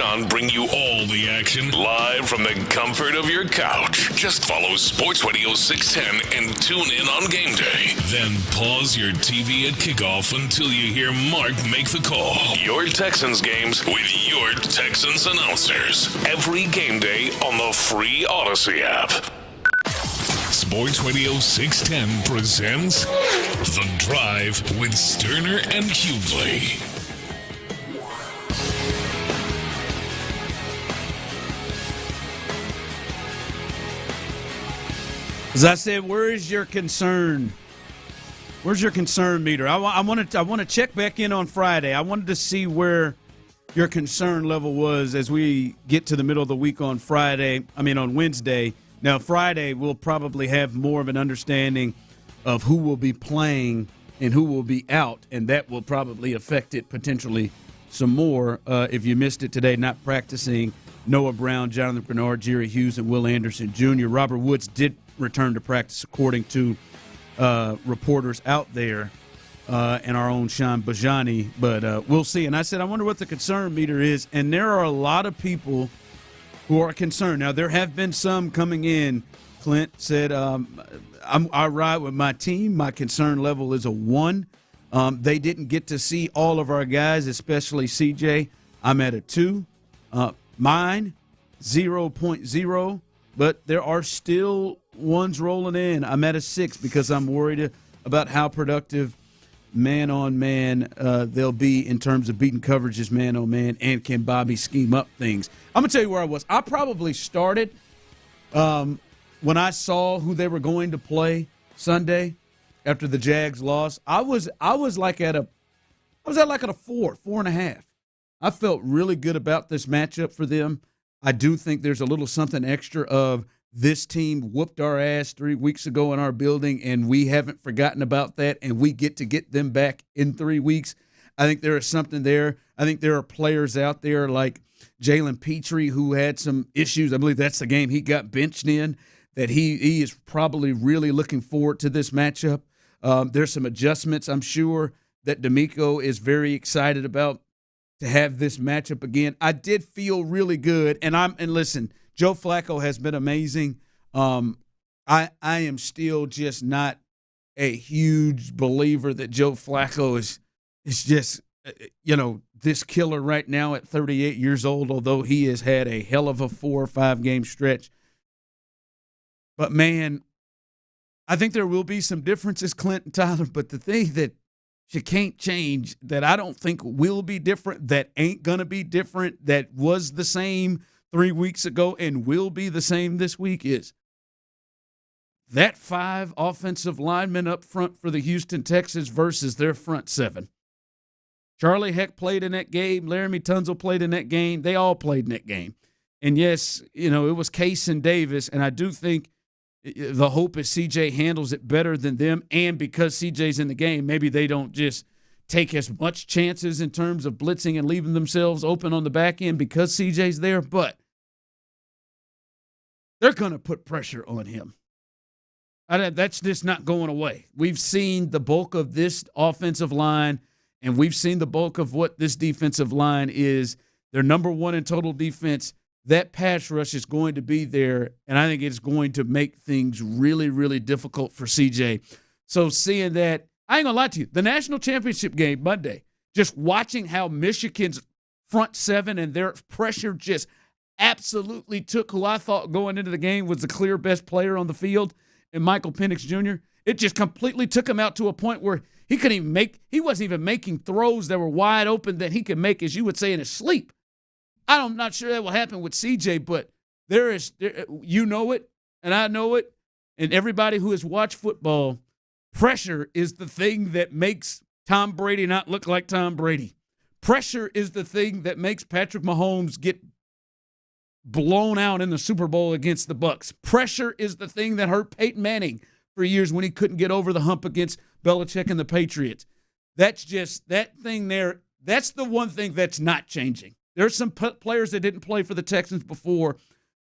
John bring you all the action live from the comfort of your couch. Just follow Sports Radio 610 and tune in on game day. Then pause your TV at kickoff until you hear Mark make the call. Your Texans games with your Texans announcers. Every game day on the free Odyssey app. Sports Radio 610 presents The Drive with Stoerner and Hughley. As I said, where is your concern? Where's your concern meter? I want to check back in on Friday. I wanted to see where your concern level was as we get to the middle of the week on Wednesday. Now, Friday, we'll probably have more of an understanding of who will be playing and who will be out, and that will probably affect it potentially some more. If you missed it today, not practicing, Noah Brown, Jonathan Bernard, Jerry Hughes, and Will Anderson Jr. Robert Woods did return to practice, according to reporters out there and our own Sean Bajani, but we'll see. And I said, I wonder what the concern meter is, and there are a lot of people who are concerned. Now, there have been some coming in. Clint said, I ride with my team. My concern level is a 1. They didn't get to see all of our guys, especially CJ. I'm at a 2. Mine, 0.0, but there are still ones rolling in. I'm at a 6 because I'm worried about how productive man-on-man they'll be in terms of beating coverages man-on-man, and can Bobby scheme up things. I'm going to tell you where I was. I probably started when I saw who they were going to play Sunday after the Jags lost. I was like at a 4.5. I felt really good about this matchup for them. I do think there's a little something extra of this team whooped our ass 3 weeks ago in our building, and we haven't forgotten about that, and we get to get them back in 3 weeks. I think there is something there. I think there are players out there like Jalen Petrie who had some issues. I believe that's the game he got benched in, that he is probably really looking forward to this matchup. There's some adjustments, I'm sure, that DeMeco is very excited about to have this matchup again. I did feel really good, and listen, Joe Flacco has been amazing. I am still just not a huge believer that Joe Flacco is just, this killer right now at 38 years old, although he has had a hell of a 4 or 5 game stretch. But, man, I think there will be some differences, Clint and Tyler, but the thing that you can't change, that I don't think will be different, that ain't going to be different, that was the same 3 weeks ago and will be the same this week, is that 5 offensive linemen up front for the Houston Texans versus their front 7. Charlie Heck played in that game. Laramie Tunzel played in that game. They all played in that game. And, yes, it was Case and Davis, and I do think the hope is CJ handles it better than them, and because CJ's in the game, maybe they don't just take as much chances in terms of blitzing and leaving themselves open on the back end because CJ's there, but they're going to put pressure on him. That's just not going away. We've seen the bulk of this offensive line, and we've seen the bulk of what this defensive line is. They're number 1 in total defense. That pass rush is going to be there, and I think it's going to make things really, really difficult for CJ. So seeing that, I ain't going to lie to you, the national championship game Monday, just watching how Michigan's front 7 and their pressure just absolutely took who I thought going into the game was the clear best player on the field, and Michael Penix Jr., it just completely took him out to a point where he wasn't even making throws that were wide open that he could make, as you would say, in his sleep. I'm not sure that will happen with CJ, but you know it, and I know it, and everybody who has watched football, pressure is the thing that makes Tom Brady not look like Tom Brady. Pressure is the thing that makes Patrick Mahomes get blown out in the Super Bowl against the Bucs. Pressure is the thing that hurt Peyton Manning for years when he couldn't get over the hump against Belichick and the Patriots. That's just that thing there. That's the one thing that's not changing. There's some players that didn't play for the Texans before,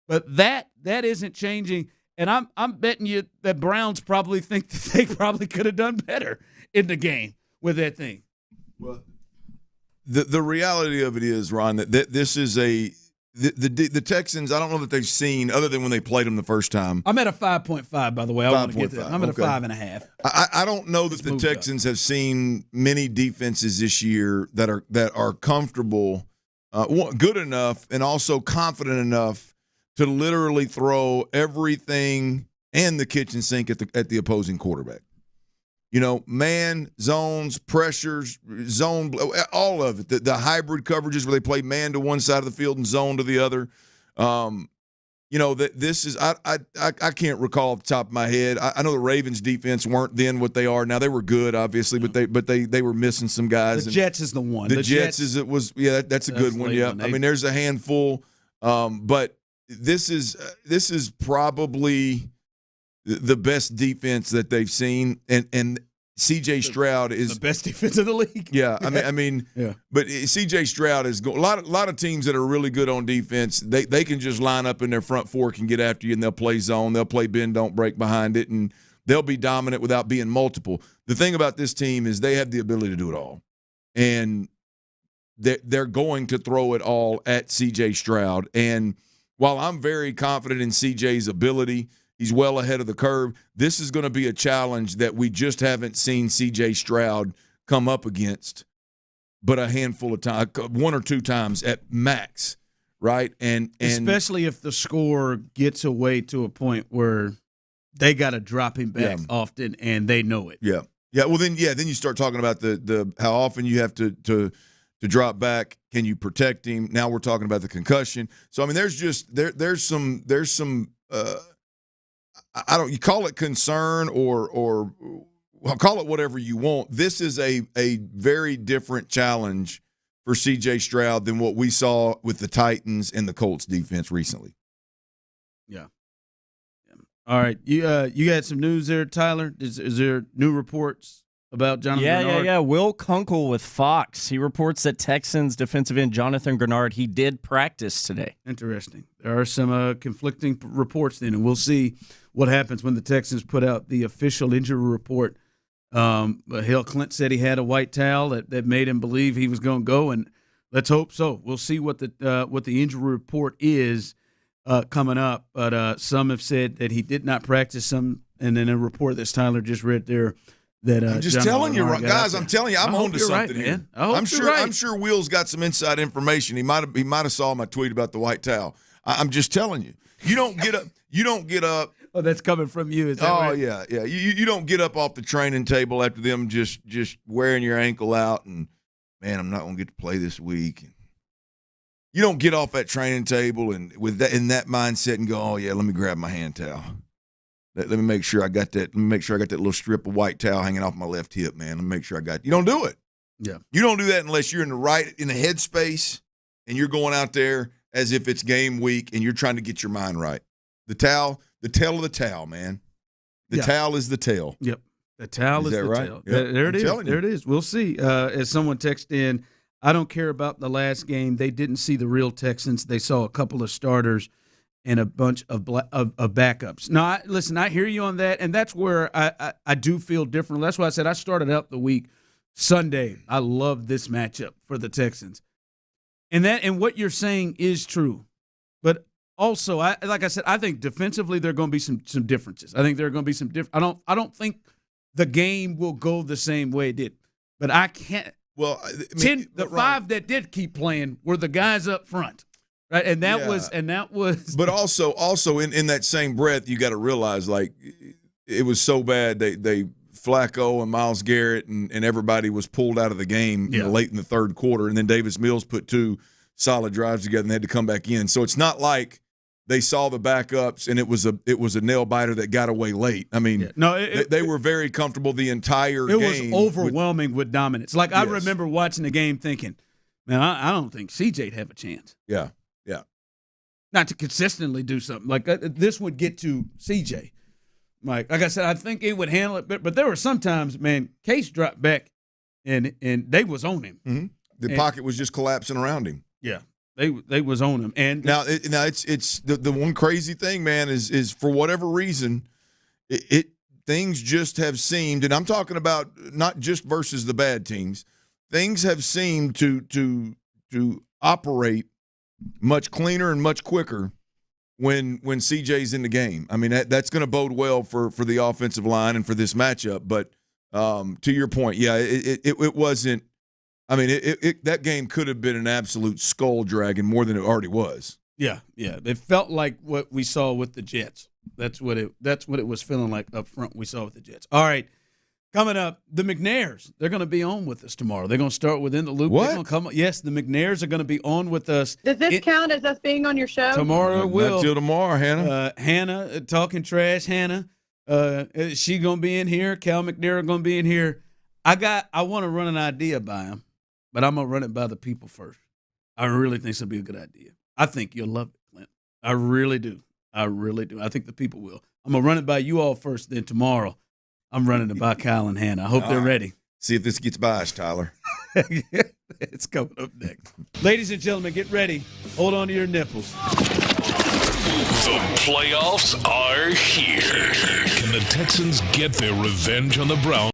but that isn't changing. And I'm betting you that Browns probably think that they probably could have done better in the game with that thing. Well, The reality of it is, Ron, that this is the Texans. I don't know that they've seen other than when they played them the first time. I'm at a 5.5, by the way. I want to get that. I'm at a 5.5. I don't know that the Texans have seen many defenses this year that are comfortable, good enough, and also confident enough to literally throw everything and the kitchen sink at the opposing quarterback. You know, man, zones, pressures, zone, all of it. The hybrid coverages where they play man to one side of the field and zone to the other. You know, that this is I can't recall off the top of my head. I know the Ravens defense weren't then what they are now. They were good, obviously, but they were missing some guys. The Jets is the one. The Jets is it was that's a good one. Yeah, I mean there's a handful, but this is probably the best defense that they've seen, and C.J. Stroud is the best defense in the league. Yeah, I mean, yeah. But C.J. Stroud is a lot of teams that are really good on defense. They can just line up in their front fork and get after you, and they'll play zone. They'll play bend, don't break behind it, and they'll be dominant without being multiple. The thing about this team is they have the ability to do it all, and they're going to throw it all at C.J. Stroud. And while I'm very confident in C.J.'s ability, he's well ahead of the curve. This is going to be a challenge that we just haven't seen C.J. Stroud come up against, but a handful of times, one or two times at max, right? And especially if the score gets away to a point where they got to drop him back often, and they know it. Yeah. Well, then you start talking about the how often you have to drop back. Can you protect him? Now we're talking about the concussion. So I mean, there's some. You call it concern or call it whatever you want. This is a very different challenge for C.J. Stroud than what we saw with the Titans and the Colts defense recently. Yeah. All right. You had some news there, Tyler. Is there new reports about Jonathan Grenard? Yeah. Will Kunkel with Fox. He reports that Texans defensive end Jonathan Grenard, he did practice today. Interesting. There are some conflicting reports then, and we'll see what happens when the Texans put out the official injury report. Hill Clint said he had a white towel that made him believe he was going to go, and let's hope so. We'll see what the injury report is coming up. But some have said that he did not practice some, and then a report that Tyler just read there. That, I'm just telling you, guys. I'm telling you, I'm on to something here. Man. I'm sure Will's got some inside information. He might have saw my tweet about the white towel. I'm just telling you. You don't get up. You don't get up. Oh, that's coming from you. Is that right? Yeah. You don't get up off the training table after them just wearing your ankle out and, man, I'm not going to get to play this week. You don't get off that training table and with that in that mindset and go, oh yeah, let me grab my hand towel. Let me make sure I got that. Let me make sure I got that little strip of white towel hanging off my left hip, man. Let me make sure I got. You don't do it. Yeah. You don't do that unless you're in the headspace and you're going out there as if it's game week and you're trying to get your mind right. The tail of the towel, man. The towel is the tail. Yep. The towel is the right? tail. Yep. There it is. There it is. We'll see. As someone texted in, I don't care about the last game. They didn't see the real Texans. They saw a couple of starters and a bunch of backups. Now, listen, I hear you on that, and that's where I do feel different. That's why I said I started out the week Sunday. I love this matchup for the Texans. And what you're saying is true. But also, like I said, I think defensively there are going to be some differences. I think there are going to be some different. I don't think the game will go the same way it did. But I can't. Well, the five that did keep playing were the guys up front. Right, and that was. But also in that same breath, you got to realize like it was so bad they Flacco and Myles Garrett and everybody was pulled out of the game late in the third quarter, and then Davis Mills put two solid drives together and they had to come back in. So it's not like they saw the backups and it was a nail biter that got away late. I mean, they were very comfortable the entire game. It was overwhelming with dominance. Like I remember watching the game thinking, man, I don't think CJ'd have a chance. Yeah. Not to consistently do something like this would get to CJ. Like I said, I think he would handle it, but there were sometimes, man, Case dropped back and they was on him. Mm-hmm. The pocket was just collapsing around him. Yeah, they was on him. And now it's the one crazy thing, man, is for whatever reason, things just have seemed, and I'm talking about not just versus the bad teams. things have seemed to operate much cleaner and much quicker when CJ's in the game. I mean, that's going to bode well for the offensive line and for this matchup. But to your point, yeah, it wasn't. I mean, that game could have been an absolute skull dragging more than it already was. Yeah. It felt like what we saw with the Jets. That's what it was feeling like up front we saw with the Jets. All right. Coming up, the McNairs, they're going to be on with us tomorrow. They're going to start within the loop. What? Yes, the McNairs are going to be on with us. Does this count as us being on your show? Tomorrow it will. Until tomorrow, Hannah. Hannah, talking trash, Hannah. She going to be in here. Cal McNair going to be in here. I want to run an idea by him, but I'm going to run it by the people first. I really think it'll be a good idea. I think you'll love it, Clint. I really do. I think the people will. I'm going to run it by you all first, then tomorrow I'm running it by Kyle and Hannah. I hope they're ready. See if this gets by us, Tyler. It's coming up next. Ladies and gentlemen, get ready. Hold on to your nipples. The playoffs are here. Can the Texans get their revenge on the Browns?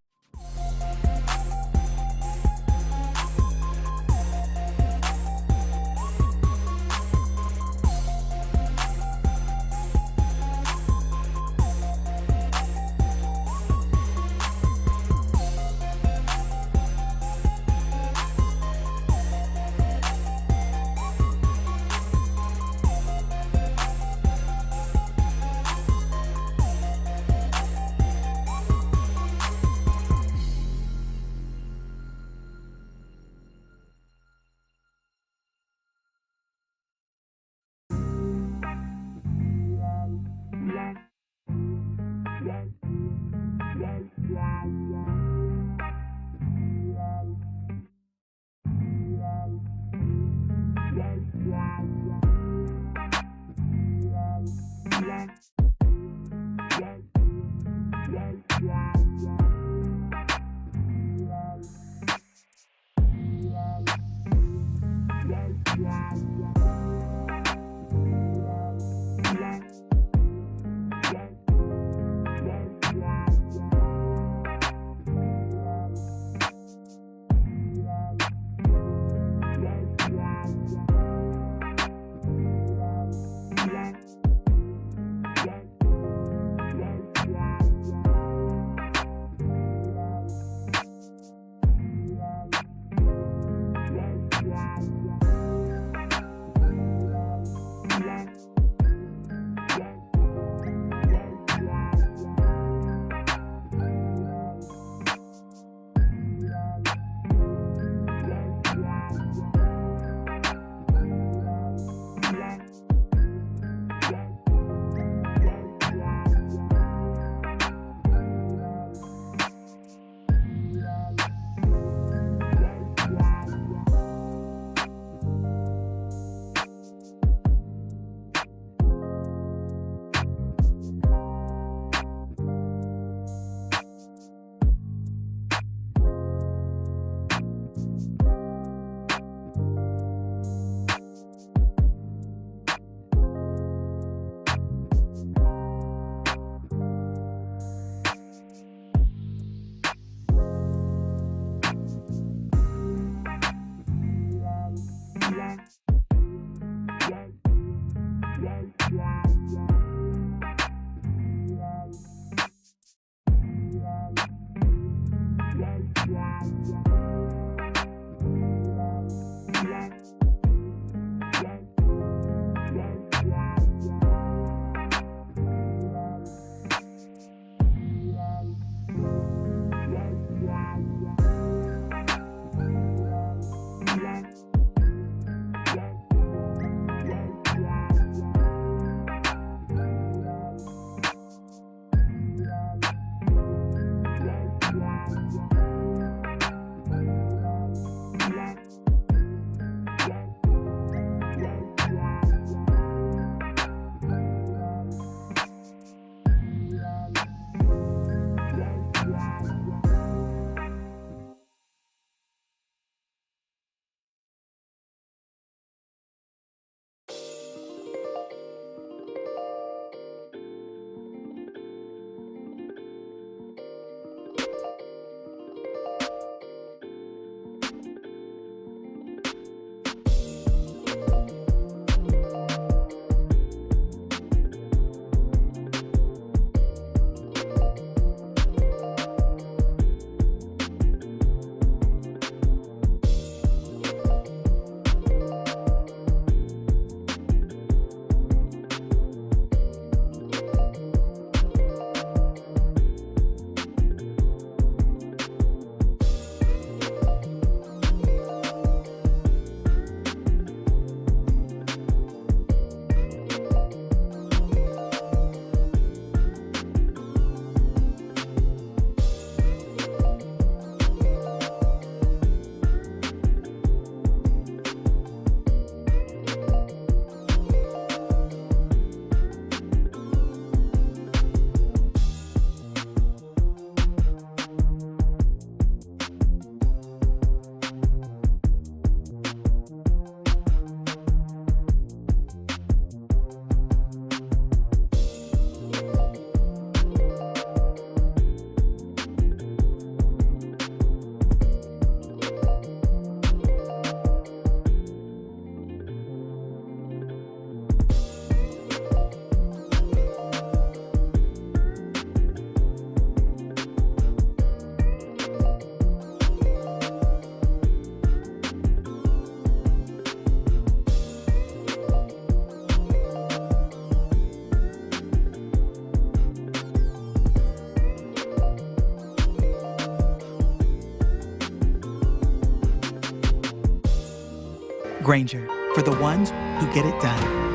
Grainger, for the ones who get it done.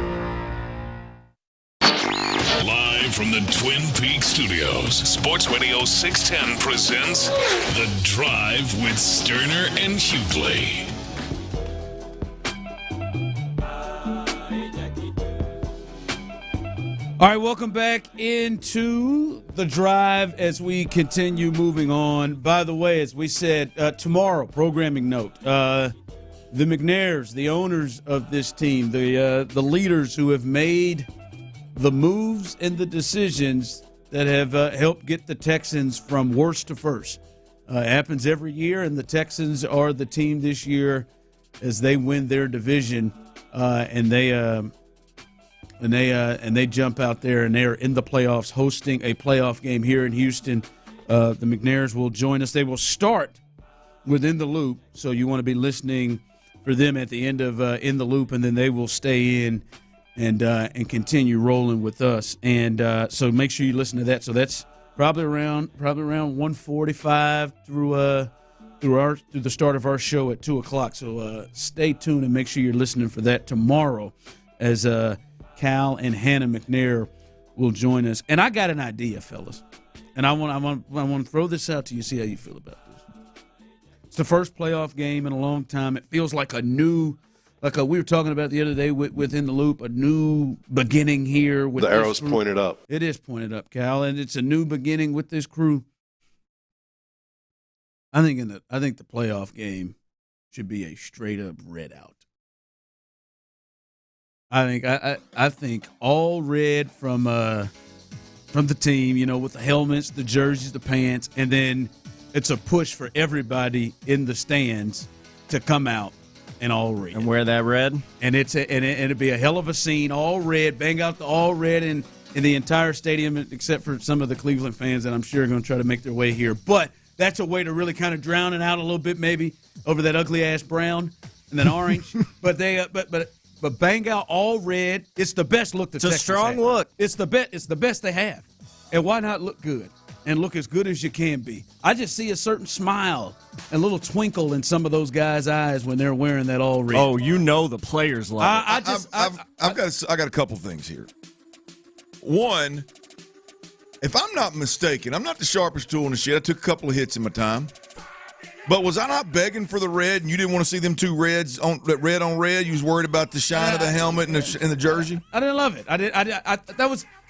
Live from the Twin Peaks studios, Sports Radio 610 presents The Drive with Stoerner and Hughley. All right, welcome back into The Drive as we continue moving on. By the way, as we said, tomorrow, programming note, the McNairs, the owners of this team, the leaders who have made the moves and the decisions that have helped get the Texans from worst to first. It happens every year, and the Texans are the team this year as they win their division, and they jump out there, and they are in the playoffs, hosting a playoff game here in Houston. The McNairs will join us. They will start within the loop, so you want to be listening for them at the end of In the Loop, and then they will stay in and continue rolling with us. And so make sure you listen to that. So that's probably around 1:45 through the start of our show at 2:00. So stay tuned and make sure you're listening for that tomorrow, as Cal and Hannah McNair will join us. And I got an idea, fellas, and I want to throw this out to you, see how you feel about this. It's the first playoff game in a long time. It feels like we were talking about the other day within the loop, a new beginning here. With the arrow's pointed up. It is pointed up, Cal, and it's a new beginning with this crew. I think the playoff game should be a straight up red out. I think all red from the team, with the helmets, the jerseys, the pants, and then it's a push for everybody in the stands to come out and all red. And wear that red. And it'd be a hell of a scene, all red, bang out the all red in the entire stadium, except for some of the Cleveland fans that I'm sure are going to try to make their way here. But that's a way to really kind of drown it out a little bit, maybe, over that ugly-ass brown and then orange. But bang out all red. It's the best look the Texans have. It's a strong look. It's the best they have. And why not look good and look as good as you can be? I just see a certain smile and a little twinkle in some of those guys' eyes when they're wearing that all red. Oh, the players love it. I got a couple things here. One, if I'm not mistaken, I'm not the sharpest tool in the shed. I took a couple of hits in my time. But was I not begging for the red, and you didn't want to see them two reds on red on red? You was worried about the shine of the helmet and the jersey. I didn't love it.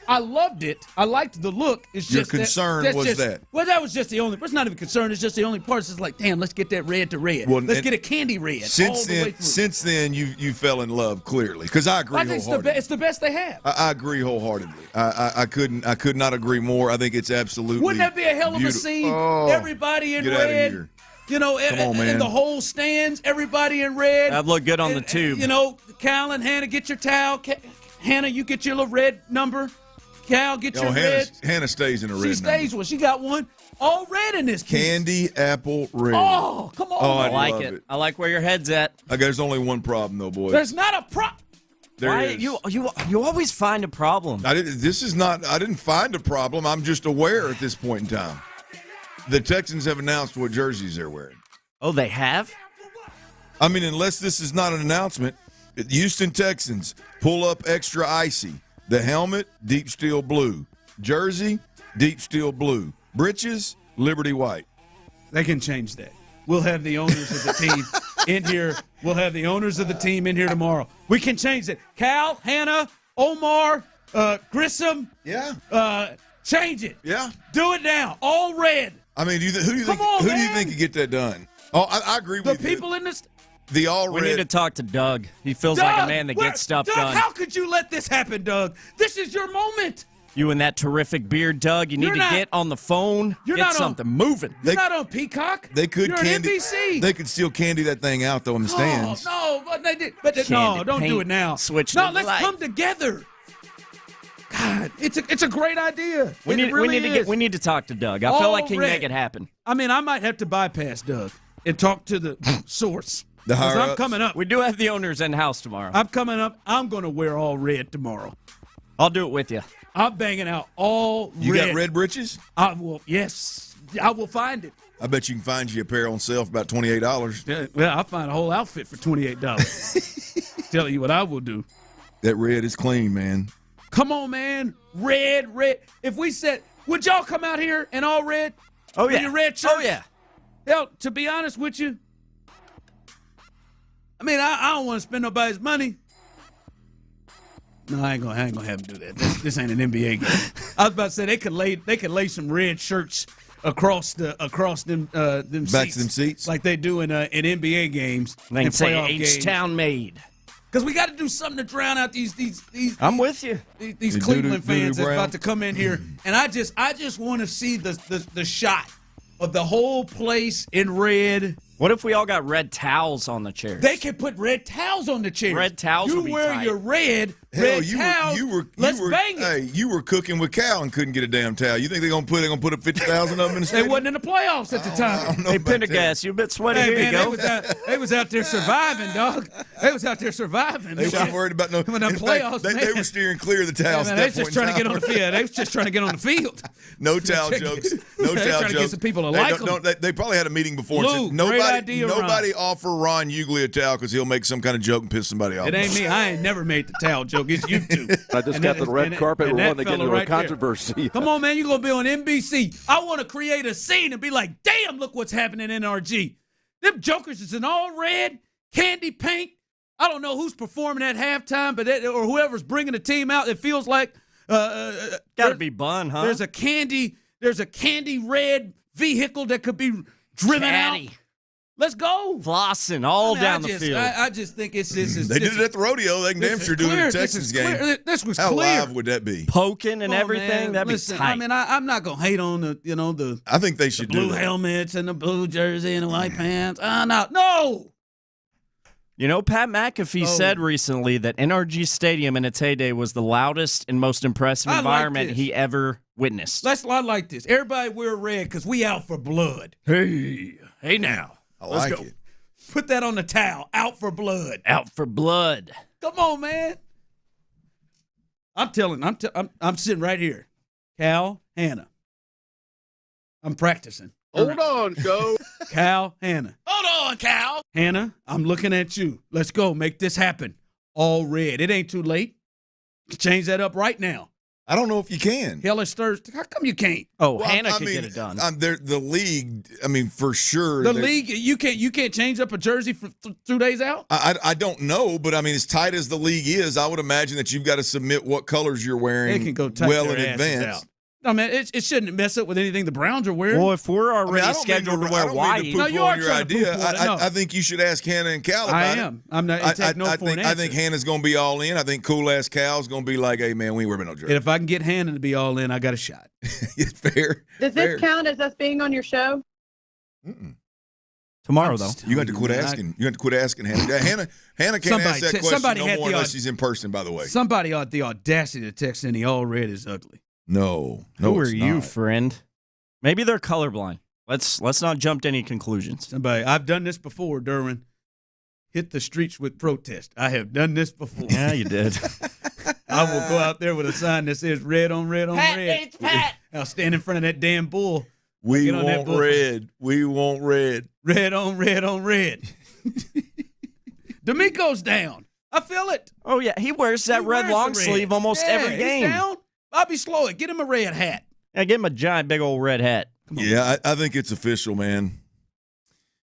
I loved it. I liked the look. It's just your concern was that. Well, that was just the only. It's not even concern. It's just the only part. It's like, damn, let's get that red to red. Well, let's get a candy red. Since then, you fell in love clearly, because I agree. I think it's the best they have. I agree wholeheartedly. I could not agree more. I think it's absolutely. Wouldn't that be a hell of a scene? Oh, everybody in red. In the whole stands, everybody in red. That'd look good on the tube. Cal and Hannah, get your towel. Hannah, you get your little red number. Cal, get your red. Hannah stays in a red She stays number. one. She got one. All red in this piece. Candy apple red. Oh, come on. Oh, I like it. I like where your head's at. There's only one problem, though, boys. There's not a problem. Why you always find a problem? I didn't find a problem. I'm just aware at this point in time. The Texans have announced what jerseys they're wearing. Oh, they have? I mean, unless this is not an announcement, the Houston Texans pull up extra icy. The helmet, deep steel blue. Jersey, deep steel blue. Breeches, Liberty white. They can change that. We'll have the owners of the team in here. We'll have the owners of the team in here tomorrow. We can change it. Cal, Hannah, Omar, Grissom. Yeah. Change it. Yeah. Do it now. All red. I mean, who do you think could get that done? Oh, I agree with you. The people in this. The all red. We need to talk to Doug. He feels like a man that gets stuff done. How could you let this happen, Doug? This is your moment. You and that terrific beard, Doug. You need to get on the phone. Get something moving. You're not on Peacock. They could You're candy. on NBC. They could still candy that thing out though in the stands. No, but they did. But don't do it now. Switch. No, let's come together. God, it's a great idea. We need to talk to Doug. I feel like he can make it happen. I mean, I might have to bypass Doug and talk to the source. The higher I'm coming up. We do have the owners in house tomorrow. I'm coming up. I'm going to wear all red tomorrow. I'll do it with you. I'm banging out all red. You got red breeches? Well, yes. I will find it. I bet you can find you a pair on sale for about $28. Yeah, well, I'll find a whole outfit for $28. Telling you what I will do. That red is clean, man. Come on, man. Red. If we said, would y'all come out here in all red? Oh, yeah. In your red shirt? Oh, yeah. Hell, to be honest with you, I mean, I don't want to spend nobody's money. No, I ain't gonna have them do that. This ain't an NBA game. I was about to say they could lay some red shirts across them Back to them seats like they do in NBA games. They can say H-Town made. Because we got to do something to drown out these I'm with you. These Cleveland fans that's about to come in here, and I just want to see the shot of the whole place in red. What if we all got red towels on the chairs? They can put red towels on the chairs. Red towels You would be wear tight. your red towels. Let's bang it. Hey, you were cooking with Cal and couldn't get a damn towel. You think they're gonna put up 50,000 of them in the stadium? They wasn't in the playoffs at the time. Hey, Pendergast, you a bit sweaty. Hey, Here man, you go. they was out there surviving, dog. They was out there surviving. They weren't worried about no. When the playoffs, they were steering clear of the towels. They was just trying to get on the field. They was just trying to get on the field. No towel jokes. No towel trying jokes. to get some people to like them. They probably had a meeting before Lou, and said great idea, nobody offer Ron Hughley a towel because he'll make some kind of joke and piss somebody off. It ain't me. I ain't never made the towel joke. It's you two. I just got the red carpet. We want to get into a controversy. Come on, man. You're going to be on NBC. I want to create a scene and be like, damn, look what's happening in NRG. Them jokers is in all red, candy paint. I don't know who's performing at halftime, but or whoever's bringing the team out. It feels like got to be Bun, huh? There's a candy red vehicle that could be driven out. Let's go. Flossing all down the field. I just think it's this is. They did it at the rodeo. They can damn sure do it at the Texans game. This was How clear. live would that be? Poking and everything. Man, That'd listen, be tight. I mean, I'm not gonna hate on the. I think they should blue do helmets and the blue jersey and the white pants. No. You know, Pat McAfee said recently that NRG Stadium in its heyday was the loudest and most impressive environment he ever witnessed. I like this. Everybody wear red because we out for blood. Hey now. Let's go. It. Put that on the towel. Out for blood. Out for blood. Come on, man. I'm sitting right here. Cal, Hannah. I'm practicing. Hold on, Joe. Cal, Hannah. Hold on, Cal. Hannah, I'm looking at you. Let's go. Make this happen. All red. It ain't too late. Change that up right now. I don't know if you can. Hell, it's Thursday. How come you can't? Oh, well, Hannah can get it done. The league, I mean, for sure. The league, you can't change up a jersey for 2 days out? I don't know, but I mean, as tight as the league is, I would imagine that you've got to submit what colors you're wearing they can go tight well their in asses advance. Out. I mean, it shouldn't mess up with anything the Browns are wearing. Well, if we're already scheduled to wear white. No, you are your idea. I think you should ask Hannah and Cal about it. I am. I'm not. I think Hannah's going to be all in. I think cool ass Cal's going to be like, "Hey man, we ain't wearing no jersey." And if I can get Hannah to be all in, I got a shot. Fair. Does this count as us being on your show? Tomorrow, though. You got to quit asking. You got to quit asking Hannah. Hannah can't ask that question no more unless she's in person. By the way, somebody had the audacity to text in the all red is ugly. No, who are you, friend? Maybe they're colorblind. Let's not jump to any conclusions. I've done this before, Derwin. Hit the streets with protest. I have done this before. Yeah, you did. I will go out there with a sign that says red on red on Pat red. hates Pat. I'll stand in front of that damn bull. We want red. We want red. Red on red on red. DeMeco's down. I feel it. Oh, yeah. He wears that red long sleeve almost every game. He's down. Bobby Slowick, get him a red hat. Yeah, get him a giant, big old red hat. Yeah, I think it's official, man.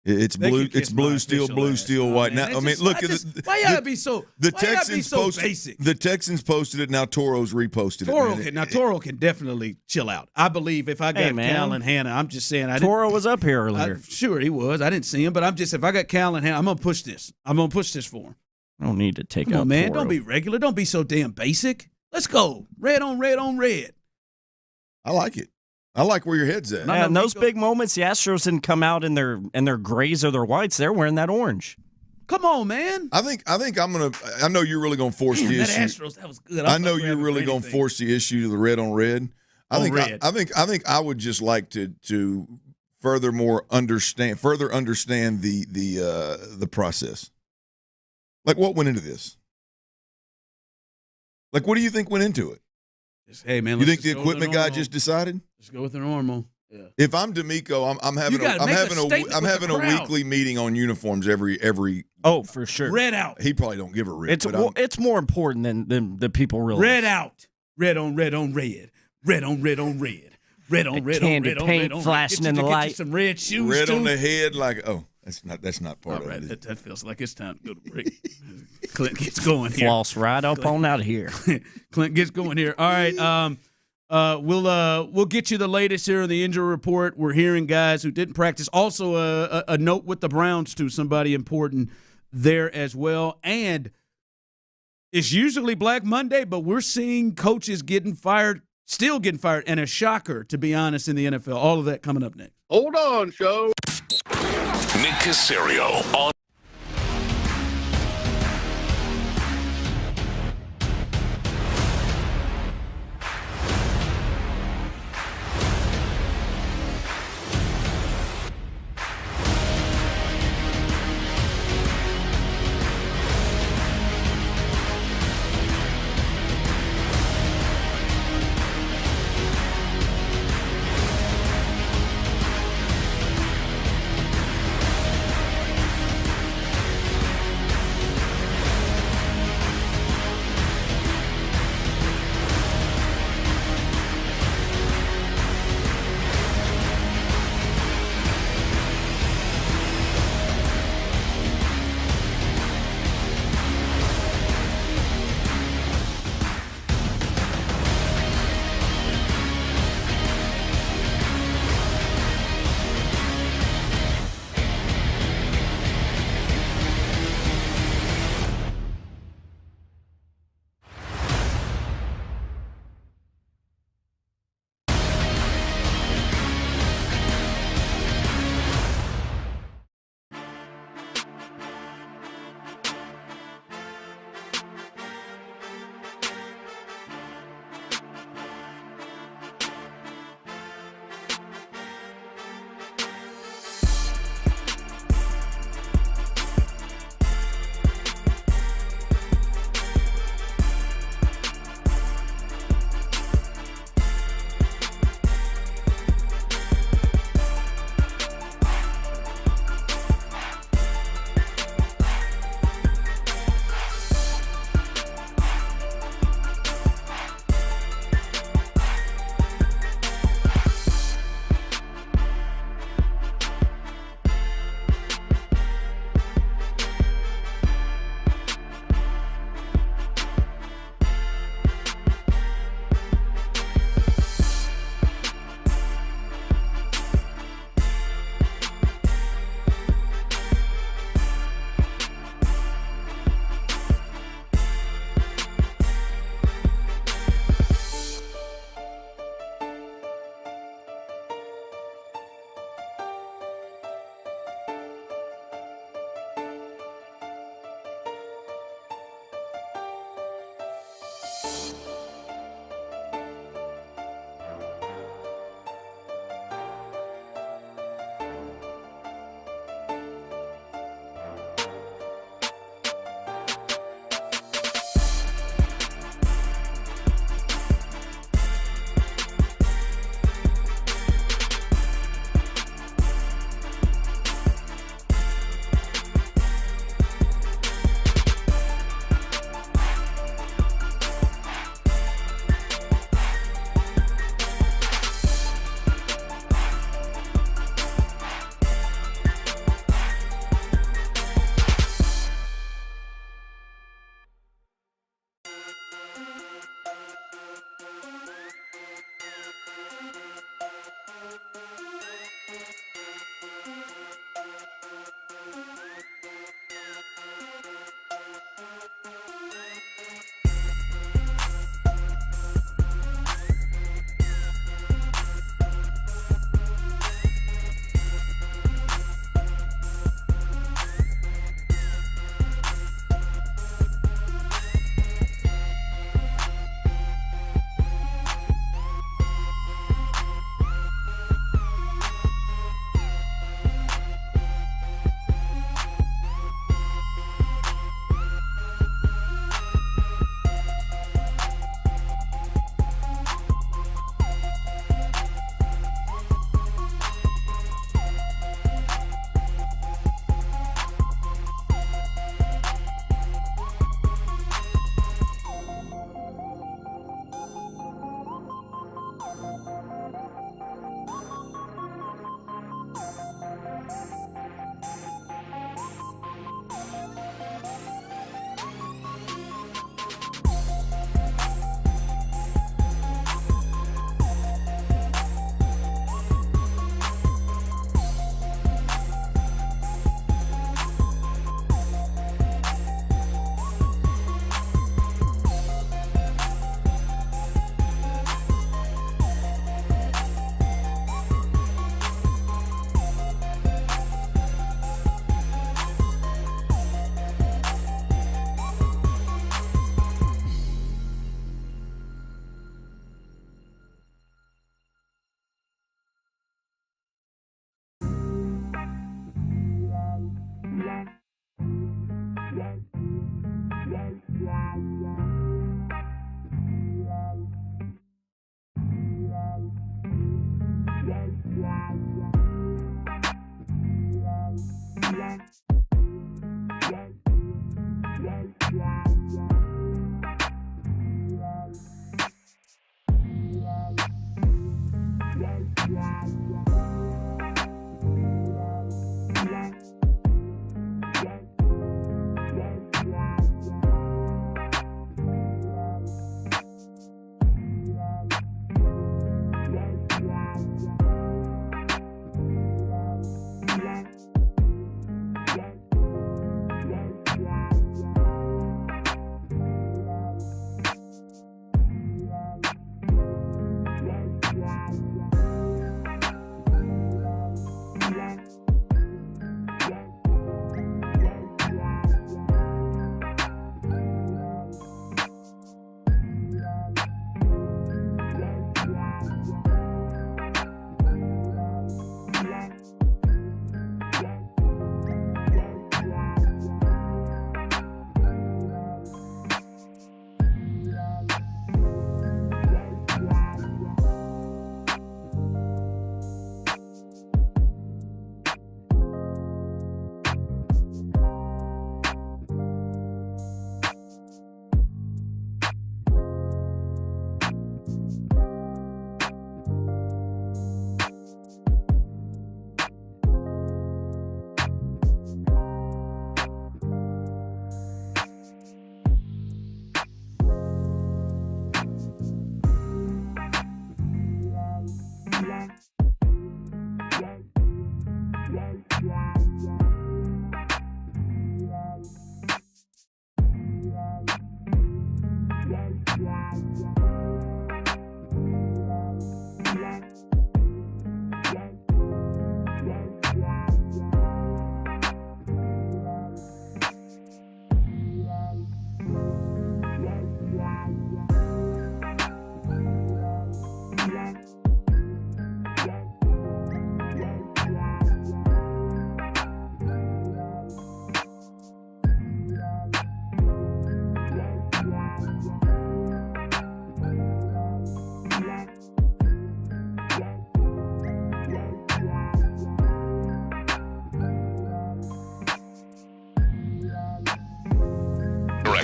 It's blue. It's blue steel, white. Now, I mean, look. Why you gotta be so? The Texans posted. Basic? The Texans posted it. Now Toro's reposted it. Toro can definitely chill out. I believe if I got Cal and Hannah, I'm just saying. Toro was up here earlier. Sure, he was. I didn't see him, but I'm just if I got Cal and Hannah, I'm gonna push this. I'm gonna push this for him. I don't need to take Come out on, man. Toro. Don't be regular. Don't be so damn basic. Let's go. Red on red on red. I like it. I like where your head's at. Yeah, in those big moments, the Astros didn't come out in their grays or their whites. They're wearing that orange. Come on, man. I think I'm gonna. I know you're really gonna force the issue. Astros, that was good. I know you're really gonna force the issue to the red on red. I think I would just like to further understand the process. Like what went into this? Like what do you think went into it? Hey man, you think the equipment guy just decided? Let's go with the normal. If I'm DeMeco, I'm having a weekly meeting on uniforms every. Oh, for sure. Red out. He probably don't give a rip. It's more important than the people realize. Red out. Red on red on red. Red on red on red. Red on red on red on red on flashing in the light. Get you some red shoes. Red too. on the head, like that's not part of it. That feels like it's time to go to break. Clint gets going here. Floss right up on out of here. Clint gets going here. All right. We'll get you the latest here on the injury report. We're hearing guys who didn't practice. Also, a note with the Browns too. Somebody important there as well. And it's usually Black Monday, but we're seeing coaches getting fired, still getting fired, and a shocker, to be honest, in the NFL. All of that coming up next. Hold on, show. Nick Caserio on.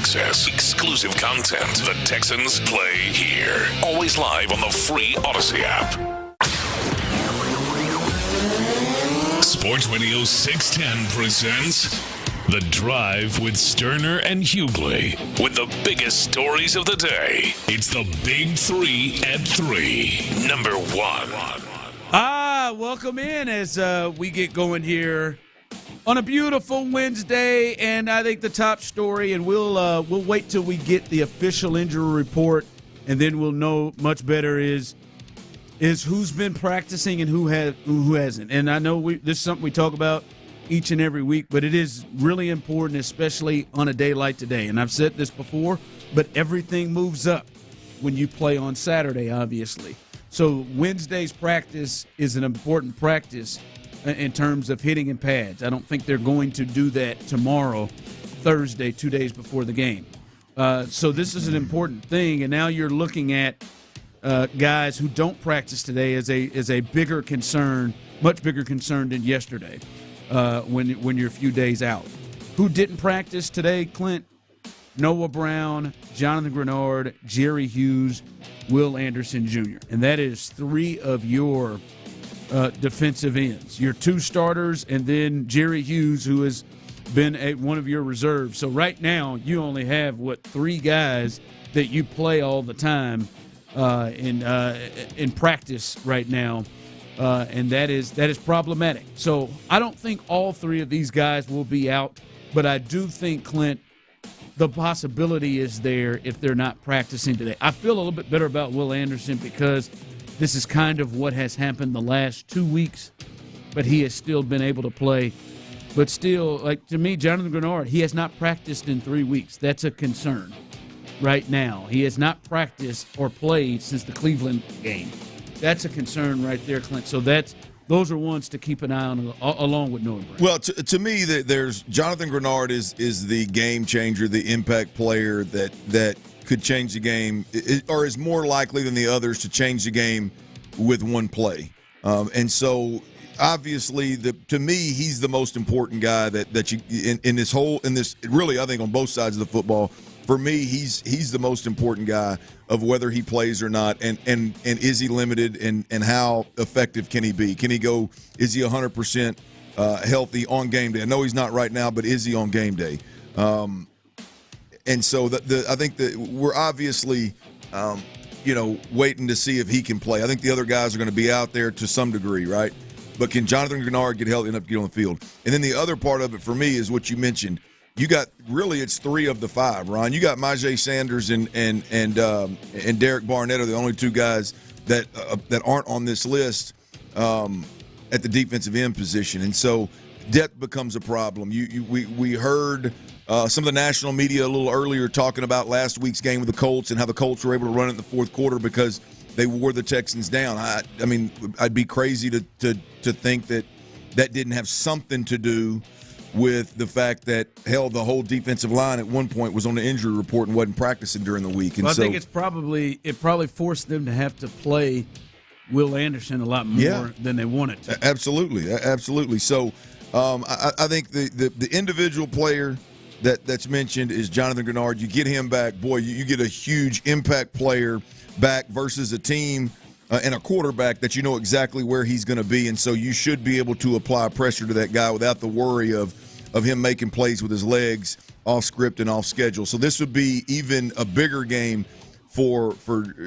Access exclusive content. The Texans play here. Always live on the free Odyssey app. Sports Radio 610 presents The Drive with Stoerner and Hughley. With the biggest stories of the day. It's the Big 3 at 3. Number 1. Welcome in as we get going here on a beautiful Wednesday, and I think the top story, and we'll wait till we get the official injury report, and then we'll know much better is who's been practicing and who hasn't. And I know this is something we talk about each and every week, but it is really important, especially on a day like today. And I've said this before, but everything moves up when you play on Saturday, obviously. So Wednesday's practice is an important practice in terms of hitting in pads. I don't think they're going to do that tomorrow, Thursday, 2 days before the game. So this is an important thing, and now you're looking at guys who don't practice today as a bigger concern, much bigger concern than yesterday when you're a few days out. Who didn't practice today, Clint? Noah Brown, Jonathan Grenard, Jerry Hughes, Will Anderson Jr. And that is three of your defensive ends, your two starters, and then Jerry Hughes, who has been one of your reserves. So right now you only have, three guys that you play all the time in practice right now, and that is problematic. So I don't think all three of these guys will be out, but I do think, Clint, the possibility is there if they're not practicing today. I feel a little bit better about Will Anderson because this is kind of what has happened the last 2 weeks, but he has still been able to play. But still, to me, Jonathan Grenard, he has not practiced in 3 weeks. That's a concern right now. He has not practiced or played since the Cleveland game. That's a concern right there, Clint. So those are ones to keep an eye on along with Noah Brown. Well, to me, there's Jonathan Grenard is the game changer, the impact player that could change the game, or is more likely than the others to change the game with one play. And so obviously, to me, he's the most important guy that you in this really, I think on both sides of the football. For me, he's the most important guy of whether he plays or not, and is he limited, and how effective can he be? Can he go? Is he 100% healthy on game day? I know he's not right now, but is he on game day? And so I think that we're obviously waiting to see if he can play. I think the other guys are going to be out there to some degree, right? But can Jonathan Grenard get healthy enough to get on the field? And then the other part of it for me is what you mentioned. You got it's 3 of the 5, Ron. You got Myjai Sanders and Derek Barnett are the only 2 guys that aren't on this list at the defensive end position, and so depth becomes a problem. We heard some of the national media a little earlier talking about last week's game with the Colts and how the Colts were able to run it in the fourth quarter because they wore the Texans down. I mean, I'd be crazy to think that didn't have something to do with the fact that, hell, the whole defensive line at one point was on the injury report and wasn't practicing during the week. And I think it probably forced them to have to play Will Anderson a lot more than they wanted to. Absolutely. So I think the individual player that's mentioned is Jonathan Grenard. You get him back, boy, you get a huge impact player back versus a team and a quarterback that you know exactly where he's going to be, and so you should be able to apply pressure to that guy without the worry of him making plays with his legs off script and off schedule. So this would be even a bigger game for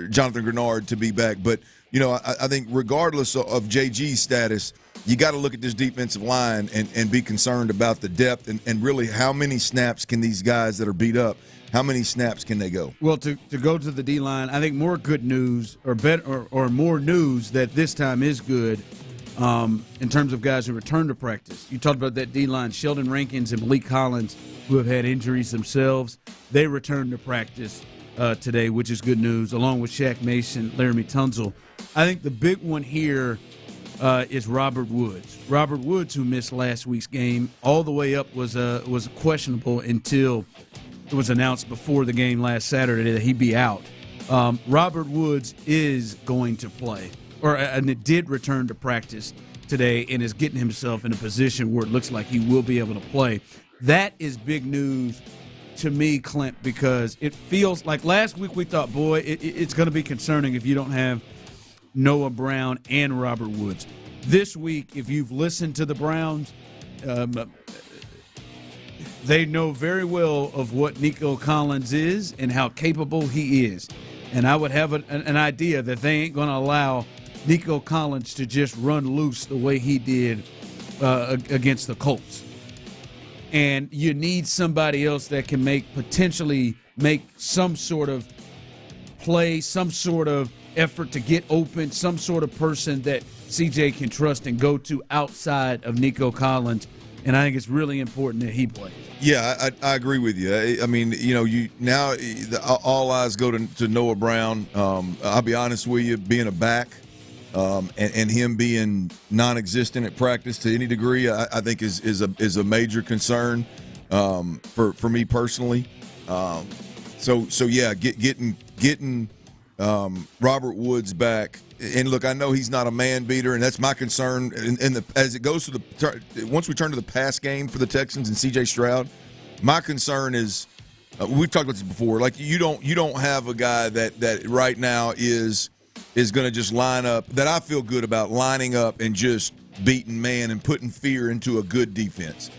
Jonathan Grenard to be back. But, I think regardless of JG's status, you got to look at this defensive line and be concerned about the depth and really how many snaps can these guys that are beat up, how many snaps can they go? Well, to go to the D-line, I think more good news or more news that this time is good in terms of guys who return to practice. You talked about that D-line, Sheldon Rankins and Malik Collins, who have had injuries themselves. They returned to practice today, which is good news, along with Shaq Mason, Laramie Tunsil. I think the big one here is Robert Woods. Robert Woods, who missed last week's game, all the way up was questionable until it was announced before the game last Saturday that he'd be out. Robert Woods is going to play, and it did return to practice today and is getting himself in a position where it looks like he will be able to play. That is big news to me, Clint, because it feels like last week we thought, boy, it's going to be concerning if you don't have Noah Brown and Robert Woods. This week, if you've listened to the Browns, they know very well of what Nico Collins is and how capable he is. And I would have an idea that they ain't going to allow Nico Collins to just run loose the way he did against the Colts. And you need somebody else that can potentially make some sort of play, some sort of effort to get open, some sort of person that CJ can trust and go to outside of Nico Collins. And I think it's really important that he plays. Yeah, I agree with you. I mean, all eyes go to Noah Brown. I'll be honest with you, being a back and him being non-existent at practice to any degree, I think is a major concern for me personally. So yeah, getting Robert Woods back. And look, I know he's not a man beater, and that's my concern. As it goes to once we turn to the pass game for the Texans and C.J. Stroud, my concern is we've talked about this before. Like you don't have a guy that right now is going to just line up that I feel good about lining up and just beating man and putting fear into a good defense.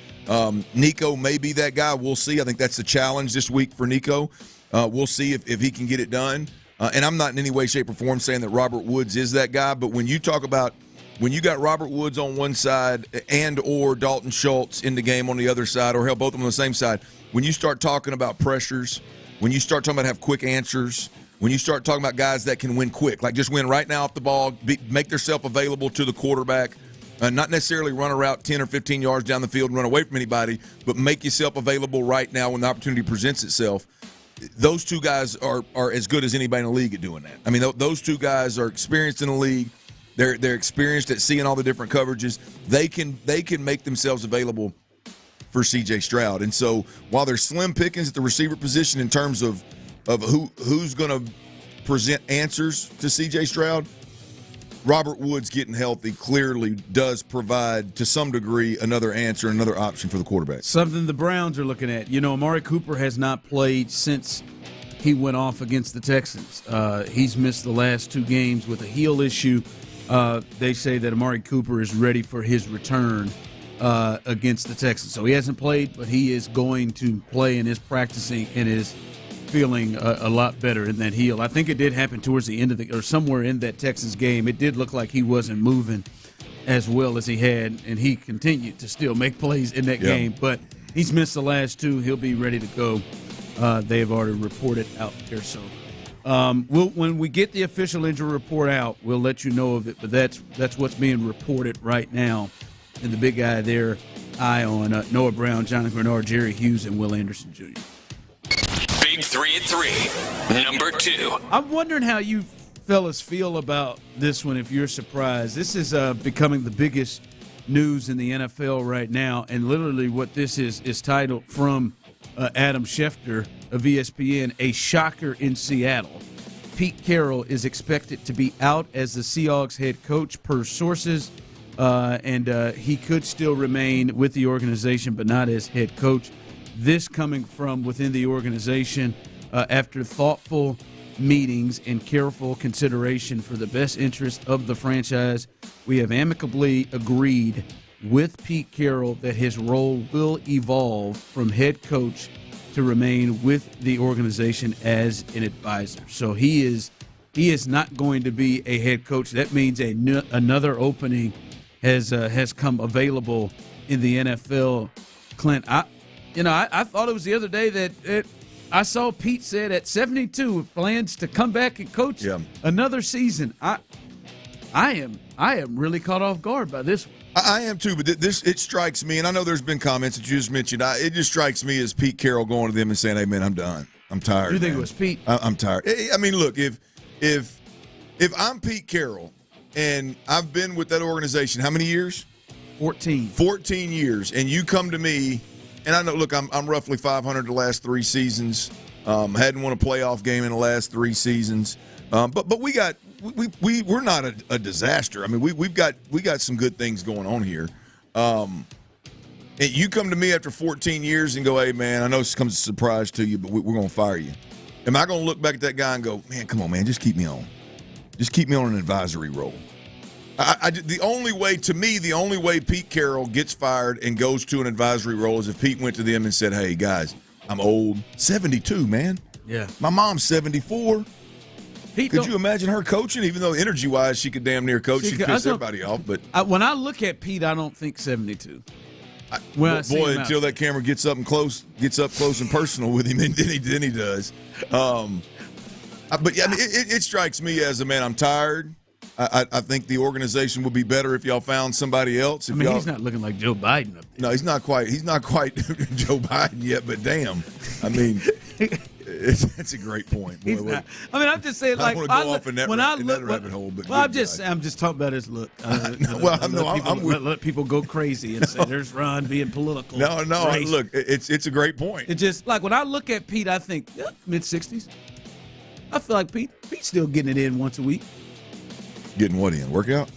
Nico may be that guy. We'll see. I think that's the challenge this week for Nico. We'll see if he can get it done. And I'm not in any way, shape, or form saying that Robert Woods is that guy, but when you talk about when you got Robert Woods on one side and or Dalton Schultz in the game on the other side, or hell, both of them on the same side, when you start talking about pressures, when you start talking about have quick answers, when you start talking about guys that can win quick, like just win right now off the ball, make themselves available to the quarterback, not necessarily run a route 10 or 15 yards down the field and run away from anybody, but make yourself available right now when the opportunity presents itself. Those two guys are as good as anybody in the league at doing that. I mean, those two guys are experienced in the league. They're experienced at seeing all the different coverages. They can make themselves available for C.J. Stroud. And so while there's slim pickings at the receiver position in terms of who's going to present answers to C.J. Stroud, Robert Woods getting healthy clearly does provide, to some degree, another answer, another option for the quarterback. Something the Browns are looking at. You know, Amari Cooper has not played since he went off against the Texans. He's missed the last 2 games with a heel issue. They say that Amari Cooper is ready for his return against the Texans. So he hasn't played, but he is going to play and is practicing and is feeling a lot better in that heel. I think it did happen towards the end of or somewhere in that Texans game. It did look like he wasn't moving as well as he had, and he continued to still make plays in that game. But he's missed the last 2. He'll be ready to go. They have already reported out there. So when we get the official injury report out, we'll let you know of it. But that's what's being reported right now. And the big guy there, eye on Noah Brown, Jonathan Grenard, Jerry Hughes, and Will Anderson Jr. Big 3 at 3, number 2. I'm wondering how you fellas feel about this one, if you're surprised. This is becoming the biggest news in the NFL right now, and literally what this is titled from Adam Schefter of ESPN, a shocker in Seattle. Pete Carroll is expected to be out as the Seahawks head coach per sources, and he could still remain with the organization but not as head coach. This coming from within the organization after thoughtful meetings and careful consideration for the best interest of the franchise. We have amicably agreed with Pete Carroll that his role will evolve from head coach to remain with the organization as an advisor. So he is not going to be a head coach. That means another opening has come available in the NFL. Clint, I thought it was the other day that I saw Pete said at 72 plans to come back and coach another season. I am really caught off guard by this one. I am too, but it strikes me, and I know there's been comments that you just mentioned. It just strikes me as Pete Carroll going to them and saying, "Hey, man, I'm done. I'm tired." You think it was Pete? I'm tired. I mean, look, if I'm Pete Carroll and I've been with that organization, how many years? 14. 14 years, and you come to me, and I know, look, I'm roughly 500 the last 3 seasons. Hadn't won a playoff game in the last 3 seasons, but we're not a disaster. I mean, we got some good things going on here. And you come to me after 14 years and go, "Hey, man, I know this comes as a surprise to you, but we're going to fire you." Am I going to look back at that guy and go, "Man, come on, man, just keep me on. Just keep me on an advisory role"? The only way Pete Carroll gets fired and goes to an advisory role is if Pete went to them and said, "Hey, guys, I'm old. 72, man. Yeah. My mom's 74. Could you imagine her coaching? Even though energy-wise she could damn near coach, she'd piss everybody off. But when I look at Pete, I don't think 72. Until that camera gets up close and personal with him, then he does. But yeah, I mean, it strikes me as a man. I'm tired. I think the organization would be better if y'all found somebody else. He's not looking like Joe Biden up there. No, he's not quite Joe Biden yet, but damn. I mean, that's a great point. Boy, I'm just saying, like, I want to go off in that rabbit hole. But I'm just talking about his look. Let people go crazy and say there's Ron being political. No, look, it's a great point. It's just like when I look at Pete, I think mid-60s. I feel like Pete's still getting it in once a week. Getting what in? Workout?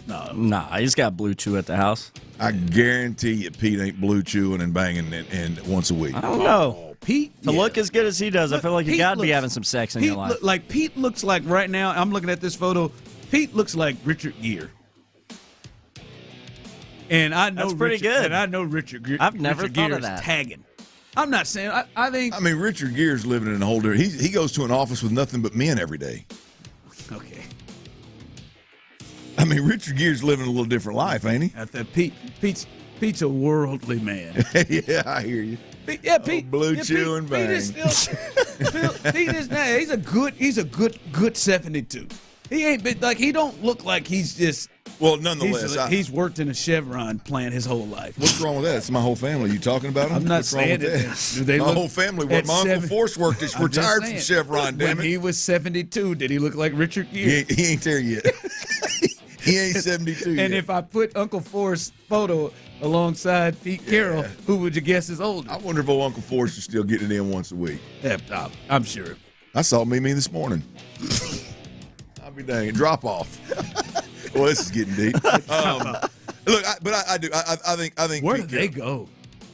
Nah, he's got Blue Chew at the house. I guarantee you Pete ain't Blue Chewing and banging and once a week. I don't know. Pete, to look as good as he does, I feel like you got to be having some sex in your life. Pete looks like right now, I'm looking at this photo, Pete looks like Richard Gere. And I know that's pretty good. And I know Richard Gere. I've never Richard thought Gere of that. Is tagging. I'm not saying. I think. I mean, Richard Gere's living in a whole different. He goes to an office with nothing but men every day. Okay. I mean, Richard Gere's living a little different life, ain't he? Pete's a worldly man. Yeah, I hear you. Pete. Blue Chew and bang. Pete is still. Pete is now. He's a good 72. He ain't been like. He don't look like he's just. Well, nonetheless, he's worked in a Chevron plant his whole life. What's wrong with that? It's my whole family. You talking about him? I'm not What's wrong saying with it. My whole family. My Uncle Force worked. Is retired from Chevron. Damn it. When he was 72, did he look like Richard Gere? He ain't there yet. He ain't 72 yet. And if I put Uncle Force's photo alongside Pete Carroll, who would you guess is older? I wonder if old Uncle Force is still getting it in once a week. Yeah, I'm sure. I saw Mimi this morning. I'll be dang. Drop off. Well, this is getting deep. Look, I do. I think. Where do they go?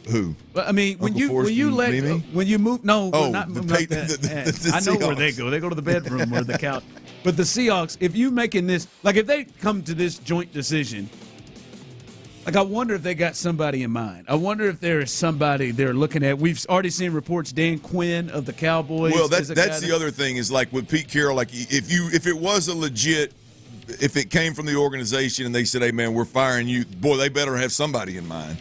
Who? But I mean, when you move, no, not move like that. I know where they go. They go to the bedroom or the couch. But the Seahawks, if you making this, like if they come to this joint decision, like I wonder if they got somebody in mind. I wonder if there is somebody they're looking at. We've already seen reports. Dan Quinn of the Cowboys. Well, that's the other thing is like with Pete Carroll. Like if it was a legit. If it came from the organization and they said, "Hey, man, we're firing you," boy, they better have somebody in mind.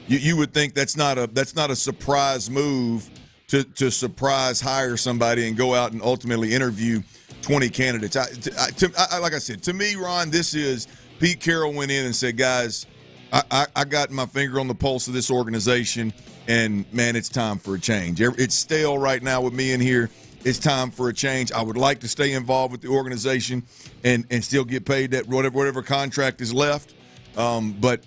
You would think that's not a surprise move to surprise hire somebody and go out and ultimately interview 20 candidates. Like I said, to me, Ron, this is Pete Carroll went in and said, "Guys, I got my finger on the pulse of this organization, and man, it's time for a change. It's stale right now with me in here. It's time for a change. I would like to stay involved with the organization and still get paid that whatever contract is left, but."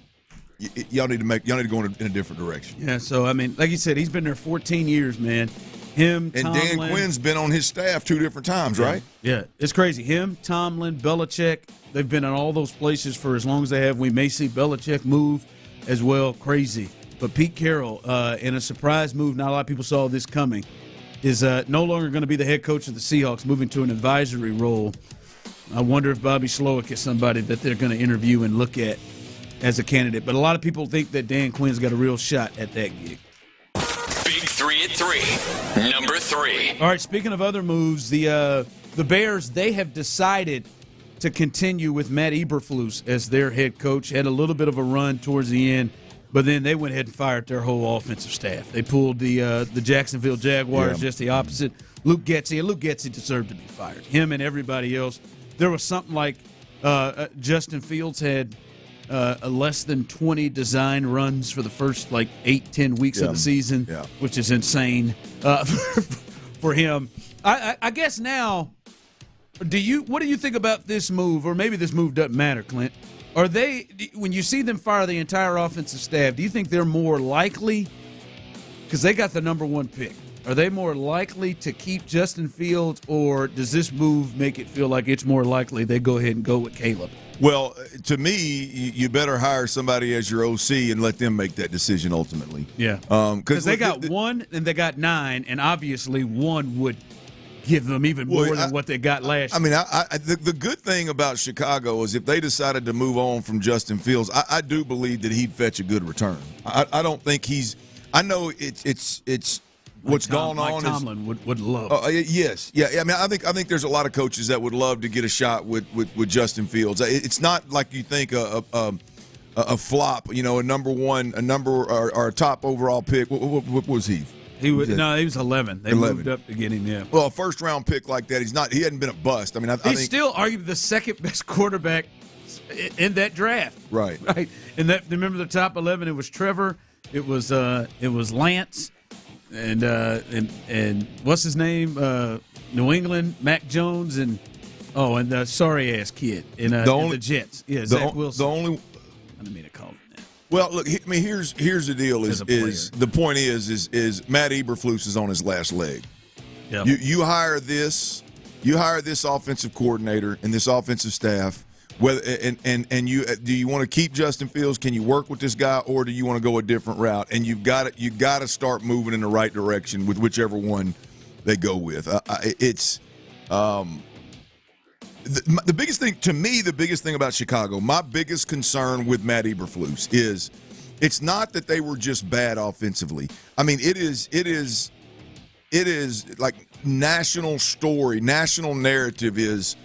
Y'all need to go in a different direction. Yeah, so I mean, like you said, he's been there 14 years, man. Him, and Tomlin, Dan Quinn's been on his staff 2 different times, right? Yeah, it's crazy. Him, Tomlin, Belichick, they've been in all those places for as long as they have. We may see Belichick move as well. Crazy. But Pete Carroll, in a surprise move, not a lot of people saw this coming, is no longer going to be the head coach of the Seahawks, moving to an advisory role. I wonder if Bobby Slowick is somebody that they're going to interview and look at as a candidate. But a lot of people think that Dan Quinn's got a real shot at that gig. Big 3 at 3. Number 3. All right, speaking of other moves, the Bears, they have decided to continue with Matt Eberflus as their head coach. Had a little bit of a run towards the end, but then they went ahead and fired their whole offensive staff. They pulled the Jacksonville Jaguars, just the opposite. Luke Getsy deserved to be fired. Him and everybody else. There was something like Justin Fields had less than 20 design runs for the first 8-10 weeks of the season, which is insane for him. I guess now, what do you think about this move? Or maybe this move doesn't matter, Clint. Are they, when you see them fire the entire offensive staff, do you think they're more likely, because they got the number 1 pick, are they more likely to keep Justin Fields, or does this move make it feel like it's more likely they go ahead and go with Caleb? Well, to me, you better hire somebody as your OC and let them make that decision ultimately. Yeah. Because they got 1 and they got 9, and obviously 1 would give them even more than what they got last year. I mean, the good thing about Chicago is if they decided to move on from Justin Fields, I do believe that he'd fetch a good return. I don't think he's – I know it's what's gone on. Mike Tomlin would love. Yes, yeah. I mean, I think there's a lot of coaches that would love to get a shot with Justin Fields. It's not like you think a flop. You know, a top overall pick. What was he? He was 11. They 11. Moved up to get him. Yeah. Well, a first round pick like that, he hadn't been a bust. I mean, I think still arguably the second best quarterback in that draft. Right. Right. And remember the top 11. It was Trevor. It was Lance. And what's his name? New England, Mac Jones, and the sorry ass kid in the Jets. Yeah, Zach Wilson. The only I didn't mean to call him that. Well, look, I mean, here's the deal: is the point is Matt Eberflus is on his last leg. Yep. You hire this offensive coordinator and this offensive staff. Whether and you do you want to keep Justin Fields? Can you work with this guy, or do you want to go a different route? And you got to start moving in the right direction with whichever one they go with. The biggest thing to me, the biggest thing about Chicago, my biggest concern with Matt Eberflus is it's not that they were just bad offensively. I mean, it is like national narrative is.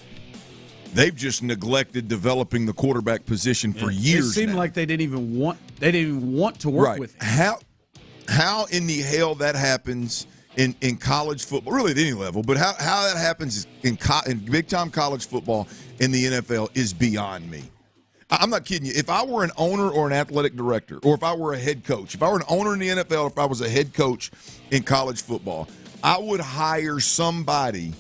They've just neglected developing the quarterback position for years. It seemed like they didn't even want to work with him. How in the hell that happens in college football, really at any level, but how that happens in big time college football in the NFL is beyond me. I'm not kidding you. If I were an owner or an athletic director, or if I were a head coach, if I were an owner in the NFL, if I was a head coach in college football, I would hire somebody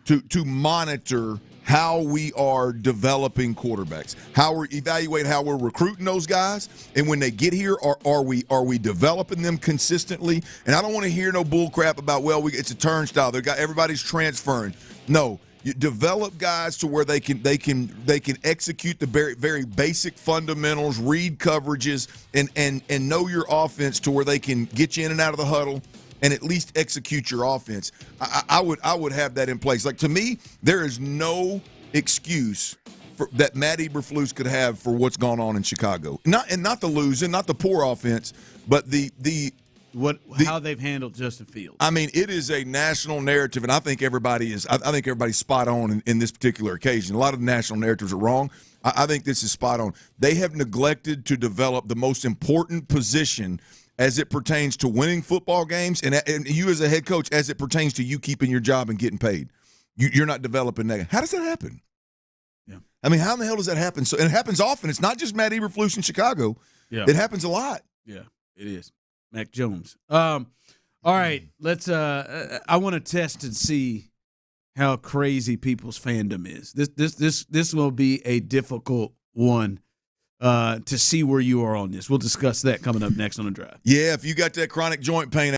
to monitor how we are developing quarterbacks, how we evaluate how we're recruiting those guys, and when they get here, are we developing them consistently? And I don't want to hear no bull crap about it's a turnstile. Everybody's transferring. No, You develop guys to where they can execute the very, very basic fundamentals, read coverages, and know your offense to where they can get you in and out of the huddle and at least execute your offense. I would have that in place. Like, to me, there is no excuse that Matt Eberflus could have for what's gone on in Chicago. Not the losing, not the poor offense, but how they've handled Justin Fields. I mean, it is a national narrative, and I think everybody's spot on in this particular occasion. A lot of the national narratives are wrong. I think this is spot on. They have neglected to develop the most important position as it pertains to winning football games, and you as a head coach, as it pertains to you keeping your job and getting paid. You're not developing that. How does that happen? Yeah. I mean, how in the hell does that happen? So, and it happens often. It's not just Matt Eberflus in Chicago. Yeah. It happens a lot. Yeah, it is. Mac Jones. All right, let's. I want to test and see how crazy people's fandom is. This will be a difficult one to see where you are on this. We'll discuss that coming up next on The Drive. Yeah, if you got that chronic joint pain.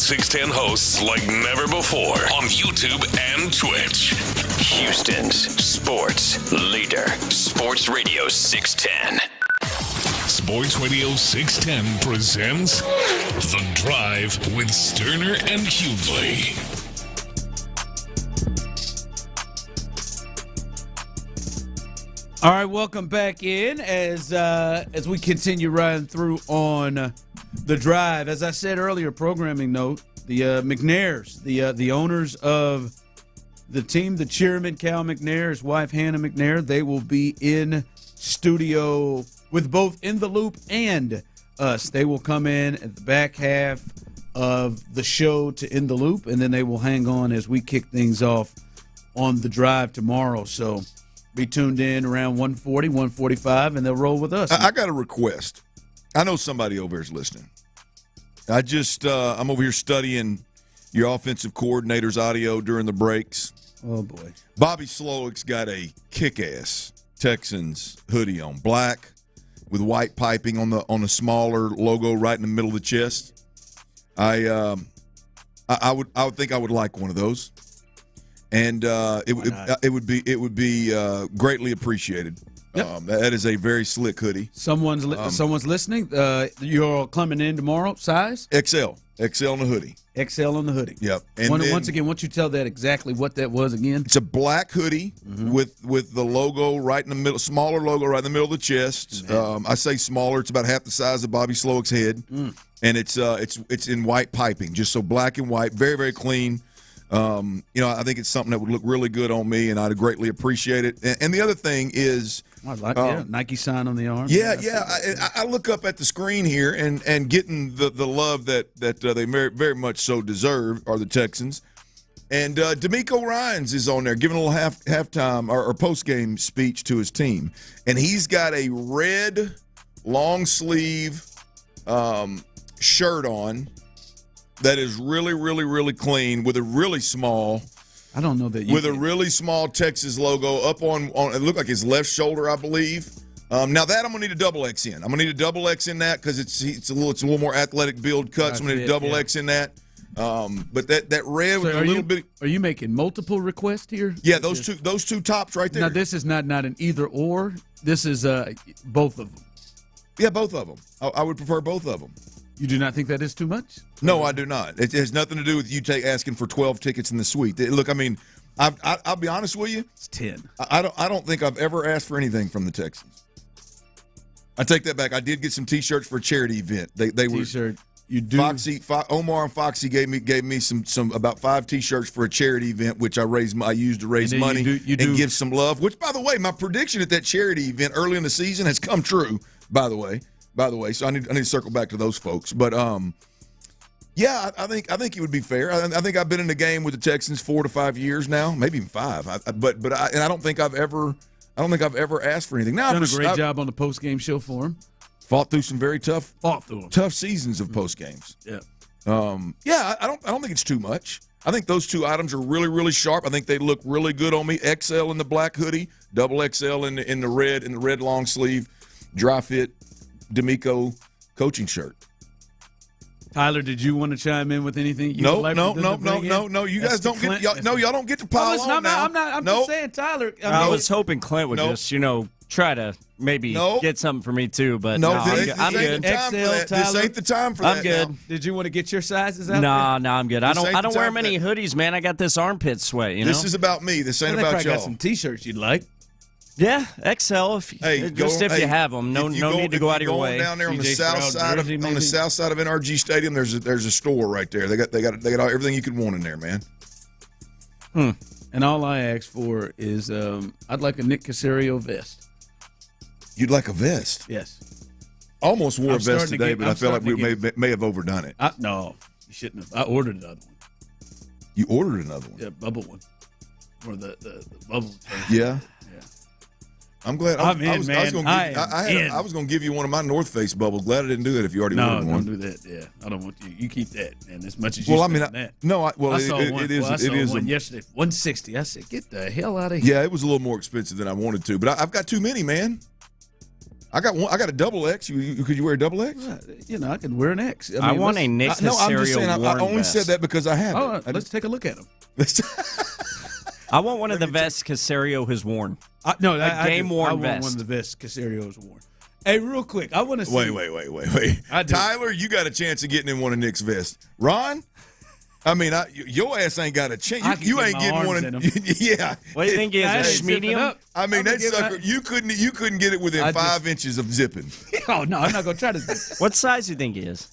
610 hosts like never before on YouTube and Twitch. Houston's sports leader. Sports Radio 610. Sports Radio 610 presents The Drive with Stoerner and Hughley. All right, welcome back in as we continue riding through on The Drive. As I said earlier, programming note, the McNairs, the owners of the team, the chairman, Cal McNair, his wife, Hannah McNair, they will be in studio with both In the Loop and us. They will come in at the back half of the show to In the Loop, and then they will hang on as we kick things off on The Drive tomorrow. So be tuned in around 1:40, 1:45, and they'll roll with us. I got a request. I know somebody over here is listening. I'm over here studying your offensive coordinator's audio during the breaks. Oh, boy. Bobby Slowick's got a kick-ass Texans hoodie on, black with white piping on the smaller logo right in the middle of the chest. I would think I would like one of those, and it would be greatly appreciated. Yep. That is a very slick hoodie. Someone's listening. You're coming in tomorrow. Size? XL on the hoodie. XL on the hoodie. Yep. And once again, why don't you tell that exactly what that was again? It's a black hoodie with the logo right in the middle, smaller logo right in the middle of the chest. I say smaller. It's about half the size of Bobby Slowick's head, and it's in white piping, just so black and white, very very clean. I think it's something that would look really good on me, and I'd greatly appreciate it. And the other thing is, I like Nike sign on the arm. Yeah. I look up at the screen here and getting the love that they very, very much so deserve are the Texans. And DeMeco Ryans is on there giving a little halftime or post-game speech to his team. And he's got a red long sleeve shirt on that is really, really, really clean with a really small – I don't know that you with a really small Texas logo up on it looked like his left shoulder, I believe. Now that I'm gonna need a double X in. I'm gonna need a double X in that because it's a little more athletic build cut. So I'm gonna need a double X in that. But that red with a little bit. Are you making multiple requests here? Yeah, those two tops right there. Now this is not an either or. This is both of them. Yeah, both of them. I would prefer both of them. You do not think that is too much? No, I do not. It has nothing to do with you asking for 12 tickets in the suite. Look, I mean, I'll be honest with you. It's 10. I don't think I've ever asked for anything from the Texans. I take that back. I did get some T-shirts for a charity event. They T-shirt. Were you do. Omar and Foxy gave me some about 5 T-shirts for a charity event, which I used to raise money and give some love. Which, by the way, my prediction at that charity event early in the season has come true. By the way, so I need to circle back to those folks. But yeah, I think it would be fair. I think I've been in the game with the Texans 4 to 5 years now, maybe even 5. I don't think I've ever asked for anything. Now done a great job on the post game show for him. Fought through some very tough seasons of post games. Yeah. I don't think it's too much. I think those two items are really, really sharp. I think they look really good on me. XL in the black hoodie, double XL in the red long sleeve, dry fit DeMeco coaching shirt. Tyler, did you want to chime in with anything? No. You guys don't get y'all don't get to pile on now. I'm just saying, Tyler. I was hoping Clint would just try to maybe get something for me too, but I'm good. This ain't the time for that. I'm good. Now. Did you want to get your sizes out? No, I'm good. I don't wear many hoodies, man. I got this armpit sweat. This is about me. This ain't about y'all. Got some T-shirts you'd like. Yeah, XL. If you have them, no need to go out of your way. Down there on the south side of NRG Stadium, there's a store right there. They got everything you could want in there, man. And all I ask for is I'd like a Nick Caserio vest. You'd like a vest? Yes. Almost wore a vest today, but I feel like we may have overdone it. No, you shouldn't have. I ordered another one. You ordered another one? Yeah, bubble one. Or the bubble. Yeah. I'm glad. I was going to give you one of my North Face bubbles. Glad I didn't do that. If you already ordered one, don't do that. Yeah, I don't want you. You keep that, man. As much as you. That. I saw one. It is one yesterday. $160. I said, get the hell out of here. Yeah, it was a little more expensive than I wanted to, but I've got too many, man. I got a double X. Could you wear a double X? I can wear an X. I want a Nick Caserio. I'm just saying. I only said that because I have it. Let's take a look at them. I want one of the vests Caserio has worn. I Game-worn vest. want one of the vests Caserio has worn. Hey, real quick, I want to see. Wait. Tyler, you got a chance of getting in one of Nick's vests. Ron? I mean, your ass ain't got a chance. You ain't getting one. Yeah. What do you think he is? A medium? I mean, that sucker. You couldn't get it within 5 inches of zipping. Oh no, I'm not gonna try to zip. What size do you think he is?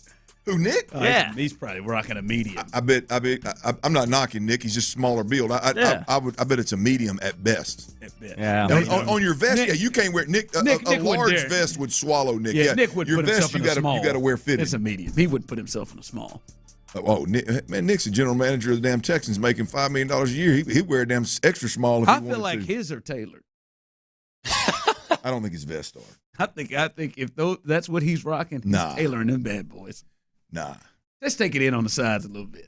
Who, Nick? Yeah, he's probably rocking a medium. I bet. I'm not knocking Nick. He's just smaller build. I bet it's a medium at best. Yeah. On your vest, Nick, you can't wear Nick. A large vest would swallow Nick. Yeah, Nick would your put vest. himself in a small. You got to wear fitted. It's a medium. He wouldn't put himself in a small. Oh, Nick's the general manager of the damn Texans, making $5 million a year. He'd wear a damn extra small if he wanted to. I feel like his are tailored. I don't think his vests are. I think if that's what he's rocking, he's tailoring them bad boys. Nah. Let's take it in on the sides a little bit.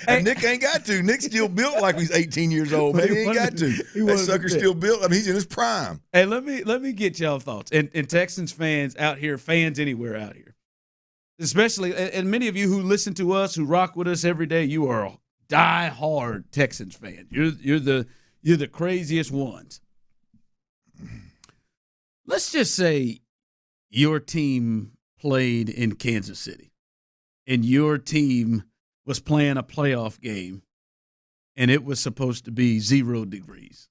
And Nick ain't got to. Nick's still built like he's 18 years old, man. He ain't got to. That sucker's still built. I mean, he's in his prime. Hey, let me get y'all thoughts. And Texans fans out here, fans anywhere out here. Especially, and many of you who listen to us, who rock with us every day, you are a die-hard Texans fan. You're the craziest ones. Let's just say your team played in Kansas City, and your team was playing a playoff game, and it was supposed to be 0 degrees.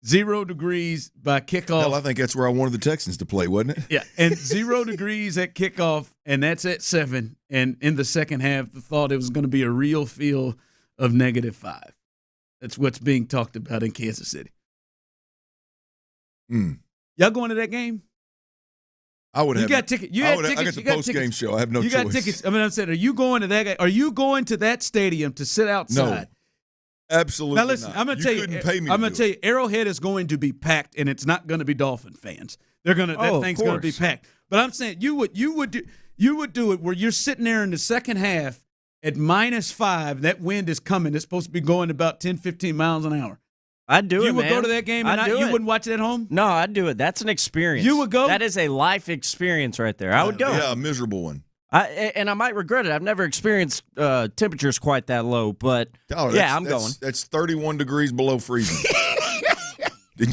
0 degrees by kickoff. Hell, I think that's where I wanted the Texans to play, wasn't it? Yeah, and 0 degrees at kickoff, and that's at 7. And in the second half, the thought it was going to be a real feel of -5. That's what's being talked about in Kansas City. Y'all going to that game? I would have. You got tickets. You had tickets. I got the post-game show. I have no choice. You got tickets. I mean, I'm saying, are you going to that game? Are you going to that stadium to sit outside? No. Absolutely now listen, not. I'm going to tell you. I'm going to tell you, Arrowhead is going to be packed, and it's not going to be Dolphin fans. They're going to that thing's going to be packed. But I'm saying you would do it where you're sitting there in the second half at -5. That wind is coming. It's supposed to be going about 10, 15 miles an hour. I'd do it, You would man. go to that game and you wouldn't watch it at home? No, I'd do it. That's an experience. You would go? That is a life experience right there. I would go. Yeah, a miserable one. And I might regret it. I've never experienced temperatures quite that low, but I'm going. That's 31 degrees below freezing.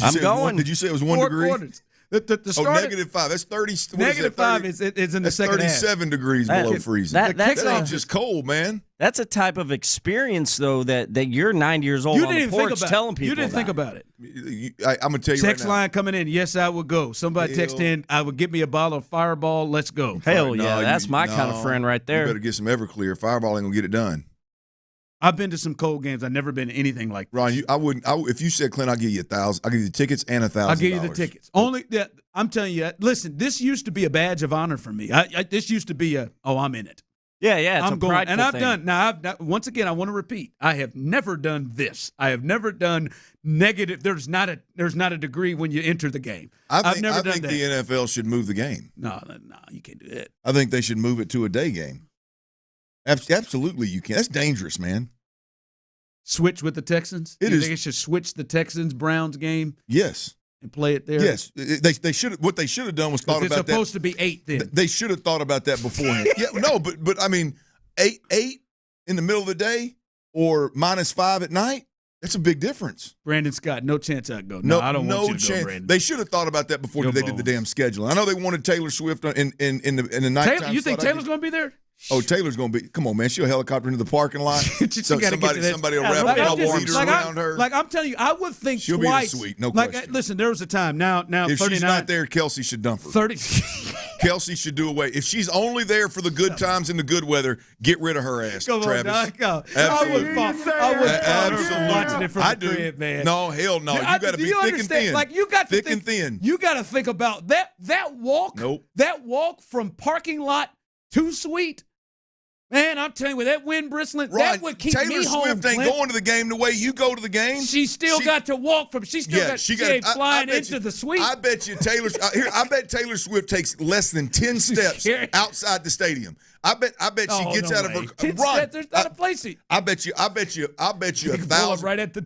I'm going. Did you say it was 1 degree? Quarters. -5. That's 30. -5 is in the second half. 37 degrees below freezing. That's just cold, man. That's a type of experience, though, that you're 90 years old on the porch telling people. You didn't think about it. I'm going to tell you Text right now. line coming in. Yes, I would go. Somebody text in. I would get me a bottle of Fireball. Let's go. Hell yeah, that's my kind of friend right there. You better get some Everclear. Fireball ain't going to get it done. I've been to some cold games. I've never been to anything like this. Ron, I wouldn't. If you said, Clint, I'll give you $1,000. I'll give you the tickets and $1,000. I'll give you the tickets. Only that I'm telling you. Listen, this used to be a badge of honor for me. This used to be I'm in it. Yeah, it's I'm a going, prideful and I've thing. done. Now, once again, I want to repeat. I have never done this. I have never done negative. There's not a degree when you enter the game. I've never done that. I think the NFL should move the game. No, you can't do that. I think they should move it to a day game. Absolutely, you can. That's dangerous, man. Switch with the Texans? You think it should switch the Texans-Browns game? Yes. And play it there? Yes. They should. What they should have done was thought about that. It's supposed to be 8 then. They should have thought about that beforehand. But I mean, 8 in the middle of the day or -5 at night, that's a big difference. Brandon Scott, no chance I'd go. No, I don't want you to go, Brandon. They should have thought about that before they did the damn schedule. I know they wanted Taylor Swift in the nighttime. You think Taylor's going to be there? Oh, Taylor's going to be – come on, man. She'll helicopter into the parking lot. Somebody will wrap a heater around her. Like, I'm telling you, I would think she'll twice. She'll be in the suite, no question. Listen, there was a time. Now if 39. She's not there, Kelsey should dump her. 30. Kelsey should do away. If she's only there for the good times and the good weather, get rid of her ass, Travis. Absolutely. I would watching it from the crib, man. No, hell no. You got to be thick and thin. Like, you got to thick and thin. You got to think about that walk. Nope. That walk from parking lot to suite. Man, I'm telling you, with that wind bristling, that would keep me home. Taylor Swift ain't going to the game the way you go to the game. She got to walk from. She ain't flying into the suite. I bet you I bet Taylor Swift takes less than 10 steps outside the stadium. I bet she gets out of her. 10 steps, there's not a place. I bet you 1,000. Right at the.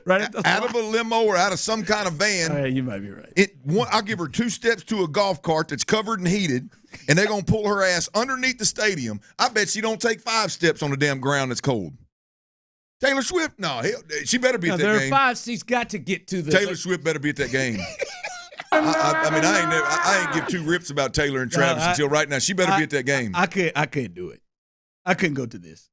Right out of a limo or out of some kind of van. Yeah, you might be right. I'll give her 2 steps to a golf cart that's covered and heated, and they're going to pull her ass underneath the stadium. I bet she don't take 5 steps on the damn ground that's cold. Taylor Swift, no, she better be at that game. There are 5 she's got to get to. Taylor Swift better be at that game. I ain't give 2 rips about Taylor and Travis until right now. She better be at that game. I can't do it. I couldn't go to this.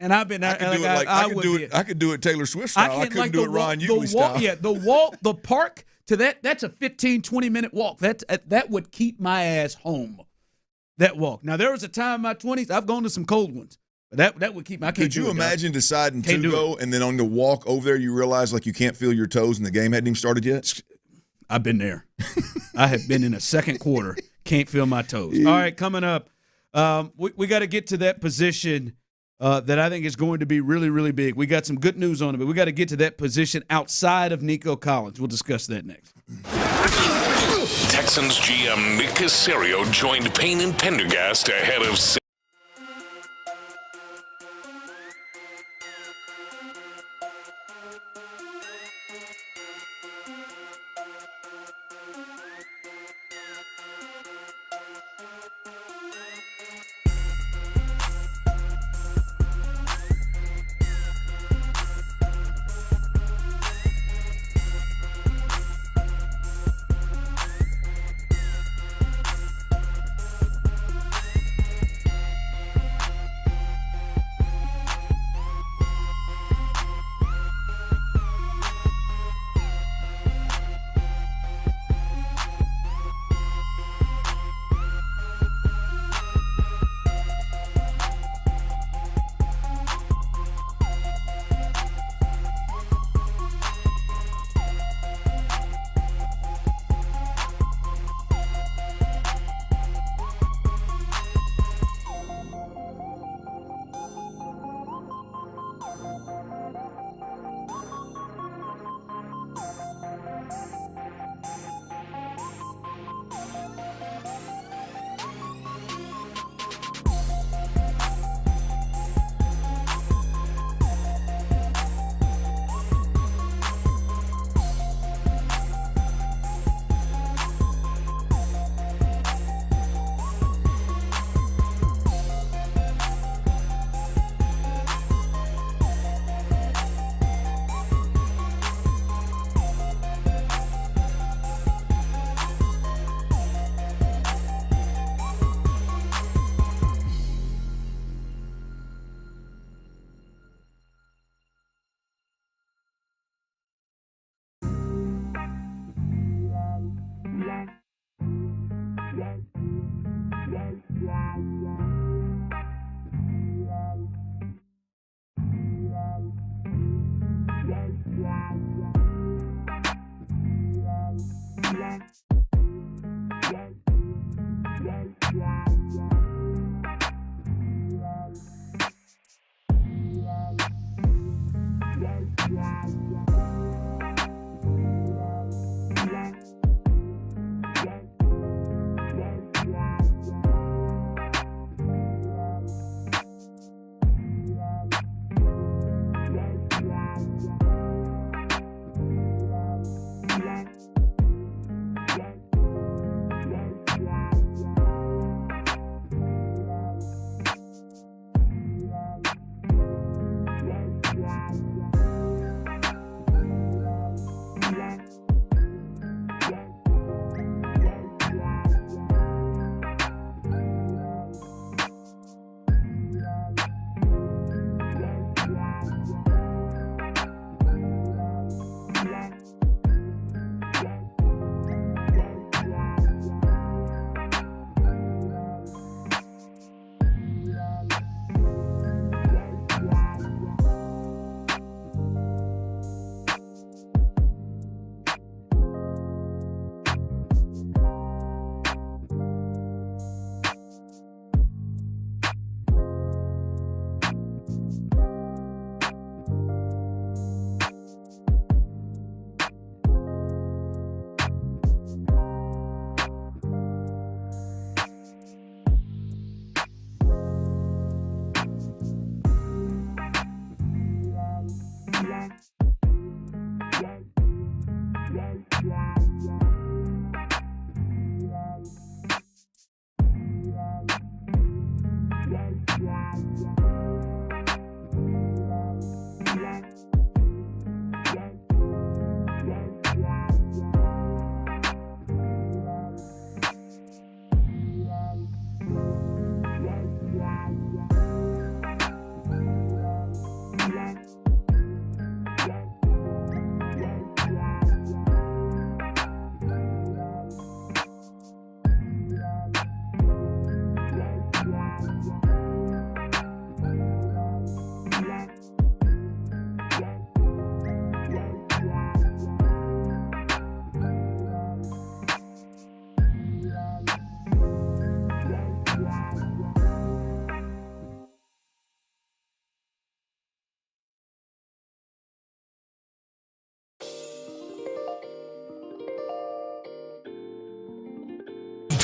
And I've been. I could do it Taylor Swift style. I couldn't do it Ron Hughley style. Yeah, the park to that's a 15, 20-minute walk. That would keep my ass home. That walk. Now there was a time in my 20s I've gone to some cold ones. But that would keep. I can't. Could you imagine deciding to go and then on the walk over there you realize like you can't feel your toes and the game hadn't even started yet? I've been there. I have been in the second quarter. Can't feel my toes. All right, coming up, we got to get to that position that I think is going to be really, really big. We got some good news on it, but we got to get to that position outside of Nico Collins. We'll discuss that next. Texans GM Nick Caserio joined Payne and Pendergast ahead of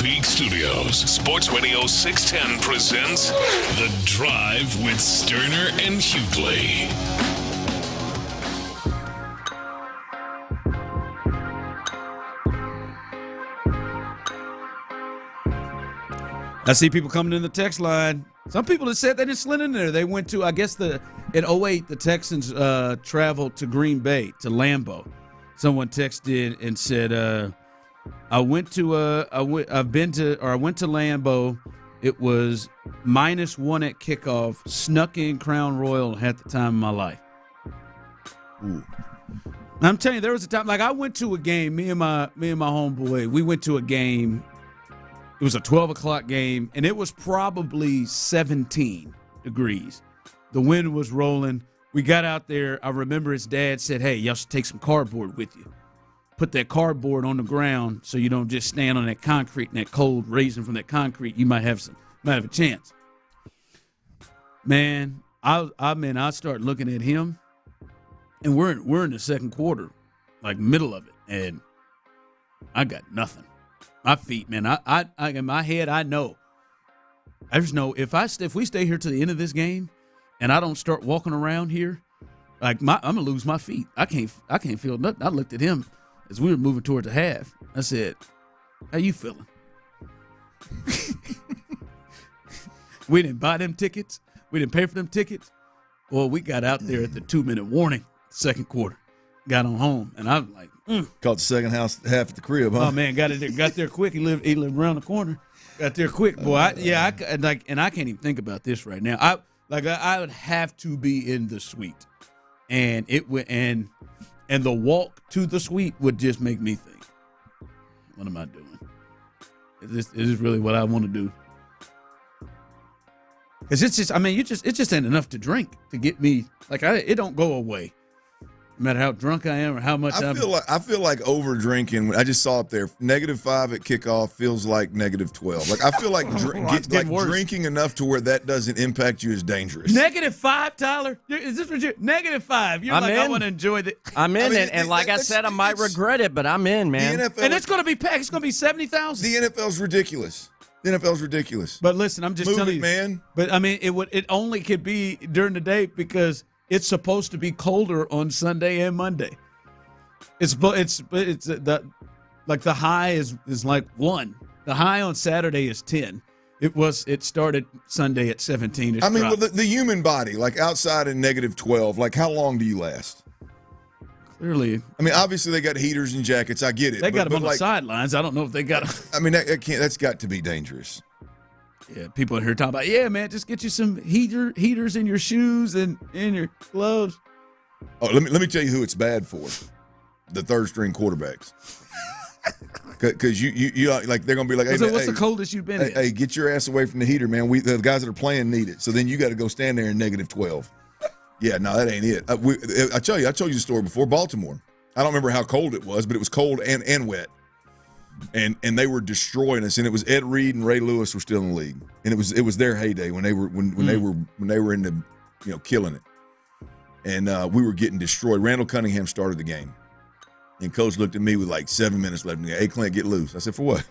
Peak Studios, Sports Radio 610 presents The Drive with Stoerner and Hughley. I see people coming in the text line. Some people have said they didn't slid in there. They went to, I guess, in 2008, the Texans traveled to Green Bay, to Lambeau. Someone texted and said, I went to Lambeau. It was -1 at kickoff, snuck in Crown Royal and had the time of my life. Ooh. I'm telling you, there was a time, like I went to a game, me and my homeboy, we went to a game. It was a 12 o'clock game, and it was probably 17 degrees. The wind was rolling. We got out there. I remember his dad said, hey, y'all should take some cardboard with you. Put that cardboard on the ground so you don't just stand on that concrete and that cold raising from that concrete. You might have a chance. Man, I start looking at him, and we're in the second quarter, like middle of it, and I got nothing. My feet, man. I in my head, I know. I just know if we stay here to the end of this game, and I don't start walking around here, like I'm gonna lose my feet. I can't feel nothing. I looked at him as we were moving towards the half. I said, "How you feeling?" We didn't buy them tickets. We didn't pay for them tickets. Well, we got out there at the 2-minute warning, second quarter. Got on home, and I was like, Caught the second half at the crib, huh? Oh man, got there quick. He lived around the corner. Got there quick, boy. I can't even think about this right now. I would have to be in the suite, and and the walk to the suite would just make me think, what am I doing? Is this really what I want to do? Because it's just, it just ain't enough to drink to get me. It don't go away. No matter how drunk I am or how much I feel like over drinking. I just saw it there. -5 at kickoff feels like -12. Like I feel like drinking enough to where that doesn't impact you is dangerous. -5, Tyler? Is this what you're -5? You're I want to enjoy the. I'm in it, and like I said, I might regret it, but I'm in, man. And it's going to be packed. It's going to be 70,000. The NFL's ridiculous. But listen, I'm just telling you, man. But it only could be during the day because it's supposed to be colder on Sunday and Monday. It's the high is like 1. The high on Saturday is 10. It started Sunday at 17. Well, the human body, like outside in -12, like how long do you last? Clearly. Obviously they got heaters and jackets. I get it. They got them on the sidelines. I don't know if they got them. That's got to be dangerous. Yeah, people in here talking about, yeah, man, just get you some heaters in your shoes and in your gloves. Oh, let me tell you who it's bad for: the third string quarterbacks. Because you like they're gonna be like, hey, what's the coldest you've been in? Hey, get your ass away from the heater, man. The guys that are playing need it. So then you got to go stand there in -12. Yeah, no, that ain't it. I told you the story before. Baltimore. I don't remember how cold it was, but it was cold and wet. And they were destroying us, and it was Ed Reed and Ray Lewis were still in the league, and it was their heyday when they were in the killing it, and we were getting destroyed. Randall Cunningham started the game, and coach looked at me with like 7 minutes left and go, "Hey Clint, get loose." I said, "For what?"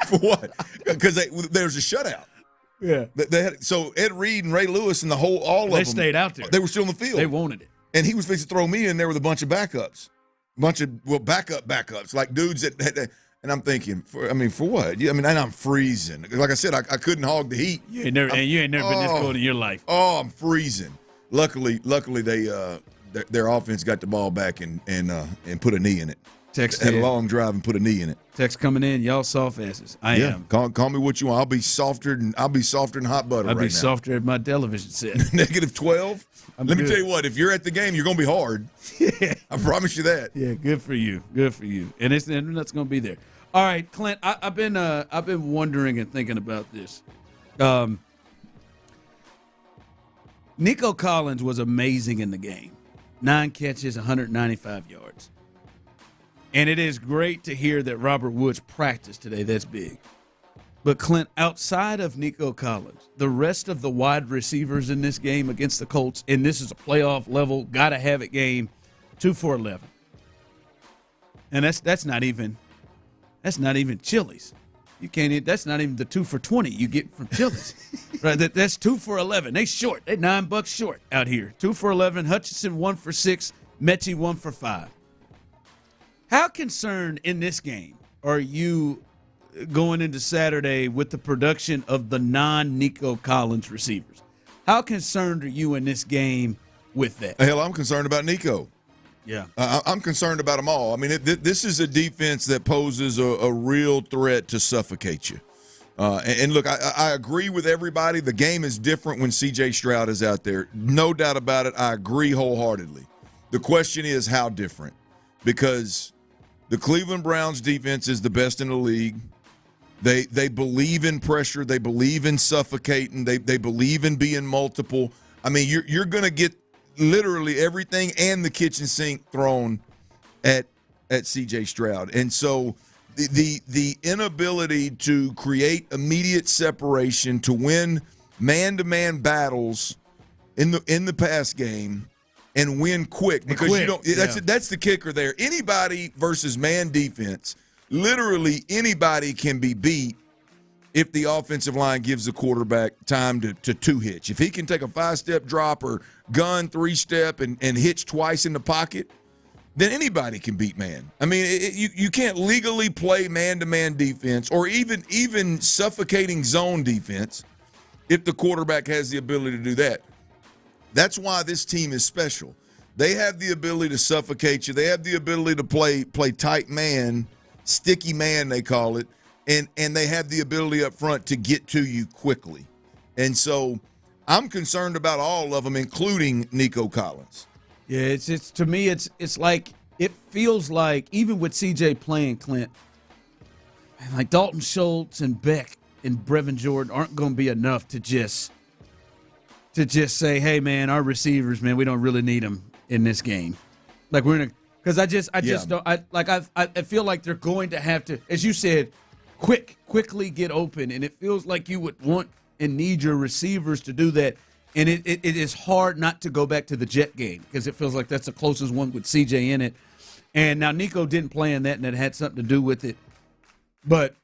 For what? Because there was a shutout. Yeah, they had so Ed Reed and Ray Lewis and all of them. They stayed out there. They were still in the field. They wanted it, and he was fixing to throw me in there with a bunch of backups. Backups, like dudes that and I'm thinking, for what? And I'm freezing. Like I said, I couldn't hog the heat. You ain't never been this cold in your life. Oh, I'm freezing. Luckily, they their offense got the ball back and put a knee in it. Text had a long drive and put a knee in it. Text coming in, y'all soft asses. I am. Call me what you want. I'll be softer than hot butter. I'll be softer at my television set. -12. Let me tell you what. If you're at the game, you're gonna be hard. Yeah, I promise you that. Yeah, good for you. Good for you. And that's gonna be there. All right, Clint. I've been wondering and thinking about this. Nico Collins was amazing in the game. 9 catches, 195 yards. And it is great to hear that Robert Woods practiced today. That's big. But, Clint, outside of Nico Collins, the rest of the wide receivers in this game against the Colts, and this is a playoff level, got-to-have-it game, 2 for 11. And that's not even Chili's. You can't. That's not even the 2 for $20 you get from Chili's. Right? That's 2 for $11. They short. They $9 short out here. 2 for $11. Hutchinson 1 for $6. Mechie 1 for $5. How concerned in this game are you going into Saturday with the production of the non-Nico Collins receivers? How concerned are you in this game with that? Hell, I'm concerned about Nico. Yeah. I'm concerned about them all. I mean, this is a defense that poses a real threat to suffocate you. And look, I agree with everybody. The game is different when C.J. Stroud is out there. No doubt about it. I agree wholeheartedly. The question is how different, because the Cleveland Browns defense is the best in the league. They believe in pressure. They believe in suffocating. They believe in being multiple. I mean, you're going to get literally everything and the kitchen sink thrown at C.J. Stroud. And so the inability to create immediate separation, to win man-to-man battles in the pass game and win quick, because that's the kicker there. Anybody versus man defense, literally anybody can be beat if the offensive line gives the quarterback time to two-hitch. If he can take a 5-step drop or gun 3-step and hitch twice in the pocket, then anybody can beat man. I mean, you can't legally play man-to-man defense or even suffocating zone defense if the quarterback has the ability to do that. That's why this team is special. They have the ability to suffocate you. They have the ability to play tight man, sticky man they call it, and they have the ability up front to get to you quickly. And so I'm concerned about all of them, including Nico Collins. Yeah, it's to me, it's like, it feels like, even with CJ playing, Clint, like Dalton Schultz and Beck and Brevin Jordan aren't going to be enough to just say, hey man, our receivers, man, we don't really need them in this game. Like because I just don't. I feel like they're going to have to, as you said, quickly get open, and it feels like you would want and need your receivers to do that. And it is hard not to go back to the Jet game, because it feels like that's the closest one with CJ in it. And now Nico didn't play in that, and it had something to do with it. But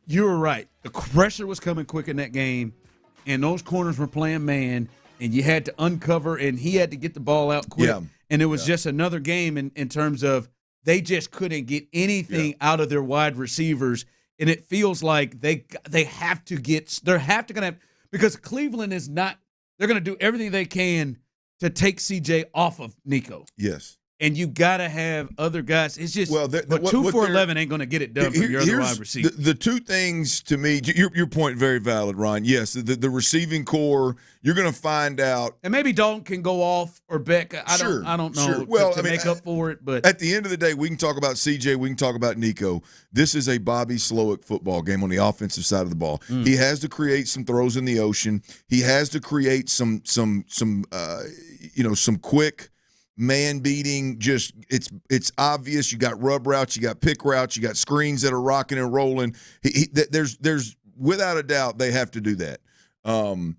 you were right. The pressure was coming quick in that game, and those corners were playing man, and you had to uncover, and he had to get the ball out quick. Yeah. And it was just another game in terms of they just couldn't get anything out of their wide receivers. And it feels like they have to get – because Cleveland is not – they're going to do everything they can to take CJ off of Nico. Yes. And you got to have other guys. It's just, but 2 for 11 ain't going to get it done for your other wide receiver. The two things to me, your point very valid, Ryan. Yes, the receiving core, you're going to find out. And maybe Dalton can go off, or Beck. I don't know. Sure. Well, to make up for it. But at the end of the day, we can talk about CJ, we can talk about Nico. This is a Bobby Slowick football game on the offensive side of the ball. He has to create some throws in the ocean. He has to create some quick man beating. Just it's obvious. You got rub routes, you got pick routes, you got screens that are rocking and rolling. There's without a doubt they have to do that. To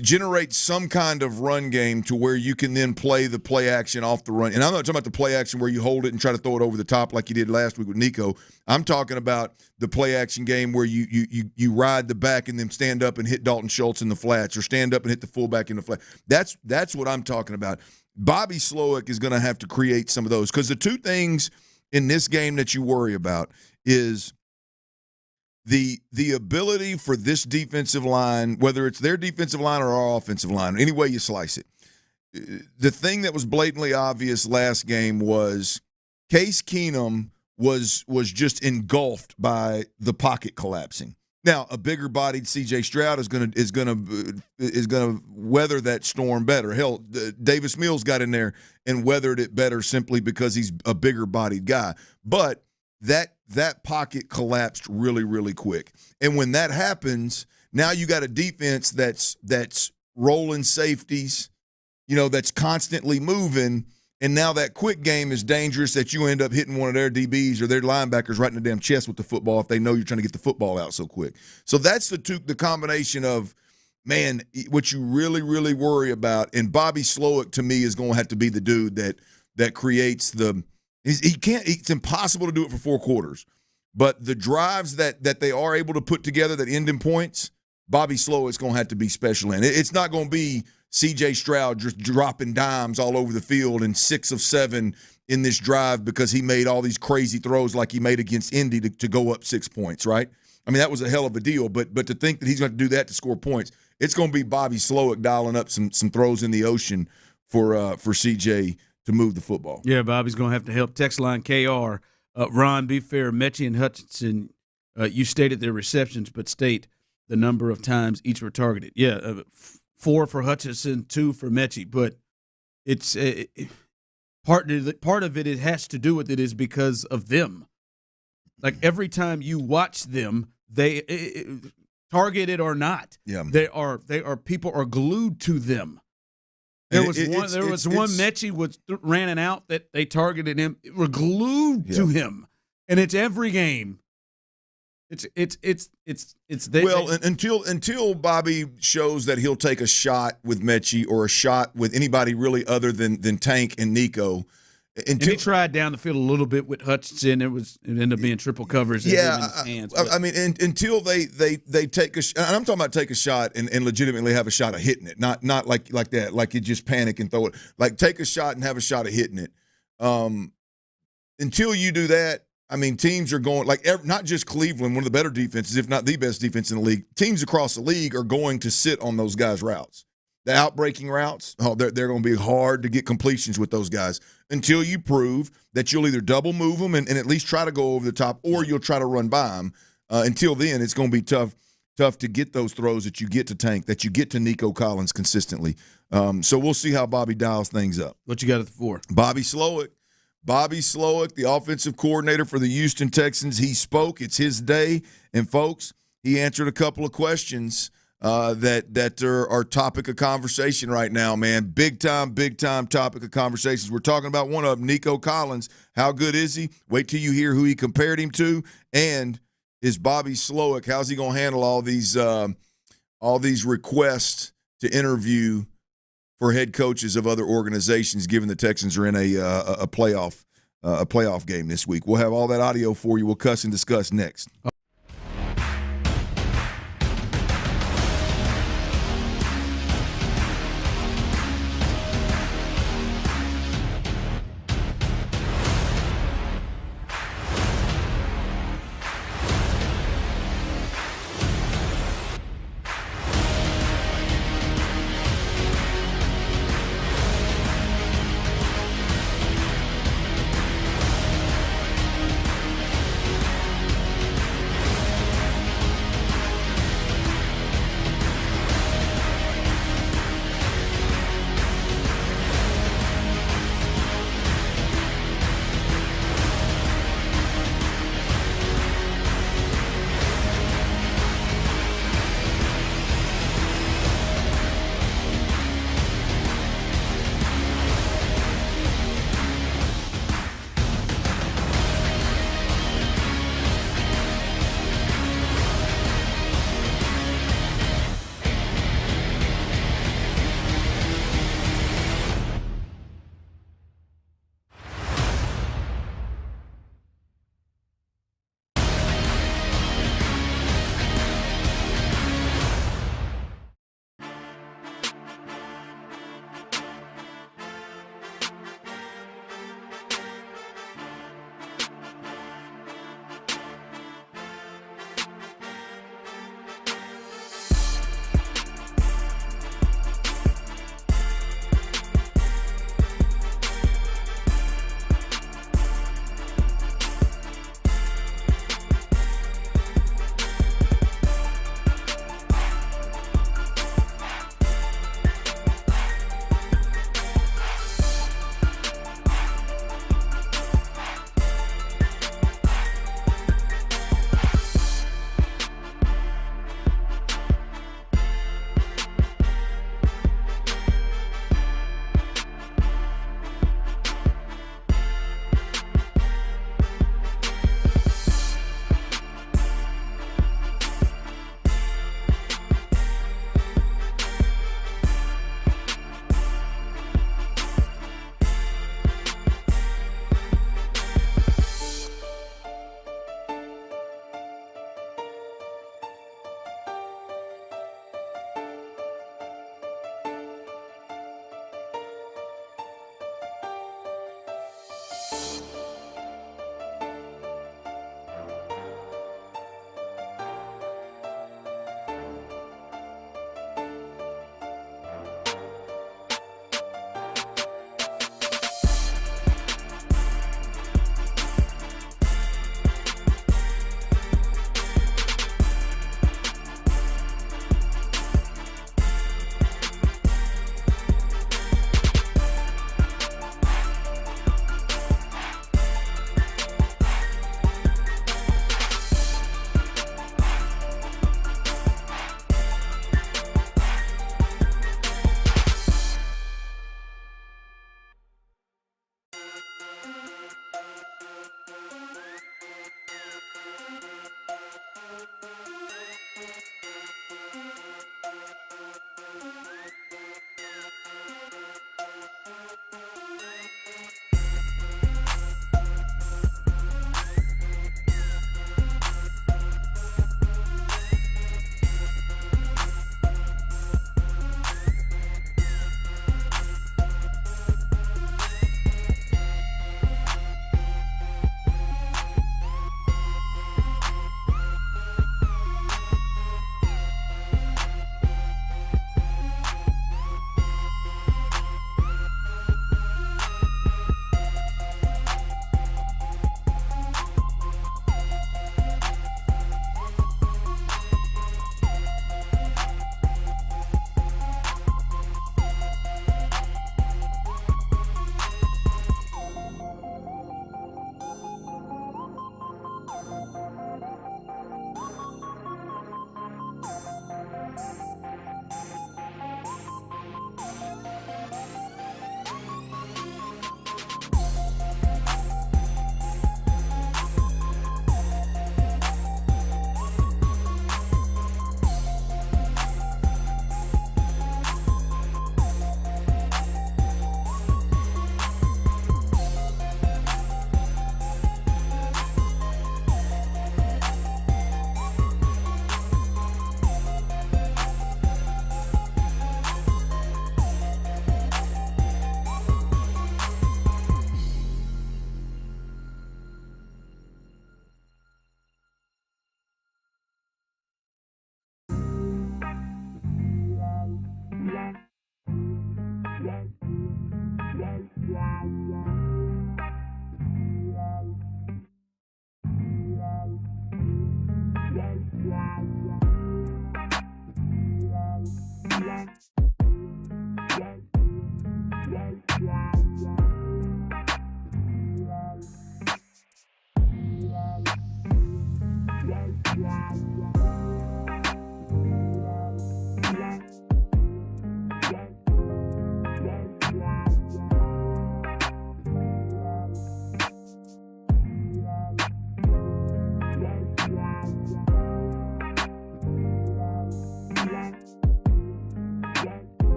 generate some kind of run game to where you can then play the play action off the run. And I'm not talking about the play action where you hold it and try to throw it over the top like you did last week with Nico. I'm talking about the play action game where you ride the back and then stand up and hit Dalton Schultz in the flats, or stand up and hit the fullback in the flat. That's what I'm talking about. Bobby Slowick is going to have to create some of those, because the two things in this game that you worry about is the ability for this defensive line, whether it's their defensive line or our offensive line, any way you slice it. The thing that was blatantly obvious last game was Case Keenum was just engulfed by the pocket collapsing. Now, a bigger-bodied C.J. Stroud is gonna weather that storm better. Hell, Davis Mills got in there and weathered it better simply because he's a bigger-bodied guy. But that pocket collapsed really, really quick. And when that happens, now you got a defense that's rolling safeties, that's constantly moving, and now that quick game is dangerous, that you end up hitting one of their DBs or their linebackers right in the damn chest with the football if they know you're trying to get the football out so quick. So that's the combination of, man, what you really, really worry about. And Bobby Slowick, to me, is going to have to be the dude that creates the – it's impossible to do it for 4 quarters. But the drives that they are able to put together that end in points, Bobby Slowick's going to have to be special in. It's not going to be C.J. Stroud just dropping dimes all over the field and 6 of 7 in this drive because he made all these crazy throws like he made against Indy to go up 6 points, right? I mean, that was a hell of a deal. But to think that he's going to do that to score points, it's going to be Bobby Slowick dialing up some throws in the ocean for C.J. to move the football. Yeah, Bobby's going to have to help. Text line KR. Ron, be fair, Mechie and Hutchinson, you stated their receptions, but state the number of times each were targeted. Yeah, 4 for Hutchinson, 2 for Mechie. But it's part of it has to do with it is because of them. Like every time you watch them, they targeted or not, they are people are glued to them. There was one Mechie ran an out that they targeted him. Were glued to him, and it's every game. It's there. Well, until Bobby shows that he'll take a shot with Mechie or a shot with anybody really other than Tank and Nico. And he tried down the field a little bit with Hutchinson. It ended up being triple coverage. Yeah, in his hands, I mean, until they take a shot, and I'm talking about take a shot and legitimately have a shot of hitting it, not like that, like you just panic and throw it. Like take a shot and have a shot of hitting it. Until you do that, I mean, teams are going not just Cleveland, one of the better defenses, if not the best defense in the league. Teams across the league are going to sit on those guys' routes. The outbreaking routes, they're going to be hard to get completions with those guys until you prove that you'll either double move them and at least try to go over the top, or you'll try to run by them. Until then, it's going to be tough to get those throws that you get to Tank, that you get to Nico Collins consistently. So we'll see how Bobby dials things up. What you got it for? Bobby Slowick, the offensive coordinator for the Houston Texans. He spoke. It's his day. And, folks, he answered a couple of questions that are topic of conversation right now, man. Big time topic of conversations. We're talking about one of them, Nico Collins. How good is he? Wait till you hear who he compared him to. And is Bobby Slowick, how's he going to handle all these requests to interview for head coaches of other organizations, given the Texans are in a playoff game this week? We'll have all that audio for you. We'll cuss and discuss next.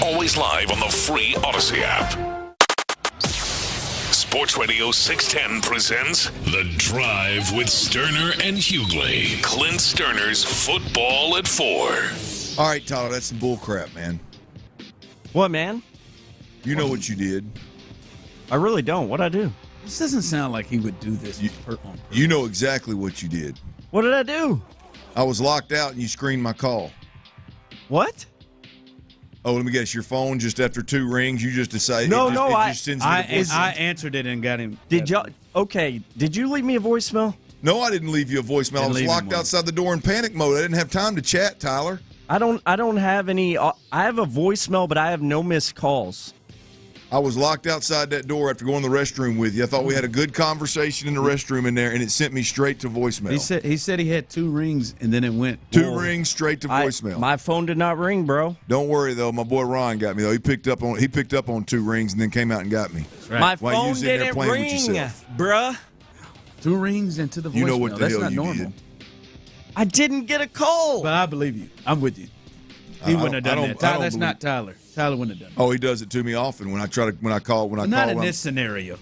Always live on the free Odyssey app. Sports Radio 610 presents The Drive with Stoerner and Hughley. Clint Stoerner's Football at 4. All right, Tyler, that's some bull crap, man. What, man? You know what you did. I really don't. What'd I do? This doesn't sound like he would do this. You know exactly what you did. What did I do? I was locked out and you screened my call. What? Oh, let me guess. Your phone just after 2 rings, you just decided. I answered it and got him. Did you leave me a voicemail? No, I didn't leave you a voicemail. I was locked outside the door in panic mode. I didn't have time to chat, Tyler. I don't have any. I have a voicemail, but I have no missed calls. I was locked outside that door after going to the restroom with you. I thought we had a good conversation in the restroom in there, and it sent me straight to voicemail. He said he had 2 rings, and then it went 2 rings straight to voicemail. My phone did not ring, bro. Don't worry though, my boy Ryan got me though. He picked up on 2 rings and then came out and got me. Right. My phone didn't ring, bruh. 2 rings into the voicemail. You know what the That's hell not you normal. did. I didn't get a call. But I believe you. I'm with you. He wouldn't have done that. That's not Tyler. Tyler wouldn't have done that. Oh, he does it to me often when I call. Not in this scenario.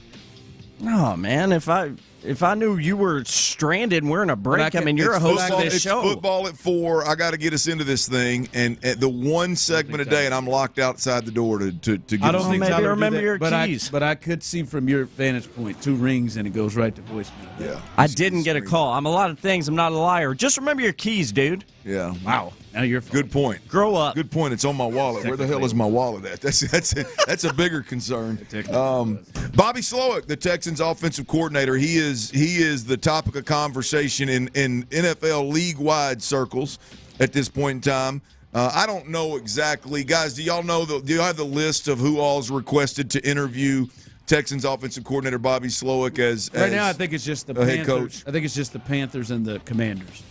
No, man. If I knew you were stranded and we're in a break, you're a host of this show. It's Football at 4. I got to get us into this thing, and at the 1 segment a day, and I'm locked outside the door to get. I don't think maybe Tyler remember your keys. But I could see from your vantage point 2 rings and it goes right to voicemail. Yeah, I didn't get a call. I'm a lot of things. I'm not a liar. Just remember your keys, dude. Yeah. Wow. Now you're good point. Grow up. Good point. It's on my wallet. Where the hell is my wallet at? That's a bigger concern. Bobby Slowick, the Texans offensive coordinator, he is the topic of conversation in NFL league-wide circles at this point in time. I don't know exactly, guys. Do y'all know? Do you have the list of who all's requested to interview Texans offensive coordinator Bobby Slowick as right now? I think it's just the Panthers. Head coach. I think it's just the Panthers and the Commanders.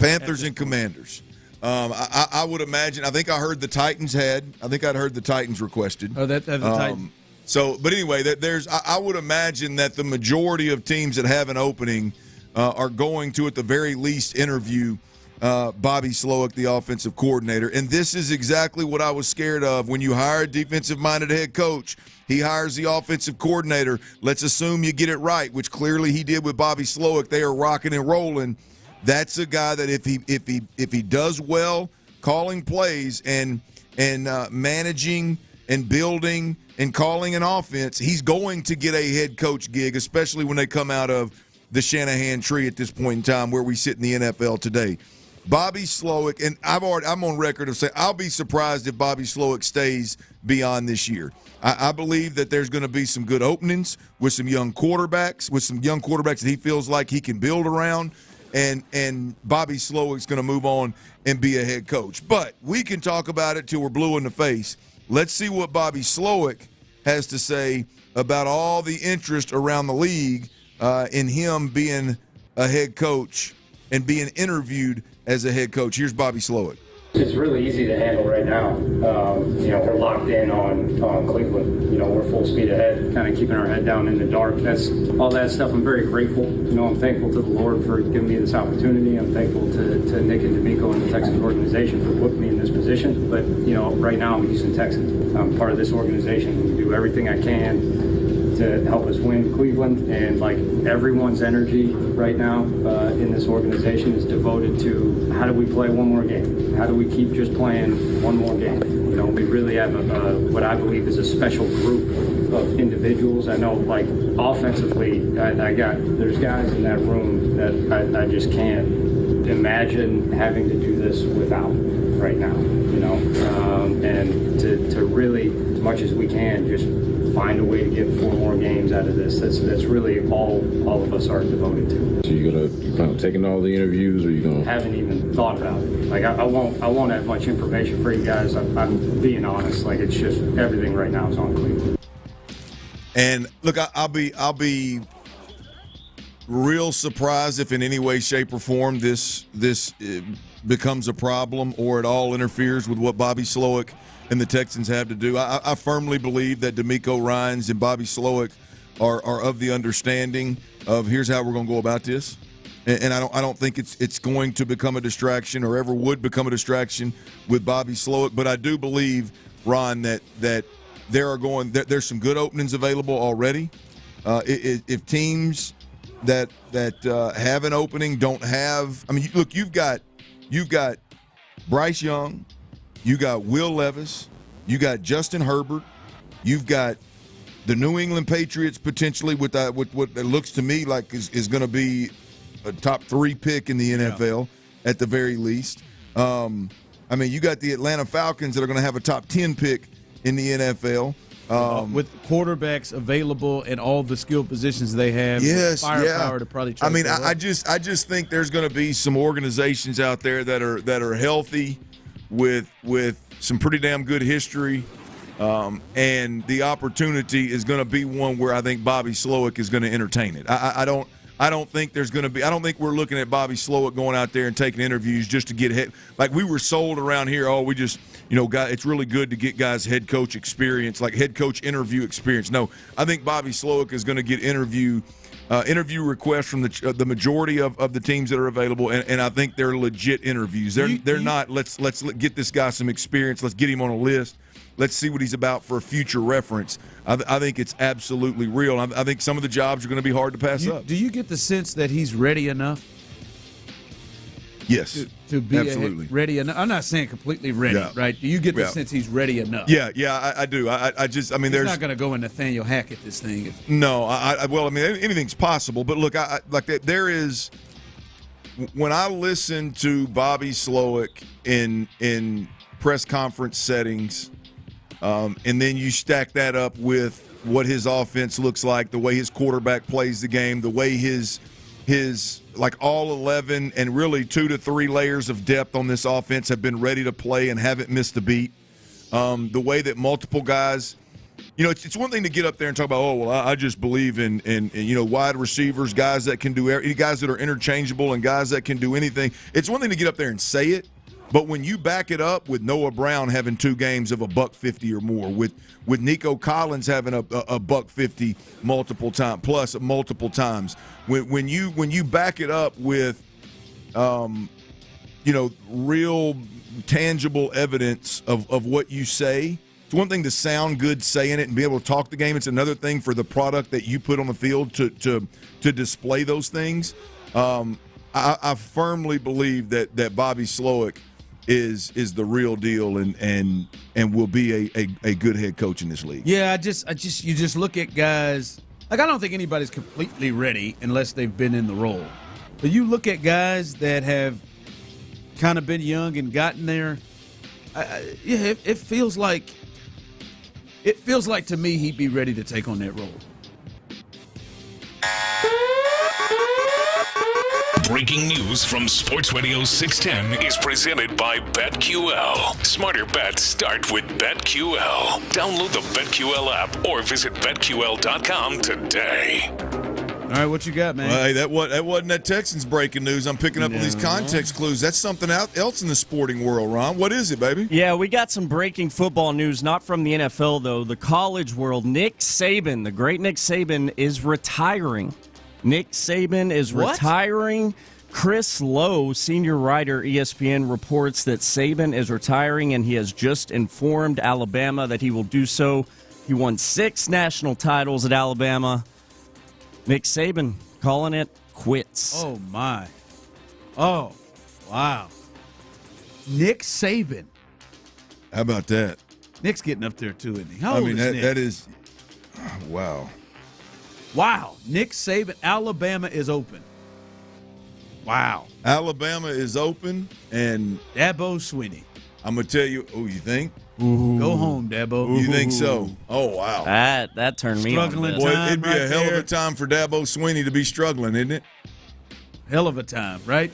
Panthers and Commanders. I would imagine. I think I heard the Titans had. I think I'd heard the Titans requested. Oh, the Titans. So, but anyway, I would imagine that the majority of teams that have an opening are going to, at the very least, interview Bobby Slowick, the offensive coordinator. And this is exactly what I was scared of when you hire a defensive-minded head coach. He hires the offensive coordinator. Let's assume you get it right, which clearly he did with Bobby Slowick. They are rocking and rolling. That's a guy that if he does well calling plays and managing and building and calling an offense, he's going to get a head coach gig, especially when they come out of the Shanahan tree at this point in time where we sit in the NFL today. Bobby Slowick, and I'm on record of saying I'll be surprised if Bobby Slowick stays beyond this year. I believe that there's going to be some good openings with some young quarterbacks that he feels like he can build around. And Bobby Slowick's going to move on and be a head coach. But we can talk about it till we're blue in the face. Let's see what Bobby Slowick has to say about all the interest around the league in him being a head coach and being interviewed as a head coach. Here's Bobby Slowick. It's really easy to handle right now. We're locked in on Cleveland. We're full speed ahead, kind of keeping our head down in the dark. That's all that stuff. I'm very grateful. I'm thankful to the Lord for giving me this opportunity. I'm thankful to Nick and DeMeco and the Texans organization for putting me in this position. But, right now I'm a Houston Texans. I'm part of this organization. We do everything I can to help us win Cleveland, and everyone's energy right now in this organization is devoted to how do we play one more game? How do we keep just playing one more game? We really have what I believe is a special group of individuals. I know, offensively, there's guys in that room that I just can't imagine having to do this without right now. And to really, as much as we can, just find a way to get 4 more games out of this. That's really all of us are devoted to. So you plan on taking all the interviews, or you gonna? Haven't even thought about it. I won't have much information for you guys. I'm being honest. It's just everything right now is on Cleveland. And look, I'll be real surprised if in any way, shape, or form this becomes a problem or at all interferes with what Bobby Slowick and the Texans have to do. I firmly believe that DeMeco Ryans and Bobby Slowick are of the understanding of here's how we're going to go about this, and I don't think it's going to become a distraction or ever would become a distraction with Bobby Slowick. But I do believe, Ron, that there's some good openings available already. If teams that have an opening don't have, look, you've got Bryce Young. You got Will Levis. You got Justin Herbert. You've got the New England Patriots potentially with what it looks to me like is going to be a top 3 pick in the NFL at the very least. You got the Atlanta Falcons that are going to have a top 10 pick in the NFL. With quarterbacks available and all the skill positions they have, firepower to probably try I just think there's going to be some organizations out there that are healthy with some pretty damn good history, and the opportunity is going to be one where I think Bobby Slowick is going to entertain it. I don't think there's going to be. I don't think we're looking at Bobby Slowick going out there and taking interviews just to get head. Like we were sold around here. Oh, we just it's really good to get guys head coach experience, like head coach interview experience. No, I think Bobby Slowick is going to get interview requests from the majority of the teams that are available, and I think they're legit interviews. They're not let's get this guy some experience. Let's get him on a list. Let's see what he's about for future reference. I think it's absolutely real. I think some of the jobs are going to be hard to pass up. Do you get the sense that he's ready enough? Yes, to be absolutely ready enough. I'm not saying completely ready, right? Do you get the sense he's ready enough? Yeah, I do. He's there's not going to go in Nathaniel Hackett this thing. No, anything's possible. But look, there is. When I listen to Bobby Slowick in press conference settings, and then you stack that up with what his offense looks like, the way his quarterback plays the game, the way his all 11 and really 2 to 3 layers of depth on this offense have been ready to play and haven't missed a beat. The way that multiple guys, it's one thing to get up there and talk about, I just believe in wide receivers, guys that can do, guys that are interchangeable and guys that can do anything. It's one thing to get up there and say it, but when you back it up with Noah Brown having 2 games of $150 or more, with Nico Collins having a $150 multiple times, when you back it up with real tangible evidence of what you say, it's one thing to sound good saying it and be able to talk the game. It's another thing for the product that you put on the field to display those things. I firmly believe that Bobby Slowick is the real deal and will be a good head coach in this league. Yeah, you just look at guys. I don't think anybody's completely ready unless they've been in the role. But you look at guys that have kind of been young and gotten there. It feels like to me he'd be ready to take on that role. Breaking news from Sports Radio 610 is presented by BetQL. Smarter bets start with BetQL. Download the BetQL app or visit BetQL.com today. All right, what you got, man? Well, hey, that wasn't that Texans breaking news. I'm picking up on these context clues. That's something else in the sporting world, Ron. What is it, baby? Yeah, we got some breaking football news, not from the NFL, though. The college world. Nick Sabin, the great Nick Sabin, is retiring. Nick Sabin is retiring. Chris Lowe, senior writer, ESPN, reports that Sabin is retiring, and he has just informed Alabama that he will do so. He won 6 national titles at Alabama. Nick Sabin calling it quits. Oh, my. Oh, wow. Nick Sabin. How about that? Nick's getting up there, too, isn't he? How old is Nick? That is – wow. Wow. Nick Sabin, Alabama is open. Wow. Alabama is open, and – Dabo Sweeney. I'm going to tell you – oh, you think? Ooh. Go home, Dabo. You think so? Oh, wow. That turned me on. Boy, it'd be a hell of a time for Dabo Sweeney to be struggling, isn't it? Hell of a time, right?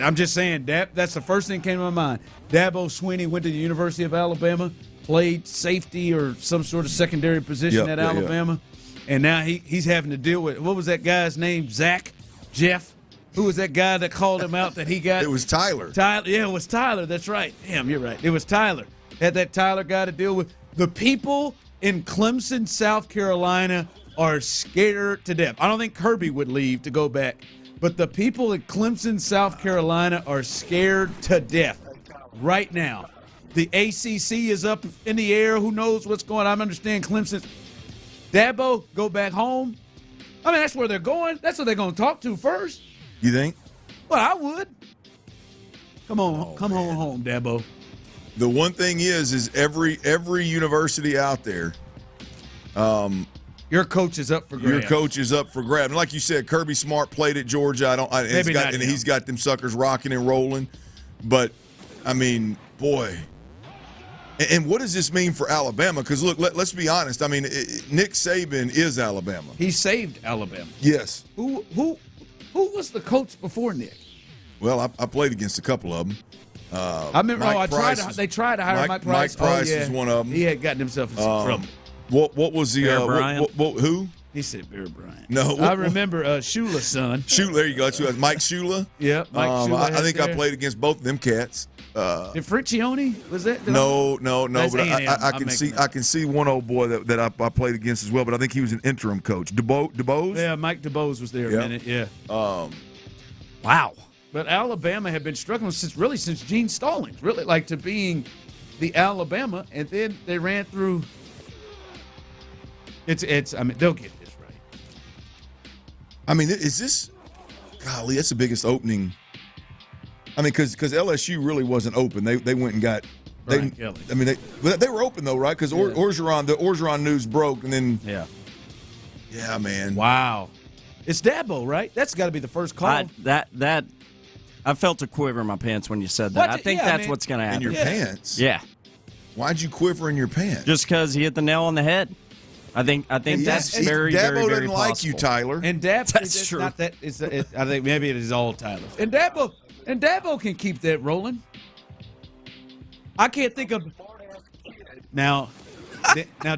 I'm just saying, that's the first thing that came to my mind. Dabo Sweeney went to the University of Alabama, played safety or some sort of secondary position at Alabama, and now he's having to deal with, what was that guy's name? Jeff? Who was that guy that called him out that he got? It was Tyler. Yeah, it was Tyler. That's right. Damn, you're right. It was Tyler. Had that Tyler guy to deal with. The people in Clemson, South Carolina are scared to death. I don't think Kirby would leave to go back, but the people in Clemson, South Carolina are scared to death right now. The ACC is up in the air. Who knows what's going on? I understand Clemson. Dabo, go back home. I mean, that's where they're going. That's what they're going to talk to first. You think? Well, I would. Come on home, Dabo. The one thing is every university out there, your coach is up for grabs. Your coach is up for grabs. And like you said, Kirby Smart played at Georgia. He's got them suckers rocking and rolling. But I mean, boy. And what does this mean for Alabama? Because look, let's be honest. I mean, Nick Sabin is Alabama. He saved Alabama. Yes. Who was the coach before Nick? Well, I played against a couple of them. I remember. They tried to hire Mike Price. Mike Price is one of them. He had gotten himself in some trouble. What was the who? He said Bear Bryant. No, I remember Shula's son. Shula, there you go. That's Mike Shula. Yeah, Mike Shula. I think I played against both of them cats. Did Friccione? Was that? No. But I can see one old boy that I played against as well. But I think he was an interim coach. DeBose. Yeah, Mike DeBose was there a minute. Yeah. Wow. But Alabama had been struggling since Gene Stallings, really, like to being the Alabama, and then they ran through. I mean, they'll get this right. I mean, is this? Golly, that's the biggest opening. I mean, because LSU really wasn't open. They went and got. Kelly. I mean, they were open though, right? Because Orgeron news broke, and then yeah, man. Wow, it's Dabo, right? That's got to be the first call. I felt a quiver in my pants when you said that. I think that's what's going to happen. In your pants? Yeah. Why'd you quiver in your pants? Just because he hit the nail on the head. I think that's very, Dabo very, very doesn't like possible. you, Tyler. And Dabo, that's true. Not that. I think maybe it is all Tyler. And Dabo can keep that rolling. I can't think of now.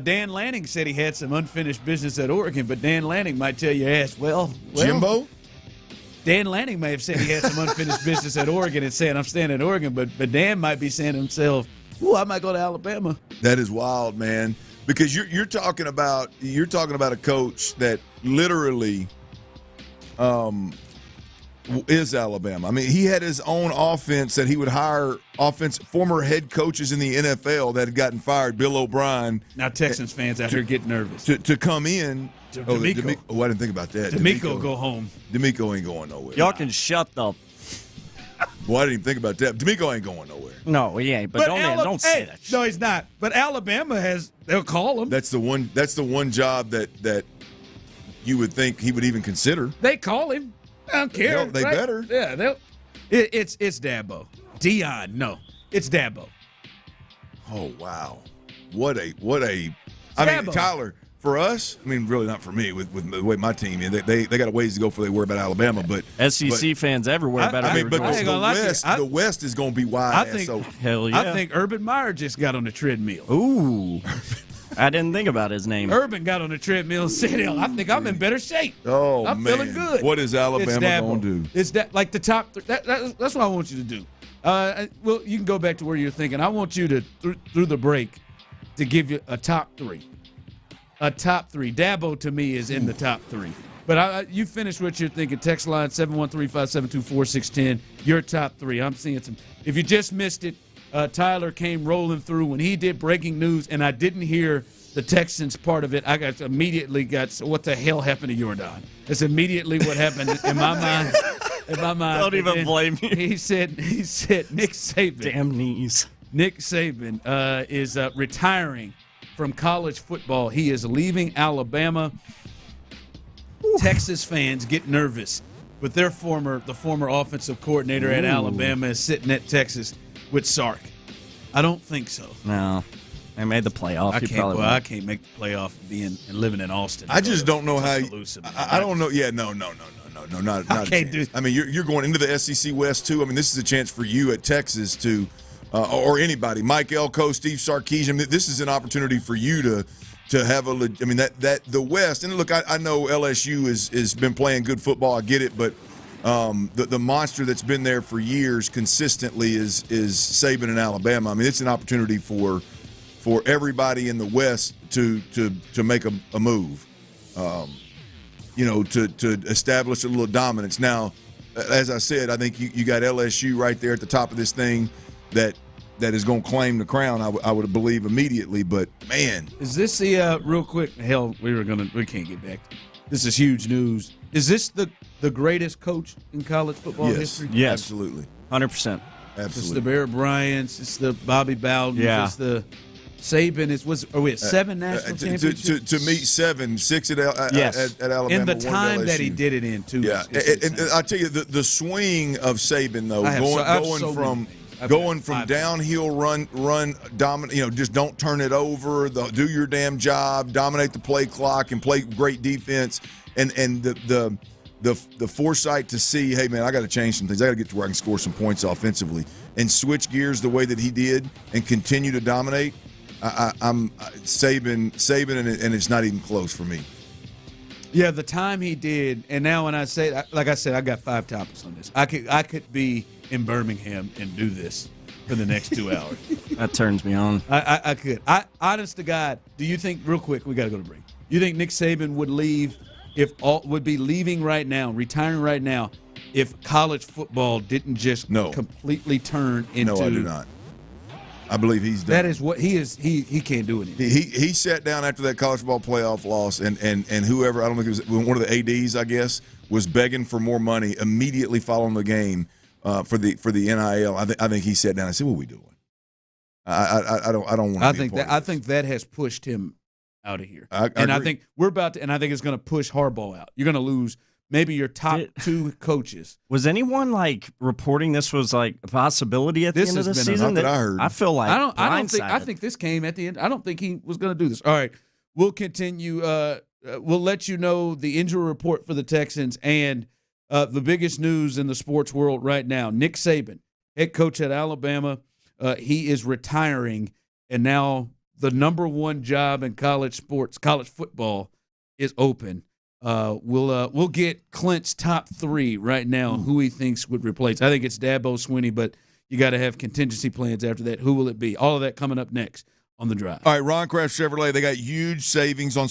Dan Lanning said he had some unfinished business at Oregon, but Dan Lanning might tell your ass, well, Jimbo. Dan Lanning may have said he had some unfinished business at Oregon and saying, I'm staying at Oregon, but Dan might be saying to himself, ooh, I might go to Alabama. That is wild, man. Because you're talking about a coach that literally is Alabama. I mean, he had his own offense that he would hire former head coaches in the NFL that had gotten fired, Bill O'Brien. Now Texans fans out here get nervous. To come in. DeMeco. I didn't think about that. DeMeco go home. DeMeco ain't going nowhere. Y'all can shut the. Well, I didn't even think about that. DeMeco ain't going nowhere. No, he ain't. But don't say that. No, he's not. But Alabama they'll call him. That's the one job that you would think he would even consider. They call him. I don't care. They right? better. Yeah, it's Dabo. Dion, no. It's Dabo. Oh, wow. What a I mean, Tyler, for us, I mean, really not for me with the way my team is. They got a ways to go before they worry about Alabama. But SEC fans everywhere better. I mean, but the West is going to be wide. Hell yeah. I think Urban Meyer just got on the treadmill. Ooh. I didn't think about his name. Urban got on the treadmill and said, I think I'm in better shape. Oh, I'm man. feeling good. What is Alabama going to do? It's that, like the top that's what I want you to do. Well, you can go back to where you're thinking. I want you to, through the break, to give you a top three. A top three. Dabo, to me, is in the top three. But you finish what you're thinking. Text line 713-572-4610. Your top three. I'm seeing some. If you just missed it, Tyler came rolling through when he did breaking news, and I didn't hear the Texans part of it. I immediately got, so what the hell happened to Jordan? That's immediately what happened in my mind. In my mind. Don't even blame me. He said Nick Sabin. Damn knees. Nick Sabin is retiring from college football. He is leaving Alabama. Texas fans get nervous, but the former offensive coordinator at Alabama is sitting at Texas with Sark. I don't think so. No. They made the playoff. I can't make the playoff being and living in Austin. I just don't know how. I don't know. Yeah, no, not a chance. I mean, you're going into the SEC West too. I mean, this is a chance for you at Texas to, or anybody, Mike Elko, Steve Sarkisian. This is an opportunity for you to have that the West. And look, I know LSU is been playing good football. I get it, but the monster that's been there for years consistently is Sabin in Alabama. I mean, it's an opportunity for everybody in the West to make a move, to establish a little dominance. Now, as I said, I think you got LSU right there at the top of this thing that is going to claim the crown. I would believe immediately. But man, is this the real quick? Hell, we can't get back. This is huge news. Is this the greatest coach in college football history? Yes, absolutely, 100%. Absolutely. It's the Bear Bryants. It's the Bobby Bowden. Yeah. It's the Sabin. Are we at 7 national championships? To meet 7, 6 at Alabama. In the time that he did it in, too. Yeah, and I tell you, the swing of Sabin though, going from downhill run dominant, just don't turn it over, do your damn job, dominate the play clock, and play great defense, and the foresight to see, hey man, I got to change some things, I got to get to where I can score some points offensively, and switch gears the way that he did, and continue to dominate. I'm Sabin, and it's not even close for me. Yeah, the time he did, and now when I say, like I said, I got 5 topics on this. I could be in Birmingham and do this for the next 2 hours. That turns me on. I could. Honest to God, do you think, real quick, we got to go to break. You think Nick Sabin would leave, would be leaving right now, retiring right now, if college football didn't just completely turn into? No, I do not. I believe he's done. That is what he is. He can't do anything. He sat down after that college football playoff loss, and whoever, I don't think it was one of the ADs, I guess, was begging for more money immediately following the game for the NIL. I think he sat down and said, "What are we doing?" I don't want to. I think that has pushed him out of here, I think I think it's going to push Harbaugh out. You're going to lose maybe your top 2 coaches. Was anyone reporting this was a possibility at the end of the season? That I heard. I feel like I think this came at the end. I don't think he was going to do this. All right, we'll continue. We'll let you know the injury report for the Texans and the biggest news in the sports world right now. Nick Sabin, head coach at Alabama, he is retiring, and now the number 1 job in college football, is open. We'll get Clint's top 3 right now, who he thinks would replace. I think it's Dabo Sweeney, but you got to have contingency plans after that. Who will it be? All of that coming up next on The Drive. All right, Ron Kraft Chevrolet, they got huge savings on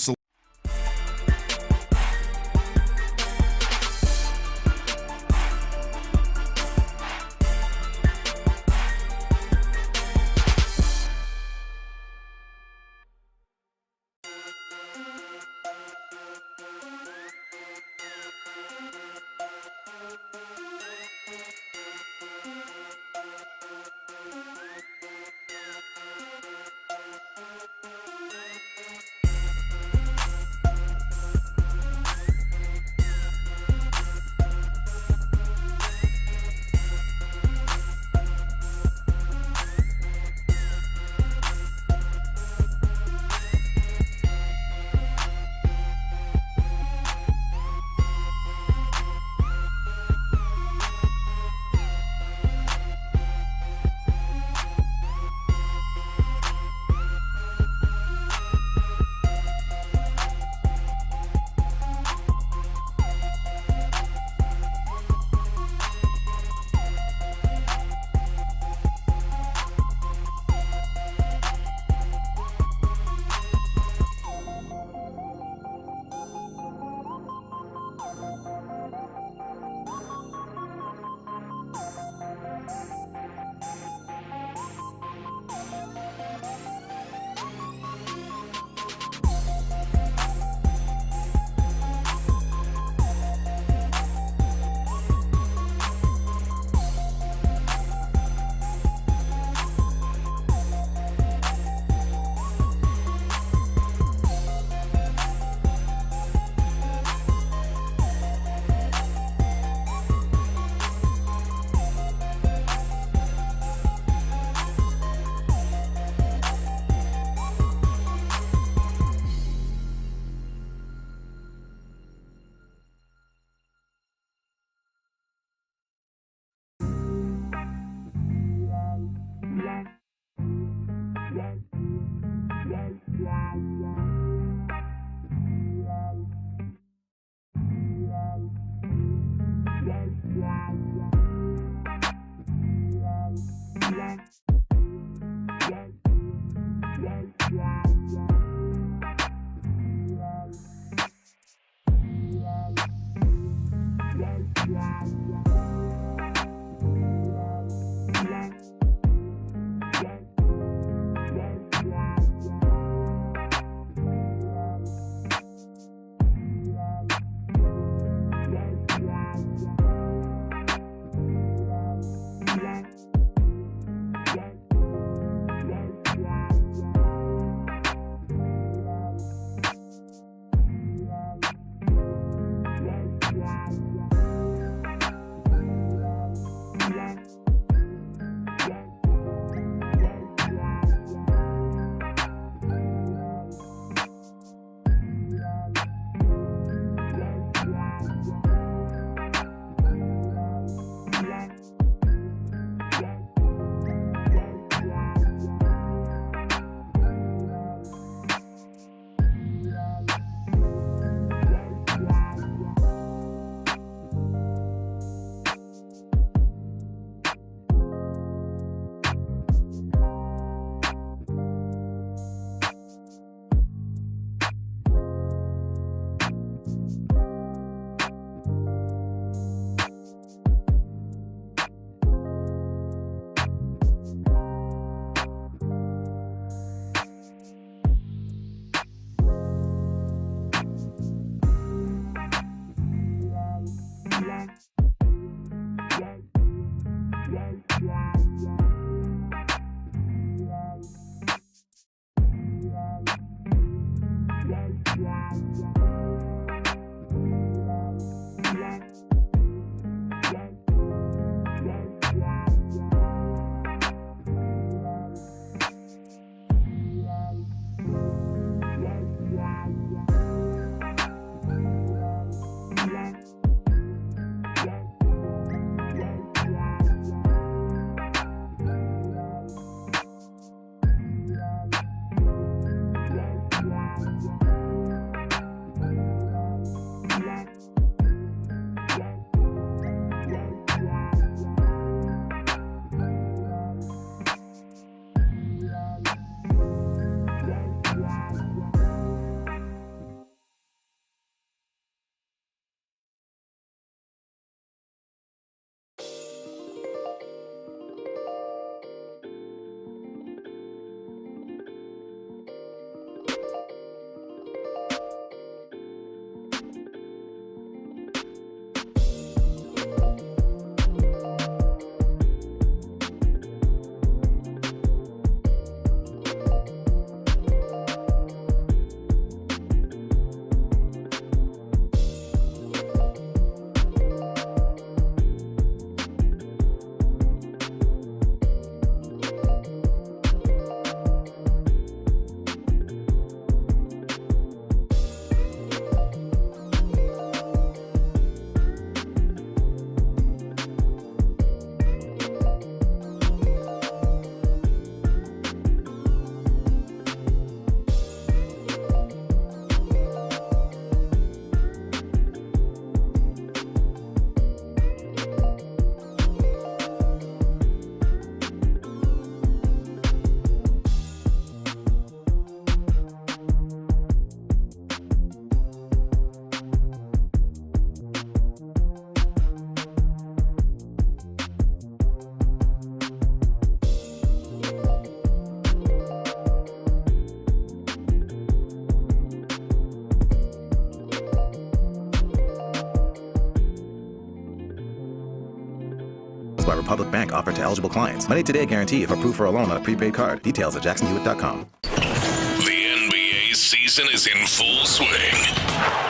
by Republic Bank. Offered to eligible clients. Money Today guarantee if approved for a loan on a prepaid card. Details at jacksonhewitt.com. The NBA season is in full swing.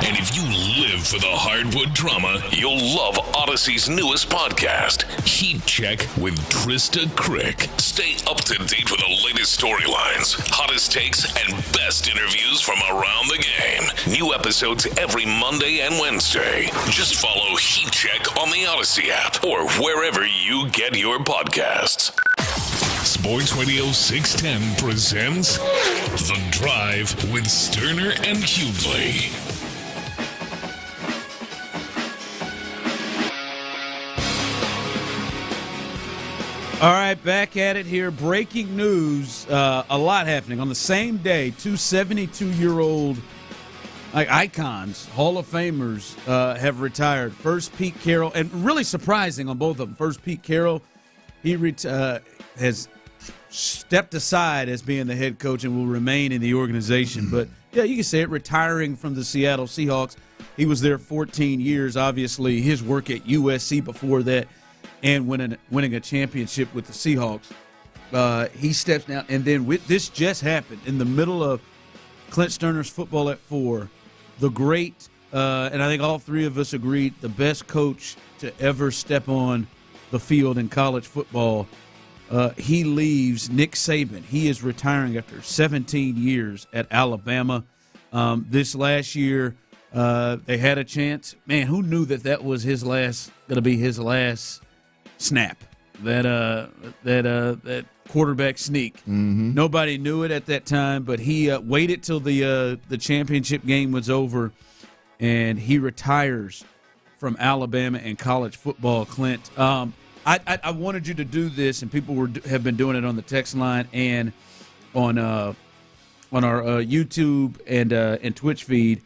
And if you live for the hardwood drama, you'll love Odyssey's newest podcast, Heat Check with Trista Crick. Stay up to date with the latest storylines, hottest takes, and best interviews from around the game. New episodes every Monday and Wednesday. Just follow Heat Check on the Odyssey app or wherever you get your podcasts. Sports Radio 610 presents The Drive with Stoerner and Hughley. All right, back at it here. Breaking news. A lot happening. On the same day, two 72-year-old icons, Hall of Famers, have retired. First, Pete Carroll, and really surprising on both of them. First, Pete Carroll, he has stepped aside as being the head coach and will remain in the organization. But, yeah, you can say it, retiring from the Seattle Seahawks. He was there 14 years. Obviously, his work at USC before that and winning a championship with the Seahawks. He steps down. And then this just happened in the middle of Clint Stoerner's Football at 4. The great, and I think all three of us agreed, the best coach to ever step on the field in college football. He leaves. Nick Sabin. He is retiring after 17 years at Alabama. This last year, they had a chance. Man, who knew that was going to be his last snap? That quarterback sneak. Mm-hmm. Nobody knew it at that time, but he waited till the championship game was over, and he retires from Alabama and college football. Clint, I wanted you to do this, and people have been doing it on the text line and on our YouTube and Twitch feed.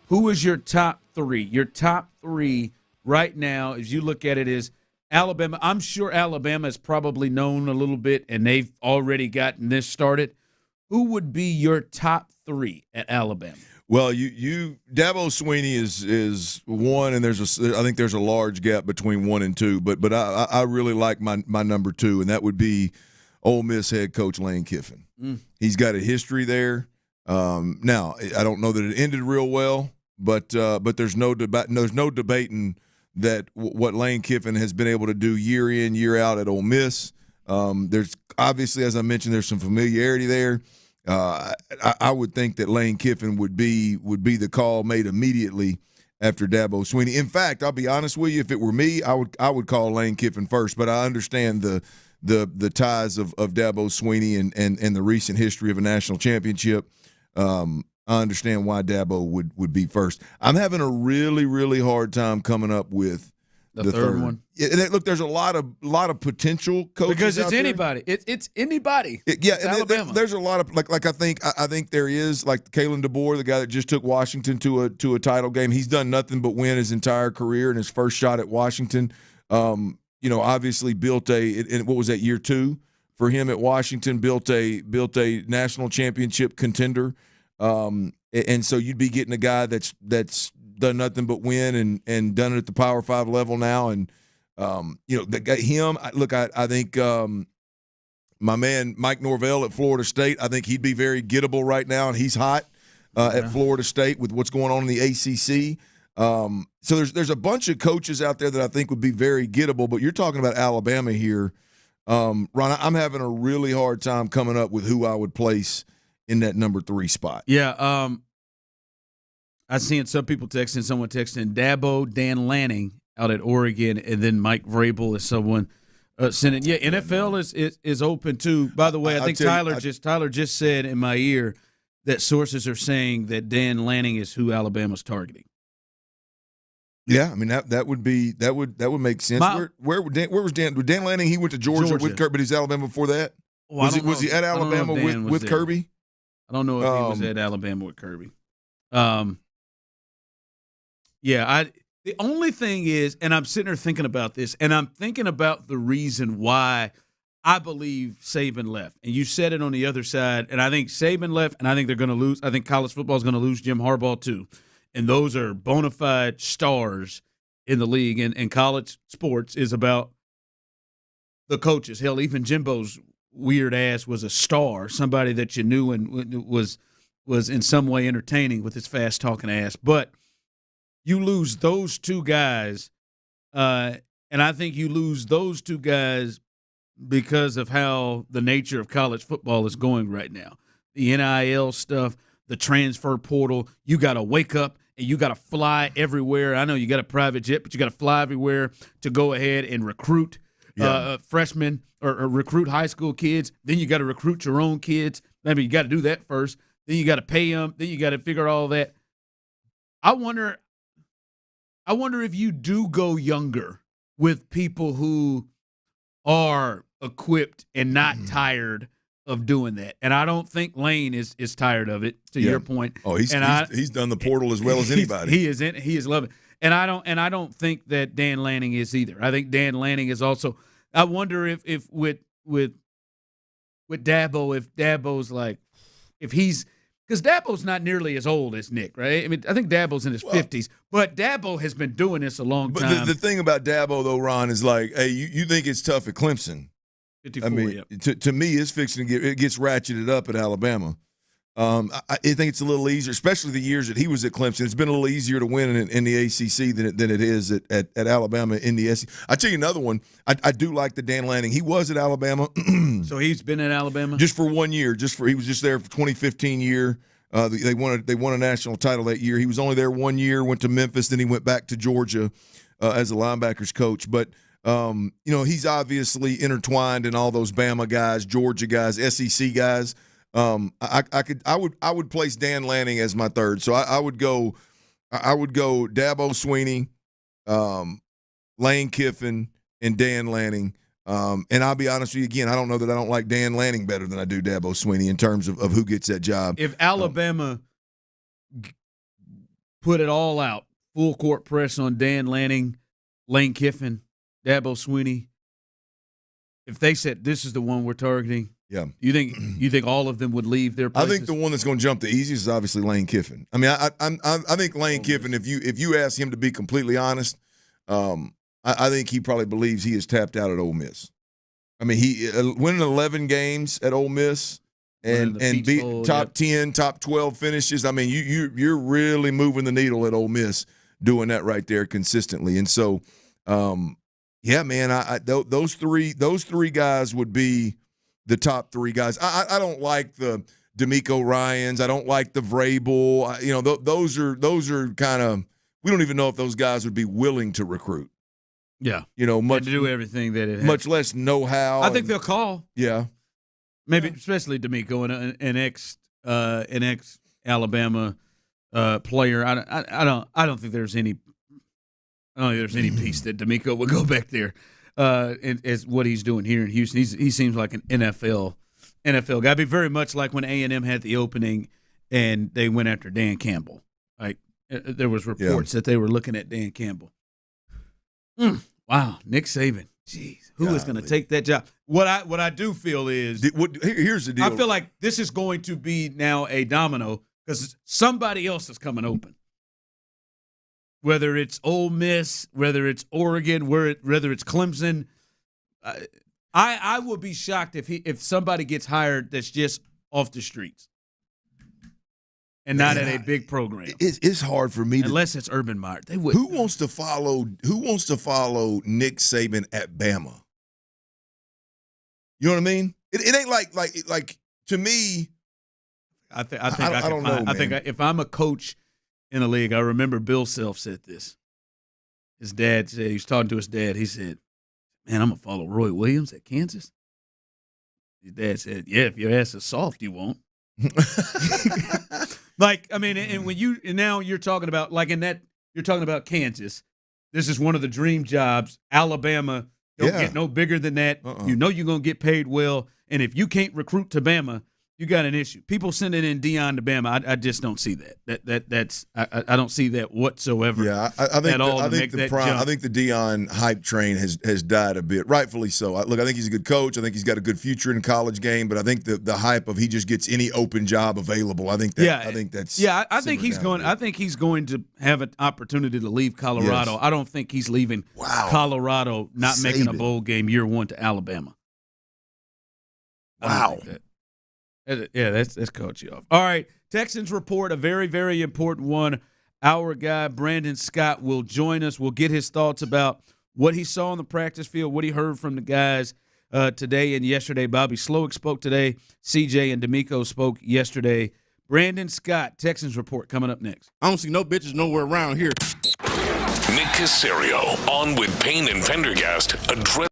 Who is your top three? Your top three right now, as you look at it, is Alabama. I'm sure Alabama is probably known a little bit, and they've already gotten this started. Who would be your top three at Alabama? Well, Dabo Sweeney is one, and I think there's a large gap between 1 and 2. But I really like my number 2, and that would be Ole Miss head coach Lane Kiffin. He's got a history there. Now I don't know that it ended real well, but there's no debating that what Lane Kiffin has been able to do year in, year out at Ole Miss. There's obviously, as I mentioned, there's some familiarity there. I would think that Lane Kiffin would be the call made immediately after Dabo Sweeney. In fact, I'll be honest with you, if it were me, I would call Lane Kiffin first. But I understand the ties of Dabo Sweeney and the recent history of a national championship. I understand why Dabo would be first. I'm having a really, really hard time coming up with the third one. Look, there's a lot of potential coaches because it's out there. anybody. It's anybody. It's Alabama. There's a lot of like I think there is, like Kalen DeBoer, the guy that just took Washington to a title game. He's done nothing but win his entire career, and his first shot at Washington, obviously built what was that, year 2 for him at Washington, built a national championship contender. And so you'd be getting a guy that's done nothing but win and done it at the Power 5 level now. And, I think my man Mike Norvell at Florida State, I think he'd be very gettable right now, and he's hot at Florida State with what's going on in the ACC. So there's a bunch of coaches out there that I think would be very gettable, but you're talking about Alabama here. Ron, I'm having a really hard time coming up with who I would place in that number 3 spot. Yeah, I seen someone texting Dabo, Dan Lanning out at Oregon, and then Mike Vrabel is someone sending. Yeah, NFL is open too. By the way, I think Tyler just said in my ear that sources are saying that Dan Lanning is who Alabama's targeting. Yeah, I mean that would make sense. Where was Dan? With Dan Lanning, he went to Georgia. With Kirby, but he's Alabama before that. Well, was he at Alabama with Kirby? I don't know if he was at Alabama with Kirby. The only thing is, and I'm sitting there thinking about this, and I'm thinking about the reason why I believe Sabin left. And you said it on the other side, and I think Sabin left, and I think they're going to lose. I think college football is going to lose Jim Harbaugh too. And those are bona fide stars in the league. And college sports is about the coaches. Hell, even Jimbo's weird ass was a star, somebody that you knew and was in some way entertaining with his fast talking ass. But you lose those two guys, and I think you lose those two guys because of how the nature of college football is going right now. The NIL stuff, the transfer portal, you got to wake up and you got to fly everywhere. I know you got a private jet, but you got to fly everywhere to go ahead and recruit freshmen or recruit high school kids. Then you got to recruit your own kids. I mean, you got to do that first. Then you got to pay them. Then you got to figure all that. I wonder if you do go younger with people who are equipped and not tired of doing that. And I don't think Lane is tired of it, to your point. Oh, he's done the portal as well as anybody. He is loving it. And I don't think that Dan Lanning is either. I think Dan Lanning is also. I wonder if with Dabo, if Dabo's like, if he's, because Dabo's not nearly as old as Nick, right? I mean, I think Dabo's in his 50s, but Dabo has been doing this a long time. But the thing about Dabo, though, Ron, is like, hey, you think it's tough at Clemson. 54, I mean, to me, it's fixing to gets ratcheted up at Alabama. I think it's a little easier, especially the years that he was at Clemson. It's been a little easier to win in the ACC than it is at Alabama in the SEC. I'll tell you another one. I do like the Dan Lanning. He was at Alabama. So he's been at Alabama? Just for 1 year. He was just there for 2015 year. They won a national title that year. He was only there 1 year, went to Memphis, then he went back to Georgia as a linebackers coach. But he's obviously intertwined in all those Bama guys, Georgia guys, SEC guys. I would place Dan Lanning as my third. So I would go Dabo Sweeney, Lane Kiffin, and Dan Lanning. And I'll be honest with you again, I don't know that I don't like Dan Lanning better than I do Dabo Sweeney in terms of who gets that job. If Alabama put it all out, full court press on Dan Lanning, Lane Kiffin, Dabo Sweeney, if they said this is the one we're targeting, yeah, you think all of them would leave their places? I think the one that's going to jump the easiest is obviously Lane Kiffin. I mean, I think Lane Kiffin, if you ask him to be completely honest, I think he probably believes he is tapped out at Ole Miss. I mean, he winning 11 games at Ole Miss and beat top 10, top 12 finishes. I mean, you're really moving the needle at Ole Miss doing that right there consistently. And so, yeah, man, those three guys would be the top three guys. I don't like the DeMeco Ryans. I don't like the Vrabel. Those are kind of, we don't even know if those guys would be willing to recruit. Yeah, much to do everything that it has. Much less know-how. I think they'll call. Yeah, maybe especially DeMeco, an ex Alabama player. I don't think there's any. I don't think there's any piece that DeMeco would go back there as what he's doing here in Houston. He seems like an NFL guy. It'd be very much like when A&M had the opening and they went after Dan Campbell. Like there was reports that they were looking at Dan Campbell. Wow, Nick Sabin. Jeez, who is going to take that job? What I do feel is here's the deal. I feel like this is going to be now a domino because somebody else is coming open. Whether it's Ole Miss, whether it's Oregon, whether it's Clemson, I would be shocked if somebody gets hired that's just off the streets and not at a big program. It's hard for me unless it's Urban Meyer. They would. Who wants to follow Nick Saban at Bama? You know what I mean? It ain't like to me. I think if I'm a coach in the league, I remember Bill Self said this. His dad said, he was talking to his dad. He said, "Man, I'm gonna follow Roy Williams at Kansas." His dad said, "Yeah, if your ass is soft, you won't." Like, I mean, and when now you're talking about you're talking about Kansas. This is one of the dream jobs. Alabama don't get no bigger than that. You're going to get paid well. And if you can't recruit to Bama, you got an issue. People sending in Deion to Bama, I just don't see that. I don't see that whatsoever. Yeah, I think I think the Deion hype train has died a bit, rightfully so. I think he's a good coach. I think he's got a good future in the college game. But I think the hype of he just gets any open job available. I think that's I think he's going. I think he's going to have an opportunity to leave Colorado. Yes. I don't think he's leaving Colorado not making a bowl game year one to Alabama. Wow. Yeah, that's caught you off. All right, Texans report, a very, very important one. Our guy, Brandon Scott, will join us. We'll get his thoughts about what he saw on the practice field, what he heard from the guys today and yesterday. Bobby Slowick spoke today. CJ and DeMeco spoke yesterday. Brandon Scott, Texans report, coming up next. I don't see no bitches nowhere around here. Nick Caserio on with Payne and Pendergast. Address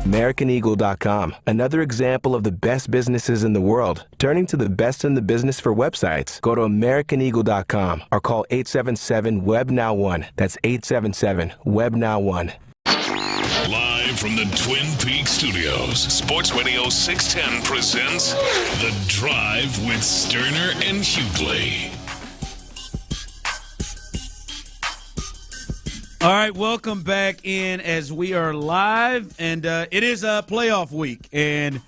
AmericanEagle.com, another example of the best businesses in the world, turning to the best in the business for websites. Go to AmericanEagle.com or call 877-WEB-NOW1. That's 877-WEB-NOW1. Live from the Twin Peaks studios, Sports Radio 610 presents The Drive with Stoerner and Hughley. All right, welcome back in as we are live, and it is a playoff week, and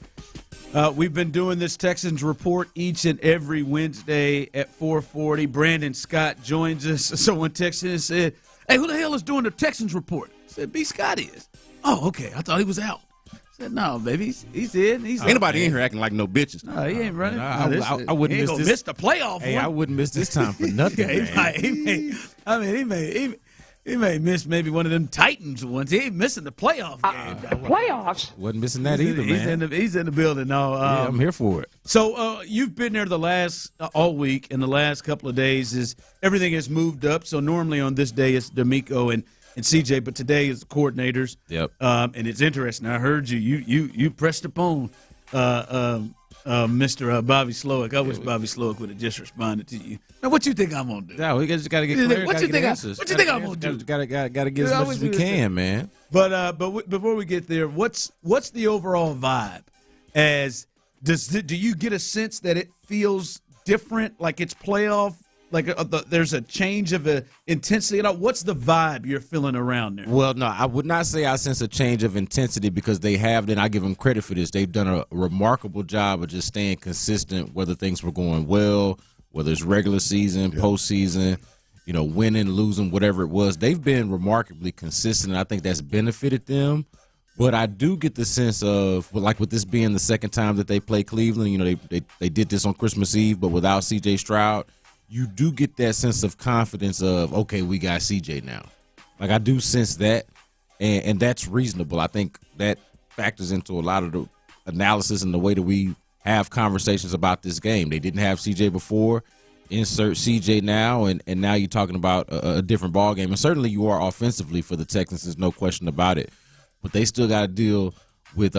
we've been doing this Texans report each and every Wednesday at 4:40. Brandon Scott joins us. Someone texted and said, "Hey, who the hell is doing the Texans report?" I said, "B. Scott is." "Oh, okay. I thought he was out." I said, "No, baby, he's in. He's anybody in here acting like no bitches." No, he ain't running. I wouldn't miss the playoff. Hey, I wouldn't miss this time for nothing. He may miss maybe one of them Titans ones. He ain't missing the playoff game. Playoffs? Wasn't missing that either, man. He's in the building now. Yeah, I'm here for it. So you've been there the last all week, and the last couple of days is everything has moved up. So normally on this day it's DeMeco and CJ, but today is the coordinators. Yep. And it's interesting. I heard you pressed upon Mr. Bobby Slowick. I wish Bobby Slowick would have just responded to you. Now, what you think I'm gonna do? Yeah, we just got to get clear. What you think I'm gonna do? Got to get as much as we can, man. But before we get there, what's the overall vibe? Do you get a sense that it feels different, like it's playoff? Like there's a change of intensity. What's the vibe you're feeling around there? Well, no, I would not say I sense a change of intensity because they have, and I give them credit for this. They've done a remarkable job of just staying consistent, whether things were going well, whether it's regular season, postseason, winning, losing, whatever it was. They've been remarkably consistent, and I think that's benefited them. But I do get the sense of, like with this being the second time that they play Cleveland, they did this on Christmas Eve, but without C.J. Stroud, you do get that sense of confidence of, okay, we got CJ now. Like, I do sense that, and that's reasonable. I think that factors into a lot of the analysis and the way that we have conversations about this game. They didn't have CJ before. Insert CJ now, and now you're talking about a different ball game. And certainly you are offensively for the Texans. There's no question about it. But they still got to deal with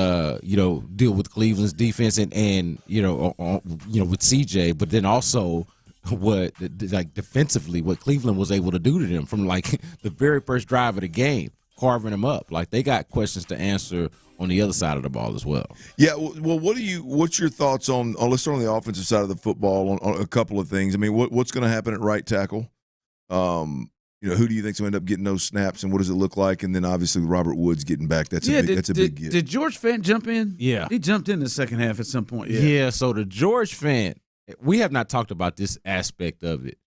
Cleveland's defense and with CJ, but then also defensively what Cleveland was able to do to them from like the very first drive of the game, carving them up. Like, they got questions to answer on the other side of the ball as well. Yeah, well, what's your thoughts on let's start on the offensive side of the football on a couple of things. I mean, what's going to happen at right tackle? Who do you think's going to end up getting those snaps, and what does it look like? And then obviously Robert Woods getting back. That's a big get. Did George Fant jump in? Yeah, he jumped in the second half at some point. Yeah. So the George Fant, we have not talked about this aspect of it,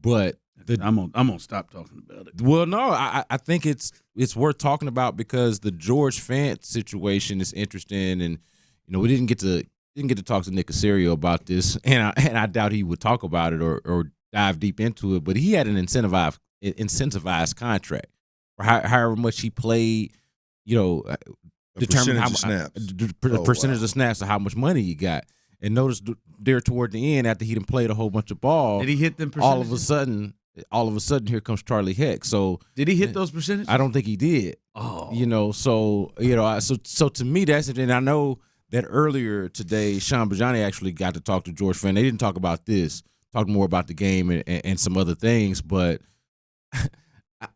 but I'm gonna stop talking about it. Well, no, I think it's worth talking about because the George Fant situation is interesting, and we didn't get to talk to Nick Caserio about this, and I doubt he would talk about it or dive deep into it. But he had an incentivized contract for however much he played. Determine how percentage of snaps or how much money he got. And notice there toward the end, after he done played a whole bunch of ball, did he hit them percentages? All of a sudden, here comes Charlie Heck. So did he hit those percentages? I don't think he did. Oh, so to me, that's it. And I know that earlier today, Sean Bajani actually got to talk to George Fant. They didn't talk about this, talked more about the game and some other things. But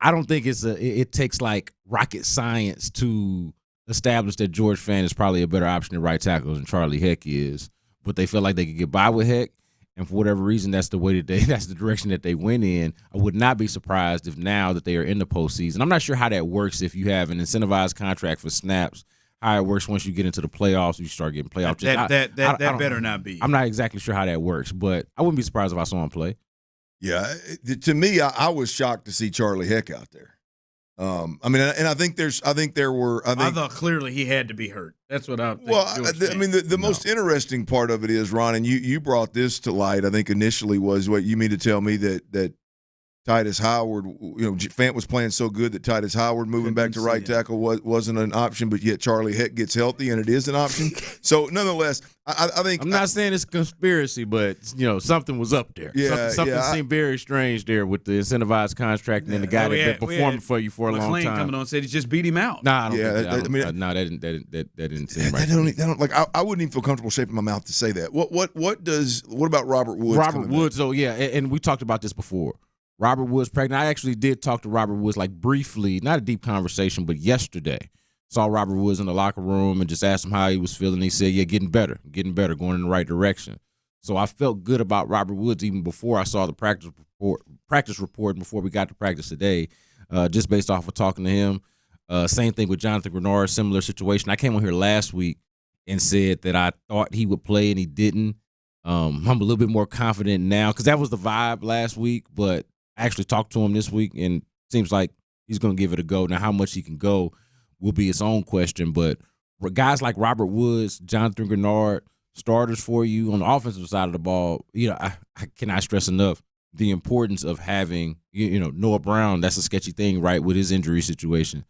I don't think it takes like rocket science to establish that George Fant is probably a better option at right tackle than Charlie Heck is. But they felt like they could get by with Heck, and for whatever reason, that's the direction that they went in. I would not be surprised if now that they are in the postseason. I'm not sure how that works if you have an incentivized contract for snaps. How it works once you get into the playoffs, you start getting playoff. That better not be. I'm not exactly sure how that works, but I wouldn't be surprised if I saw him play. Yeah, to me, I was shocked to see Charlie Heck out there. I think I thought clearly he had to be hurt. That's what I think. Well, the most interesting part of it is, Ron, and you brought this to light, I think initially was what you mean to tell me that Titus Howard, Fant was playing so good that Titus Howard moving back to right tackle wasn't an option, but yet Charlie Heck gets healthy and it is an option. So nonetheless, I think I'm not saying it's a conspiracy, but something was up there. Yeah, something seemed very strange there with the incentivized contract and then the guy that been performing for you for a long McClain time. coming on and said he just beat him out. Nah, that didn't seem right. I wouldn't even feel comfortable shaping my mouth to say that. What about Robert Woods? Robert Woods, and we talked about this before. Robert Woods pregnant. I actually did talk to Robert Woods briefly, not a deep conversation, but yesterday. Saw Robert Woods in the locker room and just asked him how he was feeling. He said, getting better, going in the right direction. So I felt good about Robert Woods even before I saw the practice report before we got to practice today, just based off of talking to him. Same thing with Jonathan Grenard, similar situation. I came on here last week and said that I thought he would play and he didn't. I'm a little bit more confident now because that was the vibe last week, but I actually talked to him this week, and it seems like he's going to give it a go. Now, how much he can go will be its own question, but guys like Robert Woods, Jonathan Grenard, starters for you on the offensive side of the ball, I cannot stress enough the importance of having, Noah Brown. That's a sketchy thing, right, with his injury situation.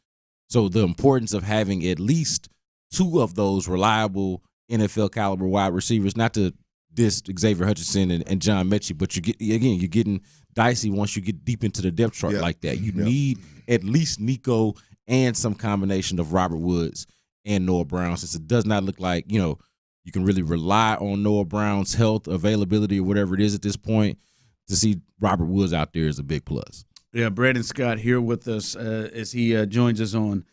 So the importance of having at least two of those reliable NFL caliber wide receivers, not to diss Xavier Hutchinson and John Mechie, but you're getting dicey once you get deep into the depth chart like that. You need at least Nico and some combination of Robert Woods and Noah Brown, since it does not look like, you can really rely on Noah Brown's health, availability, or whatever it is at this point. To see Robert Woods out there is a big plus. Yeah, Brandon Scott here with us as he joins us on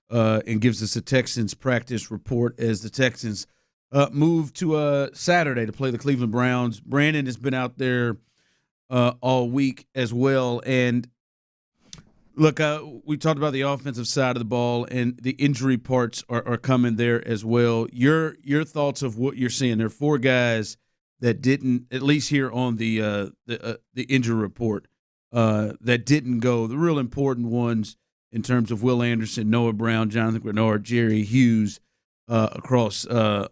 and gives us a Texans practice report as the Texans move to Saturday to play the Cleveland Browns. Brandon has been out there all week as well. And look, we talked about the offensive side of the ball, and the injury parts are coming there as well. Your thoughts of what you're seeing? There are four guys that didn't, at least here on the injury report, that didn't go. The real important ones in terms of Will Anderson, Noah Brown, Jonathan Grenard, Jerry Hughes across on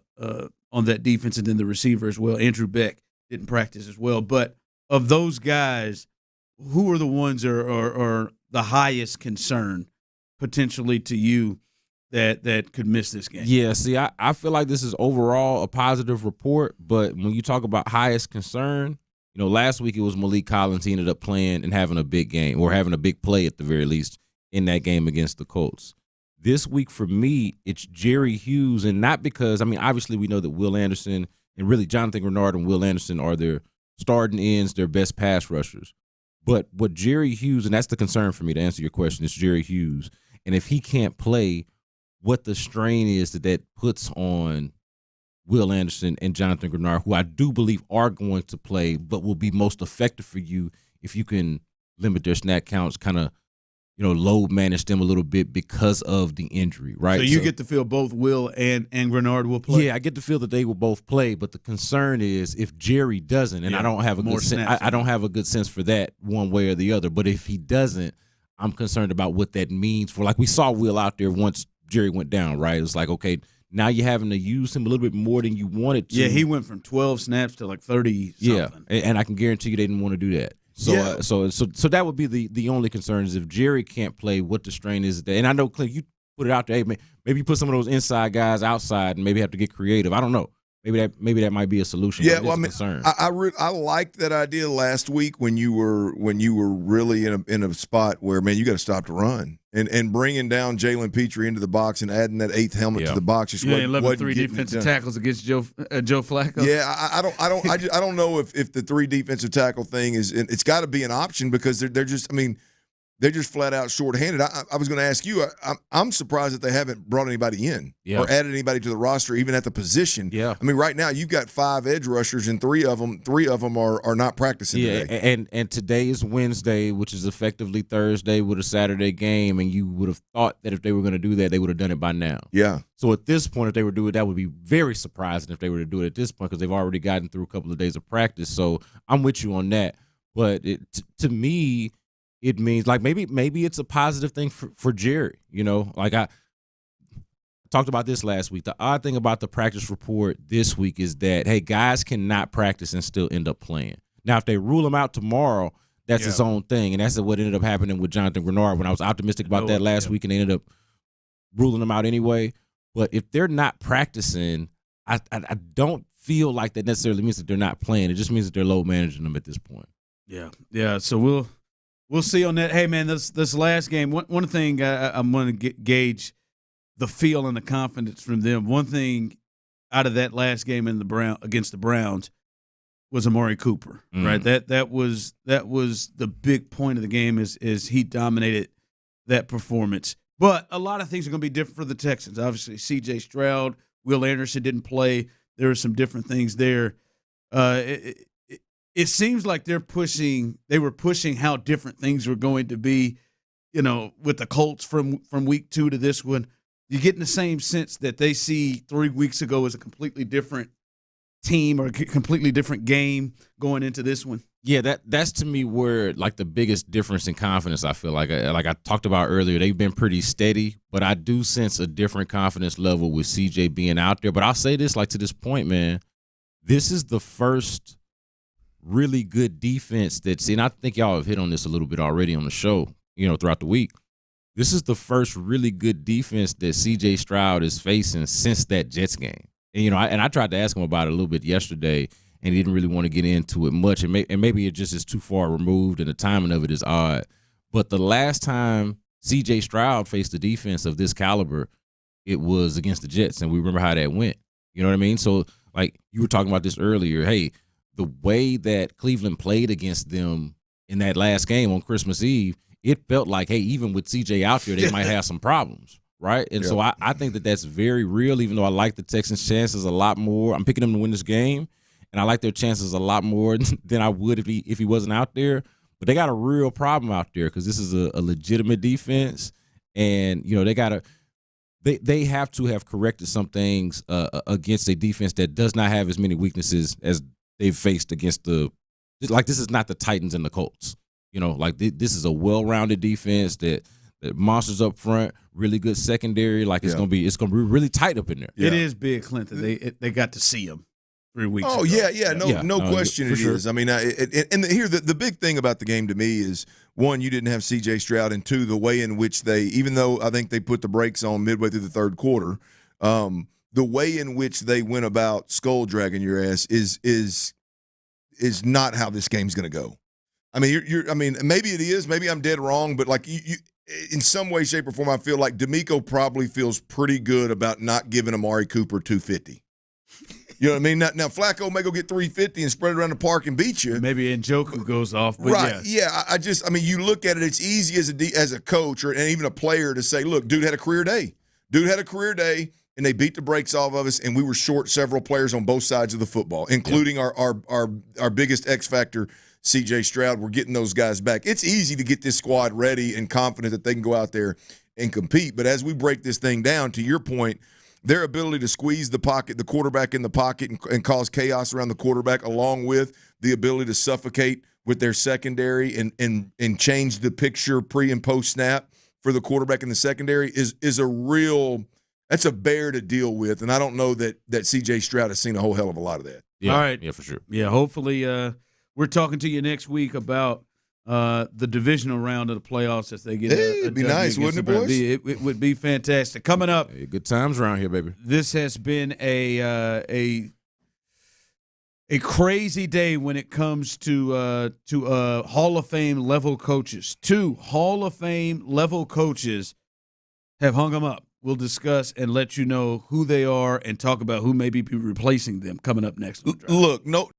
that defense, and then the receiver as well. Andrew Beck didn't practice as well. But of those guys, who are the ones that are the highest concern potentially to you that could miss this game? Yeah, see, I feel like this is overall a positive report, but when you talk about highest concern, last week it was Malik Collins. He ended up playing and having a big game, or having a big play at the very least, in that game against the Colts. This week for me, it's Jerry Hughes, and not because, obviously we know that Will Anderson and really Jonathan Grenard and Will Anderson are their starting ends, their best pass rushers. But what Jerry Hughes, and that's the concern for me to answer your question, is Jerry Hughes. And if he can't play, what the strain is that puts on Will Anderson and Jonathan Grenard, who I do believe are going to play, but will be most effective for you if you can limit their snap counts, kind of, load manage them a little bit because of the injury, right? So you get to feel both Will and Grenard will play? Yeah, I get to feel that they will both play, but the concern is if Jerry doesn't, and I don't have a good sense, I don't have a good sense for that one way or the other, but if he doesn't, I'm concerned about what that means for, like we saw Will out there once Jerry went down, right? It was like, okay, now you're having to use him a little bit more than you wanted to. Yeah, he went from 12 snaps to like 30 something. Yeah, and I can guarantee you they didn't want to do that. So, so that would be the only concern is if Jerry can't play, what the strain is there. And I know, Clint, you put it out there. Hey, maybe you put some of those inside guys outside and maybe have to get creative. I don't know. Maybe that might be a solution. Yeah, well, I liked that idea last week when you were really in a spot where, man, you got to stop the run and bringing down Jalen Petrie into the box and adding that eighth helmet to the box. Just wasn't 3 defensive tackles against Joe Flacco. Yeah, I don't know if the 3 defensive tackle thing is. It's got to be an option because they're just. They're just flat out shorthanded. I was going to ask you. I'm surprised that they haven't brought anybody in or added anybody to the roster, even at the position. Yeah. Right now you've got 5 edge rushers, and three of them are not practicing today. And today is Wednesday, which is effectively Thursday with a Saturday game, and you would have thought that if they were going to do that, they would have done it by now. Yeah. So at this point, if they were to do it, that would be very surprising if they were to do it at this point because they've already gotten through a couple of days of practice. So I'm with you on that. But to me, it means like maybe it's a positive thing for Jerry. Like I talked about this last week. The odd thing about the practice report this week is that, hey, guys cannot practice and still end up playing. Now, if they rule them out tomorrow, that's his own thing. And that's what ended up happening with Jonathan Grenard when I was optimistic about that last week, and they ended up ruling him out anyway. But if they're not practicing, I don't feel like that necessarily means that they're not playing. It just means that they're load managing them at this point. Yeah. So we'll see on that. Hey, man, this last game, one thing I'm going to gauge the feel and the confidence from them. One thing out of that last game against the Browns was Amari Cooper, right? That was the big point of the game is he dominated that performance. But a lot of things are going to be different for the Texans. Obviously, C.J. Stroud, Will Anderson didn't play. There were some different things there. It seems like they were pushing how different things were going to be, with the Colts from week 2 to this one. You're getting the same sense that they see 3 weeks ago as a completely different team or a completely different game going into this one. Yeah, that's to me where like the biggest difference in confidence. I feel like I talked about earlier, they've been pretty steady, but I do sense a different confidence level with CJ being out there. But I'll say this, like to this point, man, this is the first really good defense and I think y'all have hit on this a little bit already on the show, throughout the week. This is the first really good defense that C.J. Stroud is facing since that Jets game. And, I tried to ask him about it a little bit yesterday, and he didn't really want to get into it much. And maybe it just is too far removed, and the timing of it is odd. But the last time C.J. Stroud faced a defense of this caliber, it was against the Jets, and we remember how that went. You know what I mean? So, like, you were talking about this earlier. Hey, the way that Cleveland played against them in that last game on Christmas Eve, it felt like, hey, even with CJ out there, they might have some problems, right? And so I think that that's very real, even though I like the Texans' chances a lot more. I'm picking them to win this game, and I like their chances a lot more than I would if he wasn't out there. But they got a real problem out there because this is a legitimate defense, and, they have to have corrected some things against a defense that does not have as many weaknesses as they've faced against this is not the Titans and the Colts. This is a well-rounded defense that monsters up front, really good secondary. It's gonna be really tight up in there. It is big, Clinton. They got to see him 3 weeks ago. No question it is. I mean, here the big thing about the game to me is, one, you didn't have C.J. Stroud, and two, the way in which even though I think they put the brakes on midway through the third quarter, the way in which they went about skull dragging your ass is not how this game's going to go. I mean, maybe it is. Maybe I'm dead wrong, but like you, in some way, shape, or form, I feel like DeMeco probably feels pretty good about not giving Amari Cooper 250. You know what I mean? Now Flacco may go get 350 and spread it around the park and beat you. Maybe Njoku goes off. But right? Yeah. You look at it. It's easy as a coach and even a player to say, look, dude had a career day. And they beat the brakes off of us, and we were short several players on both sides of the football, including our biggest X factor, C.J. Stroud. We're getting those guys back. It's easy to get this squad ready and confident that they can go out there and compete. But as we break this thing down, to your point, their ability to squeeze the quarterback in the pocket and cause chaos around the quarterback, along with the ability to suffocate with their secondary and change the picture pre and post snap for the quarterback in the secondary is a real – that's a bear to deal with, and I don't know that C.J. Stroud has seen a whole hell of a lot of that. Yeah, all right. Yeah, for sure. Yeah, hopefully we're talking to you next week about the divisional round of the playoffs as they get it'd be nice, wouldn't it, boys? It would be fantastic. Coming up. Hey, good times around here, baby. This has been a crazy day when it comes to Hall of Fame level coaches. 2 Hall of Fame level coaches have hung them up. We'll discuss and let you know who they are and talk about who may be replacing them coming up next. Look, no.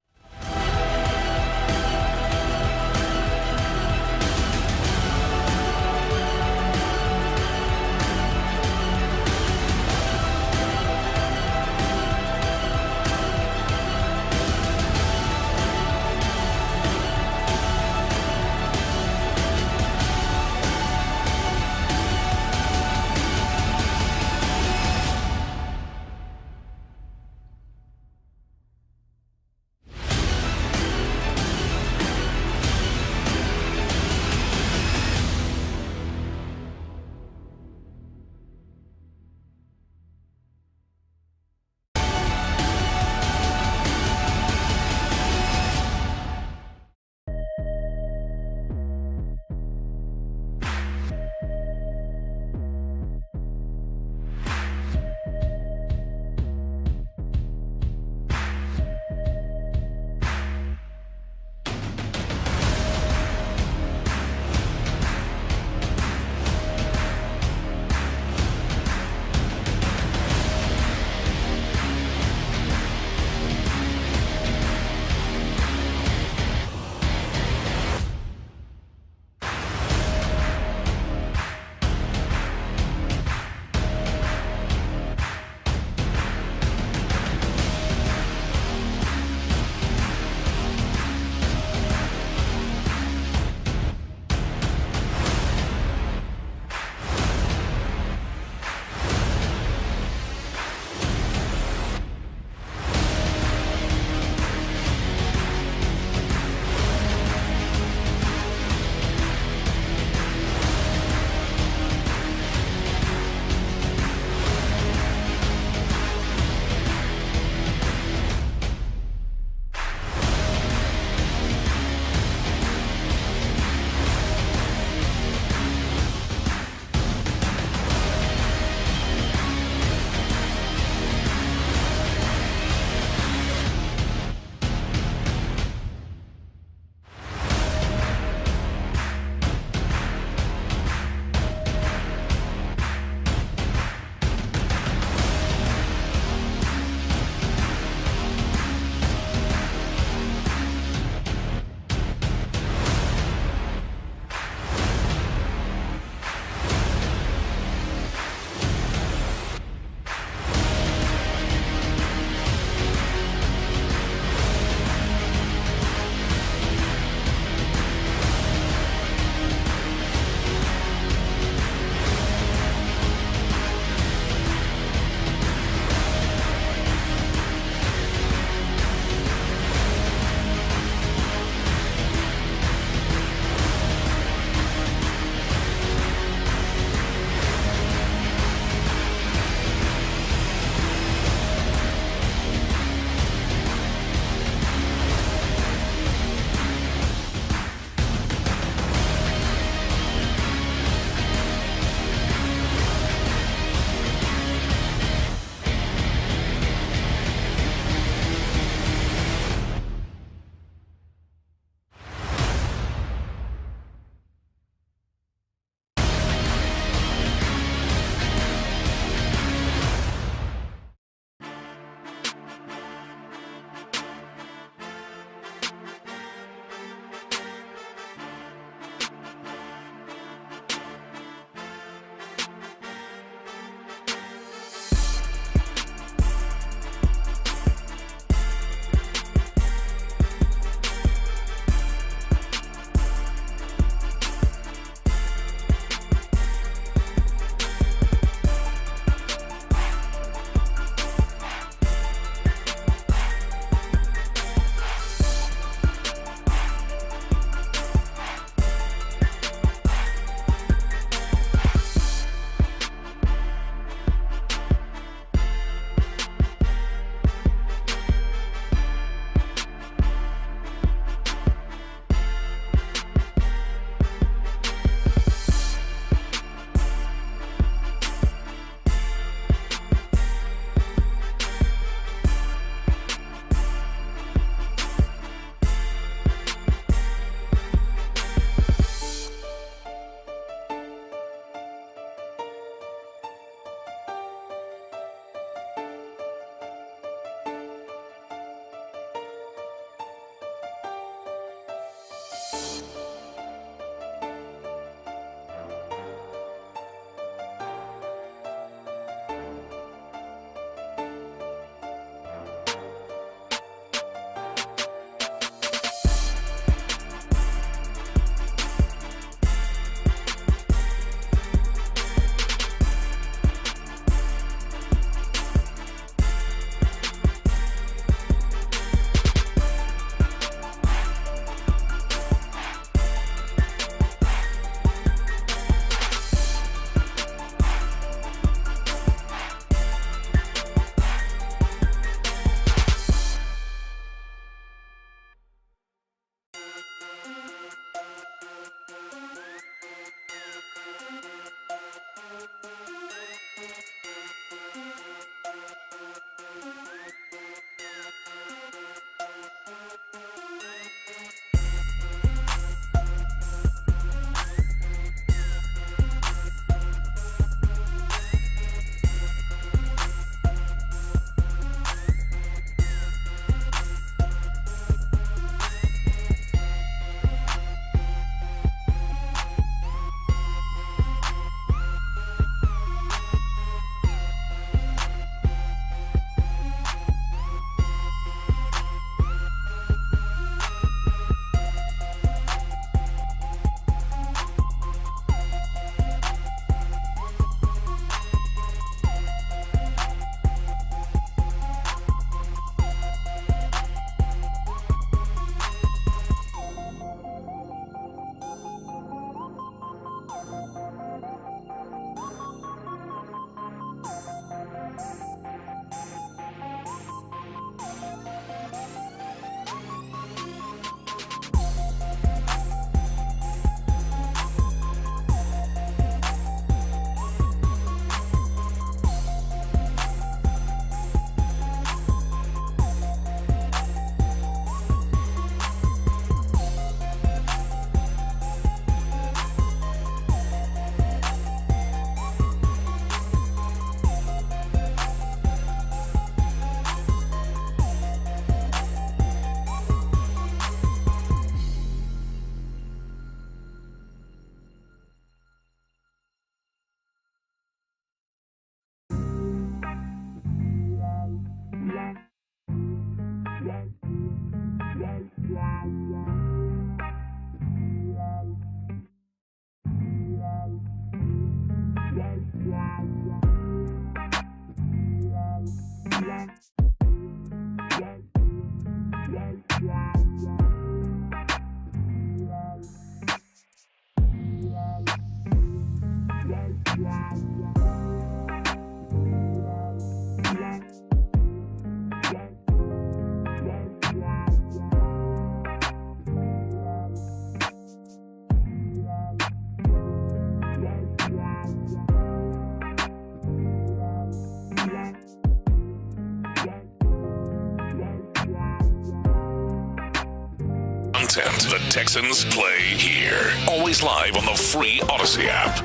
The Texans play here. Always live on the free Odyssey app.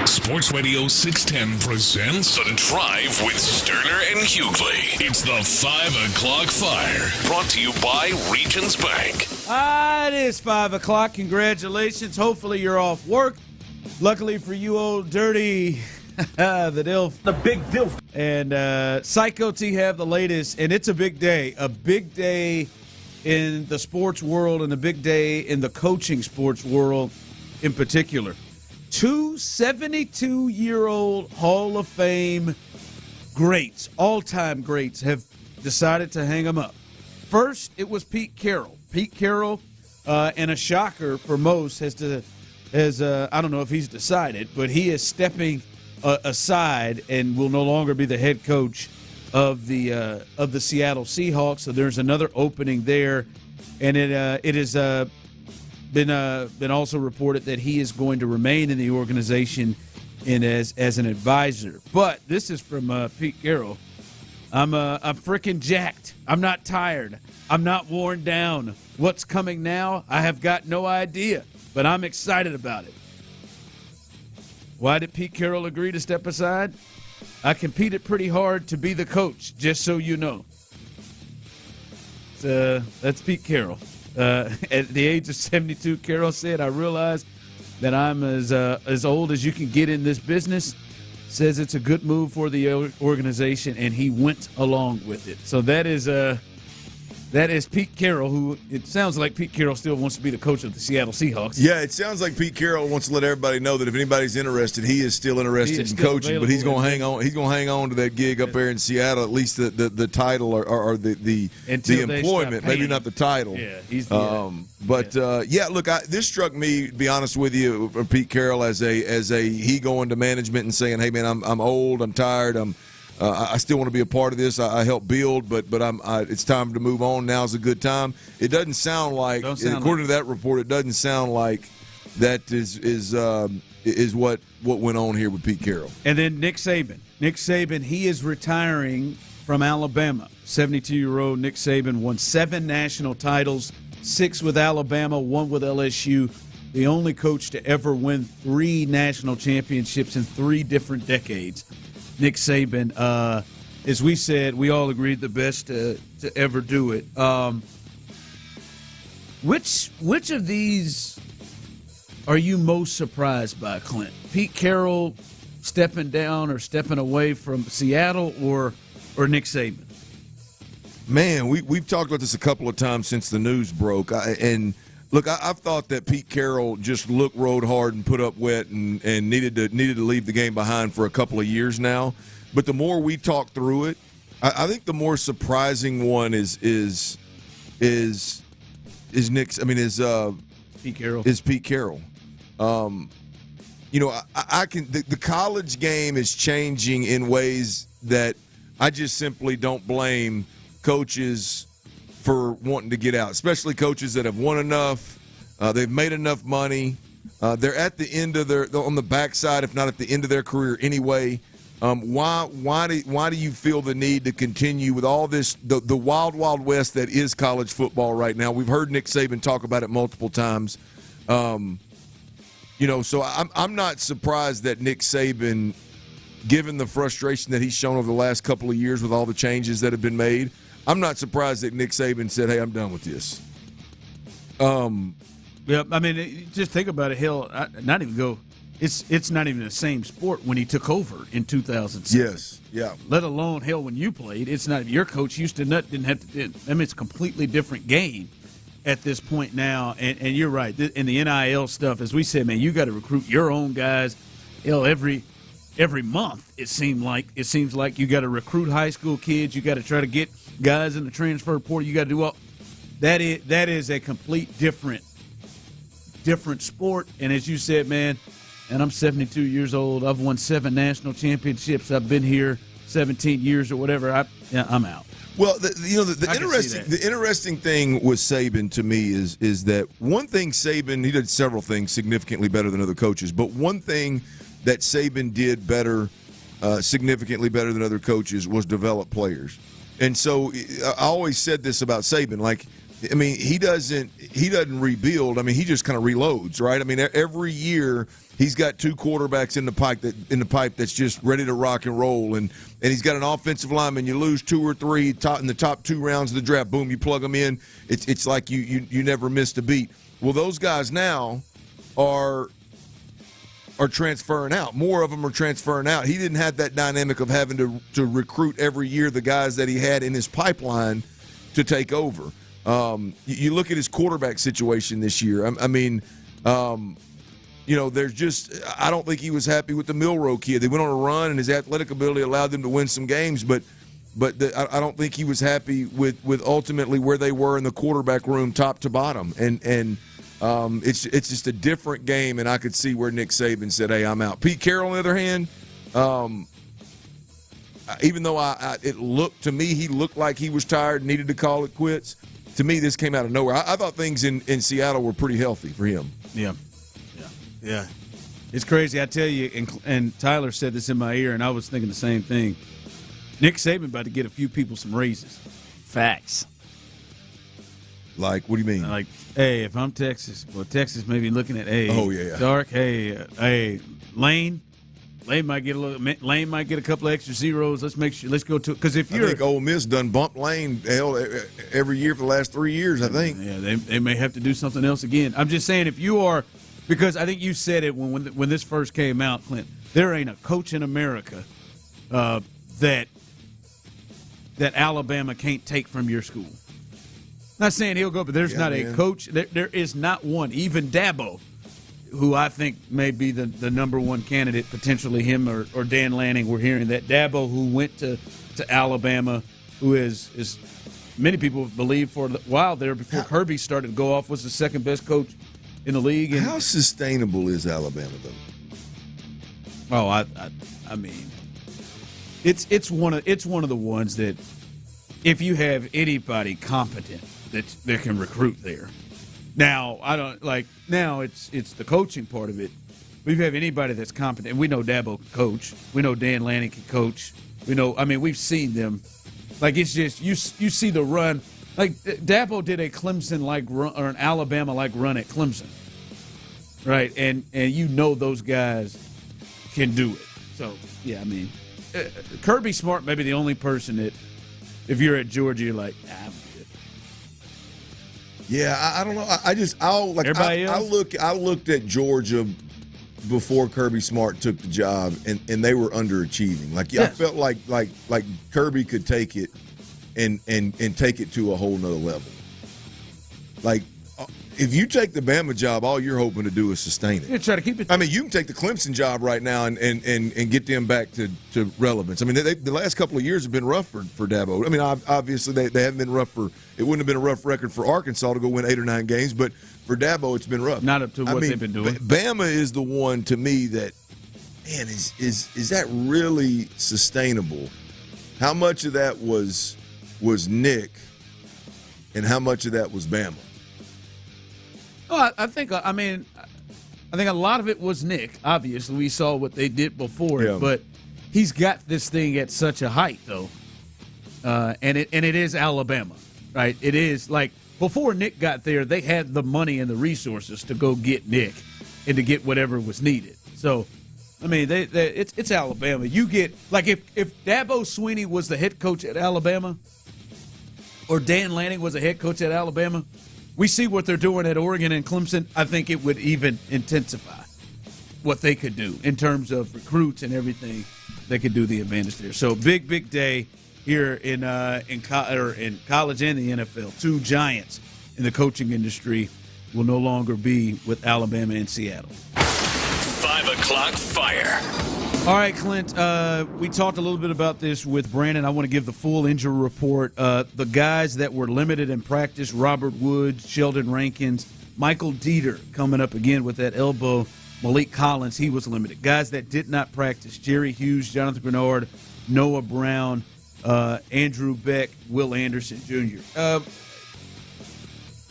Sports Radio 610 presents The Drive with Stoerner and Hughley. It's the 5 o'clock fire. Brought to you by Regions Bank. It is 5 o'clock. Congratulations. Hopefully you're off work. Luckily for you, old dirty the DILF. The big DILF. And Psycho T have the latest. And it's a big day. A big day in the sports world and a big day in the coaching sports world in particular. Two 72-year-old Hall of Fame greats, all-time greats, have decided to hang them up. First, it was Pete Carroll. Pete Carroll, and a shocker for most, has I don't know if he's decided, but he is stepping aside and will no longer be the head coach of the Seattle Seahawks. So there's another opening there, and it has been also reported that he is going to remain in the organization and as an advisor. But this is from Pete Carroll. I'm freaking jacked. I'm not tired. I'm not worn down. What's coming now? I have got no idea, but I'm excited about it. Why did Pete Carroll agree to step aside? I competed pretty hard to be the coach, just so you know. That's Pete Carroll. At the age of 72, Carroll said, I realize that I'm as old as you can get in this business. Says it's a good move for the organization, and he went along with it. So that is Pete Carroll, who it sounds like Pete Carroll still wants to be the coach of the Seattle Seahawks. Yeah, it sounds like Pete Carroll wants to let everybody know that if anybody's interested, he is still interested in coaching, but he's going to hang on. He's going to hang on to that gig up there in Seattle, at least the title or the employment, maybe not the title. Yeah, he's look, this struck me, to be honest with you, Pete Carroll as he going to management and saying, "Hey man, I'm old, I'm tired, I still want to be a part of this. I helped build, but it's time to move on. Now's a good time." It doesn't sound like, according to that report, it doesn't sound like that is what went on here with Pete Carroll. And then Nick Sabin. Nick Sabin, he is retiring from Alabama. 72-year-old Nick Sabin won 7 national titles, 6 with Alabama, 1 with LSU. The only coach to ever win 3 national championships in 3 different decades. Nick Sabin, as we said, we all agreed the best to ever do it. Which of these are you most surprised by, Clint? Pete Carroll stepping down or stepping away from Seattle, or Nick Sabin? Man, we've talked about this a couple of times since the news broke, I've thought that Pete Carroll just rode hard and put up wet and needed to leave the game behind for a couple of years now. But the more we talk through it, I think the more surprising one is Nick's. I mean, is Pete Carroll. Is Pete Carroll. I can. The college game is changing in ways that I just simply don't blame coaches for wanting to get out, especially coaches that have won enough, they've made enough money, they're at the end of on the backside, if not at the end of their career anyway. Why do you feel the need to continue with all this, the wild west that is college football right now? We've heard Nick Saban talk about it multiple times. So I'm not surprised that Nick Saban, given the frustration that he's shown over the last couple of years with all the changes that have been made, I'm not surprised that Nick Saban said, "Hey, I'm done with this." Yeah, I mean, just think about it. Not even go. It's not even the same sport when he took over in 2007. Yes, yeah. Let alone when you played. It's not your coach Houston Nutt didn't have to. I mean, it's a completely different game at this point now. And you're right. In the NIL stuff, as we said, man, you got to recruit your own guys. every month it seems like you got to recruit high school kids, you got to try to get guys in the transfer portal, you got to do all that is a complete different sport. And as you said, man, and I'm 72 years old, I've won 7 national championships, I've been here 17 years or whatever, I'm out. Well, the interesting thing with Sabin to me is that one thing Sabin, he did several things significantly better than other coaches, but one thing that Sabin did better, significantly better than other coaches, was develop players. And so I always said this about Sabin, he doesn't rebuild. He just kind of reloads, right? Every year he's got 2 quarterbacks in the pipe that's just ready to rock and roll, and he's got an offensive lineman. You lose 2 or 3 in the top 2 rounds of the draft, boom, you plug them in. It's like you never missed a beat. Well, those guys now are transferring out. More of them are transferring out. He didn't have that dynamic of having to recruit every year the guys that he had in his pipeline to take over. You look at his quarterback situation this year. There's just – I don't think he was happy with the Milroe kid. They went on a run, and his athletic ability allowed them to win some games, but I don't think he was happy with ultimately where they were in the quarterback room top to bottom. And it's just a different game, and I could see where Nick Saban said, hey, I'm out. Pete Carroll, on the other hand, even though it looked to me, he looked like he was tired and needed to call it quits, to me this came out of nowhere. I thought things in Seattle were pretty healthy for him. Yeah. It's crazy. I tell you, and Tyler said this in my ear, and I was thinking the same thing. Nick Saban about to get a few people some raises. Facts. Like, what do you mean? Like, hey, if I'm Texas, well, Texas may be looking at, hey, Dark, hey, Lane might get a couple of extra zeros. Let's go to it. Because if you're, I think Ole Miss done bumped Lane every year for the last 3 years, I think. Yeah, they may have to do something else again. I'm just saying, if you are, because I think you said it when this first came out, Clint, there ain't a coach in America that Alabama can't take from your school. Not saying he'll go, but there's not a coach. There is not one. Even Dabo, who I think may be the number one candidate, potentially him or Dan Lanning. We're hearing that Dabo, who went to Alabama, who is many people believe for a while there before Kirby started to go off, was the second best coach in the league. And how sustainable is Alabama though? Oh, I mean, it's one of the ones that if you have anybody competent that can recruit there. Now, it's the coaching part of it. We have anybody that's competent. We know Dabo can coach. We know Dan Lanning can coach. We've seen them. Like, it's just you see the run. Like, Dabo did a Clemson-like run or an Alabama-like run at Clemson. Right? And those guys can do it. So, yeah, Kirby Smart may be the only person that if you're at Georgia, you're like, I'm good. Yeah, I don't know. I looked at Georgia before Kirby Smart took the job, and they were underachieving. I felt like Kirby could take it and take it to a whole nother level. Like, if you take the Bama job, all you're hoping to do is sustain it. Yeah, try to keep it. You can take the Clemson job right now and get them back to relevance. The last couple of years have been rough for Dabo. Obviously they haven't been rough for. It wouldn't have been a rough record for Arkansas to go win 8 or 9 games, but for Dabo it's been rough. Not up to what they've been doing. Bama is the one to me that, man, is that really sustainable? How much of that was Nick, and how much of that was Bama? Oh, I think a lot of it was Nick. Obviously, we saw what they did before it, but he's got this thing at such a height, though, and it is Alabama, right? It is like before Nick got there, they had the money and the resources to go get Nick and to get whatever was needed. So, it's Alabama. You get like if Dabo Sweeney was the head coach at Alabama, or Dan Lanning was a head coach at Alabama. We see what they're doing at Oregon and Clemson. I think it would even intensify what they could do in terms of recruits and everything. They could do the advantage there. So big day here in college and the NFL. 2 giants in the coaching industry will no longer be with Alabama and Seattle. 5 o'clock fire. All right, Clint, we talked a little bit about this with Brandon. I want to give the full injury report. The guys that were limited in practice, Robert Woods, Sheldon Rankins, Michael Dieter coming up again with that elbow. Malik Collins, he was limited. Guys that did not practice, Jerry Hughes, Jonathan Grenard, Noah Brown, Andrew Beck, Will Anderson Jr.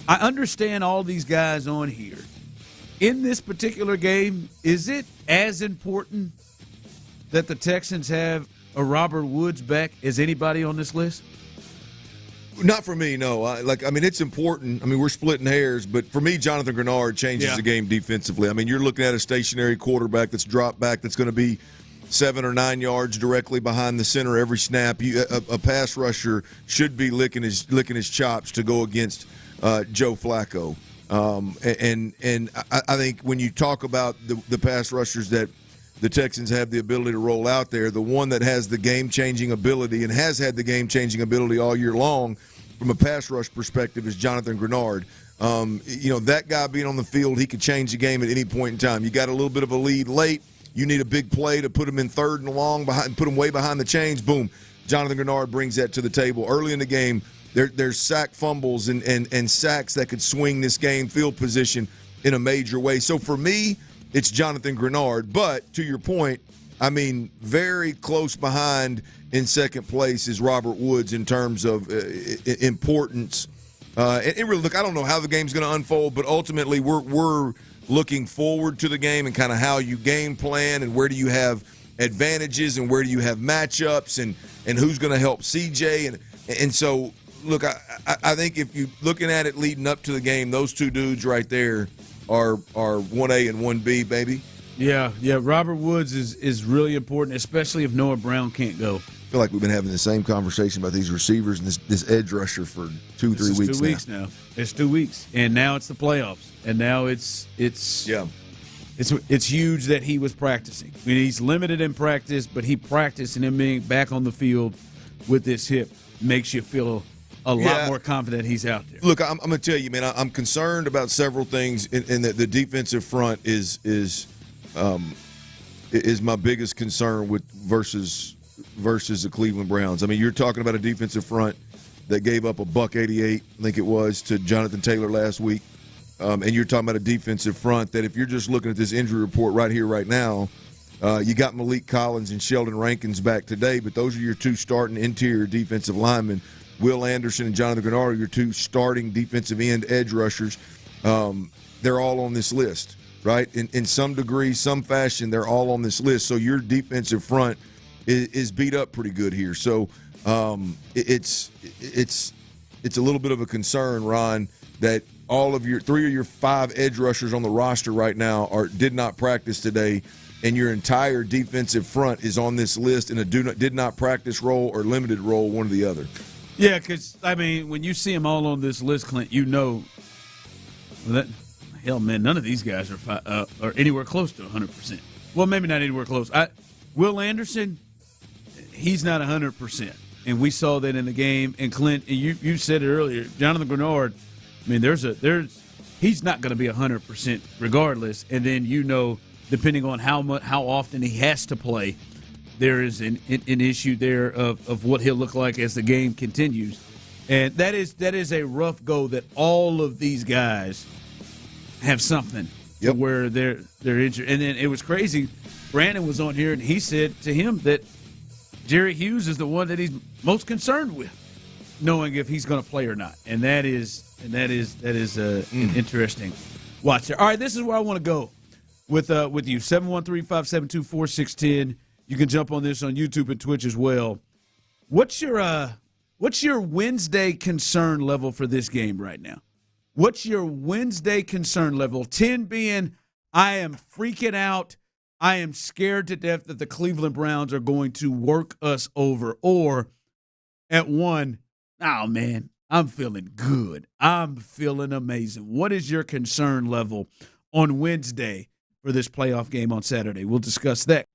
I understand all these guys on here. In this particular game, is it as important that the Texans have a Robert Woods back as anybody on this list? Not for me, no. It's important. I mean, we're splitting hairs, but for me, Jonathan Grenard changes the game defensively. I mean, you're looking at a stationary quarterback that's dropped back that's going to be 7 or 9 yards directly behind the center every snap. A pass rusher should be licking his chops to go against Joe Flacco. And I think when you talk about the pass rushers that the Texans have the ability to roll out there, the one that has the game-changing ability and has had the game-changing ability all year long from a pass rush perspective is Jonathan Grenard. That guy being on the field, he could change the game at any point in time. You got a little bit of a lead late. You need a big play to put him in third and long, put him way behind the chains. Boom. Jonathan Grenard brings that to the table. Early in the game, there's sack fumbles and sacks that could swing this game, field position in a major way. So for me, it's Jonathan Grenard. But to your point, I mean, very close behind in second place is Robert Woods in terms of importance. And really, look, I don't know how the game's going to unfold, but ultimately we're looking forward to the game and kind of how you game plan and where do you have advantages and where do you have matchups and who's going to help CJ. And so, look, I think if you're looking at it leading up to the game, those two dudes right there are 1A and 1B, baby. Yeah. Robert Woods is really important, especially if Noah Brown can't go. I feel like we've been having the same conversation about these receivers and this edge rusher for 2-3 weeks now. 2 weeks now. It's 2 weeks, and now it's the playoffs, and now it's huge that he was practicing. I mean, he's limited in practice, but he practiced, and him being back on the field with this hip makes you feel a lot more confident he's out there. Look, I'm going to tell you, man, I'm concerned about several things, and the defensive front is my biggest concern with versus the Cleveland Browns. I mean, you're talking about a defensive front that gave up $188, I think it was, to Jonathan Taylor last week. And you're talking about a defensive front that if you're just looking at this injury report right here, right now, you got Malik Collins and Sheldon Rankins back today, but those are your two starting interior defensive linemen. Will Anderson and Jonathan Grenard are your two starting defensive end edge rushers. They're all on this list, right? In some degree, some fashion, they're all on this list. So your defensive front is beat up pretty good here. So it's a little bit of a concern, Ron, that all of your 3 of your 5 edge rushers on the roster right now did not practice today, and your entire defensive front is on this list in a did not practice role or limited role, one or the other. Yeah, because, I mean, when you see them all on this list, Clint, you know that, hell, man, none of these guys are anywhere close to 100%. Well, maybe not anywhere close. Will Anderson, he's not 100%, and we saw that in the game. And, Clint, you said it earlier, Jonathan Grenard, I mean, he's not going to be 100% regardless. And then, depending on how often he has to play, there is an issue there of what he'll look like as the game continues. And that is a rough go that all of these guys have something where they're injured. And then it was crazy. Brandon was on here, and he said to him that Jerry Hughes is the one that he's most concerned with, knowing if he's going to play or not. And that is an interesting watch there. All right, this is where I want to go with you. 713-572-4610. You can jump on this on YouTube and Twitch as well. What's your Wednesday concern level for this game right now? What's your Wednesday concern level? 10 being, I am freaking out. I am scared to death that the Cleveland Browns are going to work us over. Or at 1, oh, man, I'm feeling good. I'm feeling amazing. What is your concern level on Wednesday for this playoff game on Saturday? We'll discuss that.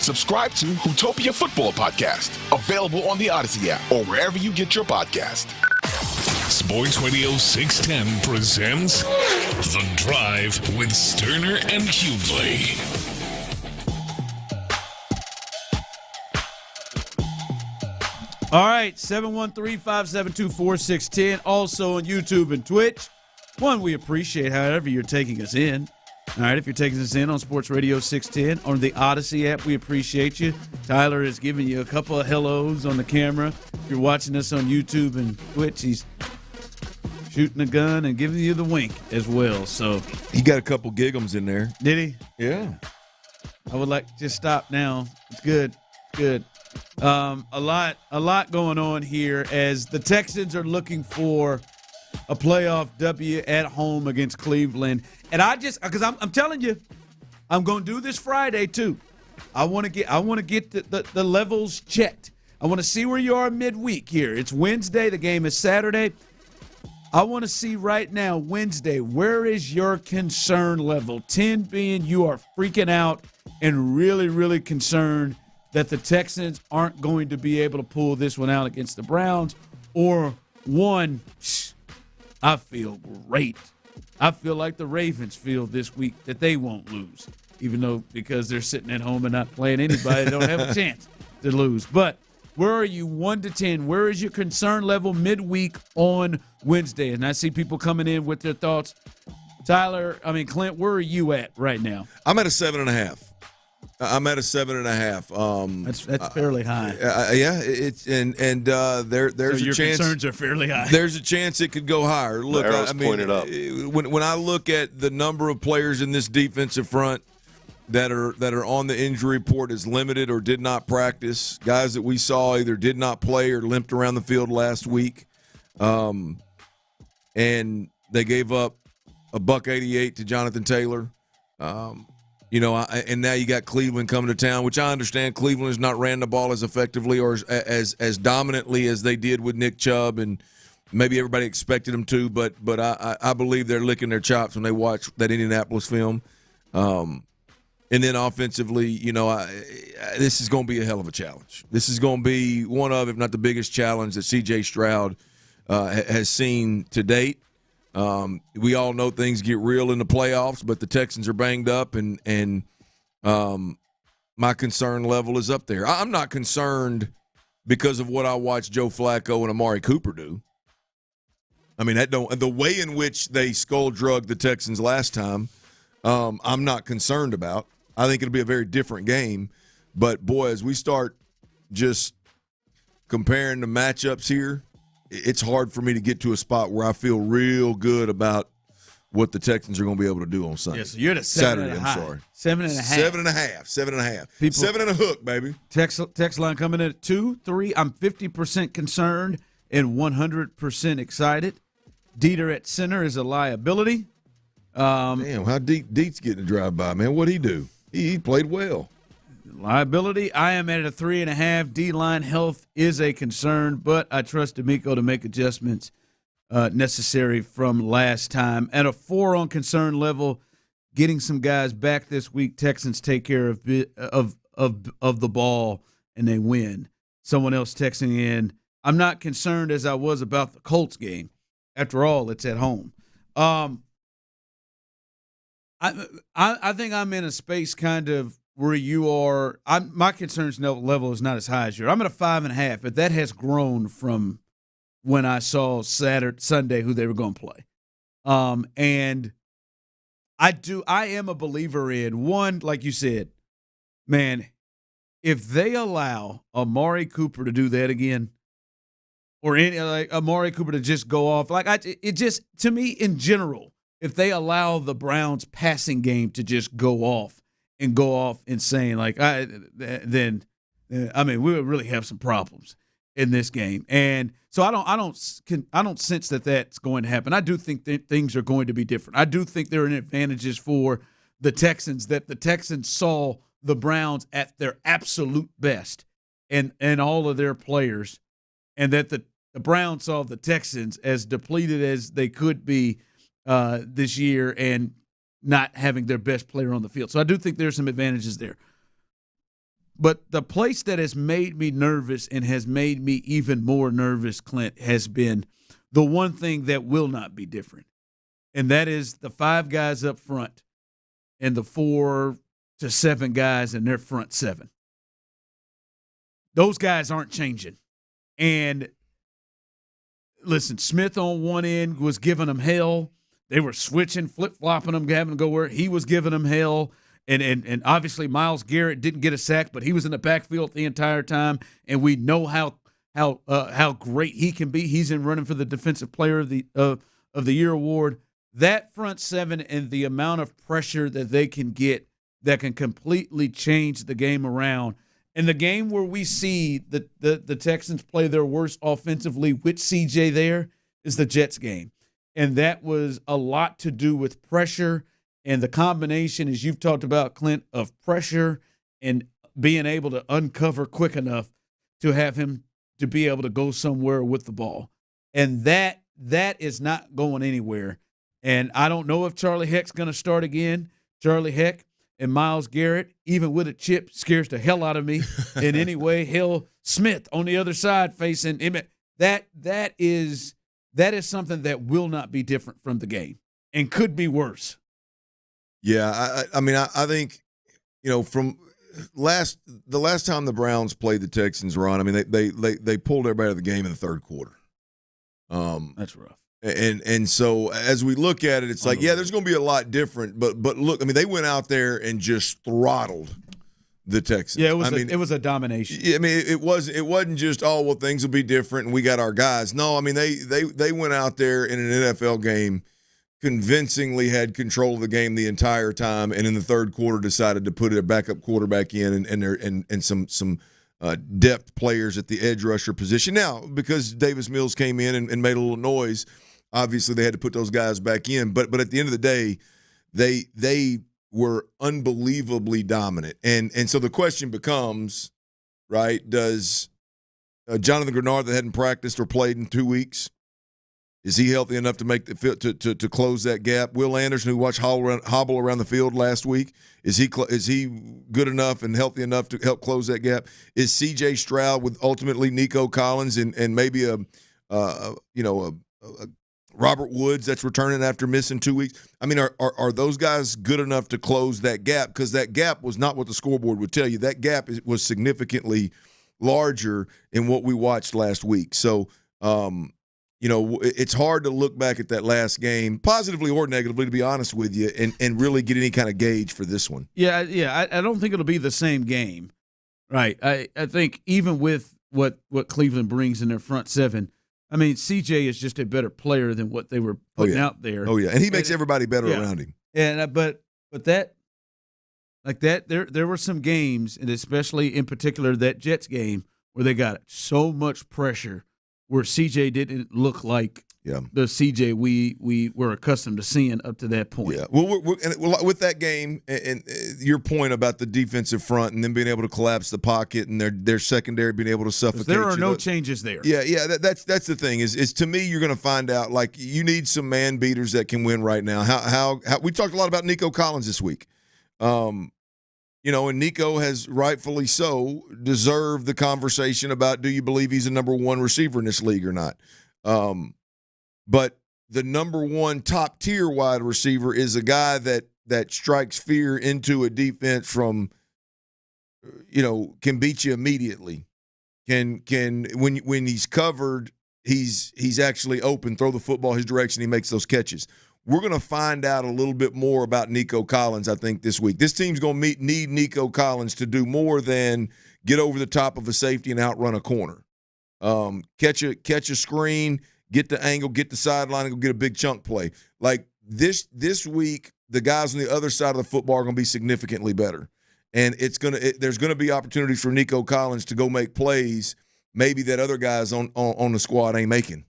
Subscribe to Hootopia Football Podcast, available on the Odyssey app or wherever you get your podcast. Sports Radio 610 presents The Drive with Stoerner and Hughley. All right, 713-572-4610. Also on YouTube and Twitch. One, we appreciate however you're taking us in. All right, if you're taking us in on Sports Radio 610 on the Odyssey app, we appreciate you. Tyler is giving you a couple of hellos on the camera. If you're watching us on YouTube and Twitch, he's shooting a gun and giving you the wink as well. So he got a couple gigums in there. Did he? Yeah. I would like to just stop now. It's good. Good. A lot going on here as the Texans are looking for a playoff W at home against Cleveland. And because I'm telling you, I'm going to do this Friday too. I want to get the levels checked. I want to see where you are midweek here. It's Wednesday. The game is Saturday. I want to see right now, Wednesday, where is your concern level? 10 being you are freaking out and really, really concerned that the Texans aren't going to be able to pull this one out against the Browns. Or 1, I feel great. I feel like the Ravens feel this week that they won't lose, even though because they're sitting at home and not playing anybody, they don't have a chance to lose. But where are you 1 to 10? Where is your concern level midweek on Wednesday? And I see people coming in with their thoughts. Clint, where are you at right now? I'm at a 7.5. I'm at a 7.5. That's fairly high. Yeah, it's and there's so a your chance. Concerns are fairly high. There's a chance it could go higher. Look, pointed up. When I look at the number of players in this defensive front that are on the injury report as limited or did not practice, guys that we saw either did not play or limped around the field last week, and they gave up $188 to Jonathan Taylor. And now you got Cleveland coming to town, which I understand Cleveland has not ran the ball as effectively or as dominantly as they did with Nick Chubb, and maybe everybody expected them to, but I believe they're licking their chops when they watch that Indianapolis film. And then offensively, this is going to be a hell of a challenge. This is going to be one of, if not the biggest challenge that C.J. Stroud has seen to date. We all know things get real in the playoffs, but the Texans are banged up, and my concern level is up there. I'm not concerned because of what I watched Joe Flacco and Amari Cooper do. I mean, the way in which they skull-drugged the Texans last time, I'm not concerned about. I think it'll be a very different game. But, boy, as we start just comparing the matchups here, it's hard for me to get to a spot where I feel real good about what the Texans are going to be able to do on Sunday. Yeah, so you're at a Saturday, I'm sorry. 7.5. 7.5. 7 and a hook, baby. Text line coming in at 2, 3. I'm 50% concerned and 100% excited. Dieter at center is a liability. Damn, how Deet's getting a drive-by, man. What'd he do? He played well. Liability, I am at a 3.5. D-line health is a concern, but I trust DeMeco to make adjustments necessary from last time. At a 4 on concern level, getting some guys back this week. Texans take care of the ball and they win. Someone else texting in, I'm not concerned as I was about the Colts game. After all, it's at home. I think I'm in a space kind of where you are. My concerns level is not as high as yours. I'm at a 5.5, but that has grown from when I saw Sunday who they were going to play. And I am a believer in one, like you said, man, if they allow Amari Cooper to do that again, or any like Amari Cooper to just go off, to me in general, if they allow the Browns passing game to just go off insane, then we would really have some problems in this game. And so I don't sense that that's going to happen. I do think that things are going to be different. I do think there are advantages for the Texans, that the Texans saw the Browns at their absolute best and all of their players, and that the Browns saw the Texans as depleted as they could be this year and not having their best player on the field. So I do think there's some advantages there. But the place that has made me nervous and has made me even more nervous, Clint, has been the one thing that will not be different, and that is the 5 guys up front and the 4 to 7 guys in their front 7. Those guys aren't changing. And listen, Smith on one end was giving them hell. They were switching, flip-flopping them, having to go where he was giving them hell. And obviously Myles Garrett didn't get a sack, but he was in the backfield the entire time, and we know how great he can be. He's in running for the Defensive Player of the Year award. That front 7 and the amount of pressure that they can get that can completely change the game around. And the game where we see the Texans play their worst offensively with CJ there is the Jets game. And that was a lot to do with pressure and the combination, as you've talked about, Clint, of pressure and being able to uncover quick enough to have him to be able to go somewhere with the ball. And that is not going anywhere. And I don't know if Charlie Heck's going to start again. Charlie Heck and Myles Garrett, even with a chip, scares the hell out of me in any way. Hill Smith on the other side facing him. That is something that will not be different from the game and could be worse. Yeah, I mean, I think, from the last time the Browns played the Texans, Ron, I mean, they pulled everybody out of the game in the third quarter. That's rough. And so as we look at it, it's like, yeah, there's going to be a lot different. But look, I mean, they went out there and just throttled the Texans. Yeah, it was a domination. I mean, it wasn't just, things will be different and we got our guys. No, I mean, they went out there in an NFL game, convincingly had control of the game the entire time, and in the third quarter decided to put a backup quarterback in and some depth players at the edge rusher position. Now, because Davis Mills came in and made a little noise, obviously they had to put those guys back in. But at the end of the day, they were unbelievably dominant. And so the question becomes, right, does Jonathan Grenard, that hadn't practiced or played in 2 weeks, is he healthy enough to make the field to close that gap? Will Anderson, who watched hobble around the field last week, is he good enough and healthy enough to help close that gap? Is C.J. Stroud with ultimately Nico Collins and maybe a Robert Woods that's returning after missing 2 weeks? I mean, are those guys good enough to close that gap? Because that gap was not what the scoreboard would tell you. That gap was significantly larger in what we watched last week. So. It's hard to look back at that last game, positively or negatively, to be honest with you, and really get any kind of gauge for this one. Yeah. I don't think it'll be the same game, right? I think even with what Cleveland brings in their front seven, I mean, CJ is just a better player than what they were putting out there. Oh yeah, and he makes everybody better around him. And but that, like that, there were some games, and especially in particular that Jets game, where they got so much pressure, where CJ didn't look like the CJ we were accustomed to seeing up to that point. Yeah, well, with that game and your point about the defensive front and them being able to collapse the pocket and their secondary being able to suffocate. There are no changes there. Yeah, that's the thing is to me, you're going to find out, like, you need some man beaters that can win right now. How we talked a lot about Nico Collins this week. And Nico has rightfully so deserved the conversation about, do you believe he's a number one receiver in this league or not? But the number one top tier wide receiver is a guy that strikes fear into a defense from, can beat you immediately. Can when he's covered, he's actually open, throw the football his direction, he makes those catches. We're going to find out a little bit more about Nico Collins, I think, this week. This team's going to need Nico Collins to do more than get over the top of a safety and outrun a corner. Catch a screen, get the angle, get the sideline, and go get a big chunk play. Like this week, the guys on the other side of the football are going to be significantly better. And there's going to be opportunities for Nico Collins to go make plays maybe that other guys on the squad ain't making.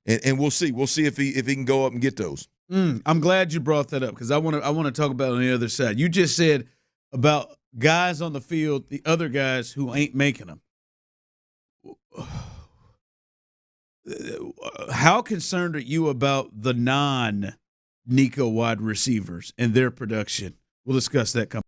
And we'll see. We'll see if he can go up and get those. I'm glad you brought that up because I want to talk about it on the other side. You just said about guys on the field, the other guys who ain't making them. How concerned are you about the non-Nico wide receivers and their production? We'll discuss that coming.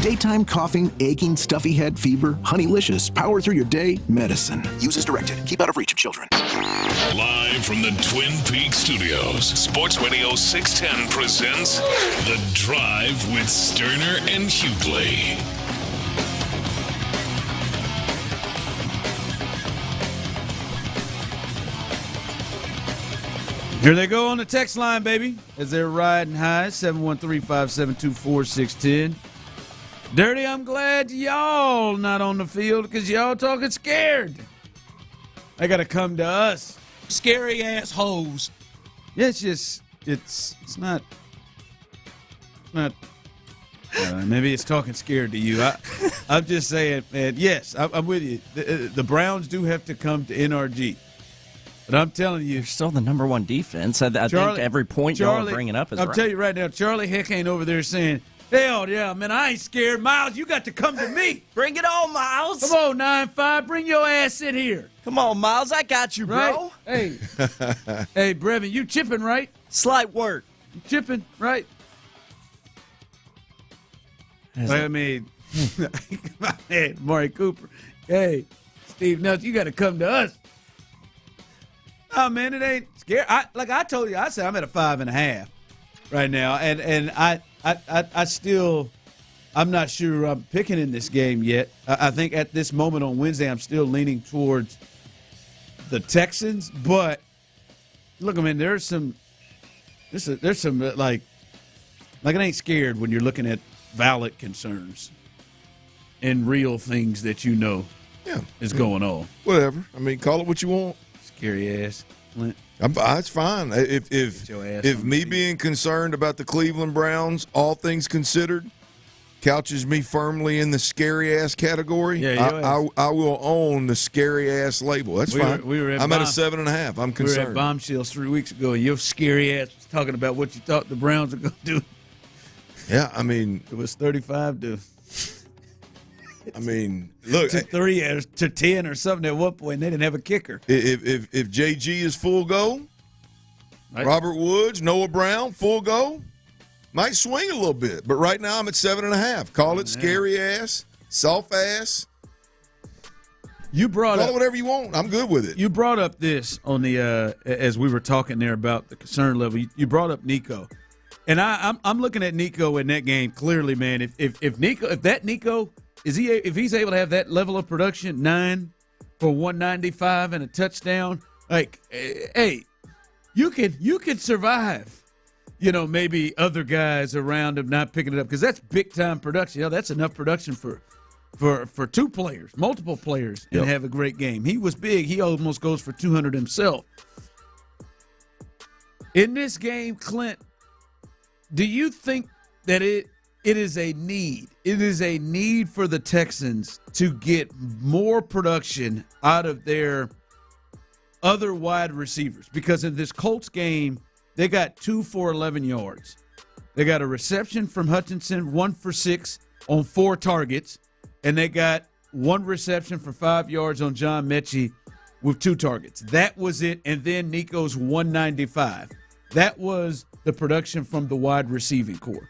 Daytime coughing, aching, stuffy head, fever, Honeylicious, power through your day, medicine. Use as directed. Keep out of reach of children. Live from the Twin Peaks studios, Sports Radio 610 presents The Drive with Stoerner and Hughley. Here they go on the text line, baby, as they're riding high, 713-572-4610. Dirty, I'm glad y'all not on the field because y'all talking scared. They got to come to us. Scary ass hoes. Yeah, it's not. Maybe it's talking scared to you. I'm just saying, man, yes, I'm with you. The Browns do have to come to NRG. But I'm telling you, you're still the number one defense. I think every point y'all are bringing up is right. I'll tell you right now, Charlie Heck ain't over there saying, hell yeah, man, I ain't scared. Miles, you got to come to me. Bring it on, Miles. Come on, 9-5, bring your ass in here. Come on, Miles, I got you, bro. Right? Hey, Brevin, you chipping, right? Slight work. You chipping, right? I mean, my man, Maury Cooper. Hey, Steve Nuts, you got to come to us. Oh, man, it ain't scary. Like I told you, I said I'm at a 5.5 right now, and I still, I'm not sure I'm picking in this game yet. I think at this moment on Wednesday, I'm still leaning towards the Texans. But look, I mean, there's some like it ain't scared when you're looking at valid concerns and real things that you know is going on. Whatever. I mean, call it what you want. Scary ass. It's fine. If me being concerned about the Cleveland Browns, all things considered, couches me firmly in the scary ass category, I will own the scary ass label. That's fine. I'm at a 7.5. I'm concerned. We were at Bombshells 3 weeks ago, and your scary ass was talking about what you thought the Browns were going to do. Yeah, I mean, it was 35 to. I mean, look, to 3 or to 10 or something at one point. They didn't have a kicker. If JG is full go, right. Robert Woods, Noah Brown, full go, might swing a little bit. But right now I'm at 7.5. Call it scary ass, soft ass. You brought Call it whatever you want. I'm good with it. You brought up this on the as we were talking there about the concern level. You brought up Nico, and I'm looking at Nico in that game clearly, man. If Nico. If he's able to have that level of production, 9 for 195 and a touchdown, like, hey, you could survive. You know, maybe other guys around him not picking it up because that's big time production. That's enough production for two players, multiple players, and have a great game. He was big. He almost goes for 200 himself. In this game, Clint, do you think that it is a need? It is a need for the Texans to get more production out of their other wide receivers because in this Colts game, they got 2 for 11 yards. They got a reception from Hutchinson, 1 for 6 on 4 targets, and they got 1 reception for 5 yards on John Mechie with 2 targets. That was it, and then Nico's 195. That was the production from the wide receiving corps.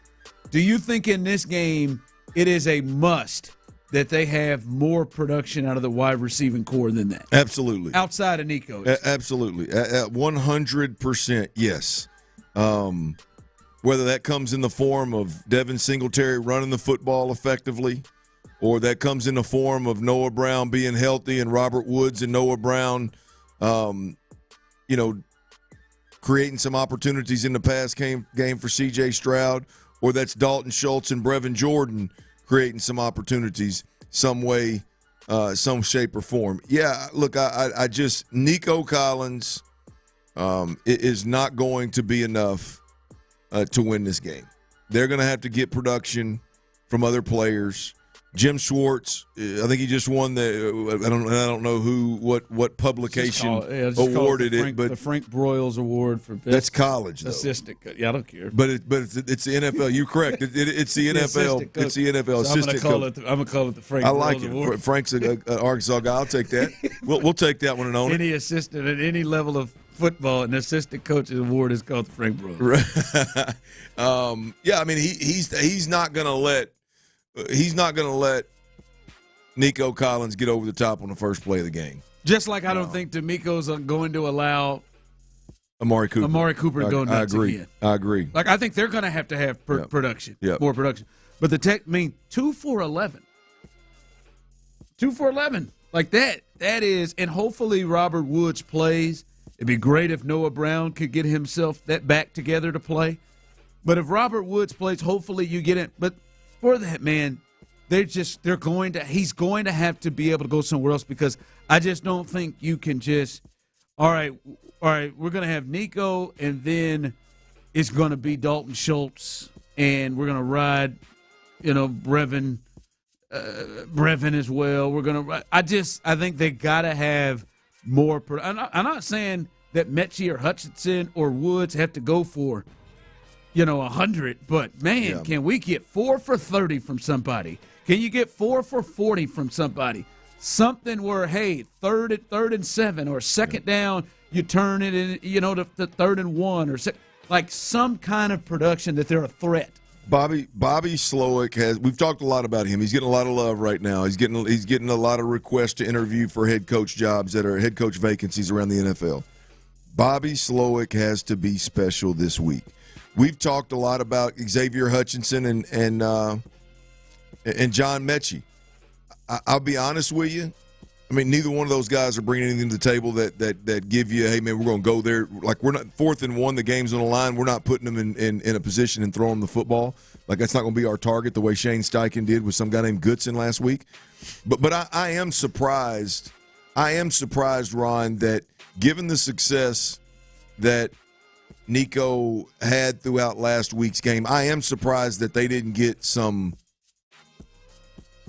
Do you think in this game it is a must that they have more production out of the wide receiving corps than that? Absolutely. Outside of Nico. Absolutely. 100% yes. Whether that comes in the form of Devin Singletary running the football effectively or that comes in the form of Noah Brown being healthy and Robert Woods and Noah Brown, creating some opportunities in the pass game for C.J. Stroud, or that's Dalton Schultz and Brevin Jordan creating some opportunities some way, some shape or form. Yeah, look, I just – Nico Collins is not going to be enough to win this game. They're going to have to get production from other players. Jim Schwartz, I think he just won the. I don't know what publication awarded it, but the Frank Broyles Award for best that's college though. Assistant. Yeah, I don't care. But it's the NFL. You're correct. It's the NFL. It's the NFL so assistant. I'm gonna call it the Frank. I like Broyles it. Award. Frank's an Arkansas guy. I'll take that. We'll take that one and own any assistant at any level of football, an assistant coach's award is called the Frank Broyles. Right. Yeah, I mean he's not gonna let he's not going to let Nico Collins get over the top on the first play of the game. Just like I don't think DeMeco's going to allow Amari Cooper to go nuts again. I agree. Like, I think they're going to have production, more production. But the Tech, 2 for 11. 2 for 11. Like that is, and hopefully Robert Woods plays. It'd be great if Noah Brown could get himself that back together to play. But if Robert Woods plays, hopefully you get it. But for that, man, he's going to have to be able to go somewhere else, because I just don't think you can just, all right, we're going to have Nico, and then it's going to be Dalton Schultz, and we're going to ride, Brevin as well. We're going to. I think they got to have more. I'm not saying that Mechie or Hutchinson or Woods have to go for, 100. But man, can we get 4 for 30 from somebody? Can you get 4 for 40 from somebody? Something where, hey, third and 7, or second down, you turn it in, to 3rd and 1, or like some kind of production that they're a threat. Bobby Slowick we've talked a lot about him. He's getting a lot of love right now. He's getting a lot of requests to interview for head coach jobs that are head coach vacancies around the NFL. Bobby Slowick has to be special this week. We've talked a lot about Xavier Hutchinson and John Mechie. I'll be honest with you. Neither one of those guys are bringing anything to the table that give you, hey, man, we're going to go there. Like, we're not 4th and 1, the game's on the line. We're not putting them in a position and throwing the football. Like, that's not going to be our target the way Shane Steichen did with some guy named Goodson last week. But I am surprised. I am surprised, Ron, that given the success that Nico had throughout last week's game, I am surprised that they didn't get some –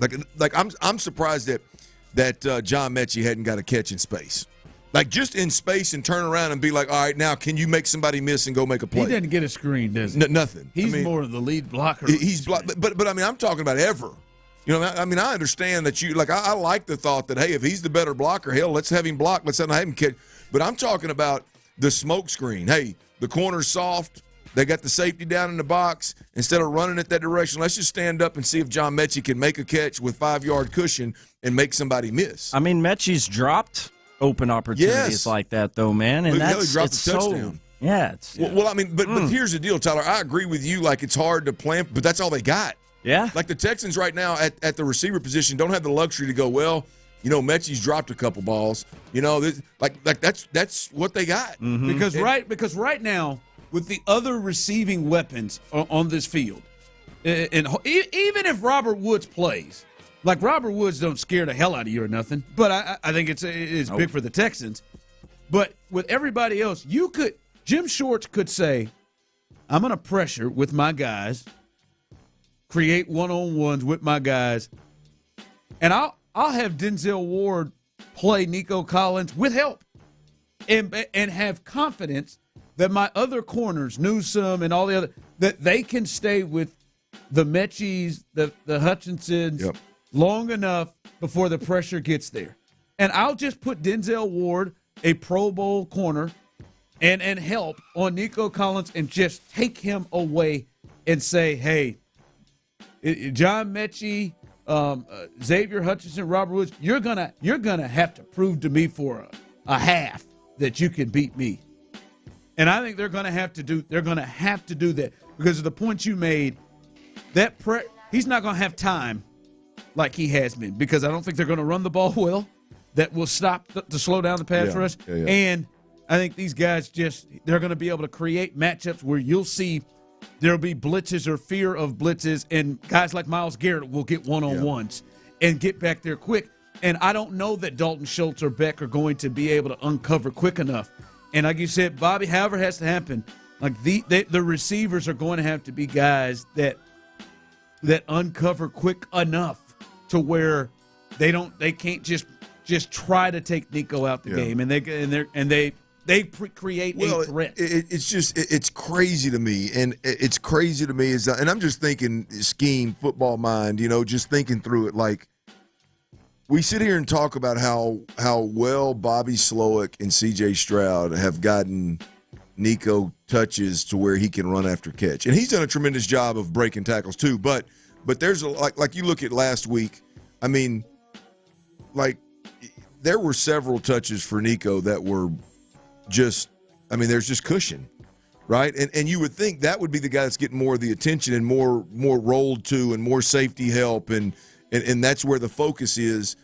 I'm surprised that John Mechie hadn't got a catch in space. Like, just in space, and turn around and be like, all right, now can you make somebody miss and go make a play? He didn't get a screen, does he? Nothing. He's more of the lead blocker. He's but I'm talking about ever. I understand that you – like, I like the thought that, hey, if he's the better blocker, hell, let's have him block. Let's have him catch. But I'm talking about the smoke screen. Hey, the corner's soft. They got the safety down in the box. Instead of running it that direction, let's just stand up and see if John Mechie can make a catch with 5-yard cushion and make somebody miss. Mechie's dropped open opportunities like that, though, man. And he dropped a touchdown. But here's the deal, Tyler. I agree with you. Like, it's hard to plan, but that's all they got. Yeah. Like, the Texans right now at the receiver position don't have the luxury to go, well, Mechie's dropped a couple balls. That's what they got. Mm-hmm. Because right now, with the other receiving weapons on this field, and even if Robert Woods plays, like, Robert Woods don't scare the hell out of you or nothing, but I think it's big for the Texans. But with everybody else, Jim Shorts could say, I'm going to pressure with my guys, create one-on-ones with my guys, and I'll have Denzel Ward play Nico Collins with help and have confidence that my other corners, Newsome and all the other, that they can stay with the Mechies, the Hutchinsons long enough before the pressure gets there. And I'll just put Denzel Ward, a Pro Bowl corner, and help on Nico Collins and just take him away and say, hey, John Mechie, Xavier Hutchinson, Robert Woods, you're gonna have to prove to me for a half that you can beat me. And I think they're going to have to do that because of the point you made. He's not going to have time like he has been, because I don't think they're going to run the ball well. That will stop to slow down the pass rush. Yeah. And I think these guys they're going to be able to create matchups where you'll see there'll be blitzes or fear of blitzes, and guys like Myles Garrett will get one-on-ones and get back there quick. And I don't know that Dalton Schultz or Beck are going to be able to uncover quick enough. And like you said, Bobby, however it has to happen, like the receivers are going to have to be guys that uncover quick enough to where they can't just try to take Nico out the game, and they create a threat. It's crazy to me, and it's crazy to me and I'm just thinking scheme, football mind, just thinking through it. Like, we sit here and talk about how well Bobby Slowick and C.J. Stroud have gotten Nico touches to where he can run after catch. And he's done a tremendous job of breaking tackles too. But But there's like you look at last week. I mean, like there were several touches for Nico that were just. I mean, there's just cushion, right? And you would think that would be the guy that's getting more of the attention and more rolled to and more safety help, and that's where the focus is.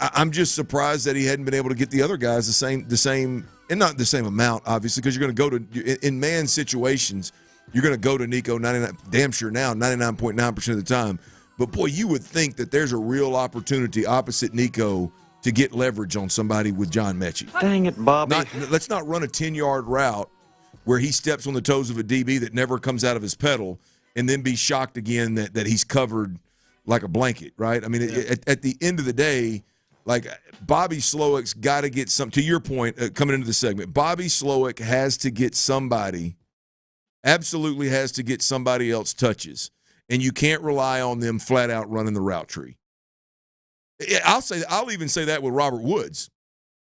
I'm just surprised that he hadn't been able to get the other guys the same, and not the same amount, obviously, because you're going to go to in man situations, you're going to go to Nico 99.9% of the time. But boy, you would think that there's a real opportunity opposite Nico to get leverage on somebody with John Mechie. Dang it, Bobby. Let's not run a 10-yard route where he steps on the toes of a DB that never comes out of his pedal and then be shocked again that he's covered like a blanket, right? I mean, at the end of the day, like Bobby Slowick's got to get some, to your point, coming into the segment, Bobby Slowick has to get somebody, absolutely has to get somebody else touches, and you can't rely on them flat out running the route tree. I'll even say that with Robert Woods.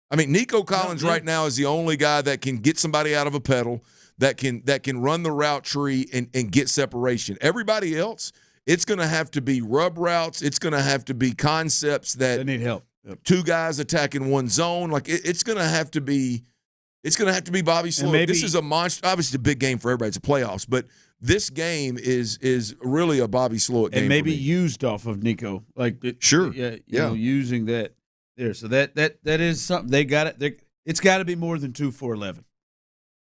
I mean, Nico Collins right now is the only guy that can get somebody out of a pedal, that can run the route tree and get separation. Everybody else, it's going to have to be rub routes. It's going to have to be concepts that they need help. Yep. Two guys attacking one zone. Like it's going to have to be Bobby Slowick. This is a monster. Obviously, it's a big game for everybody. It's a playoffs, but this game is really a Bobby Slowick game. And maybe used off of Nico, using that there. So that is something they got it. It's got to be more than 2 for 11.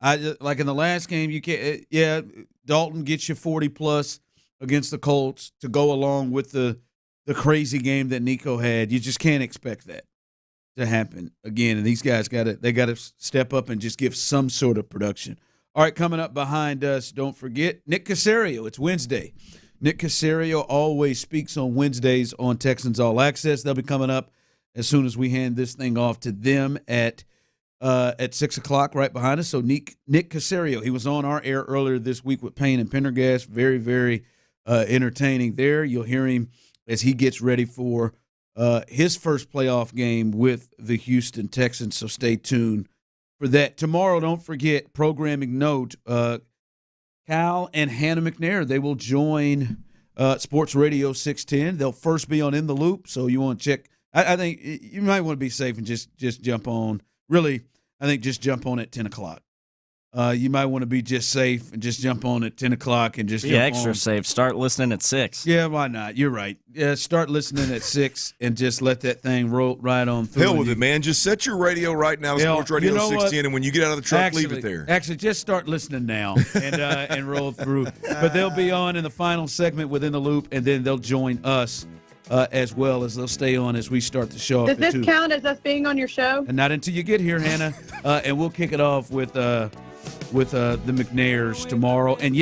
Like in the last game, you can't. Dalton gets you 40 plus against the Colts to go along with the crazy game that Nico had. You just can't expect that to happen again. And these guys got to step up and just give some sort of production. All right, coming up behind us, don't forget, Nick Caserio. It's Wednesday. Nick Caserio always speaks on Wednesdays on Texans All Access. They'll be coming up as soon as we hand this thing off to them at 6 o'clock right behind us. So Nick Caserio, he was on our air earlier this week with Payne and Pendergast. Very, very entertaining there. You'll hear him as he gets ready for his first playoff game with the Houston Texans. So stay tuned for that. Tomorrow, don't forget, programming note, Cal and Hannah McNair, they will join Sports Radio 610. They'll first be on In the Loop, so you want to check. I think you might want to be safe and just jump on. Really, I think just jump on at 10 o'clock. You might want to be just safe and just jump on at 10 o'clock and just jump extra on. Safe. Start listening at 6. Yeah, why not? You're right. Yeah, start listening at 6 and just let that thing roll right on through. Hell with it, man. Just set your radio right now to Sports Radio 610, and when you get out of the truck, leave it there. Actually, just start listening now and roll through. But they'll be on in the final segment within the loop, and then they'll join us as well as they'll stay on as we start the show. Does this count as us being on your show? And not until you get here, Hannah. And we'll kick it off with the McNairs tomorrow. And